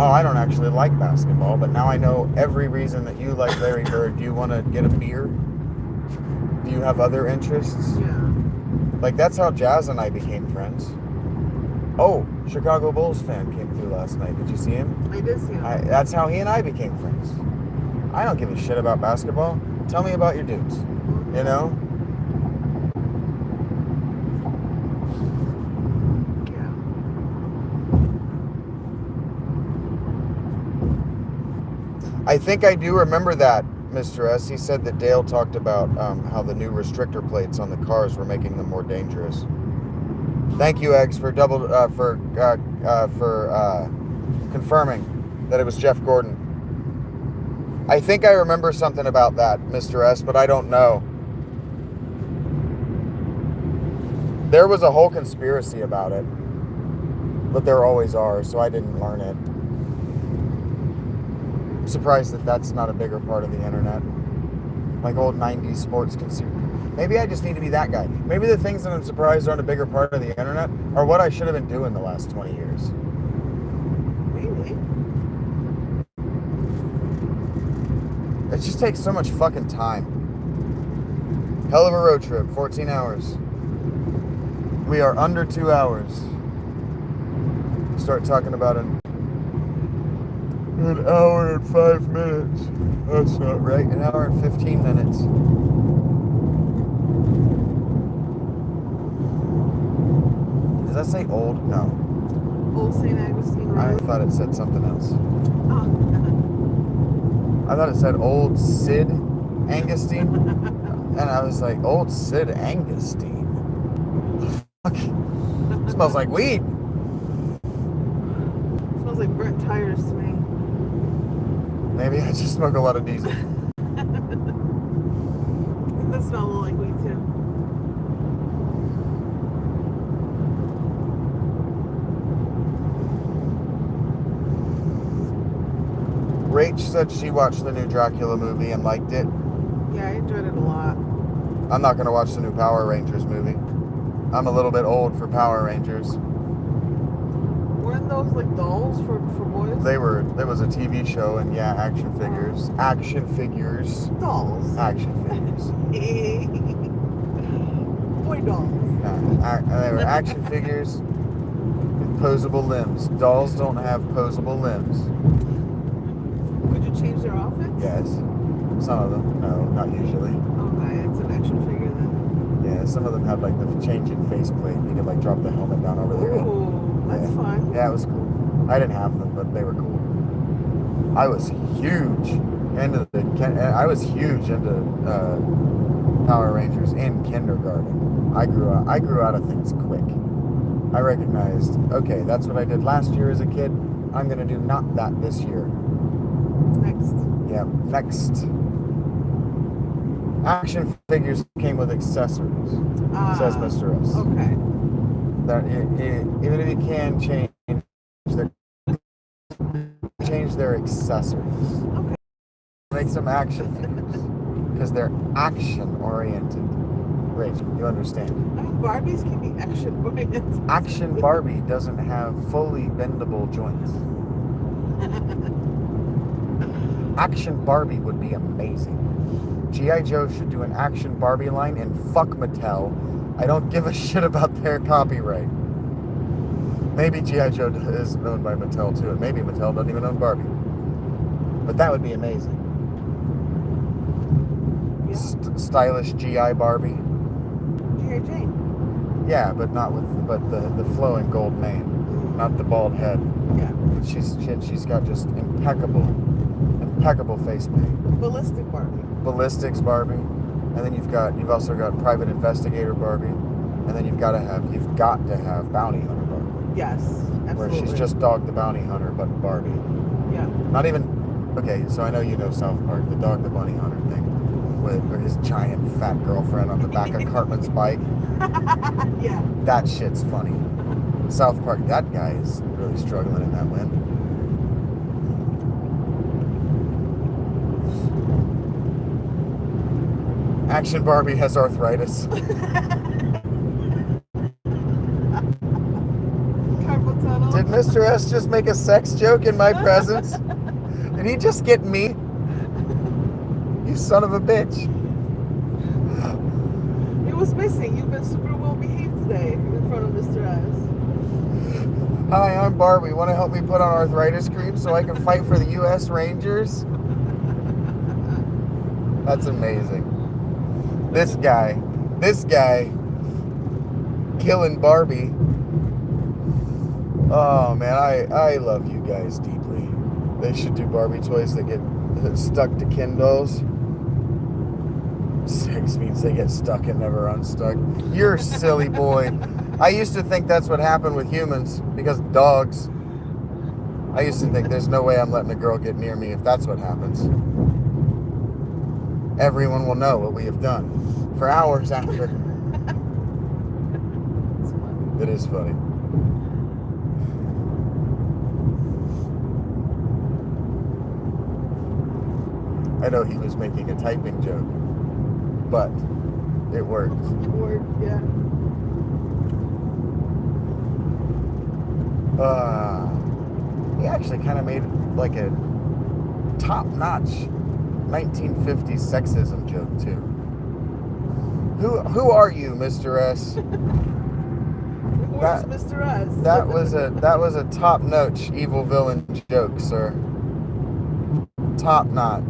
Oh, I don't actually like basketball, but now I know every reason that you like Larry Bird. Do you want to get a beer? Do you have other interests? Yeah. Like, that's how Jazz and I became friends. Oh, Chicago Bulls fan came through last night. Did you see him? I did see him. That's how he and I became friends. I don't give a shit about basketball. Tell me about your dudes. I think I do remember that, Mr. S. He said that Dale talked about how the new restrictor plates on the cars were making them more dangerous. Thank you, Eggs, for confirming that it was Jeff Gordon. I think I remember something about that, Mr. S, but I don't know. There was a whole conspiracy about it, but there always are, so I didn't learn it. Surprised that that's not a bigger part of the internet. Like old 90s sports consumer. Maybe I just need to be that guy. Maybe the things that I'm surprised aren't a bigger part of the internet are what I should have been doing the last 20 years. Really? It just takes so much fucking time. Hell of a road trip, 14 hours. We are under 2 hours. Start talking about it. An hour and 5 minutes. That's not right. An hour and 15 minutes. Does that say old? No. Old St. Augustine I Road. thought it said something else. Oh. I thought it said Old Sid Angustine. And I was like, Old Sid Angustine? The fuck? Smells like weed. Smells like burnt tires to me. Maybe I just smoke a lot of diesel. That smells a little like weed too. Rach said she watched the new Dracula movie and liked it. Yeah, I enjoyed it a lot. I'm not going to watch the new Power Rangers movie. I'm a little bit old for Power Rangers. Weren't those like dolls for boys? There was a TV show and yeah, action figures. Action figures. Dolls. Action figures. Boy dolls. They were action figures with posable limbs. Dolls don't have posable limbs. Could you change their outfits? Yes. Some of them. No, not usually. Okay, it's an action figure then. Yeah, some of them had like the changing faceplate. You could like drop the helmet down over their head. Ooh, that's fun. Yeah, it was cool. I didn't have them, but they were cool. I was huge into Power Rangers in kindergarten. I grew out of things quick. I recognized, okay, that's what I did last year as a kid. I'm gonna do not that this year. Next. Yeah, next. Action figures came with accessories, says Mr. S. Okay. That even if you can change their accessories. Okay. Make some action figures because they're action oriented. Rachel, you understand? I mean, Barbies can be action oriented. Action Barbie doesn't have fully bendable joints. Action Barbie would be amazing. G.I. Joe should do an Action Barbie line and fuck Mattel. I don't give a shit about their copyright. Maybe G.I. Joe is owned by Mattel too, and maybe Mattel doesn't even own Barbie. But that would be amazing. Yeah. Stylish G.I. Barbie. G.I. Jane. Yeah, but not with the flowing gold mane, not the bald head. Yeah. She's got just impeccable face paint. Ballistic Barbie. Ballistics Barbie, and then you've also got Private Investigator Barbie, and then you've got to have Bounty Hunter Barbie. Yes, absolutely. Where she's just Dog the Bounty Hunter, but Barbie. Yeah. Not even. Okay, so I know you know South Park, the Dog the Bounty Hunter thing, with his giant fat girlfriend on the back of Cartman's bike. Yeah. That shit's funny. South Park, that guy is really struggling in that win. Action Barbie has arthritis. Carpal tunnel. Did Mr. S just make a sex joke in my presence? Did he just get me? You son of a bitch. It was missing. You've been super well behaved today in front of Mr. S. Hi, I'm Barbie. Want to help me put on arthritis cream so I can fight for the U.S. Rangers? That's amazing. This guy killing Barbie. Oh man, I love you guys deeply. They should do Barbie toys that get stuck to Kindles. Sex means they get stuck and never unstuck. You're a silly boy. I used to think that's what happened with humans because of dogs. I used to think there's no way I'm letting a girl get near me if that's what happens. Everyone will know what we have done for hours after. It is funny. I know he was making a typing joke, but it worked. It worked, yeah. He actually kind of made like a top-notch 1950s sexism joke too. Who are you, Mr. S? Where's Mr. S? That was a top-notch evil villain joke, sir. top notch.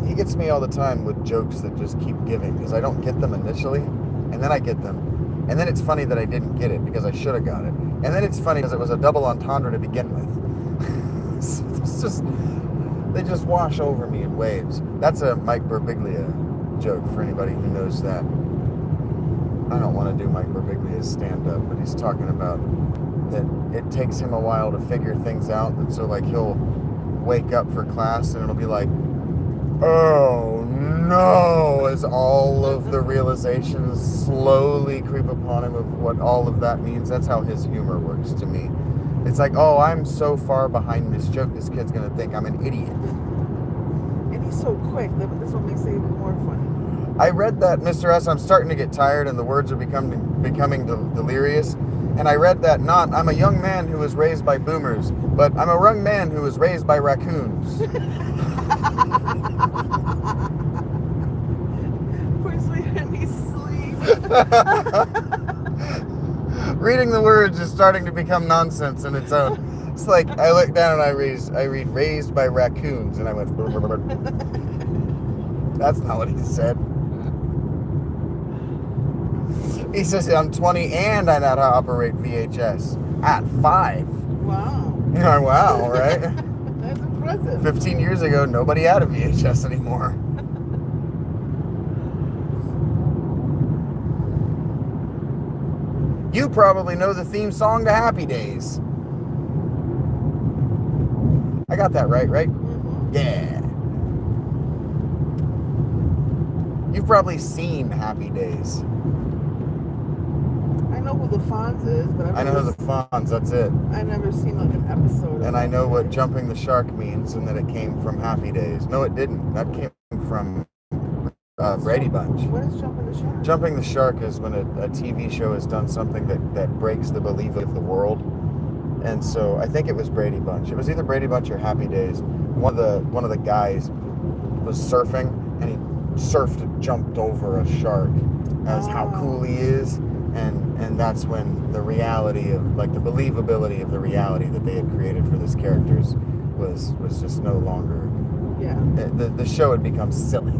He gets me all the time with jokes that just keep giving because I don't get them initially, and then I get them, and then it's funny that I didn't get it because I should have got it, and then it's funny because it was a double entendre to begin with. It's just, they just wash over me in waves. That's a Mike Birbiglia joke for anybody who knows that. I don't want to do Mike Birbiglia's stand-up, but he's talking about that it takes him a while to figure things out, and so like he'll wake up for class and it'll be like, oh no, as all of the realizations slowly creep upon him of what all of that means. That's how his humor works to me. It's like, oh, I'm so far behind this joke, this kid's gonna think I'm an idiot. And he's so quick. This one makes it even more funny. I read that, Mr. S, I'm starting to get tired and the words are becoming delirious. And I read that I'm a young man who was raised by boomers, but I'm a young man who was raised by raccoons. Poor sweetheart, he's asleep. Reading the words is starting to become nonsense in its own. It's like I look down and I read raised by raccoons, and I went. That's not what he said. He says I'm 20 and I know how to operate VHS at 5. Wow. Wow, right? That's impressive. 15 years ago, nobody had a VHS anymore. You probably know the theme song to Happy Days. I got that right? Mm-hmm. Yeah. You've probably seen Happy Days. I know who the Fonz is, but I know who the Fonz, that's it. I've never seen like an episode. And I know what jumping the shark means and that it came from Happy Days. No, it didn't. That came from Brady Bunch. What is jumping the shark? Jumping the shark is when a TV show has done something that breaks the belief of the world. And so I think it was Brady Bunch. It was either Brady Bunch or Happy Days. One of the guys was surfing and he jumped over a shark as how cool he is. And that's when the reality of, like, the believability of the reality that they had created for this characters was just no longer. Yeah. The show had become silly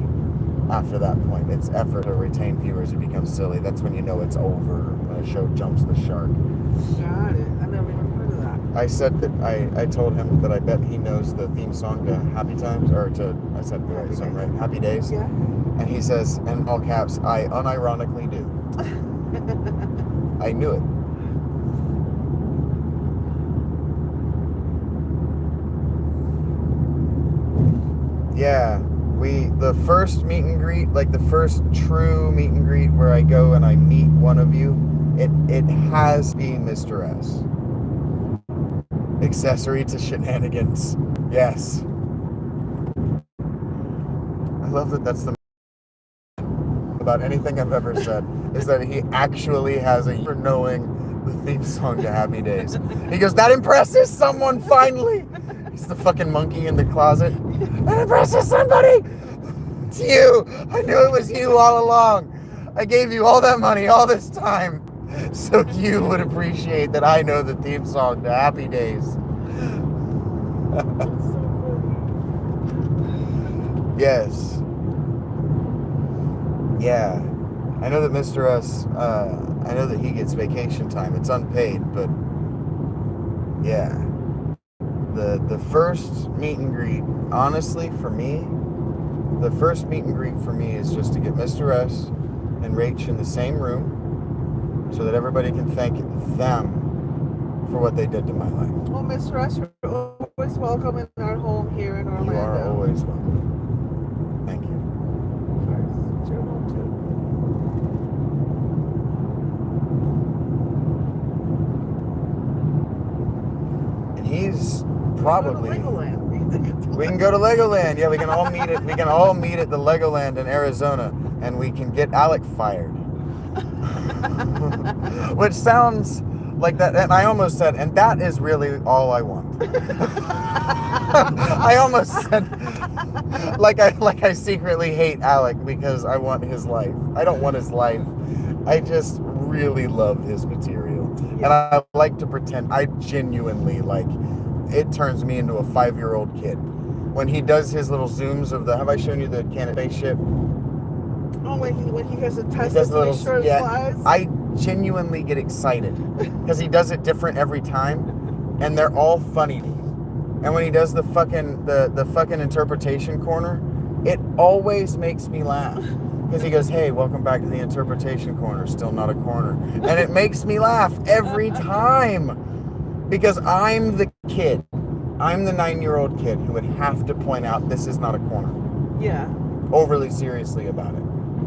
after that point. Its effort to retain viewers had become silly. That's when you know it's over, when a show jumps the shark. Got it. I never even heard of that. I said that I told him that I bet he knows the theme song to Happy Times, or to, I said the right song, right? Happy Days. Yeah. And he says, in all caps, I unironically do. I knew it. Yeah, the first meet and greet, like the first true meet and greet where I go and I meet one of you, it has been Mr. S. Accessory to shenanigans. Yes. I love that that's the about anything I've ever said is that he actually has a for knowing the theme song to Happy Days. He goes, that impresses someone finally. He's the fucking monkey in the closet. That impresses somebody. It's you. I knew it was you all along. I gave you all that money all this time so you would appreciate that I know the theme song to Happy Days. That's so funny. Yes. Yeah, I know that Mr. S, I know that he gets vacation time. It's unpaid, but yeah. The first meet and greet, honestly, for me, the first meet and greet for me is just to get Mr. S and Rach in the same room so that everybody can thank them for what they did to my life. Well, Mr. S, you're always welcome in our home here in Orlando. You are always welcome. Thank you. It's your home too. And he's probably. We can go to Legoland. Yeah, we can all meet at the Legoland in Arizona, and we can get Alec fired. Which sounds like that, and I almost said, and that is really all I want. I almost said, like I secretly hate Alec because I want his life. I don't want his life. I just really love his material. And I like to pretend. I genuinely, like, it turns me into a 5-year-old kid. When he does his little zooms of the, have I shown you the can of spaceship? Oh, when he has to test He does it the to little, make sure it yeah, flies? I genuinely get excited because he does it different every time, and they're all funny. And when he does the fucking interpretation corner, it always makes me laugh. Because he goes, hey, welcome back to the interpretation corner. Still not a corner. And it makes me laugh every time. Because I'm the kid. I'm the 9-year-old kid who would have to point out this is not a corner. Yeah. Overly seriously about it.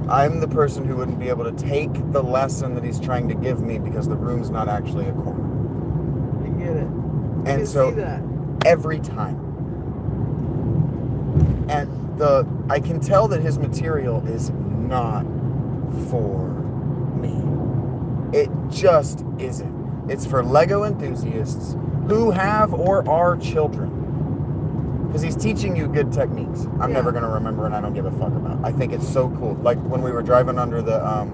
I'm the person who wouldn't be able to take the lesson that he's trying to give me because the room's not actually a corner. I get it. And so see that. every time. And I can tell that his material is not for me. It just isn't. It's for Lego enthusiasts who have or are children. Because he's teaching you good techniques. I'm never going to remember, and I don't give a fuck about. I think it's so cool. Like when we were driving under some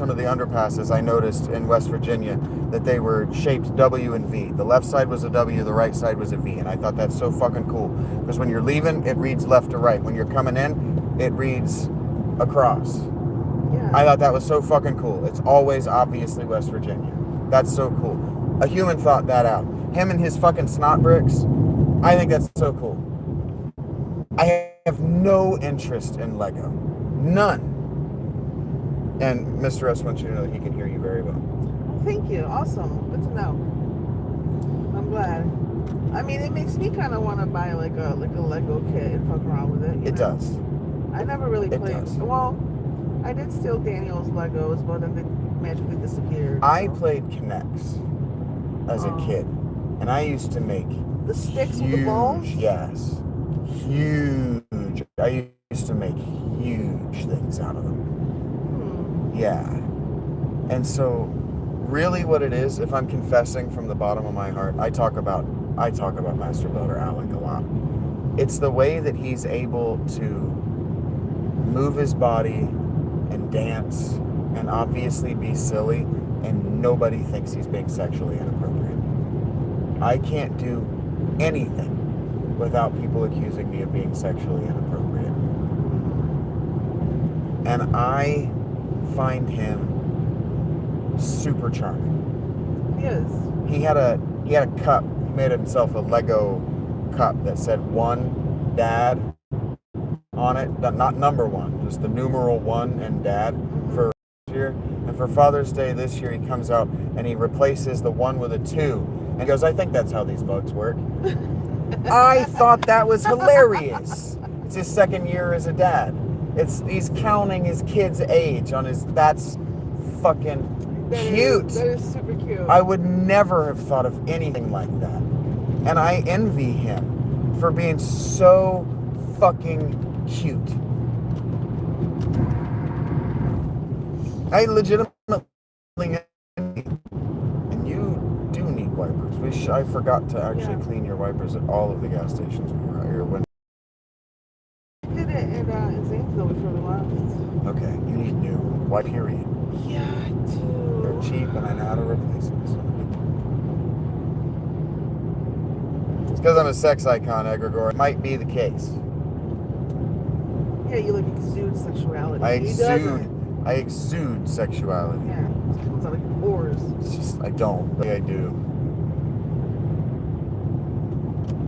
of the underpasses, I noticed in West Virginia that they were shaped W and V. The left side was a W, the right side was a V, and I thought that's so fucking cool. Because when you're leaving, it reads left to right. When you're coming in, it reads across. Yeah. I thought that was so fucking cool. It's always obviously West Virginia. That's so cool. A human thought that out. Him and his fucking snot bricks. I think that's so cool. I have no interest in Lego. None. And Mr. S wants you to know that he can hear you very well. Well, thank you. Awesome. Good to know. I'm glad. I mean, it makes me kind of want to buy like a Lego kit and fuck around with it. It does. I never really It played. does. Well, I did steal Daniel's Legos, but then they magically disappeared. I played Kinects as a kid, and I used to make the sticks with the balls. Yes, huge. I used to make huge things out of them. Yeah, and so really, what it is, if I'm confessing from the bottom of my heart, I talk about Master Builder Alec a lot. It's the way that he's able to move his body and dance and obviously be silly, and nobody thinks he's being sexually inappropriate. I can't do anything without people accusing me of being sexually inappropriate. And I find him super charming. He is. He had a cup. He made himself a Lego cup that said "1 Dad" on it. Not number 1, just the numeral 1 and Dad for this year. And for Father's Day this year, he comes out and he replaces the 1 with a 2. And he goes, I think that's how these mugs work. I thought that was hilarious. It's his 2nd year as a dad. He's counting his kid's age on his. That's fucking cute. That is super cute. I would never have thought of anything like that. And I envy him for being so fucking cute. I legitimately envy. And you do need wipers. I forgot to actually clean your wipers at all of the gas stations when we were out here. I did it in Zanesville before we left. Okay, you need new. Why period? Yeah, I do. They're cheap and I know how to replace them. So. It's because I'm a sex icon, Egregore. It might be the case. Yeah, you like exude sexuality. I exude sexuality. Yeah, it comes out like pores. It's just, I don't, but I do.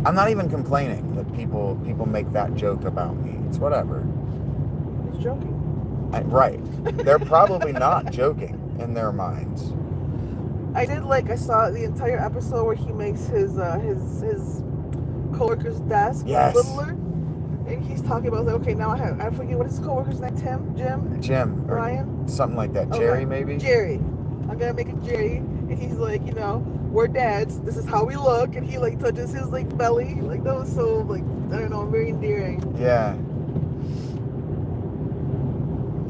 I'm not even complaining that people make that joke about me. It's whatever. He's joking. Right. They're probably not joking in their minds. I saw the entire episode where he makes his coworker's desk littler. And he's talking about, okay, now I forget what his coworker's name, Jim, Ryan, something like that. Jerry, maybe? Jerry. I'm gonna make it Jerry. And he's like, we're dads. This is how we look. And he touches his belly. That was so I don't know, very endearing. Yeah.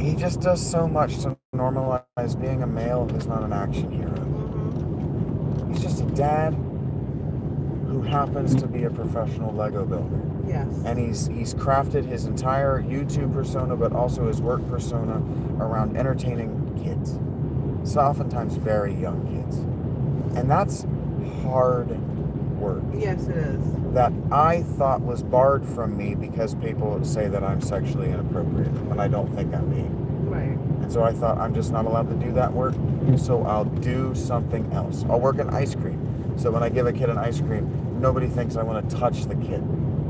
He just does so much to normalize being a male who's not an action hero. Mm-hmm. He's just a dad who happens to be a professional Lego builder. Yes. And he's crafted his entire YouTube persona, but also his work persona around entertaining kids. it's oftentimes very young kids. And that's hard work. Yes, it is. That I thought was barred from me because people would say that I'm sexually inappropriate when I don't think I'm being. Right. And so I thought, I'm just not allowed to do that work, so I'll do something else. I'll work in ice cream. So when I give a kid an ice cream, nobody thinks I want to touch the kid.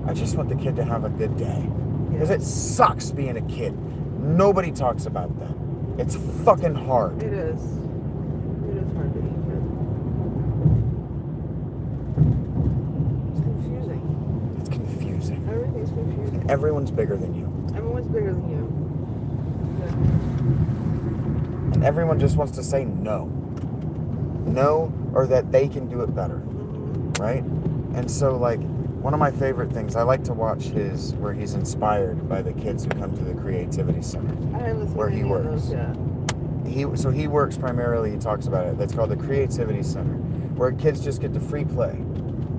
I just want the kid to have a good day. Because it sucks being a kid. Nobody talks about that. It's fucking hard. It is. It is hard to be a kid. It's confusing. It's confusing. Everything's confusing. Everyone's bigger than you. Everyone's bigger than you. And everyone just wants to say no. No, or that they can do it better. Right? And so, like, one of my favorite things, I like to watch where he's inspired by the kids who come to the Creativity Center. I haven't seen where he any works. of those yet. He works primarily, he talks about it, that's called the Creativity Center, where kids just get to free play.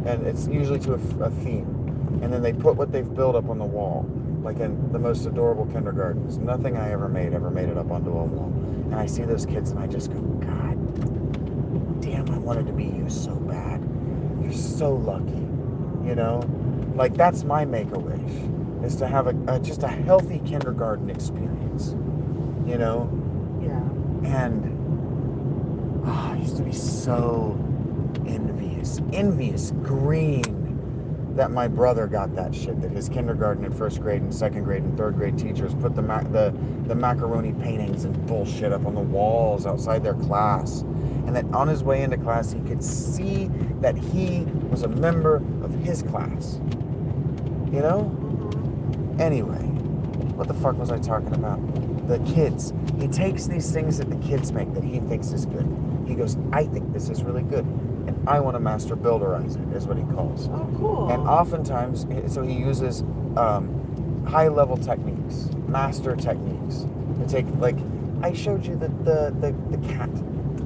And it's usually to a theme. And then they put what they've built up on the wall, like in the most adorable kindergartens. Nothing I ever made it up onto a wall. And I see those kids and I just go, God damn, I wanted to be you so bad. You're so lucky. You know, like that's my make-a-wish, is to have just a healthy kindergarten experience, you know? Yeah. And I used to be so envious, green, that my brother got that shit, that his kindergarten and first grade and second grade and third grade teachers put the macaroni paintings and bullshit up on the walls outside their class. And that on his way into class, he could see that he was a member of his class. You know? Anyway, what the fuck was I talking about? The kids. He takes these things that the kids make that he thinks is good. He goes, I think this is really good. And I want to master builderize it, is what he calls. Oh, cool. And oftentimes, so he uses high-level techniques, master techniques. To take, like, I showed you the cat.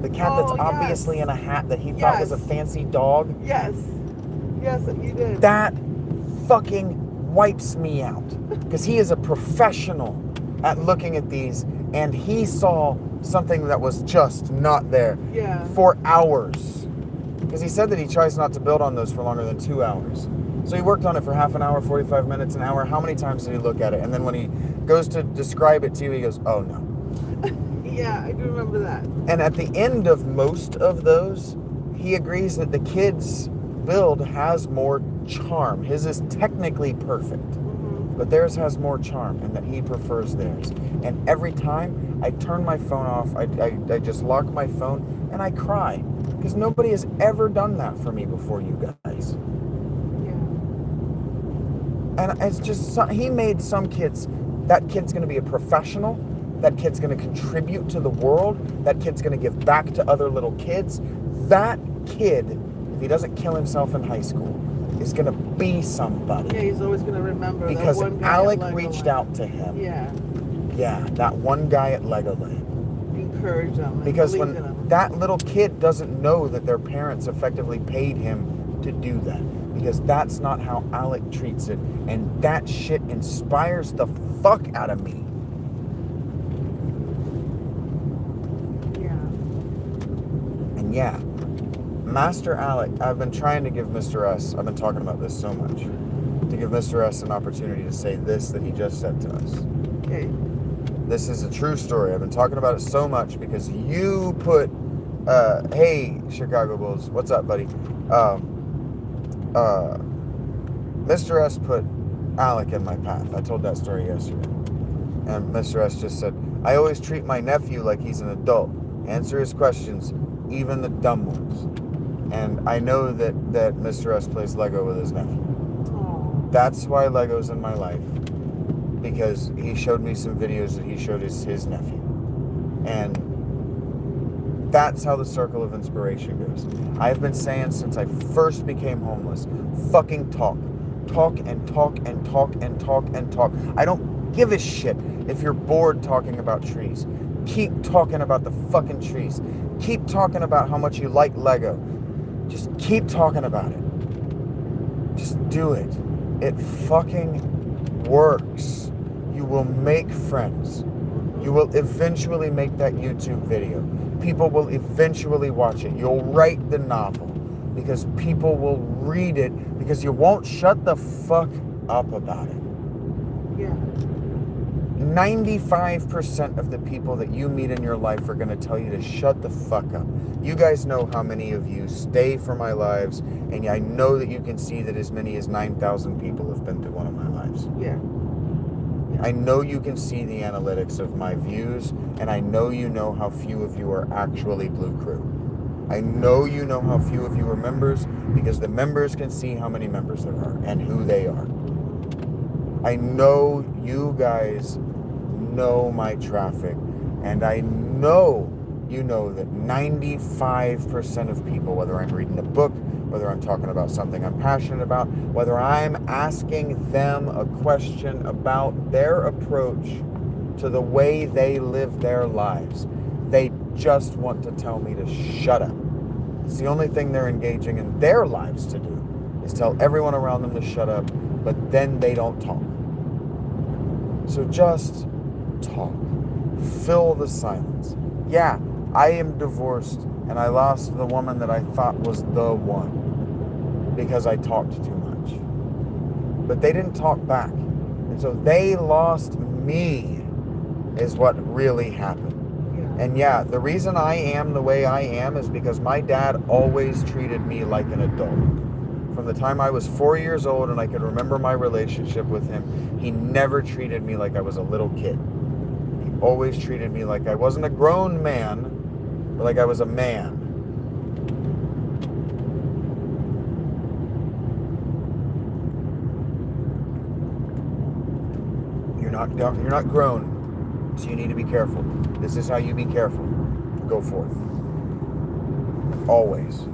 The cat that's obviously in a hat that he thought was a fancy dog. Yes. Yes, you did. That fucking wipes me out. Because he is a professional at looking at these, and he saw something that was just not there for hours. Because he said that he tries not to build on those for longer than 2 hours. So he worked on it for half an hour, 45 minutes, an hour. How many times did he look at it? And then when he goes to describe it to you, he goes, oh no. Yeah, I do remember that. And at the end of most of those, he agrees that the kids' build has more charm. His is technically perfect, but theirs has more charm, and that he prefers theirs. And every time I turn my phone off, I just lock my phone, and I cry. Because nobody has ever done that for me before, you guys. Yeah. And it's just, he made some kids, that kid's going to be a professional. That kid's going to contribute to the world. That kid's going to give back to other little kids. That kid, if he doesn't kill himself in high school, is going to be somebody. Yeah, he's always going to remember because that one guy Alec at reached Legoland. out to him. Yeah. Yeah, that one guy at Legoland. Encourage him. Because when that little kid doesn't know that their parents effectively paid him to do that. Because that's not how Alec treats it. And that shit inspires the fuck out of me. Yeah, Master Alec, I've been trying to give Mr. S, I've been talking about this so much, to give Mr. S an opportunity to say this that he just said to us. Okay. This is a true story. I've been talking about it so much because you put, hey, Chicago Bulls, what's up, buddy? Mr. S put Alec in my path. I told that story yesterday. And Mr. S just said, I always treat my nephew like he's an adult. Answer his questions, even the dumb ones. And I know that Mr. S plays Lego with his nephew. Aww. That's why Lego's in my life. Because he showed me some videos that he showed his nephew. And that's how the circle of inspiration goes. I've been saying since I first became homeless, fucking talk. Talk and talk and talk and talk and talk. I don't give a shit if you're bored talking about trees. Keep talking about the fucking trees. Keep talking about how much you like Lego. Just keep talking about it. Just do it. It fucking works. You will make friends. You will eventually make that YouTube video. people will eventually watch it. You'll write the novel because people will read it because you won't shut the fuck up about it. Yeah. 95% of the people that you meet in your life are going to tell you to shut the fuck up. You guys know how many of you stay for my lives, and I know that you can see that as many as 9,000 people have been to one of my lives. Yeah. I know you can see the analytics of my views, and I know you know how few of you are actually Blue Crew. I know you know how few of you are members because the members can see how many members there are and who they are. I know you guys know my traffic, and I know you know that 95% of people, whether I'm reading a book, whether I'm talking about something I'm passionate about, whether I'm asking them a question about their approach to the way they live their lives, they just want to tell me to shut up. It's the only thing they're engaging in their lives to do, is tell everyone around them to shut up, but then they don't talk. So just talk. Fill the silence. Yeah, I am divorced, and I lost the woman that I thought was the one because I talked too much. But they didn't talk back. And so they lost me is what really happened. Yeah. And yeah, the reason I am the way I am is because my dad always treated me like an adult. From the time I was 4 years old and I could remember my relationship with him, he never treated me like I was a little kid. He always treated me like I wasn't a grown man, but like I was a man. You're not grown, so you need to be careful. This is how you be careful. Go forth. Always.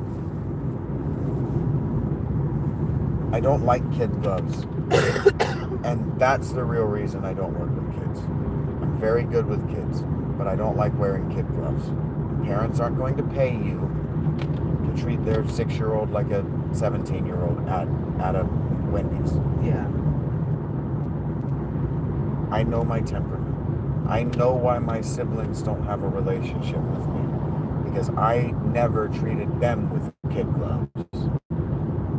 I don't like kid gloves. And that's the real reason I don't work with kids. I'm very good with kids, but I don't like wearing kid gloves. Parents aren't going to pay you to treat their 6-year-old like a 17-year-old at a Wendy's. Yeah. I know my temperament. I know why my siblings don't have a relationship with me, because I never treated them with kid gloves.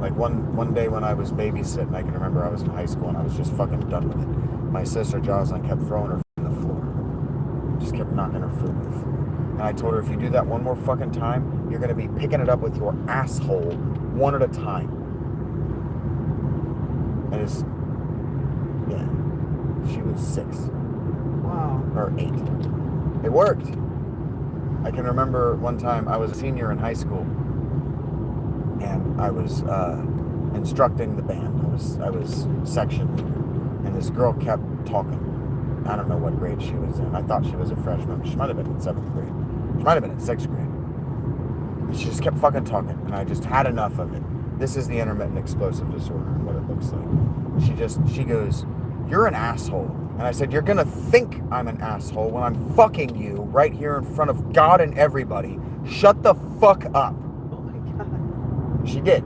Like one day when I was babysitting, I can remember I was in high school and I was just fucking done with it. My sister Jocelyn kept throwing her food on the floor. Just kept knocking her food on the floor. And I told her, if you do that one more fucking time, you're gonna be picking it up with your asshole one at a time. And it's, yeah, she was 6. Wow. Or 8. It worked. I can remember one time I was a senior in high school, and I was instructing the band. I was section leader, and this girl kept talking. I don't know what grade she was in. I thought she was a freshman. She might have been in 7th grade. She might have been in 6th grade. And she just kept fucking talking, and I just had enough of it. This is the intermittent explosive disorder and what it looks like. She goes, "You're an asshole." And I said, "You're gonna think I'm an asshole when I'm fucking you right here in front of God and everybody. Shut the fuck up." Oh my God. She did.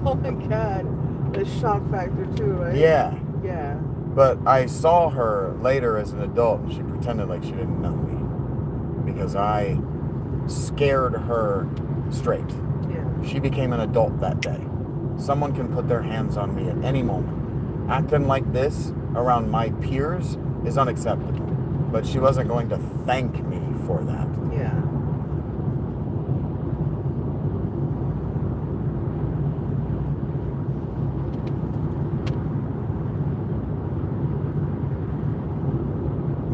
Oh my God. The shock factor too, right? Yeah. Yeah. But I saw her later as an adult, and she pretended like she didn't know me because I scared her straight. Yeah. She became an adult that day. Someone can put their hands on me at any moment. Acting like this around my peers is unacceptable. But she wasn't going to thank me for that. Yeah.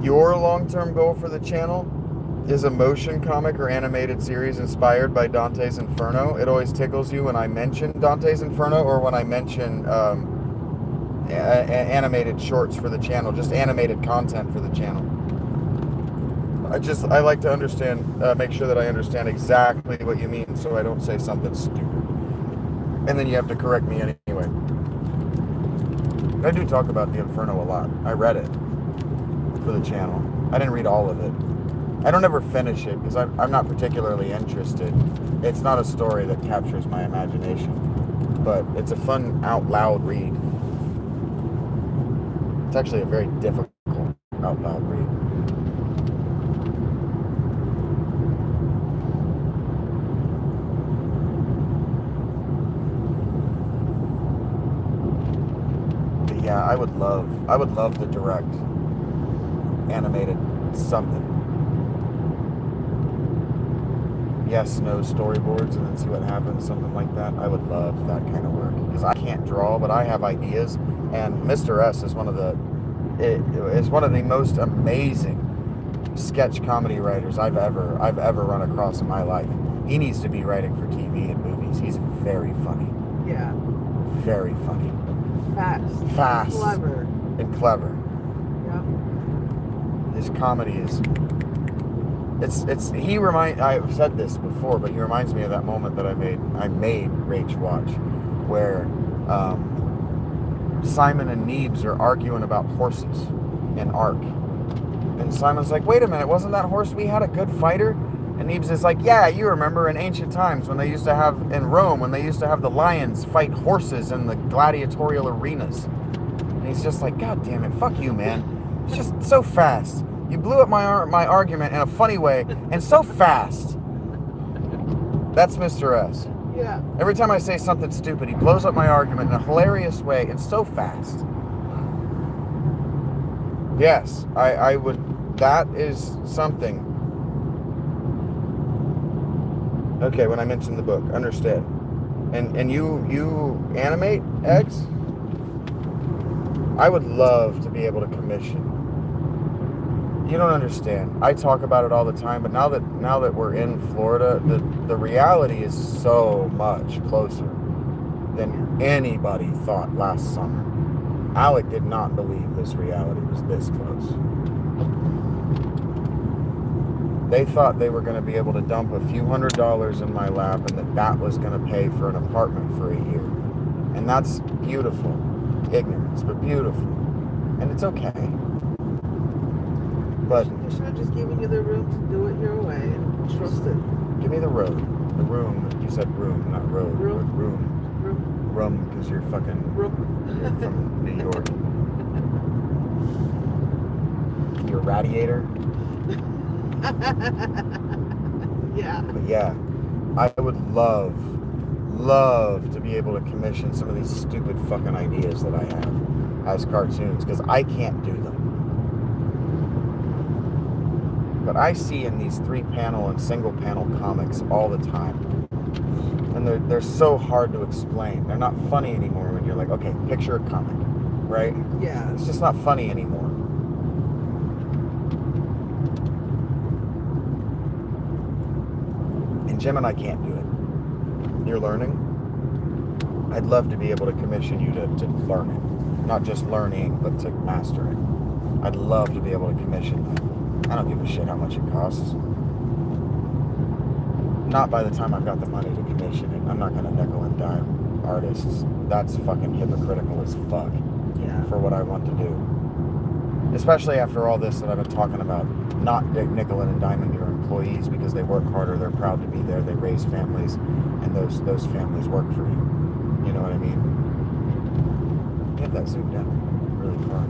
Your long-term goal for the channel is a motion comic or animated series inspired by Dante's Inferno. It always tickles you when I mention Dante's Inferno or when I mention animated shorts for the channel, just animated content for the channel. I like to understand, make sure that I understand exactly what you mean so I don't say something stupid. And then you have to correct me anyway. I do talk about the Inferno a lot. I read it for the channel. I didn't read all of it. I don't ever finish it because I'm not particularly interested. It's not a story that captures my imagination, but it's a fun out loud read. It's actually a very difficult out loud read. I would love to direct animated something. Yes, no storyboards, and then see what happens, something like that. I would love that kind of work, because I can't draw, but I have ideas, and Mr. S is one of the most amazing sketch comedy writers I've ever run across in my life. He needs to be writing for TV and movies. He's very funny. Yeah. Very funny. Fast. Clever. And clever. Yeah. His comedy is... I've said this before, but he reminds me of that moment that I made Rach watch, where Simon and Neebs are arguing about horses in Ark. And Simon's like, wait a minute, wasn't that horse we had a good fighter? And Neebs is like, yeah, you remember in ancient times when they used to have, in Rome, when they used to have the lions fight horses in the gladiatorial arenas. And he's just like, God damn it, fuck you, man. It's just so fast. You blew up my argument in a funny way, and so fast. That's Mr. S. Yeah. Every time I say something stupid, he blows up my argument in a hilarious way, and so fast. Yes, I would. That is something. Okay, when I mentioned the book, understand. And you animate, Eggs? I would love to be able to commission. You don't understand. I talk about it all the time, but now that we're in Florida, the reality is so much closer than anybody thought last summer. Alec did not believe this reality was this close. They thought they were going to be able to dump a few $100s in my lap, and that was going to pay for an apartment for a year. And that's beautiful. Ignorance, but beautiful. And it's okay. But they should have just given you the room to do it your way and trust it. Give me the road. The room. You said room, not road. Room. Rum, because you're fucking... You're from New York. Your radiator. Yeah. But yeah, I would love to be able to commission some of these stupid fucking ideas that I have as cartoons, because I can't do them. But I see in these 3-panel and single-panel comics all the time. And they're so hard to explain. They're not funny anymore when you're like, okay, picture a comic, right? Yeah. It's just not funny anymore. And Jim and I can't do it. You're learning? I'd love to be able to commission you to learn it. Not just learning, but to master it. I'd love to be able to commission that. I don't give a shit how much it costs. Not by the time I've got the money to commission it. I'm not going to nickel and dime artists. That's fucking hypocritical as fuck. Yeah. For what I want to do. Especially after all this that I've been talking about. Not nickel and diming your employees because they work harder, they're proud to be there, they raise families, and those families work for you. You know what I mean? Get that zoomed down. Really far.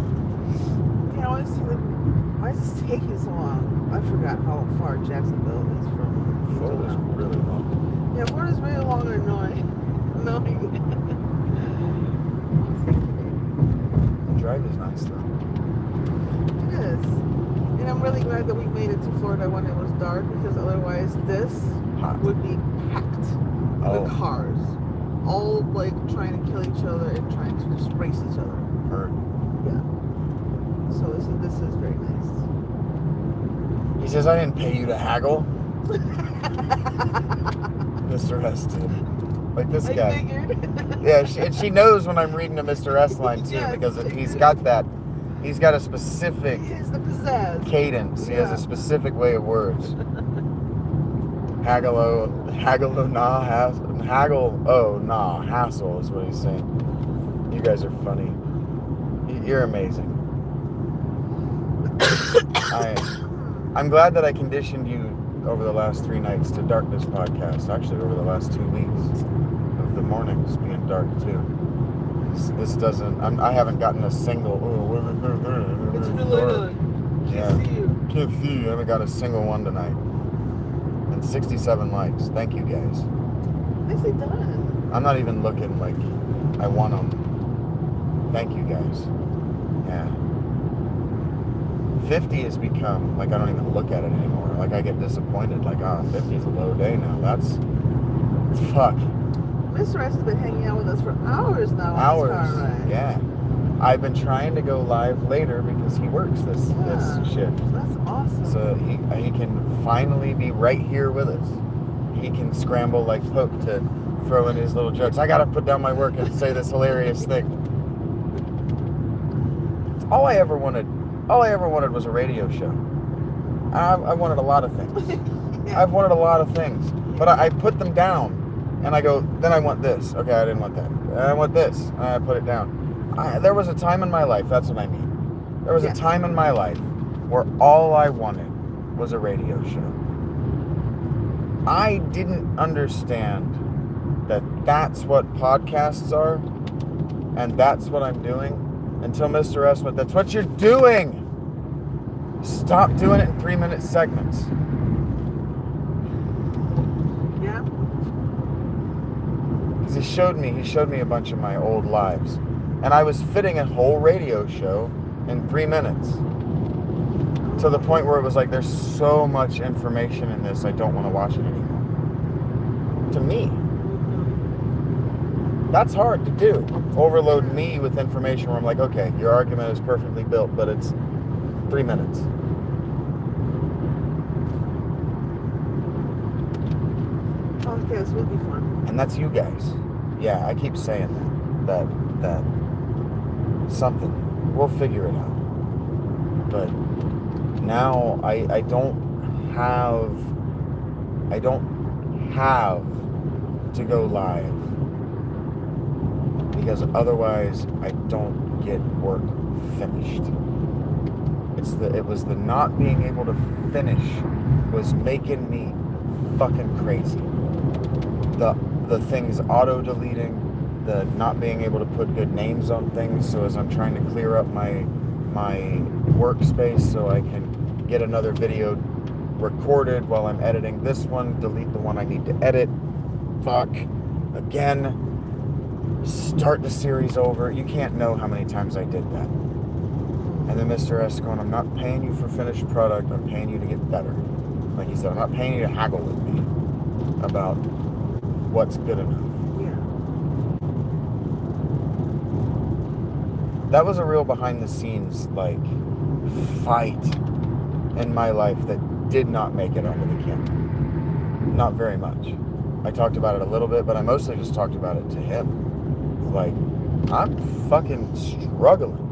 Yeah, I was like, why is this taking so long? I forgot how far Jacksonville is from Florida's really long. Yeah, Florida's really long and annoying. The drive is nice though. It is. And I'm really glad that we made it to Florida when it was dark, because otherwise this would be packed with cars. All like trying to kill each other and trying to just race each other. Heard. Yeah. So this is very nice. He says, I didn't pay you to haggle. Mr. S did. Like this guy. I figured. Yeah, she knows when I'm reading a Mr. S line too, Yes. because he's got a specific Here's the pizzazz. cadence. He has a specific way of words. Haggle hassle is what he's saying. You guys are funny. You're amazing. I'm glad that I conditioned you over the last 3 nights to dark this podcast. Actually, over the last 2 weeks of the mornings being dark too. This doesn't. I haven't gotten a single. It's really Can't see you. Can't see you. I haven't got a single one tonight. And 67 likes. Thank you guys. Nicely done. I'm not even looking like I want them. Thank you guys. Yeah. 50 has become, like, I don't even look at it anymore. Like, I get disappointed. Like, 50 is a low day now. That's fuck. Mr. S has been hanging out with us for hours now. Hours. On this car ride. Yeah. I've been trying to go live later because he works this shift. That's awesome. So he can finally be right here with us. He can scramble like Poke to throw in his little jokes. I gotta put down my work and say this hilarious thing. All I ever wanted was a radio show. I wanted a lot of things. Yeah. I've wanted a lot of things. But I put them down and I go, then I want this. Okay, I didn't want that. I want this. And I put it down. There was a time in my life, that's what I mean. There was a time in my life where all I wanted was a radio show. I didn't understand that that's what podcasts are and that's what I'm doing until Mr. S went, that's what you're doing! Stop doing it in 3-minute segments. Yeah. Because he showed me a bunch of my old lives. And I was fitting a whole radio show in 3 minutes. To the point where it was like, there's so much information in this, I don't want to watch it anymore. To me. That's hard to do. Overload me with information where I'm like, okay, your argument is perfectly built, but it's 3 minutes. Podcast will be fun. And that's you guys. Yeah, I keep saying that something. We'll figure it out. But now I don't have to go live because otherwise I don't get work finished. It was the not being able to finish was making me fucking crazy. The things auto-deleting, the not being able to put good names on things, so as I'm trying to clear up my workspace so I can get another video recorded while I'm editing this one, delete the one I need to edit. Fuck. Again. Start the series over. You can't know how many times I did that. And then Mr. S going, I'm not paying you for finished product, I'm paying you to get better. Like he said, I'm not paying you to haggle with me about what's good enough. Yeah. That was a real behind the scenes like fight in my life that did not make it onto the camera. Not very much. I talked about it a little bit, but I mostly just talked about it to him. Like, I'm fucking struggling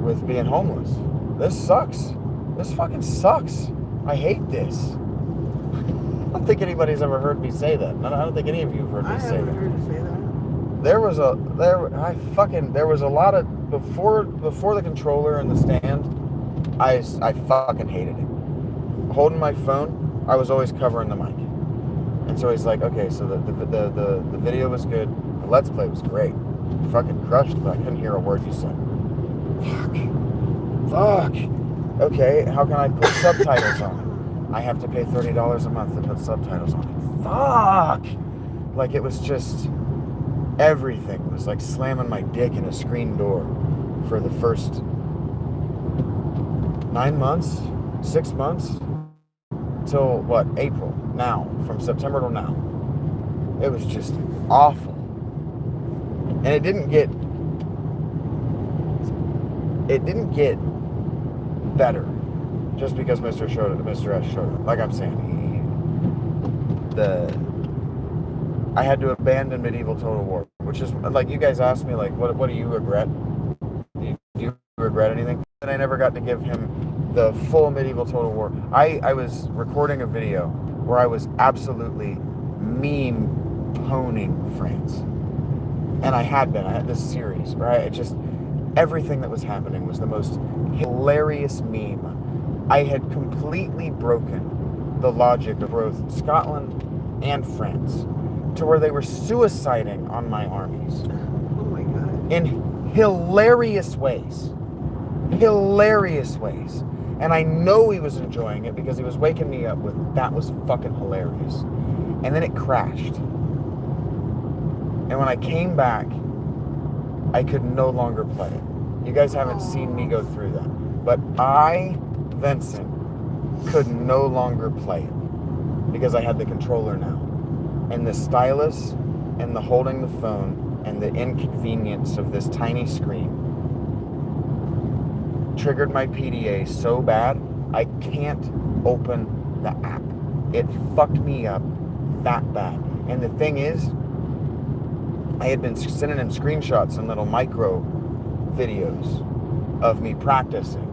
with being homeless. This sucks. This fucking sucks. I hate this. I don't think anybody's ever heard me say that. I don't think any of you have heard me say that. I haven't heard you say that. There was a lot of before the controller and the stand, I fucking hated it. Holding my phone, I was always covering the mic. And so he's like, okay, so the video was good, the Let's Play was great. You fucking crushed, but I couldn't hear a word you said. Fuck. Okay, how can I put subtitles on it? I have to pay $30 a month to put subtitles on it. Fuck! Like, it was just, everything was like slamming my dick in a screen door for the first 9 months, 6 months, till what, April, now, from September till now. It was just awful. And it didn't get better just because Mr. S showed up. Like I'm saying, I had to abandon Medieval Total War, which is, like, you guys asked me, like, what do you regret? Do you regret anything? And I never got to give him the full Medieval Total War. I was recording a video where I was absolutely meme-poning France. And I had this series, right? Everything that was happening was the most hilarious meme. I had completely broken the logic of both Scotland and France to where they were suiciding on my armies. Oh my God. In hilarious ways. Hilarious ways. And I know he was enjoying it because he was waking me up with, that was fucking hilarious. And then it crashed. And when I came back, I could no longer play it. You guys haven't seen me go through that. But I, Vincent, could no longer play it because I had the controller now. And the stylus and the holding the phone and the inconvenience of this tiny screen triggered my PDA so bad, I can't open the app. It fucked me up that bad. And the thing is, I had been sending him screenshots and little micro videos of me practicing.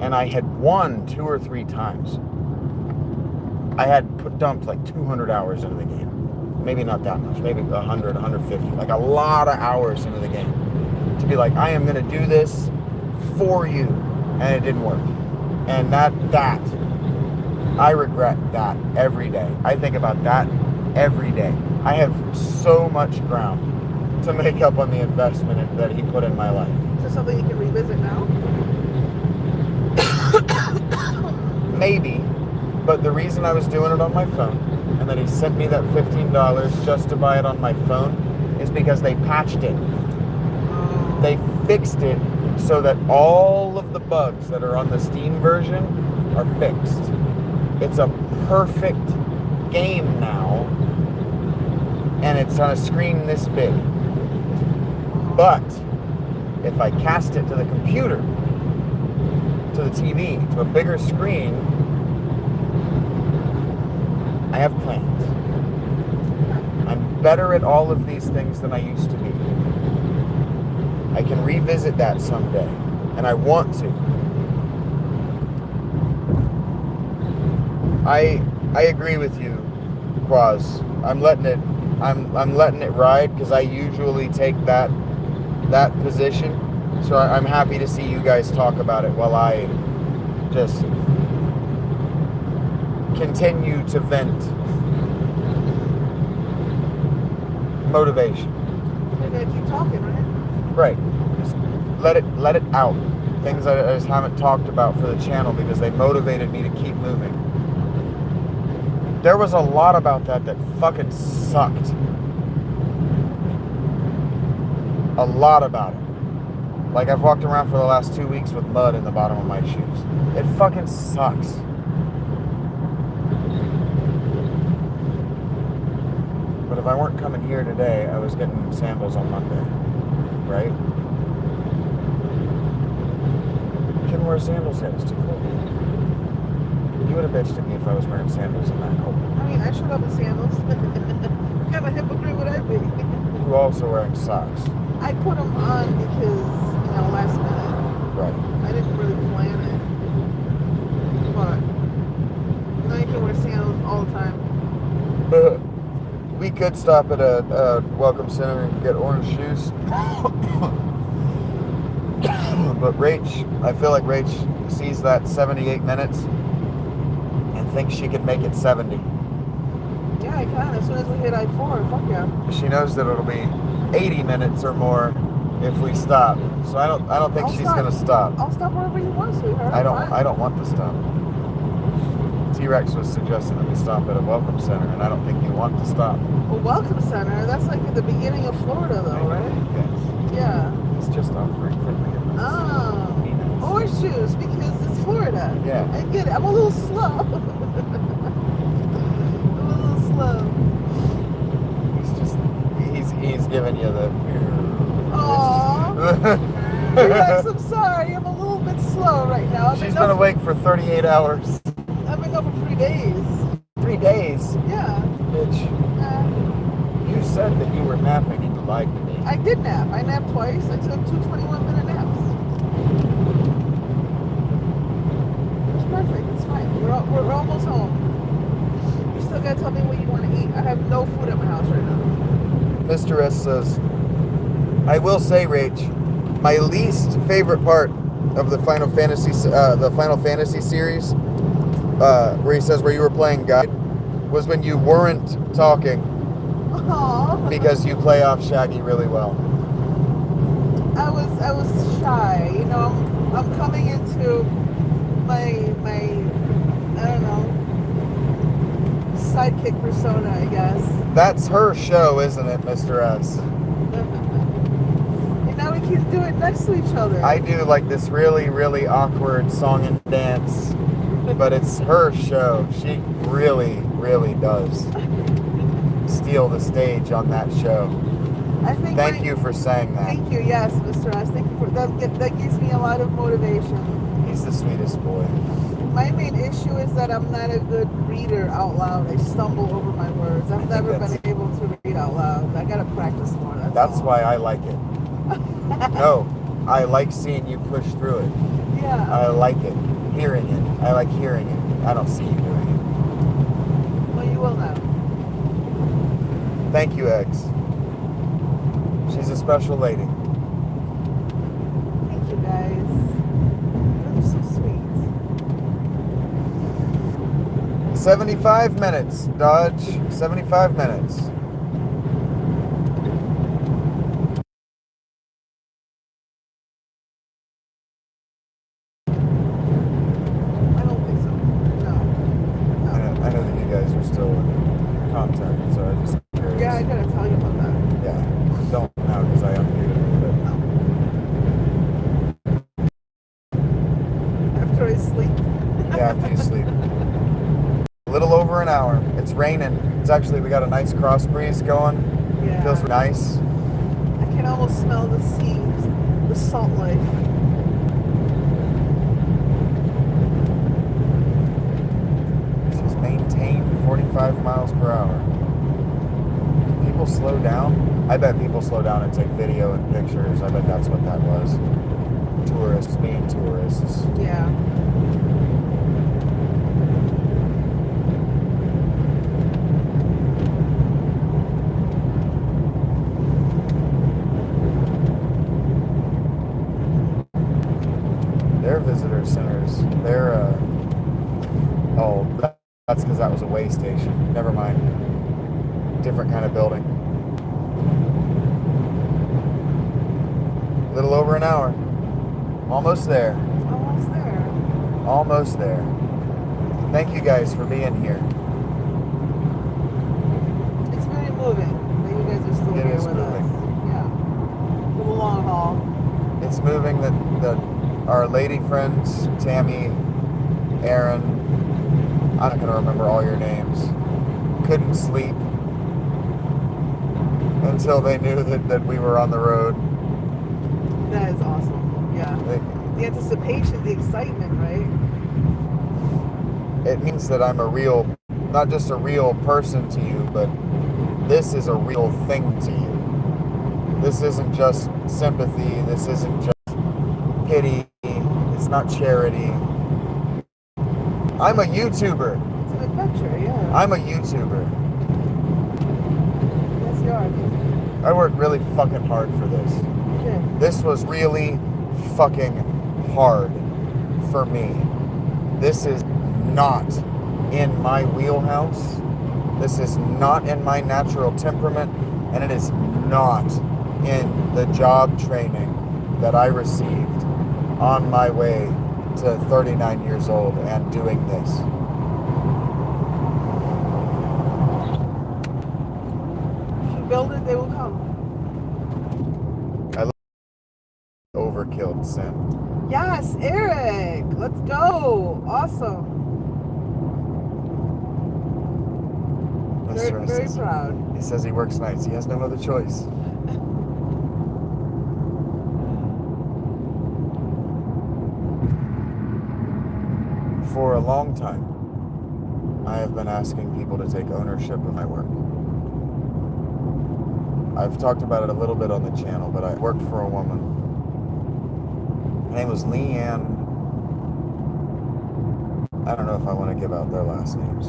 And I had won 2 or 3 times. I had dumped like 200 hours into the game. Maybe not that much, maybe 100, 150, like a lot of hours into the game. To be like, I am gonna do this for you. And it didn't work. And that, I regret that every day. I think about that every day. I have so much ground to make up on the investment that he put in my life. So something you can revisit now? Maybe, but the reason I was doing it on my phone and that he sent me that $15 just to buy it on my phone is because they patched it. They fixed it so that all of the bugs that are on the Steam version are fixed. It's a perfect game now, and it's on a screen this big. But if I cast it to the computer, to the TV, to a bigger screen, I have plans. I'm better at all of these things than I used to be. I can revisit that someday, and I want to. I agree with you, Quaz. I'm letting it ride because I usually take that position. So I'm happy to see you guys talk about it while I just continue to vent motivation. You're gonna keep talking, right? Right. Just let it out. Things I just haven't talked about for the channel because they motivated me to keep moving. There was a lot about that fucking sucked. A lot about it. Like, I've walked around for the last 2 weeks with mud in the bottom of my shoes. It fucking sucks. But if I weren't coming here today, I was getting sandals on Monday. Right? You can wear sandals yet. It's too cold. You would have bitched at me if I was wearing sandals in that cold. I mean, I showed up in sandals. What kind of hypocrite would I be? You also wearing socks. I put them on because, last minute. Right. I didn't really plan it. But now you can wear sandals all the time. We could stop at a Welcome Center and get orange shoes. But Rach, I feel like Rach sees that 78 minutes and thinks she can make it 70. Yeah, I can. As soon as we hit I-4, fuck yeah. She knows that it'll be 80 minutes or more if we stop. So I don't think she's gonna stop. I'll stop wherever you want, sweetheart. I don't want to stop. T-Rex was suggesting that we stop at a Welcome Center, and I don't think you want to stop. Well, Welcome Center, that's like at the beginning of Florida, though, right? Yes. Yeah. It's just offering friendly advice. Oh. Horseshoes, because it's Florida. Yeah. I get it. I'm a little slow. I'm a little slow. He's giving you the... Aww. T-Rex, I'm sorry. I'm a little bit slow right now. She's been awake for 38 hours. I've been up for 3 days. 3 days? Yeah. Bitch. You said that you were napping and you lied to me. I did nap. I napped twice. I took 2 21-minute naps. It's perfect. It's fine. We're almost home. You still gotta tell me what you want to eat. I have no food at my house right now. Mr. S says, I will say, Rach, my least favorite part of the Final Fantasy series, where he says where you were playing guide, was when you weren't talking. Aww. Because you play off Shaggy really well. I was shy. I'm coming into my I don't know, sidekick persona, I guess. That's her show, isn't it, Mr. S? And now we can do it next to each other. I do like this really, really awkward song and dance, but it's her show. She really, really does steal the stage on that show. I think. Thank you for saying that. Thank you, yes, Mr. S. Thank you for that. That gives me a lot of motivation. He's the sweetest boy. My main issue is that I'm not a good reader out loud. I stumble over my words. I've never been able to read out loud. I gotta practice more. That's why I like it. No, I like seeing you push through it. Yeah. I like it. Hearing it. I like hearing it. I don't see you doing it. Well, you will now. Thank you, Eggs. She's a special lady. Thank you, guys. You're so sweet. 75 minutes, Dodge. 75 minutes. I don't think so. No. I know that you guys are still in contact, so I just curious. Yeah, I gotta tell you about that. Yeah. Don't now because I unmuted it. After I sleep. Yeah, after you sleep. A little over an hour. It's raining. It's actually, we got a nice cross breeze going. Yeah. It feels nice. I can almost smell the seeds, the salt life. It says maintain 45 miles per hour. Do people slow down? I bet people slow down and take video and pictures. I bet that's what that was. Tourists being tourists. Yeah. Their visitor centers, that's because that was a way station. Never mind. Different kind of building. A little over an hour. Almost there. Almost there. Almost there. Thank you guys for being here. It's very moving that you guys are still It here is with moving. us. Yeah. For the long haul. It's moving that our lady friends, Tammy, Aaron, I'm not going to remember all your names, couldn't sleep until they knew that we were on the road. That is awesome. Yeah. The anticipation, the excitement, right? It means that I'm not just a real person to you, but this is a real thing to you. This isn't just sympathy. This isn't just pity. It's not charity. I'm a YouTuber. It's an adventure, yeah. I'm a YouTuber. Yes, you are. I worked really fucking hard for this. You did. This was really fucking hard for me. This is not in my wheelhouse. This is not in my natural temperament, and it is not in the job training that I received on my way to 39 years old and doing this. If you build it, they will come. Overkill sin. Yes, Eric. Let's go. Awesome. Very, very proud. He says he works nights. He has no other choice. For a long time, I have been asking people to take ownership of my work. I've talked about it a little bit on the channel, but I worked for a woman. Her name was Leanne. I don't know if I want to give out their last names,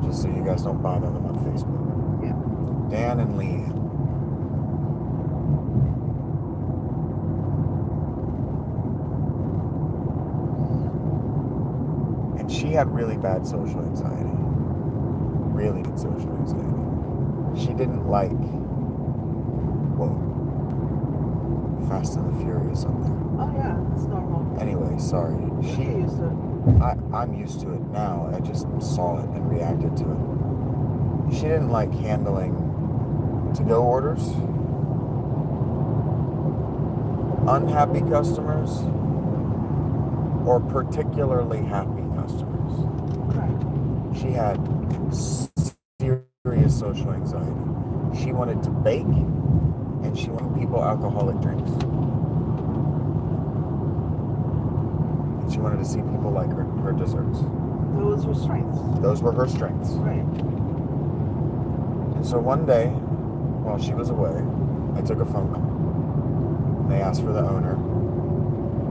just so you guys don't bother them on Facebook. Yeah. Dan and Leanne. And she had really bad social anxiety. Really bad social anxiety. She didn't like, Fast and the Furious up there. Oh yeah, it's normal. Anyway, sorry. Get used to it. I'm used to it now. I just saw it and reacted to it. She didn't like handling to-go orders. unhappy customers or particularly happy customers. Right. She had serious social anxiety. She wanted to bake, and she wanted people alcoholic drinks. And she wanted to see people like her desserts. Those were strengths. Those were her strengths. Right. And so one day, while she was away, I took a phone call. And they asked for the owner,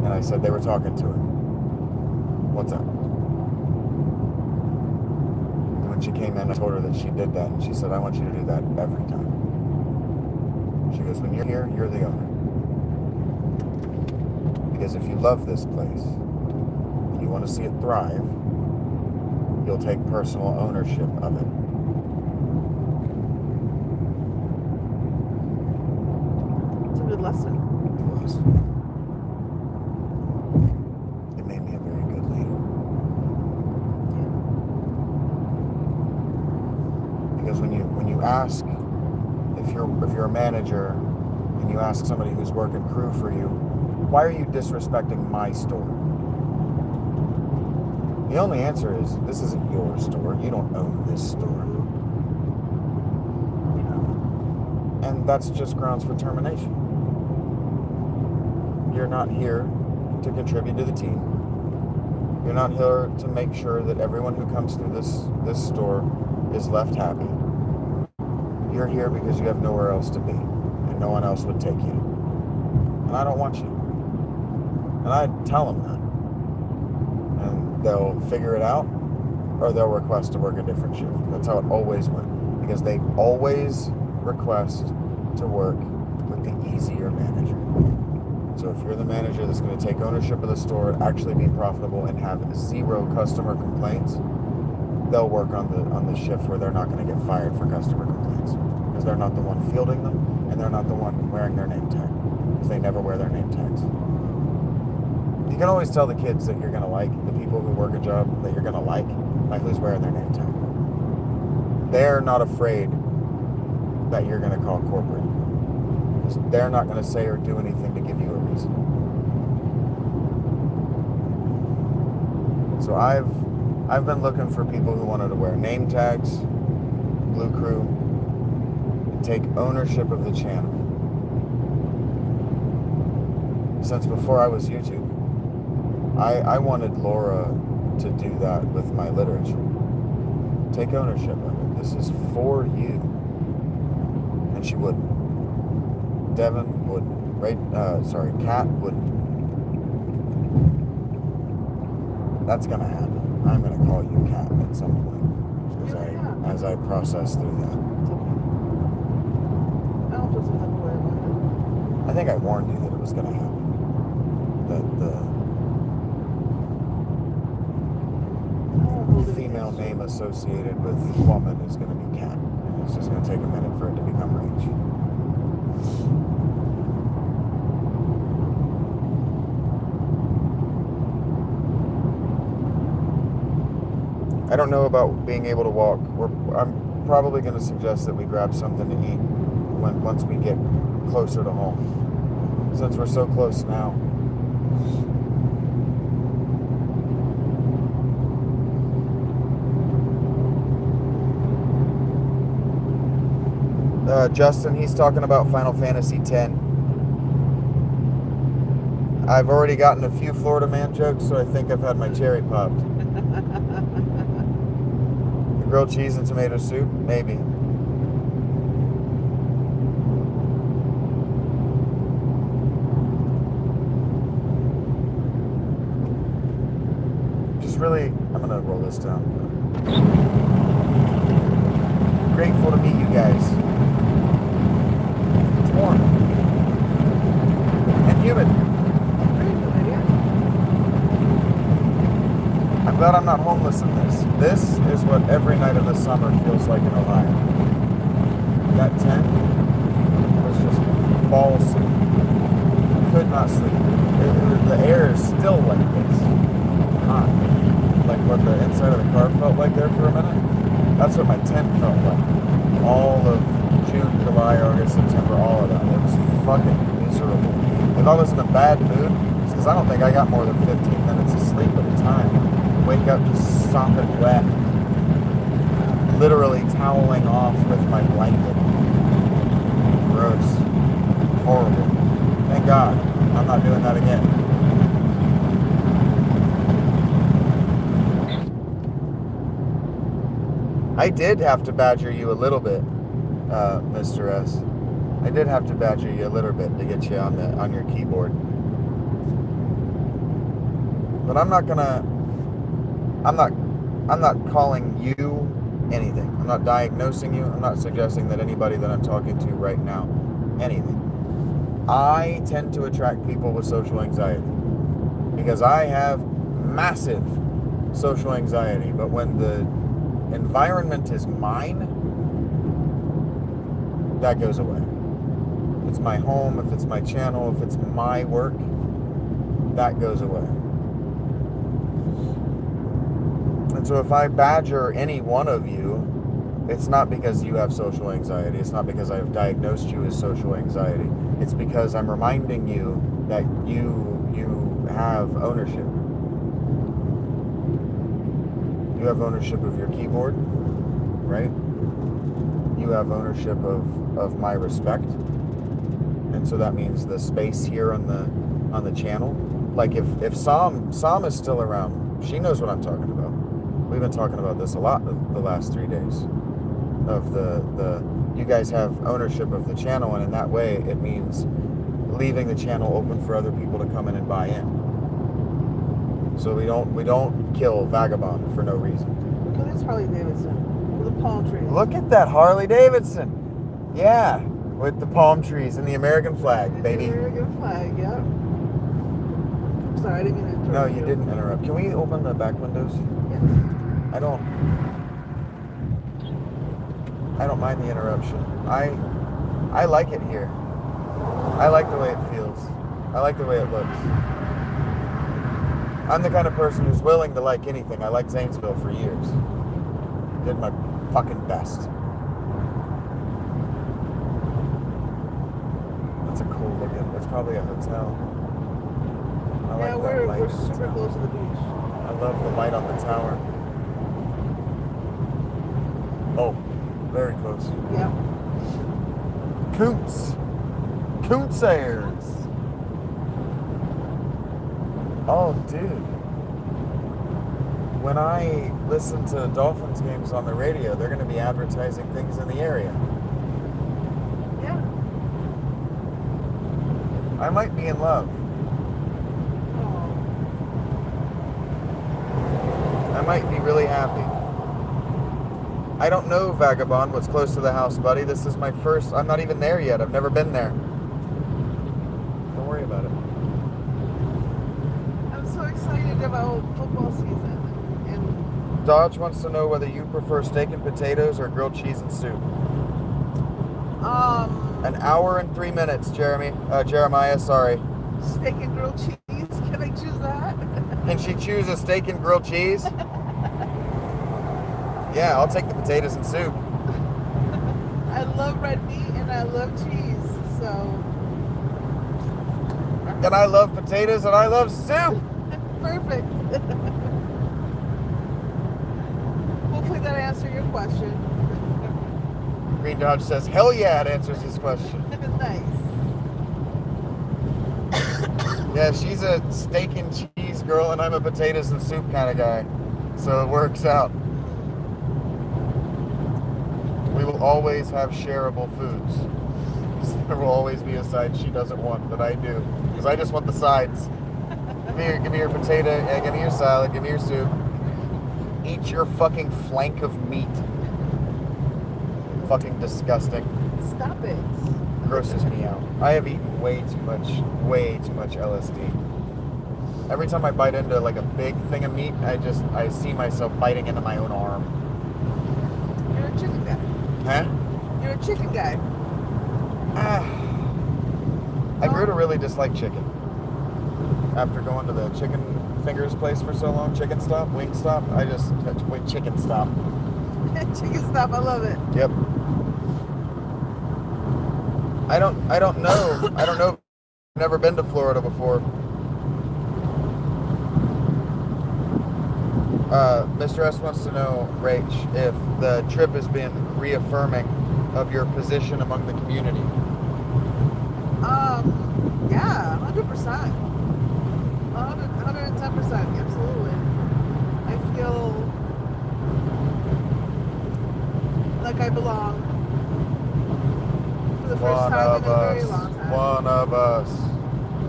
and I said they were talking to him. What's up? And when she came in, I told her that she did that, and she said, I want you to do that every time. She goes, when you're here, you're the owner. Because if you love this place, and you want to see it thrive, you'll take personal ownership of it. It's a good lesson. It was. It made me a very good leader. Because when you ask, if you're a manager and you ask somebody who's working crew for you, why are you disrespecting my store? The only answer is, this isn't your store. You don't own this store. You know? And that's just grounds for termination. You're not here to contribute to the team. You're not here to make sure that everyone who comes through this store is left happy. You're here because you have nowhere else to be, and no one else would take you. And I don't want you. And I tell them that. And they'll figure it out, or they'll request to work a different shift. That's how it always went. Because they always request to work with the easier manager. So if you're the manager that's going to take ownership of the store, actually be profitable, and have zero customer complaints, they'll work on the shift where they're not going to get fired for customer complaints. Because they're not the one fielding them, and they're not the one wearing their name tag. Because they never wear their name tags. You can always tell the kids that you're going to like, the people who work a job that you're going to like, by who's wearing their name tag. They're not afraid that you're going to call corporate. Because they're not going to say or do anything to give you a reason. So I've been looking for people who wanted to wear name tags, Blue Crew, and take ownership of the channel. Since before I was YouTube, I wanted Laura to do that with my literature. Take ownership of it. This is for you. And she wouldn't. Devin wouldn't. Kat wouldn't. That's gonna happen. I'm gonna call you Kat at some point as I process through that. I don't feel some type of way about it. I think I warned you that it was gonna happen. That the female name associated with woman is gonna be Kat. And it's just gonna take a minute for it to become Rach. I don't know about being able to walk. I'm probably going to suggest that we grab something to eat once we get closer to home. Since we're so close now. Justin, he's talking about Final Fantasy X. I've already gotten a few Florida man jokes, so I think I've had my cherry popped. Grilled cheese and tomato soup? Maybe. Just really, I'm gonna roll this down. Grateful to meet you guys. It's warm. And humid. I'm glad I'm not homeless in this. This is what every night of the summer feels like in Ohio. That tent was just ball soup. Could not sleep. The air is still like this. Hot. Like what the inside of the car felt like there for a minute. That's what my tent felt like. All of June, July, August, September, all of that. It was fucking miserable. If I was in a bad mood, it's because I don't think I got more than 15 minutes of sleep at a time. Wake up just sopping wet. Literally toweling off with my blanket. Gross. Horrible. Thank God I'm not doing that again. I did have to badger you a little bit, Mr. S. I did have to badger you a little bit to get you on your keyboard. But I'm not calling you anything. I'm not diagnosing you. I'm not suggesting that anybody that I'm talking to right now, anything. I tend to attract people with social anxiety because I have massive social anxiety. But when the environment is mine, that goes away. If it's my home, if it's my channel, if it's my work, that goes away. And so if I badger any one of you, it's not because you have social anxiety. It's not because I've diagnosed you as social anxiety. It's because I'm reminding you that you have ownership. You have ownership of your keyboard, right? You have ownership of my respect. And so that means the space here on the channel. Like if Sam is still around, she knows what I'm talking about. We've been talking about this a lot the last 3 days. Of the you guys have ownership of the channel, and in that way it means leaving the channel open for other people to come in and buy in. So we don't kill Vagabond for no reason. Look at this Harley Davidson with the palm trees. Look at that Harley Davidson. Yeah, with the palm trees and the American flag, baby. The American flag, yep. Sorry, I didn't mean to interrupt. No, you didn't interrupt. Can we open the back windows? Yes. I don't mind the interruption. I like it here. I like the way it feels. I like the way it looks. I'm the kind of person who's willing to like anything. I liked Zanesville for years. Did my fucking best. That's a cool looking. It's probably a hotel. I like that we're light super close to the beach. I love the light on the tower. Oh, very close. Yep. Koontz airs. Oh, dude. When I listen to Dolphins games on the radio, they're going to be advertising things in the area. Yeah. I might be in love. Oh. I might be really happy. I don't know, Vagabond, what's close to the house, buddy. This is my first. I'm not even there yet. I've never been there. Don't worry about it. I'm so excited about football season. And Dodge wants to know whether you prefer steak and potatoes or grilled cheese and soup. An hour and 3 minutes, Jeremiah, sorry. Steak and grilled cheese. Can I choose that? Can she choose a steak and grilled cheese? Yeah, I'll take the potatoes and soup. I love red meat and I love cheese, so. And I love potatoes and I love soup. Perfect. Hopefully that answered your question. Green Dodge says, hell yeah, it answers his question. Nice. Yeah, she's a steak and cheese girl and I'm a potatoes and soup kind of guy. So it works out. We will always have shareable foods. There will always be a side she doesn't want that I do. Because I just want the sides. Give me your potato, yeah, give me your salad, give me your soup. Eat your fucking flank of meat. Fucking disgusting. Stop it. Grosses me out. I have eaten way too much LSD. Every time I bite into like a big thing of meat, I see myself biting into my own arm. You're a chicken guy. Huh? You're a chicken guy. I grew to really dislike chicken. After going to the chicken fingers place for so long, Chicken Stop, Wing Stop, Chicken Stop. Chicken Stop, I love it. Yep. I don't know never been to Florida before. Mr. S wants to know, Rach, if the trip has been reaffirming of your position among the community. Yeah, 100%. 110%, absolutely. I feel like I belong for the first time in a very long time. One of us.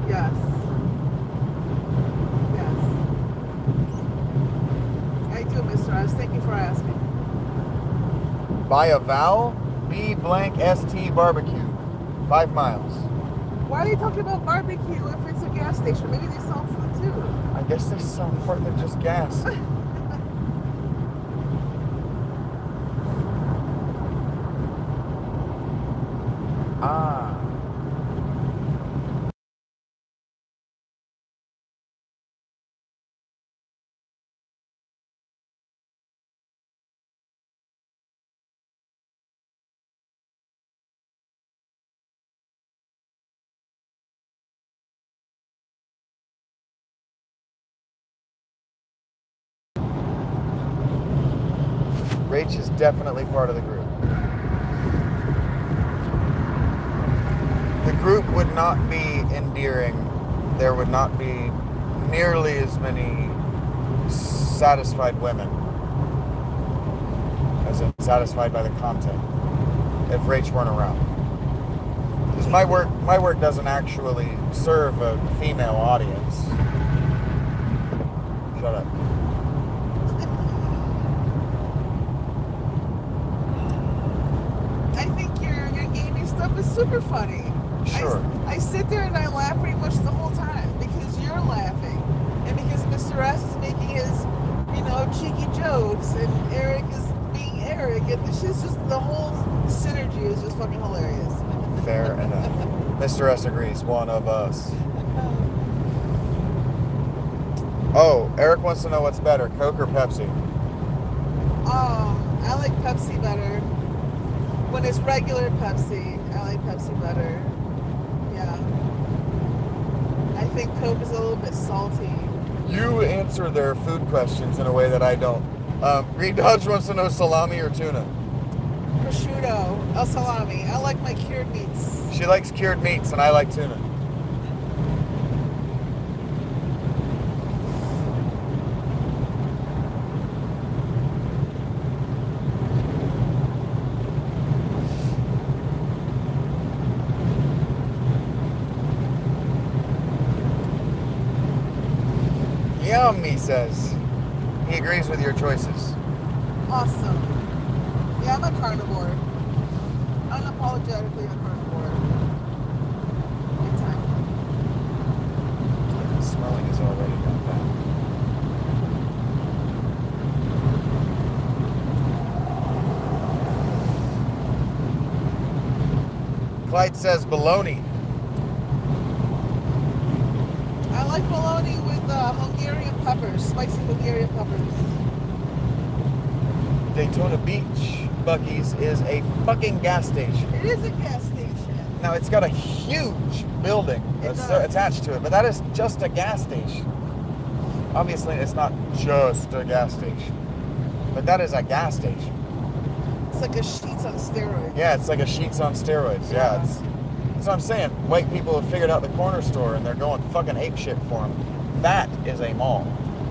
Yes. Yes. I do, Mr. S. Thank you for asking. By a vowel, B blank ST barbecue. 5 miles. Why are you talking about barbecue if it's a gas station? Maybe they sell food too. I guess they sell more than just gas. Ah. Rach is definitely part of the group. The group would not be endearing. There would not be nearly as many satisfied women as in satisfied by the content if Rach weren't around. Because my work doesn't actually serve a female audience. Shut up. I think your gaming stuff is super funny. Sure. I sit there and I laugh pretty much the whole time because you're laughing and because Mr. S is making his, cheeky jokes and Eric is being Eric and it's just the whole synergy is just fucking hilarious. Fair enough. Mr. S agrees. One of us. Oh, Eric wants to know what's better, Coke or Pepsi? I like Pepsi better. When it's regular Pepsi, I like Pepsi better. Yeah. I think Coke is a little bit salty. You answer their food questions in a way that I don't. Green Dodge wants to know salami or tuna. Prosciutto, salami. I like my cured meats. She likes cured meats and I like tuna. Yum, he says. He agrees with your choices. Awesome. Yeah, I'm a carnivore. Unapologetically a carnivore. Big time. The smelling is already not bad. Clyde says bologna. I like bologna with Hungarian peppers, spicy Hungarian peppers. Daytona Beach, Buc-ee's, is a fucking gas station. It is a gas station. Now, it's got a huge building that's attached to it, but that is just a gas station. Obviously, it's not just a gas station, but that is a gas station. It's like a Sheetz on steroids. Yeah, it's like a Sheetz on steroids. Yeah, that's what I'm saying. White people have figured out the corner store, and they're going fucking apeshit for them. That is a mall.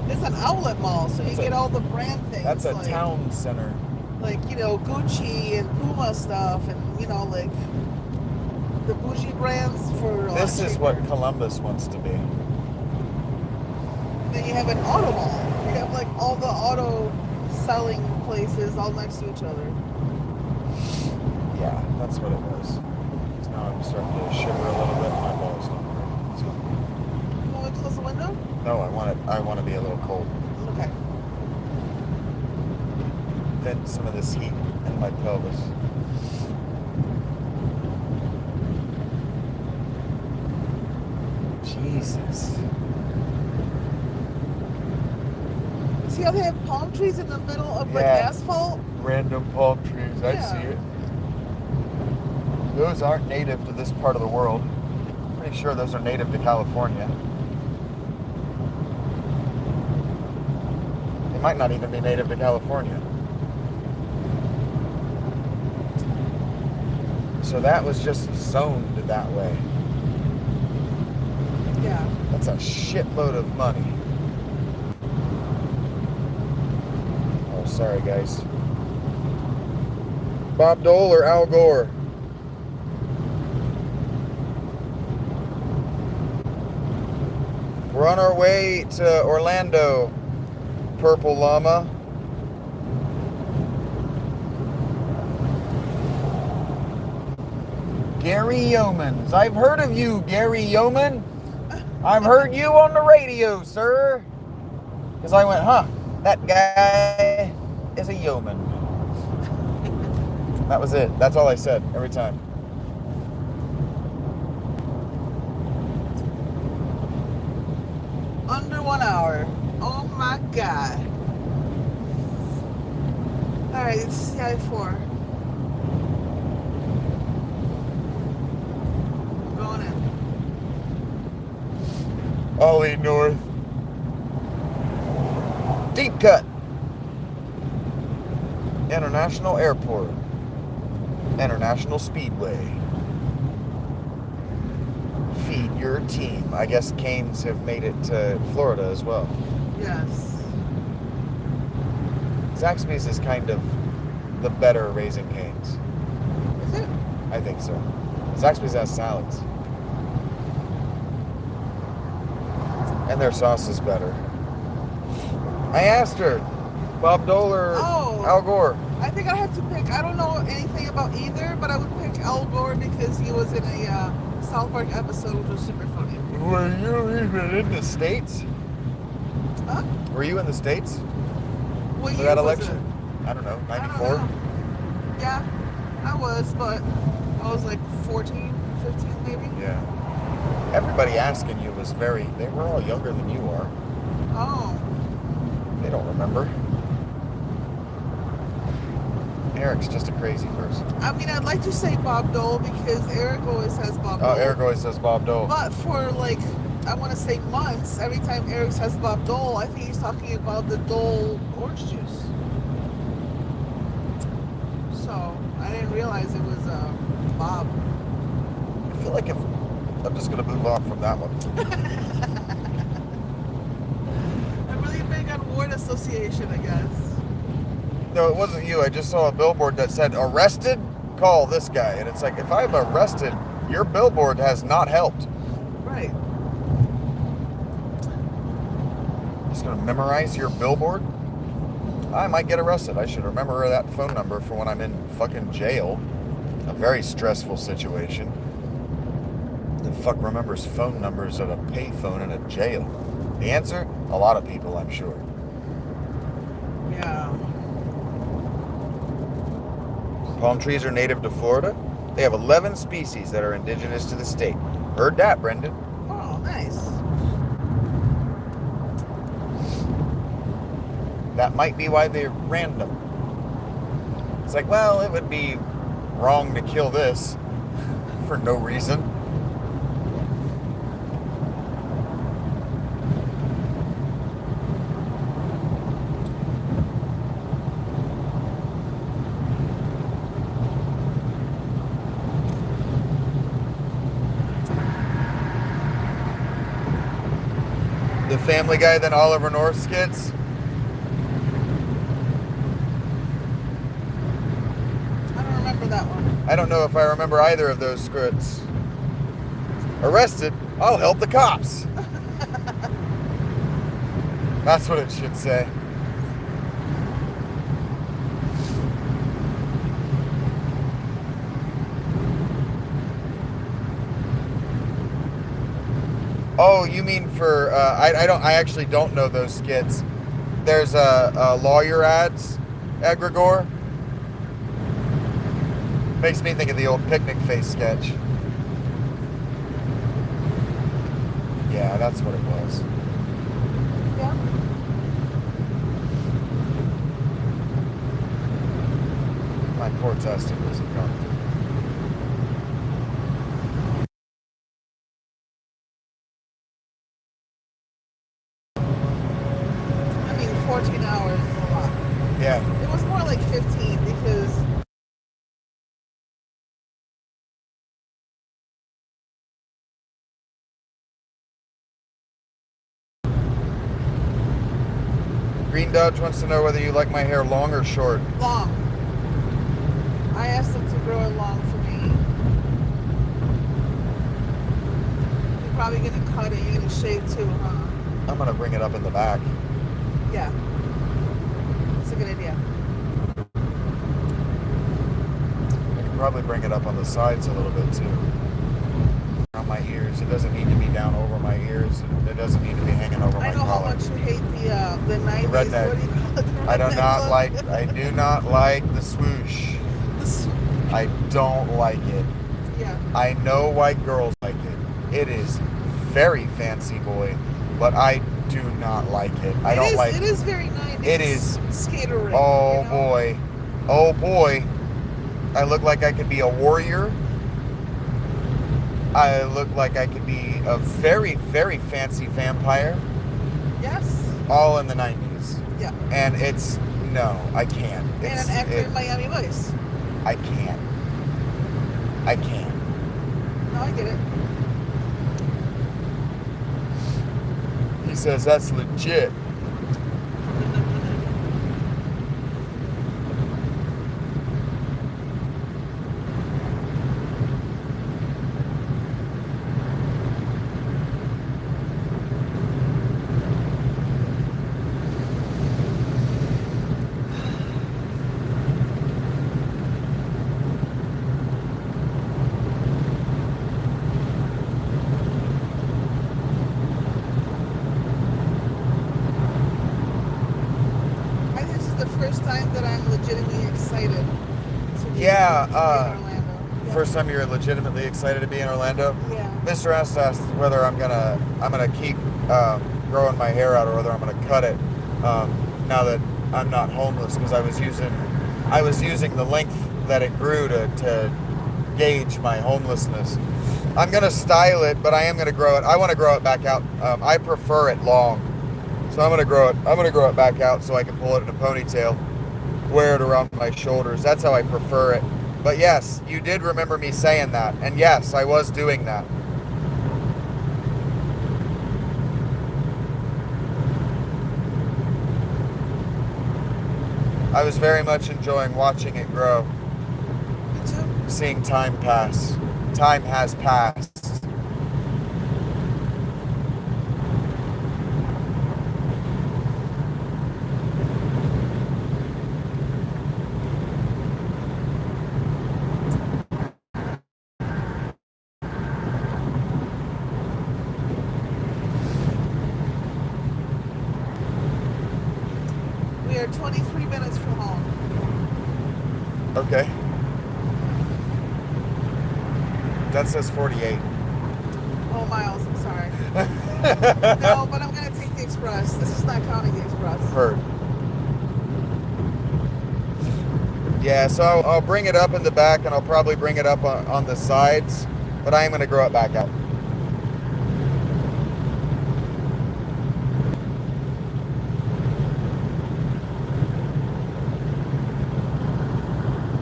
It's an outlet mall, so you get all the brand things. That's a town center. Like, Gucci and Puma stuff and, like the bougie brands for a lot This is cheaper. what Columbus wants to be. Then you have an auto mall. You have like all the auto selling places all next to each other. Yeah, that's what it was. So now I'm starting to shiver a little bit. My balls don't hurt. So, You want to close the window? no, I want to be a little cold. Okay. Vent some of this heat in my pelvis. Jesus. See how they have palm trees in the middle of like Yeah. asphalt? Random palm trees. I Yeah. see it. Those aren't native to this part of the world. Pretty sure those are native to California. They might not even be native to California. So that was just zoned that way. Yeah. That's a shitload of money. Oh, sorry, guys. Bob Dole or Al Gore? We're on our way to Orlando, Purple Llama. Gary Yeomans. I've heard of you, Gary Yeoman. I've heard you on the radio, sir. Because I went, huh, that guy is a yeoman. That was it. That's all I said every time. Under 1 hour. Oh my God. All right, it's CI4. Going in. Ollie North. Deep cut. International Airport. International Speedway. Feed your team. I guess Canes have made it to Florida as well. Yes. Zaxby's is kind of the better Raising Canes. Is it? I think so. Zaxby's has salads. And their sauce is better. I asked her, Bob Dole or Al Gore. I think I have to pick. I don't know anything about either, but I would pick Al Gore because he was in a South Park episode, which was super funny. Were you even in the States? Huh? Were you in the States What for year that was election? it? I don't know, I don't 94? know. Yeah, I was, but I was like 14, 15 maybe. Yeah. Everybody asking you was they were all younger than you are. Oh. They don't remember. Eric's just a crazy person. I mean, I'd like to say Bob Dole because Eric always says Bob Dole. Oh, Eric always says Bob Dole. But for like, I want to say months, every time Eric says Bob Dole, I think he's talking about the Dole orange juice. So I didn't realize it was Bob. I feel like I'm just gonna move on from that one. I'm really big on word association, I guess. No, it wasn't you. I just saw a billboard that said, arrested? Call this guy. And it's like, if I'm arrested, your billboard has not helped. Right. Just gonna memorize your billboard? I might get arrested. I should remember that phone number for when I'm in fucking jail. A very stressful situation. The fuck remembers phone numbers of a payphone in a jail? The answer? A lot of people, I'm sure. Yeah. Palm trees are native to Florida. They have 11 species that are indigenous to the state. Heard that, Brendan? Oh, nice. That might be why they're random. It's like, well, it would be wrong to kill this for no reason. The Family Guy than Oliver North skits. I don't remember that one. I don't know if I remember either of those scripts. Arrested? I'll help the cops. That's what it should say. Oh, you mean for I actually don't know those skits. There's a lawyer ads, egregore. Makes me think of the old Picnic Face sketch. Yeah, that's what it was. Yeah. My poor testicles have gone. Green Dodge wants to know whether you like my hair long or short. Long. I asked them to grow it long for me. You're probably gonna cut it. You're gonna shave too, huh? I'm gonna bring it up in the back. Yeah. That's a good idea. I can probably bring it up on the sides a little bit too. On my ears. It doesn't need to be down over my ears. It doesn't need to be hanging over my I know how collar. much you hate the 90s. redneck. What do you call it? The I do redneck not look? like. I do not like the swoosh. I don't like it. Yeah. I know white girls like it. It is very fancy, boy, but I do not like it. I don't like. It is very 90s. It is. Skater. Oh boy, oh boy. I look like I could be a warrior. I look like I could be a very, very fancy vampire. Yes. All in the 90s. Yeah. And it's no, I can't. It's, And an actor in Miami Vice. I can't. I can't. No, I get it. He says that's legit. I think this is the first time that I'm legitimately excited to be, Yeah, to be in Orlando. Yeah. First time you're legitimately excited to be in Orlando. Yeah. Mr. S asked whether I'm gonna keep growing my hair out or whether I'm gonna cut it now that I'm not homeless, because I was using the length that it grew to gauge my homelessness. I'm gonna style it, but I am gonna grow it. I want to grow it back out. I prefer it long, so I'm gonna grow it back out so I can pull it in a ponytail, wear it around my shoulders. That's how I prefer it. But yes, you did remember me saying that, and yes, I was doing that. I was very much enjoying watching it grow, Me too. seeing time pass. Time has passed. We are 23 minutes from home. Okay. That says 48. Oh, miles. I'm sorry. No, but I'm gonna take the express. This is not counting the express. Heard. Yeah, so I'll bring it up in the back, and I'll probably bring it up on the sides, but I am going to grow it back out.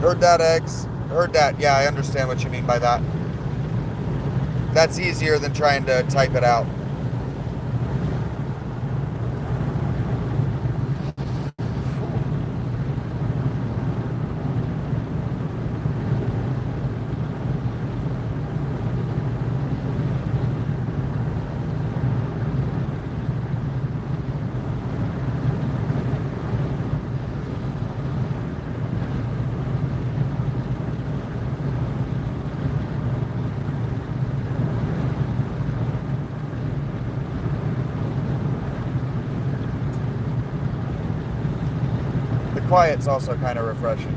Heard that, eggs. Heard that. Yeah, I understand what you mean by that. That's easier than trying to type it out. Quiet's also kind of refreshing.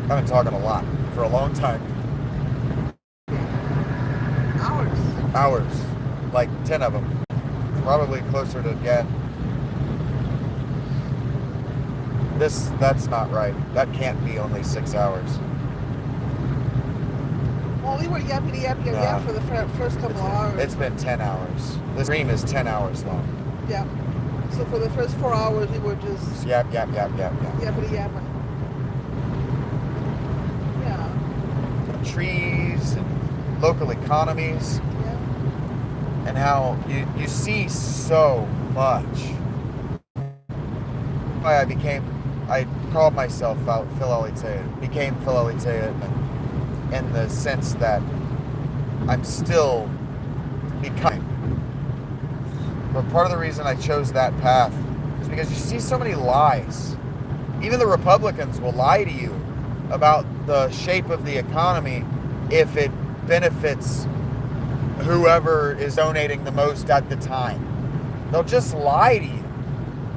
I've been talking a lot for a long time. Hours. Like 10 of them. Probably closer to, yeah. That's not right. That can't be only 6 hours. Well, we were yappity yappity yap for the first couple of hours. It's been 10 hours. The stream is 10 hours long. Yeah. So for the first 4 hours, we were just Yap. yappity yapping. Yeah. Trees and local economies. Yeah. And how you see so much why I called myself Phil Alitea, became Phil Alitea in the sense that I'm still becoming. But part of the reason I chose that path is because you see so many lies. Even the Republicans will lie to you about the shape of the economy if it benefits whoever is donating the most at the time. They'll just lie to you.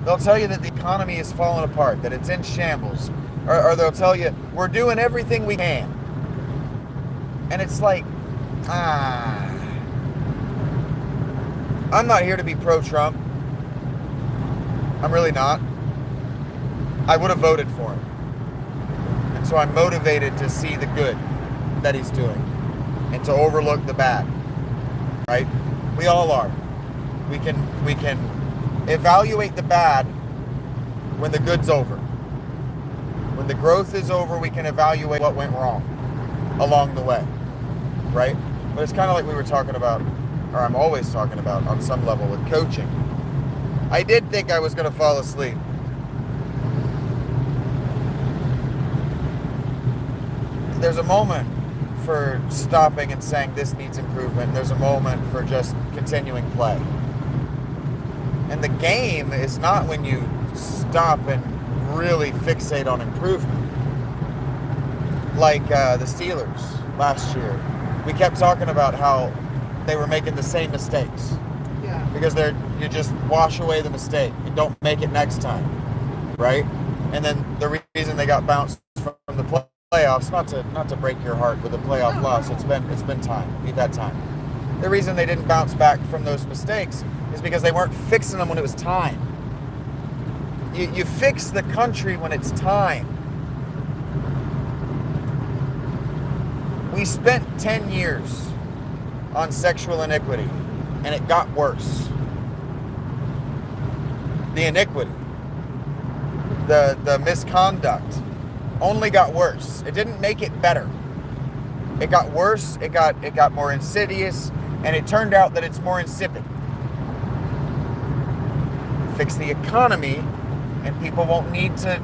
They'll tell you that the economy is falling apart, that it's in shambles. Or they'll tell you, we're doing everything we can. And it's like, I'm not here to be pro-Trump. I'm really not. I would have voted for him. And so I'm motivated to see the good that he's doing and to overlook the bad. Right? We all are. We can evaluate the bad when the good's over. When the growth is over, we can evaluate what went wrong along the way. Right? But it's kind of like we were talking about, or I'm always talking about on some level with coaching. I did think I was going to fall asleep. There's a moment for stopping and saying this needs improvement. There's a moment for just continuing play. And the game is not when you stop and really fixate on improvement. Like the Steelers last year. We kept talking about how they were making the same mistakes. Yeah. Because you just wash away the mistake. You don't make it next time. Right? And then the reason they got bounced from the playoffs, not to break your heart with a playoff loss, it's been time. We've had time. The reason they didn't bounce back from those mistakes is because they weren't fixing them when it was time. You fix the country when it's time. We spent 10 years on sexual iniquity, and it got worse. The iniquity, the misconduct only got worse. It didn't make it better. It got worse, it got more insidious, and it turned out that it's more insipid. Fix the economy, and people won't need to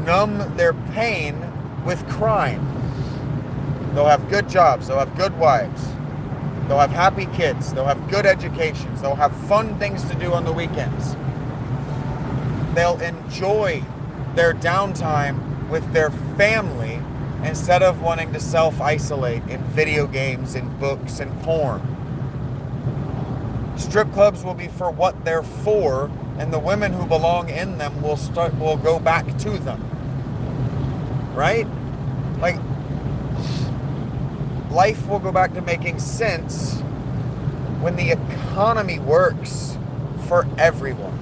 numb their pain with crime. They'll have good jobs, they'll have good wives, they'll have happy kids, they'll have good educations, they'll have fun things to do on the weekends. They'll enjoy their downtime with their family instead of wanting to self-isolate in video games and books and porn. Strip clubs will be for what they're for, and the women who belong in them will go back to them. Right? Like, life will go back to making sense when the economy works for everyone.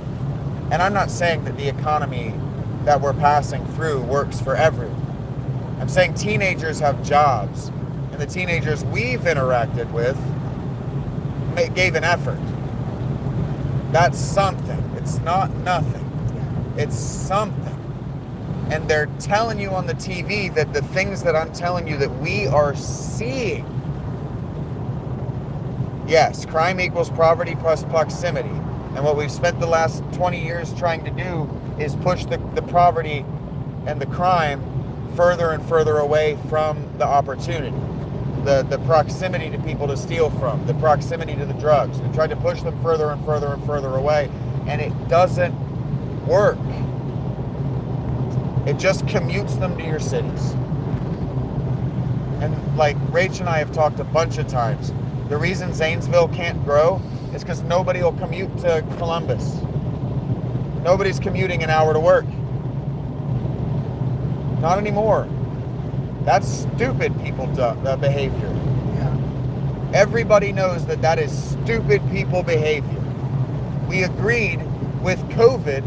And I'm not saying that the economy that we're passing through works for everyone. I'm saying teenagers have jobs, and the teenagers we've interacted with gave an effort. That's something. It's not nothing. It's something. And they're telling you on the TV that the things that I'm telling you that we are seeing. Yes, crime equals poverty plus proximity. And what we've spent the last 20 years trying to do is push the poverty and the crime further and further away from the opportunity. The proximity to people to steal from, the proximity to the drugs. We tried to push them further and further and further away, and it doesn't work. It just commutes them to your cities. And like Rach and I have talked a bunch of times, the reason Zanesville can't grow is because nobody will commute to Columbus. Nobody's commuting an hour to work. Not anymore. That's stupid people behavior. Yeah. Everybody knows that is stupid people behavior. We agreed with COVID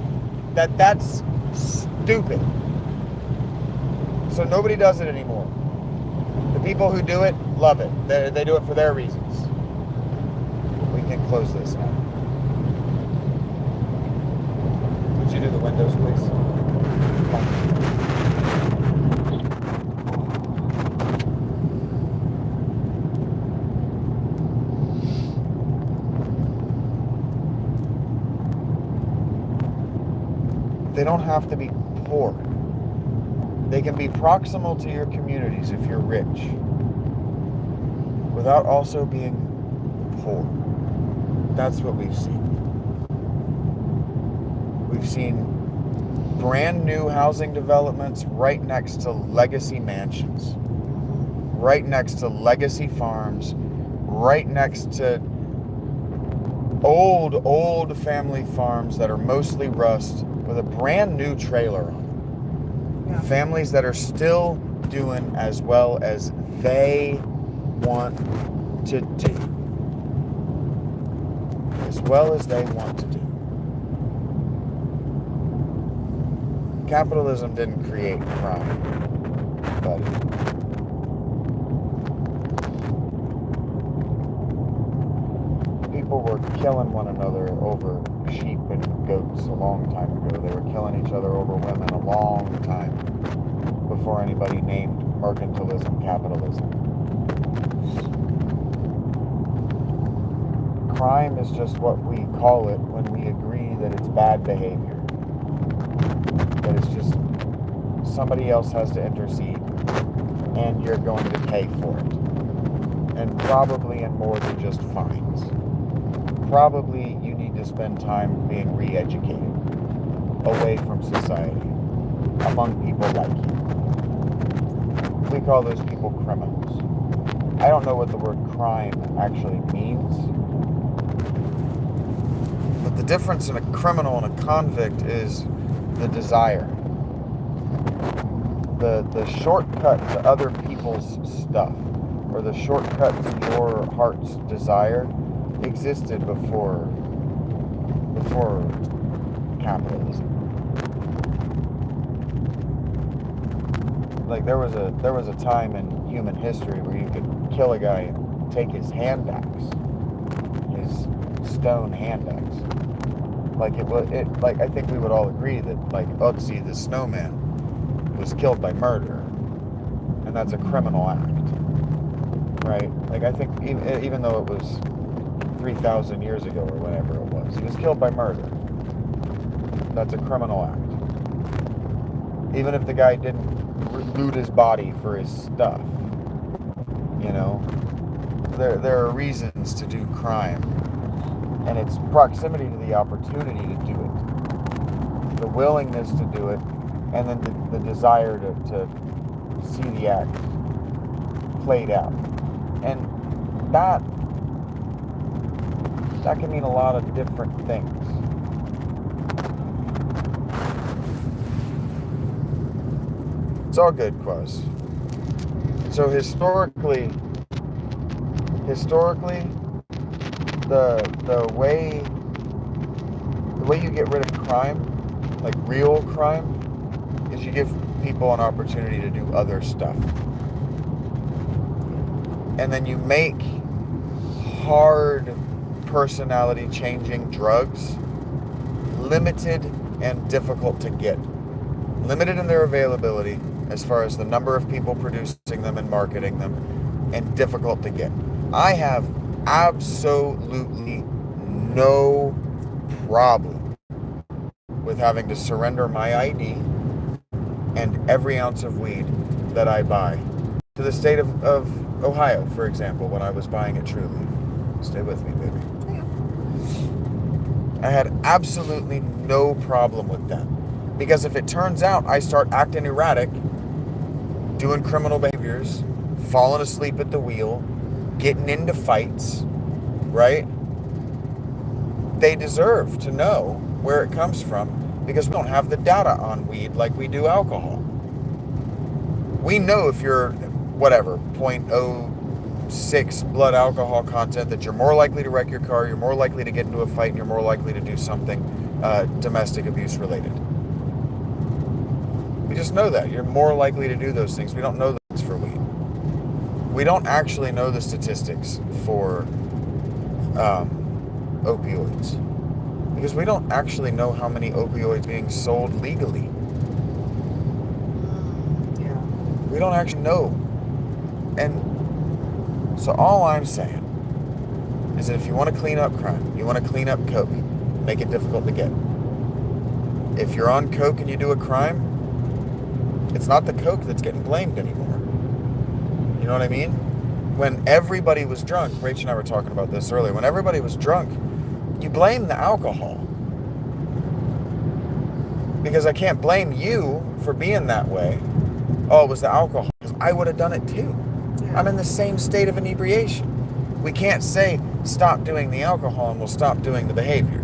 that that's stupid. So nobody does it anymore. The people who do it love it. They do it for their reasons. We can close this now. Would you do the windows, please? they don't have to be poor. They can be proximal to your communities if you're rich, without also being poor. That's what we've seen. We've seen brand new housing developments right next to legacy mansions, right next to legacy farms, right next to old family farms that are mostly rust with a brand new trailer on them. Yeah. Families that are still doing as well as they want to do. As well as they want to do. Capitalism didn't create crime, buddy. People were killing one another over sheep and goats a long time ago. They were killing each other over women a long time before anybody named mercantilism capitalism. Crime is just what we call it when we agree that it's bad behavior. That it's just somebody else has to intercede and you're going to pay for it. And probably in more than just fines. Probably you need to spend time being re-educated away from society among people like you. We call those people criminals. I don't know what the word crime actually means, but the difference in a criminal and a convict is the desire. The shortcut to other people's stuff, or the shortcut to your heart's desire, existed before capitalism. Like there was a time in human history where you could kill a guy and take his hand axe, his stone hand axe. Like I think we would all agree that like Ötzi the snowman was killed by murder, and that's a criminal act, right? Like I think even though it was 3,000 years ago or whatever it was, he was killed by murder. That's a criminal act. Even if the guy didn't loot his body for his stuff, you know, there are reasons to do crime. And it's proximity to the opportunity to do it, the willingness to do it, and then the desire to see the act played out. And that can mean a lot of different things. It's all good, Quaz. So historically, the way you get rid of crime, like real crime, is you give people an opportunity to do other stuff. And then you make hard personality changing drugs limited and difficult to get. Limited in their availability as far as the number of people producing them and marketing them, and difficult to get. I have absolutely no problem with having to surrender my ID and every ounce of weed that I buy to the state of Ohio, for example, when I was buying it Truly. Stay with me, baby. I had absolutely no problem with that. Because if it turns out I start acting erratic, doing criminal behaviors, falling asleep at the wheel, getting into fights, right? They deserve to know where it comes from, because we don't have the data on weed like we do alcohol. We know if you're, whatever, 0.06 blood alcohol content, that you're more likely to wreck your car, you're more likely to get into a fight, and you're more likely to do something domestic abuse related. We just know that. You're more likely to do those things. We don't know those for weed. We don't actually know the statistics for opioids, because we don't actually know how many opioids being sold legally. Yeah. We don't actually know. And so all I'm saying is that if you want to clean up crime, you want to clean up coke, make it difficult to get. if you're on coke and you do a crime, it's not the coke that's getting blamed anymore. You know what I mean? When everybody was drunk, Rach and I were talking about this earlier, when everybody was drunk, you blame the alcohol. Because I can't blame you for being that way. Oh, it was the alcohol. Because I would have done it too. Yeah. I'm in the same state of inebriation. We can't say stop doing the alcohol and we'll stop doing the behavior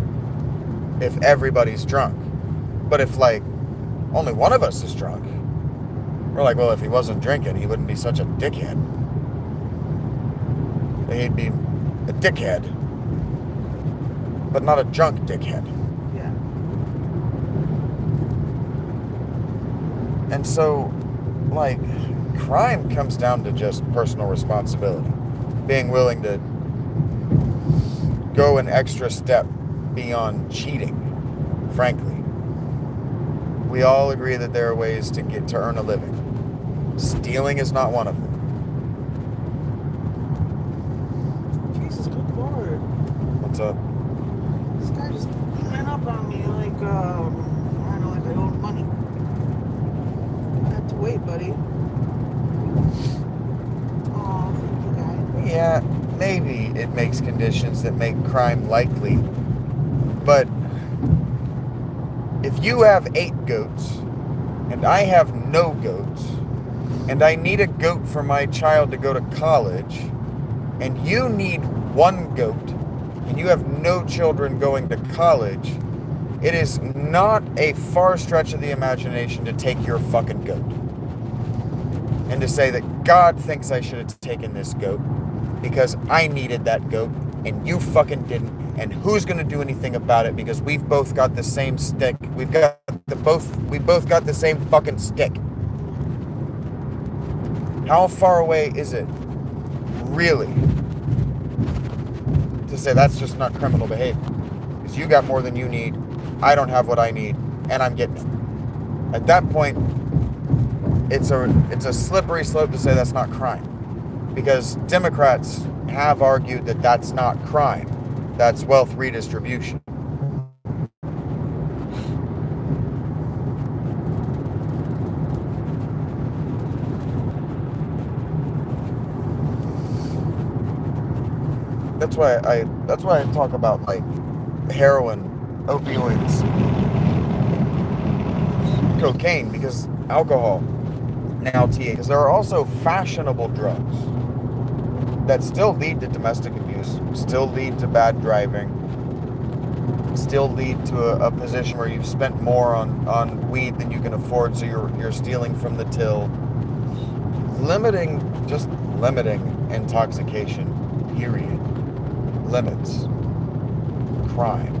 if everybody's drunk. But if like only one of us is drunk, we're like, well, if he wasn't drinking, he wouldn't be such a dickhead. He'd be a dickhead, but not a drunk dickhead. Yeah. And so, like, crime comes down to just personal responsibility. Being willing to go an extra step beyond cheating, frankly. We all agree that there are ways to earn a living. Stealing is not one of them. Jesus, good Lord. What's up? This guy just ran up on me like, I don't know, like I owed money. I had to wait, buddy. Oh, thank you, guy. Yeah, maybe it makes conditions that make crime likely. But if you have 8 goats and I have no goats and I need a goat for my child to go to college and you need 1 goat and you have no children going to college, it is not a far stretch of the imagination to take your fucking goat and to say that God thinks I should have taken this goat because I needed that goat and you fucking didn't, and who's gonna do anything about it because we've both got the same stick. We both got the same fucking stick. How far away is it really to say that's just not criminal behavior? Because you got more than you need, I don't have what I need, and I'm getting it. At that point, it's a slippery slope to say that's not crime. Because Democrats have argued that that's not crime. That's wealth redistribution. That's why I talk about like heroin, opioids, cocaine, because alcohol, now THC, because there are also fashionable drugs that still lead to domestic abuse, still lead to bad driving, still lead to a position where you've spent more on weed than you can afford, so you're stealing from the till. Limiting intoxication, period, limits crime.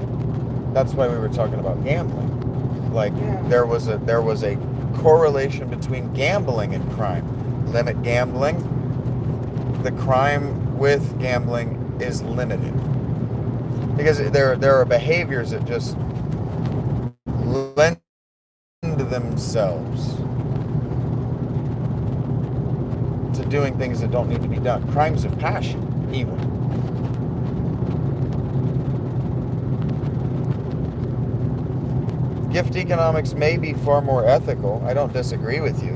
That's why we were talking about gambling. Like, there was a correlation between gambling and crime. Limit gambling, the crime with gambling is limited. Because there are behaviors that just lend themselves to doing things that don't need to be done. Crimes of passion, even. Gift economics may be far more ethical. I don't disagree with you.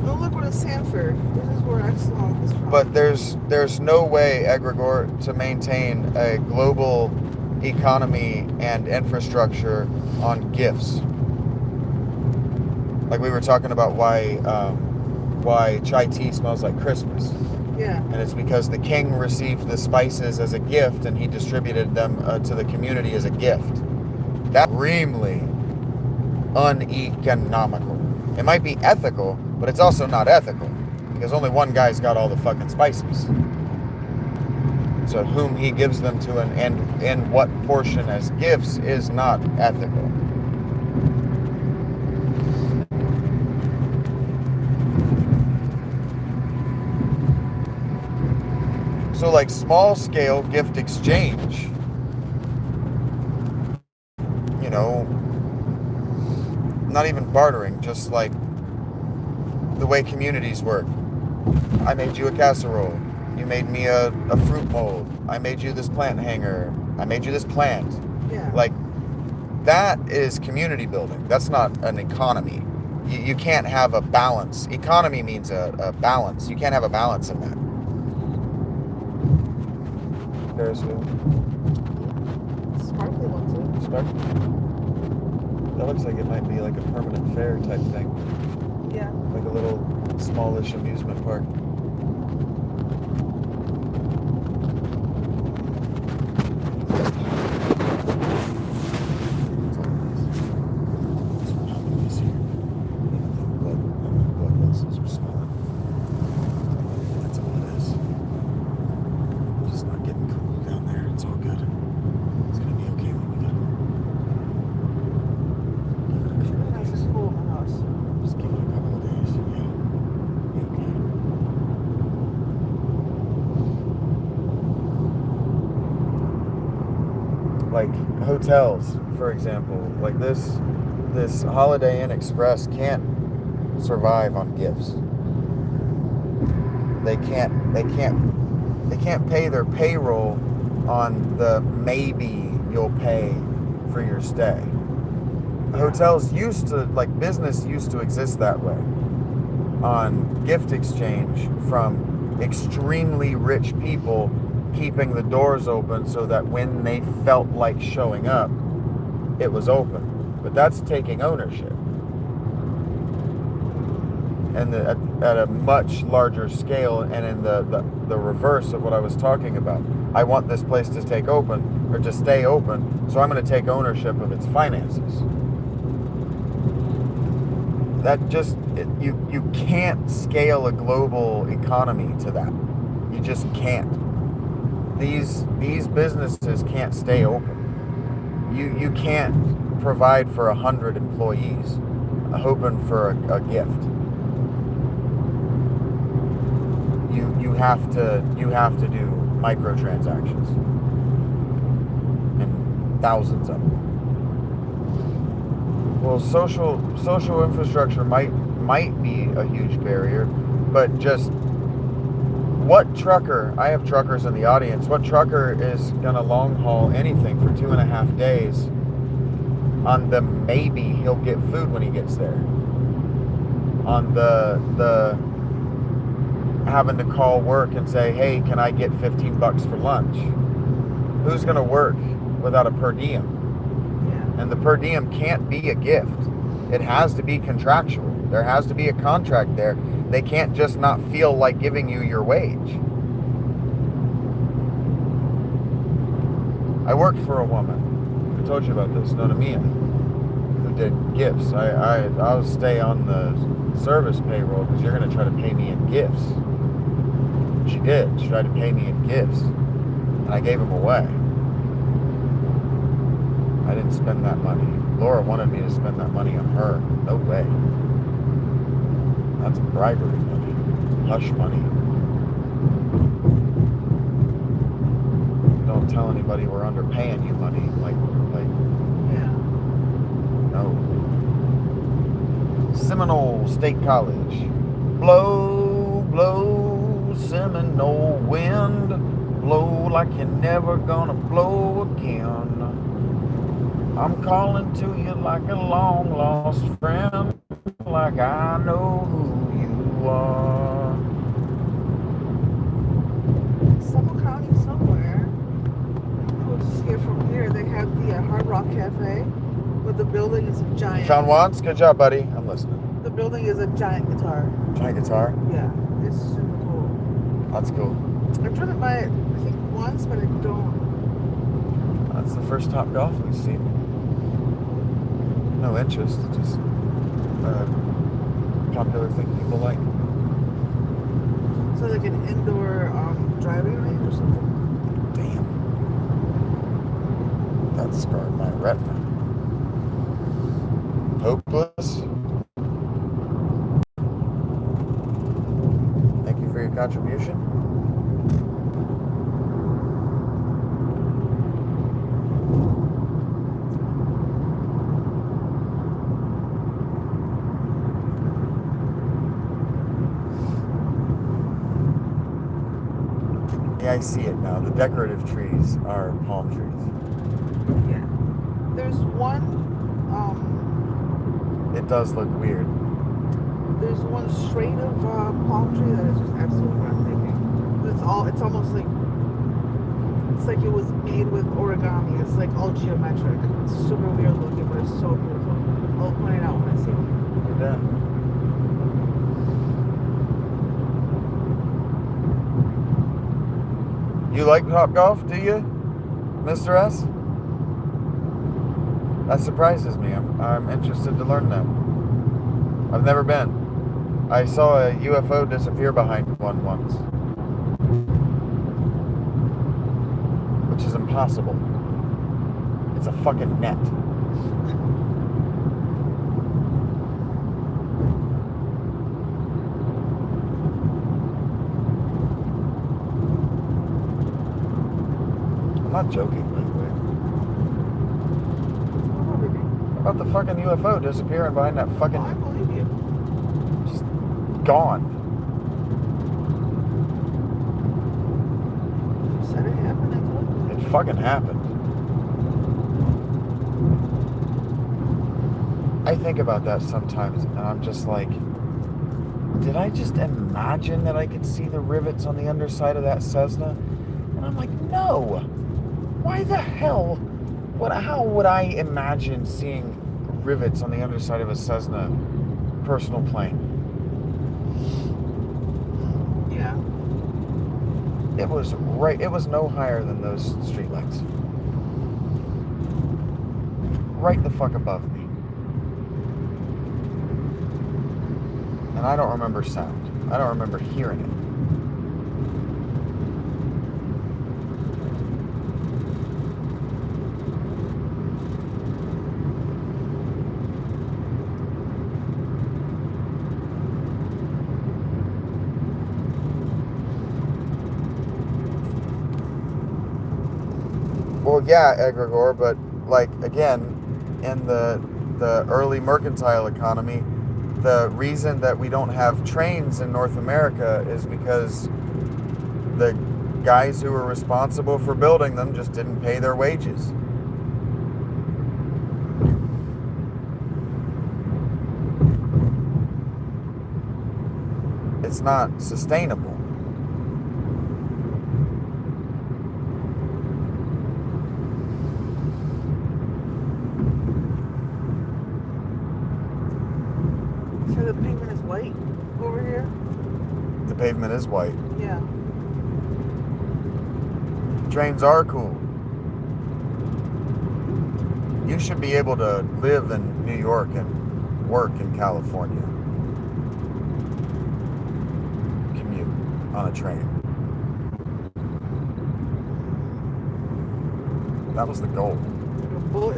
Oh, look what it's Sanford. This is where Exelon is from. But there's no way, egregore, to maintain a global economy and infrastructure on gifts. Like we were talking about why chai tea smells like Christmas. Yeah. And it's because the king received the spices as a gift and he distributed them to the community as a gift. That's extremely uneconomical. It might be ethical, but it's also not ethical because only one guy's got all the fucking spices. So whom he gives them to and in what portion as gifts is not ethical. So like small scale gift exchange, you know, not even bartering, just like the way communities work. I made you a casserole. You made me a fruit mold. I made you this plant hanger. I made you this plant. Yeah. Like, that is community building. That's not an economy. You can't have a balance. Economy means a balance. You can't have a balance in that. Ferris wheel. Sparkly one too. Sparkly. That looks like it might be like a permanent fair type thing. Yeah. Like a little smallish amusement park. Like hotels, for example, like this Holiday Inn Express can't survive on gifts. They can't pay their payroll on the maybe you'll pay for your stay. Hotels used to, like, business used to exist that way, on gift exchange from extremely rich people keeping the doors open so that when they felt like showing up, it was open. But that's taking ownership. And at a much larger scale, and in the reverse of what I was talking about. I want this place to stay open, so I'm going to take ownership of its finances. That just, you can't scale a global economy to that. You just can't. These businesses can't stay open. You can't provide for 100 employees hoping for a gift. You have to do microtransactions, and thousands of them. Well, social infrastructure might be a huge barrier, but just what trucker, I have truckers in the audience, what trucker is going to long haul anything for 2.5 days on the maybe he'll get food when he gets there? On the having to call work and say, hey, can I get $15 for lunch? Who's going to work without a per diem? Yeah. And the per diem can't be a gift. It has to be contractual. There has to be a contract there. They can't just not feel like giving you your wage. I worked for a woman, I told you about this, Nonamia, who did gifts. I'll stay on the service payroll because you're going to try to pay me in gifts. She did. She tried to pay me in gifts, and I gave them away. I didn't spend that money. Laura wanted me to spend that money on her. No way. That's bribery money. Hush money. Don't tell anybody we're underpaying you money. Like, Yeah. no. Seminole State College. Blow, blow, Seminole wind. Blow like you're never gonna blow again. I'm calling to you like a long lost friend, like I know who you are. Seminole County somewhere. We'll just hear from here. They have the Hard Rock Cafe, but the building is a giant. You found once? Good job, buddy. I'm listening. The building is a giant guitar. Giant guitar? Yeah, it's super cool. That's cool. I've driven by it, I think, once, but I don't. That's the first Top Golf we've seen. No interest, just a popular thing people like. So like an indoor driving range or something? Damn. That scarred my retina. Hopeless. Thank you for your contribution. Yeah, I see it now. The decorative trees are palm trees. Yeah. There's one, It does look weird. there's one straight of palm tree that is just absolutely breathtaking. It's almost like, it's like it was made with origami. It's like all geometric. It's super weird looking, but it's so beautiful. I'll point it out when I see it. You're done. You like Top Golf, do you, Mr. S? That surprises me. I'm interested to learn that. I've never been. I saw a UFO disappear behind one once. Which is impossible. It's a fucking net. I'm not joking, by the way. About the fucking UFO disappearing behind that fucking... Oh, I believe you. Just gone. You said it happened, I told you. It fucking happened. I think about that sometimes, and I'm just like, did I just imagine that I could see the rivets on the underside of that Cessna? And I'm like, no. Why the hell? How would I imagine seeing rivets on the underside of a Cessna personal plane? Yeah. It was no higher than those streetlights. Right the fuck above me. And I don't remember sound. I don't remember hearing it. Well, yeah, egregore, but like again, in the early mercantile economy, the reason that we don't have trains in North America is because the guys who were responsible for building them just didn't pay their wages. It's not sustainable. So the pavement is white over here? The pavement is white. Yeah. Trains are cool. You should be able to live in New York and work in California. Commute on a train. That was the goal. Like a bullet.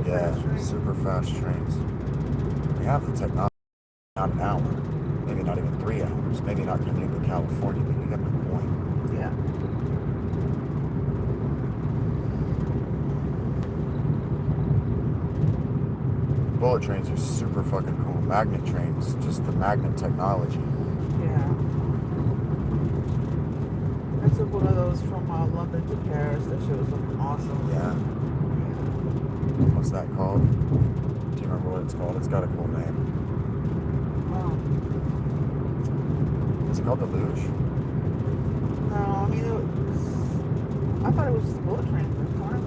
Yeah, Fast train. super fast trains. We have the technology. Not an hour. Maybe not even 3 hours. Maybe not commute to California, but you get my point. Yeah. Bullet trains are super fucking cool. Magnet trains, just the magnet technology. Yeah. I took one of those from London to Paris. That shit was fucking awesome. Yeah. What's that called? Do you remember what it's called? It's got a cool name. Is it called the Luge? No, I mean, I thought it was just a bullet train at the time.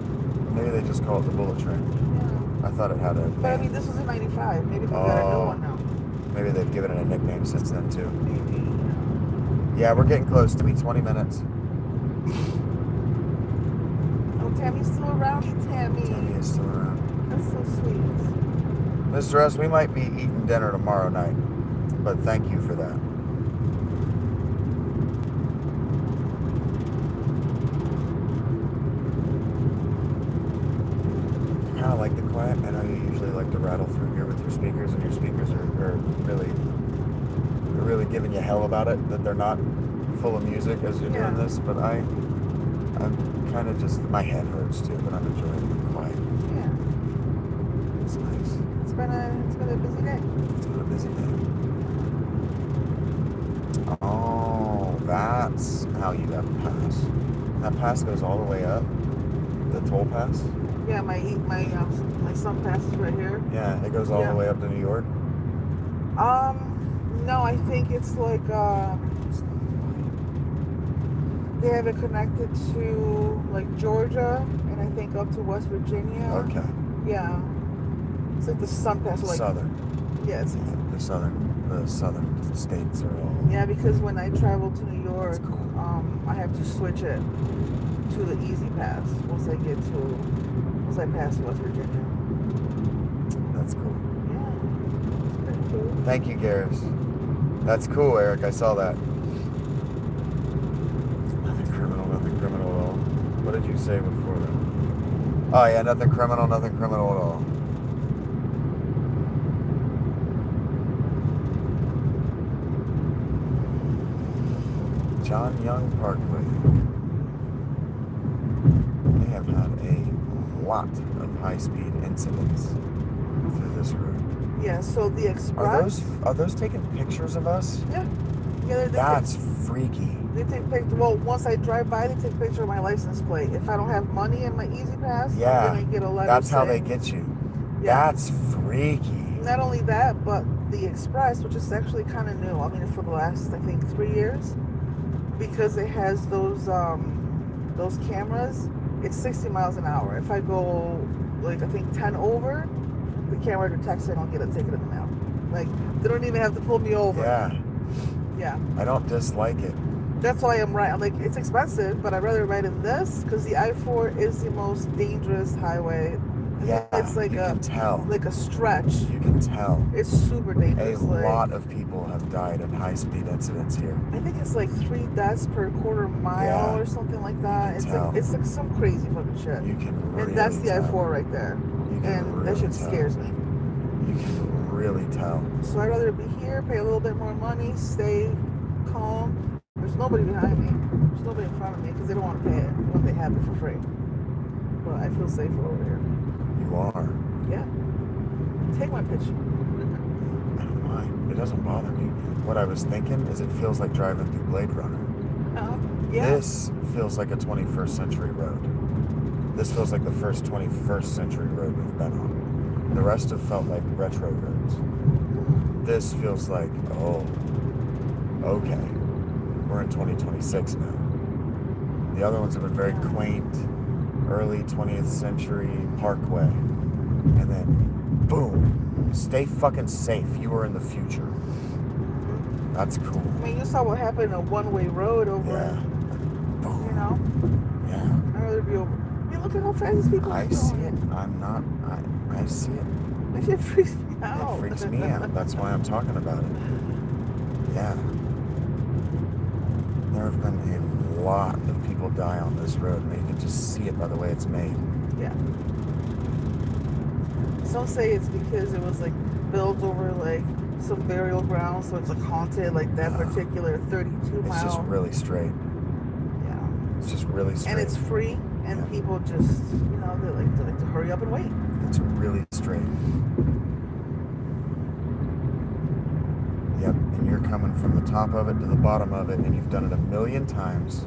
Maybe they just call it the bullet train. Yeah. I thought it had a But I name. mean, this was in 95. Maybe they got a new one now. Maybe they've given it a nickname since then too. Maybe. Yeah, we're getting close to me. 20 minutes. Oh, Tammy's still around. Tammy. Tammy is still around. That's so sweet. Mr. S, we might be eating dinner tomorrow night, but thank you for that. I kind of like the quiet. I know you usually like to rattle through here with your speakers, and your speakers are really giving you hell about it, that they're not full of music as you're doing this, but I'm kind of just, my head hurts too, but I'm enjoying the quiet. Yeah. It's nice. It's been a busy day. It's been a busy day. Oh, that that's how you have a pass. That pass goes all the way up. The toll pass. Yeah, my son passes right here. Yeah, it goes all the way up to New York. No, I think it's like they have it connected to like Georgia, and I think up to West Virginia. Okay. Yeah. It's like the sun pass. Like Southern. yeah, it's The southern states are all. yeah, because when I travel to New York, Cool. I have to switch it to the Easy Pass once I pass West Virginia. That's cool. Yeah, it's pretty cool. Thank you, Garris. That's cool, Eric. I saw that. Nothing criminal at all. What did you say before that? Oh yeah, nothing criminal at all. John Young Parkway. They have had a lot of high-speed incidents through this road. Yeah, so the express. Are those taking pictures of us? Yeah. Yeah, That's freaky. They take pictures. Well, once I drive by, they take a picture of my license plate. If I don't have money in my Easy Pass, Yeah, I'm gonna get a letter. that's how saying, they get you. Yeah. That's freaky. Not only that, but the express, which is actually kind of new. I mean, for the last I think 3 years, because it has those cameras. It's 60 miles an hour. If I go like I think 10 over, the camera detects it and I'll get a ticket in the mail. Like they don't even have to pull me over. Yeah. Yeah. I don't dislike it. That's why I'm right. I'm like, it's expensive, but I'd rather ride in this because the I-4 is the most dangerous highway. Yeah, It's like you can tell. like a stretch. You can tell. It's super dangerous. A lot of people have died in high-speed incidents here. I think it's like 3 deaths per quarter mile Yeah. or something like that. You can It's tell. like it's like some crazy fucking shit. You can really And that's the tell. I-4 right there. You can And really that shit tell. scares me. You can really tell. So I'd rather be here, pay a little bit more money, stay calm. There's nobody behind me. There's nobody in front of me because they don't want to pay it when they have it for free. But I feel safer over here. You are. Yeah. Take my picture. I don't mind. It doesn't bother me. What I was thinking is it feels like driving through Blade Runner. Yeah. This feels like a 21st century road. This feels like the first 21st century road we've been on. The rest have felt like retro roads. This feels like, oh, okay. We're in 2026 now. The other ones have been very quaint, early 20th century parkway. And then, boom, stay fucking safe. You are in the future. That's cool. I mean, you saw what happened in a one-way road over, Yeah. Boom. you know? Yeah. I'd rather be over. I mean, look at how fast these people are I going. see it. I see it. That shit freaks me out. It freaks me out. That's why I'm talking about it. Yeah. There have been a lot of people die on this road, and you can just see it by the way it's made. Yeah. Some say it's because it was like built over like some burial ground, so it's like haunted, like that particular 32 It's mile. just really straight. Yeah. It's just really straight. And it's free, and Yeah. people just, you know, they like to hurry up and wait. It's really straight. Yep, and you're coming from the top of it to the bottom of it, and you've done it a million times.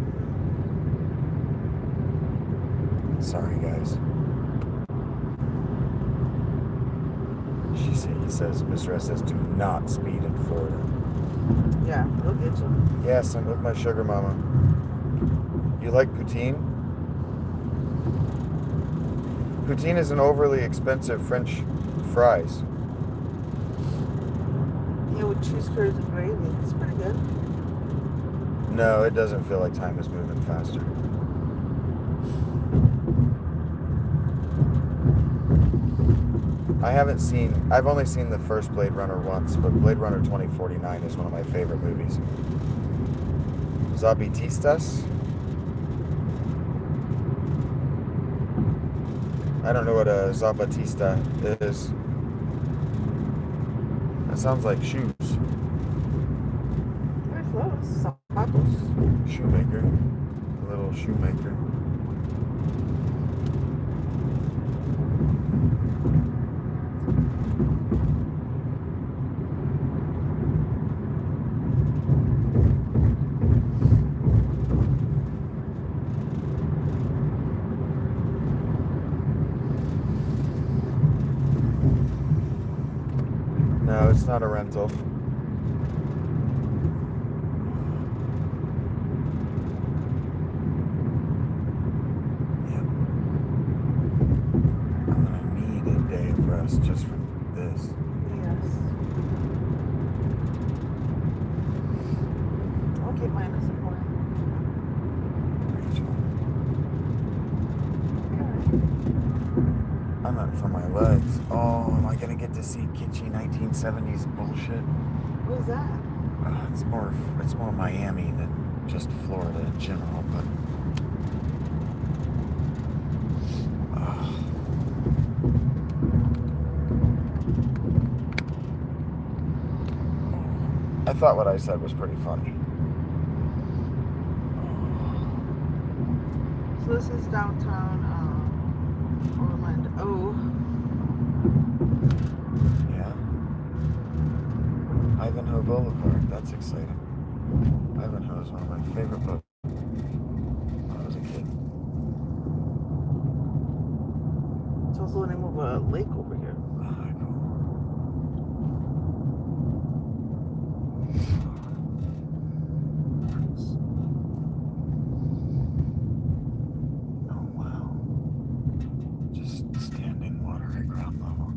Sorry, guys. He says, Mr. S says, do not speed in Florida. Yeah, they'll get you. Yes, I'm with my sugar mama. You like poutine? Poutine is an overly expensive French fries. Yeah, with cheese curds and gravy. It's pretty good. No, it doesn't feel like time is moving faster. I've only seen the first Blade Runner once, but Blade Runner 2049 is one of my favorite movies. Zapatistas? I don't know what a Zapatista is. That sounds like shoes. Very close. Zapatos. Shoemaker. A little shoemaker. No, it's not a rental. I'm gonna need a day of rest just from this. Yes. Okay, minus a point. I'm not for my legs. Oh, am I gonna get to see kitschy 1970s bullshit? What is that? It's more Miami than just Florida in general, but I thought what I said was pretty funny. So this is downtown Orlando. Oh. Yeah. Ivanhoe Boulevard. That's exciting. Ivanhoe is one of my favorite books when I was a kid. It's also the name of a lake over here. Oh, wow. Just standing water at ground level.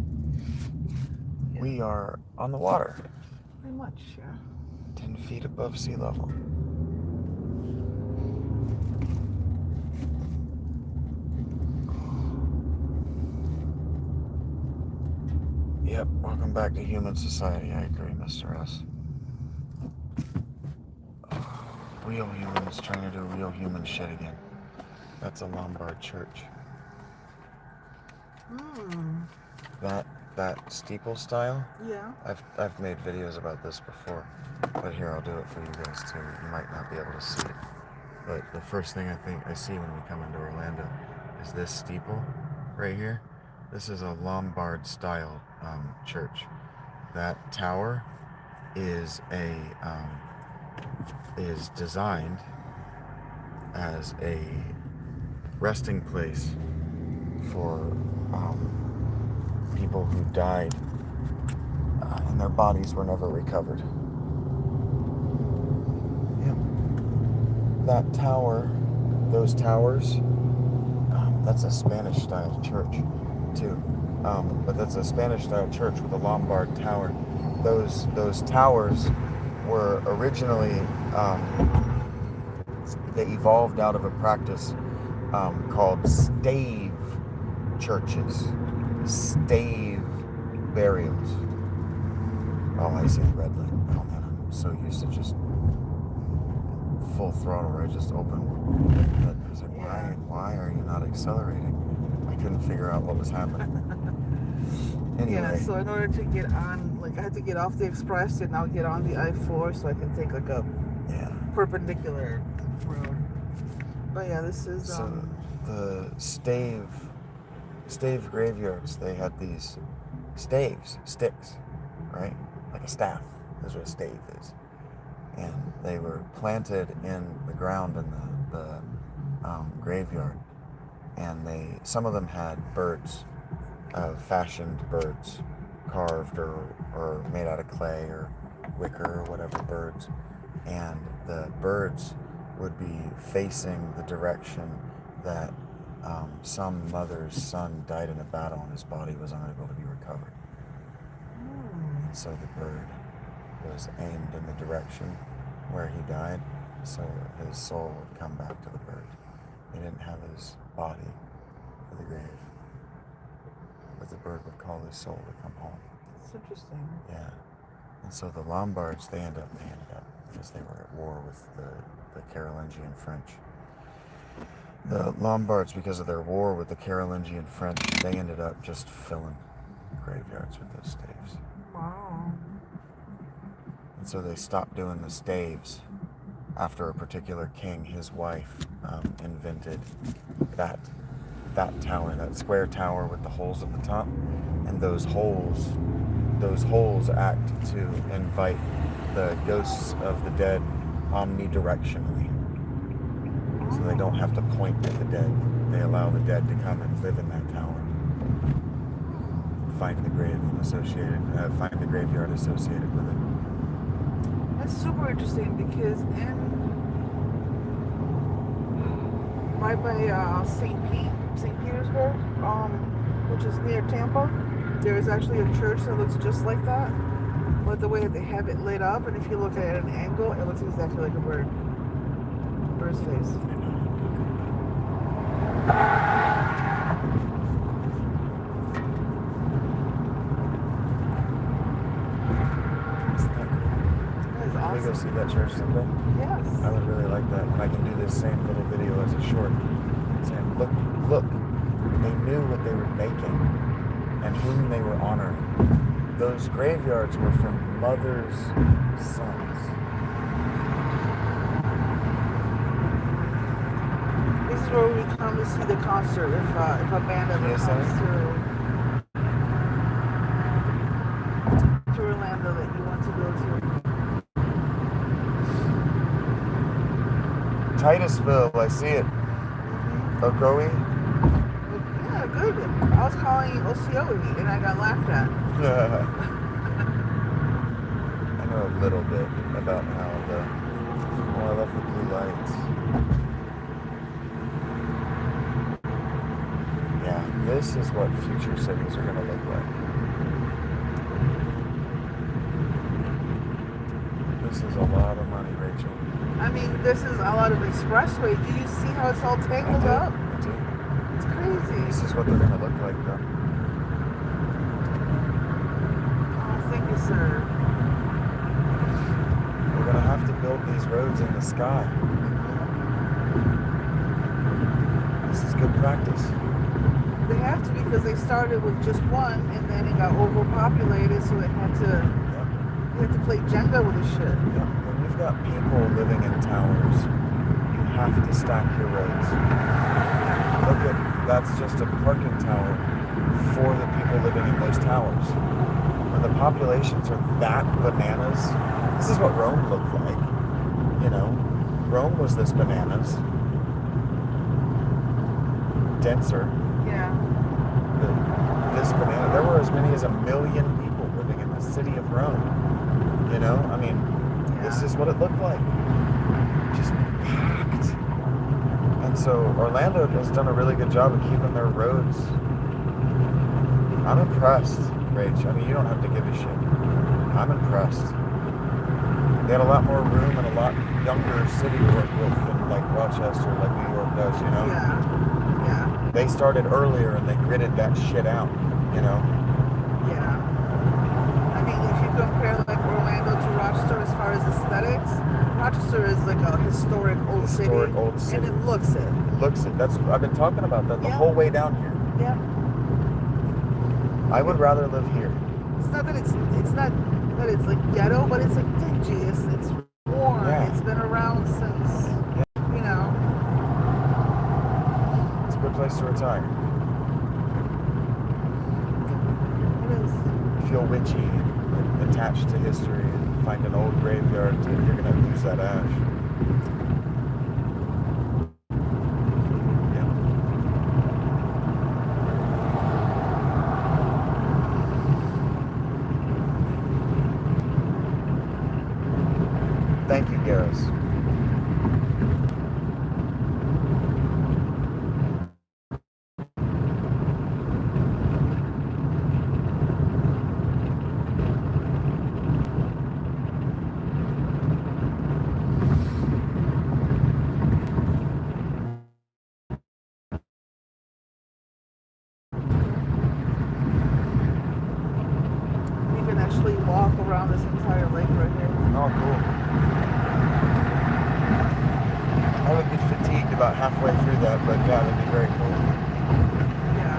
Yeah. We are on the water. Pretty much, yeah. 10 feet above sea level. Yep, welcome back to human society. I agree, Mr. S. Real humans trying to do real human shit again. That's a Lombard church. That steeple style. Yeah. I've made videos about this before, but here I'll do it for you guys too. You might not be able to see it, but the first thing I see when we come into Orlando is this steeple right here. This is a Lombard style church. That tower is designed as a resting place for people who died and their bodies were never recovered. Yep. That tower, those towers, that's a Spanish style church too. But that's a Spanish style church with a Lombard tower. Those towers were originally they evolved out of a practice called stave churches, stave burials. Oh, I see the red light. Oh man, I'm so used to just full throttle. I just opened. I was like, why are you not accelerating? I couldn't figure out what was happening. Anyway. Yeah, so in order to get on, like I had to get off the express and now get on the I-4 so I can take like a perpendicular road. But yeah, this is so the stave graveyards. They had these staves, sticks, right? Like a staff. That's what a stave is. And they were planted in the ground in the graveyard. And some of them had birds, fashioned birds, carved or made out of clay or wicker or whatever birds. And the birds would be facing the direction that some mother's son died in a battle and his body was unable to be recovered. And so the bird was aimed in the direction where he died, so his soul would come back to the bird. They didn't have his body for the grave, but the bird would call his soul to come home. It's interesting. Yeah. And so the Lombards, they ended up because they were at war with the Carolingian French. The Lombards, because of their war with the Carolingian French, they ended up just filling graveyards with those staves. Wow. And so they stopped doing the staves after a particular king, his wife, invented that tower, that square tower with the holes at the top. And those holes act to invite the ghosts of the dead omnidirectionally. So they don't have to point at the dead. They allow the dead to come and live in that tower. find the graveyard associated with it. That's super interesting because right by St. Petersburg, which is near Tampa, there is actually a church that looks just like that. But the way that they have it lit up, and if you look at it at an angle, it looks exactly like a bird's face. Can we go see that church someday? Yes. I would really like that. And I can do this same little video as a short. Saying, look, they knew what they were making and whom they were honoring. Those graveyards were from mothers' sons. This is where we come to see the concert if a band ever Yes, comes to Orlando that you want to go to. Titusville, I see it. Ocoee? Yeah, good. I was calling it Ocoee and I got laughed at. I know a little bit about how I love the blue lights. Yeah, this is what future cities are going to look like. This is a lot of money, Rachel. I mean, this is a lot of expressway. Do you see how it's all tangled up? I do. It's crazy. This is what they're going to look like, though. Oh, thank you, sir. We're going to have to build these roads in the sky. This is good practice. They have to because they started with just one and then it got overpopulated, so they had to play Jenga with the shit. Yeah. When you've got people living in towers, you have to stack your roads. Look at, that's just a parking tower for the people living in those towers. When the populations are that bananas, this is what Rome looked like. You know, Rome was this bananas. Denser. Yeah. This banana. There were as many as 1 million people living in the city of Rome. You know, I mean, This is what it looked like. Just packed. And so Orlando has done a really good job of keeping their roads. I'm impressed, Rach. I mean, you don't have to give a shit. I'm impressed. They had a lot more room and a lot younger city to work with than like Rochester, like New York does, you know? Yeah. They started earlier and they gritted that shit out, you know? Yeah. I mean, if you compare like Orlando to Rochester as far as aesthetics, Rochester is like a historic old city. And it looks it. I've been talking about that the whole way down here. Yeah. I would rather live here. It's not that it's like ghetto, but it's like dingy. It's warm. Yeah. It's been around since you know. It's a good place to retire. It is. You feel witchy and attached to history and find an old graveyard and you're gonna lose that ash. Thank you, Garris. You can actually walk around this entire lake right here. Oh, cool. I would get fatigued about halfway through that, but yeah, that'd be very cool. Yeah.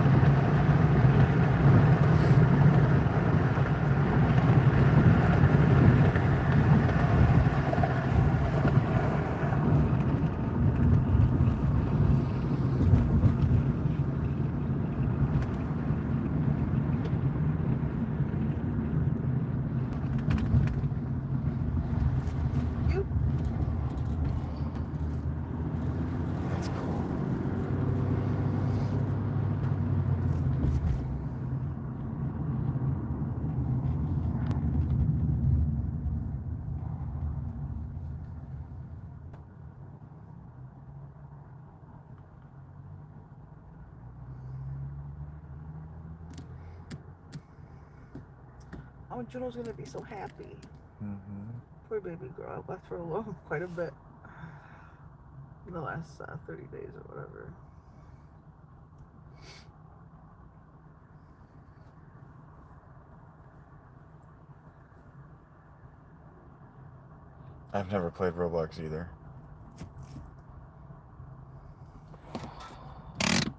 You. That's cool. Oh, Juno's gonna be so happy. Mm-hmm. Poor baby girl. I've left her alone quite a bit in the last 30 days or whatever. I've never played Roblox either.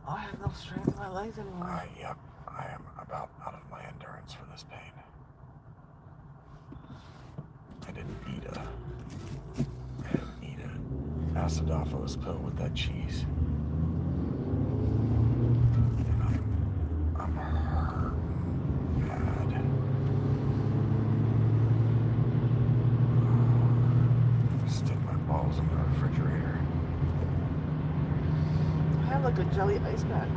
I have no strength in my legs anymore. Yep. I am about out of my endurance for this pain. I didn't eat an acidophilus pill with that cheese. And I'm hurt bad. Stick my balls in the refrigerator. I have like a jelly ice pack.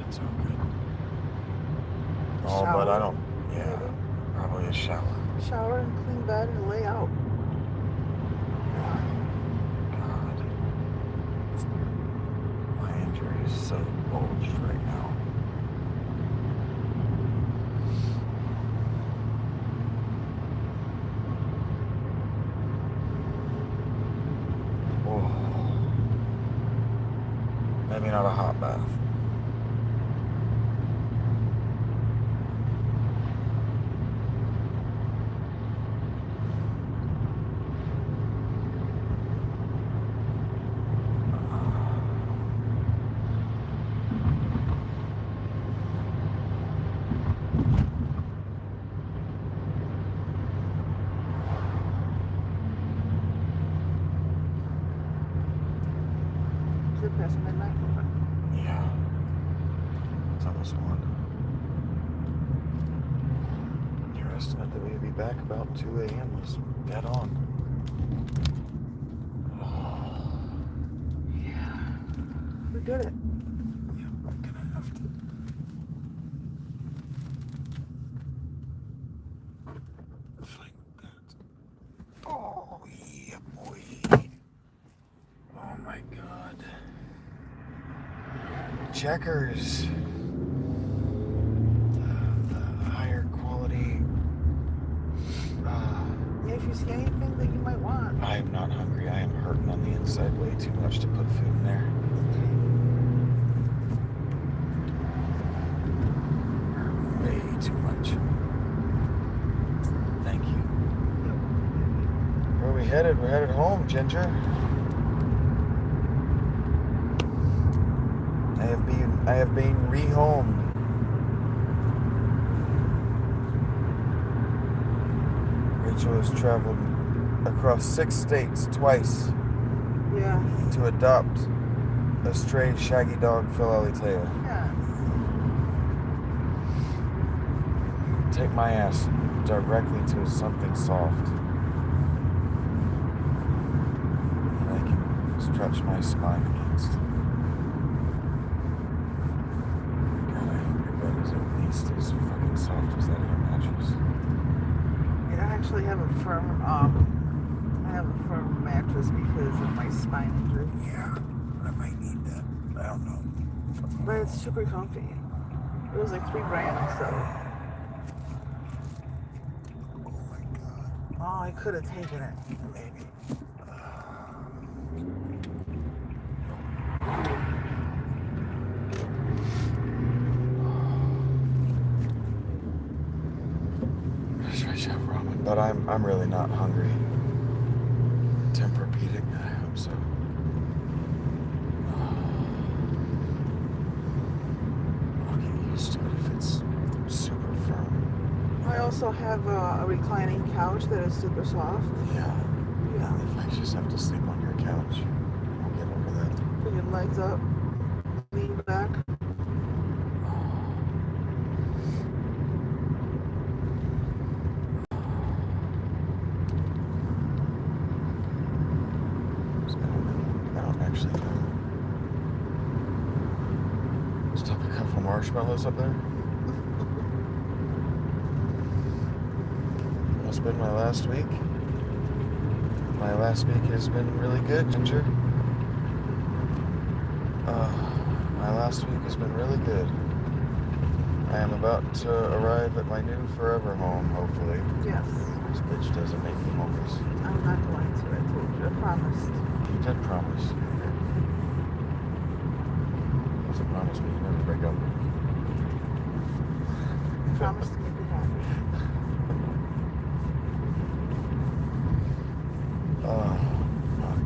It's all good. Oh, but I don't. Yeah, probably a shower. Shower and clean bed and lay out. God. My injury is so bulged right now. Oh. Maybe not a hot bath. Is it past midnight? Yeah. It's almost 1. Your estimate that we'd be back about 2 a.m. was dead on. Oh. Yeah. We did it. Yep, I'm gonna have to find that. Oh, yeah, boy. Oh my God. Checkers. The higher quality. Yeah, if you see anything that you might want. I am not hungry. I am hurting on the inside way too much to put food in there. Hurting way too much. Thank you. Where are we headed? We're headed home, Ginger. I have been rehomed. Rachel has traveled across 6 states twice Yeah. to adopt a stray shaggy dog, Phil Aliteo. Yes. Take my ass directly to something soft. And I can stretch my spine against. God, I hope your bed is at least as fucking soft as that air mattress. Yeah, I actually have a firm mattress because of my spine injury. Yeah, I might need that. I don't know. But it's super comfy. It was like $3,000, so. Oh my God. Oh, I could have taken it. Maybe. But I'm really not hungry. Tempur-Pedic, I hope so. I'll get used to it if it's super firm. I also have a reclining couch that is super soft. Yeah. Yeah. If I just have to sleep on your couch, I'll get over that. Put your legs up, lean back. I don't actually know. Stuck a couple marshmallows up there. It's been my last week. My last week has been really good, Ginger. My last week has been really good. I am about to arrive at my new forever home, hopefully. Yes. This bitch doesn't make me homeless. I'm not going to. I told you. I promised. You did promise. What's a promise me? You never break up. I promised to make you happy. Oh, fuck.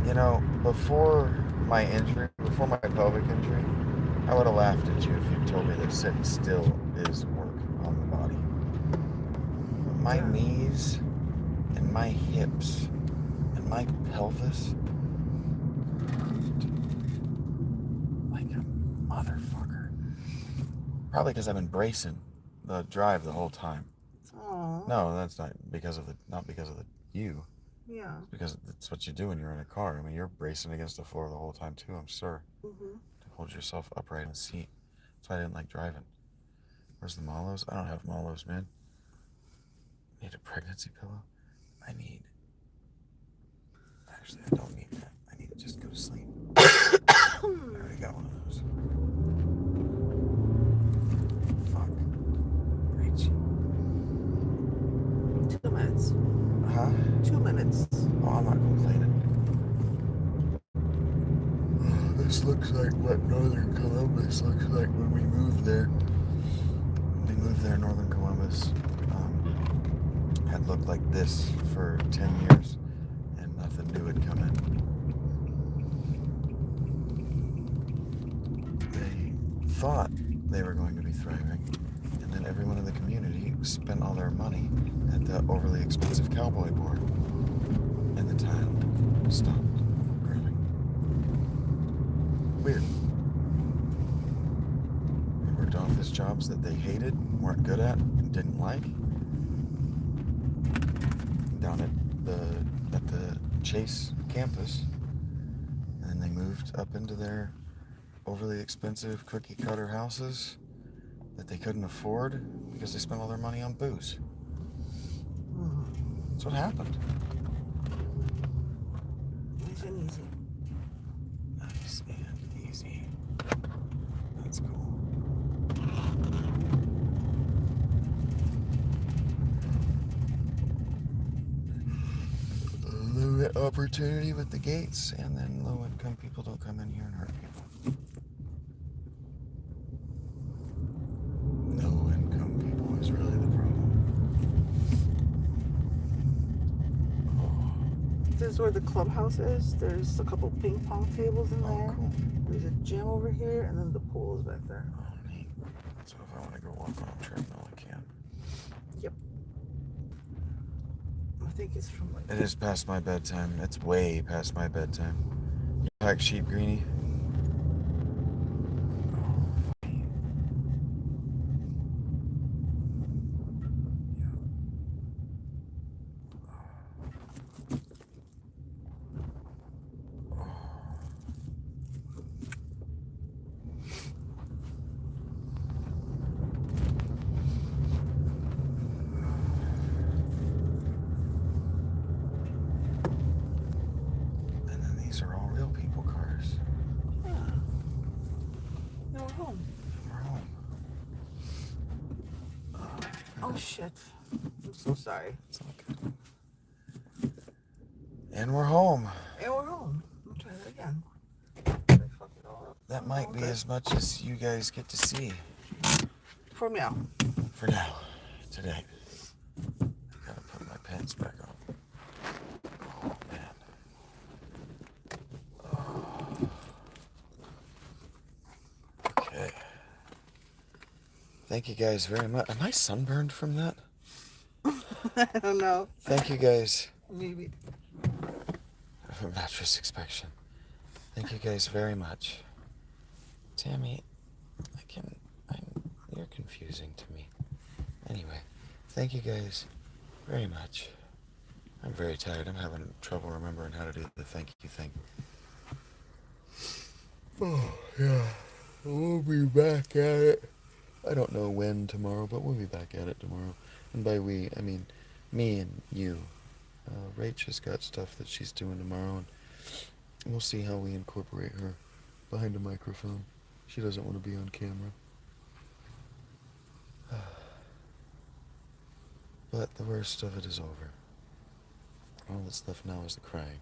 You know, before my pelvic injury, I would have laughed at you if you told me that sitting still is work on the body. My knees and my hips and my pelvis, like a motherfucker. Probably because I've been bracing the drive the whole time. Oh. No, that's not because of you. Yeah. It's because it's what you do when you're in a car. I mean, you're bracing against the floor the whole time too, I'm sure. Mm-hmm. To hold yourself upright in the seat. That's why I didn't like driving. Where's the Malos? I don't have Malos, man. I need a pregnancy pillow. Actually, I don't need that. I need to just go to sleep. I already got one of those. Fuck. Rachie. 2 minutes. Huh? 2 minutes. Oh, I'm not complaining. This looks like what Northern Columbus looks like when we moved there. When we moved there, Northern Columbus had looked like this for 10 years, and nothing new had come in. They thought they were going to be thriving, and then everyone in the community spent all their money at the overly expensive cowboy board, and the town stopped growing. Weird. They worked office jobs that they hated, weren't good at, and didn't like. Down at the Chase campus, and then they moved up into their overly expensive cookie cutter houses that they couldn't afford because they spent all their money on booze. That's what happened. Nice and easy. Nice and easy. That's cool. Limit opportunity with the gates, and then low-income people don't come in here and hurt people. No-income people is really the problem. This is where the clubhouse is. There's a couple ping pong tables in there. Cool. There's a gym over here, and then the pool is back there. Oh, neat. So if I want to go walk on a treadmill, I can. Yep. I think it's from like... It is past my bedtime. It's way past my bedtime. You pack sheep, Greenie? These are all real people cars. Yeah. Now we're home. We're home. Oh, shit. I'm so sorry. It's all good. And we're home. And we're home. I'll try that again. Did I fuck it all up? That might be as much as you guys get to see. For now. For now. Today. Gotta put my pants back on. Oh, man. Okay. Thank you guys very much. Am I sunburned from that? I don't know. Thank you guys. Maybe. For mattress inspection. Thank you guys very much. Tammy, you're confusing to me. Anyway, thank you guys very much. I'm very tired. I'm having trouble remembering how to do the thank you thing. Oh, yeah. We'll be back at it. I don't know when tomorrow, but we'll be back at it tomorrow. And by we, I mean me and you. Rach has got stuff that she's doing tomorrow, We'll see how we incorporate her behind a microphone. She doesn't want to be on camera. But the worst of it is over. All that's left now is the crying.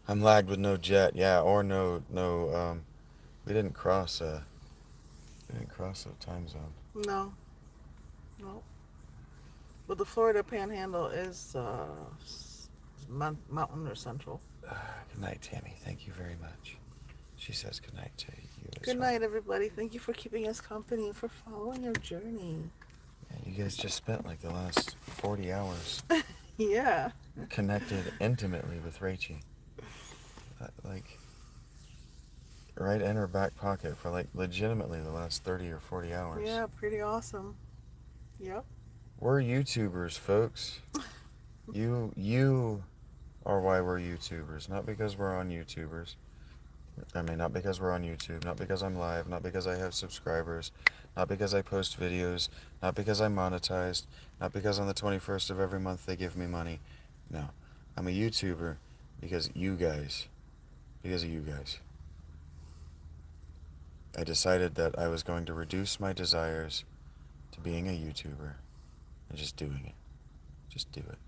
I'm lagged with no jet, yeah, or no, we didn't cross a time zone. No. No. But the Florida Panhandle is mountain or central. Good night, Tammy. Thank you very much. She says good night to you as Good well. night, everybody. Thank you for keeping us company, for following our journey. Yeah, you guys just spent like the last 40 hours Yeah. connected intimately with Rachie. Like, right in her back pocket for like legitimately the last 30 or 40 hours. Yeah, pretty awesome. Yep. We're YouTubers, folks. You are why we're YouTubers, not because we're on YouTubers. I mean, not because we're on YouTube, not because I'm live, not because I have subscribers, not because I post videos, not because I'm monetized, not because on the 21st of every month they give me money. No, I'm a YouTuber because of you guys. I decided that I was going to reduce my desires to being a YouTuber and just doing it. Just do it.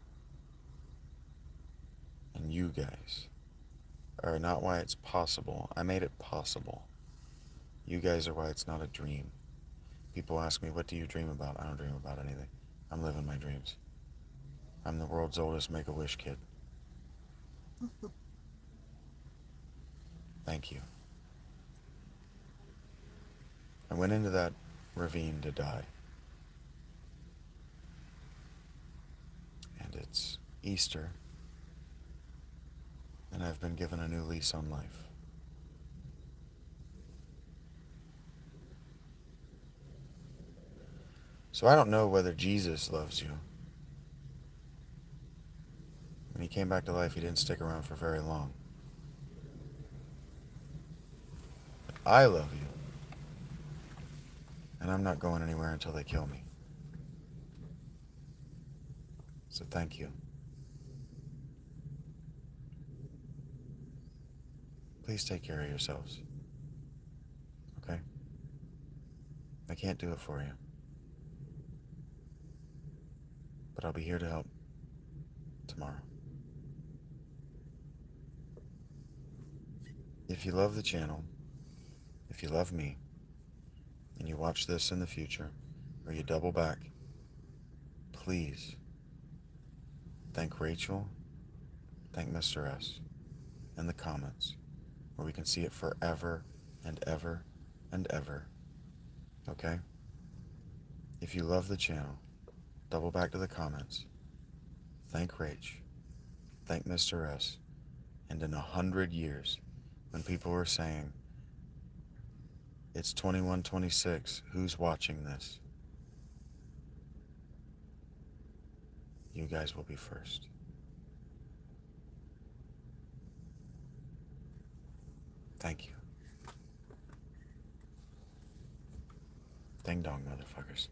And you guys are not why it's possible. I made it possible. You guys are why it's not a dream. People ask me, what do you dream about? I don't dream about anything. I'm living my dreams. I'm the world's oldest Make-A-Wish kid. Thank you. I went into that ravine to die. And it's Easter. And I've been given a new lease on life. So I don't know whether Jesus loves you. When he came back to life, he didn't stick around for very long. But I love you. And I'm not going anywhere until they kill me. So thank you. Please take care of yourselves. Okay? I can't do it for you. But I'll be here to help tomorrow. If you love the channel, if you love me, and you watch this in the future, or you double back, please thank Rachel, thank Mr. S in the comments, where we can see it forever and ever and ever. Okay? If you love the channel, double back to the comments. Thank Rach, thank Mr. S, and in 100 years, when people were saying, it's 2126, who's watching this? You guys will be first. Thank you. Ding dong, motherfuckers.